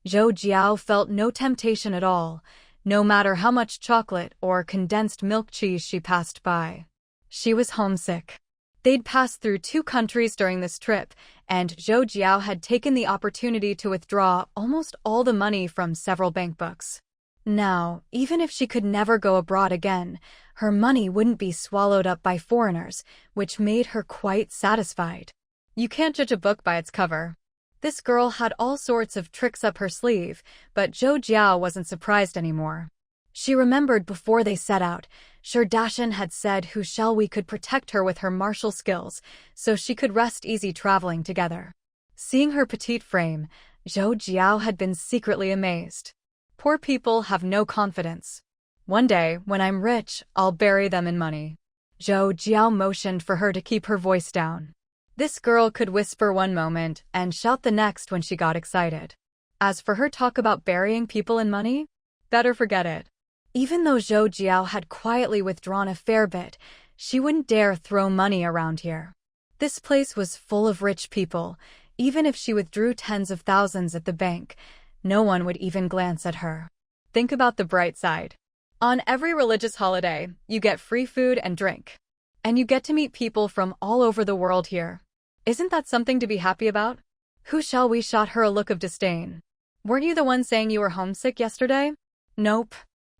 Zhou Jiao felt no temptation at all, no matter how much chocolate or condensed milk cheese she passed by. She was homesick. They'd passed through 2 countries during this trip, and Zhou Jiao had taken the opportunity to withdraw almost all the money from several bank books. Now, even if she could never go abroad again, her money wouldn't be swallowed up by foreigners, which made her quite satisfied. You can't judge a book by its cover. This girl had all sorts of tricks up her sleeve, but Zhou Jiao wasn't surprised anymore. She remembered before they set out, Sir Dashan had said Hu Shelwy could protect her with her martial skills, so she could rest easy traveling together. Seeing her petite frame, Zhou Jiao had been secretly amazed. Poor people have no confidence. One day, when I'm rich, I'll bury them in money. Zhou Jiao motioned for her to keep her voice down. This girl could whisper one moment and shout the next when she got excited. As for her talk about burying people in money, better forget it. Even though Zhou Jiao had quietly withdrawn a fair bit, she wouldn't dare throw money around here. This place was full of rich people. Even if she withdrew tens of thousands at the bank, no one would even glance at her. Think about the bright side. On every religious holiday, you get free food and drink. And you get to meet people from all over the world here. Isn't that something to be happy about? Hu Shelwy shot her a look of disdain. Weren't you the one saying you were homesick yesterday? Nope.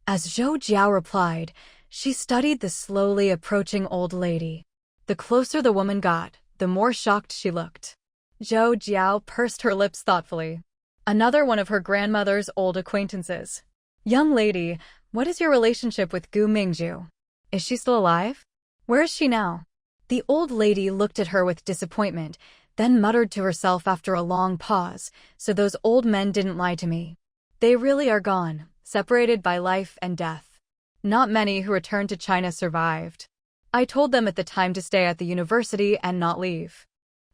As Zhou Jiao replied, she studied the slowly approaching old lady. The closer the woman got, the more shocked she looked. Zhou Jiao pursed her lips thoughtfully. Another one of her grandmother's old acquaintances. Young lady, what is your relationship with Gu Mingzhu? Is she still alive? Where is she now? The old lady looked at her with disappointment, then muttered to herself after a long pause, so those old men didn't lie to me. They really are gone, separated by life and death. Not many who returned to China survived. I told them at the time to stay at the university and not leave.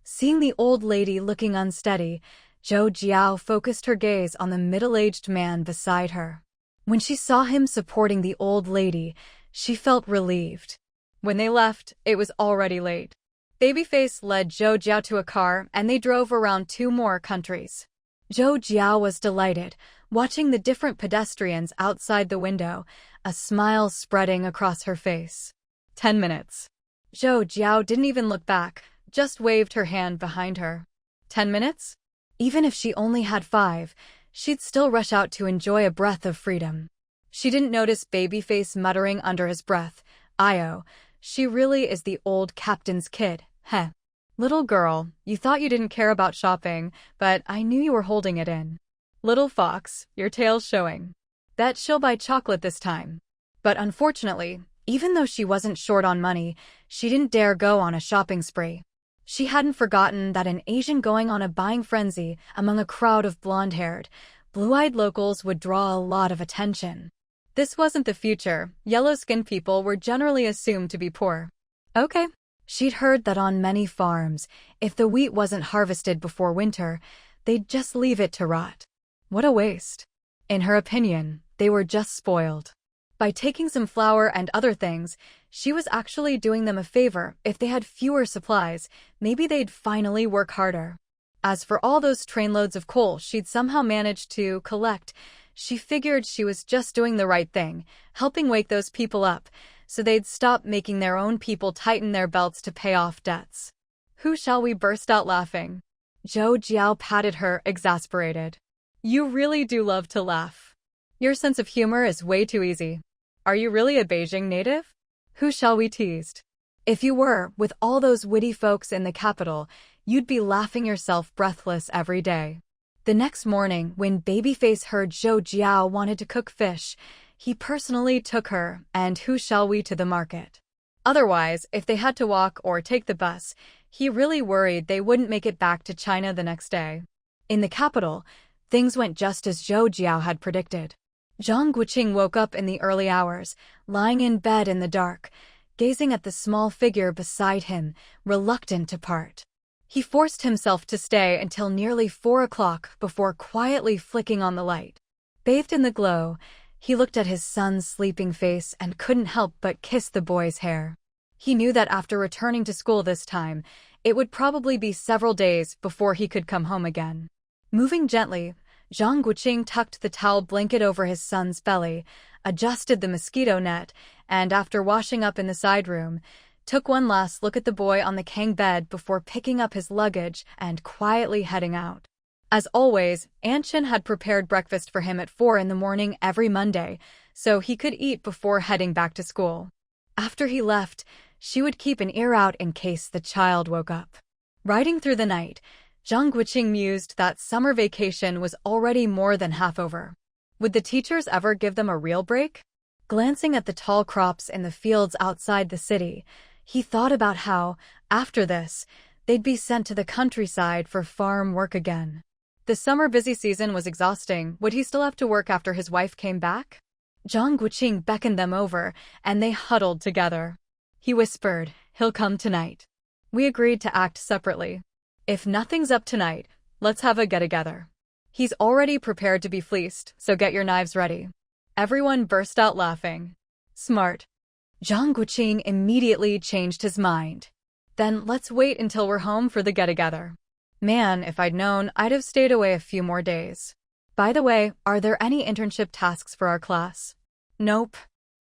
Seeing the old lady looking unsteady, Zhou Jiao focused her gaze on the middle-aged man beside her. When she saw him supporting the old lady, she felt relieved. When they left, it was already late. Babyface led Zhou Jiao to a car and they drove around 2 more countries. Zhou Jiao was delighted, watching the different pedestrians outside the window, a smile spreading across her face. 10 minutes. Zhou Jiao didn't even look back, just waved her hand behind her. 10 minutes? Even if she only had 5, she'd still rush out to enjoy a breath of freedom. She didn't notice Babyface muttering under his breath, "Io, she really is the old captain's kid, heh. Little girl, you thought you didn't care about shopping, but I knew you were holding it in. Little fox, your tail's showing. Bet she'll buy chocolate this time." But unfortunately, even though she wasn't short on money, she didn't dare go on a shopping spree. She hadn't forgotten that an Asian going on a buying frenzy among a crowd of blonde-haired, blue-eyed locals would draw a lot of attention. This wasn't the future. Yellow-skinned people were generally assumed to be poor. Okay. She'd heard that on many farms, if the wheat wasn't harvested before winter, they'd just leave it to rot. What a waste. In her opinion, they were just spoiled. By taking some flour and other things, she was actually doing them a favor. If they had fewer supplies, maybe they'd finally work harder. As for all those trainloads of coal she'd somehow managed to collect, she figured she was just doing the right thing, helping wake those people up, so they'd stop making their own people tighten their belts to pay off debts. Who shall we? Burst out laughing. Zhou Jiao patted her, exasperated. You really do love to laugh. Your sense of humor is way too easy. Are you really a Beijing native? Who shall we teased? If you were, with all those witty folks in the capital, you'd be laughing yourself breathless every day. The next morning, when Babyface heard Zhou Jiao wanted to cook fish, he personally took her and who shall we to the market. Otherwise, if they had to walk or take the bus, he really worried they wouldn't make it back to China the next day. In the capital, things went just as Zhou Jiao had predicted. Zhang Guoqing woke up in the early hours, lying in bed in the dark, gazing at the small figure beside him, reluctant to part. He forced himself to stay until nearly 4 o'clock before quietly flicking on the light. Bathed in the glow, he looked at his son's sleeping face and couldn't help but kiss the boy's hair. He knew that after returning to school this time, it would probably be several days before he could come home again. Moving gently, Zhang Guoqing tucked the towel blanket over his son's belly, adjusted the mosquito net, and after washing up in the side room, took one last look at the boy on the Kang bed before picking up his luggage and quietly heading out. As always, Aunt Chin had prepared breakfast for him at 4 in the morning every Monday, so he could eat before heading back to school. After he left, she would keep an ear out in case the child woke up. Riding through the night, Zhang Guoqing mused that summer vacation was already more than half over. Would the teachers ever give them a real break? Glancing at the tall crops in the fields outside the city, he thought about how, after this, they'd be sent to the countryside for farm work again. The summer busy season was exhausting. Would he still have to work after his wife came back? Zhang Guoqing beckoned them over, and they huddled together. He whispered, "He'll come tonight." We agreed to act separately. If nothing's up tonight, let's have a get-together. He's already prepared to be fleeced, so get your knives ready. Everyone burst out laughing. Smart. Zhang Guoqing immediately changed his mind. Then let's wait until we're home for the get-together. Man, if I'd known, I'd have stayed away a few more days. By the way, are there any internship tasks for our class? Nope.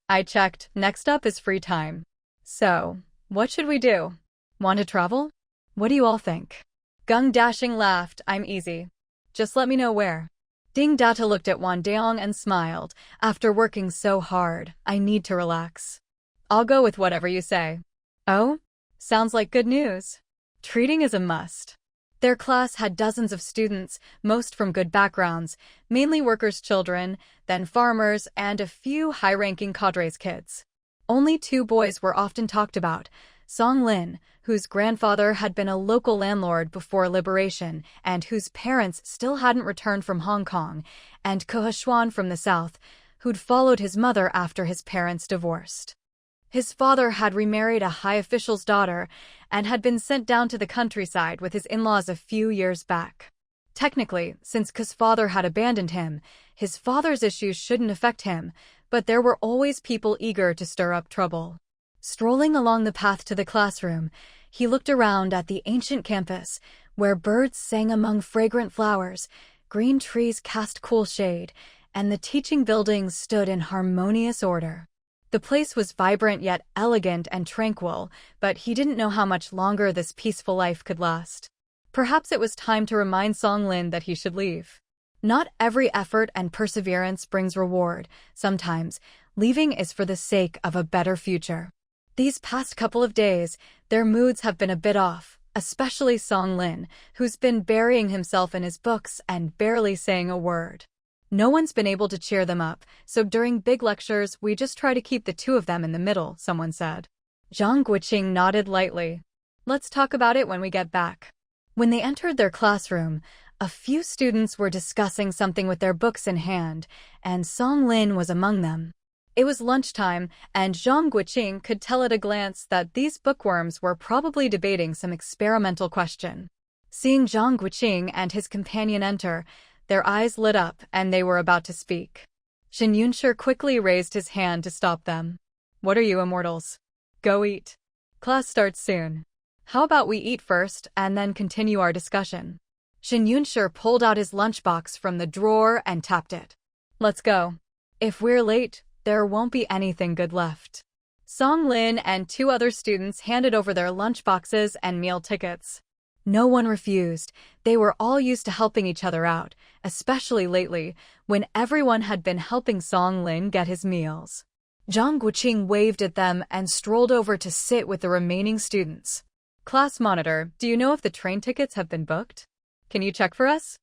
I checked. Next up is free time. So, what should we do? Want to travel? What do you all think? Gung Dashing laughed. I'm easy. Just let me know where. Ding Data looked at Wan Daong and smiled. After working so hard, I need to relax. I'll go with whatever you say. Oh? Sounds like good news. Treating is a must. Their class had dozens of students, most from good backgrounds, mainly workers' children, then farmers, and a few high-ranking cadres' kids. Only 2 boys were often talked about, Song Lin, whose grandfather had been a local landlord before liberation and whose parents still hadn't returned from Hong Kong, and Ke Xuan from the south, who'd followed his mother after his parents divorced. His father had remarried a high official's daughter and had been sent down to the countryside with his in-laws a few years back. Technically, since Ke's father had abandoned him, his father's issues shouldn't affect him, but there were always people eager to stir up trouble. Strolling along the path to the classroom, he looked around at the ancient campus, where birds sang among fragrant flowers, green trees cast cool shade, and the teaching buildings stood in harmonious order. The place was vibrant yet elegant and tranquil, but he didn't know how much longer this peaceful life could last. Perhaps it was time to remind Song Lin that he should leave. Not every effort and perseverance brings reward. Sometimes, leaving is for the sake of a better future. These past couple of days, their moods have been a bit off, especially Song Lin, who's been burying himself in his books and barely saying a word. No one's been able to cheer them up, so during big lectures, we just try to keep the two of them in the middle, someone said. Zhang Guoqing nodded lightly. Let's talk about it when we get back. When they entered their classroom, a few students were discussing something with their books in hand, and Song Lin was among them. It was lunchtime, and Zhang Guoqing could tell at a glance that these bookworms were probably debating some experimental question. Seeing Zhang Guoqing and his companion enter, their eyes lit up and they were about to speak. Shen Yunshi quickly raised his hand to stop them. What are you immortals? Go eat. Class starts soon. How about we eat first and then continue our discussion? Shen Yunshi pulled out his lunchbox from the drawer and tapped it. Let's go. If we're late, there won't be anything good left. Song Lin and two other students handed over their lunchboxes and meal tickets. No one refused. They were all used to helping each other out, especially lately, when everyone had been helping Song Lin get his meals. Zhang Guoqing waved at them and strolled over to sit with the remaining students. Class monitor, do you know if the train tickets have been booked? Can you check for us?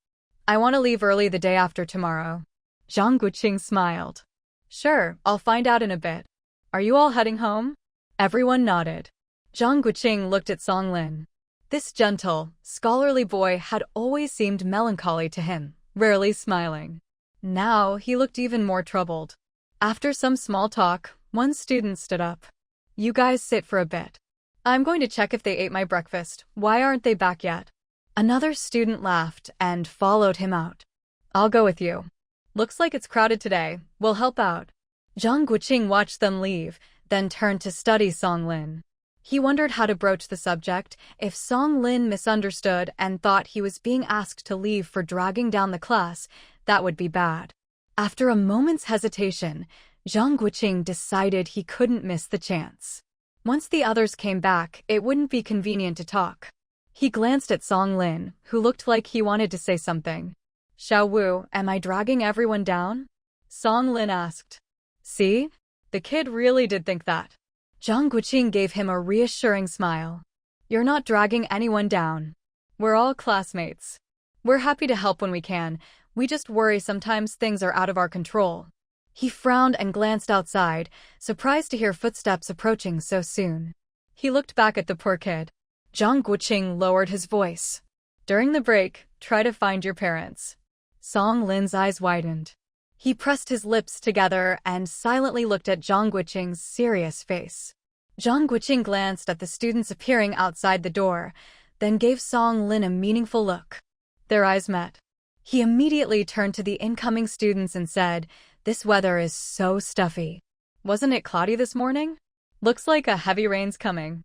I want to leave early the day after tomorrow. Zhang Guoqing smiled. Sure, I'll find out in a bit. Are you all heading home? Everyone nodded. Zhang Guoqing looked at Song Lin. This gentle, scholarly boy had always seemed melancholy to him, rarely smiling. Now he looked even more troubled. After some small talk, one student stood up. You guys sit for a bit. I'm going to check if they ate my breakfast. Why aren't they back yet? Another student laughed and followed him out. I'll go with you. Looks like it's crowded today. We'll help out. Zhang Guoqing watched them leave, then turned to study Song Lin. He wondered how to broach the subject if Song Lin misunderstood and thought he was being asked to leave for dragging down the class. That would be bad. After a moment's hesitation, Zhang Guoqing decided he couldn't miss the chance. Once the others came back, it wouldn't be convenient to talk. He glanced at Song Lin, who looked like he wanted to say something. Xiao Wu, am I dragging everyone down? Song Lin asked. See? The kid really did think that. Zhang Guoqing gave him a reassuring smile. You're not dragging anyone down. We're all classmates. We're happy to help when we can. We just worry sometimes things are out of our control. He frowned and glanced outside, surprised to hear footsteps approaching so soon. He looked back at the poor kid. Zhang Guoqing lowered his voice. During the break, try to find your parents. Song Lin's eyes widened. He pressed his lips together and silently looked at Zhang Guoqing's serious face. Zhang Guoqing glanced at the students appearing outside the door, then gave Song Lin a meaningful look. Their eyes met. He immediately turned to the incoming students and said, "This weather is so stuffy. Wasn't it cloudy this morning? Looks like a heavy rain's coming."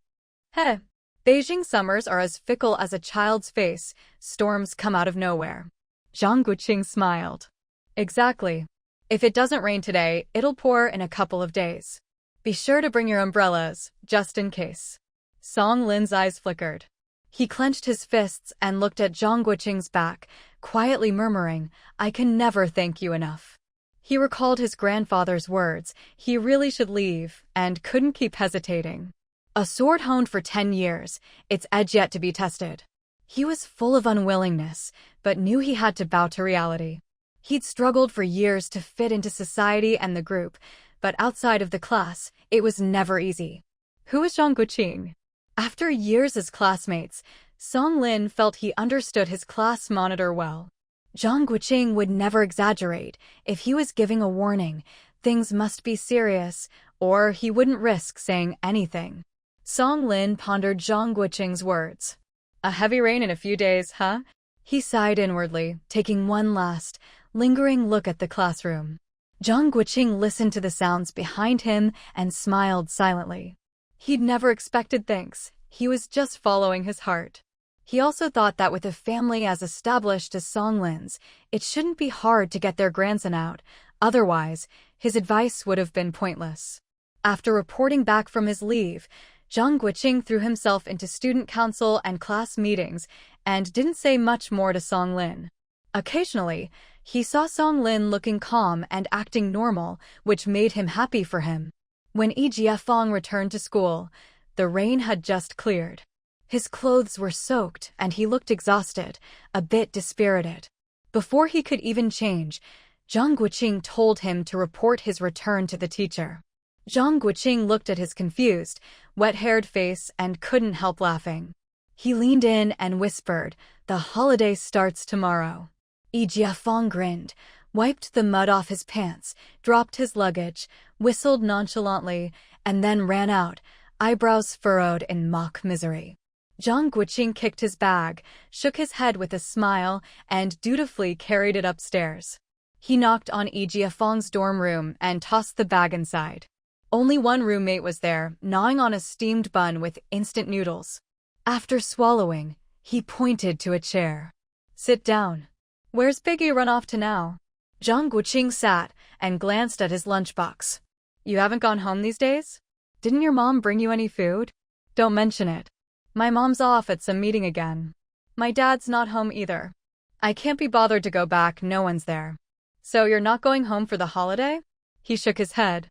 Heh. Beijing summers are as fickle as a child's face. Storms come out of nowhere. Zhang Guoqing smiled. Exactly. If it doesn't rain today, it'll pour in a couple of days. Be sure to bring your umbrellas, just in case. Song Lin's eyes flickered. He clenched his fists and looked at Zhang Guoqing's back, quietly murmuring, I can never thank you enough. He recalled his grandfather's words, he really should leave, and couldn't keep hesitating. A sword honed for 10 years, its edge yet to be tested. He was full of unwillingness, but knew he had to bow to reality. He'd struggled for years to fit into society and the group, but outside of the class, it was never easy. Who was Zhang Guoqing? After years as classmates, Song Lin felt he understood his class monitor well. Zhang Guoqing would never exaggerate. If he was giving a warning, things must be serious, or he wouldn't risk saying anything. Song Lin pondered Zhang Guoqing's words. A heavy rain in a few days, huh? He sighed inwardly, taking one last, lingering look at the classroom. Zhang Guoqing listened to the sounds behind him and smiled silently. He'd never expected thanks. He was just following his heart. He also thought that with a family as established as Songlin's, it shouldn't be hard to get their grandson out. Otherwise, his advice would have been pointless. After reporting back from his leave, Zhang Guoqing threw himself into student council and class meetings and didn't say much more to Songlin. Occasionally, he saw Songlin looking calm and acting normal, which made him happy for him. When Jiafeng returned to school, the rain had just cleared. His clothes were soaked and he looked exhausted, a bit dispirited. Before he could even change, Zhang Guoqing told him to report his return to the teacher. Zhang Guoqing looked at his confused, wet-haired face and couldn't help laughing. He leaned in and whispered, "The holiday starts tomorrow." Jiafeng grinned, wiped the mud off his pants, dropped his luggage, whistled nonchalantly, and then ran out, eyebrows furrowed in mock misery. Zhang Guoqing kicked his bag, shook his head with a smile, and dutifully carried it upstairs. He knocked on Jiafeng's dorm room and tossed the bag inside. Only one roommate was there, gnawing on a steamed bun with instant noodles. After swallowing, he pointed to a chair. "Sit down." "Where's Biggie run off to now?" Zhang Guoqing sat and glanced at his lunchbox. "You haven't gone home these days? Didn't your mom bring you any food?" "Don't mention it. My mom's off at some meeting again. My dad's not home either. I can't be bothered to go back, no one's there." "So you're not going home for the holiday?" He shook his head.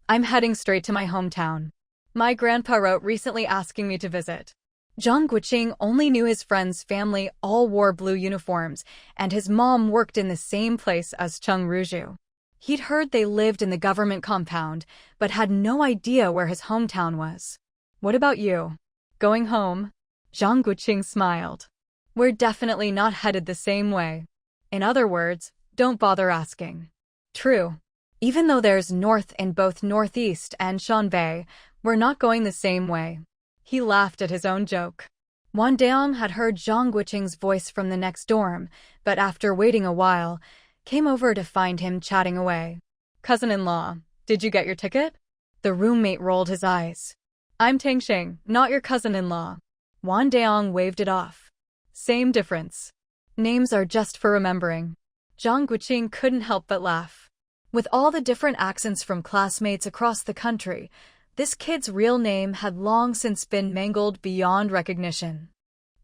"I'm heading straight to my hometown. My grandpa wrote recently asking me to visit." Zhang Guoqing only knew his friend's family all wore blue uniforms, and his mom worked in the same place as Cheng Ruzhu. He'd heard they lived in the government compound, but had no idea where his hometown was. "What about you? Going home?" Zhang Guoqing smiled. "We're definitely not headed the same way. In other words, don't bother asking." "True. Even though there's north in both Northeast and Shanbei, we're not going the same way." He laughed at his own joke. Wang Deong had heard Zhang Guoqing's voice from the next dorm, but after waiting a while, came over to find him chatting away. "Cousin-in-law, did you get your ticket?" The roommate rolled his eyes. "I'm Tangsheng, not your cousin-in-law." Wang Deong waved it off. "Same difference. Names are just for remembering." Zhang Guoqing couldn't help but laugh. With all the different accents from classmates across the country, this kid's real name had long since been mangled beyond recognition.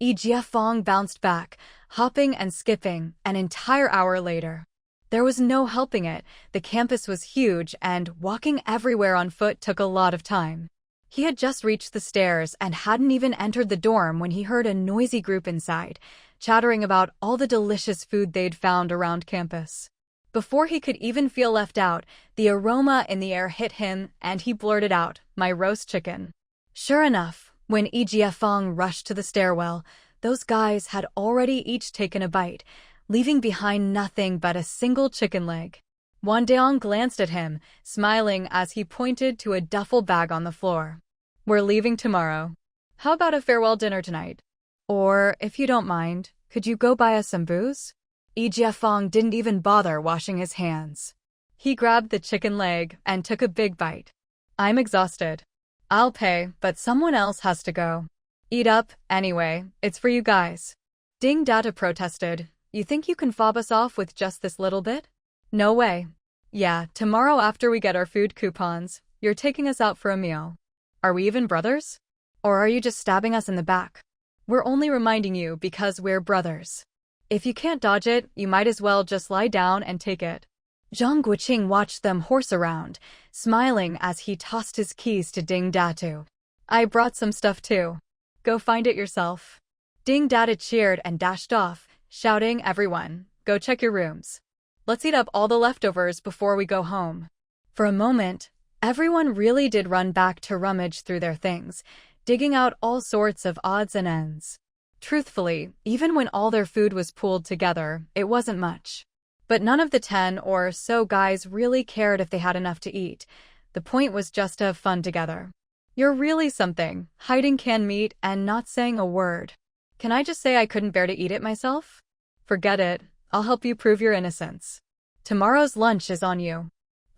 Jiafeng bounced back, hopping and skipping, an entire hour later. There was no helping it, the campus was huge and walking everywhere on foot took a lot of time. He had just reached the stairs and hadn't even entered the dorm when he heard a noisy group inside, chattering about all the delicious food they'd found around campus. Before he could even feel left out, the aroma in the air hit him, and he blurted out, "My roast chicken." Sure enough, when Jiafeng rushed to the stairwell, those guys had already each taken a bite, leaving behind nothing but a single chicken leg. Wang Deong glanced at him, smiling as he pointed to a duffel bag on the floor. "We're leaving tomorrow. How about a farewell dinner tonight? Or, if you don't mind, could you go buy us some booze?" Jiafeng didn't even bother washing his hands. He grabbed the chicken leg and took a big bite. "I'm exhausted. I'll pay, but someone else has to go." "Eat up, anyway, it's for you guys." Ding Data protested. "You think you can fob us off with just this little bit?" "No way. Yeah, tomorrow after we get our food coupons, you're taking us out for a meal. Are we even brothers? Or are you just stabbing us in the back?" "We're only reminding you because we're brothers. If you can't dodge it, you might as well just lie down and take it." Zhang Guoqing watched them horse around, smiling as he tossed his keys to Ding Datu. "I brought some stuff too. Go find it yourself." Ding Data cheered and dashed off, shouting, "Everyone, go check your rooms. Let's eat up all the leftovers before we go home." For a moment, everyone really did run back to rummage through their things, digging out all sorts of odds and ends. Truthfully, even when all their food was pooled together, it wasn't much. But none of the 10 or so guys really cared if they had enough to eat. The point was just to have fun together. "You're really something, hiding canned meat and not saying a word. Can I just say I couldn't bear to eat it myself?" "Forget it, I'll help you prove your innocence. Tomorrow's lunch is on you."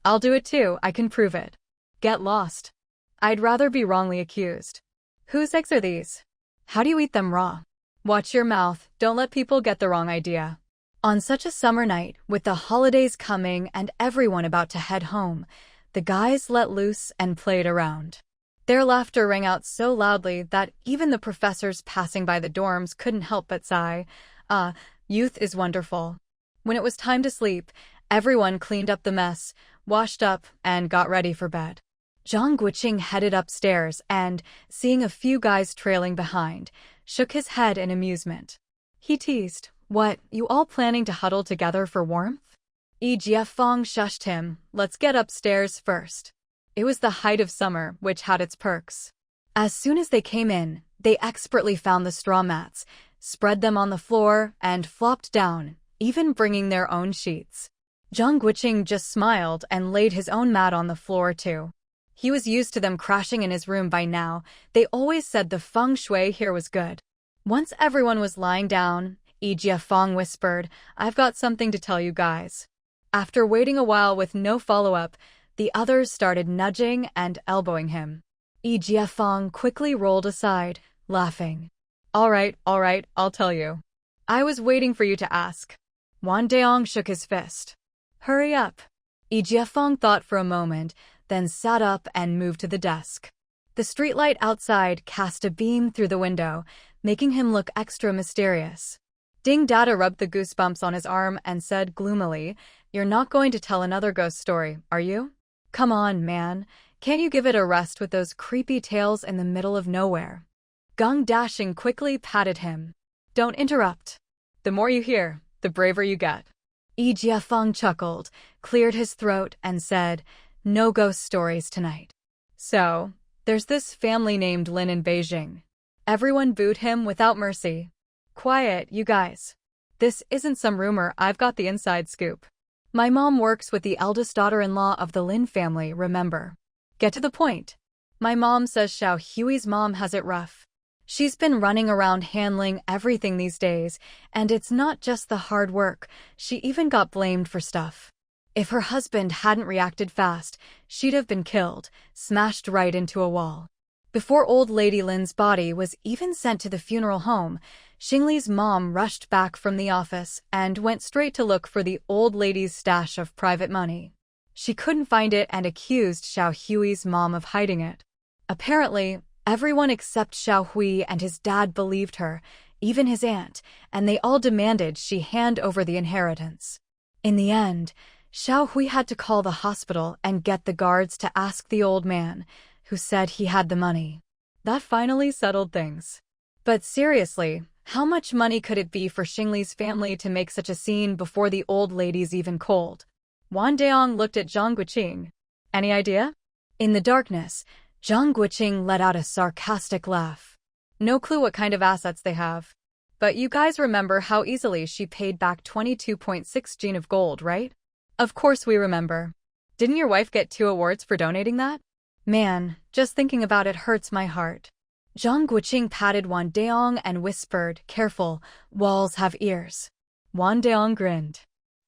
"I'll do it too, I can prove it." "Get lost." I'd rather be wrongly accused. Whose eggs are these? How do you eat them raw? Watch your mouth, don't let people get the wrong idea. On such a summer night, with the holidays coming and everyone about to head home, the guys let loose and played around. Their laughter rang out so loudly that even the professors passing by the dorms couldn't help but sigh. Youth is wonderful. When it was time to sleep, everyone cleaned up the mess, washed up, and got ready for bed. Zhang Guoqing headed upstairs and, seeing a few guys trailing behind, shook his head in amusement. He teased, "What, you all planning to huddle together for warmth?" Jiafeng shushed him, "Let's get upstairs first." It was the height of summer, which had its perks. As soon as they came in, they expertly found the straw mats, spread them on the floor, and flopped down, even bringing their own sheets. Zhang Guoqing just smiled and laid his own mat on the floor too. He was used to them crashing in his room by now. They always said the feng shui here was good. Once everyone was lying down, Jiafeng whispered, "I've got something to tell you guys." After waiting a while with no follow-up, the others started nudging and elbowing him. Jiafeng quickly rolled aside, laughing. All right, I'll tell you. I was waiting for you to ask." Wang Deong shook his fist. "Hurry up." Jiafeng thought for a moment, then sat up and moved to the desk. The streetlight outside cast a beam through the window, making him look extra mysterious. Ding Dada rubbed the goosebumps on his arm and said gloomily, "You're not going to tell another ghost story, are you? Come on, man. Can't you give it a rest with those creepy tales in the middle of nowhere?" Gung Dashing quickly patted him. "Don't interrupt. The more you hear, the braver you get." Jiafeng chuckled, cleared his throat, and said, "No ghost stories tonight." "So, there's this family named Lin in Beijing." Everyone booed him without mercy. "Quiet, you guys. This isn't some rumor, I've got the inside scoop. My mom works with the eldest daughter-in-law of the Lin family, remember? Get to the point. My mom says Xiao Hui's mom has it rough. She's been running around handling everything these days, and it's not just the hard work, she even got blamed for stuff. If her husband hadn't reacted fast, she'd have been killed, smashed right into a wall." Before old lady Lin's body was even sent to the funeral home, Xingli's mom rushed back from the office and went straight to look for the old lady's stash of private money. She couldn't find it and accused Xiao Hui's mom of hiding it. Apparently, everyone except Xiao Hui and his dad believed her, even his aunt, and they all demanded she hand over the inheritance. In the end, Xiao Hui had to call the hospital and get the guards to ask the old man, who said he had the money. That finally settled things. But seriously, how much money could it be for Xingli's family to make such a scene before the old lady's even cold? Wang Deong looked at Zhang Guoqing. Any idea? In the darkness, Zhang Guoqing let out a sarcastic laugh. No clue what kind of assets they have. But you guys remember how easily she paid back 22.6 gene of gold, right? Of course we remember. Didn't your wife get 2 awards for donating that? Man, just thinking about it hurts my heart. Zhang Guoqing patted Wang Deong and whispered, "Careful, walls have ears." Wang Deong grinned.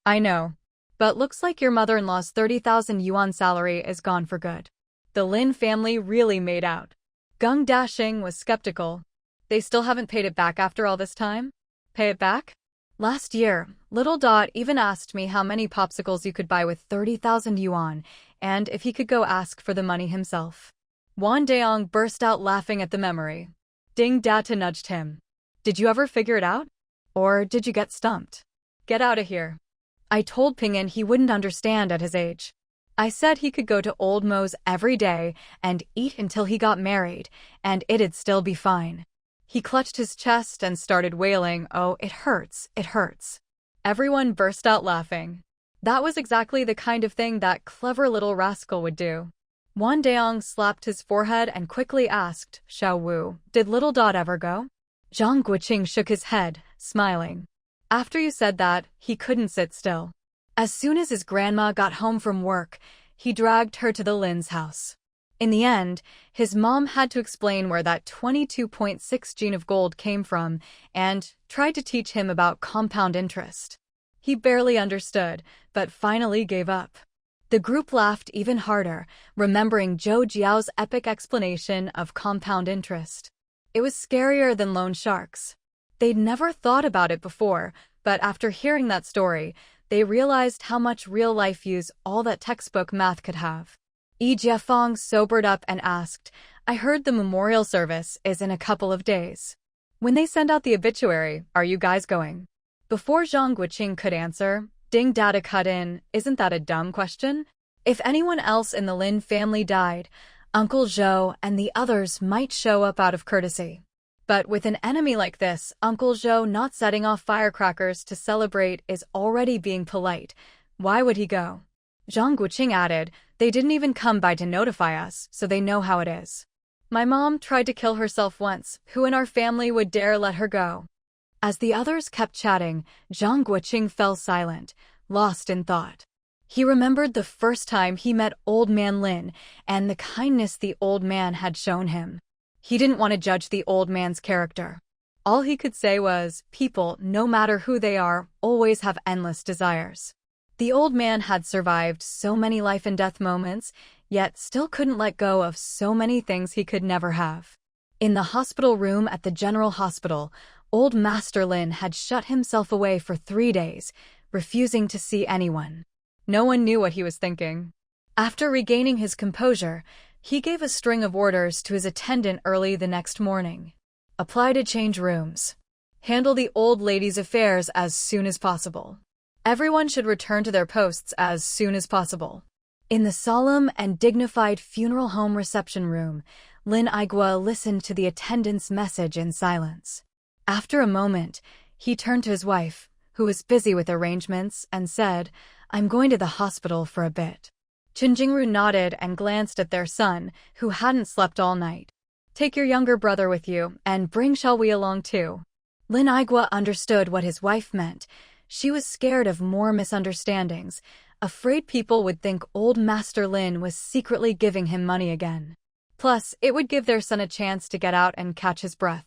"I know. But looks like your mother-in-law's 30,000 yuan salary is gone for good. The Lin family really made out." Gung Dashing was skeptical. "They still haven't paid it back after all this time? Pay it back? Last year, Little Dot even asked me how many popsicles you could buy with 30,000 yuan, and if he could go ask for the money himself." Wang Deong burst out laughing at the memory. Ding Data nudged him. "Did you ever figure it out? Or did you get stumped? Get out of here." I told Ping'an he wouldn't understand at his age. I said he could go to Old Mo's every day and eat until he got married, and it'd still be fine. He clutched his chest and started wailing, "Oh, it hurts, it hurts." Everyone burst out laughing. That was exactly the kind of thing that clever little rascal would do. Wang Deong slapped his forehead and quickly asked, "Xiao Wu, did Little Dot ever go?" Zhang Guoqing shook his head, smiling. After you said that, he couldn't sit still. As soon as his grandma got home from work, he dragged her to the Lin's house. In the end, his mom had to explain where that 22.6 gene of gold came from and tried to teach him about compound interest. He barely understood, but finally gave up. The group laughed even harder, remembering Zhou Jiao's epic explanation of compound interest. It was scarier than loan sharks. They'd never thought about it before, but after hearing that story, they realized how much real-life use all that textbook math could have. Yi Jiafeng sobered up and asked, "I heard the memorial service is in a couple of days. When they send out the obituary, are you guys going?" Before Zhang Guoqing could answer, Ding Dada cut in, "Isn't that a dumb question? If anyone else in the Lin family died, Uncle Zhou and the others might show up out of courtesy. But with an enemy like this, Uncle Zhou not setting off firecrackers to celebrate is already being polite. Why would he go?" Zhang Guoqing added, "They didn't even come by to notify us, so they know how it is. My mom tried to kill herself once. Who in our family would dare let her go?" As the others kept chatting, Zhang Guoqing fell silent, lost in thought. He remembered the first time he met Old Man Lin and the kindness the old man had shown him. He didn't want to judge the old man's character. All he could say was, people, no matter who they are, always have endless desires. The old man had survived so many life-and-death moments, yet still couldn't let go of so many things he could never have. In the hospital room at the General Hospital, old Master Lin had shut himself away for 3 days, refusing to see anyone. No one knew what he was thinking. After regaining his composure, he gave a string of orders to his attendant early the next morning. Apply to change rooms. Handle the old lady's affairs as soon as possible. Everyone should return to their posts as soon as possible. In the solemn and dignified funeral home reception room, Lin Aigua listened to the attendant's message in silence. After a moment, he turned to his wife, who was busy with arrangements, and said, "I'm going to the hospital for a bit." Qin Jingru nodded and glanced at their son, who hadn't slept all night. "Take your younger brother with you, and bring Xiaowei along too." Lin Aigua understood what his wife meant. She was scared of more misunderstandings, afraid people would think old Master Lin was secretly giving him money again. Plus, it would give their son a chance to get out and catch his breath.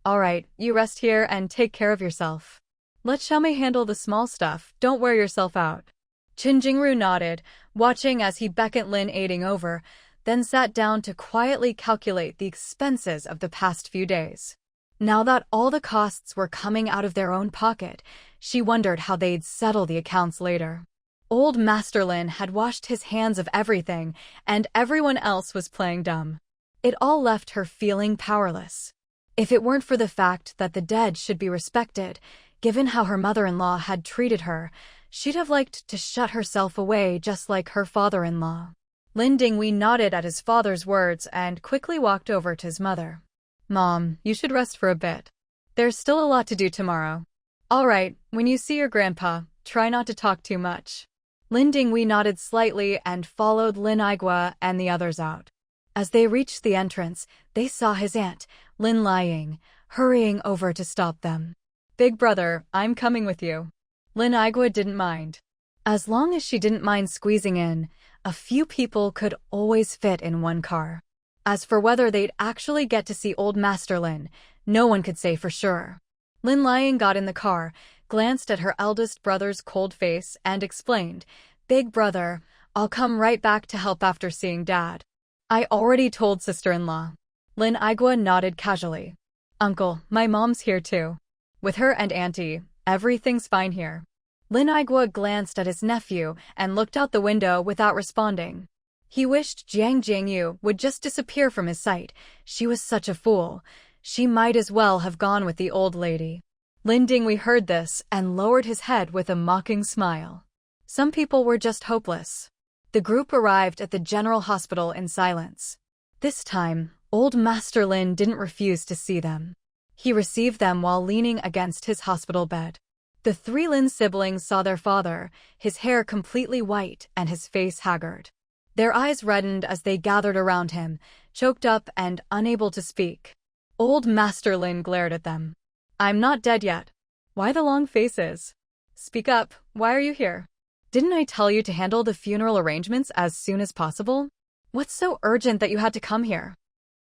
"All right, you rest here and take care of yourself. Let Xiaomei handle the small stuff, don't wear yourself out." Qin Jingru nodded, watching as he beckoned Lin aiding over, then sat down to quietly calculate the expenses of the past few days. Now that all the costs were coming out of their own pocket, she wondered how they'd settle the accounts later. Old Master Lin had washed his hands of everything, and everyone else was playing dumb. It all left her feeling powerless. If it weren't for the fact that the dead should be respected, given how her mother-in-law had treated her, she'd have liked to shut herself away just like her father-in-law. Lin Dinghui nodded at his father's words and quickly walked over to his mother. "Mom, you should rest for a bit. There's still a lot to do tomorrow." "All right, when you see your grandpa, try not to talk too much." Lin Dinghui nodded slightly and followed Lin Aigua and the others out. As they reached the entrance, they saw his aunt, Lin Liying, hurrying over to stop them. "Big brother, I'm coming with you." Lin Aigua didn't mind. As long as she didn't mind squeezing in, a few people could always fit in one car. As for whether they'd actually get to see old Master Lin, no one could say for sure. Lin Liying got in the car, glanced at her eldest brother's cold face, and explained, "Big brother, I'll come right back to help after seeing Dad." "I already told sister-in-law." Lin Aigua nodded casually. "Uncle, my mom's here too. With her and auntie, everything's fine here." Lin Aigua glanced at his nephew and looked out the window without responding. He wished Jiang Jingyu would just disappear from his sight. She was such a fool. She might as well have gone with the old lady. Lin Dinghui heard this and lowered his head with a mocking smile. Some people were just hopeless. The group arrived at the General Hospital in silence. This time, old Master Lin didn't refuse to see them. He received them while leaning against his hospital bed. The 3 Lin siblings saw their father, his hair completely white and his face haggard. Their eyes reddened as they gathered around him, choked up and unable to speak. Old Master Lin glared at them. "I'm not dead yet. Why the long faces? Speak up, why are you here? Didn't I tell you to handle the funeral arrangements as soon as possible? What's so urgent that you had to come here?"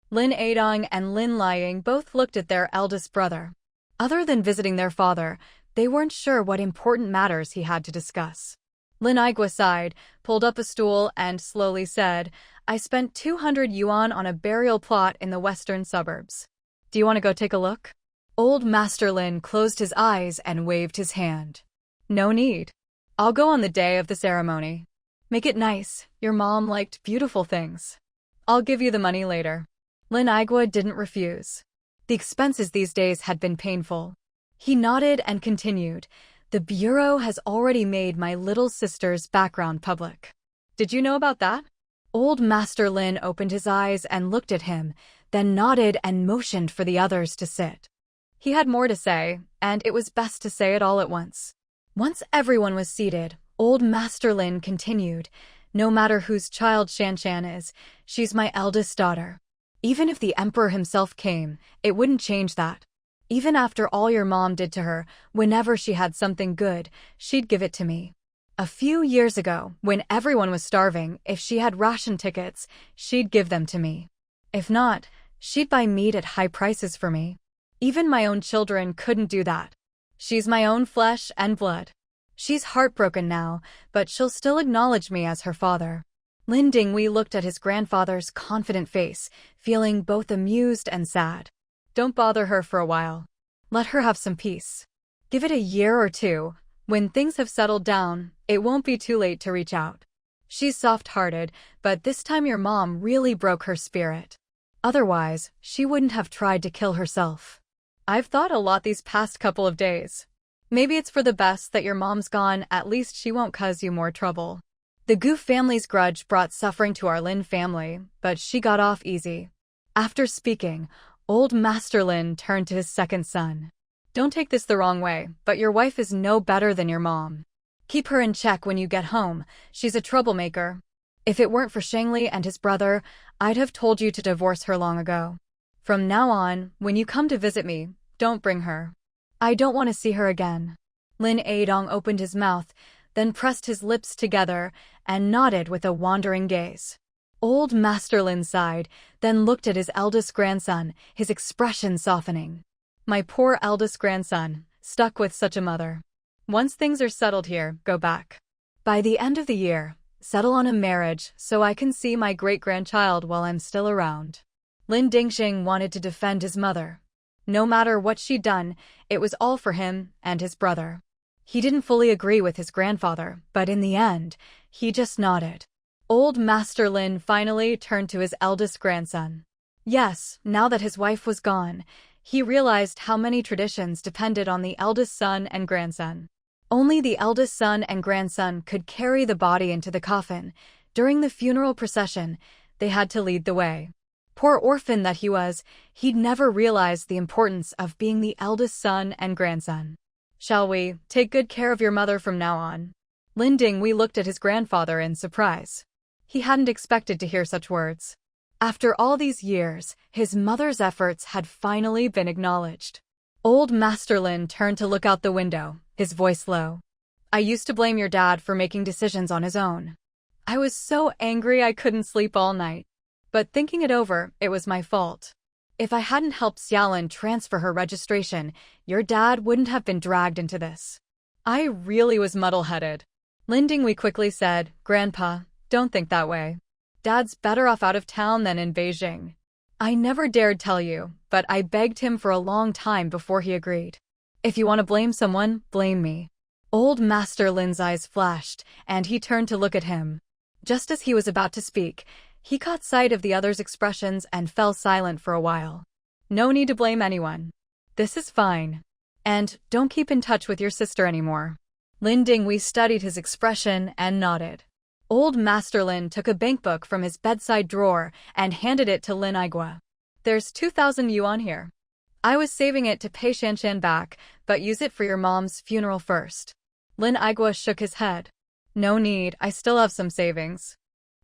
Lin Aidong and Lin Liying both looked at their eldest brother. Other than visiting their father, they weren't sure what important matters he had to discuss. Lin Aigua sighed, pulled up a stool, and slowly said, I spent 200 yuan on a burial plot in the western suburbs. Do you want to go take a look? Old Master Lin closed his eyes and waved his hand. No need. I'll go on the day of the ceremony. Make it nice. Your mom liked beautiful things. I'll give you the money later. Lin Aigua didn't refuse. The expenses these days had been painful. He nodded and continued, The bureau has already made my little sister's background public. Did you know about that? Old Master Lin opened his eyes and looked at him, then nodded and motioned for the others to sit. He had more to say, and it was best to say it all at once. Once everyone was seated, Old Master Lin continued, No matter whose child Shanshan is, she's my eldest daughter. Even if the emperor himself came, it wouldn't change that. Even after all your mom did to her, whenever she had something good, she'd give it to me. A few years ago, when everyone was starving, if she had ration tickets, she'd give them to me. If not, she'd buy meat at high prices for me. Even my own children couldn't do that. She's my own flesh and blood. She's heartbroken now, but she'll still acknowledge me as her father. Lin Dinghui looked at his grandfather's confident face, feeling both amused and sad. Don't bother her for a while. Let her have some peace. Give it a year or two. When things have settled down, it won't be too late to reach out. She's soft-hearted, but this time your mom really broke her spirit. Otherwise, she wouldn't have tried to kill herself. I've thought a lot these past couple of days. Maybe it's for the best that your mom's gone, at least she won't cause you more trouble. The Gu family's grudge brought suffering to our Lin family, but she got off easy. After speaking, Old Master Lin turned to his second son. Don't take this the wrong way, but your wife is no better than your mom. Keep her in check when you get home. She's a troublemaker. If it weren't for Shangli and his brother, I'd have told you to divorce her long ago. From now on, when you come to visit me, don't bring her. I don't want to see her again. Lin Aidong opened his mouth, then pressed his lips together and nodded with a wandering gaze. Old Master Lin sighed, then looked at his eldest grandson, his expression softening. My poor eldest grandson, stuck with such a mother. Once things are settled here, go back. By the end of the year, settle on a marriage so I can see my great-grandchild while I'm still around. Lin Dingxing wanted to defend his mother. No matter what she'd done, it was all for him and his brother. He didn't fully agree with his grandfather, but in the end, he just nodded. Old Master Lin finally turned to his eldest grandson. Yes, now that his wife was gone, he realized how many traditions depended on the eldest son and grandson. Only the eldest son and grandson could carry the body into the coffin. During the funeral procession, they had to lead the way. Poor orphan that he was, he'd never realized the importance of being the eldest son and grandson. Shall we take good care of your mother from now on? Lin Dinghui looked at his grandfather in surprise. He hadn't expected to hear such words. After all these years, his mother's efforts had finally been acknowledged. Old Master Lin turned to look out the window, his voice low. I used to blame your dad for making decisions on his own. I was so angry I couldn't sleep all night. But thinking it over, it was my fault. If I hadn't helped Xiaolin transfer her registration, your dad wouldn't have been dragged into this. I really was muddle-headed. Lin Dinghui quickly said, Grandpa, don't think that way. Dad's better off out of town than in Beijing. I never dared tell you, but I begged him for a long time before he agreed. If you want to blame someone, blame me. Old Master Lin's eyes flashed, and he turned to look at him. Just as he was about to speak, he caught sight of the other's expressions and fell silent for a while. No need to blame anyone. This is fine. And don't keep in touch with your sister anymore. Lin Dinghui studied his expression and nodded. Old Master Lin took a bankbook from his bedside drawer and handed it to Lin Aigua. There's 2,000 yuan here. I was saving it to pay Shanshan back, but use it for your mom's funeral first. Lin Aigua shook his head. No need, I still have some savings.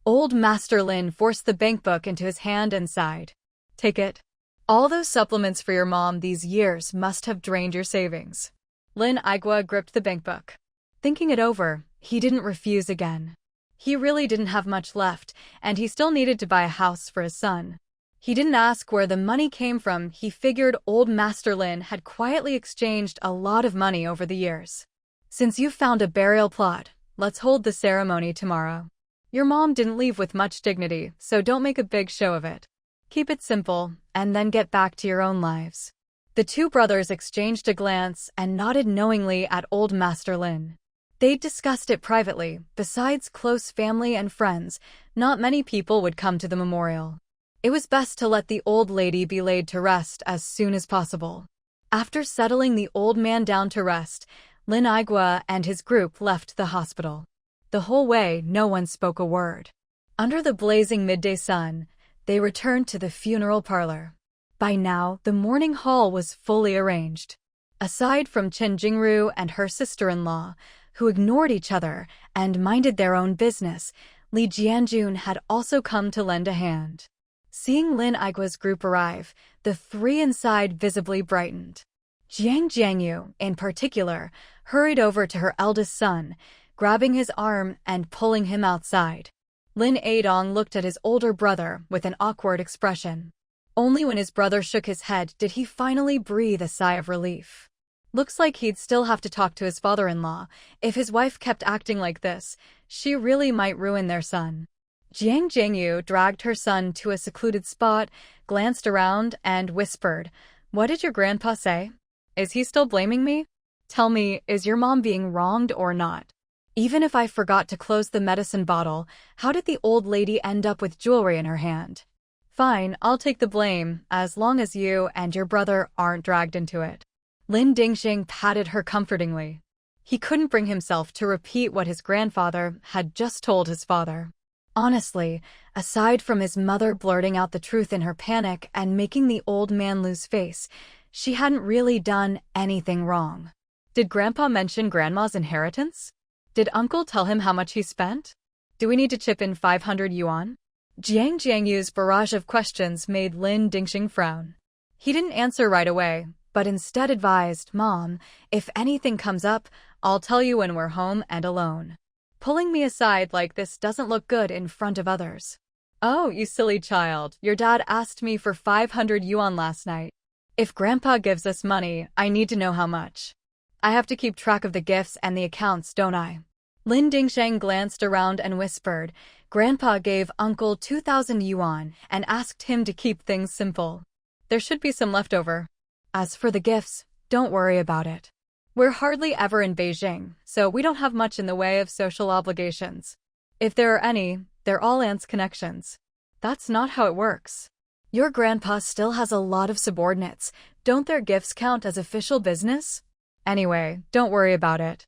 Old Master Lin forced the bankbook into his hand and sighed. Take it. All those supplements for your mom these years must have drained your savings. Lin Aigua gripped the bankbook. Thinking it over, he didn't refuse again. He really didn't have much left, and he still needed to buy a house for his son. He didn't ask where the money came from. He figured Old Master Lin had quietly exchanged a lot of money over the years. Since you've found a burial plot, Let's hold the ceremony tomorrow. Your mom didn't leave with much dignity, so don't make a big show of it. Keep it simple, and then get back to your own lives." The two brothers exchanged a glance and nodded knowingly at old Master Lin. They'd discussed it privately. Besides close family and friends, not many people would come to the memorial. It was best to let the old lady be laid to rest as soon as possible. After settling the old man down to rest, Lin Aigua and his group left the hospital. The whole way, no one spoke a word. Under the blazing midday sun, they returned to the funeral parlor. By now, the mourning hall was fully arranged. Aside from Chen Jingru and her sister-in-law, who ignored each other and minded their own business, Li Jianjun had also come to lend a hand. Seeing Lin Aigua's group arrive, the three inside visibly brightened. Jiang Jiangyu, in particular, hurried over to her eldest son, grabbing his arm and pulling him outside. Lin Aidong looked at his older brother with an awkward expression. Only when his brother shook his head did he finally breathe a sigh of relief. Looks like he'd still have to talk to his father-in-law. If his wife kept acting like this, she really might ruin their son. Jiang Jiangyu dragged her son to a secluded spot, glanced around, and whispered, "What did your grandpa say? Is he still blaming me? Tell me, is your mom being wronged or not? Even if I forgot to close the medicine bottle, how did the old lady end up with jewelry in her hand? Fine, I'll take the blame, as long as you and your brother aren't dragged into it." Lin Dingxing patted her comfortingly. He couldn't bring himself to repeat what his grandfather had just told his father. Honestly, aside from his mother blurting out the truth in her panic and making the old man lose face, she hadn't really done anything wrong. Did Grandpa mention Grandma's inheritance? Did Uncle tell him how much he spent? Do we need to chip in 500 yuan? Jiang Jiangyu's barrage of questions made Lin Dingxing frown. He didn't answer right away, but instead advised, "Mom, if anything comes up, I'll tell you when we're home and alone. Pulling me aside like this doesn't look good in front of others." "Oh, you silly child, your dad asked me for 500 yuan last night. If Grandpa gives us money, I need to know how much. I have to keep track of the gifts and the accounts, don't I?" Lin Dingsheng glanced around and whispered, "Grandpa gave Uncle 2,000 yuan and asked him to keep things simple. There should be some left over. As for the gifts, don't worry about it. We're hardly ever in Beijing, so we don't have much in the way of social obligations. If there are any, they're all aunt's connections." "That's not how it works. Your grandpa still has a lot of subordinates. Don't their gifts count as official business? Anyway, don't worry about it.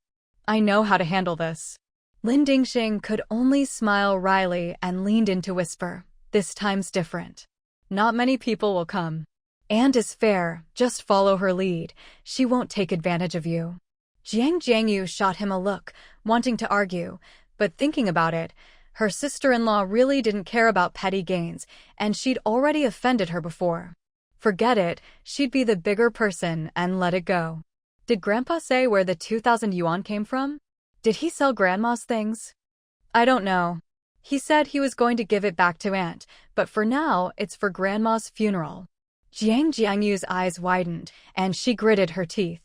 I know how to handle this." Lin Dingxing could only smile wryly and leaned in to whisper, "This time's different. Not many people will come. And is fair, just follow her lead. She won't take advantage of you." Jiang Jiangyu shot him a look, wanting to argue, but thinking about it, her sister-in-law really didn't care about petty gains, and she'd already offended her before. Forget it, she'd be the bigger person and let it go. Did Grandpa say where the 2,000 yuan came from? Did he sell Grandma's things? I don't know. He said he was going to give it back to Aunt, but for now, it's for Grandma's funeral. Jiang Jiangyu's eyes widened, and she gritted her teeth.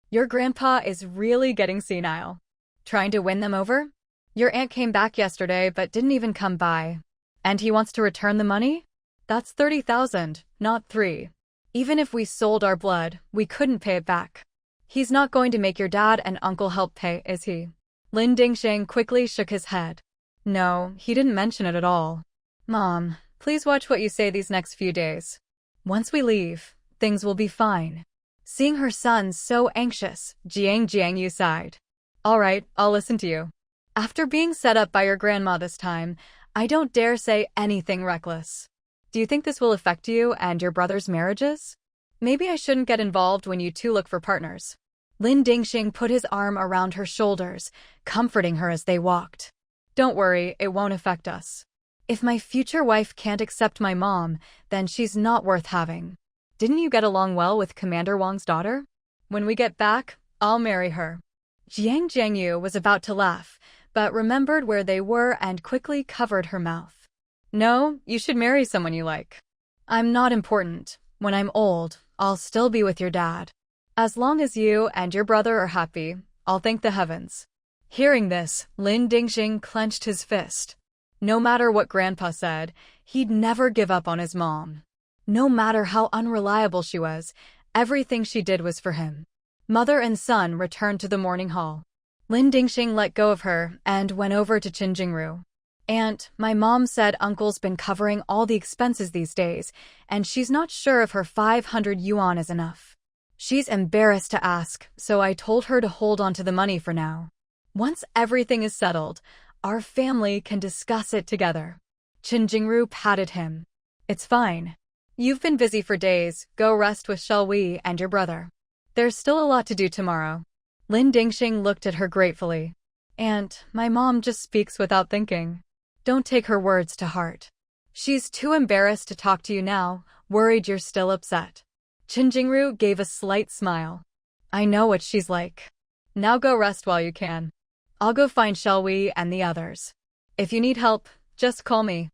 Your grandpa is really getting senile. Trying to win them over? Your aunt came back yesterday but didn't even come by. And he wants to return the money? That's 30,000, not 3. Even if we sold our blood, we couldn't pay it back. He's not going to make your dad and uncle help pay, is he? Lin Dingsheng quickly shook his head. No, he didn't mention it at all. Mom, please watch what you say these next few days. Once we leave, things will be fine. Seeing her son so anxious, Jiang Jiangyu sighed. All right, I'll listen to you. After being set up by your grandma this time, I don't dare say anything reckless. Do you think this will affect you and your brother's marriages? Maybe I shouldn't get involved when you two look for partners. Lin Dingxing put his arm around her shoulders, comforting her as they walked. Don't worry, it won't affect us. If my future wife can't accept my mom, then she's not worth having. Didn't you get along well with Commander Wang's daughter? When we get back, I'll marry her." Jiang Jiangyu was about to laugh, but remembered where they were and quickly covered her mouth. No, you should marry someone you like. I'm not important. When I'm old, I'll still be with your dad. As long as you and your brother are happy, I'll thank the heavens. Hearing this, Lin Dingxing clenched his fist. No matter what Grandpa said, he'd never give up on his mom. No matter how unreliable she was, everything she did was for him. Mother and son returned to the morning hall. Lin Dingxing let go of her and went over to Qin Jingru. Aunt, my mom said Uncle's been covering all the expenses these days, and she's not sure if her 500 yuan is enough. She's embarrassed to ask, so I told her to hold on to the money for now. Once everything is settled, our family can discuss it together. Qin Jingru patted him. It's fine. You've been busy for days, go rest with Shelwei and your brother. There's still a lot to do tomorrow. Lin Dingxing looked at her gratefully. Aunt, my mom just speaks without thinking. Don't take her words to heart. She's too embarrassed to talk to you now, worried you're still upset. Qin Jingru gave a slight smile. I know what she's like. Now go rest while you can. I'll go find Shelwei and the others. If you need help, just call me.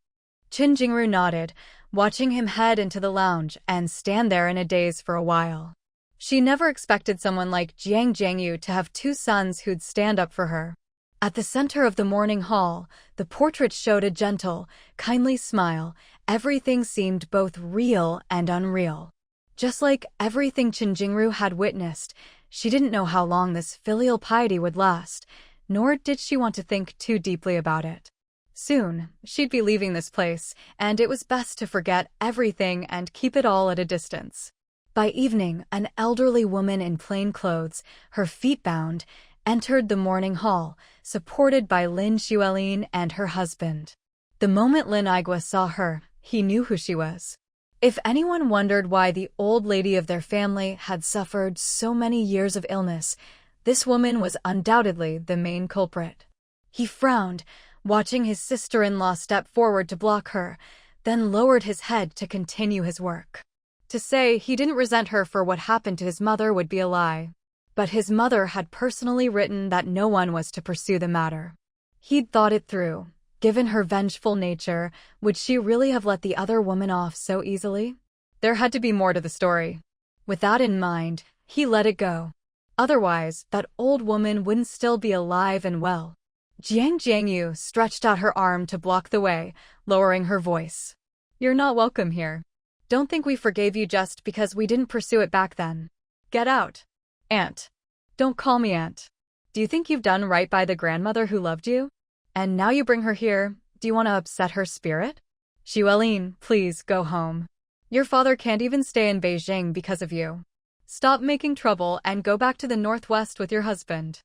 Qin Jingru nodded, watching him head into the lounge and stand there in a daze for a while. She never expected someone like Jiang Jiangyu to have two sons who'd stand up for her. At the center of the morning hall, the portrait showed a gentle, kindly smile. Everything seemed both real and unreal. Just like everything Qin Jingru had witnessed, she didn't know how long this filial piety would last, nor did she want to think too deeply about it. Soon, she'd be leaving this place, and it was best to forget everything and keep it all at a distance. By evening, an elderly woman in plain clothes, her feet bound, entered the morning hall, supported by Lin Xuelin and her husband. The moment Lin Aigua saw her, he knew who she was. If anyone wondered why the old lady of their family had suffered so many years of illness, this woman was undoubtedly the main culprit. He frowned, watching his sister-in-law step forward to block her, then lowered his head to continue his work. To say he didn't resent her for what happened to his mother would be a lie. But his mother had personally written that no one was to pursue the matter. He'd thought it through. Given her vengeful nature, would she really have let the other woman off so easily? There had to be more to the story. With that in mind, he let it go. Otherwise, that old woman wouldn't still be alive and well. Jiang Jiangyu stretched out her arm to block the way, lowering her voice. You're not welcome here. Don't think we forgave you just because we didn't pursue it back then. Get out. Aunt. Don't call me aunt. Do you think you've done right by the grandmother who loved you? And now you bring her here, do you want to upset her spirit? Xuelin, please go home. Your father can't even stay in Beijing because of you. Stop making trouble and go back to the northwest with your husband.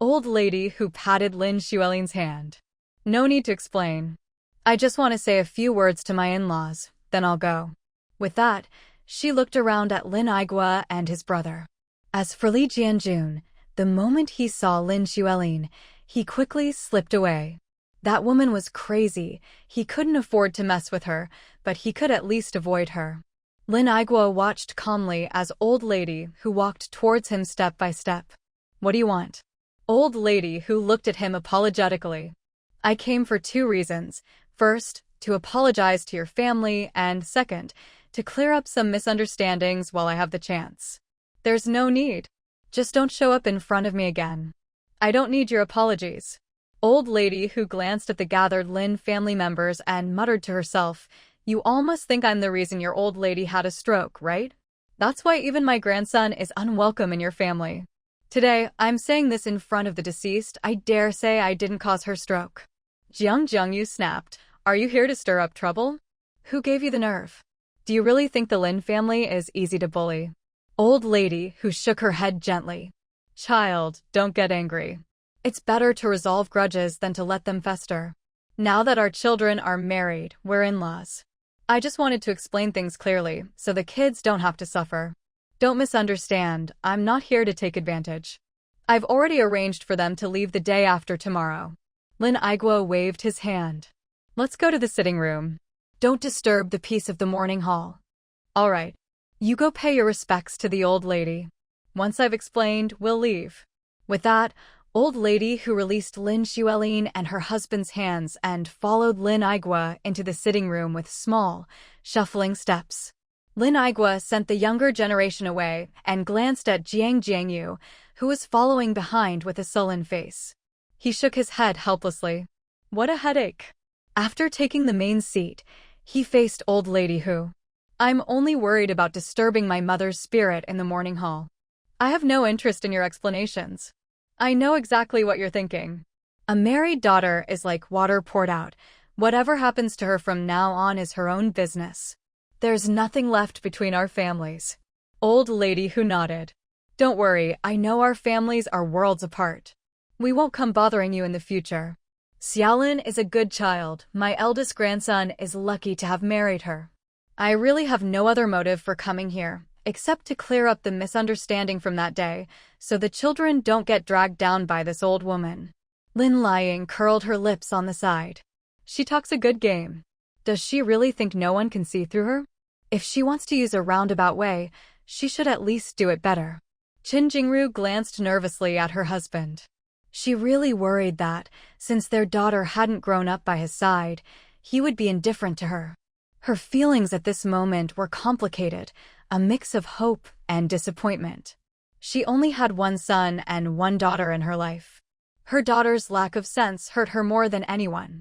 Old lady who patted Lin Xuelin's hand. No need to explain. I just want to say a few words to my in-laws, then I'll go. With that, she looked around at Lin Aigua and his brother. As for Li Jianjun, the moment he saw Lin Xuelin, he quickly slipped away. That woman was crazy. He couldn't afford to mess with her, but he could at least avoid her. Lin Aigua watched calmly as old lady who walked towards him step by step. What do you want? Old lady who looked at him apologetically. I came for two reasons. First, to apologize to your family, and second, to clear up some misunderstandings while I have the chance. There's no need. Just don't show up in front of me again. I don't need your apologies. Old lady who glanced at the gathered Lin family members and muttered to herself, you all must think I'm the reason your old lady had a stroke, right? That's why even my grandson is unwelcome in your family. Today, I'm saying this in front of the deceased. I dare say I didn't cause her stroke. Jiang Jiangyu snapped. Are you here to stir up trouble? Who gave you the nerve? Do you really think the Lin family is easy to bully? Old lady who shook her head gently. Child, don't get angry. It's better to resolve grudges than to let them fester. Now that our children are married, we're in-laws. I just wanted to explain things clearly, so the kids don't have to suffer. Don't misunderstand, I'm not here to take advantage. I've already arranged for them to leave the day after tomorrow. Lin Aigua waved his hand. Let's go to the sitting room. Don't disturb the peace of the morning hall. All right. You go pay your respects to the old lady. Once I've explained, we'll leave. With that, old lady who released Lin Xuelin and her husband's hands and followed Lin Aigua into the sitting room with small, shuffling steps. Lin Aigua sent the younger generation away and glanced at Jiang Jiangyu, who was following behind with a sullen face. He shook his head helplessly. What a headache. After taking the main seat, he faced old lady Hu. I'm only worried about disturbing my mother's spirit in the morning hall. I have no interest in your explanations. I know exactly what you're thinking. A married daughter is like water poured out. Whatever happens to her from now on is her own business. There's nothing left between our families. Old lady Hu nodded. Don't worry, I know our families are worlds apart. We won't come bothering you in the future. Xiaolin is a good child. My eldest grandson is lucky to have married her. I really have no other motive for coming here, except to clear up the misunderstanding from that day, so the children don't get dragged down by this old woman. Lin Liang curled her lips on the side. She talks a good game. Does she really think no one can see through her? If she wants to use a roundabout way, she should at least do it better. Qin Jingru glanced nervously at her husband. She really worried that, since their daughter hadn't grown up by his side, he would be indifferent to her. Her feelings at this moment were complicated, a mix of hope and disappointment. She only had one son and one daughter in her life. Her daughter's lack of sense hurt her more than anyone.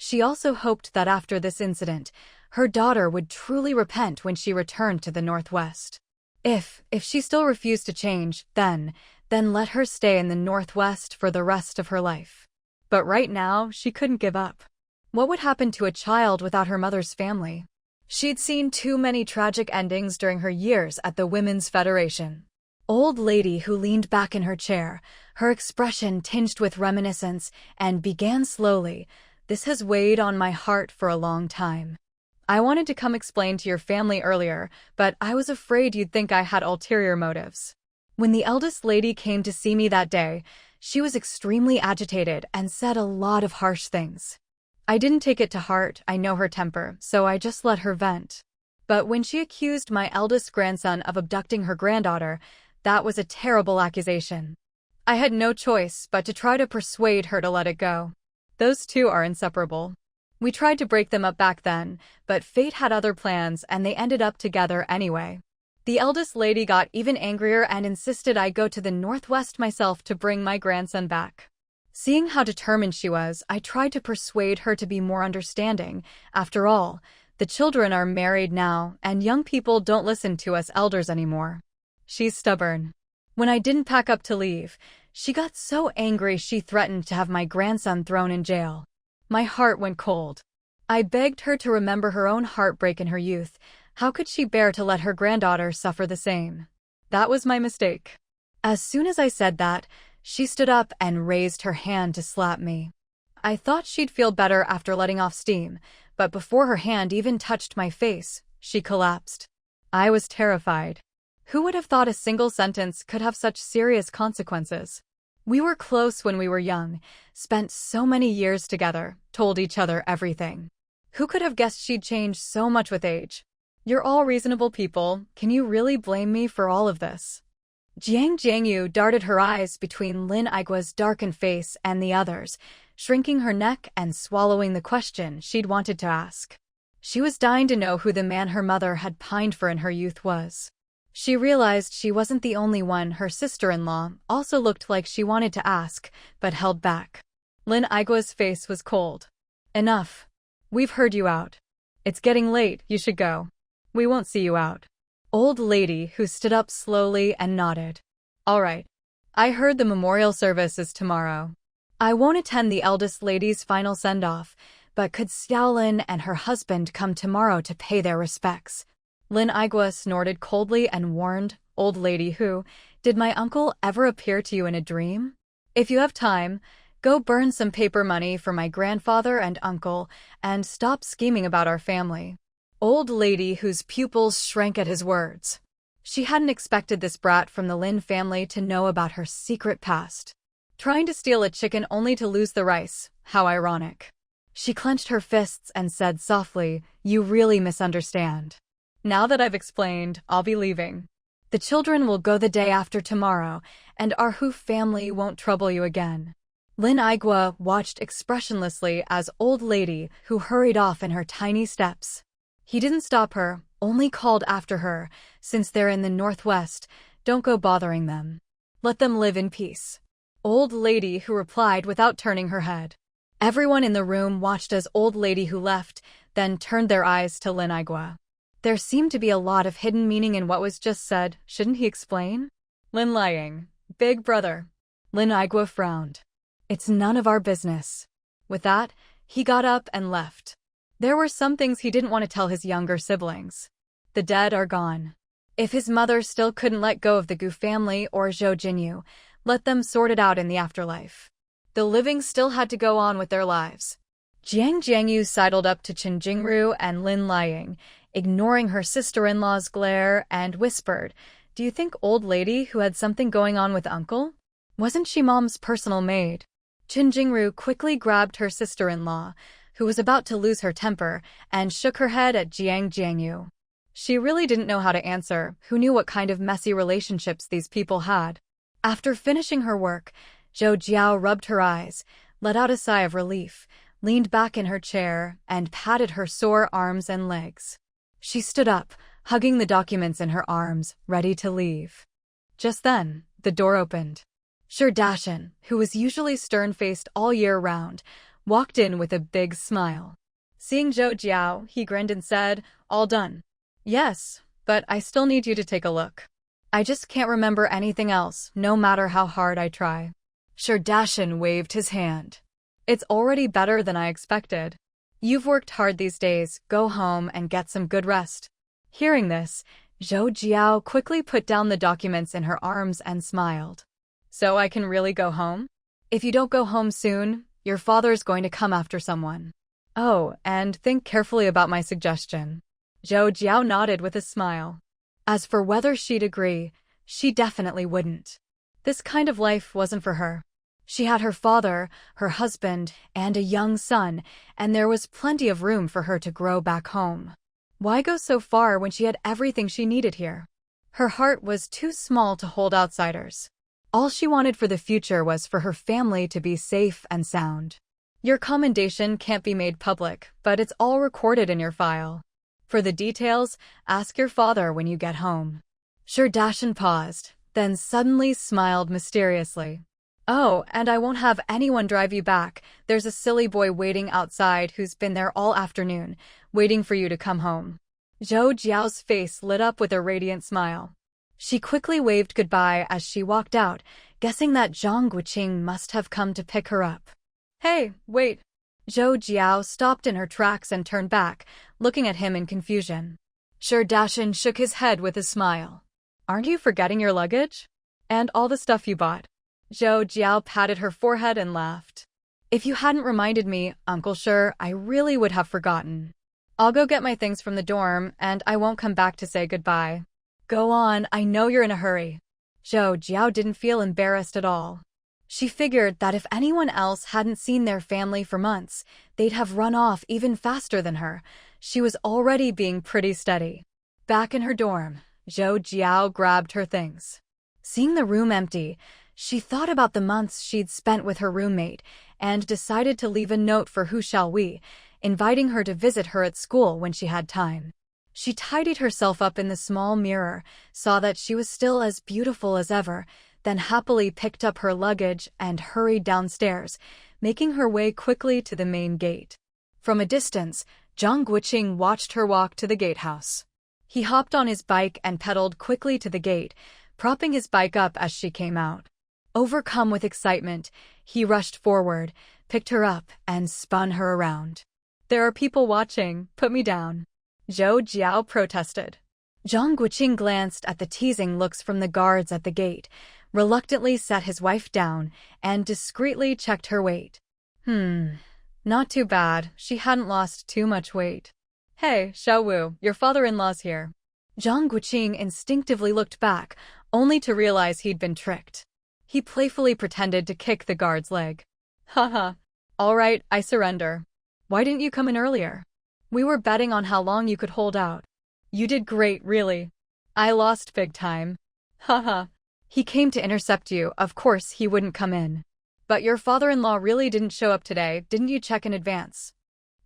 She also hoped that after this incident, her daughter would truly repent when she returned to the Northwest. If she still refused to change, then let her stay in the Northwest for the rest of her life. But right now, she couldn't give up. What would happen to a child without her mother's family? She'd seen too many tragic endings during her years at the Women's Federation. Old lady Hu leaned back in her chair, her expression tinged with reminiscence, and began slowly. This has weighed on my heart for a long time. I wanted to come explain to your family earlier, but I was afraid you'd think I had ulterior motives. When the eldest lady came to see me that day, she was extremely agitated and said a lot of harsh things. I didn't take it to heart, I know her temper, so I just let her vent. But when she accused my eldest grandson of abducting her granddaughter, that was a terrible accusation. I had no choice but to try to persuade her to let it go. Those two are inseparable. We tried to break them up back then, but fate had other plans and they ended up together anyway. The eldest lady got even angrier and insisted I go to the Northwest myself to bring my grandson back. Seeing how determined she was, I tried to persuade her to be more understanding. After all, the children are married now, and young people don't listen to us elders anymore. She's stubborn. When I didn't pack up to leave, she got so angry she threatened to have my grandson thrown in jail. My heart went cold. I begged her to remember her own heartbreak in her youth. How could she bear to let her granddaughter suffer the same? That was my mistake. As soon as I said that, she stood up and raised her hand to slap me. I thought she'd feel better after letting off steam, but before her hand even touched my face, she collapsed. I was terrified. Who would have thought a single sentence could have such serious consequences? We were close when we were young, spent so many years together, told each other everything. Who could have guessed she'd change so much with age? You're all reasonable people. Can you really blame me for all of this? Jiang Jiangyu darted her eyes between Lin Aigua's darkened face and the others, shrinking her neck and swallowing the question she'd wanted to ask. She was dying to know who the man her mother had pined for in her youth was. She realized she wasn't the only one. Her sister-in-law also looked like she wanted to ask, but held back. Lin Aigua's face was cold. Enough. We've heard you out. It's getting late, you should go. We won't see you out. Old lady Hu stood up slowly and nodded. All right. I heard the memorial service is tomorrow. I won't attend the eldest lady's final send-off, but could Xiaolin and her husband come tomorrow to pay their respects? Lin Aigua snorted coldly and warned, Old lady Hu, did my uncle ever appear to you in a dream? If you have time, go burn some paper money for my grandfather and uncle, and stop scheming about our family. Old lady Hu's pupils shrank at his words. She hadn't expected this brat from the Lin family to know about her secret past. Trying to steal a chicken only to lose the rice, how ironic. She clenched her fists and said softly, You really misunderstand. Now that I've explained, I'll be leaving. The children will go the day after tomorrow, and our Hu family won't trouble you again. Lin Aigua watched expressionlessly as Old lady Hu hurried off in her tiny steps. He didn't stop her, only called after her, "Since they're in the northwest, don't go bothering them. Let them live in peace." Old lady who replied without turning her head. Everyone in the room watched as old lady who left, then turned their eyes to Lin Aigua. There seemed to be a lot of hidden meaning in what was just said. Shouldn't he explain? Lin lying. Big brother. Lin Aigua frowned. It's none of our business. With that, he got up and left. There were some things he didn't want to tell his younger siblings. The dead are gone. If his mother still couldn't let go of the Gu family or Zhou Jiao, let them sort it out in the afterlife. The living still had to go on with their lives. Jiang Jiangyu sidled up to Chen Jingru and Lin Lying, ignoring her sister-in-law's glare, and whispered, "Do you think old lady who had something going on with uncle? Wasn't she mom's personal maid?" Chen Jingru quickly grabbed her sister-in-law, who was about to lose her temper, and shook her head at Jiang Jiangyu. She really didn't know how to answer. Who knew what kind of messy relationships these people had? After finishing her work, Zhou Jiao rubbed her eyes, let out a sigh of relief, leaned back in her chair, and patted her sore arms and legs. She stood up, hugging the documents in her arms, ready to leave. Just then, the door opened. Sherdashin, who was usually stern-faced all year round, walked in with a big smile. Seeing Zhou Jiao, he grinned and said, "All done." "Yes, but I still need you to take a look. I just can't remember anything else, no matter how hard I try." Sherdashin waved his hand. "It's already better than I expected. You've worked hard these days, go home and get some good rest." Hearing this, Zhou Jiao quickly put down the documents in her arms and smiled. "So I can really go home? If you don't go home soon, your father's going to come after someone. Oh, and think carefully about my suggestion." Zhou Jiao nodded with a smile. As for whether she'd agree, she definitely wouldn't. This kind of life wasn't for her. She had her father, her husband, and a young son, and there was plenty of room for her to grow back home. Why go so far when she had everything she needed here? Her heart was too small to hold outsiders. All she wanted for the future was for her family to be safe and sound. Your commendation can't be made public, but it's all recorded in your file. For the details, ask your father when you get home. Sherdashin paused, then suddenly smiled mysteriously. "Oh, and I won't have anyone drive you back. There's a silly boy waiting outside who's been there all afternoon, waiting for you to come home." Zhou Jiao's face lit up with a radiant smile. She quickly waved goodbye as she walked out, guessing that Zhang Guoqing must have come to pick her up. "Hey, wait." Zhou Jiao stopped in her tracks and turned back, looking at him in confusion. Sherdashin shook his head with a smile. "Aren't you forgetting your luggage? And all the stuff you bought?" Zhou Jiao patted her forehead and laughed. "If you hadn't reminded me, Uncle Sher, I really would have forgotten. I'll go get my things from the dorm, and I won't come back to say goodbye." "Go on, I know you're in a hurry." Zhou Jiao didn't feel embarrassed at all. She figured that if anyone else hadn't seen their family for months, they'd have run off even faster than her. She was already being pretty steady. Back in her dorm, Zhou Jiao grabbed her things. Seeing the room empty, she thought about the months she'd spent with her roommate and decided to leave a note for Who Shall We, inviting her to visit her at school when she had time. She tidied herself up in the small mirror, saw that she was still as beautiful as ever, then happily picked up her luggage and hurried downstairs, making her way quickly to the main gate. From a distance, Zhang Guoqing watched her walk to the gatehouse. He hopped on his bike and pedaled quickly to the gate, propping his bike up as she came out. Overcome with excitement, he rushed forward, picked her up, and spun her around. "There are people watching, put me down." Zhou Jiao protested. Zhang Guoqing glanced at the teasing looks from the guards at the gate, reluctantly set his wife down, and discreetly checked her weight. Not too bad, she hadn't lost too much weight. "Hey, Xiaowu, your father-in-law's here." Zhang Guoqing instinctively looked back, only to realize he'd been tricked. He playfully pretended to kick the guard's leg. "Haha. All right, I surrender. Why didn't you come in earlier? We were betting on how long you could hold out. You did great, really. I lost big time. Haha. He came to intercept you, of course he wouldn't come in. But your father-in-law really didn't show up today, didn't you check in advance?"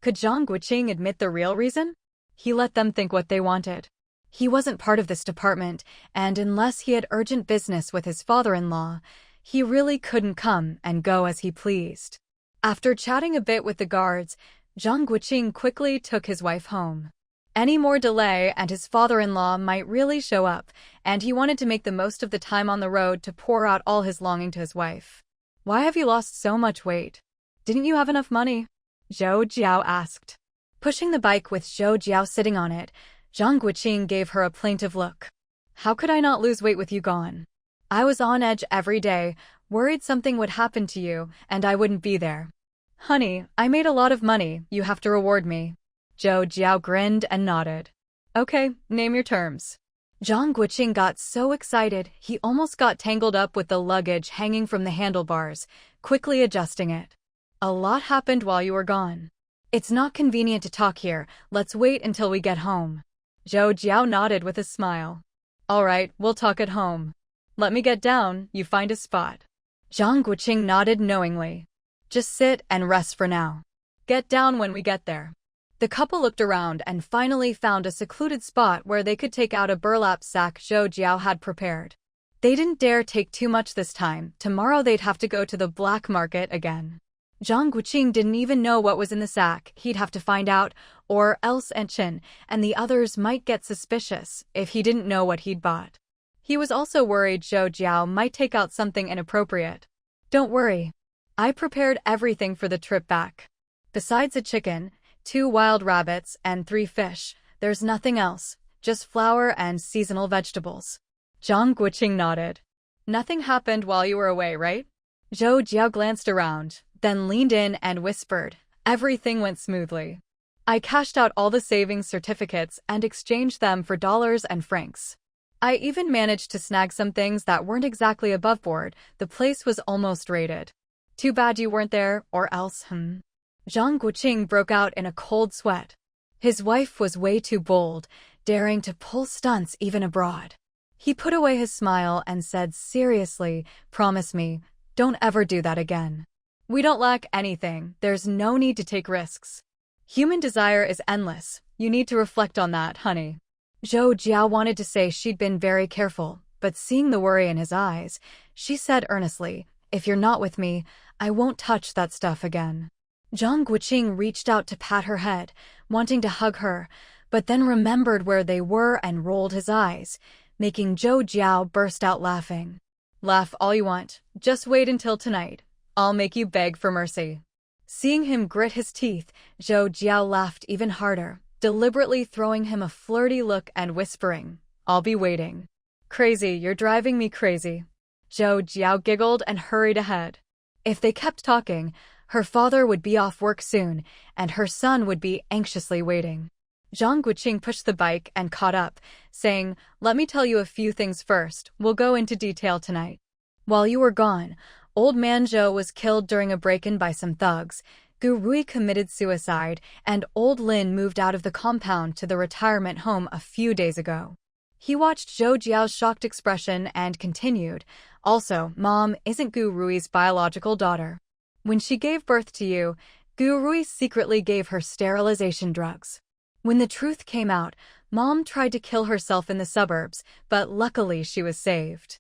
Could Zhang Guoqing admit the real reason? He let them think what they wanted. He wasn't part of this department, and unless he had urgent business with his father-in-law, he really couldn't come and go as he pleased. After chatting a bit with the guards, Zhang Guoqing quickly took his wife home. Any more delay and his father-in-law might really show up, and he wanted to make the most of the time on the road to pour out all his longing to his wife. "Why have you lost so much weight? Didn't you have enough money?" Zhou Jiao asked. Pushing the bike with Zhou Jiao sitting on it, Zhang Guoqing gave her a plaintive look. "How could I not lose weight with you gone? I was on edge every day, worried something would happen to you, and I wouldn't be there. Honey, I made a lot of money, you have to reward me." Zhou Jiao grinned and nodded. "Okay, name your terms." Zhang Guoqing got so excited he almost got tangled up with the luggage hanging from the handlebars, quickly adjusting it. "A lot happened while you were gone. It's not convenient to talk here, let's wait until we get home." Zhou Jiao nodded with a smile. "All right, we'll talk at home. Let me get down, you find a spot." Zhang Guoqing nodded knowingly. "Just sit and rest for now. Get down when we get there." The couple looked around and finally found a secluded spot where they could take out a burlap sack Zhou Jiao had prepared. They didn't dare take too much this time, tomorrow they'd have to go to the black market again. Zhang Guoqing didn't even know what was in the sack, he'd have to find out, or else Chen and the others might get suspicious if he didn't know what he'd bought. He was also worried Zhou Jiao might take out something inappropriate. "Don't worry. I prepared everything for the trip back. Besides a chicken, 2 wild rabbits, and 3 fish, there's nothing else, just flour and seasonal vegetables." Zhang Guoqing nodded. "Nothing happened while you were away, right?" Zhou Jiao glanced around, then leaned in and whispered, "Everything went smoothly. I cashed out all the savings certificates and exchanged them for dollars and francs. I even managed to snag some things that weren't exactly above board, the place was almost raided. Too bad you weren't there, or else, Zhang Guoqing broke out in a cold sweat. His wife was way too bold, daring to pull stunts even abroad. He put away his smile and said seriously, "Promise me, don't ever do that again. We don't lack anything, there's no need to take risks. Human desire is endless, you need to reflect on that, honey." Zhou Jiao wanted to say she'd been very careful, but seeing the worry in his eyes, she said earnestly, "If you're not with me, I won't touch that stuff again." Zhang Guoqing reached out to pat her head, wanting to hug her, but then remembered where they were and rolled his eyes, making Zhou Jiao burst out laughing. "Laugh all you want, just wait until tonight. I'll make you beg for mercy." Seeing him grit his teeth, Zhou Jiao laughed even harder, deliberately throwing him a flirty look and whispering, "I'll be waiting." "Crazy, you're driving me crazy." Zhou Jiao giggled and hurried ahead. If they kept talking, her father would be off work soon, and her son would be anxiously waiting. Zhang Guoqing pushed the bike and caught up, saying, "Let me tell you a few things first, we'll go into detail tonight. While you were gone, old man Zhou was killed during a break-in by some thugs, Gu Rui committed suicide, and old Lin moved out of the compound to the retirement home a few days ago." He watched Zhou Jiao's shocked expression and continued, "Also, Mom isn't Gu Rui's biological daughter. When she gave birth to you, Gu Rui secretly gave her sterilization drugs. When the truth came out, Mom tried to kill herself in the suburbs, but luckily she was saved."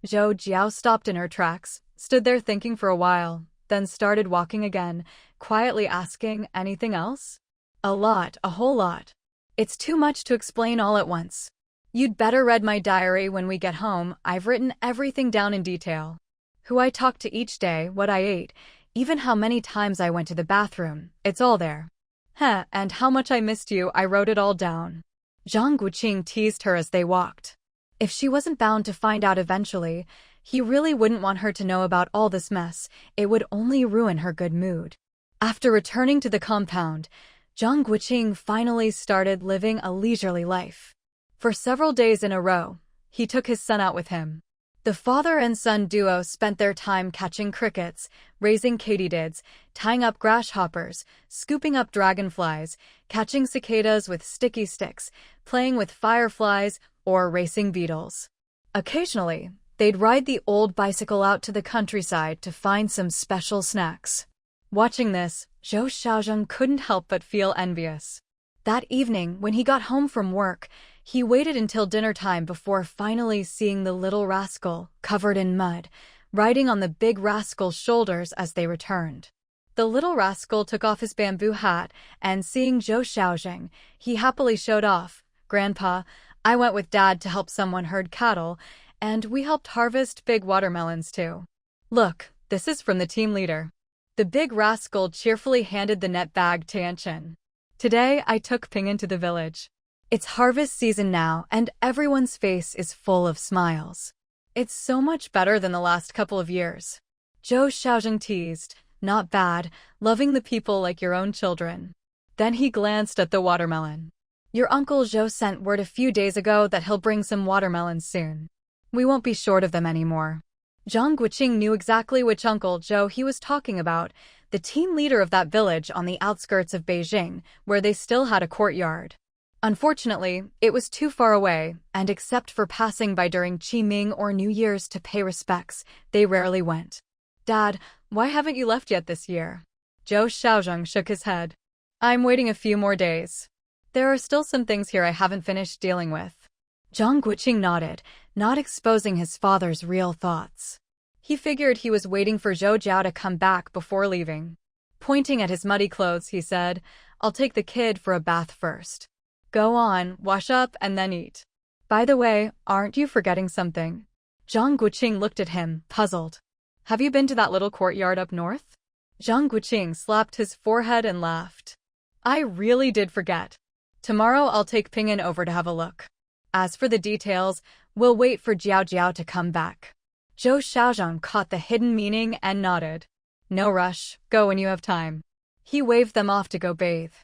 Zhou Jiao stopped in her tracks, stood there thinking for a while, then started walking again, quietly asking, "Anything else?" "A lot, a whole lot. It's too much to explain all at once. You'd better read my diary when we get home, I've written everything down in detail. Who I talked to each day, what I ate, even how many times I went to the bathroom, it's all there. And how much I missed you, I wrote it all down." Zhang Guoqing teased her as they walked. If she wasn't bound to find out eventually, he really wouldn't want her to know about all this mess, it would only ruin her good mood. After returning to the compound, Zhang Guoqing finally started living a leisurely life. For several days in a row, he took his son out with him. The father and son duo spent their time catching crickets, raising katydids, tying up grasshoppers, scooping up dragonflies, catching cicadas with sticky sticks, playing with fireflies, or racing beetles. Occasionally, they'd ride the old bicycle out to the countryside to find some special snacks. Watching this, Zhou Xiaozheng couldn't help but feel envious. That evening, when he got home from work, he waited until dinner time before finally seeing the little rascal, covered in mud, riding on the big rascal's shoulders as they returned. The little rascal took off his bamboo hat, and seeing Zhou Jiao, he happily showed off. "Grandpa, I went with Dad to help someone herd cattle, and we helped harvest big watermelons too. Look, this is from the team leader." The big rascal cheerfully handed the net bag to Yanchen. "Today, I took Ping'an to the village. It's harvest season now, and everyone's face is full of smiles. It's so much better than the last couple of years." Zhou Jiao teased. "Not bad, loving the people like your own children." Then he glanced at the watermelon. "Your Uncle Zhou sent word a few days ago that he'll bring some watermelons soon. We won't be short of them anymore." Zhang Guoqing knew exactly which Uncle Zhou he was talking about, the team leader of that village on the outskirts of Beijing, where they still had a courtyard. Unfortunately, it was too far away, and except for passing by during Qiming or New Year's to pay respects, they rarely went. "Dad, why haven't you left yet this year?" Zhou Jiao shook his head. "I'm waiting a few more days. There are still some things here I haven't finished dealing with." Zhang Guoqing nodded, not exposing his father's real thoughts. He figured he was waiting for Zhou Jiao to come back before leaving. Pointing at his muddy clothes, he said, "I'll take the kid for a bath first. Go on, wash up and then eat. By the way, aren't you forgetting something?" Zhang Guoqing looked at him, puzzled. "Have you been to that little courtyard up north?" Zhang Guoqing slapped his forehead and laughed. "I really did forget. Tomorrow I'll take Ping'an over to have a look. As for the details, we'll wait for Jiao Jiao to come back." Zhou Jiao caught the hidden meaning and nodded. "No rush, go when you have time." He waved them off to go bathe.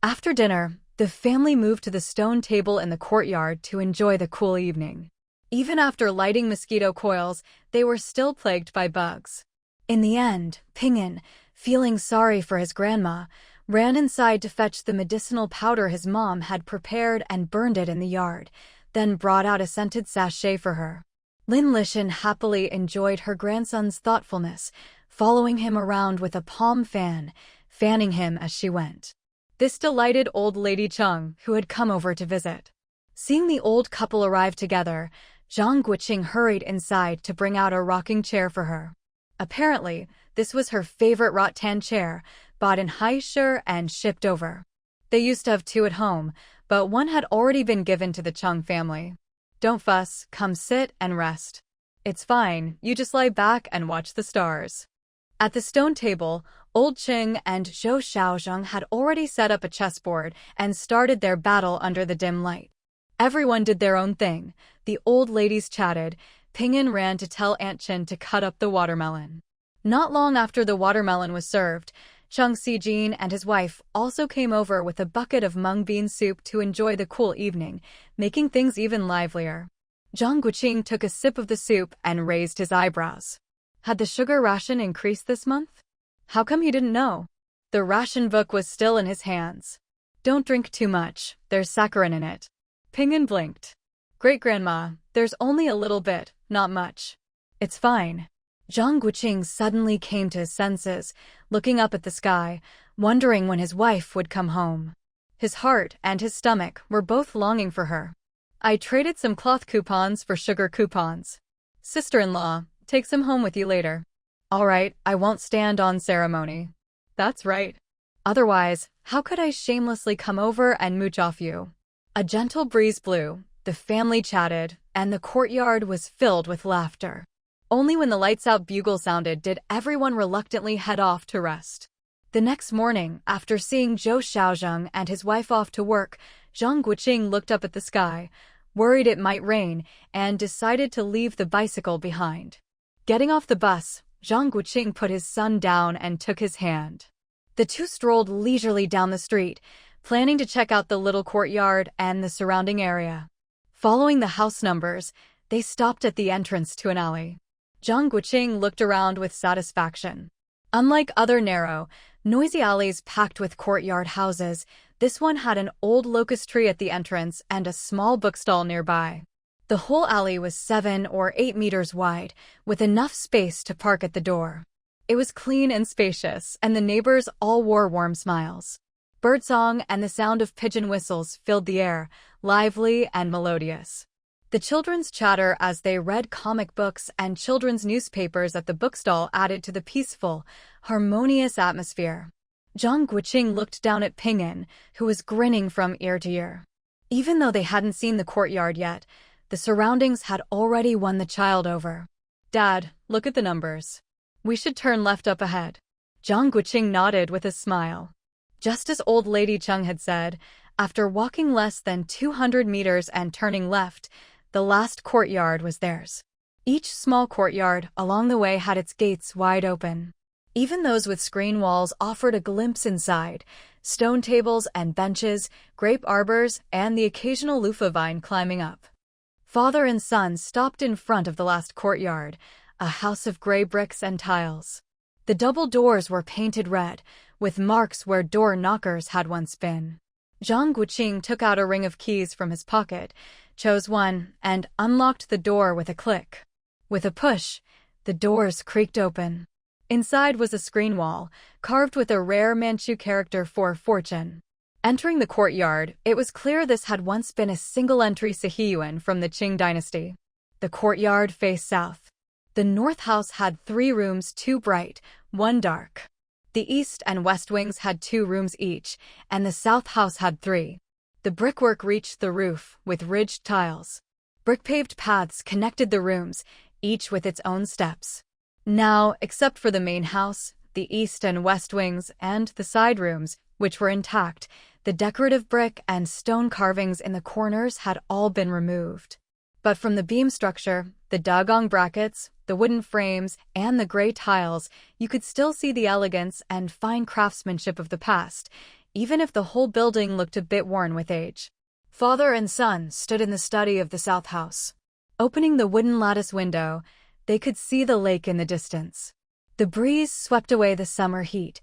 After dinner, the family moved to the stone table in the courtyard to enjoy the cool evening. Even after lighting mosquito coils, they were still plagued by bugs. In the end, Ping'an, feeling sorry for his grandma, ran inside to fetch the medicinal powder his mom had prepared and burned it in the yard, then brought out a scented sachet for her. Lin Lishan happily enjoyed her grandson's thoughtfulness, following him around with a palm fan, fanning him as she went. This delighted old lady Cheng, who had come over to visit. Seeing the old couple arrive together, Zhang Guoqing hurried inside to bring out a rocking chair for her. Apparently, this was her favorite rattan chair, bought in Haisher and shipped over. They used to have two at home, but one had already been given to the Cheng family. "Don't fuss, come sit and rest. It's fine, you just lie back and watch the stars." At the stone table, Old Cheng and Zhou Jiao had already set up a chessboard and started their battle under the dim light. Everyone did their own thing. The old ladies chatted. Ping'an ran to tell Aunt Chen to cut up the watermelon. Not long after the watermelon was served, Cheng Xijin and his wife also came over with a bucket of mung bean soup to enjoy the cool evening, making things even livelier. Zhang Guoqing took a sip of the soup and raised his eyebrows. Had the sugar ration increased this month? How come he didn't know? The ration book was still in his hands. "Don't drink too much, there's saccharin in it." Ping'an blinked. "Great-grandma, there's only a little bit, not much. It's fine." Zhang Guoqing suddenly came to his senses, looking up at the sky, wondering when his wife would come home. His heart and his stomach were both longing for her. "I traded some cloth coupons for sugar coupons. Sister-in-law, take some home with you later." "All right, I won't stand on ceremony." "That's right. Otherwise, how could I shamelessly come over and mooch off you?" A gentle breeze blew, the family chatted, and the courtyard was filled with laughter. Only when the lights-out bugle sounded did everyone reluctantly head off to rest. The next morning, after seeing Zhou Jiao and his wife off to work, Zhang Guoqing looked up at the sky, worried it might rain, and decided to leave the bicycle behind. Getting off the bus, Zhang Guoqing put his son down and took his hand. The two strolled leisurely down the street, planning to check out the little courtyard and the surrounding area. Following the house numbers, they stopped at the entrance to an alley. Zhang Guoqing looked around with satisfaction. Unlike other narrow, noisy alleys packed with courtyard houses, this one had an old locust tree at the entrance and a small bookstall nearby. The whole alley was 7 or 8 meters wide, with enough space to park at the door. It was clean and spacious, and the neighbors all wore warm smiles. Birdsong and the sound of pigeon whistles filled the air, lively and melodious. The children's chatter as they read comic books and children's newspapers at the bookstall added to the peaceful, harmonious atmosphere. Zhang Guoqing looked down at Ping'an, who was grinning from ear to ear. Even though they hadn't seen the courtyard yet, the surroundings had already won the child over. "Dad, look at the numbers. We should turn left up ahead." Zhang Guoqing nodded with a smile. Just as old lady Cheng had said, after walking less than 200 meters and turning left, the last courtyard was theirs. Each small courtyard along the way had its gates wide open. Even those with screen walls offered a glimpse inside: stone tables and benches, grape arbors, and the occasional loofah vine climbing up. Father and son stopped in front of the last courtyard, a house of gray bricks and tiles. The double doors were painted red, with marks where door knockers had once been. Zhang Guoqing took out a ring of keys from his pocket, chose one, and unlocked the door with a click. With a push, the doors creaked open. Inside was a screen wall, carved with a rare Manchu character for fortune. Entering the courtyard, it was clear this had once been a single-entry Sihiyuan from the Qing dynasty. The courtyard faced south. The north house had 3 rooms, 2 bright, 1 dark. The east and west wings had 2 rooms each, and the south house had 3. The brickwork reached the roof, with ridged tiles. Brick-paved paths connected the rooms, each with its own steps. Now, except for the main house, the east and west wings, and the side rooms, which were intact, the decorative brick and stone carvings in the corners had all been removed. But from the beam structure, the dagong brackets, the wooden frames, and the gray tiles, you could still see the elegance and fine craftsmanship of the past, even if the whole building looked a bit worn with age. Father and son stood in the study of the south house. Opening the wooden lattice window, they could see the lake in the distance. The breeze swept away the summer heat,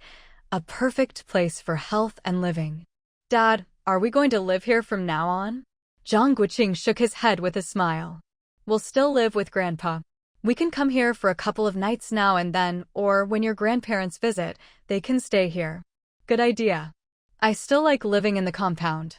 a perfect place for health and living. "Dad, are we going to live here from now on?" Zhang Guoqing shook his head with a smile. "We'll still live with Grandpa. We can come here for a couple of nights now and then, or when your grandparents visit, they can stay here." "Good idea. I still like living in the compound.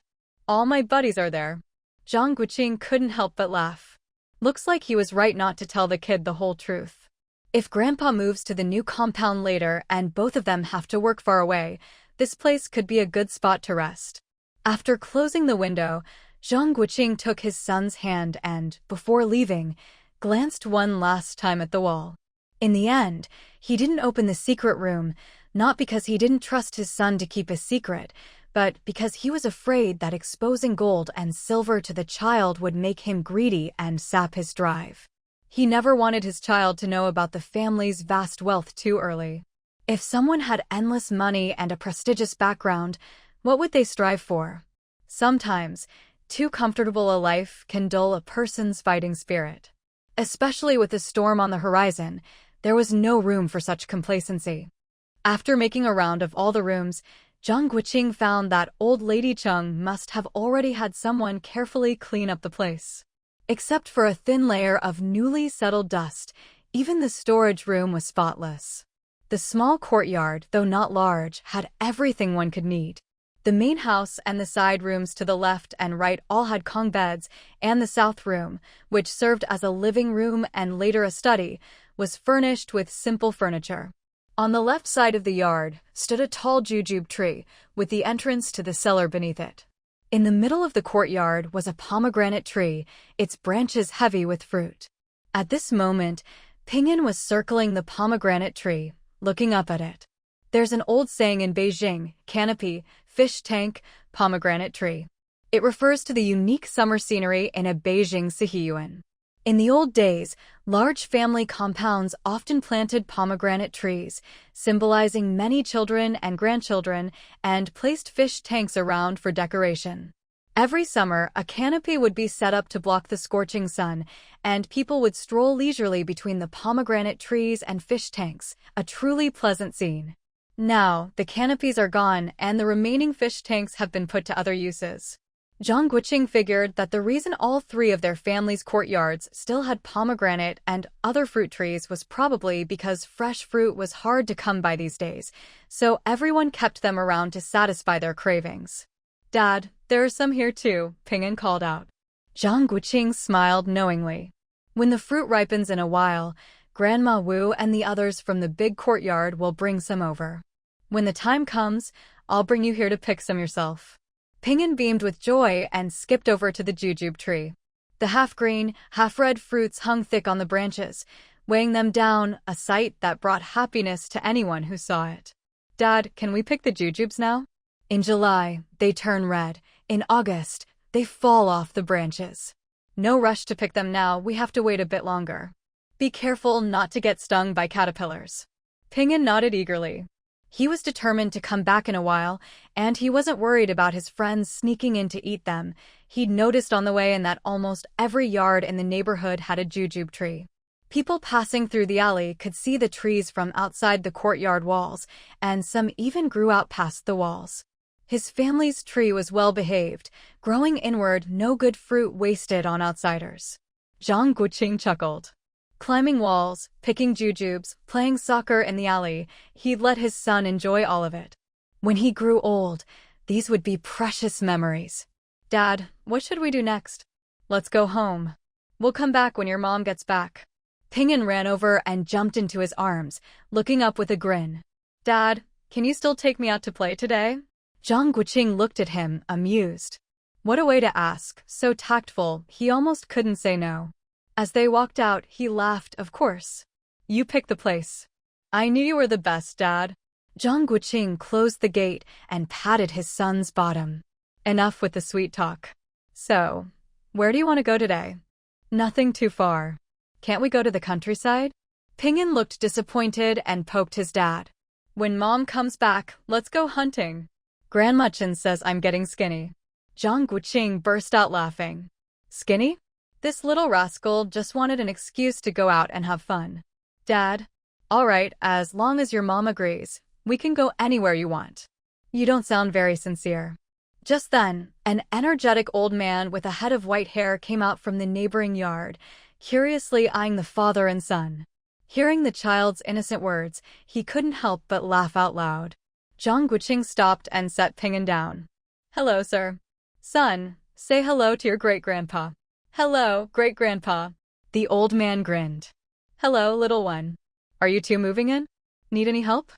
All my buddies are there." Zhang Guoqing couldn't help but laugh. Looks like he was right not to tell the kid the whole truth. If Grandpa moves to the new compound later and both of them have to work far away, this place could be a good spot to rest. After closing the window, Zhang Guoqing took his son's hand and, before leaving, glanced one last time at the wall. In the end, he didn't open the secret room, not because he didn't trust his son to keep a secret, but because he was afraid that exposing gold and silver to the child would make him greedy and sap his drive. He never wanted his child to know about the family's vast wealth too early. If someone had endless money and a prestigious background, what would they strive for? Sometimes, too comfortable a life can dull a person's fighting spirit. Especially with a storm on the horizon, there was no room for such complacency. After making a round of all the rooms, Zhang Guoqing found that old lady Cheng must have already had someone carefully clean up the place. Except for a thin layer of newly settled dust, even the storage room was spotless. The small courtyard, though not large, had everything one could need. The main house and the side rooms to the left and right all had kong beds, and the south room, which served as a living room and later a study, was furnished with simple furniture. On the left side of the yard stood a tall jujube tree, with the entrance to the cellar beneath it. In the middle of the courtyard was a pomegranate tree, its branches heavy with fruit. At this moment, Ping'an was circling the pomegranate tree, looking up at it. There's an old saying in Beijing: canopy, fish tank, pomegranate tree. It refers to the unique summer scenery in a Beijing Sihiyuan. In the old days, large family compounds often planted pomegranate trees, symbolizing many children and grandchildren, and placed fish tanks around for decoration. Every summer, a canopy would be set up to block the scorching sun, and people would stroll leisurely between the pomegranate trees and fish tanks, a truly pleasant scene. Now, the canopies are gone and the remaining fish tanks have been put to other uses. Zhang Guoqing figured that the reason all three of their family's courtyards still had pomegranate and other fruit trees was probably because fresh fruit was hard to come by these days, so everyone kept them around to satisfy their cravings. "Dad, there are some here too," Ping'an called out. Zhang Guoqing smiled knowingly. "When the fruit ripens in a while, Grandma Wu and the others from the big courtyard will bring some over. When the time comes, I'll bring you here to pick some yourself." Ping'an beamed with joy and skipped over to the jujube tree. The half-green, half-red fruits hung thick on the branches, weighing them down, a sight that brought happiness to anyone who saw it. "Dad, can we pick the jujubes now?" In July, they turn red. In August, they fall off the branches. "No rush to pick them now, we have to wait a bit longer. Be careful not to get stung by caterpillars." Ping'an nodded eagerly. He was determined to come back in a while, and he wasn't worried about his friends sneaking in to eat them. He'd noticed on the way in that almost every yard in the neighborhood had a jujube tree. People passing through the alley could see the trees from outside the courtyard walls, and some even grew out past the walls. His family's tree was well behaved, growing inward, no good fruit wasted on outsiders. Zhang Guoqing chuckled. Climbing walls, picking jujubes, playing soccer in the alley, he'd let his son enjoy all of it. When he grew old, these would be precious memories. "Dad, what should we do next?" "Let's go home. We'll come back when your mom gets back." Ping'an ran over and jumped into his arms, looking up with a grin. "Dad, can you still take me out to play today?" Zhang Guoqing looked at him, amused. What a way to ask, so tactful, he almost couldn't say no. As they walked out, he laughed, "Of course. You picked the place. I knew you were the best, Dad." Zhang Guoqing closed the gate and patted his son's bottom. "Enough with the sweet talk. So, where do you want to go today?" "Nothing too far. Can't we go to the countryside?" Ping'an looked disappointed and poked his dad. "When Mom comes back, let's go hunting. Grandma Chen says I'm getting skinny." Zhang Guoqing burst out laughing. "Skinny? This little rascal just wanted an excuse to go out and have fun." "Dad, all right, as long as your mom agrees, we can go anywhere you want." "You don't sound very sincere." Just then, an energetic old man with a head of white hair came out from the neighboring yard, curiously eyeing the father and son. Hearing the child's innocent words, he couldn't help but laugh out loud. Zhang Guoqing stopped and set Ping'an down. "Hello, sir." "Son, say hello to your great-grandpa." "Hello, great-grandpa." The old man grinned. "Hello, little one. Are you two moving in? Need any help?"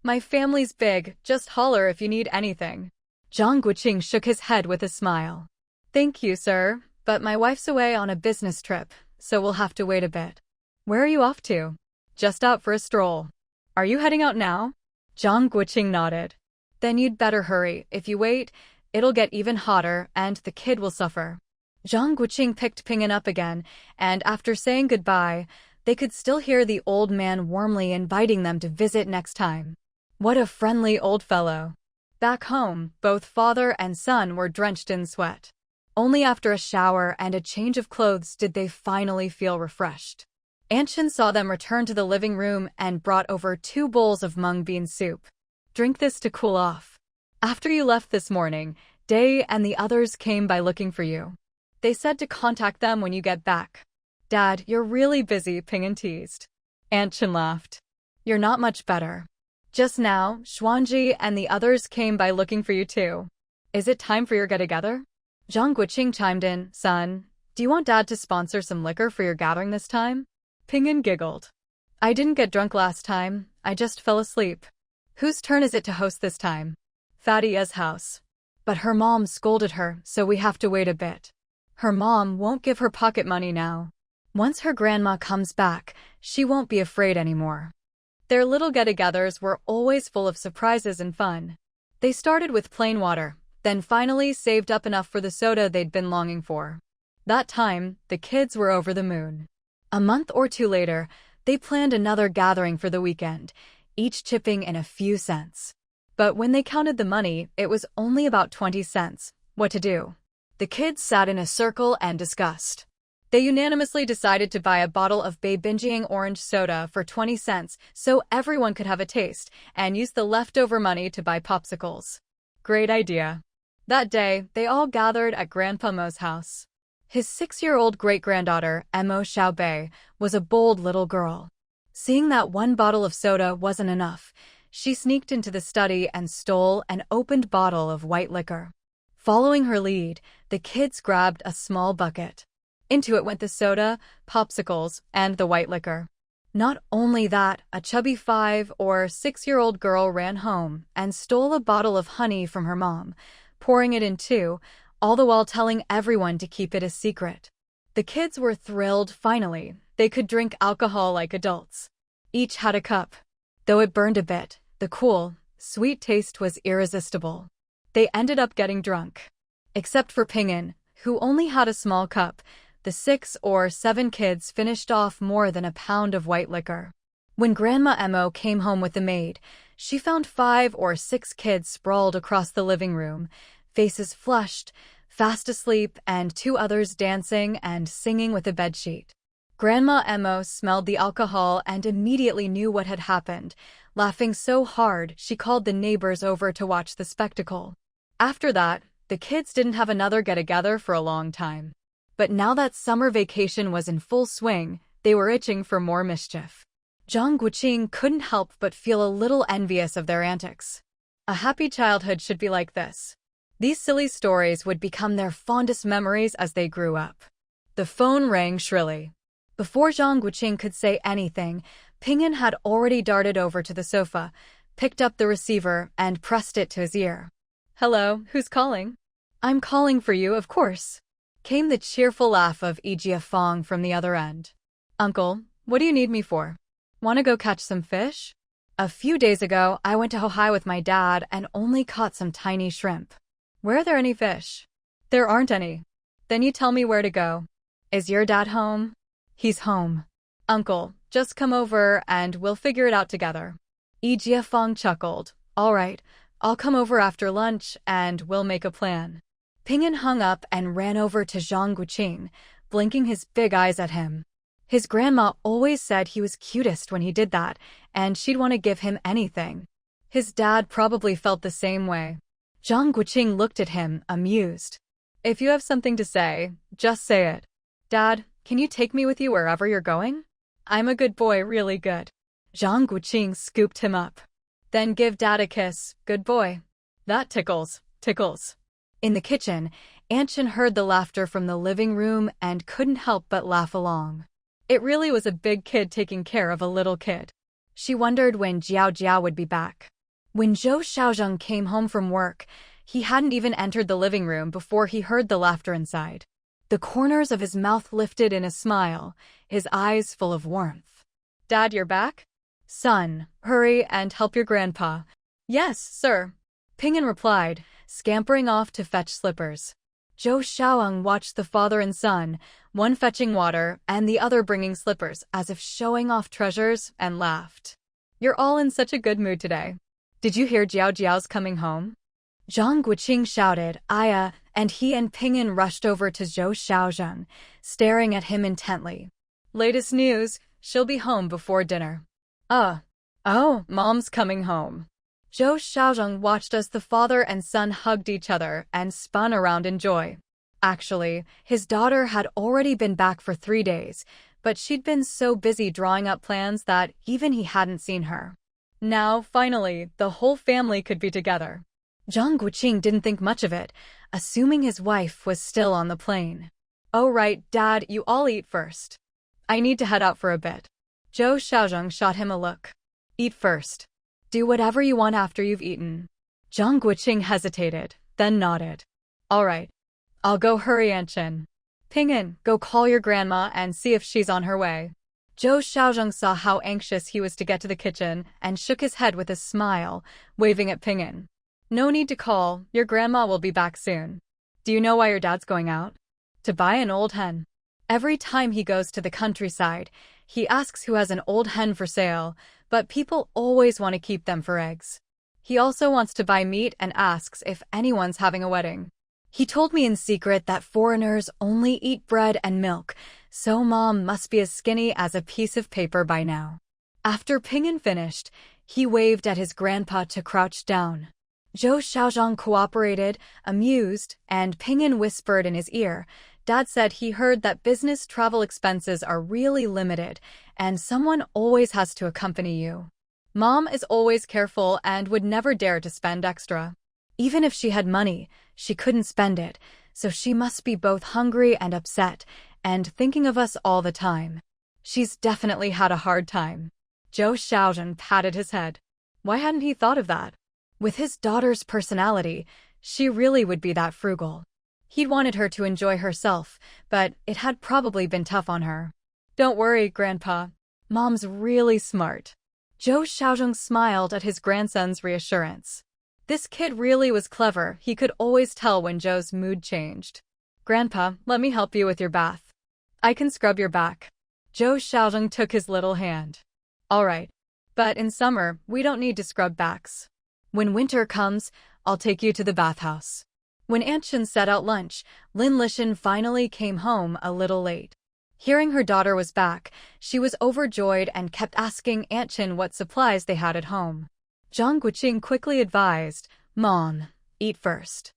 "My family's big, just holler if you need anything." Zhang Guoqing shook his head with a smile. "Thank you, sir, but my wife's away on a business trip, so we'll have to wait a bit." "Where are you off to?" "Just out for a stroll." "Are you heading out now?" Zhang Guoqing nodded. "Then you'd better hurry. If you wait, it'll get even hotter, and the kid will suffer." Zhang Guoqing picked Ping'an up again, and after saying goodbye, they could still hear the old man warmly inviting them to visit next time. What a friendly old fellow. Back home, both father and son were drenched in sweat. Only after a shower and a change of clothes did they finally feel refreshed. Aunt Chen saw them return to the living room and brought over 2 bowls of mung bean soup. "Drink this to cool off. After you left this morning, Day and the others came by looking for you. They said to contact them when you get back." "Dad, you're really busy," Ping'an teased. Aunt Chen laughed. "You're not much better. Just now, Xuanji and the others came by looking for you too. Is it time for your get-together?" Zhang Guoqing chimed in. "Son, do you want Dad to sponsor some liquor for your gathering this time?" Ping'an giggled. "I didn't get drunk last time, I just fell asleep." "Whose turn is it to host this time?" "Fatia's house. But her mom scolded her, so we have to wait a bit. Her mom won't give her pocket money now. Once her grandma comes back, she won't be afraid anymore." Their little get-togethers were always full of surprises and fun. They started with plain water, then finally saved up enough for the soda they'd been longing for. That time, the kids were over the moon. A month or two later, they planned another gathering for the weekend, each chipping in a few cents. But when they counted the money, it was only about 20 cents. What to do? The kids sat in a circle and discussed. They unanimously decided to buy a bottle of Beijing orange soda for 20 cents so everyone could have a taste, and use the leftover money to buy popsicles. "Great idea. That day, they all gathered at Grandpa Mo's house. His 6-year-old great-granddaughter, Mo Xiaobei, was a bold little girl. Seeing that one bottle of soda wasn't enough, she sneaked into the study and stole an opened bottle of white liquor. Following her lead, the kids grabbed a small bucket. Into it went the soda, popsicles, and the white liquor. Not only that, a chubby 5- or 6-year-old girl ran home and stole a bottle of honey from her mom, pouring it in too, all the while telling everyone to keep it a secret. The kids were thrilled finally. They could drink alcohol like adults. Each had a cup. Though it burned a bit, the cool, sweet taste was irresistible. They ended up getting drunk. Except for Ping'an, who only had a small cup, the 6 or 7 kids finished off more than a pound of white liquor. When Grandma Mo came home with the maid, she found 5 or 6 kids sprawled across the living room, faces flushed, fast asleep, and 2 others dancing and singing with a bedsheet. Grandma Mo smelled the alcohol and immediately knew what had happened, laughing so hard she called the neighbors over to watch the spectacle. After that, the kids didn't have another get-together for a long time. But now that summer vacation was in full swing, they were itching for more mischief. Zhang Guoqing couldn't help but feel a little envious of their antics. A happy childhood should be like this. These silly stories would become their fondest memories as they grew up. The phone rang shrilly. Before Zhang Guoqing could say anything, Ping'an had already darted over to the sofa, picked up the receiver, and pressed it to his ear. "Hello, who's calling?" "I'm calling for you, of course," came the cheerful laugh of Yijia Fong from the other end. "Uncle, what do you need me for? Want to go catch some fish? A few days ago, I went to Hohai with my dad and only caught some tiny shrimp. Were there any fish?" "There aren't any." "Then you tell me where to go." "Is your dad home?" "He's home." "Uncle, just come over and we'll figure it out together." Yijia Fong chuckled. "All right, I'll come over after lunch and we'll make a plan." Ping'an hung up and ran over to Zhang Guoqing, blinking his big eyes at him. His grandma always said he was cutest when he did that, and she'd want to give him anything. His dad probably felt the same way. Zhang Guoqing looked at him, amused. "If you have something to say, just say it." "Dad, can you take me with you wherever you're going? I'm a good boy, really good." Zhang Guoqing scooped him up. "Then give Dad a kiss, good boy." "That tickles, tickles." In the kitchen, Aunt Chen heard the laughter from the living room and couldn't help but laugh along. It really was a big kid taking care of a little kid. She wondered when Jiao Jiao would be back. When Zhou Xiaozheng came home from work, he hadn't even entered the living room before he heard the laughter inside. The corners of his mouth lifted in a smile, his eyes full of warmth. "Dad, you're back? Son, hurry and help your grandpa." "Yes, sir," Ping'an replied, scampering off to fetch slippers. Zhou Xiaozheng watched the father and son, one fetching water and the other bringing slippers as if showing off treasures, and laughed. "You're all in such a good mood today. Did you hear Jiao Jiao's coming home?" Zhang Guoqing shouted, "Aya," and he and Ping'an rushed over to Zhou Xiaozheng, staring at him intently. "Latest news, she'll be home before dinner." Oh, Mom's coming home." Zhou Xiaozheng watched as the father and son hugged each other and spun around in joy. Actually, his daughter had already been back for 3 days, but she'd been so busy drawing up plans that even he hadn't seen her. Now, finally, the whole family could be together. Zhang Guoqing didn't think much of it, assuming his wife was still on the plane. "Oh right, Dad, you all eat first. I need to head out for a bit." Zhou Xiaozheng shot him a look. "Eat first. Do whatever you want after you've eaten." Zhang Guoqing hesitated, then nodded. "All right. I'll go hurry Aunt Chen. Ping'an, go call your grandma and see if she's on her way." Zhou Xiaozheng saw how anxious he was to get to the kitchen and shook his head with a smile, waving at Ping'an. "No need to call, your grandma will be back soon. Do you know why your dad's going out? To buy an old hen. Every time he goes to the countryside, he asks who has an old hen for sale, but people always want to keep them for eggs. He also wants to buy meat and asks if anyone's having a wedding. He told me in secret that foreigners only eat bread and milk, so Mom must be as skinny as a piece of paper by now." After Ping'an finished, he waved at his grandpa to crouch down. Zhou Xiaozhang cooperated, amused, and Ping'an whispered in his ear. Dad said he heard that business travel expenses are really limited, and someone always has to accompany you. Mom is always careful and would never dare to spend extra. Even if she had money, she couldn't spend it, so she must be both hungry and upset, and thinking of us all the time. She's definitely had a hard time. Zhou Xiaozhan patted his head. Why hadn't he thought of that? With his daughter's personality, she really would be that frugal. He'd wanted her to enjoy herself, but it had probably been tough on her. Don't worry, Grandpa. Mom's really smart. Zhou Xiaozhang smiled at his grandson's reassurance. This kid really was clever. He could always tell when Zhou's mood changed. Grandpa, let me help you with your bath. I can scrub your back. Zhou Xiaozhang took his little hand. All right. But in summer, we don't need to scrub backs. When winter comes, I'll take you to the bathhouse. When Aunt Shen set out lunch, Lin Lishan finally came home a little late. Hearing her daughter was back, she was overjoyed and kept asking Aunt Shen what supplies they had at home. Zhang Guoqing quickly advised, Mom, eat first.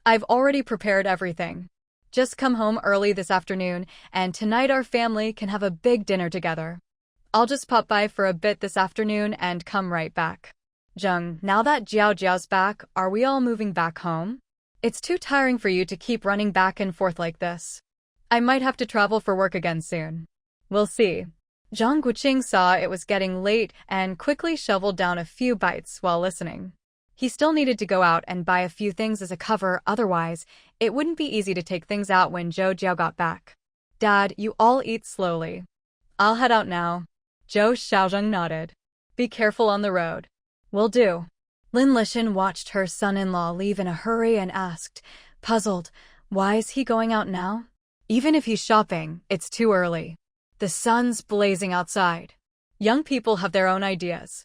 I've already prepared everything. Just come home early this afternoon, and tonight our family can have a big dinner together. I'll just pop by for a bit this afternoon and come right back. Zhang, now that Jiao's back, are we all moving back home? It's too tiring for you to keep running back and forth like this. I might have to travel for work again soon. We'll see. Zhang Guoqing saw it was getting late and quickly shoveled down a few bites while listening. He still needed to go out and buy a few things as a cover, otherwise, it wouldn't be easy to take things out when Zhou Jiao got back. Dad, you all eat slowly. I'll head out now. Zhou Xiaozhang nodded. Be careful on the road. Will do. Lin Lishan watched her son-in-law leave in a hurry and asked, puzzled, why is he going out now? Even if he's shopping, it's too early. The sun's blazing outside. Young people have their own ideas.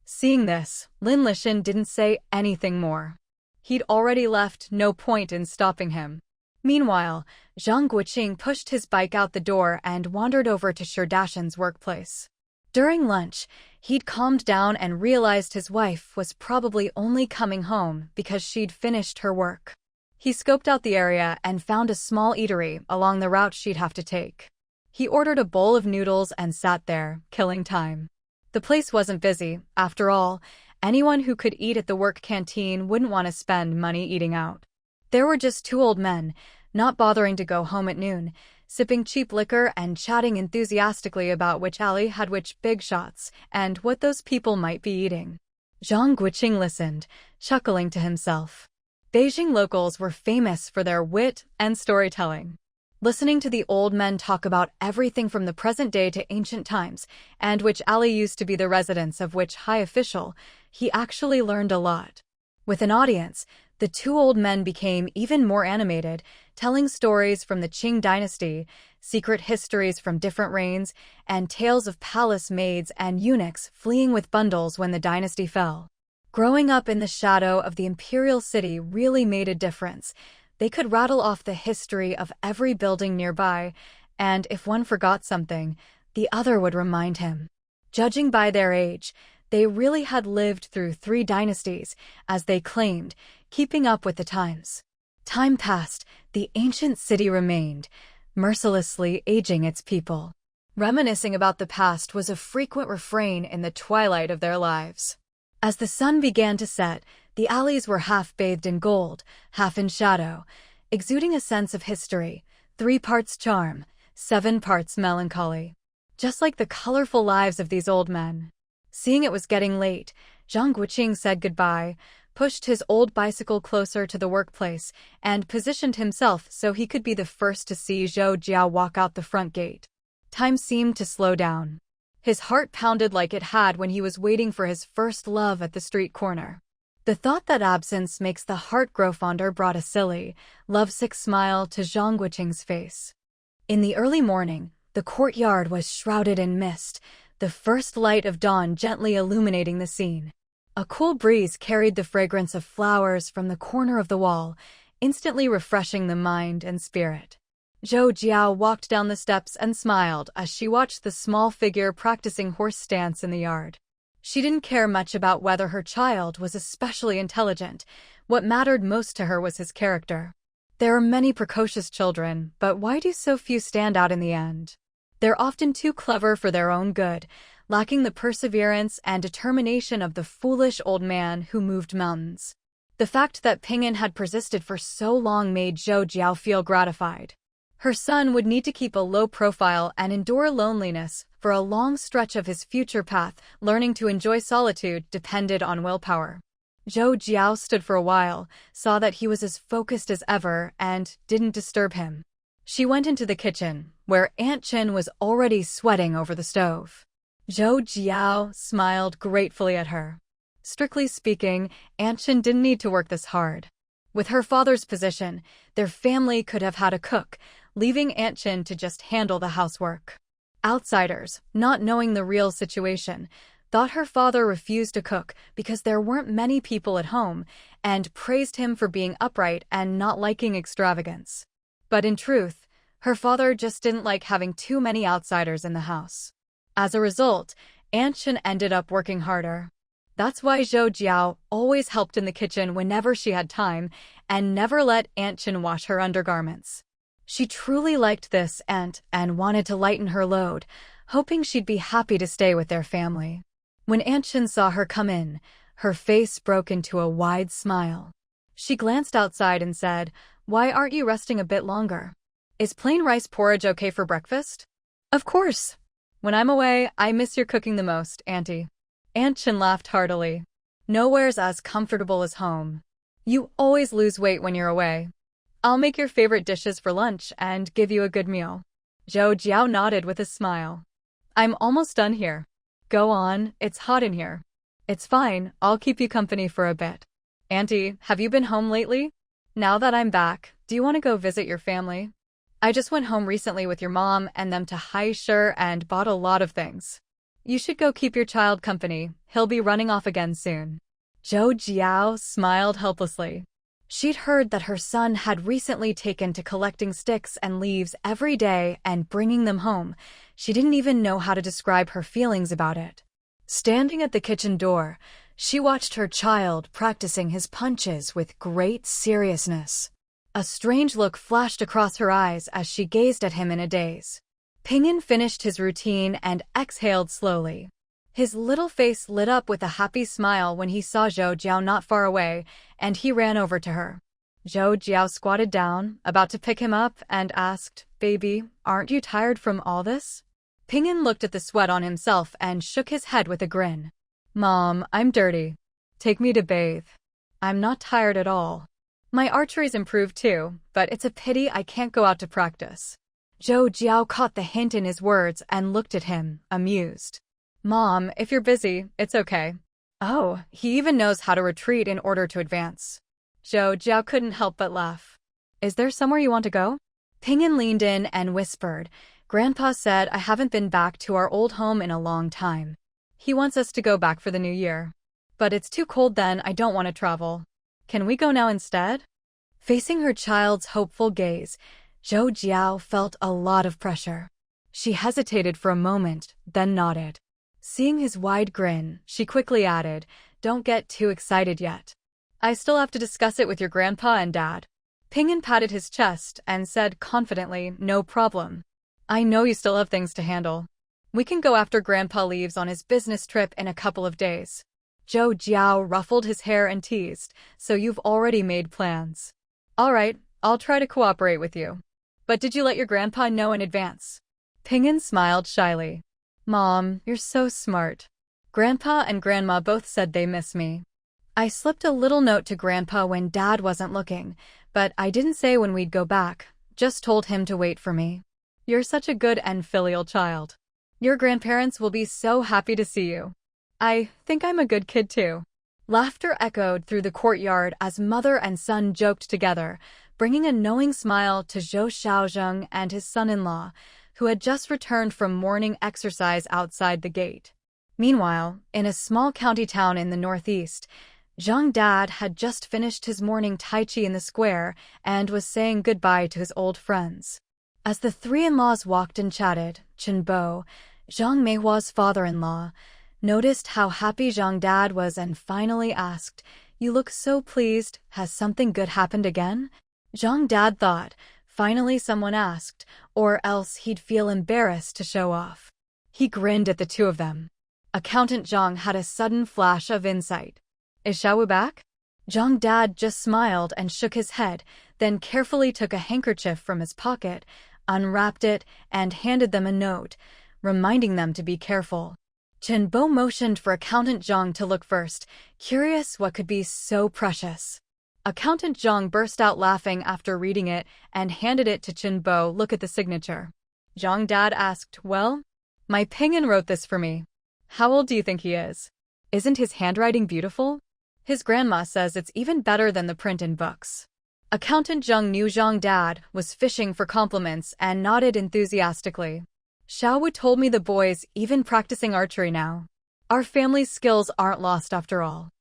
Seeing this, Lin Lishan didn't say anything more. He'd already left, no point in stopping him. Meanwhile, Zhang Guoqing pushed his bike out the door and wandered over to Sherdashan's workplace. During lunch, he'd calmed down and realized his wife was probably only coming home because she'd finished her work. He scoped out the area and found a small eatery along the route she'd have to take. He ordered a bowl of noodles and sat there, killing time. The place wasn't busy. After all, anyone who could eat at the work canteen wouldn't want to spend money eating out. There were just two old men, not bothering to go home at noon, sipping cheap liquor and chatting enthusiastically about which alley had which big shots and what those people might be eating. Zhang Guoqing listened, chuckling to himself. Beijing locals were famous for their wit and storytelling. Listening to the old men talk about everything from the present day to ancient times, and which alley used to be the residence of which high official, he actually learned a lot. With an audience, the two old men became even more animated, telling stories from the Qing dynasty, secret histories from different reigns, and tales of palace maids and eunuchs fleeing with bundles when the dynasty fell. Growing up in the shadow of the imperial city really made a difference. They could rattle off the history of every building nearby, and if one forgot something, the other would remind him. Judging by their age, they really had lived through 3 dynasties, as they claimed, keeping up with the times. Time passed, the ancient city remained, mercilessly aging its people. Reminiscing about the past was a frequent refrain in the twilight of their lives. As the sun began to set, the alleys were half bathed in gold, half in shadow, exuding a sense of history, 3 parts charm, 7 parts melancholy. Just like the colorful lives of these old men. Seeing it was getting late, Zhang Guoqing said goodbye, pushed his old bicycle closer to the workplace, and positioned himself so he could be the first to see Zhou Jiao walk out the front gate. Time seemed to slow down. His heart pounded like it had when he was waiting for his first love at the street corner. The thought that absence makes the heart grow fonder brought a silly, lovesick smile to Zhang Guoqing's face. In the early morning, the courtyard was shrouded in mist, the first light of dawn gently illuminating the scene. A cool breeze carried the fragrance of flowers from the corner of the wall, instantly refreshing the mind and spirit. Zhou Jiao walked down the steps and smiled as she watched the small figure practicing horse stance in the yard. She didn't care much about whether her child was especially intelligent. What mattered most to her was his character. There are many precocious children, but why do so few stand out in the end? They're often too clever for their own good, lacking the perseverance and determination of the foolish old man who moved mountains. The fact that Ping'an had persisted for so long made Zhou Jiao feel gratified. Her son would need to keep a low profile and endure loneliness for a long stretch of his future path. Learning to enjoy solitude depended on willpower. Zhou Jiao stood for a while, saw that he was as focused as ever, and didn't disturb him. She went into the kitchen, where Aunt Chen was already sweating over the stove. Zhou Jiao smiled gratefully at her. Strictly speaking, Aunt Chen didn't need to work this hard. With her father's position, their family could have had a cook, leaving Aunt Chen to just handle the housework. Outsiders, not knowing the real situation, thought her father refused to cook because there weren't many people at home, and praised him for being upright and not liking extravagance. But in truth, her father just didn't like having too many outsiders in the house. As a result, Aunt Chen ended up working harder. That's why Zhou Jiao always helped in the kitchen whenever she had time, and never let Aunt Chen wash her undergarments. She truly liked this and wanted to lighten her load, hoping she'd be happy to stay with their family. When Aunt Chen saw her come in, her face broke into a wide smile. She glanced outside and said, "Why aren't you resting a bit longer? Is plain rice porridge okay for breakfast?" "Of course. When I'm away, I miss your cooking the most, Auntie." Aunt Chen laughed heartily. "Nowhere's as comfortable as home. You always lose weight when you're away. I'll make your favorite dishes for lunch and give you a good meal." Zhou Jiao nodded with a smile. "I'm almost done here. Go on, it's hot in here." "It's fine, I'll keep you company for a bit." "Auntie, have you been home lately? Now that I'm back, do you want to go visit your family? I just went home recently with your mom and them to Haishur and bought a lot of things. You should go keep your child company, he'll be running off again soon." Zhou Jiao smiled helplessly. She'd heard that her son had recently taken to collecting sticks and leaves every day and bringing them home. She didn't even know how to describe her feelings about it. Standing at the kitchen door, she watched her child practicing his punches with great seriousness. A strange look flashed across her eyes as she gazed at him in a daze. Ping'an finished his routine and exhaled slowly. His little face lit up with a happy smile when he saw Zhou Jiao not far away, and he ran over to her. Zhou Jiao squatted down, about to pick him up, and asked, "Baby, aren't you tired from all this?" Ping'an looked at the sweat on himself and shook his head with a grin. "Mom, I'm dirty. Take me to bathe. I'm not tired at all. My archery's improved too, but it's a pity I can't go out to practice." Zhou Jiao caught the hint in his words and looked at him, amused. "Mom, if you're busy, it's okay." Oh, he even knows how to retreat in order to advance. Zhou Jiao couldn't help but laugh. "Is there somewhere you want to go?" Ping'an leaned in and whispered, "Grandpa said I haven't been back to our old home in a long time. He wants us to go back for the new year. But it's too cold then, I don't want to travel. Can we go now instead?" Facing her child's hopeful gaze, Zhou Jiao felt a lot of pressure. She hesitated for a moment, then nodded. Seeing his wide grin, she quickly added, "Don't get too excited yet. I still have to discuss it with your grandpa and dad." Ping'an patted his chest and said confidently, "No problem. I know you still have things to handle. We can go after grandpa leaves on his business trip in a couple of days." Zhou Jiao ruffled his hair and teased, "So you've already made plans." "All right, I'll try to cooperate with you. But did you let your grandpa know in advance?" Ping'an smiled shyly. "Mom, you're so smart. Grandpa and Grandma both said they miss me. I slipped a little note to Grandpa when Dad wasn't looking, but I didn't say when we'd go back, just told him to wait for me. You're such a good and filial child. Your grandparents will be so happy to see you. I think I'm a good kid too." Laughter echoed through the courtyard as mother and son joked together, bringing a knowing smile to Zhou Xiaozheng and his son-in-law, who had just returned from morning exercise outside the gate. Meanwhile, in a small county town in the northeast, Zhang Dad had just finished his morning tai chi in the square and was saying goodbye to his old friends. As the three in-laws walked and chatted, Chen Bo, Zhang Meihua's father-in-law, noticed how happy Zhang Dad was and finally asked, "You look so pleased, has something good happened again?" Zhang Dad thought, finally someone asked, or else he'd feel embarrassed to show off. He grinned at the two of them. Accountant Zhang had a sudden flash of insight. "Is Xiaowu back?" Zhang Dad just smiled and shook his head, then carefully took a handkerchief from his pocket, unwrapped it, and handed them a note, reminding them to be careful. Chen Bo motioned for Accountant Zhang to look first, curious what could be so precious. Accountant Zhang burst out laughing after reading it and handed it to Chen Bo. "Look at the signature." Zhang Dad asked, "Well, my Ping'an wrote this for me. How old do you think he is? Isn't his handwriting beautiful? His grandma says it's even better than the print in books." Accountant Zhang knew Zhang Dad was fishing for compliments and nodded enthusiastically. "Xiaowu told me the boy's even practicing archery now. Our family's skills aren't lost after all.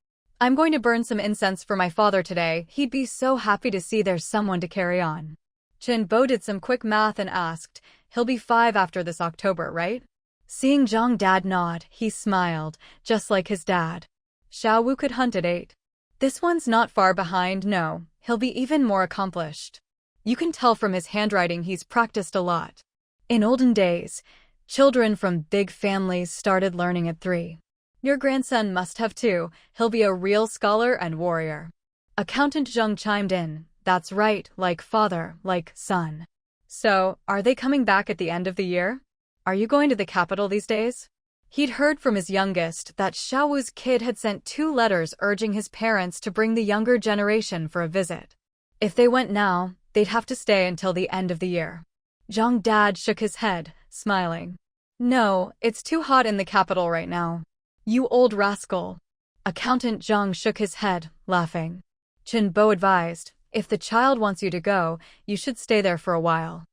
I'm going to burn some incense for my father today. He'd be so happy to see there's someone to carry on." Chen Bo did some quick math and asked, "He'll be 5 after this October, right?" Seeing Zhang Dad nod, he smiled, just like his dad. "Xiaowu could hunt at 8. This one's not far behind, no, he'll be even more accomplished. You can tell from his handwriting he's practiced a lot. In olden days, children from big families started learning at 3. Your grandson must have too. He'll be a real scholar and warrior." Accountant Zhang chimed in, "That's right, like father, like son." "So, are they coming back at the end of the year? Are you going to the capital these days?" He'd heard from his youngest that Xiaowu's kid had sent 2 letters urging his parents to bring the younger generation for a visit. If they went now, they'd have to stay until the end of the year. Zhang Dad shook his head, smiling. "No, it's too hot in the capital right now. You old rascal." Accountant Zhang shook his head, laughing. Chen Bo advised, "If the child wants you to go, you should stay there for a while.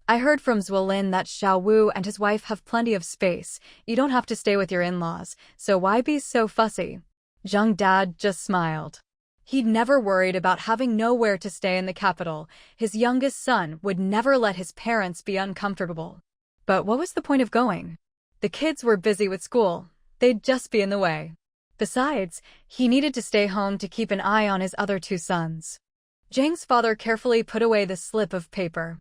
I heard from Zuolin that Xiaowu and his wife have plenty of space. You don't have to stay with your in-laws, so why be so fussy?" Zhang Dad just smiled. He'd never worried about having nowhere to stay in the capital. His youngest son would never let his parents be uncomfortable. But what was the point of going? The kids were busy with school. They'd just be in the way. Besides, he needed to stay home to keep an eye on his other 2 sons. Zhang's father carefully put away the slip of paper.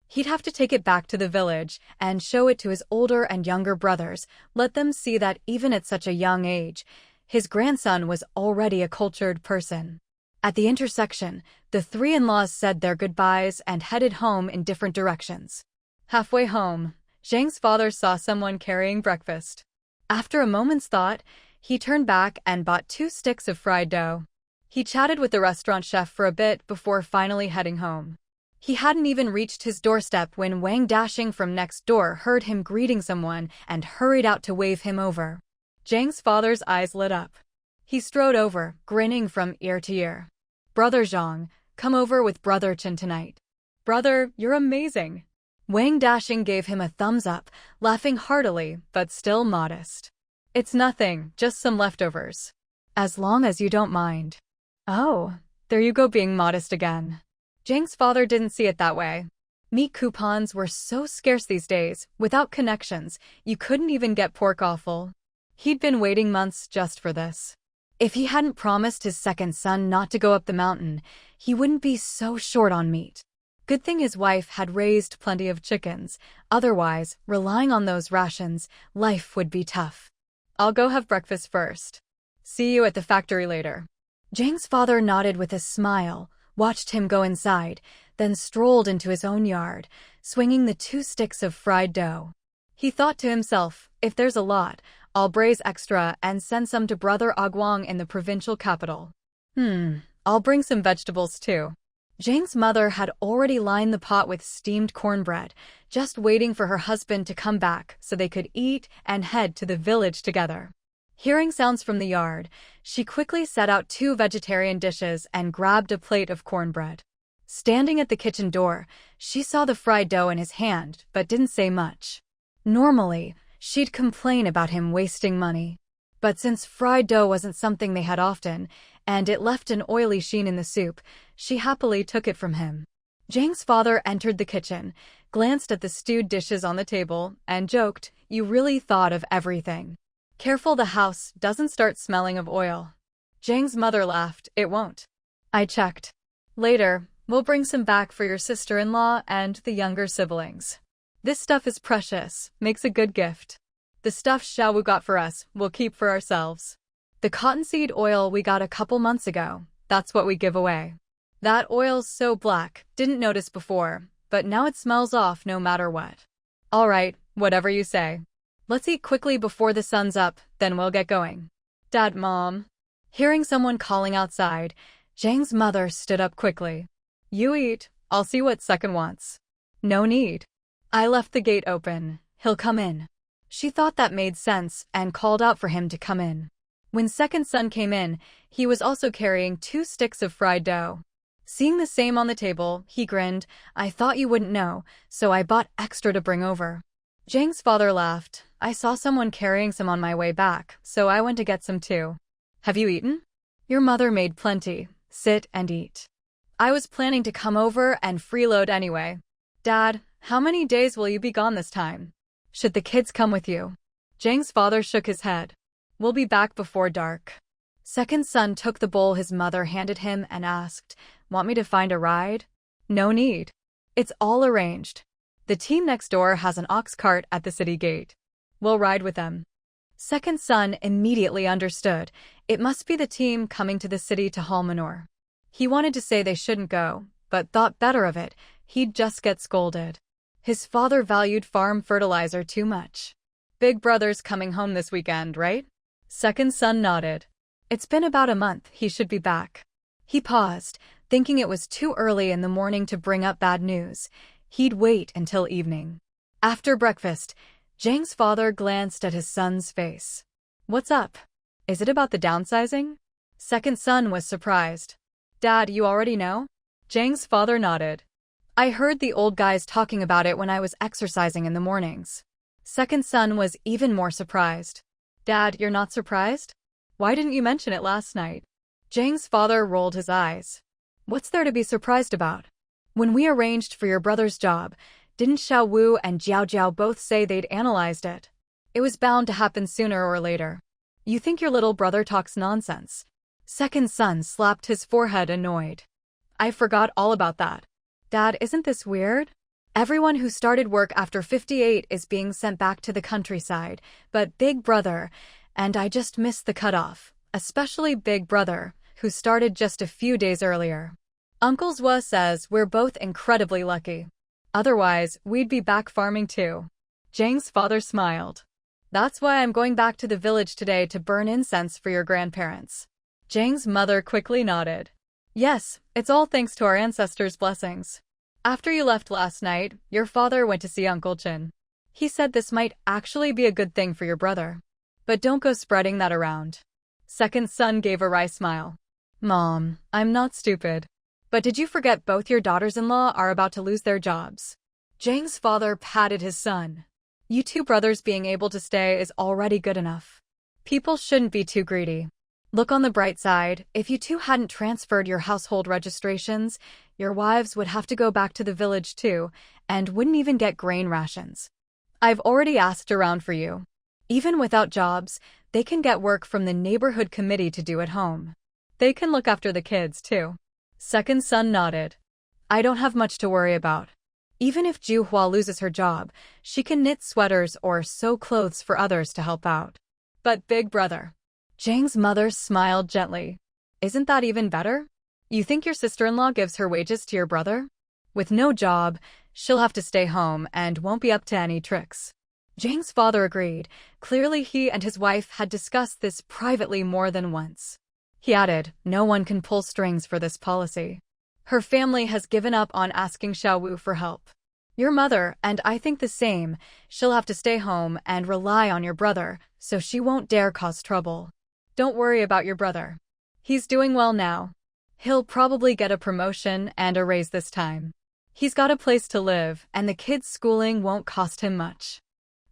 He'd have to take it back to the village and show it to his older and younger brothers, let them see that even at such a young age, his grandson was already a cultured person. At the intersection, the 3 in-laws said their goodbyes and headed home in different directions. Halfway home, Zhang's father saw someone carrying breakfast. After a moment's thought, he turned back and bought 2 sticks of fried dough. He chatted with the restaurant chef for a bit before finally heading home. He hadn't even reached his doorstep when Wang, dashing from next door, heard him greeting someone and hurried out to wave him over. Zhang's father's eyes lit up. He strode over, grinning from ear to ear. "Brother Zhang, come over with Brother Chen tonight." "Brother, you're amazing." Wang dashing gave him a thumbs up, laughing heartily, but still modest. "It's nothing, just some leftovers. As long as you don't mind." "Oh, there you go being modest again." Zhang's father didn't see it that way. Meat coupons were so scarce these days, without connections, you couldn't even get pork offal. He'd been waiting months just for this. If he hadn't promised his second son not to go up the mountain, he wouldn't be so short on meat. Good thing his wife had raised plenty of chickens, otherwise, relying on those rations, life would be tough. "I'll go have breakfast first. See you at the factory later." Zhang's father nodded with a smile, watched him go inside, then strolled into his own yard, swinging the 2 sticks of fried dough. He thought to himself, if there's a lot, I'll braise extra and send some to Brother Guoqing in the provincial capital. I'll bring some vegetables too. Zhang's mother had already lined the pot with steamed cornbread, just waiting for her husband to come back so they could eat and head to the village together. Hearing sounds from the yard, she quickly set out 2 vegetarian dishes and grabbed a plate of cornbread. Standing at the kitchen door, she saw the fried dough in his hand, but didn't say much. Normally, she'd complain about him wasting money. But since fried dough wasn't something they had often, and it left an oily sheen in the soup, she happily took it from him. Zhang's father entered the kitchen, glanced at the stewed dishes on the table, and joked, "You really thought of everything." Careful the house doesn't start smelling of oil. Zhang's mother laughed. It won't. I checked. Later, we'll bring some back for your sister-in-law and the younger siblings. This stuff is precious, makes a good gift. The stuff Xiaowu got for us, we'll keep for ourselves. The cottonseed oil we got a couple months ago, that's what we give away. That oil's so black, didn't notice before, but now it smells off no matter what. All right, whatever you say. Let's eat quickly before the sun's up, then we'll get going. Dad, Mom. Hearing someone calling outside, Zhang's mother stood up quickly. You eat, I'll see what second wants. No need. I left the gate open, he'll come in. She thought that made sense and called out for him to come in. When second son came in, he was also carrying 2 sticks of fried dough. Seeing the same on the table, he grinned. I thought you wouldn't know, so I bought extra to bring over. Zhang's father laughed. I saw someone carrying some on my way back, so I went to get some too. Have you eaten? Your mother made plenty. Sit and eat. I was planning to come over and freeload anyway. Dad, how many days will you be gone this time? Should the kids come with you? Zhang's father shook his head. We'll be back before dark. Second son took the bowl his mother handed him and asked, Want me to find a ride? No need. It's all arranged. The team next door has an ox cart at the city gate. We'll ride with them. Second son immediately understood. It must be the team coming to the city to haul manure. He wanted to say they shouldn't go, but thought better of it. He'd just get scolded. His father valued farm fertilizer too much. Big brother's coming home this weekend, right? Second son nodded. It's been about a month, he should be back. He paused, thinking it was too early in the morning to bring up bad news. He'd wait until evening. After breakfast, Zhang's father glanced at his son's face. What's up? Is it about the downsizing? Second son was surprised. Dad, you already know? Zhang's father nodded. I heard the old guys talking about it when I was exercising in the mornings. Second son was even more surprised. Dad, you're not surprised? Why didn't you mention it last night? Zhang's father rolled his eyes. What's there to be surprised about? When we arranged for your brother's job, didn't Xiaowu and Zhao Jiao both say they'd analyzed it? It was bound to happen sooner or later. You think your little brother talks nonsense? Second son slapped his forehead annoyed. I forgot all about that. Dad, isn't this weird? Everyone who started work after 58 is being sent back to the countryside, but Big Brother, and I just missed the cutoff, especially Big Brother, who started just a few days earlier. Uncle Zhou says we're both incredibly lucky. Otherwise, we'd be back farming too. Zhang's father smiled. That's why I'm going back to the village today to burn incense for your grandparents. Zhang's mother quickly nodded. Yes, it's all thanks to our ancestors' blessings. After you left last night, your father went to see Uncle Chin. He said this might actually be a good thing for your brother. But don't go spreading that around. Second son gave a wry smile. Mom, I'm not stupid. But did you forget both your daughters-in-law are about to lose their jobs? Zhang's father patted his son. You two brothers being able to stay is already good enough. People shouldn't be too greedy. Look on the bright side, if you two hadn't transferred your household registrations, your wives would have to go back to the village too, and wouldn't even get grain rations. I've already asked around for you. Even without jobs, they can get work from the neighborhood committee to do at home. They can look after the kids too. Second son nodded. I don't have much to worry about. Even if Zhu Hua loses her job, she can knit sweaters or sew clothes for others to help out. But Big Brother. Zhang's mother smiled gently. Isn't that even better? You think your sister-in-law gives her wages to your brother? With no job, she'll have to stay home and won't be up to any tricks. Zhang's father agreed. Clearly he and his wife had discussed this privately more than once. He added, no one can pull strings for this policy. Her family has given up on asking Xiaowu for help. Your mother, and I think the same, she'll have to stay home and rely on your brother, so she won't dare cause trouble. Don't worry about your brother. He's doing well now. He'll probably get a promotion and a raise this time. He's got a place to live, and the kids' schooling won't cost him much.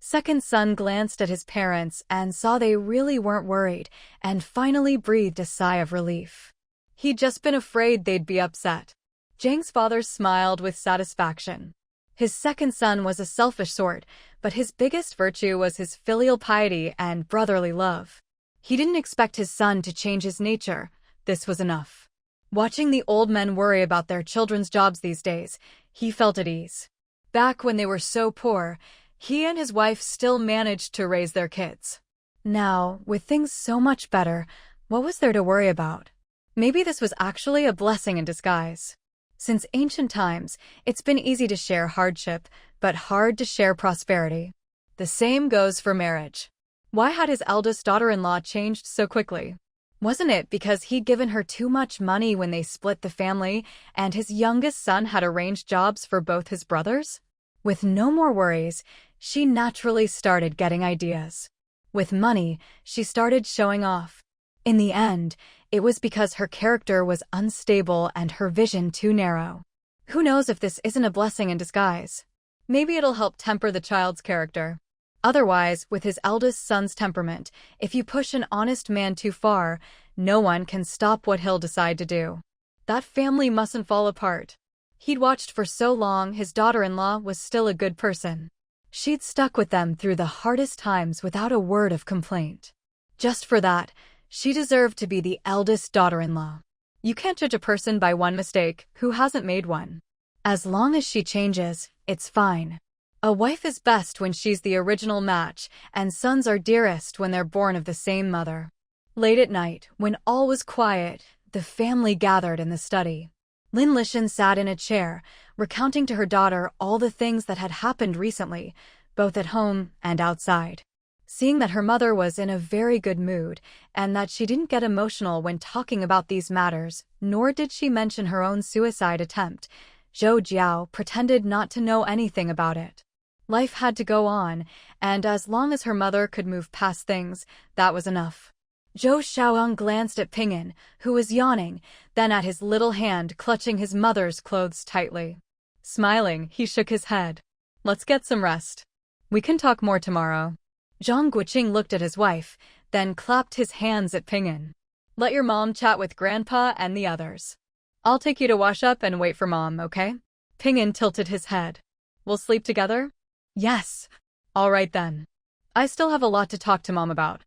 Second son glanced at his parents and saw they really weren't worried, and finally breathed a sigh of relief. He'd just been afraid they'd be upset. Zhang's father smiled with satisfaction. His second son was a selfish sort, but his biggest virtue was his filial piety and brotherly love. He didn't expect his son to change his nature. This was enough. Watching the old men worry about their children's jobs these days, he felt at ease. Back when they were so poor, he and his wife still managed to raise their kids. Now, with things so much better, what was there to worry about? Maybe this was actually a blessing in disguise. Since ancient times, it's been easy to share hardship, but hard to share prosperity. The same goes for marriage. Why had his eldest daughter-in-law changed so quickly? Wasn't it because he'd given her too much money when they split the family, and his youngest son had arranged jobs for both his brothers? With no more worries, she naturally started getting ideas. With money, she started showing off. In the end, it was because her character was unstable and her vision too narrow. Who knows if this isn't a blessing in disguise? Maybe it'll help temper the child's character. Otherwise, with his eldest son's temperament, if you push an honest man too far, no one can stop what he'll decide to do. That family mustn't fall apart. He'd watched for so long his daughter-in-law was still a good person. She'd stuck with them through the hardest times without a word of complaint. Just for that, she deserved to be the eldest daughter-in-law. You can't judge a person by one mistake who hasn't made one. As long as she changes, it's fine. A wife is best when she's the original match, and sons are dearest when they're born of the same mother. Late at night, when all was quiet, the family gathered in the study. Lin Lishan sat in a chair, recounting to her daughter all the things that had happened recently, both at home and outside. Seeing that her mother was in a very good mood, and that she didn't get emotional when talking about these matters, nor did she mention her own suicide attempt, Zhou Jiao pretended not to know anything about it. Life had to go on, and as long as her mother could move past things, that was enough. Zhou Xiaoyang glanced at Ping'an, who was yawning, then at his little hand clutching his mother's clothes tightly. Smiling, he shook his head. Let's get some rest. We can talk more tomorrow. Zhang Guoqing looked at his wife, then clapped his hands at Ping'an. Let your mom chat with Grandpa and the others. I'll take you to wash up and wait for Mom, okay? Ping'an tilted his head. We'll sleep together? Yes. All right then. I still have a lot to talk to Mom about.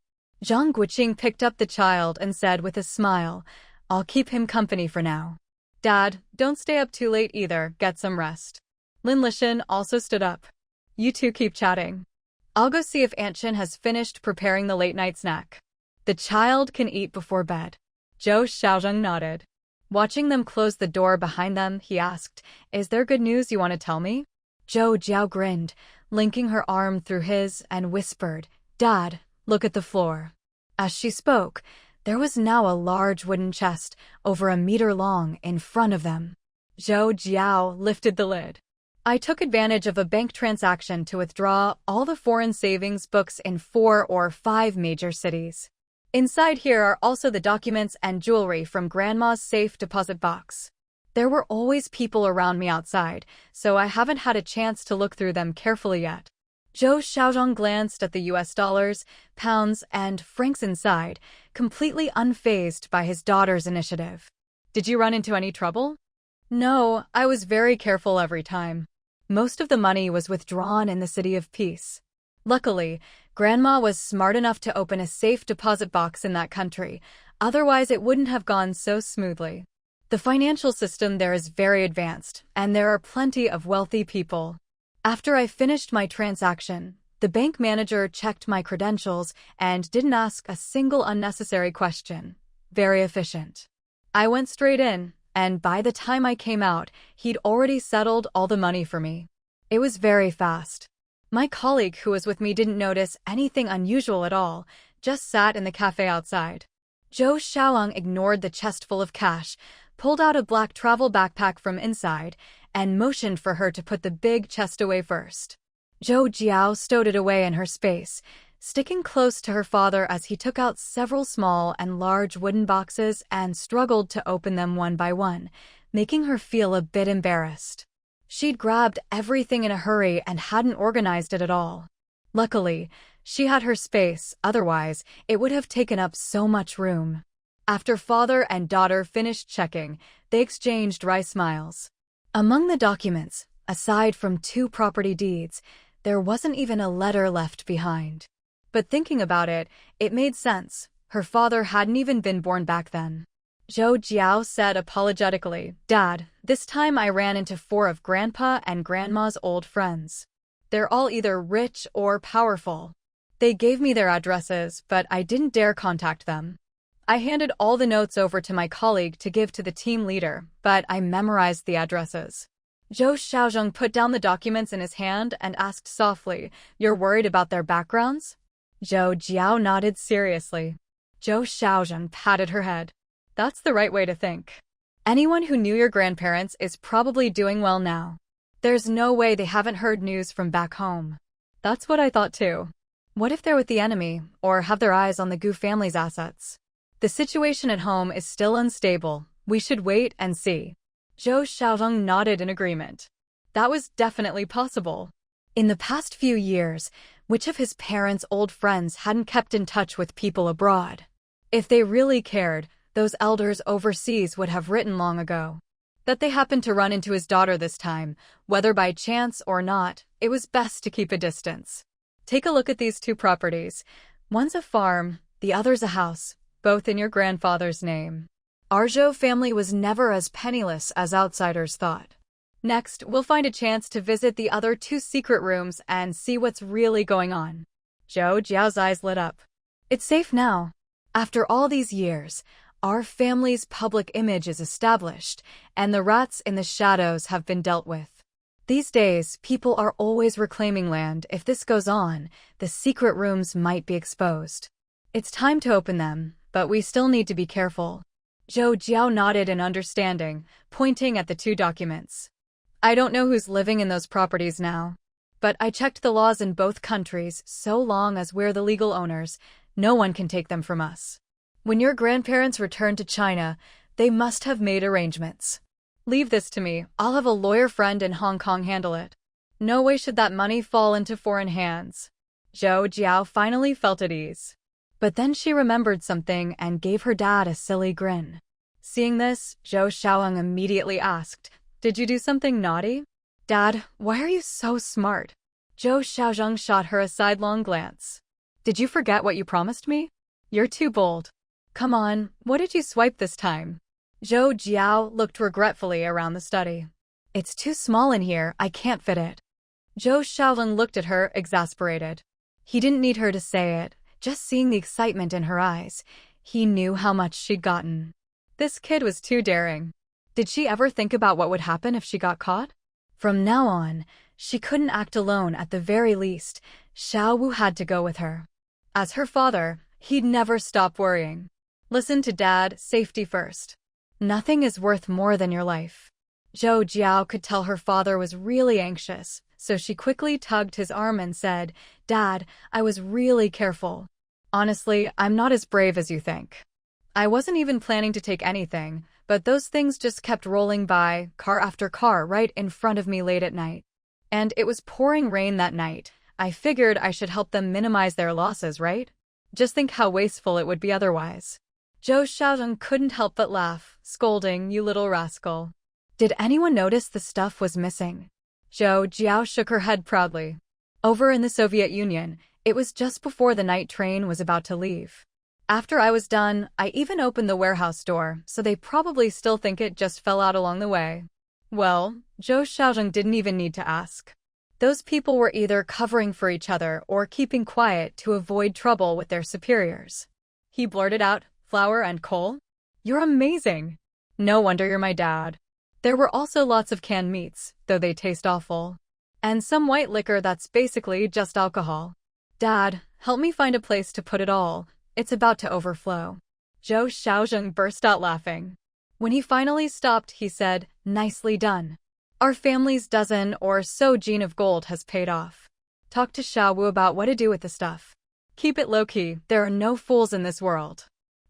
Zhang Guoqing picked up the child and said with a smile, I'll keep him company for now. Dad, don't stay up too late either, get some rest. Lin Lishan also stood up. You two keep chatting. I'll go see if Aunt Shin has finished preparing the late-night snack. The child can eat before bed. Zhou Xiaozheng nodded. Watching them close the door behind them, he asked, Is there good news you want to tell me? Zhou Jiao grinned, linking her arm through his, and whispered, Dad, look at the floor. As she spoke, there was now a large wooden chest, over a meter long, in front of them. Zhou Jiao lifted the lid. I took advantage of a bank transaction to withdraw all the foreign savings books in 4 or 5 major cities. Inside here are also the documents and jewelry from Grandma's safe deposit box. There were always people around me outside, so I haven't had a chance to look through them carefully yet. Zhou Xiaozhong glanced at the US dollars, pounds, and francs inside, completely unfazed by his daughter's initiative. Did you run into any trouble? No, I was very careful every time. Most of the money was withdrawn in the City of Peace. Luckily, Grandma was smart enough to open a safe deposit box in that country, otherwise it wouldn't have gone so smoothly. The financial system there is very advanced, and there are plenty of wealthy people. After I finished my transaction, the bank manager checked my credentials and didn't ask a single unnecessary question. Very efficient. I went straight in, and by the time I came out, he'd already settled all the money for me. It was very fast. My colleague who was with me didn't notice anything unusual at all, just sat in the cafe outside. Zhou Xiaoyang ignored the chest full of cash, pulled out a black travel backpack from inside, and motioned for her to put the big chest away first. Zhou Jiao stowed it away in her space, sticking close to her father as he took out several small and large wooden boxes and struggled to open them one by one, making her feel a bit embarrassed. She'd grabbed everything in a hurry and hadn't organized it at all. Luckily, she had her space, otherwise it would have taken up so much room. After father and daughter finished checking, they exchanged wry smiles. Among the documents, Aside from 2 property deeds, there wasn't even a letter left behind. But thinking about it, it made sense. Her father hadn't even been born back then. Zhou Jiao said apologetically, "Dad, this time I ran into 4 of Grandpa and Grandma's old friends. They're all either rich or powerful. They gave me their addresses, but I didn't dare contact them. I handed all the notes over to my colleague to give to the team leader, but I memorized the addresses." Zhou Xiaozheng put down the documents in his hand and asked softly, "You're worried about their backgrounds?" Zhou Jiao nodded seriously. Zhou Xiaozheng patted her head. "That's the right way to think. Anyone who knew your grandparents is probably doing well now. There's no way they haven't heard news from back home." "That's what I thought too. What if they're with the enemy, or have their eyes on the Gu family's assets? The situation at home is still unstable. We should wait and see." Zhou Xiaozheng nodded in agreement. That was definitely possible. In the past few years, which of his parents' old friends hadn't kept in touch with people abroad? If they really cared, those elders overseas would have written long ago. That they happened to run into his daughter this time, whether by chance or not, it was best to keep a distance. Take a look at these 2 properties. One's a farm, the other's a house, both in your grandfather's name. Our Zhou family was never as penniless as outsiders thought. Next, we'll find a chance to visit the other 2 secret rooms and see what's really going on. Zhou Jiao's eyes lit up. It's safe now. After all these years, our family's public image is established, and the rats in the shadows have been dealt with. These days, people are always reclaiming land. If this goes on, the secret rooms might be exposed. It's time to open them, but we still need to be careful. Zhou Jiao nodded in understanding, pointing at the 2 documents. "I don't know who's living in those properties now, but I checked the laws in both countries. So long as we're the legal owners, no one can take them from us. When your grandparents return to China, they must have made arrangements. Leave this to me. I'll have a lawyer friend in Hong Kong handle it. No way should that money fall into foreign hands." Zhou Jiao finally felt at ease. But then she remembered something and gave her dad a silly grin. Seeing this, Zhou Xiaoyang immediately asked, "Did you do something naughty?" "Dad, why are you so smart?" Zhou Xiaozheng shot her a sidelong glance. "Did you forget what you promised me? You're too bold. Come on, what did you swipe this time?" Zhou Jiao looked regretfully around the study. "It's too small in here, I can't fit it." Zhou Xiaozheng looked at her, exasperated. He didn't need her to say it. Just seeing the excitement in her eyes, he knew how much she'd gotten. This kid was too daring. Did she ever think about what would happen if she got caught? From now on, she couldn't act alone. At the very least, Xiao Wu had to go with her. As her father, he'd never stop worrying. "Listen to Dad, safety first. Nothing is worth more than your life." Zhou Jiao could tell her father was really anxious, so she quickly tugged his arm and said, "Dad, I was really careful. Honestly, I'm not as brave as you think. I wasn't even planning to take anything, but those things just kept rolling by, car after car, right in front of me late at night. And it was pouring rain that night. I figured I should help them minimize their losses, right? Just think how wasteful it would be otherwise." Zhou Xiaozheng couldn't help but laugh, scolding, "You little rascal. Did anyone notice the stuff was missing?" Zhou Jiao shook her head proudly. "Over in the Soviet Union, it was just before the night train was about to leave. After I was done, I even opened the warehouse door, so they probably still think it just fell out along the way." Well, Zhou Xiaozheng didn't even need to ask. Those people were either covering for each other or keeping quiet to avoid trouble with their superiors. He blurted out, "Flour and coal? You're amazing. No wonder you're my dad." There were also lots of canned meats, though they taste awful. And some white liquor that's basically just alcohol. "Dad, help me find a place to put it all. It's about to overflow." Zhou Xiaozheng burst out laughing. When he finally stopped, he said, "Nicely done. Our family's dozen or so gene of gold has paid off. Talk to Xiao Wu about what to do with the stuff. Keep it low-key, there are no fools in this world."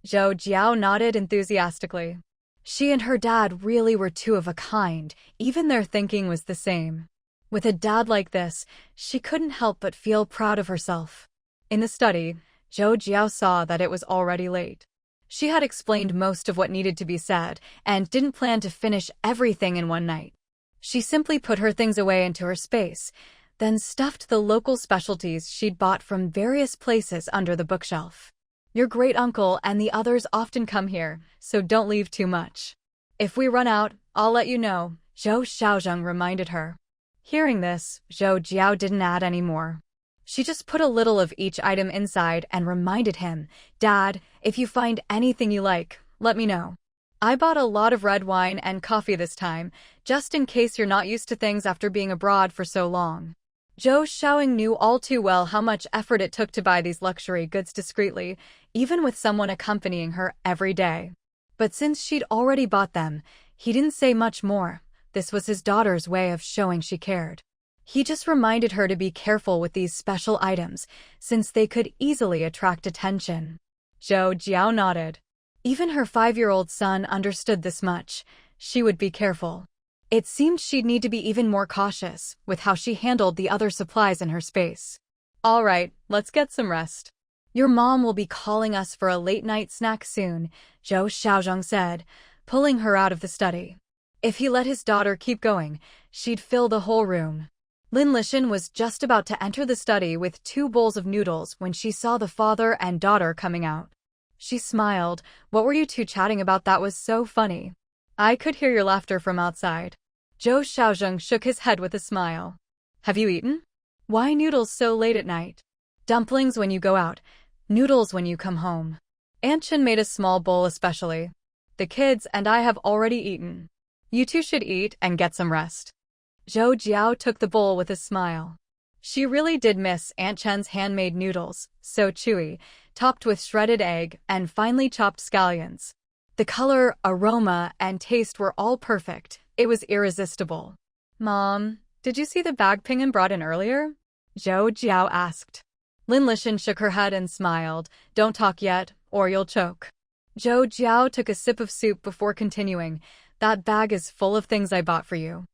Zhou Jiao nodded enthusiastically. She and her dad really were 2 of a kind, even their thinking was the same. With a dad like this, she couldn't help but feel proud of herself. In the study, Zhou Jiao saw that it was already late. She had explained most of what needed to be said, and didn't plan to finish everything in one night. She simply put her things away into her space, then stuffed the local specialties she'd bought from various places under the bookshelf. Your great-uncle and the others often come here, so don't leave too much. If we run out, I'll let you know, Zhou Xiaozheng reminded her. Hearing this, Zhou Jiao didn't add any more. She just put a little of each item inside and reminded him, Dad, if you find anything you like, let me know. I bought a lot of red wine and coffee this time, just in case you're not used to things after being abroad for so long. Zhou Xiaoying knew all too well how much effort it took to buy these luxury goods discreetly, even with someone accompanying her every day. But since she'd already bought them, he didn't say much more. This was his daughter's way of showing she cared. He just reminded her to be careful with these special items, since they could easily attract attention. Zhou Jiao nodded. Even her 5-year-old son understood this much. She would be careful. It seemed she'd need to be even more cautious with how she handled the other supplies in her space. All right, let's get some rest. Your mom will be calling us for a late-night snack soon, Zhou Xiaozheng said, pulling her out of the study. If he let his daughter keep going, she'd fill the whole room. Lin Lishan was just about to enter the study with 2 bowls of noodles when she saw the father and daughter coming out. She smiled. What were you two chatting about that was so funny? I could hear your laughter from outside. Zhou Xiaozheng shook his head with a smile. Have you eaten? Why noodles so late at night? Dumplings when you go out, noodles when you come home. Aunt Chen made a small bowl especially. The kids and I have already eaten. You two should eat and get some rest. Zhou Jiao took the bowl with a smile. She really did miss Aunt Chen's handmade noodles, so chewy, topped with shredded egg and finely chopped scallions. The color, aroma, and taste were all perfect. It was irresistible. Mom, did you see the bag Pingan brought in earlier? Zhou Jiao asked. Lin Lishan shook her head and smiled. Don't talk yet, or you'll choke. Zhou Jiao took a sip of soup before continuing. That bag is full of things I bought for you.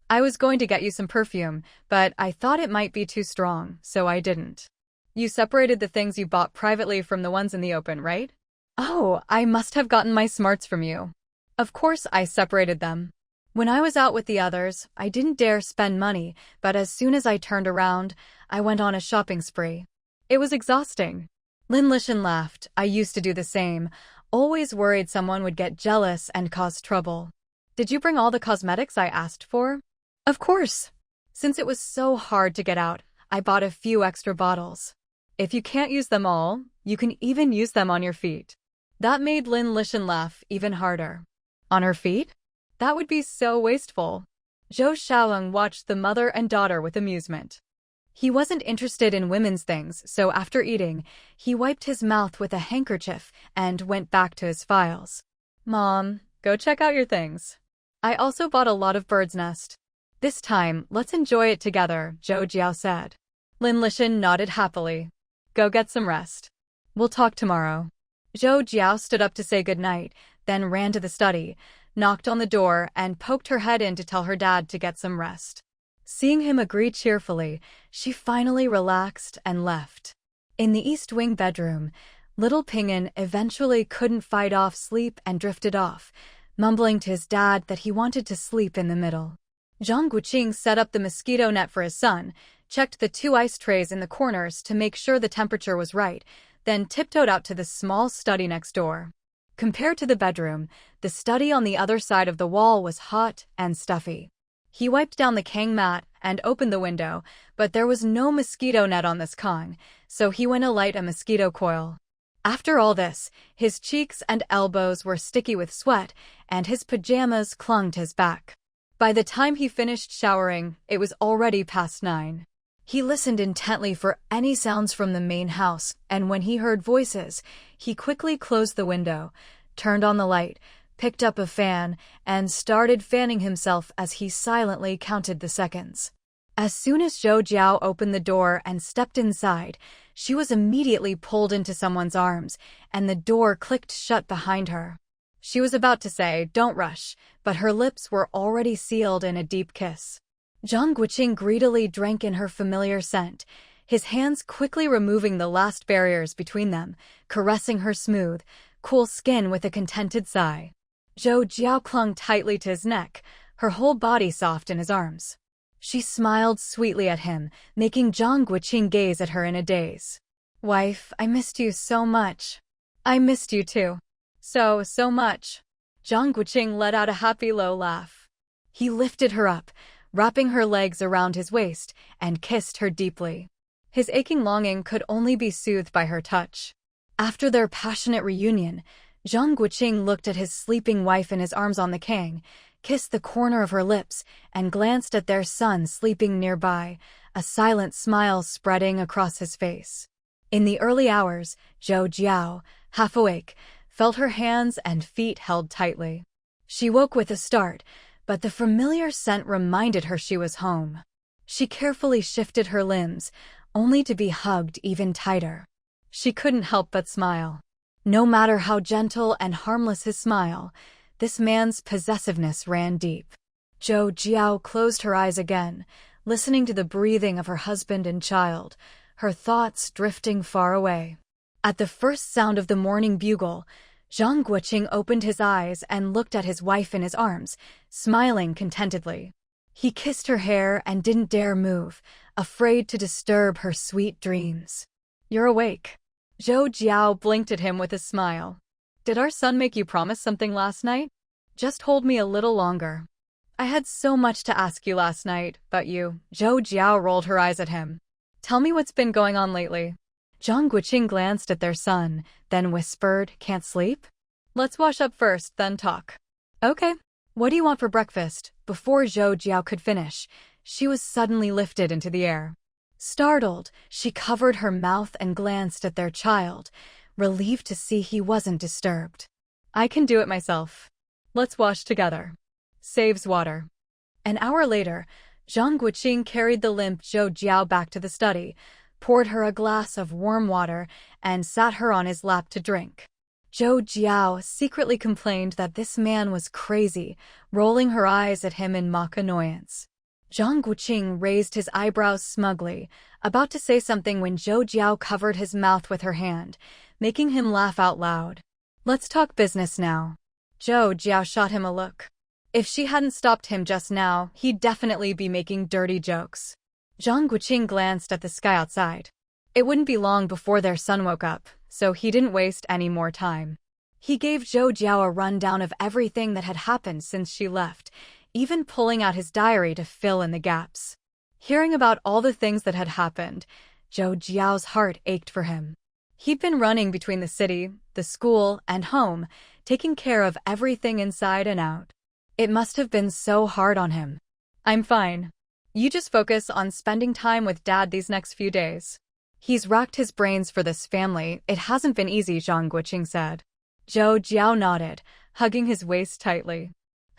I was going to get you some perfume, but I thought it might be too strong, so I didn't. You separated the things you bought privately from the ones in the open, right? Oh, I must have gotten my smarts from you. Of course I separated them. When I was out with the others, I didn't dare spend money, but as soon as I turned around, I went on a shopping spree. It was exhausting. Lin Lishan laughed. I used to do the same, always worried someone would get jealous and cause trouble. Did you bring all the cosmetics I asked for? Of course. Since it was so hard to get out, I bought a few extra bottles. If you can't use them all, you can even use them on your feet. That made Lin Lishan laugh even harder. On her feet? That would be so wasteful. Zhou Xiaolong watched the mother and daughter with amusement. He wasn't interested in women's things, so after eating, he wiped his mouth with a handkerchief and went back to his files. Mom, go check out your things. I also bought a lot of bird's nest. This time, let's enjoy it together, Zhou Jiao said. Lin Lishan nodded happily. Go get some rest. We'll talk tomorrow. Zhou Jiao stood up to say goodnight, then ran to the study, knocked on the door, and poked her head in to tell her dad to get some rest. Seeing him agree cheerfully, she finally relaxed and left. In the East Wing bedroom, little Pingan eventually couldn't fight off sleep and drifted off, mumbling to his dad that he wanted to sleep in the middle. Zhang Guoqing set up the mosquito net for his son, checked the 2 ice trays in the corners to make sure the temperature was right, then tiptoed out to the small study next door. Compared to the bedroom, the study on the other side of the wall was hot and stuffy. He wiped down the Kang mat and opened the window, but there was no mosquito net on this Kang, so he went to light a mosquito coil. After all this, his cheeks and elbows were sticky with sweat, and his pajamas clung to his back. By the time he finished showering, it was already past 9. He listened intently for any sounds from the main house, and when he heard voices, he quickly closed the window, turned on the light, picked up a fan, and started fanning himself as he silently counted the seconds. As soon as Zhou Jiao opened the door and stepped inside, she was immediately pulled into someone's arms, and the door clicked shut behind her. She was about to say, "Don't rush," but her lips were already sealed in a deep kiss. Zhang Guoqing greedily drank in her familiar scent, his hands quickly removing the last barriers between them, caressing her smooth, cool skin with a contented sigh. Zhou Jiao clung tightly to his neck, her whole body soft in his arms. She smiled sweetly at him, making Zhang Guoqing gaze at her in a daze. "Wife, I missed you so much." "I missed you too. So much." Zhang Guoqing let out a happy low laugh. He lifted her up, wrapping her legs around his waist, and kissed her deeply. His aching longing could only be soothed by her touch. After their passionate reunion, Zhang Guoqing looked at his sleeping wife in his arms on the kang, kissed the corner of her lips, and glanced at their son sleeping nearby, a silent smile spreading across his face. In the early hours, Zhou Jiao, half awake, felt her hands and feet held tightly. She woke with a start, but the familiar scent reminded her she was home. She carefully shifted her limbs, only to be hugged even tighter. She couldn't help but smile. No matter how gentle and harmless his smile, this man's possessiveness ran deep. Zhou Jiao closed her eyes again, listening to the breathing of her husband and child, her thoughts drifting far away. At the first sound of the morning bugle, Zhang Guoqing opened his eyes and looked at his wife in his arms, smiling contentedly. He kissed her hair and didn't dare move, afraid to disturb her sweet dreams. "You're awake." Zhou Jiao blinked at him with a smile. "Did our son make you promise something last night? Just hold me a little longer. I had so much to ask you last night, but you..." Zhou Jiao rolled her eyes at him. "Tell me what's been going on lately." Zhang Guoqing glanced at their son, then whispered, "Can't sleep? Let's wash up first, then talk." "Okay. What do you want for breakfast?" Before Zhou Jiao could finish, she was suddenly lifted into the air. Startled, she covered her mouth and glanced at their child, relieved to see he wasn't disturbed. "I can do it myself. Let's wash together. Saves water." An hour later, Zhang Guoqing carried the limp Zhou Jiao back to the study, poured her a glass of warm water, and sat her on his lap to drink. Zhou Jiao secretly complained that this man was crazy, rolling her eyes at him in mock annoyance. Zhang Guoqing raised his eyebrows smugly, about to say something when Zhou Jiao covered his mouth with her hand, making him laugh out loud. "Let's talk business now." Zhou Jiao shot him a look. If she hadn't stopped him just now, he'd definitely be making dirty jokes. Zhang Guoqing glanced at the sky outside. It wouldn't be long before their son woke up, so he didn't waste any more time. He gave Zhou Jiao a rundown of everything that had happened since she left, even pulling out his diary to fill in the gaps. Hearing about all the things that had happened, Zhou Jiao's heart ached for him. He'd been running between the city, the school, and home, taking care of everything inside and out. It must have been so hard on him. "I'm fine. You just focus on spending time with Dad these next few days. He's racked his brains for this family. It hasn't been easy," Zhang Guoqing said. Zhou Jiao nodded, hugging his waist tightly.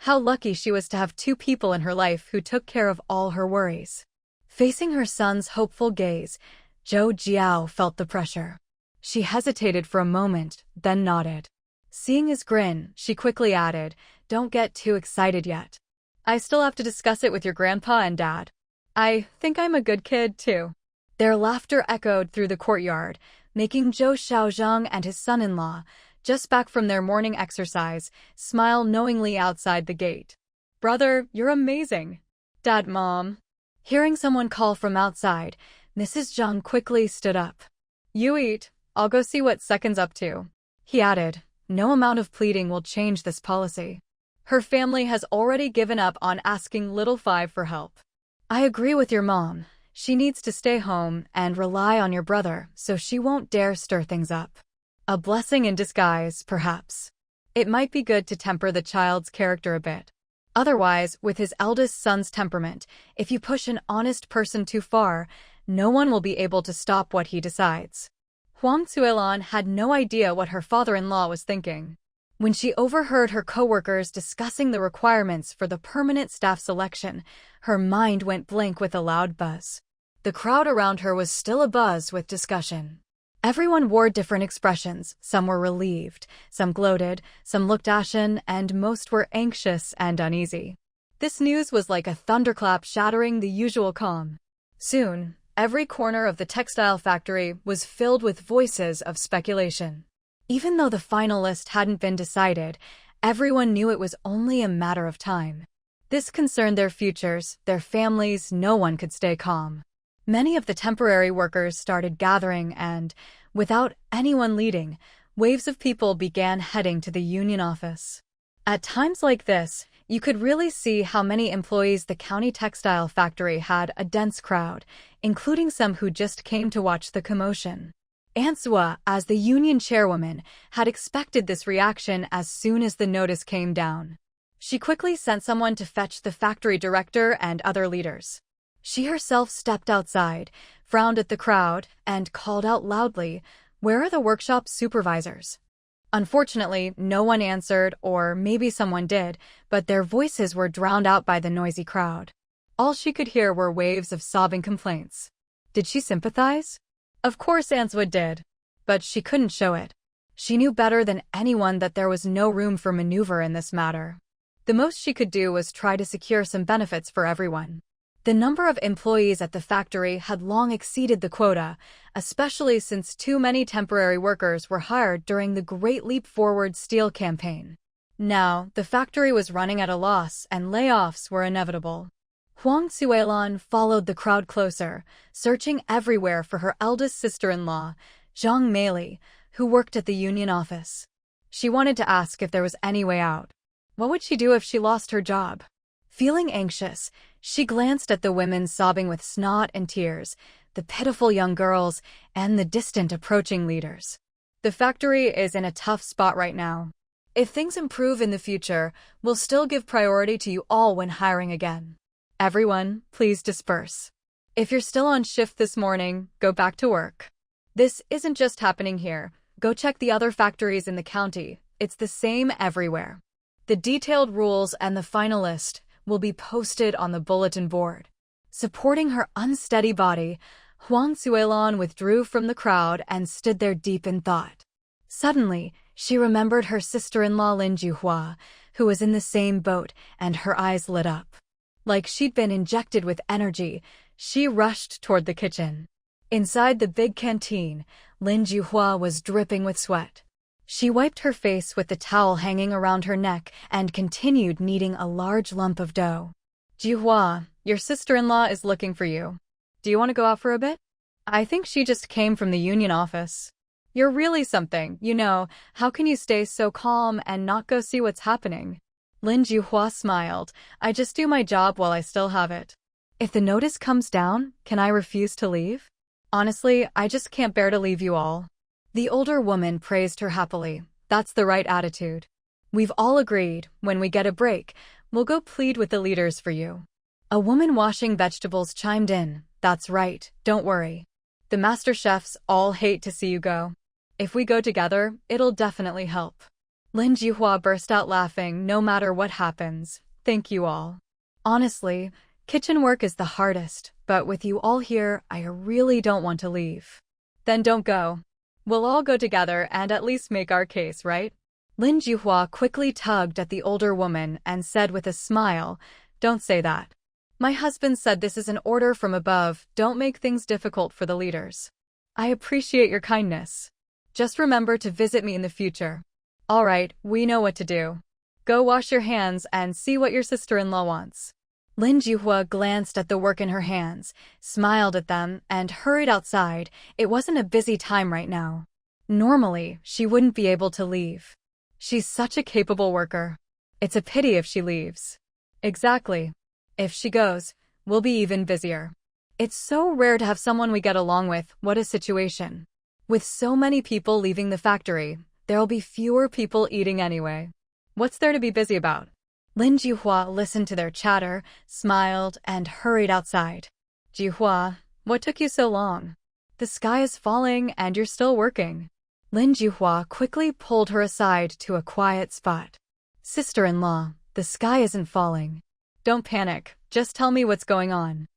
How lucky she was to have two people in her life who took care of all her worries. Facing her son's hopeful gaze, Zhou Jiao felt the pressure. She hesitated for a moment, then nodded. Seeing his grin, she quickly added, "Don't get too excited yet. I still have to discuss it with your grandpa and dad. I think I'm a good kid, too." Their laughter echoed through the courtyard, making Zhou Xiaozhang and his son-in-law, just back from their morning exercise, smile knowingly outside the gate. "Brother, you're amazing." "Dad, Mom." Hearing someone call from outside, Mrs. Zhang quickly stood up. "You eat. I'll go see what Second's up to." He added, "No amount of pleading will change this policy. Her family has already given up on asking Little Five for help." "I agree with your mom. She needs to stay home and rely on your brother so she won't dare stir things up. A blessing in disguise, perhaps. It might be good to temper the child's character a bit. Otherwise, with his eldest son's temperament, if you push an honest person too far, no one will be able to stop what he decides." Huang Cuilan had no idea what her father-in-law was thinking. When she overheard her coworkers discussing the requirements for the permanent staff selection, her mind went blank with a loud buzz. The crowd around her was still abuzz with discussion. Everyone wore different expressions. Some were relieved, some gloated, some looked ashen, and most were anxious and uneasy. This news was like a thunderclap shattering the usual calm. Soon, every corner of the textile factory was filled with voices of speculation. Even though the final list hadn't been decided, everyone knew it was only a matter of time. This concerned their futures, their families. No one could stay calm. Many of the temporary workers started gathering and, without anyone leading, waves of people began heading to the union office. At times like this, you could really see how many employees the county textile factory had: a dense crowd, including some who just came to watch the commotion. Aunt Zhou, as the union chairwoman, had expected this reaction as soon as the notice came down. She quickly sent someone to fetch the factory director and other leaders. She herself stepped outside, frowned at the crowd, and called out loudly, "Where are the workshop supervisors?" Unfortunately, no one answered, or maybe someone did, but their voices were drowned out by the noisy crowd. All she could hear were waves of sobbing complaints. Did she sympathize? Of course Aunt Zhou did. But she couldn't show it. She knew better than anyone that there was no room for maneuver in this matter. The most she could do was try to secure some benefits for everyone. The number of employees at the factory had long exceeded the quota, especially since too many temporary workers were hired during the Great Leap Forward Steel campaign. Now, the factory was running at a loss and layoffs were inevitable. Huang Zuelan followed the crowd closer, searching everywhere for her eldest sister-in-law, Zhang Mei, who worked at the union office. She wanted to ask if there was any way out. What would she do if she lost her job? Feeling anxious, she glanced at the women sobbing with snot and tears, the pitiful young girls, and the distant approaching leaders. The factory is in a tough spot right now. If things improve in the future, we'll still give priority to you all when hiring again. Everyone, please disperse. If you're still on shift this morning, go back to work. This isn't just happening here. Go check the other factories in the county. It's the same everywhere. The detailed rules and the final list will be posted on the bulletin board. Supporting her unsteady body, Huang Zuelan withdrew from the crowd and stood there deep in thought. Suddenly, she remembered her sister-in-law Lin Juhua, who was in the same boat, and her eyes lit up. Like she'd been injected with energy, she rushed toward the kitchen. Inside the big canteen, Lin Juhua was dripping with sweat. She wiped her face with the towel hanging around her neck and continued kneading a large lump of dough. "Juhua, your sister-in-law is looking for you. Do you want to go out for a bit? I think she just came from the union office." "You're really something, how can you stay so calm and not go see what's happening?" Lin Juhua smiled. "I just do my job while I still have it. If the notice comes down, can I refuse to leave? Honestly, I just can't bear to leave you all." The older woman praised her happily. "That's the right attitude. We've all agreed, when we get a break, we'll go plead with the leaders for you." A woman washing vegetables chimed in. "That's right, don't worry. The master chefs all hate to see you go. If we go together, it'll definitely help." Lin Juhua burst out laughing. "No matter what happens, thank you all. Honestly, kitchen work is the hardest, but with you all here, I really don't want to leave." "Then don't go. We'll all go together and at least make our case, right?" Lin Juhua quickly tugged at the older woman and said with a smile, "Don't say that. My husband said this is an order from above. Don't make things difficult for the leaders. I appreciate your kindness. Just remember to visit me in the future." "All right, we know what to do. Go wash your hands and see what your sister-in-law wants." Lin Juhua glanced at the work in her hands, smiled at them, and hurried outside. It wasn't a busy time right now. Normally, she wouldn't be able to leave. She's such a capable worker. It's a pity if she leaves. Exactly. If she goes, we'll be even busier. It's so rare to have someone we get along with. What a situation. With so many people leaving the factory, there'll be fewer people eating anyway. What's there to be busy about? Lin Juhua listened to their chatter, smiled, and hurried outside. "Juhua, what took you so long? The sky is falling and you're still working." Lin Juhua quickly pulled her aside to a quiet spot. "Sister-in-law, the sky isn't falling. Don't panic, just tell me what's going on."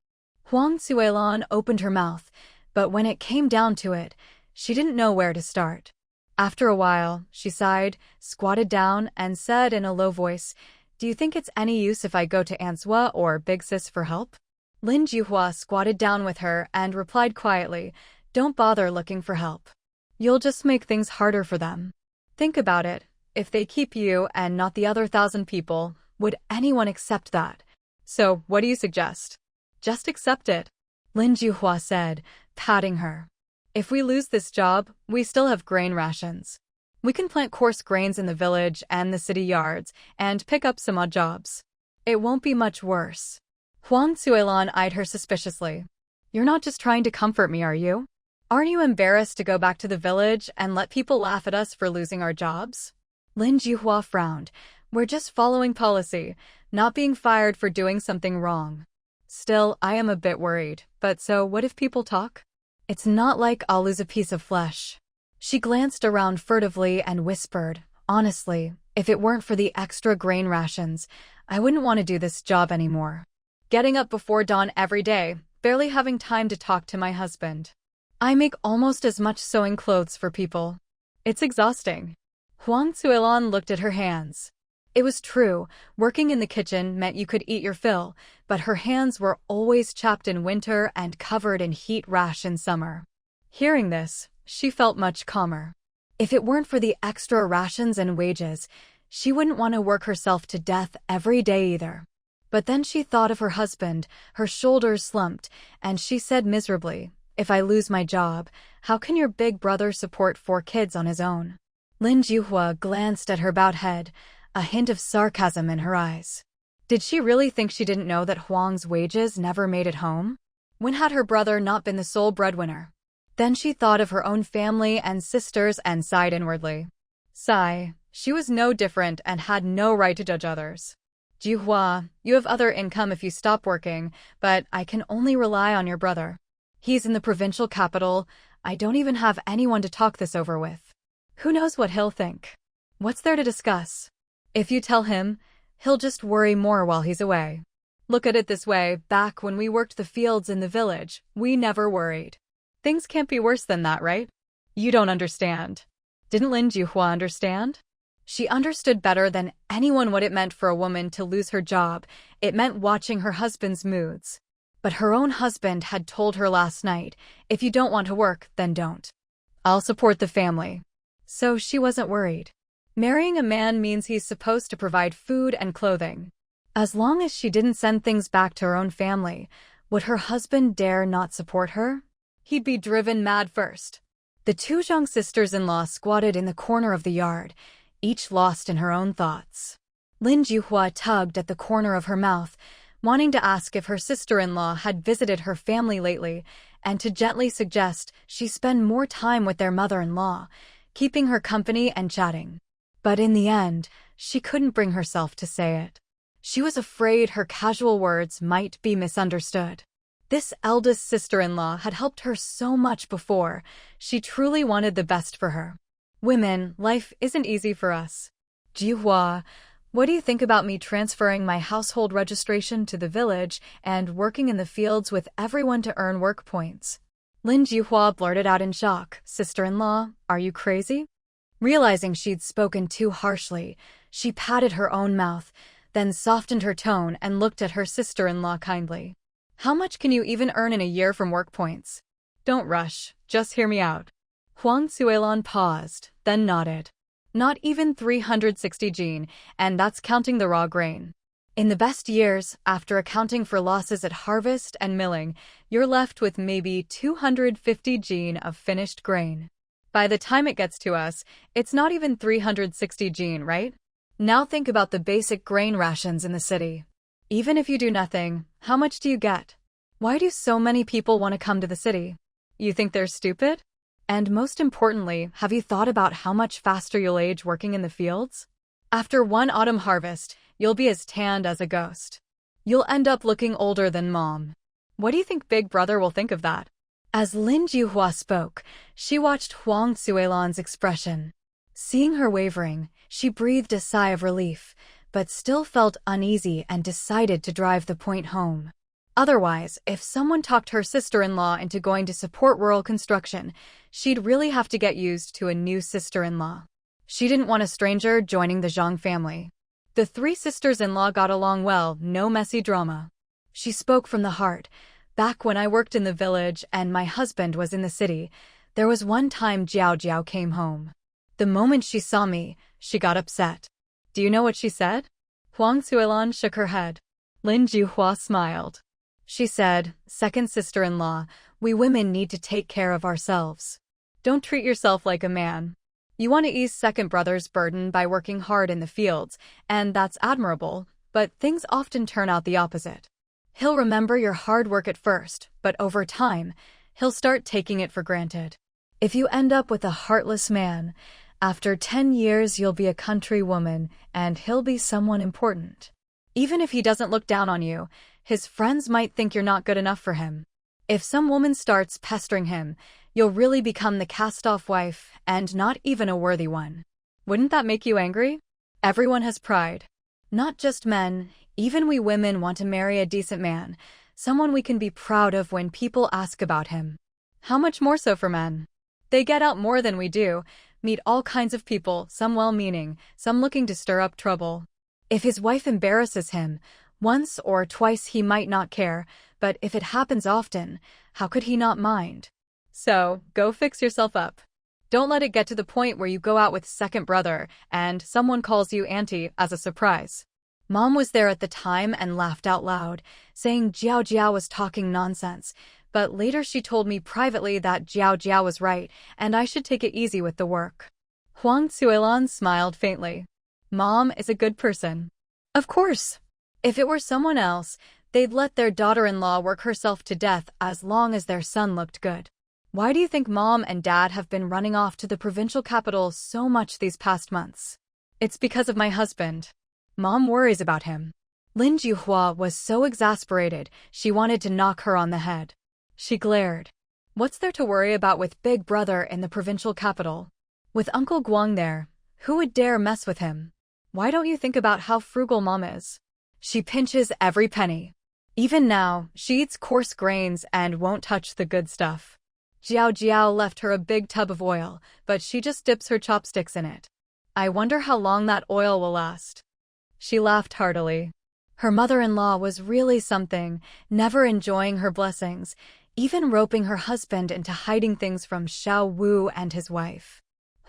Huang Zuelan opened her mouth, but when it came down to it, she didn't know where to start. After a while, she sighed, squatted down, and said in a low voice, "Do you think it's any use if I go to Aunt Zhou or Big Sis for help?" Lin Juhua squatted down with her and replied quietly, "Don't bother looking for help. You'll just make things harder for them. Think about it. If they keep you and not the other 1,000 people, would anyone accept that? So, what do you suggest? Just accept it, Lin Juhua said, patting her. If we lose this job, we still have grain rations. We can plant coarse grains in the village and the city yards and pick up some odd jobs. It won't be much worse. Huang Zuelan eyed her suspiciously. You're not just trying to comfort me, are you? Aren't you embarrassed to go back to the village and let people laugh at us for losing our jobs? Lin Juhua frowned. We're just following policy, not being fired for doing something wrong. Still, I am a bit worried, but so what if people talk? It's not like I'll lose a piece of flesh. She glanced around furtively and whispered, honestly, if it weren't for the extra grain rations, I wouldn't want to do this job anymore. Getting up before dawn every day, barely having time to talk to my husband. I make almost as much sewing clothes for people. It's exhausting. Huang Zuelan looked at her hands. It was true, working in the kitchen meant you could eat your fill, but her hands were always chapped in winter and covered in heat rash in summer. Hearing this, she felt much calmer. If it weren't for the extra rations and wages, she wouldn't want to work herself to death every day either. But then she thought of her husband, her shoulders slumped, and she said miserably, if I lose my job, how can your big brother support 4 kids on his own? Lin Juhua glanced at her bowed head, a hint of sarcasm in her eyes. Did she really think she didn't know that Huang's wages never made it home? When had her brother not been the sole breadwinner? Then she thought of her own family and sisters and sighed inwardly. Sigh, she was no different and had no right to judge others. Juhua, you have other income if you stop working, but I can only rely on your brother. He's in the provincial capital. I don't even have anyone to talk this over with. Who knows what he'll think? What's there to discuss? If you tell him, he'll just worry more while he's away. Look at it this way, back when we worked the fields in the village, we never worried. Things can't be worse than that, right? You don't understand. Didn't Lin Juhua understand? She understood better than anyone what it meant for a woman to lose her job. It meant watching her husband's moods. But her own husband had told her last night, if you don't want to work, then don't. I'll support the family. So she wasn't worried. Marrying a man means he's supposed to provide food and clothing. As long as she didn't send things back to her own family, would her husband dare not support her? He'd be driven mad first. The 2 Zhang sisters-in-law squatted in the corner of the yard, each lost in her own thoughts. Lin Juhua tugged at the corner of her mouth, wanting to ask if her sister-in-law had visited her family lately, and to gently suggest she spend more time with their mother-in-law, keeping her company and chatting. But in the end, she couldn't bring herself to say it. She was afraid her casual words might be misunderstood. This eldest sister-in-law had helped her so much before. She truly wanted the best for her. Women, life isn't easy for us. Juhua, what do you think about me transferring my household registration to the village and working in the fields with everyone to earn work points? Lin Juhua blurted out in shock, Sister-in-law, are you crazy? Realizing she'd spoken too harshly, she patted her own mouth, then softened her tone and looked at her sister-in-law kindly. How much can you even earn in a year from work points? Don't rush, just hear me out. Huang Zuelan paused, then nodded. Not even 360 jin, and that's counting the raw grain. In the best years, after accounting for losses at harvest and milling, you're left with maybe 250 jin of finished grain. By the time it gets to us, it's not even 360 jin, right? Now think about the basic grain rations in the city. Even if you do nothing, how much do you get? Why do so many people want to come to the city? You think they're stupid? And most importantly, have you thought about how much faster you'll age working in the fields? After one autumn harvest, you'll be as tanned as a ghost. You'll end up looking older than mom. What do you think Big Brother will think of that? As Lin Juhua spoke, she watched Huang Zuelan's expression. Seeing her wavering, she breathed a sigh of relief, but still felt uneasy and decided to drive the point home. Otherwise, if someone talked her sister-in-law into going to support rural construction, she'd really have to get used to a new sister-in-law. She didn't want a stranger joining the Zhang family. The 3 sisters-in-law got along well, no messy drama. She spoke from the heart. Back when I worked in the village and my husband was in the city, there was one time Zhou Jiao came home. The moment she saw me, she got upset. Do you know what she said? Huang Zuelan shook her head. Lin Juhua smiled. She said, "Second sister-in-law, we women need to take care of ourselves. Don't treat yourself like a man. You want to ease second brother's burden by working hard in the fields, and that's admirable, but things often turn out the opposite. He'll remember your hard work at first, but over time, he'll start taking it for granted. If you end up with a heartless man, after 10 years you'll be a country woman, and he'll be someone important. Even if he doesn't look down on you, his friends might think you're not good enough for him. If some woman starts pestering him, you'll really become the cast-off wife and not even a worthy one. Wouldn't that make you angry? Everyone has pride. Not just men, even we women want to marry a decent man, someone we can be proud of when people ask about him. How much more so for men? They get out more than we do, meet all kinds of people, some well-meaning, some looking to stir up trouble. If his wife embarrasses him, once or twice he might not care, but if it happens often, how could he not mind? So, go fix yourself up. Don't let it get to the point where you go out with second brother and someone calls you auntie as a surprise." Mom was there at the time and laughed out loud, saying Zhao Jiao was talking nonsense, but later she told me privately that Zhao Jiao was right and I should take it easy with the work. Huang Zuelan smiled faintly. Mom is a good person. Of course. If it were someone else, they'd let their daughter-in-law work herself to death as long as their son looked good. Why do you think Mom and Dad have been running off to the provincial capital so much these past months? It's because of my husband. Mom worries about him. Lin Juhua was so exasperated, she wanted to knock her on the head. She glared. What's there to worry about with Big Brother in the provincial capital? With Uncle Guang there, who would dare mess with him? Why don't you think about how frugal Mom is? She pinches every penny. Even now, she eats coarse grains and won't touch the good stuff. Zhao Jiao left her a big tub of oil, but she just dips her chopsticks in it. I wonder how long that oil will last. She laughed heartily. Her mother-in-law was really something, never enjoying her blessings, even roping her husband into hiding things from Xiao Wu and his wife.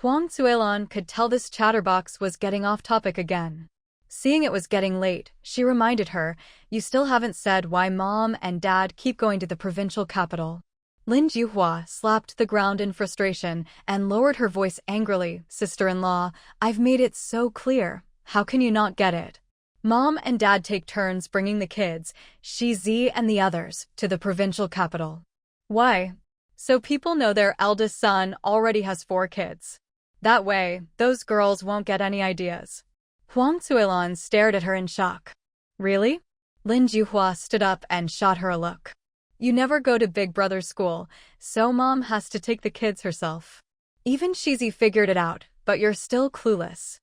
Huang Zuelan could tell this chatterbox was getting off topic again. Seeing it was getting late, she reminded her, "You still haven't said why Mom and Dad keep going to the provincial capital." Lin Juhua slapped the ground in frustration and lowered her voice angrily. "Sister-in-law, I've made it so clear. How can you not get it? Mom and Dad take turns bringing the kids, Shizi and the others, to the provincial capital. Why? So people know their eldest son already has 4 kids. That way, those girls won't get any ideas." Huang Zuelan stared at her in shock. "Really?" Lin Juhua stood up and shot her a look. "You never go to Big Brother's school, so Mom has to take the kids herself. Even Shizi figured it out, but you're still clueless.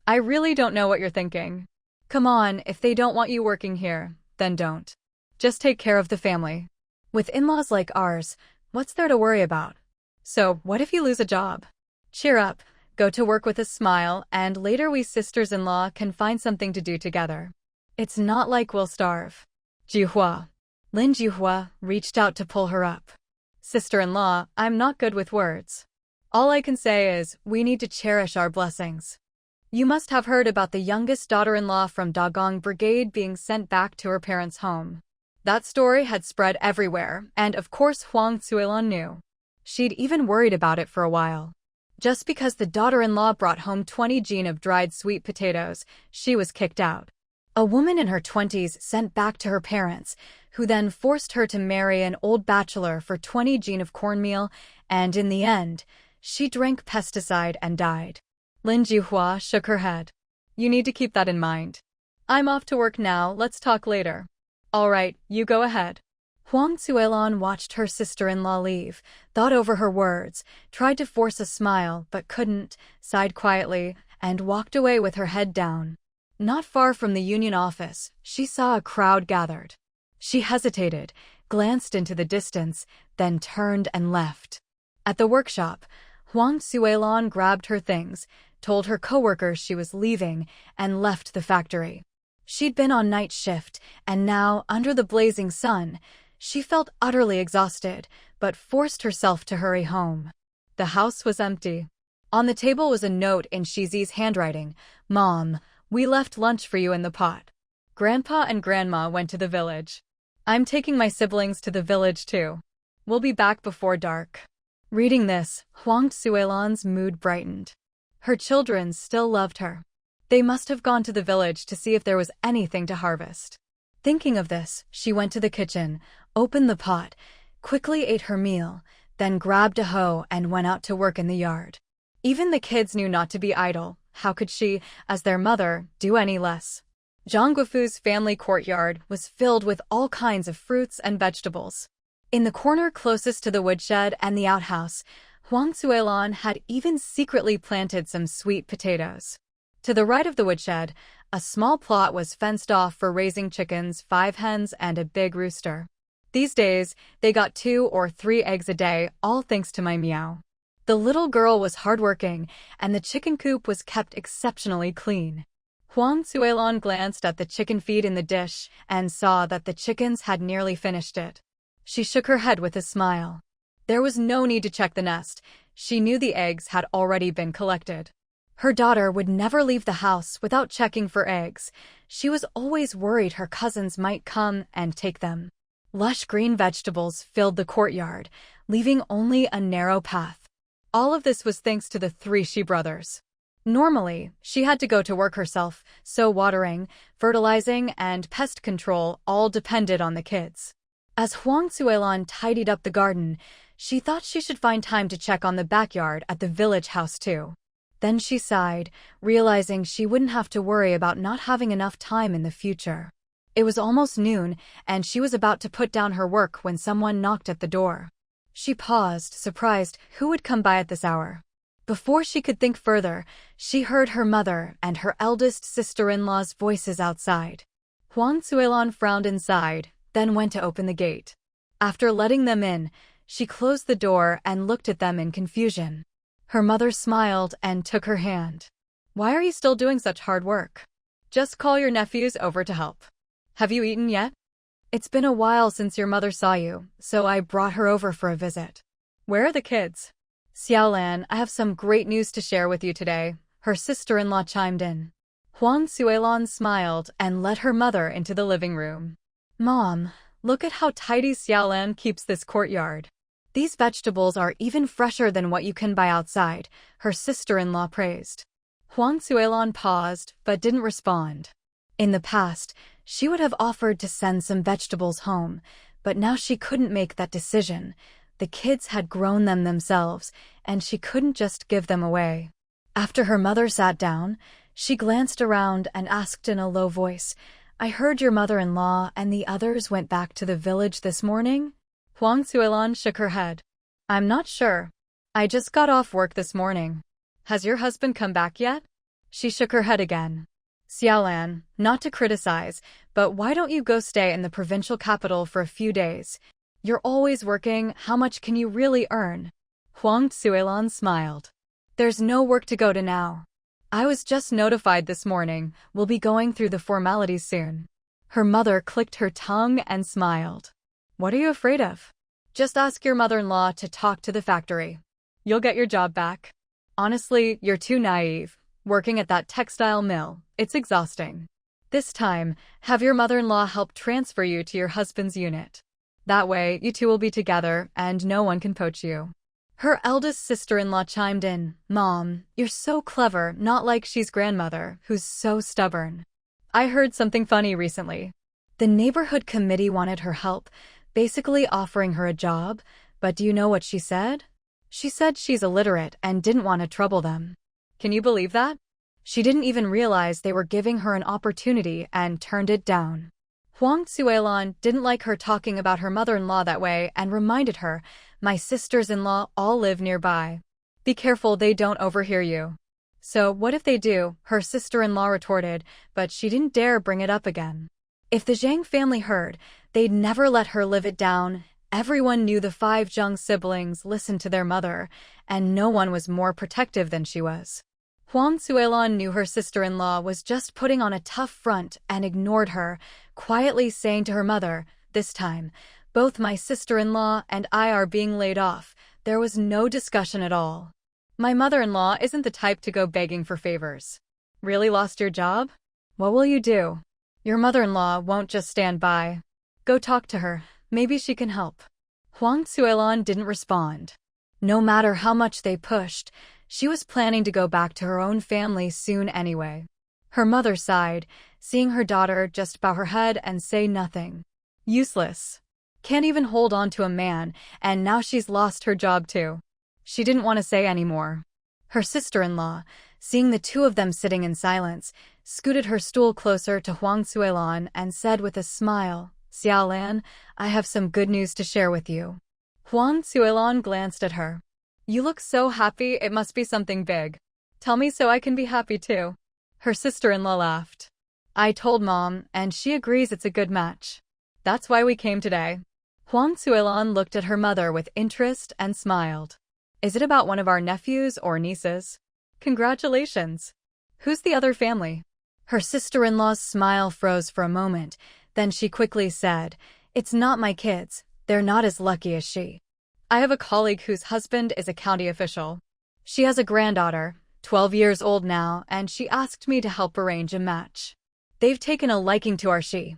I really don't know what you're thinking. Come on, if they don't want you working here, then don't. Just take care of the family. With in-laws like ours, what's there to worry about? So, what if you lose a job? Cheer up, go to work with a smile, and later we sisters-in-law can find something to do together. It's not like we'll starve." Juhua. Lin Juhua reached out to pull her up. "Sister-in-law, I'm not good with words. All I can say is, we need to cherish our blessings. You must have heard about the youngest daughter-in-law from Dagong Brigade being sent back to her parents' home. That story had spread everywhere, and of course Huang Zuelan knew. She'd even worried about it for a while. Just because the daughter-in-law brought home 20 jean of dried sweet potatoes, she was kicked out. A woman in her 20s sent back to her parents, who then forced her to marry an old bachelor for 20 jean of cornmeal, and in the end, she drank pesticide and died." Lin Juhua shook her head. "You need to keep that in mind. I'm off to work now, let's talk later." "All right, you go ahead." Huang Zuelan watched her sister-in-law leave, thought over her words, tried to force a smile but couldn't, sighed quietly, and walked away with her head down. Not far from the union office, she saw a crowd gathered. She hesitated, glanced into the distance, then turned and left. At the workshop, Huang Zuelan grabbed her things, told her coworkers she was leaving, and left the factory. She'd been on night shift, and now, under the blazing sun, she felt utterly exhausted, but forced herself to hurry home. The house was empty. On the table was a note in Shizi's handwriting. "Mom, we left lunch for you in the pot. Grandpa and Grandma went to the village. I'm taking my siblings to the village too. We'll be back before dark. Reading this, Huang Xuelan's mood brightened. Her children still loved her. They must have gone to the village to see if there was anything to harvest. Thinking of this, she went to the kitchen, opened the pot, quickly ate her meal, then grabbed a hoe and went out to work in the yard. Even the kids knew not to be idle. How could she, as their mother, do any less? Zhang Guoqing's family courtyard was filled with all kinds of fruits and vegetables. In the corner closest to the woodshed and the outhouse, Huang Xuelan had even secretly planted some sweet potatoes. To the right of the woodshed, a small plot was fenced off for raising chickens, 5 hens, and a big rooster. These days, they got 2 or 3 eggs a day, all thanks to my meow. The little girl was hardworking, and the chicken coop was kept exceptionally clean. Huang Xuelan glanced at the chicken feed in the dish and saw that the chickens had nearly finished it. She shook her head with a smile. There was no need to check the nest. She knew the eggs had already been collected. Her daughter would never leave the house without checking for eggs. She was always worried her cousins might come and take them. Lush green vegetables filled the courtyard, leaving only a narrow path. All of this was thanks to the 3 she brothers. Normally, she had to go to work herself, so watering, fertilizing, and pest control all depended on the kids. As Huang Xuelan tidied up the garden, she thought she should find time to check on the backyard at the village house too. Then she sighed, realizing she wouldn't have to worry about not having enough time in the future. It was almost noon, and she was about to put down her work when someone knocked at the door. She paused, surprised who would come by at this hour. Before she could think further, she heard her mother and her eldest sister-in-law's voices outside. Huang Xuelan frowned inside, then went to open the gate. After letting them in, she closed the door and looked at them in confusion. Her mother smiled and took her hand. "Why are you still doing such hard work? Just call your nephews over to help. Have you eaten yet? It's been a while since your mother saw you, so I brought her over for a visit. Where are the kids?" "Xiaolan, I have some great news to share with you today," her sister-in-law chimed in. Huang Xuelan smiled and led her mother into the living room. "Mom, look at how tidy Xiaolan keeps this courtyard. These vegetables are even fresher than what you can buy outside," her sister-in-law praised. Huang Xuelan paused but didn't respond. In the past, she would have offered to send some vegetables home, but now she couldn't make that decision. The kids had grown them themselves, and she couldn't just give them away. After her mother sat down, she glanced around and asked in a low voice, "I heard your mother-in-law and the others went back to the village this morning?" Huang Xuelan shook her head. "I'm not sure. I just got off work this morning. Has your husband come back yet?" She shook her head again. "Xiaolan, not to criticize, but why don't you go stay in the provincial capital for a few days? You're always working, how much can you really earn?" Huang Xuelan smiled. "There's no work to go to now. I was just notified this morning. We'll be going through the formalities soon." Her mother clicked her tongue and smiled. "What are you afraid of? Just ask your mother-in-law to talk to the factory. You'll get your job back. Honestly, you're too naive. Working at that textile mill, it's exhausting. This time, have your mother-in-law help transfer you to your husband's unit. That way, you two will be together and no one can poach you." Her eldest sister-in-law chimed in, "Mom, you're so clever, not like she's grandmother, who's so stubborn. I heard something funny recently. The neighborhood committee wanted her help, basically offering her a job, but do you know what she said? She said she's illiterate and didn't want to trouble them. Can you believe that? She didn't even realize they were giving her an opportunity and turned it down." Huang Xuelan didn't like her talking about her mother-in-law that way and reminded her, "My sisters-in-law all live nearby. Be careful they don't overhear you." "So what if they do?" her sister-in-law retorted, but she didn't dare bring it up again. If the Zhang family heard, they'd never let her live it down. Everyone knew the 5 Zhang siblings listened to their mother, and no one was more protective than she was. Huang Xuelan knew her sister-in-law was just putting on a tough front and ignored her, quietly saying to her mother, "This time, both my sister-in-law and I are being laid off." There was no discussion at all. "My mother-in-law isn't the type to go begging for favors." "Really lost your job? What will you do?" Your mother-in-law won't just stand by. Go talk to her, maybe she can help. Huang Cuilan didn't respond. No matter how much they pushed, she was planning to go back to her own family soon anyway. Her mother sighed, seeing her daughter just bow her head and say nothing. Useless. Can't even hold on to a man, and now she's lost her job too. She didn't want to say any more. Her sister-in-law, seeing the two of them sitting in silence, scooted her stool closer to Huang Cuilan and said with a smile, Xiaolan, I have some good news to share with you. Huang Cuilan glanced at her. You look so happy, it must be something big. Tell me so I can be happy too. Her sister-in-law laughed. I told Mom, and she agrees it's a good match. That's why we came today. Huang Cuilan looked at her mother with interest and smiled. Is it about one of our nephews or nieces? Congratulations. Who's the other family? Her sister-in-law's smile froze for a moment, then she quickly said, It's not my kids, they're not as lucky as she. I have a colleague whose husband is a county official. She has a granddaughter, 12 years old now, and she asked me to help arrange a match. They've taken a liking to our she.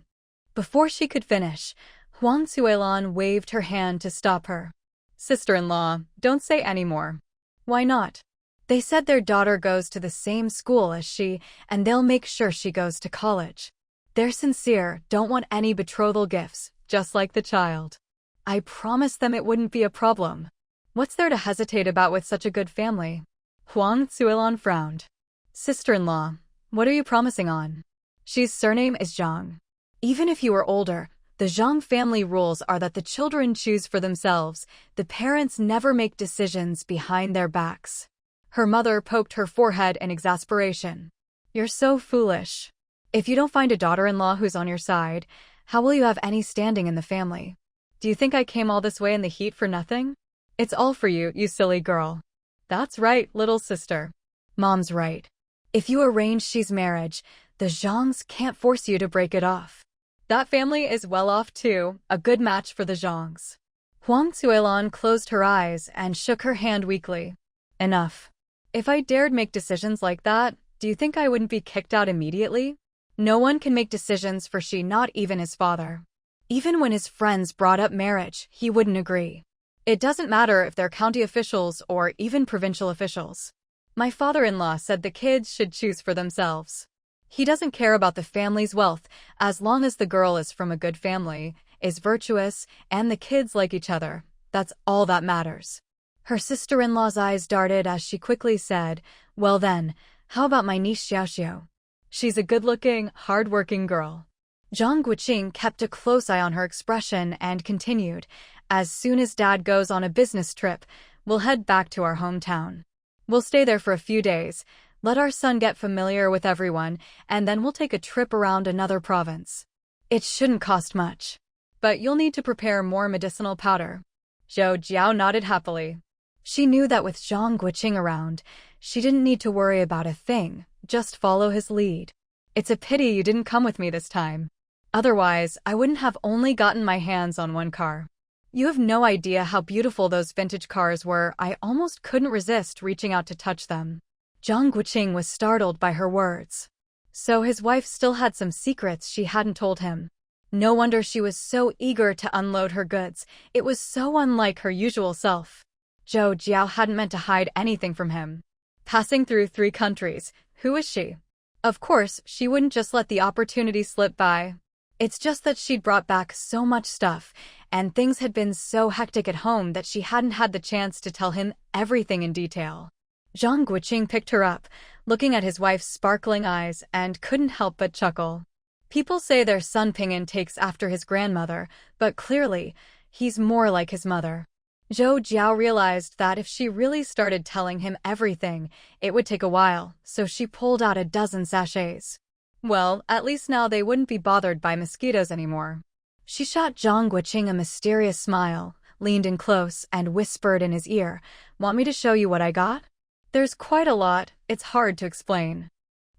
Before she could finish, Huang Cuilan waved her hand to stop her. Sister-in-law, don't say any more. Why not? They said their daughter goes to the same school as she, and they'll make sure she goes to college. They're sincere, don't want any betrothal gifts, just like the child. I promised them it wouldn't be a problem. What's there to hesitate about with such a good family? Huang Cuilan frowned. Sister-in-law, what are you promising on? She's surname is Zhang. Even if you were older, the Zhang family rules are that the children choose for themselves, the parents never make decisions behind their backs. Her mother poked her forehead in exasperation. You're so foolish. If you don't find a daughter-in-law who's on your side, how will you have any standing in the family? Do you think I came all this way in the heat for nothing? It's all for you, you silly girl. That's right, little sister. Mom's right. If you arrange Xi's marriage, the Zhangs can't force you to break it off. That family is well off too, a good match for the Zhangs. Huang Cuilan closed her eyes and shook her hand weakly. Enough. If I dared make decisions like that, do you think I wouldn't be kicked out immediately? No one can make decisions for Xi, not even his father. Even when his friends brought up marriage, he wouldn't agree. It doesn't matter if they're county officials or even provincial officials. My father-in-law said the kids should choose for themselves. He doesn't care about the family's wealth, as long as the girl is from a good family, is virtuous, and the kids like each other. That's all that matters. Her sister-in-law's eyes darted as she quickly said, Well then, how about my niece Xiaoxiao? She's a good-looking, hard-working girl. Zhang Guoqing kept a close eye on her expression and continued, As soon as Dad goes on a business trip, we'll head back to our hometown. We'll stay there for a few days, let our son get familiar with everyone, and then we'll take a trip around another province. It shouldn't cost much. But you'll need to prepare more medicinal powder. Zhou Jiao nodded happily. She knew that with Zhang Guoqing around, she didn't need to worry about a thing, just follow his lead. It's a pity you didn't come with me this time. Otherwise, I wouldn't have only gotten my hands on one car. You have no idea how beautiful those vintage cars were. I almost couldn't resist reaching out to touch them. Zhang Guoqing was startled by her words. So his wife still had some secrets she hadn't told him. No wonder she was so eager to unload her goods. It was so unlike her usual self. Zhou Jiao hadn't meant to hide anything from him. Passing through 3 countries, who is she? Of course, she wouldn't just let the opportunity slip by. It's just that she'd brought back so much stuff, and things had been so hectic at home that she hadn't had the chance to tell him everything in detail. Zhang Guoqing picked her up, looking at his wife's sparkling eyes, and couldn't help but chuckle. People say their son Ping'an takes after his grandmother, but clearly, he's more like his mother. Zhou Jiao realized that if she really started telling him everything, it would take a while, so she pulled out a dozen sachets. Well, at least now they wouldn't be bothered by mosquitoes anymore. She shot Zhang Guoqing a mysterious smile, leaned in close, and whispered in his ear, Want me to show you what I got? There's quite a lot, it's hard to explain.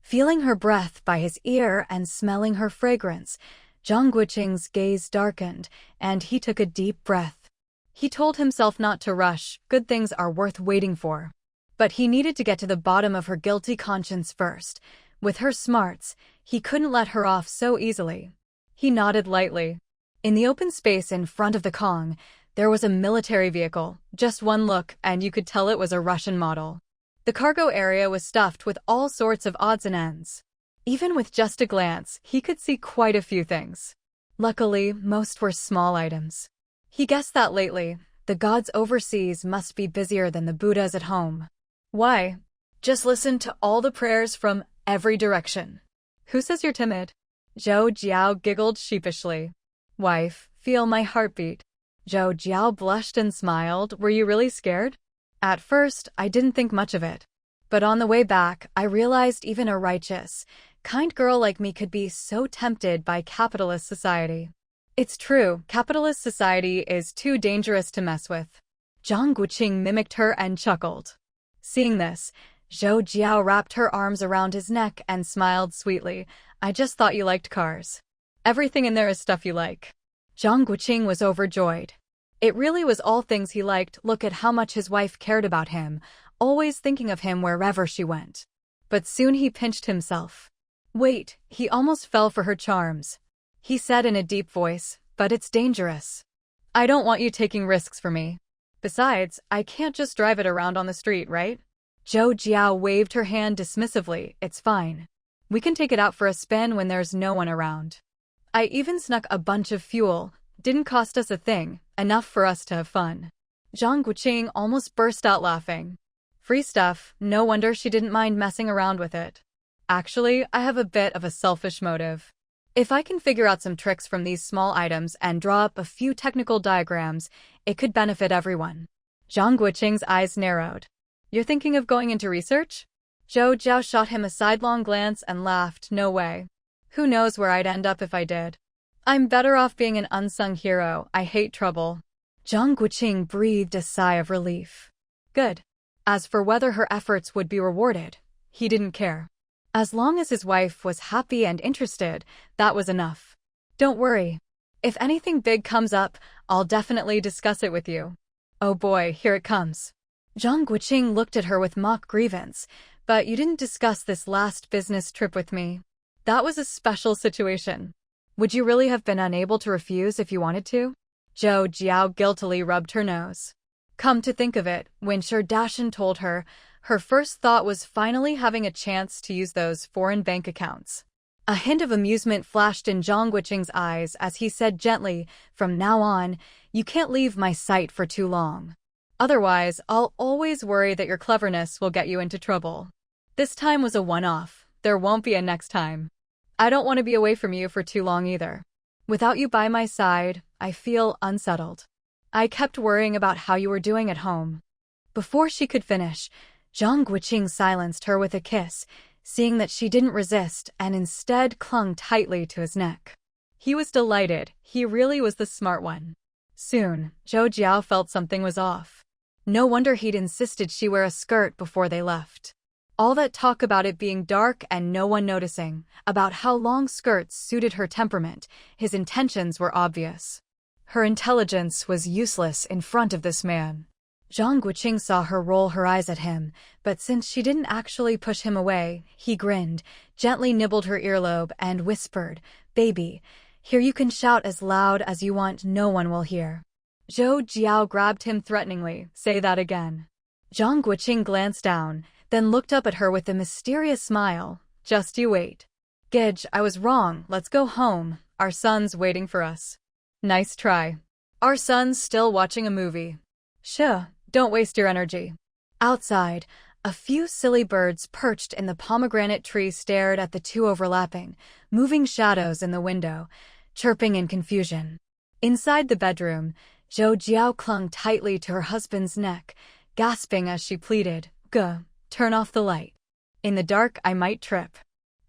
Feeling her breath by his ear and smelling her fragrance, Zhang Guoqing's gaze darkened, and he took a deep breath. He told himself not to rush, good things are worth waiting for. But he needed to get to the bottom of her guilty conscience first. With her smarts, he couldn't let her off so easily. He nodded lightly. In the open space in front of the Kong, there was a military vehicle. Just one look, and you could tell it was a Russian model. The cargo area was stuffed with all sorts of odds and ends. Even with just a glance, he could see quite a few things. Luckily, most were small items. He guessed that lately, the gods overseas must be busier than the Buddhas at home. Why? Just listen to all the prayers from every direction. Who says you're timid? Zhou Jiao giggled sheepishly. Wife, feel my heartbeat. Zhou Jiao blushed and smiled. Were you really scared? At first, I didn't think much of it. But on the way back, I realized even a righteous, kind girl like me could be so tempted by capitalist society. It's true, capitalist society is too dangerous to mess with. Zhang Guoqing mimicked her and chuckled. Seeing this, Zhou Jiao wrapped her arms around his neck and smiled sweetly. I just thought you liked cars. Everything in there is stuff you like. Zhang Guoqing was overjoyed. It really was all things he liked. Look at how much his wife cared about him, always thinking of him wherever she went. But soon he pinched himself. Wait, he almost fell for her charms. He said in a deep voice, but it's dangerous. I don't want you taking risks for me. Besides, I can't just drive it around on the street, right? Zhou Jiao waved her hand dismissively. It's fine. We can take it out for a spin when there's no one around. I even snuck a bunch of fuel. Didn't cost us a thing, enough for us to have fun. Zhang Guoqing almost burst out laughing. Free stuff, no wonder she didn't mind messing around with it. Actually, I have a bit of a selfish motive. If I can figure out some tricks from these small items and draw up a few technical diagrams, it could benefit everyone. Zhang Guoqing's eyes narrowed. You're thinking of going into research? Zhou Jiao shot him a sidelong glance and laughed. No way. Who knows where I'd end up if I did. I'm better off being an unsung hero. I hate trouble. Zhang Guoqing breathed a sigh of relief. Good. As for whether her efforts would be rewarded, he didn't care. As long as his wife was happy and interested, that was enough. Don't worry. If anything big comes up, I'll definitely discuss it with you. Oh boy, here it comes. Zhang Guoqing looked at her with mock grievance. But you didn't discuss this last business trip with me. That was a special situation. Would you really have been unable to refuse if you wanted to? Zhou Jiao guiltily rubbed her nose. Come to think of it, when Sherdashan told her, her first thought was finally having a chance to use those foreign bank accounts. A hint of amusement flashed in Zhang Guoqing's eyes as he said gently, from now on, you can't leave my sight for too long. Otherwise, I'll always worry that your cleverness will get you into trouble. This time was a one-off. There won't be a next time. I don't want to be away from you for too long either. Without you by my side, I feel unsettled. I kept worrying about how you were doing at home. Before she could finish, Zhang Guoqing silenced her with a kiss, seeing that she didn't resist and instead clung tightly to his neck. He was delighted. He really was the smart one. Soon, Zhou Jiao felt something was off. No wonder he'd insisted she wear a skirt before they left. All that talk about it being dark and no one noticing, about how long skirts suited her temperament, his intentions were obvious. Her intelligence was useless in front of this man. Zhang Guoqing saw her roll her eyes at him, but since she didn't actually push him away, he grinned, gently nibbled her earlobe, and whispered, Baby, here you can shout as loud as you want, no one will hear. Zhou Jiao grabbed him threateningly. Say that again. Zhang Guoqing glanced down, then looked up at her with a mysterious smile. Just you wait. Gidge, I was wrong. Let's go home. Our son's waiting for us. Nice try. Our son's still watching a movie. Sure, don't waste your energy. Outside, a few silly birds perched in the pomegranate tree stared at the two overlapping, moving shadows in the window, chirping in confusion. Inside the bedroom, Zhou Jiao clung tightly to her husband's neck, gasping as she pleaded, Guh. Turn off the light. In the dark, I might trip.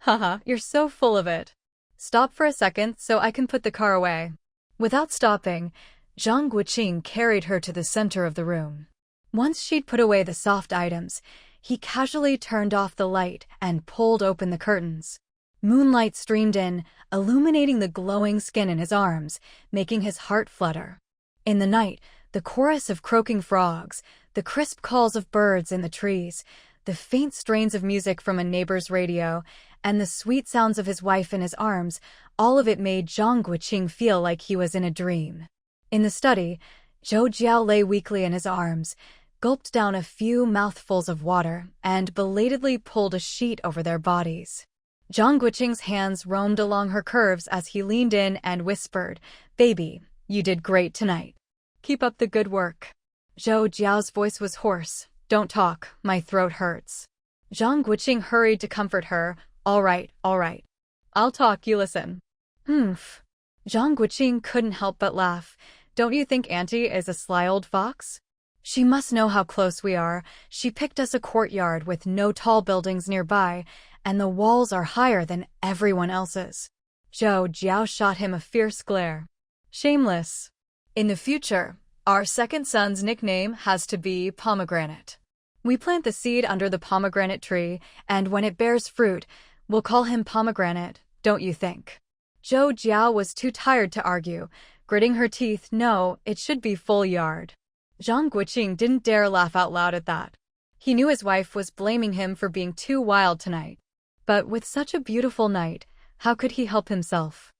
Haha, you're so full of it. Stop for a second so I can put the car away. Without stopping, Zhang Guoqing carried her to the center of the room. Once she'd put away the soft items, he casually turned off the light and pulled open the curtains. Moonlight streamed in, illuminating the glowing skin in his arms, making his heart flutter. In the night, the chorus of croaking frogs, the crisp calls of birds in the trees, the faint strains of music from a neighbor's radio, and the sweet sounds of his wife in his arms, all of it made Zhang Guoqing feel like he was in a dream. In the study, Zhou Jiao lay weakly in his arms, gulped down a few mouthfuls of water, and belatedly pulled a sheet over their bodies. Zhang Guoqing's hands roamed along her curves as he leaned in and whispered, "Baby, you did great tonight. Keep up the good work." Zhou Jiao's voice was hoarse. "Don't talk, my throat hurts." Zhang Guoqing hurried to comfort her. All right. I'll talk, you listen." "Humph." Zhang Guoqing couldn't help but laugh. "Don't you think Auntie is a sly old fox? She must know how close we are. She picked us a courtyard with no tall buildings nearby, and the walls are higher than everyone else's." Zhou Jiao shot him a fierce glare. "Shameless. In the future, our second son's nickname has to be Pomegranate. We plant the seed under the pomegranate tree, and when it bears fruit, we'll call him Pomegranate, don't you think?" Zhou Jiao was too tired to argue, gritting her teeth. "No, it should be full yard." Zhang Guoqing didn't dare laugh out loud at that. He knew his wife was blaming him for being too wild tonight. But with such a beautiful night, how could he help himself?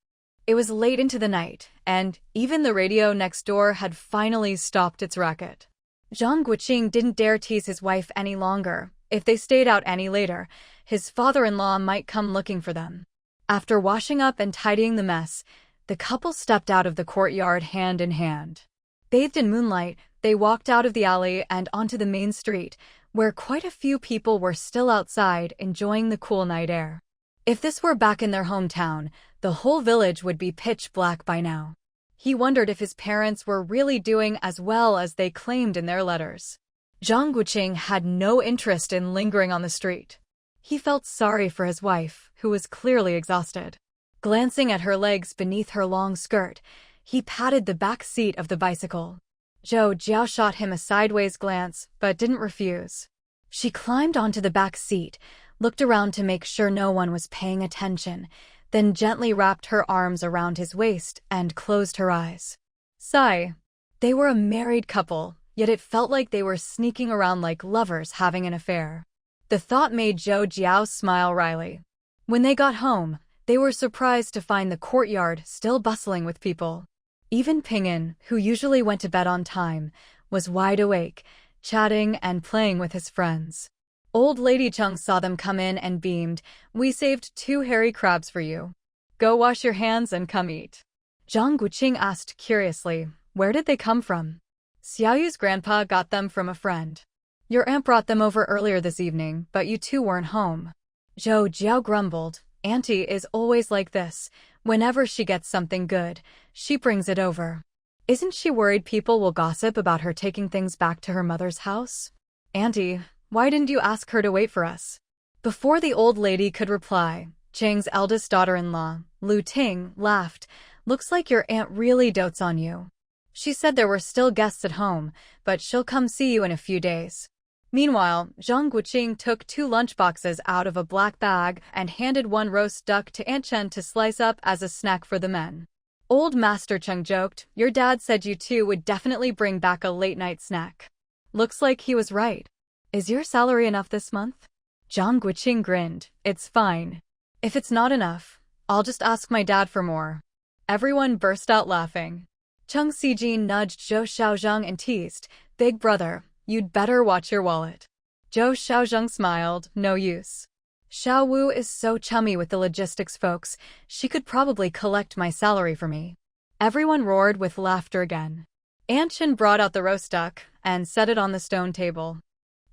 It was late into the night, and even the radio next door had finally stopped its racket. Zhang Guoqing didn't dare tease his wife any longer. If they stayed out any later, his father-in-law might come looking for them. After washing up and tidying the mess, the couple stepped out of the courtyard hand in hand. Bathed in moonlight, they walked out of the alley and onto the main street, where quite a few people were still outside enjoying the cool night air. If this were back in their hometown, the whole village would be pitch black by now. He wondered if his parents were really doing as well as they claimed in their letters. Zhang Guoqing had no interest in lingering on the street. He felt sorry for his wife, who was clearly exhausted. Glancing at her legs beneath her long skirt, he patted the back seat of the bicycle. Zhou Jiao shot him a sideways glance, but didn't refuse. She climbed onto the back seat, looked around to make sure no one was paying attention, then gently wrapped her arms around his waist and closed her eyes. Sigh. They were a married couple, yet it felt like they were sneaking around like lovers having an affair. The thought made Zhou Jiao smile wryly. When they got home, they were surprised to find the courtyard still bustling with people. Even Ping'an, who usually went to bed on time, was wide awake, chatting and playing with his friends. Old Lady Chung saw them come in and beamed. "We saved 2 hairy crabs for you. Go wash your hands and come eat." Zhang Guoqing asked curiously, "Where did they come from?" "Xiaoyu's grandpa got them from a friend. Your aunt brought them over earlier this evening, but you two weren't home." Zhou Jiao grumbled. "Auntie is always like this. Whenever she gets something good, she brings it over. Isn't she worried people will gossip about her taking things back to her mother's house?" "Auntie, why didn't you ask her to wait for us?" Before the old lady could reply, Chang's eldest daughter-in-law, Lu Ting, laughed. "Looks like your aunt really dotes on you. She said there were still guests at home, but she'll come see you in a few days." Meanwhile, Zhang Guoqing took 2 lunchboxes out of a black bag and handed 1 roast duck to Aunt Chen to slice up as a snack for the men. Old Master Chung joked, "Your dad said you two would definitely bring back a late-night snack." Looks like he was right. "Is your salary enough this month?" Zhang Guoqing grinned. "It's fine. If it's not enough, I'll just ask my dad for more." Everyone burst out laughing. Chung Sijin nudged Zhou Xiaozheng and teased, "Big brother, you'd better watch your wallet." Zhou Xiaozheng smiled. "No use. Xiao Wu is so chummy with the logistics folks, she could probably collect my salary for me." Everyone roared with laughter again. Aunt Chen brought out the roast duck and set it on the stone table.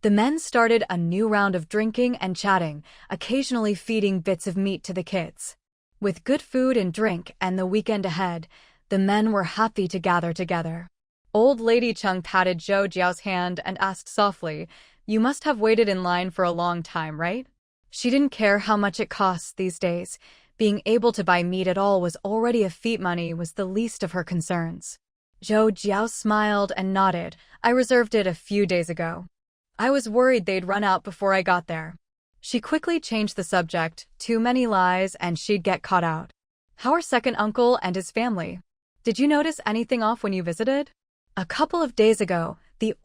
The men started a new round of drinking and chatting, occasionally feeding bits of meat to the kids. With good food and drink and the weekend ahead, the men were happy to gather together. Old Lady Chung patted Zhou Jiao's hand and asked softly, "You must have waited in line for a long time, right?" She didn't care how much it costs these days. Being able to buy meat at all was already a feat. Money was the least of her concerns. Zhou Jiao smiled and nodded. "I reserved it a few days ago. I was worried they'd run out before I got there." She quickly changed the subject. Too many lies and she'd get caught out. "How are second uncle and his family? Did you notice anything off when you visited?" A couple of days ago, the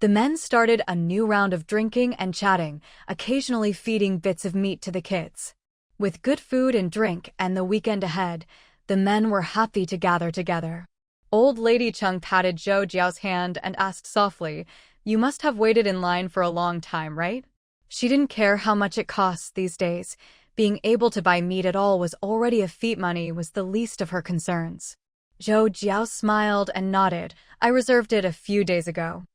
men started a new round of drinking and chatting, occasionally feeding bits of meat to the kids. With good food and drink and the weekend ahead, the men were happy to gather together. Old Lady Cheng patted Zhou Jiao's hand and asked softly, "You must have waited in line for a long time, right?" She didn't care how much it costs these days. Being able to buy meat at all was already a feat. Money was the least of her concerns. Zhou Jiao smiled and nodded. "I reserved it a few days ago.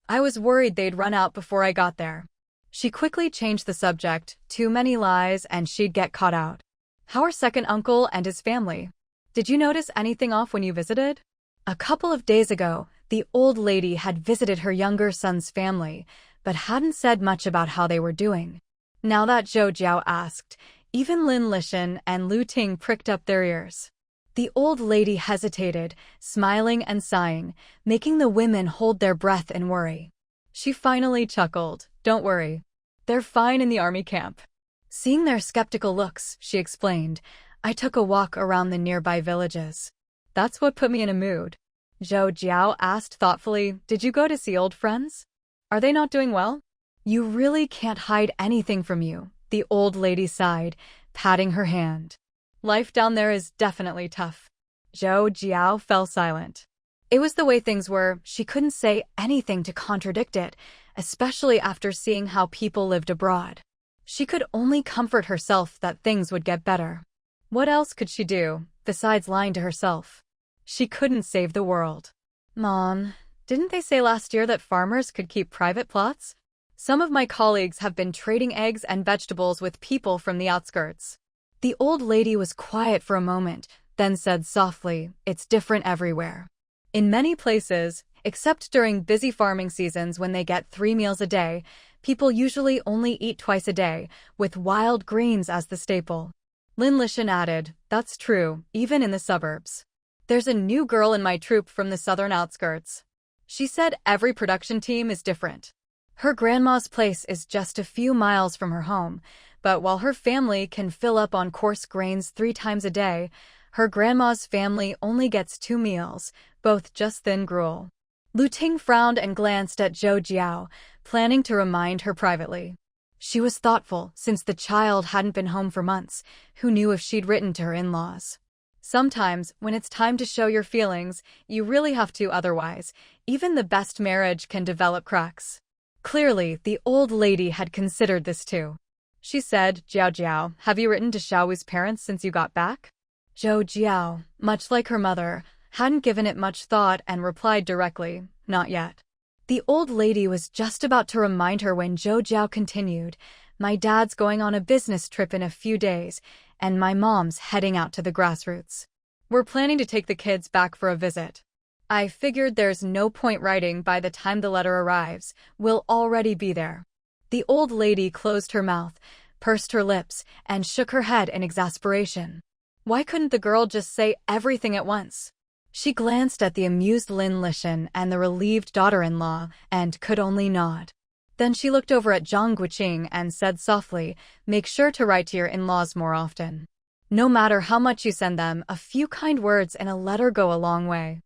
I was worried they'd run out before I got there." She quickly changed the subject. Too many lies and she'd get caught out. "How are second uncle and his family? Did you notice anything off when you visited?" A couple of days ago, the old lady had visited her younger son's family, but hadn't said much about how they were doing. Now that Zhou Jiao asked, even Lin Lishan and Lu Ting pricked up their ears. The old lady hesitated, smiling and sighing, making the women hold their breath in worry. She finally chuckled. "Don't worry. They're fine in the army camp." Seeing their skeptical looks, she explained, "I took a walk around the nearby villages. That's what put me in a mood." Zhou Jiao asked thoughtfully, "Did you go to see old friends? Are they not doing well?" "You really can't hide anything from you," the old lady sighed, patting her hand. "Life down there is definitely tough." Zhou Jiao fell silent. It was the way things were. She couldn't say anything to contradict it, especially after seeing how people lived abroad. She could only comfort herself that things would get better. What else could she do, besides lying to herself? She couldn't save the world. "Mom, didn't they say last year that farmers could keep private plots? Some of my colleagues have been trading eggs and vegetables with people from the outskirts." The old lady was quiet for a moment, then said softly, "It's different everywhere. In many places, except during busy farming seasons when they get 3 meals a day, people usually only eat twice a day, with wild greens as the staple." Lin Lishan added, "That's true, even in the suburbs. There's a new girl in my troop from the southern outskirts. She said every production team is different. Her grandma's place is just a few miles from her home, but while her family can fill up on coarse grains 3 times a day, her grandma's family only gets 2 meals, both just thin gruel." Lu Ting frowned and glanced at Zhou Jiao, planning to remind her privately. She was thoughtful, since the child hadn't been home for months. Who knew if she'd written to her in-laws? Sometimes, when it's time to show your feelings, you really have to, otherwise, even the best marriage can develop cracks. Clearly, the old lady had considered this too. She said, "Jiao Jiao, have you written to Xiaowu's parents since you got back?" Zhou Jiao, much like her mother, hadn't given it much thought and replied directly, "Not yet." The old lady was just about to remind her when Zhou Jiao continued, "My dad's going on a business trip in a few days, and my mom's heading out to the grassroots. We're planning to take the kids back for a visit. I figured there's no point writing by the time the letter arrives. We'll already be there." The old lady closed her mouth, pursed her lips, and shook her head in exasperation. Why couldn't the girl just say everything at once? She glanced at the amused Lin Lishan and the relieved daughter-in-law, and could only nod. Then she looked over at Zhang Guoqing and said softly, "Make sure to write to your in-laws more often. No matter how much you send them, a few kind words in a letter go a long way."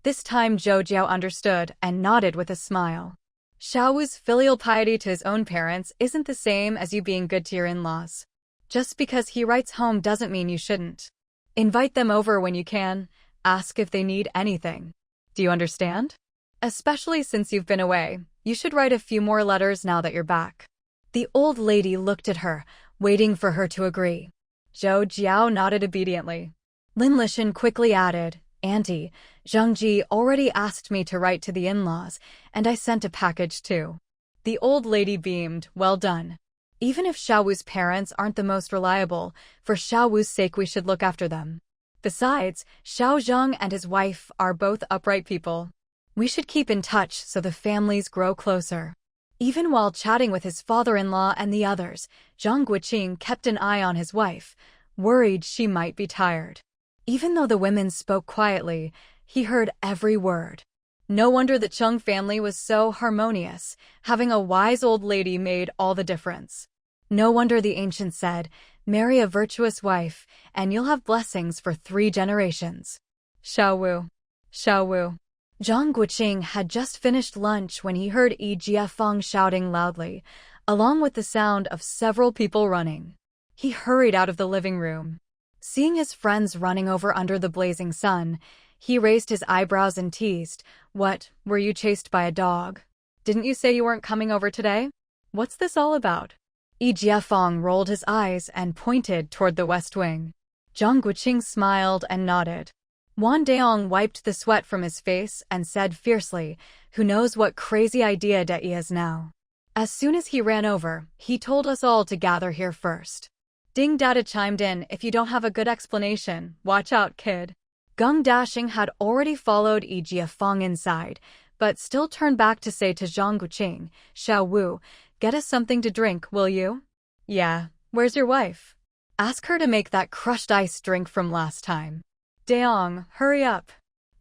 This time Zhou Jiao understood and nodded with a smile. Xiaowu's filial piety to his own parents isn't the same as you being good to your in-laws. Just because he writes home doesn't mean you shouldn't. Invite them over when you can. Ask if they need anything. Do you understand? Especially since you've been away, you should write a few more letters now that you're back. The old lady looked at her, waiting for her to agree. Zhou Jiao nodded obediently. Lin Lishan quickly added, "Auntie, Zhang Ji already asked me to write to the in-laws, and I sent a package too." The old lady beamed, "Well done. Even if Xiaowu's parents aren't the most reliable, for Xiaowu's sake we should look after them. Besides, Xiao Zhang and his wife are both upright people. We should keep in touch so the families grow closer." Even while chatting with his father-in-law and the others, Zhang Guoqing kept an eye on his wife, worried she might be tired. Even though the women spoke quietly, he heard every word. No wonder the Cheng family was so harmonious. Having a wise old lady made all the difference. No wonder the ancients said, "Marry a virtuous wife, and you'll have blessings for 3 generations. Xiaowu. Xiaowu. Zhang Guoqing had just finished lunch when he heard Yi Jiafeng shouting loudly, along with the sound of several people running. He hurried out of the living room. Seeing his friends running over under the blazing sun, he raised his eyebrows and teased, "What, were you chased by a dog? Didn't you say you weren't coming over today? What's this all about?" Yi Jiafeng rolled his eyes and pointed toward the west wing. Zhang Guoqing smiled and nodded. Wang Deong wiped the sweat from his face and said fiercely, "Who knows what crazy idea Dai has now?" As soon as he ran over, he told us all to gather here first. Ding Dada chimed in, "If you don't have a good explanation, watch out, kid." Geng Dashing had already followed Yi Jiafeng inside, but still turned back to say to Zhang Guoqing, "Xiao Wu, get us something to drink, will you?" "Yeah, where's your wife? Ask her to make that crushed ice drink from last time." "Deong, hurry up."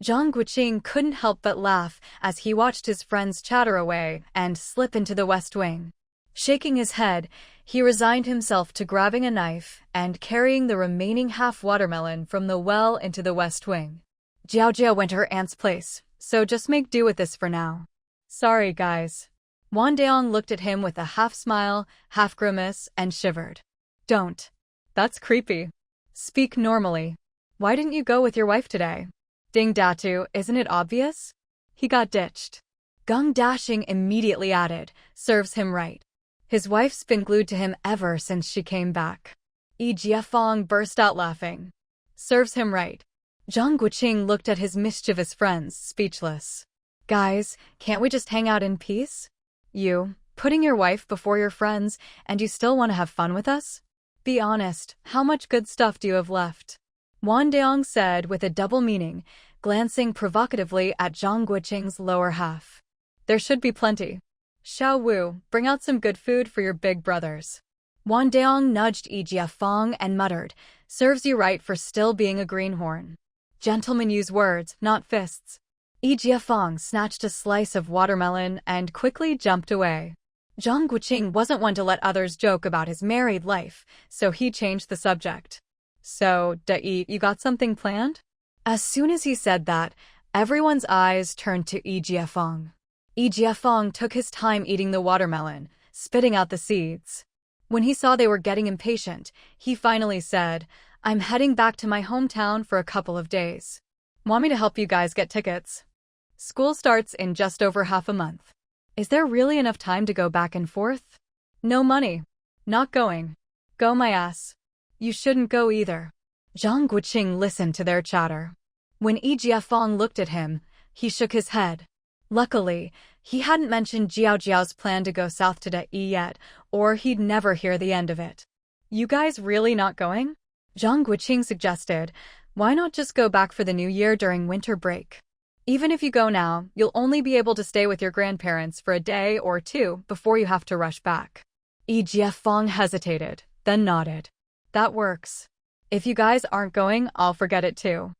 Zhang Guoqing couldn't help but laugh as he watched his friends chatter away and slip into the west wing. Shaking his head, he resigned himself to grabbing a knife and carrying the remaining half watermelon from the well into the west wing. Jiao Jiao went to her aunt's place, so just make do with this for now. "Sorry, guys." Wan Deong looked at him with a half smile, half grimace, and shivered. "Don't. That's creepy. Speak normally. Why didn't you go with your wife today?" "Ding Datu, isn't it obvious? He got ditched." Geng Dashing immediately added, "Serves him right. His wife's been glued to him ever since she came back." Yi Jiafeng burst out laughing. "Serves him right." Zhang Guoqing looked at his mischievous friends, speechless. "Guys, can't we just hang out in peace? You, putting your wife before your friends, and you still want to have fun with us? Be honest, how much good stuff do you have left?" Wan Deong said with a double meaning, glancing provocatively at Zhang Guoqing's lower half. "There should be plenty. Xiao Wu, bring out some good food for your big brothers." Wan Deong nudged Yi Jiafeng and muttered, "Serves you right for still being a greenhorn. Gentlemen use words, not fists." Yi Jiafeng snatched a slice of watermelon and quickly jumped away. Zhang Guoqing wasn't one to let others joke about his married life, so he changed the subject. "So, Dai, you got something planned?" As soon as he said that, everyone's eyes turned to Yi Jiafeng. Yi Jiafeng took his time eating the watermelon, spitting out the seeds. When he saw they were getting impatient, he finally said, "I'm heading back to my hometown for a couple of days. Want me to help you guys get tickets? School starts in just over half a month. Is there really enough time to go back and forth? No money. Not going. Go my ass. You shouldn't go either." Zhang Guoqing listened to their chatter. When Yi Jiafeng looked at him, he shook his head. Luckily, he hadn't mentioned Jiao Jiao's plan to go south to Dai yet, or he'd never hear the end of it. "You guys really not going?" Zhang Guoqing suggested. "Why not just go back for the new year during winter break? Even if you go now, you'll only be able to stay with your grandparents for a day or two before you have to rush back." Yi Jiafeng hesitated, then nodded. "That works. If you guys aren't going, I'll forget it too.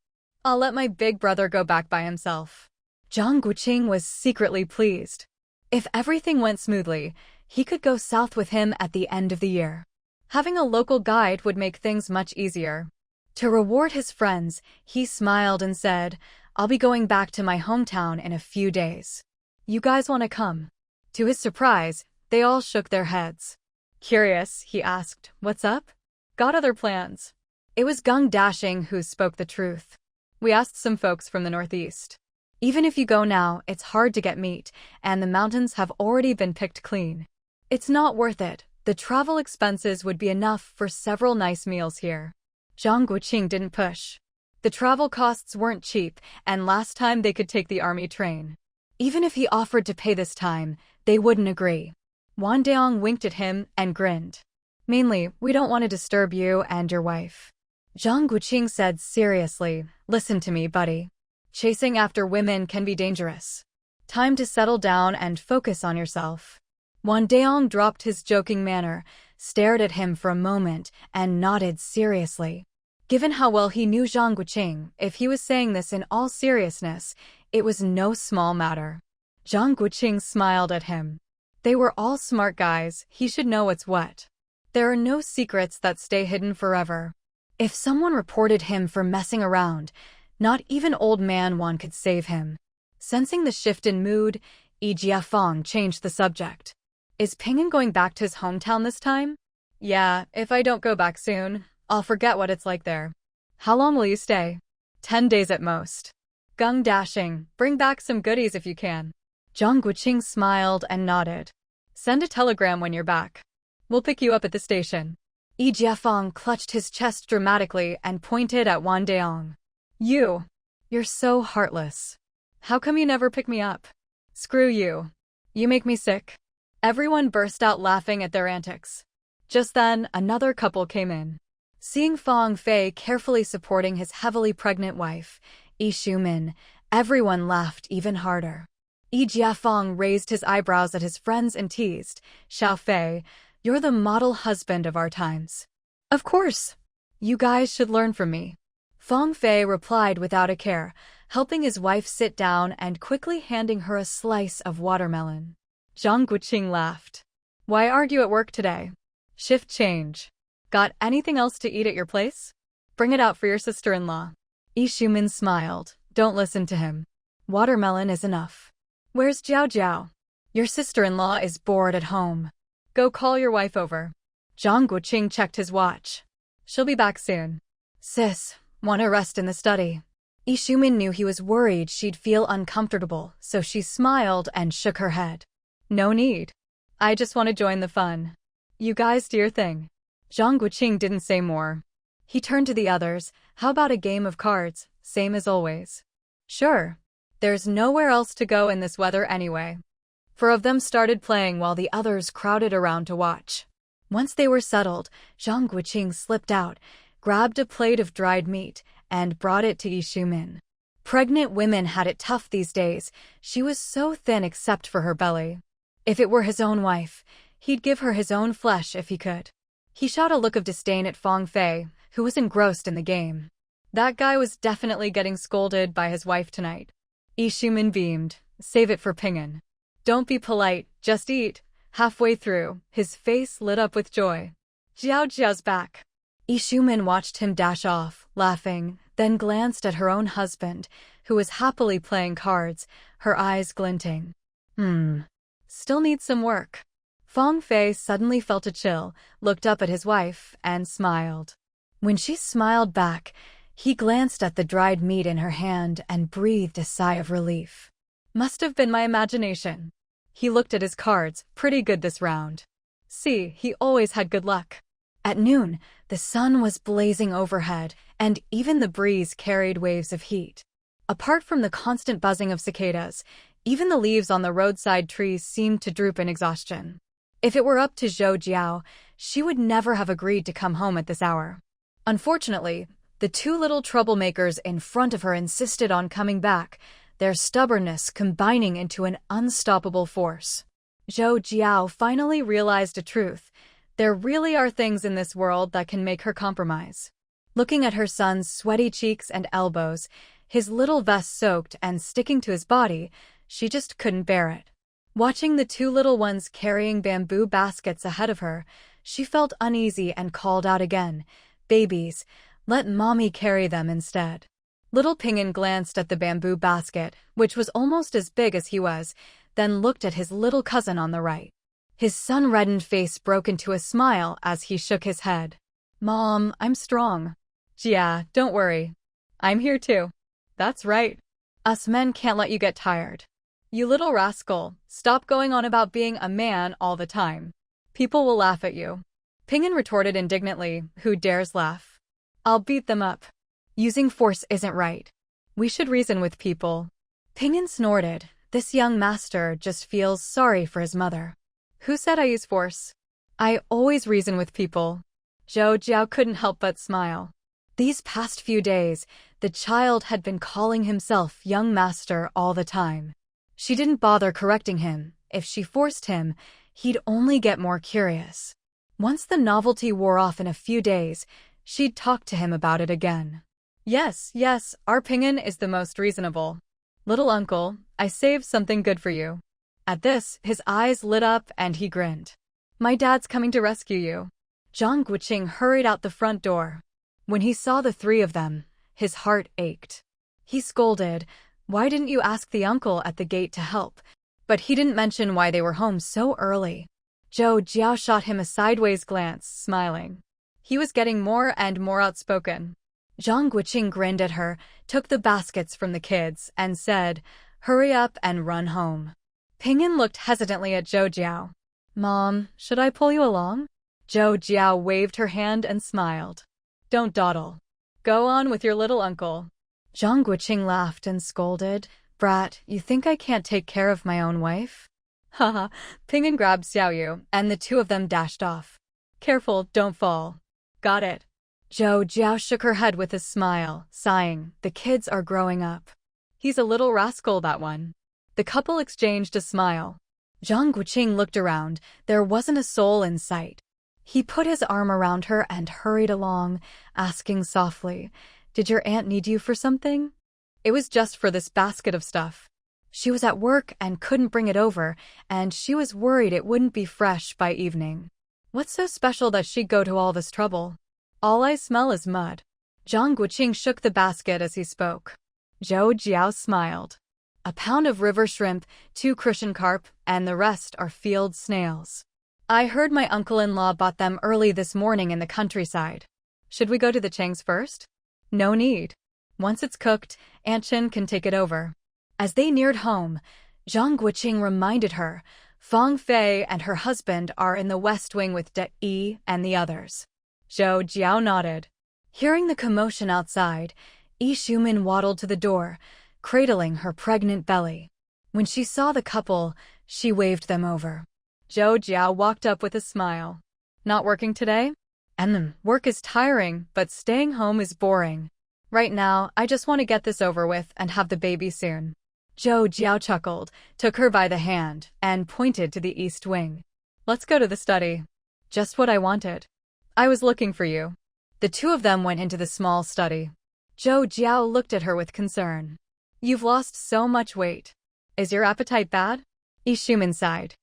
I'll let my big brother go back by himself." Zhang Guoqing was secretly pleased. If everything went smoothly, he could go south with him at the end of the year. Having a local guide would make things much easier. To reward his friends, he smiled and said, "I'll be going back to my hometown in a few days. You guys want to come?" To his surprise, they all shook their heads. Curious, he asked, "What's up?" "Got other plans." It was Geng Dashing who spoke the truth. "We asked some folks from the northeast. Even if you go now, it's hard to get meat, and the mountains have already been picked clean. It's not worth it. The travel expenses would be enough for several nice meals here." Zhang Guoqing didn't push. The travel costs weren't cheap, and last time they could take the army train. Even if he offered to pay this time, they wouldn't agree. Wan Deong winked at him and grinned. "Mainly, we don't want to disturb you and your wife." Zhang Guoqing said seriously, "Listen to me, buddy. Chasing after women can be dangerous. Time to settle down and focus on yourself." Wan Deong dropped his joking manner, stared at him for a moment, and nodded seriously. Given how well he knew Zhang Guoqing, if he was saying this in all seriousness, it was no small matter. Zhang Guoqing smiled at him. They were all smart guys, he should know what's what. There are no secrets that stay hidden forever. If someone reported him for messing around, not even old man Wan could save him. Sensing the shift in mood, Yi Jiafeng changed the subject. "Is Ping'an going back to his hometown this time?" Yeah, if I don't go back soon, I'll forget what it's like there. How long will you stay? 10 days at most. Gung dashing, bring back some goodies if you can. Zhang Guoqing smiled and nodded. Send a telegram when you're back. We'll pick you up at the station. Yi Jiafeng clutched his chest dramatically and pointed at Wan Deong. You're so heartless. How come you never pick me up? Screw you. You make me sick. Everyone burst out laughing at their antics. Just then, another couple came in. Seeing Fang Fei carefully supporting his heavily pregnant wife, Yi Shumin, everyone laughed even harder. Yi Jiafeng raised his eyebrows at his friends and teased, Xiao Fei, you're the model husband of our times. Of course. You guys should learn from me. Fang Fei replied without a care, helping his wife sit down and quickly handing her a slice of watermelon. Zhang Guoqing laughed. Why aren't you at work today? Shift change. Got anything else to eat at your place? Bring it out for your sister-in-law. Yi Shumin smiled. Don't listen to him. Watermelon is enough. Where's Zhou Jiao? Your sister-in-law is bored at home. Go call your wife over. Zhang Guoqing checked his watch. She'll be back soon. Sis, wanna rest in the study? Yi Shumin knew he was worried she'd feel uncomfortable, so she smiled and shook her head. No need. I just want to join the fun. You guys do your thing. Zhang Guoqing didn't say more. He turned to the others. How about a game of cards, same as always? Sure. There's nowhere else to go in this weather anyway. 4 of them started playing while the others crowded around to watch. Once they were settled, Zhang Guoqing slipped out, grabbed a plate of dried meat, and brought it to Yi Shumin. Pregnant women had it tough these days. She was so thin except for her belly. If it were his own wife, he'd give her his own flesh if he could. He shot a look of disdain at Fang Fei, who was engrossed in the game. That guy was definitely getting scolded by his wife tonight. Yi Shumin beamed. Save it for Ping'an. Don't be polite, just eat. Halfway through, his face lit up with joy. Jiao Jiao's back. Yi Shumin watched him dash off, laughing, then glanced at her own husband, who was happily playing cards, her eyes glinting. Still needs some work. Fang Fei suddenly felt a chill, looked up at his wife, and smiled. When she smiled back, he glanced at the dried meat in her hand and breathed a sigh of relief. Must have been my imagination. He looked at his cards, pretty good this round. See, he always had good luck. At noon, the sun was blazing overhead, and even the breeze carried waves of heat. Apart from the constant buzzing of cicadas, even the leaves on the roadside trees seemed to droop in exhaustion. If it were up to Zhou Jiao, she would never have agreed to come home at this hour. Unfortunately, the 2 little troublemakers in front of her insisted on coming back, their stubbornness combining into an unstoppable force. Zhou Jiao finally realized a truth. There really are things in this world that can make her compromise. Looking at her son's sweaty cheeks and elbows, his little vest soaked and sticking to his body, she just couldn't bear it. Watching the 2 little ones carrying bamboo baskets ahead of her, she felt uneasy and called out again, "Babies, let mommy carry them instead." Little Ping'an glanced at the bamboo basket, which was almost as big as he was, then looked at his little cousin on the right. His sun-reddened face broke into a smile as he shook his head. Mom, I'm strong. Yeah, don't worry. I'm here too. That's right. Us men can't let you get tired. You little rascal, stop going on about being a man all the time. People will laugh at you. Ping'an retorted indignantly, who dares laugh? I'll beat them up. Using force isn't right. We should reason with people. Ping'an snorted. This young master just feels sorry for his mother. Who said I use force? I always reason with people. Zhou Jiao couldn't help but smile. These past few days, the child had been calling himself young master all the time. She didn't bother correcting him. If she forced him, he'd only get more curious. Once the novelty wore off in a few days, she'd talk to him about it again. Yes, our Ping'an is the most reasonable. Little uncle, I saved something good for you. At this, his eyes lit up and he grinned. My dad's coming to rescue you. Zhang Guoqing hurried out the front door. When he saw the 3 of them, his heart ached. He scolded, "Why didn't you ask the uncle at the gate to help?" But he didn't mention why they were home so early. Zhou Jiao shot him a sideways glance, smiling. He was getting more and more outspoken. Zhang Guoqing grinned at her, took the baskets from the kids, and said, "Hurry up and run home." Ping'an looked hesitantly at Zhou Jiao. "Mom, should I pull you along?" Zhou Jiao waved her hand and smiled. "Don't dawdle. Go on with your little uncle." Zhang Guoqing laughed and scolded, "Brat, you think I can't take care of my own wife?" Haha, Ping'an grabbed Xiaoyu, and the two of them dashed off. "Careful, don't fall." "Got it." Zhou Jiao shook her head with a smile, sighing, "The kids are growing up." "He's a little rascal, that one." The couple exchanged a smile. Zhang Guoqing looked around. There wasn't a soul in sight. He put his arm around her and hurried along, asking softly, "Did your aunt need you for something?" "It was just for this basket of stuff. She was at work and couldn't bring it over, and she was worried it wouldn't be fresh by evening." "What's so special that she'd go to all this trouble?" "All I smell is mud." Zhang Guoqing shook the basket as he spoke. Zhou Jiao smiled. "A pound of river shrimp, 2 crucian carp, and the rest are field snails. I heard my uncle-in-law bought them early this morning in the countryside. Should we go to the Changs first?" "No need. Once it's cooked, Aunt Chin can take it over." As they neared home, Zhang Guoqing reminded her, Fang Fei and her husband are in the West Wing with De Yi and the others. Zhou Jiao nodded. Hearing the commotion outside, Yi Shumin waddled to the door, cradling her pregnant belly. When she saw the couple, she waved them over. Zhou Jiao walked up with a smile. "Not working today?" Work is tiring, but staying home is boring. Right now, I just want to get this over with and have the baby soon." Zhou Jiao chuckled, took her by the hand, and pointed to the east wing. "Let's go to the study." "Just what I wanted. I was looking for you." The two of them went into the small study. Zhou Jiao looked at her with concern. "You've lost so much weight. Is your appetite bad?" Yi Shumin sighed.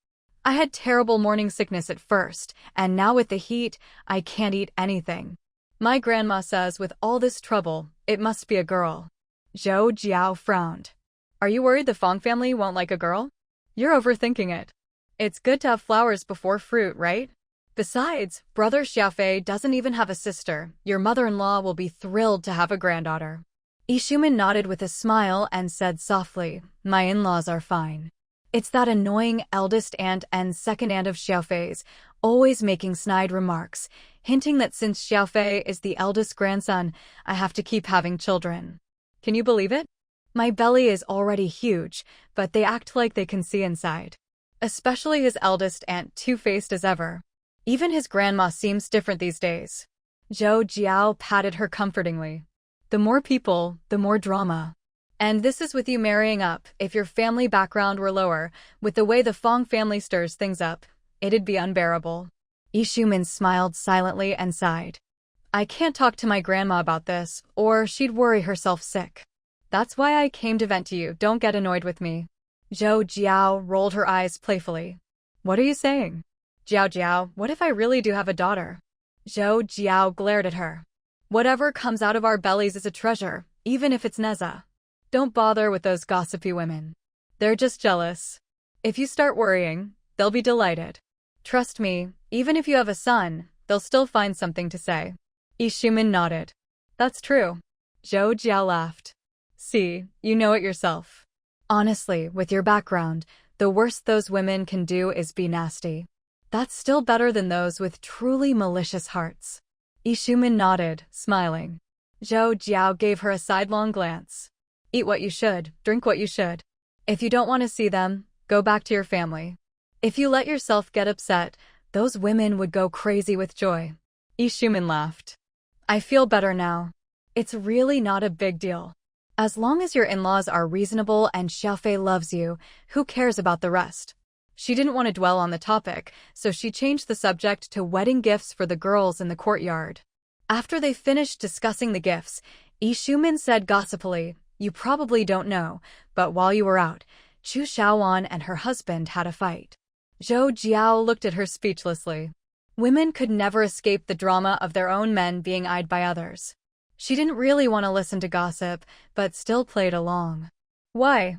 "I had terrible morning sickness at first, and now with the heat, I can't eat anything. My grandma says with all this trouble, it must be a girl." Zhou Jiao frowned. "Are you worried the Fang family won't like a girl?" "You're overthinking it. It's good to have flowers before fruit, right? Besides, Brother Xiaofei doesn't even have a sister. Your mother-in-law will be thrilled to have a granddaughter." Yi Shumin nodded with a smile and said softly, "My in-laws are fine. It's that annoying eldest aunt and second aunt of Xiaofei's, always making snide remarks, hinting that since Xiaofei is the eldest grandson, I have to keep having children. Can you believe it? My belly is already huge, but they act like they can see inside. Especially his eldest aunt, two-faced as ever. Even his grandma seems different these days." Zhou Jiao patted her comfortingly. "The more people, the more drama. And this is with you marrying up. If your family background were lower, with the way the Fang family stirs things up, it'd be unbearable." Yi Shumin smiled silently and sighed. "I can't talk to my grandma about this, or she'd worry herself sick. That's why I came to vent to you. Don't get annoyed with me." Zhou Jiao rolled her eyes playfully. "What are you saying?" Jiao, what if I really do have a daughter?" Zhou Jiao glared at her. "Whatever comes out of our bellies is a treasure, even if it's Neza. Don't bother with those gossipy women. They're just jealous. If you start worrying, they'll be delighted. Trust me, even if you have a son, they'll still find something to say." Yi Shumin nodded. "That's true." Zhou Jiao laughed. "See, you know it yourself. Honestly, with your background, the worst those women can do is be nasty. That's still better than those with truly malicious hearts." Yi Shumin nodded, smiling. Zhou Jiao gave her a sidelong glance. "Eat what you should, drink what you should. If you don't want to see them, go back to your family. If you let yourself get upset, those women would go crazy with joy." Yi Shumin laughed. "I feel better now. It's really not a big deal. As long as your in-laws are reasonable and Xiaofei loves you, who cares about the rest?" She didn't want to dwell on the topic, so she changed the subject to wedding gifts for the girls in the courtyard. After they finished discussing the gifts, Yi Shumin said gossipily, "You probably don't know, but while you were out, Chu Xiaowan and her husband had a fight." Zhou Jiao looked at her speechlessly. Women could never escape the drama of their own men being eyed by others. She didn't really want to listen to gossip, but still played along. "Why?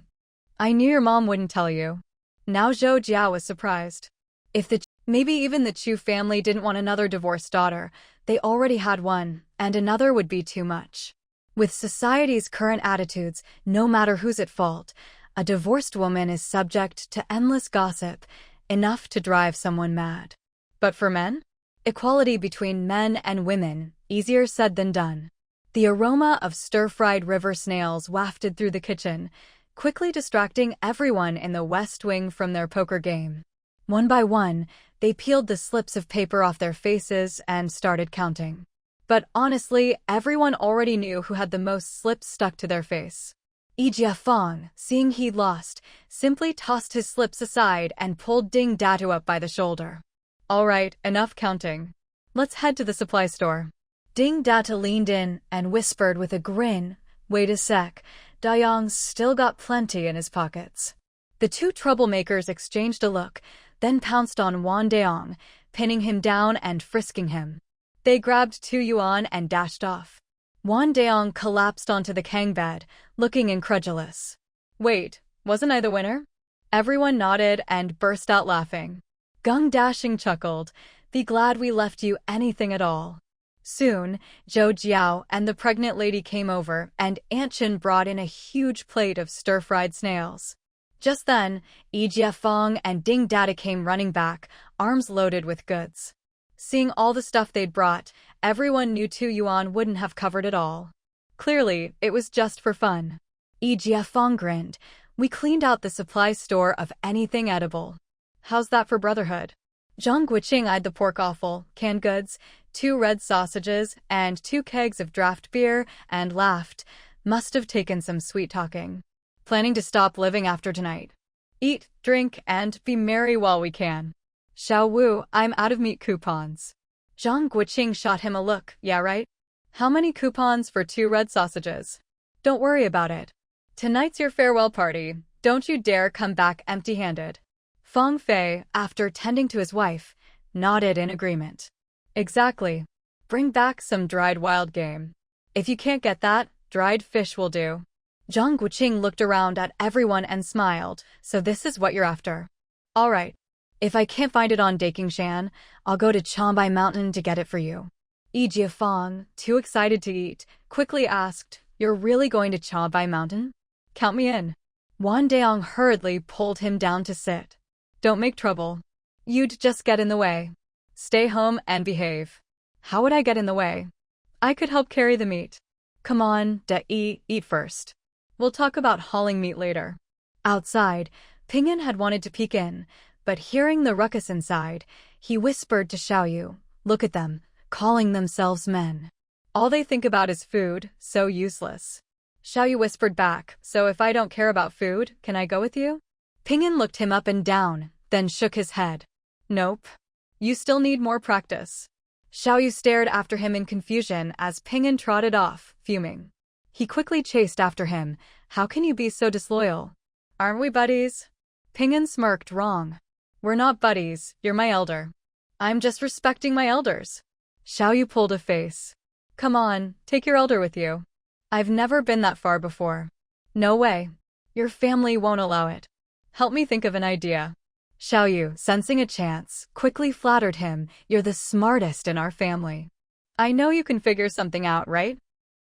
I knew your mom wouldn't tell you." Now Zhou Jiao was surprised. If the Maybe even the Chu family didn't want another divorced daughter. They already had one, and another would be too much. With society's current attitudes, no matter who's at fault, a divorced woman is subject to endless gossip, enough to drive someone mad. But for men? Equality between men and women, easier said than done. The aroma of stir-fried river snails wafted through the kitchen, quickly distracting everyone in the West Wing from their poker game. One by one, they peeled the slips of paper off their faces and started counting. But honestly, everyone already knew who had the most slips stuck to their face. Ijia Fong, seeing he'd lost, simply tossed his slips aside and pulled Ding Datu up by the shoulder. All right, enough counting. Let's head to the supply store. Ding Datu leaned in and whispered with a grin, "Wait a sec, Dayong's still got plenty in his pockets." The two troublemakers exchanged a look, then pounced on Wan Daong, pinning him down and frisking him. They grabbed 2 yuan and dashed off. Wan Daong collapsed onto the Kang bed, looking incredulous. Wait, wasn't I the winner? Everyone nodded and burst out laughing. Gung Dashing chuckled, "Be glad we left you anything at all." Soon, Zhou Jiao and the pregnant lady came over, and Aunt Chen brought in a huge plate of stir-fried snails. Just then, Ijia Fong and Ding Data came running back, arms loaded with goods. Seeing all the stuff they'd brought, everyone knew 2 yuan wouldn't have covered it all. Clearly, it was just for fun. Ijia Fong grinned, "We cleaned out the supply store of anything edible. How's that for brotherhood?" Zhang Guoqing eyed the pork offal, canned goods, 2 red sausages, and 2 kegs of draft beer, and laughed. Must have taken some sweet talking. Planning to stop living after tonight. Eat, drink, and be merry while we can. Xiao Wu, I'm out of meat coupons. Zhang Guoqing shot him a look, yeah right? How many coupons for 2 red sausages? Don't worry about it. Tonight's your farewell party. Don't you dare come back empty-handed. Feng Fei, after tending to his wife, nodded in agreement. Exactly. Bring back some dried wild game. If you can't get that, dried fish will do. Zhang Guoqing looked around at everyone and smiled, so this is what you're after. All right. If I can't find it on Dakingshan, I'll go to Changbai Mountain to get it for you. Ijia Fong, too excited to eat, quickly asked, "You're really going to Changbai Mountain? Count me in." Wan Daong hurriedly pulled him down to sit. "Don't make trouble. You'd just get in the way. Stay home and behave." "How would I get in the way? I could help carry the meat." "Come on, eat first. We'll talk about hauling meat later." Outside, Ping'an had wanted to peek in, but hearing the ruckus inside, he whispered to Xiaoyu, "Look at them, calling themselves men. All they think about is food, so useless." Xiaoyu whispered back, "So if I don't care about food, can I go with you?" Ping'an looked him up and down, then shook his head. "Nope. You still need more practice." Xiaoyu stared after him in confusion as Ping'an trotted off, fuming. He quickly chased after him. "How can you be so disloyal? Aren't we buddies?" Ping'an smirked. "Wrong. We're not buddies, you're my elder. I'm just respecting my elders." Xiaoyu pulled a face. "Come on, take your elder with you." "I've never been that far before." "No way. Your family won't allow it. Help me think of an idea." Xiaoyu, sensing a chance, quickly flattered him, "You're the smartest in our family. I know you can figure something out, right?"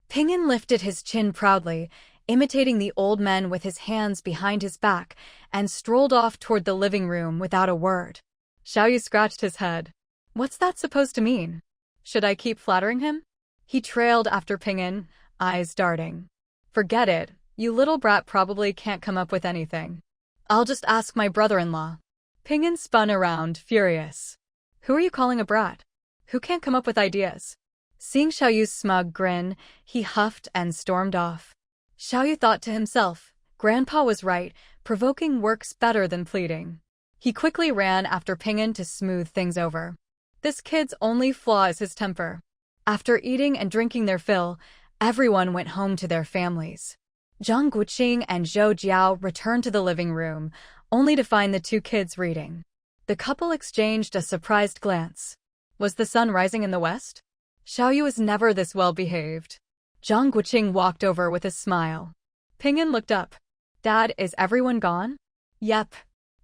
Ping'an lifted his chin proudly, imitating the old man with his hands behind his back, and strolled off toward the living room without a word. Xiaoyu scratched his head. What's that supposed to mean? Should I keep flattering him? He trailed after Ping'an, eyes darting. Forget it, you little brat probably can't come up with anything. I'll just ask my brother-in-law. Ping'an spun around, furious. Who are you calling a brat? Who can't come up with ideas? Seeing Xiaoyu's smug grin, he huffed and stormed off. Xiaoyu thought to himself, Grandpa was right, provoking works better than pleading. He quickly ran after Ping'an to smooth things over. This kid's only flaw is his temper. After eating and drinking their fill, everyone went home to their families. Zhang Guoqing and Zhou Jiao returned to the living room, only to find the two kids reading. The couple exchanged a surprised glance. Was the sun rising in the west? Xiaoyu was never this well-behaved. Zhang Guoqing walked over with a smile. Ping'an looked up. Dad, is everyone gone? Yep.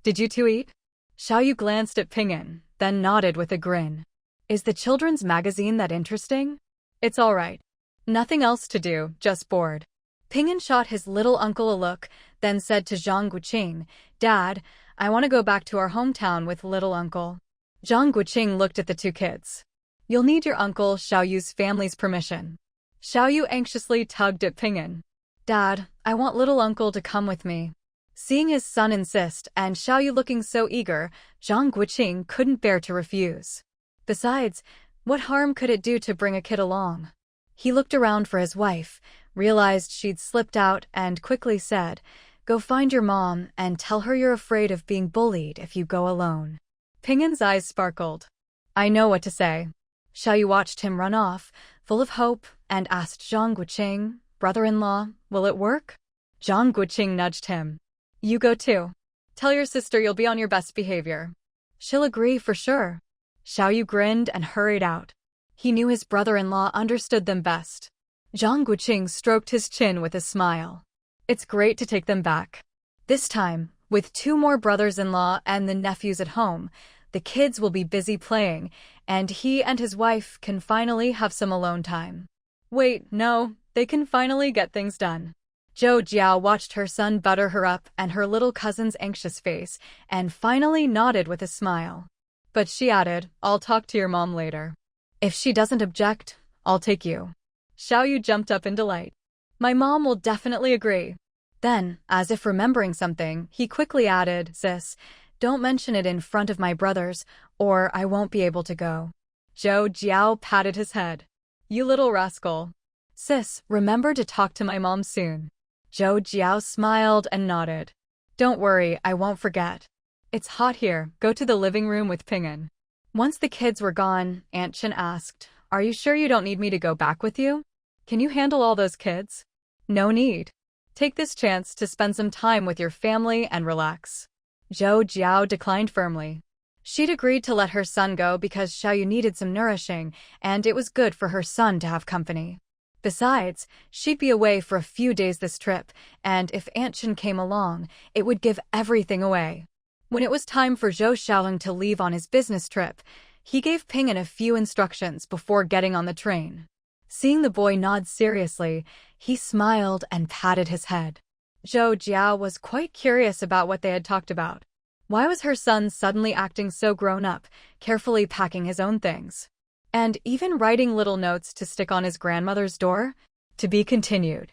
Did you two eat? Xiaoyu glanced at Ping'an, then nodded with a grin. Is the children's magazine that interesting? It's all right. Nothing else to do, just bored. Ping'an shot his little uncle a look, then said to Zhang Guoqing, Dad, I want to go back to our hometown with little uncle. Zhang Guoqing looked at the two kids. You'll need your uncle Xiaoyu's family's permission. Xiaoyu anxiously tugged at Ping'an. Dad, I want little uncle to come with me. Seeing his son insist and Xiaoyu looking so eager, Zhang Guoqing couldn't bear to refuse. Besides, what harm could it do to bring a kid along? He looked around for his wife, realized she'd slipped out, and quickly said, Go find your mom and tell her you're afraid of being bullied if you go alone. Ping'an's eyes sparkled. I know what to say. Xiaoyu watched him run off, full of hope, and asked Zhang Guoqing, Brother-in-law, will it work? Zhang Guoqing nudged him. You go too. Tell your sister you'll be on your best behavior. She'll agree for sure. Xiaoyu grinned and hurried out. He knew his brother-in-law understood them best. Zhang Guoqing stroked his chin with a smile. It's great to take them back. This time, with 2 more brothers-in-law and the nephews at home, the kids will be busy playing, and he and his wife can finally have some alone time. Wait, no, they can finally get things done. Zhou Jiao watched her son butter her up and her little cousin's anxious face, and finally nodded with a smile. But she added, I'll talk to your mom later. If she doesn't object, I'll take you. Xiaoyu jumped up in delight. My mom will definitely agree. Then, as if remembering something, he quickly added, Sis, don't mention it in front of my brothers, or I won't be able to go. Zhou Jiao patted his head. You little rascal. Sis, remember to talk to my mom soon. Zhou Jiao smiled and nodded. Don't worry, I won't forget. It's hot here, go to the living room with Ping'an. Once the kids were gone, Aunt Chen asked, Are you sure you don't need me to go back with you? Can you handle all those kids? No need. Take this chance to spend some time with your family and relax. Zhou Jiao declined firmly. She'd agreed to let her son go because Xiaoyu needed some nourishing, and it was good for her son to have company. Besides, she'd be away for a few days this trip, and if Aunt Chen came along, it would give everything away. When it was time for Zhou Xiaoling to leave on his business trip, he gave Ping'an a few instructions before getting on the train. Seeing the boy nod seriously, he smiled and patted his head. Zhou Jiao was quite curious about what they had talked about. Why was her son suddenly acting so grown up, carefully packing his own things? And even writing little notes to stick on his grandmother's door? To be continued.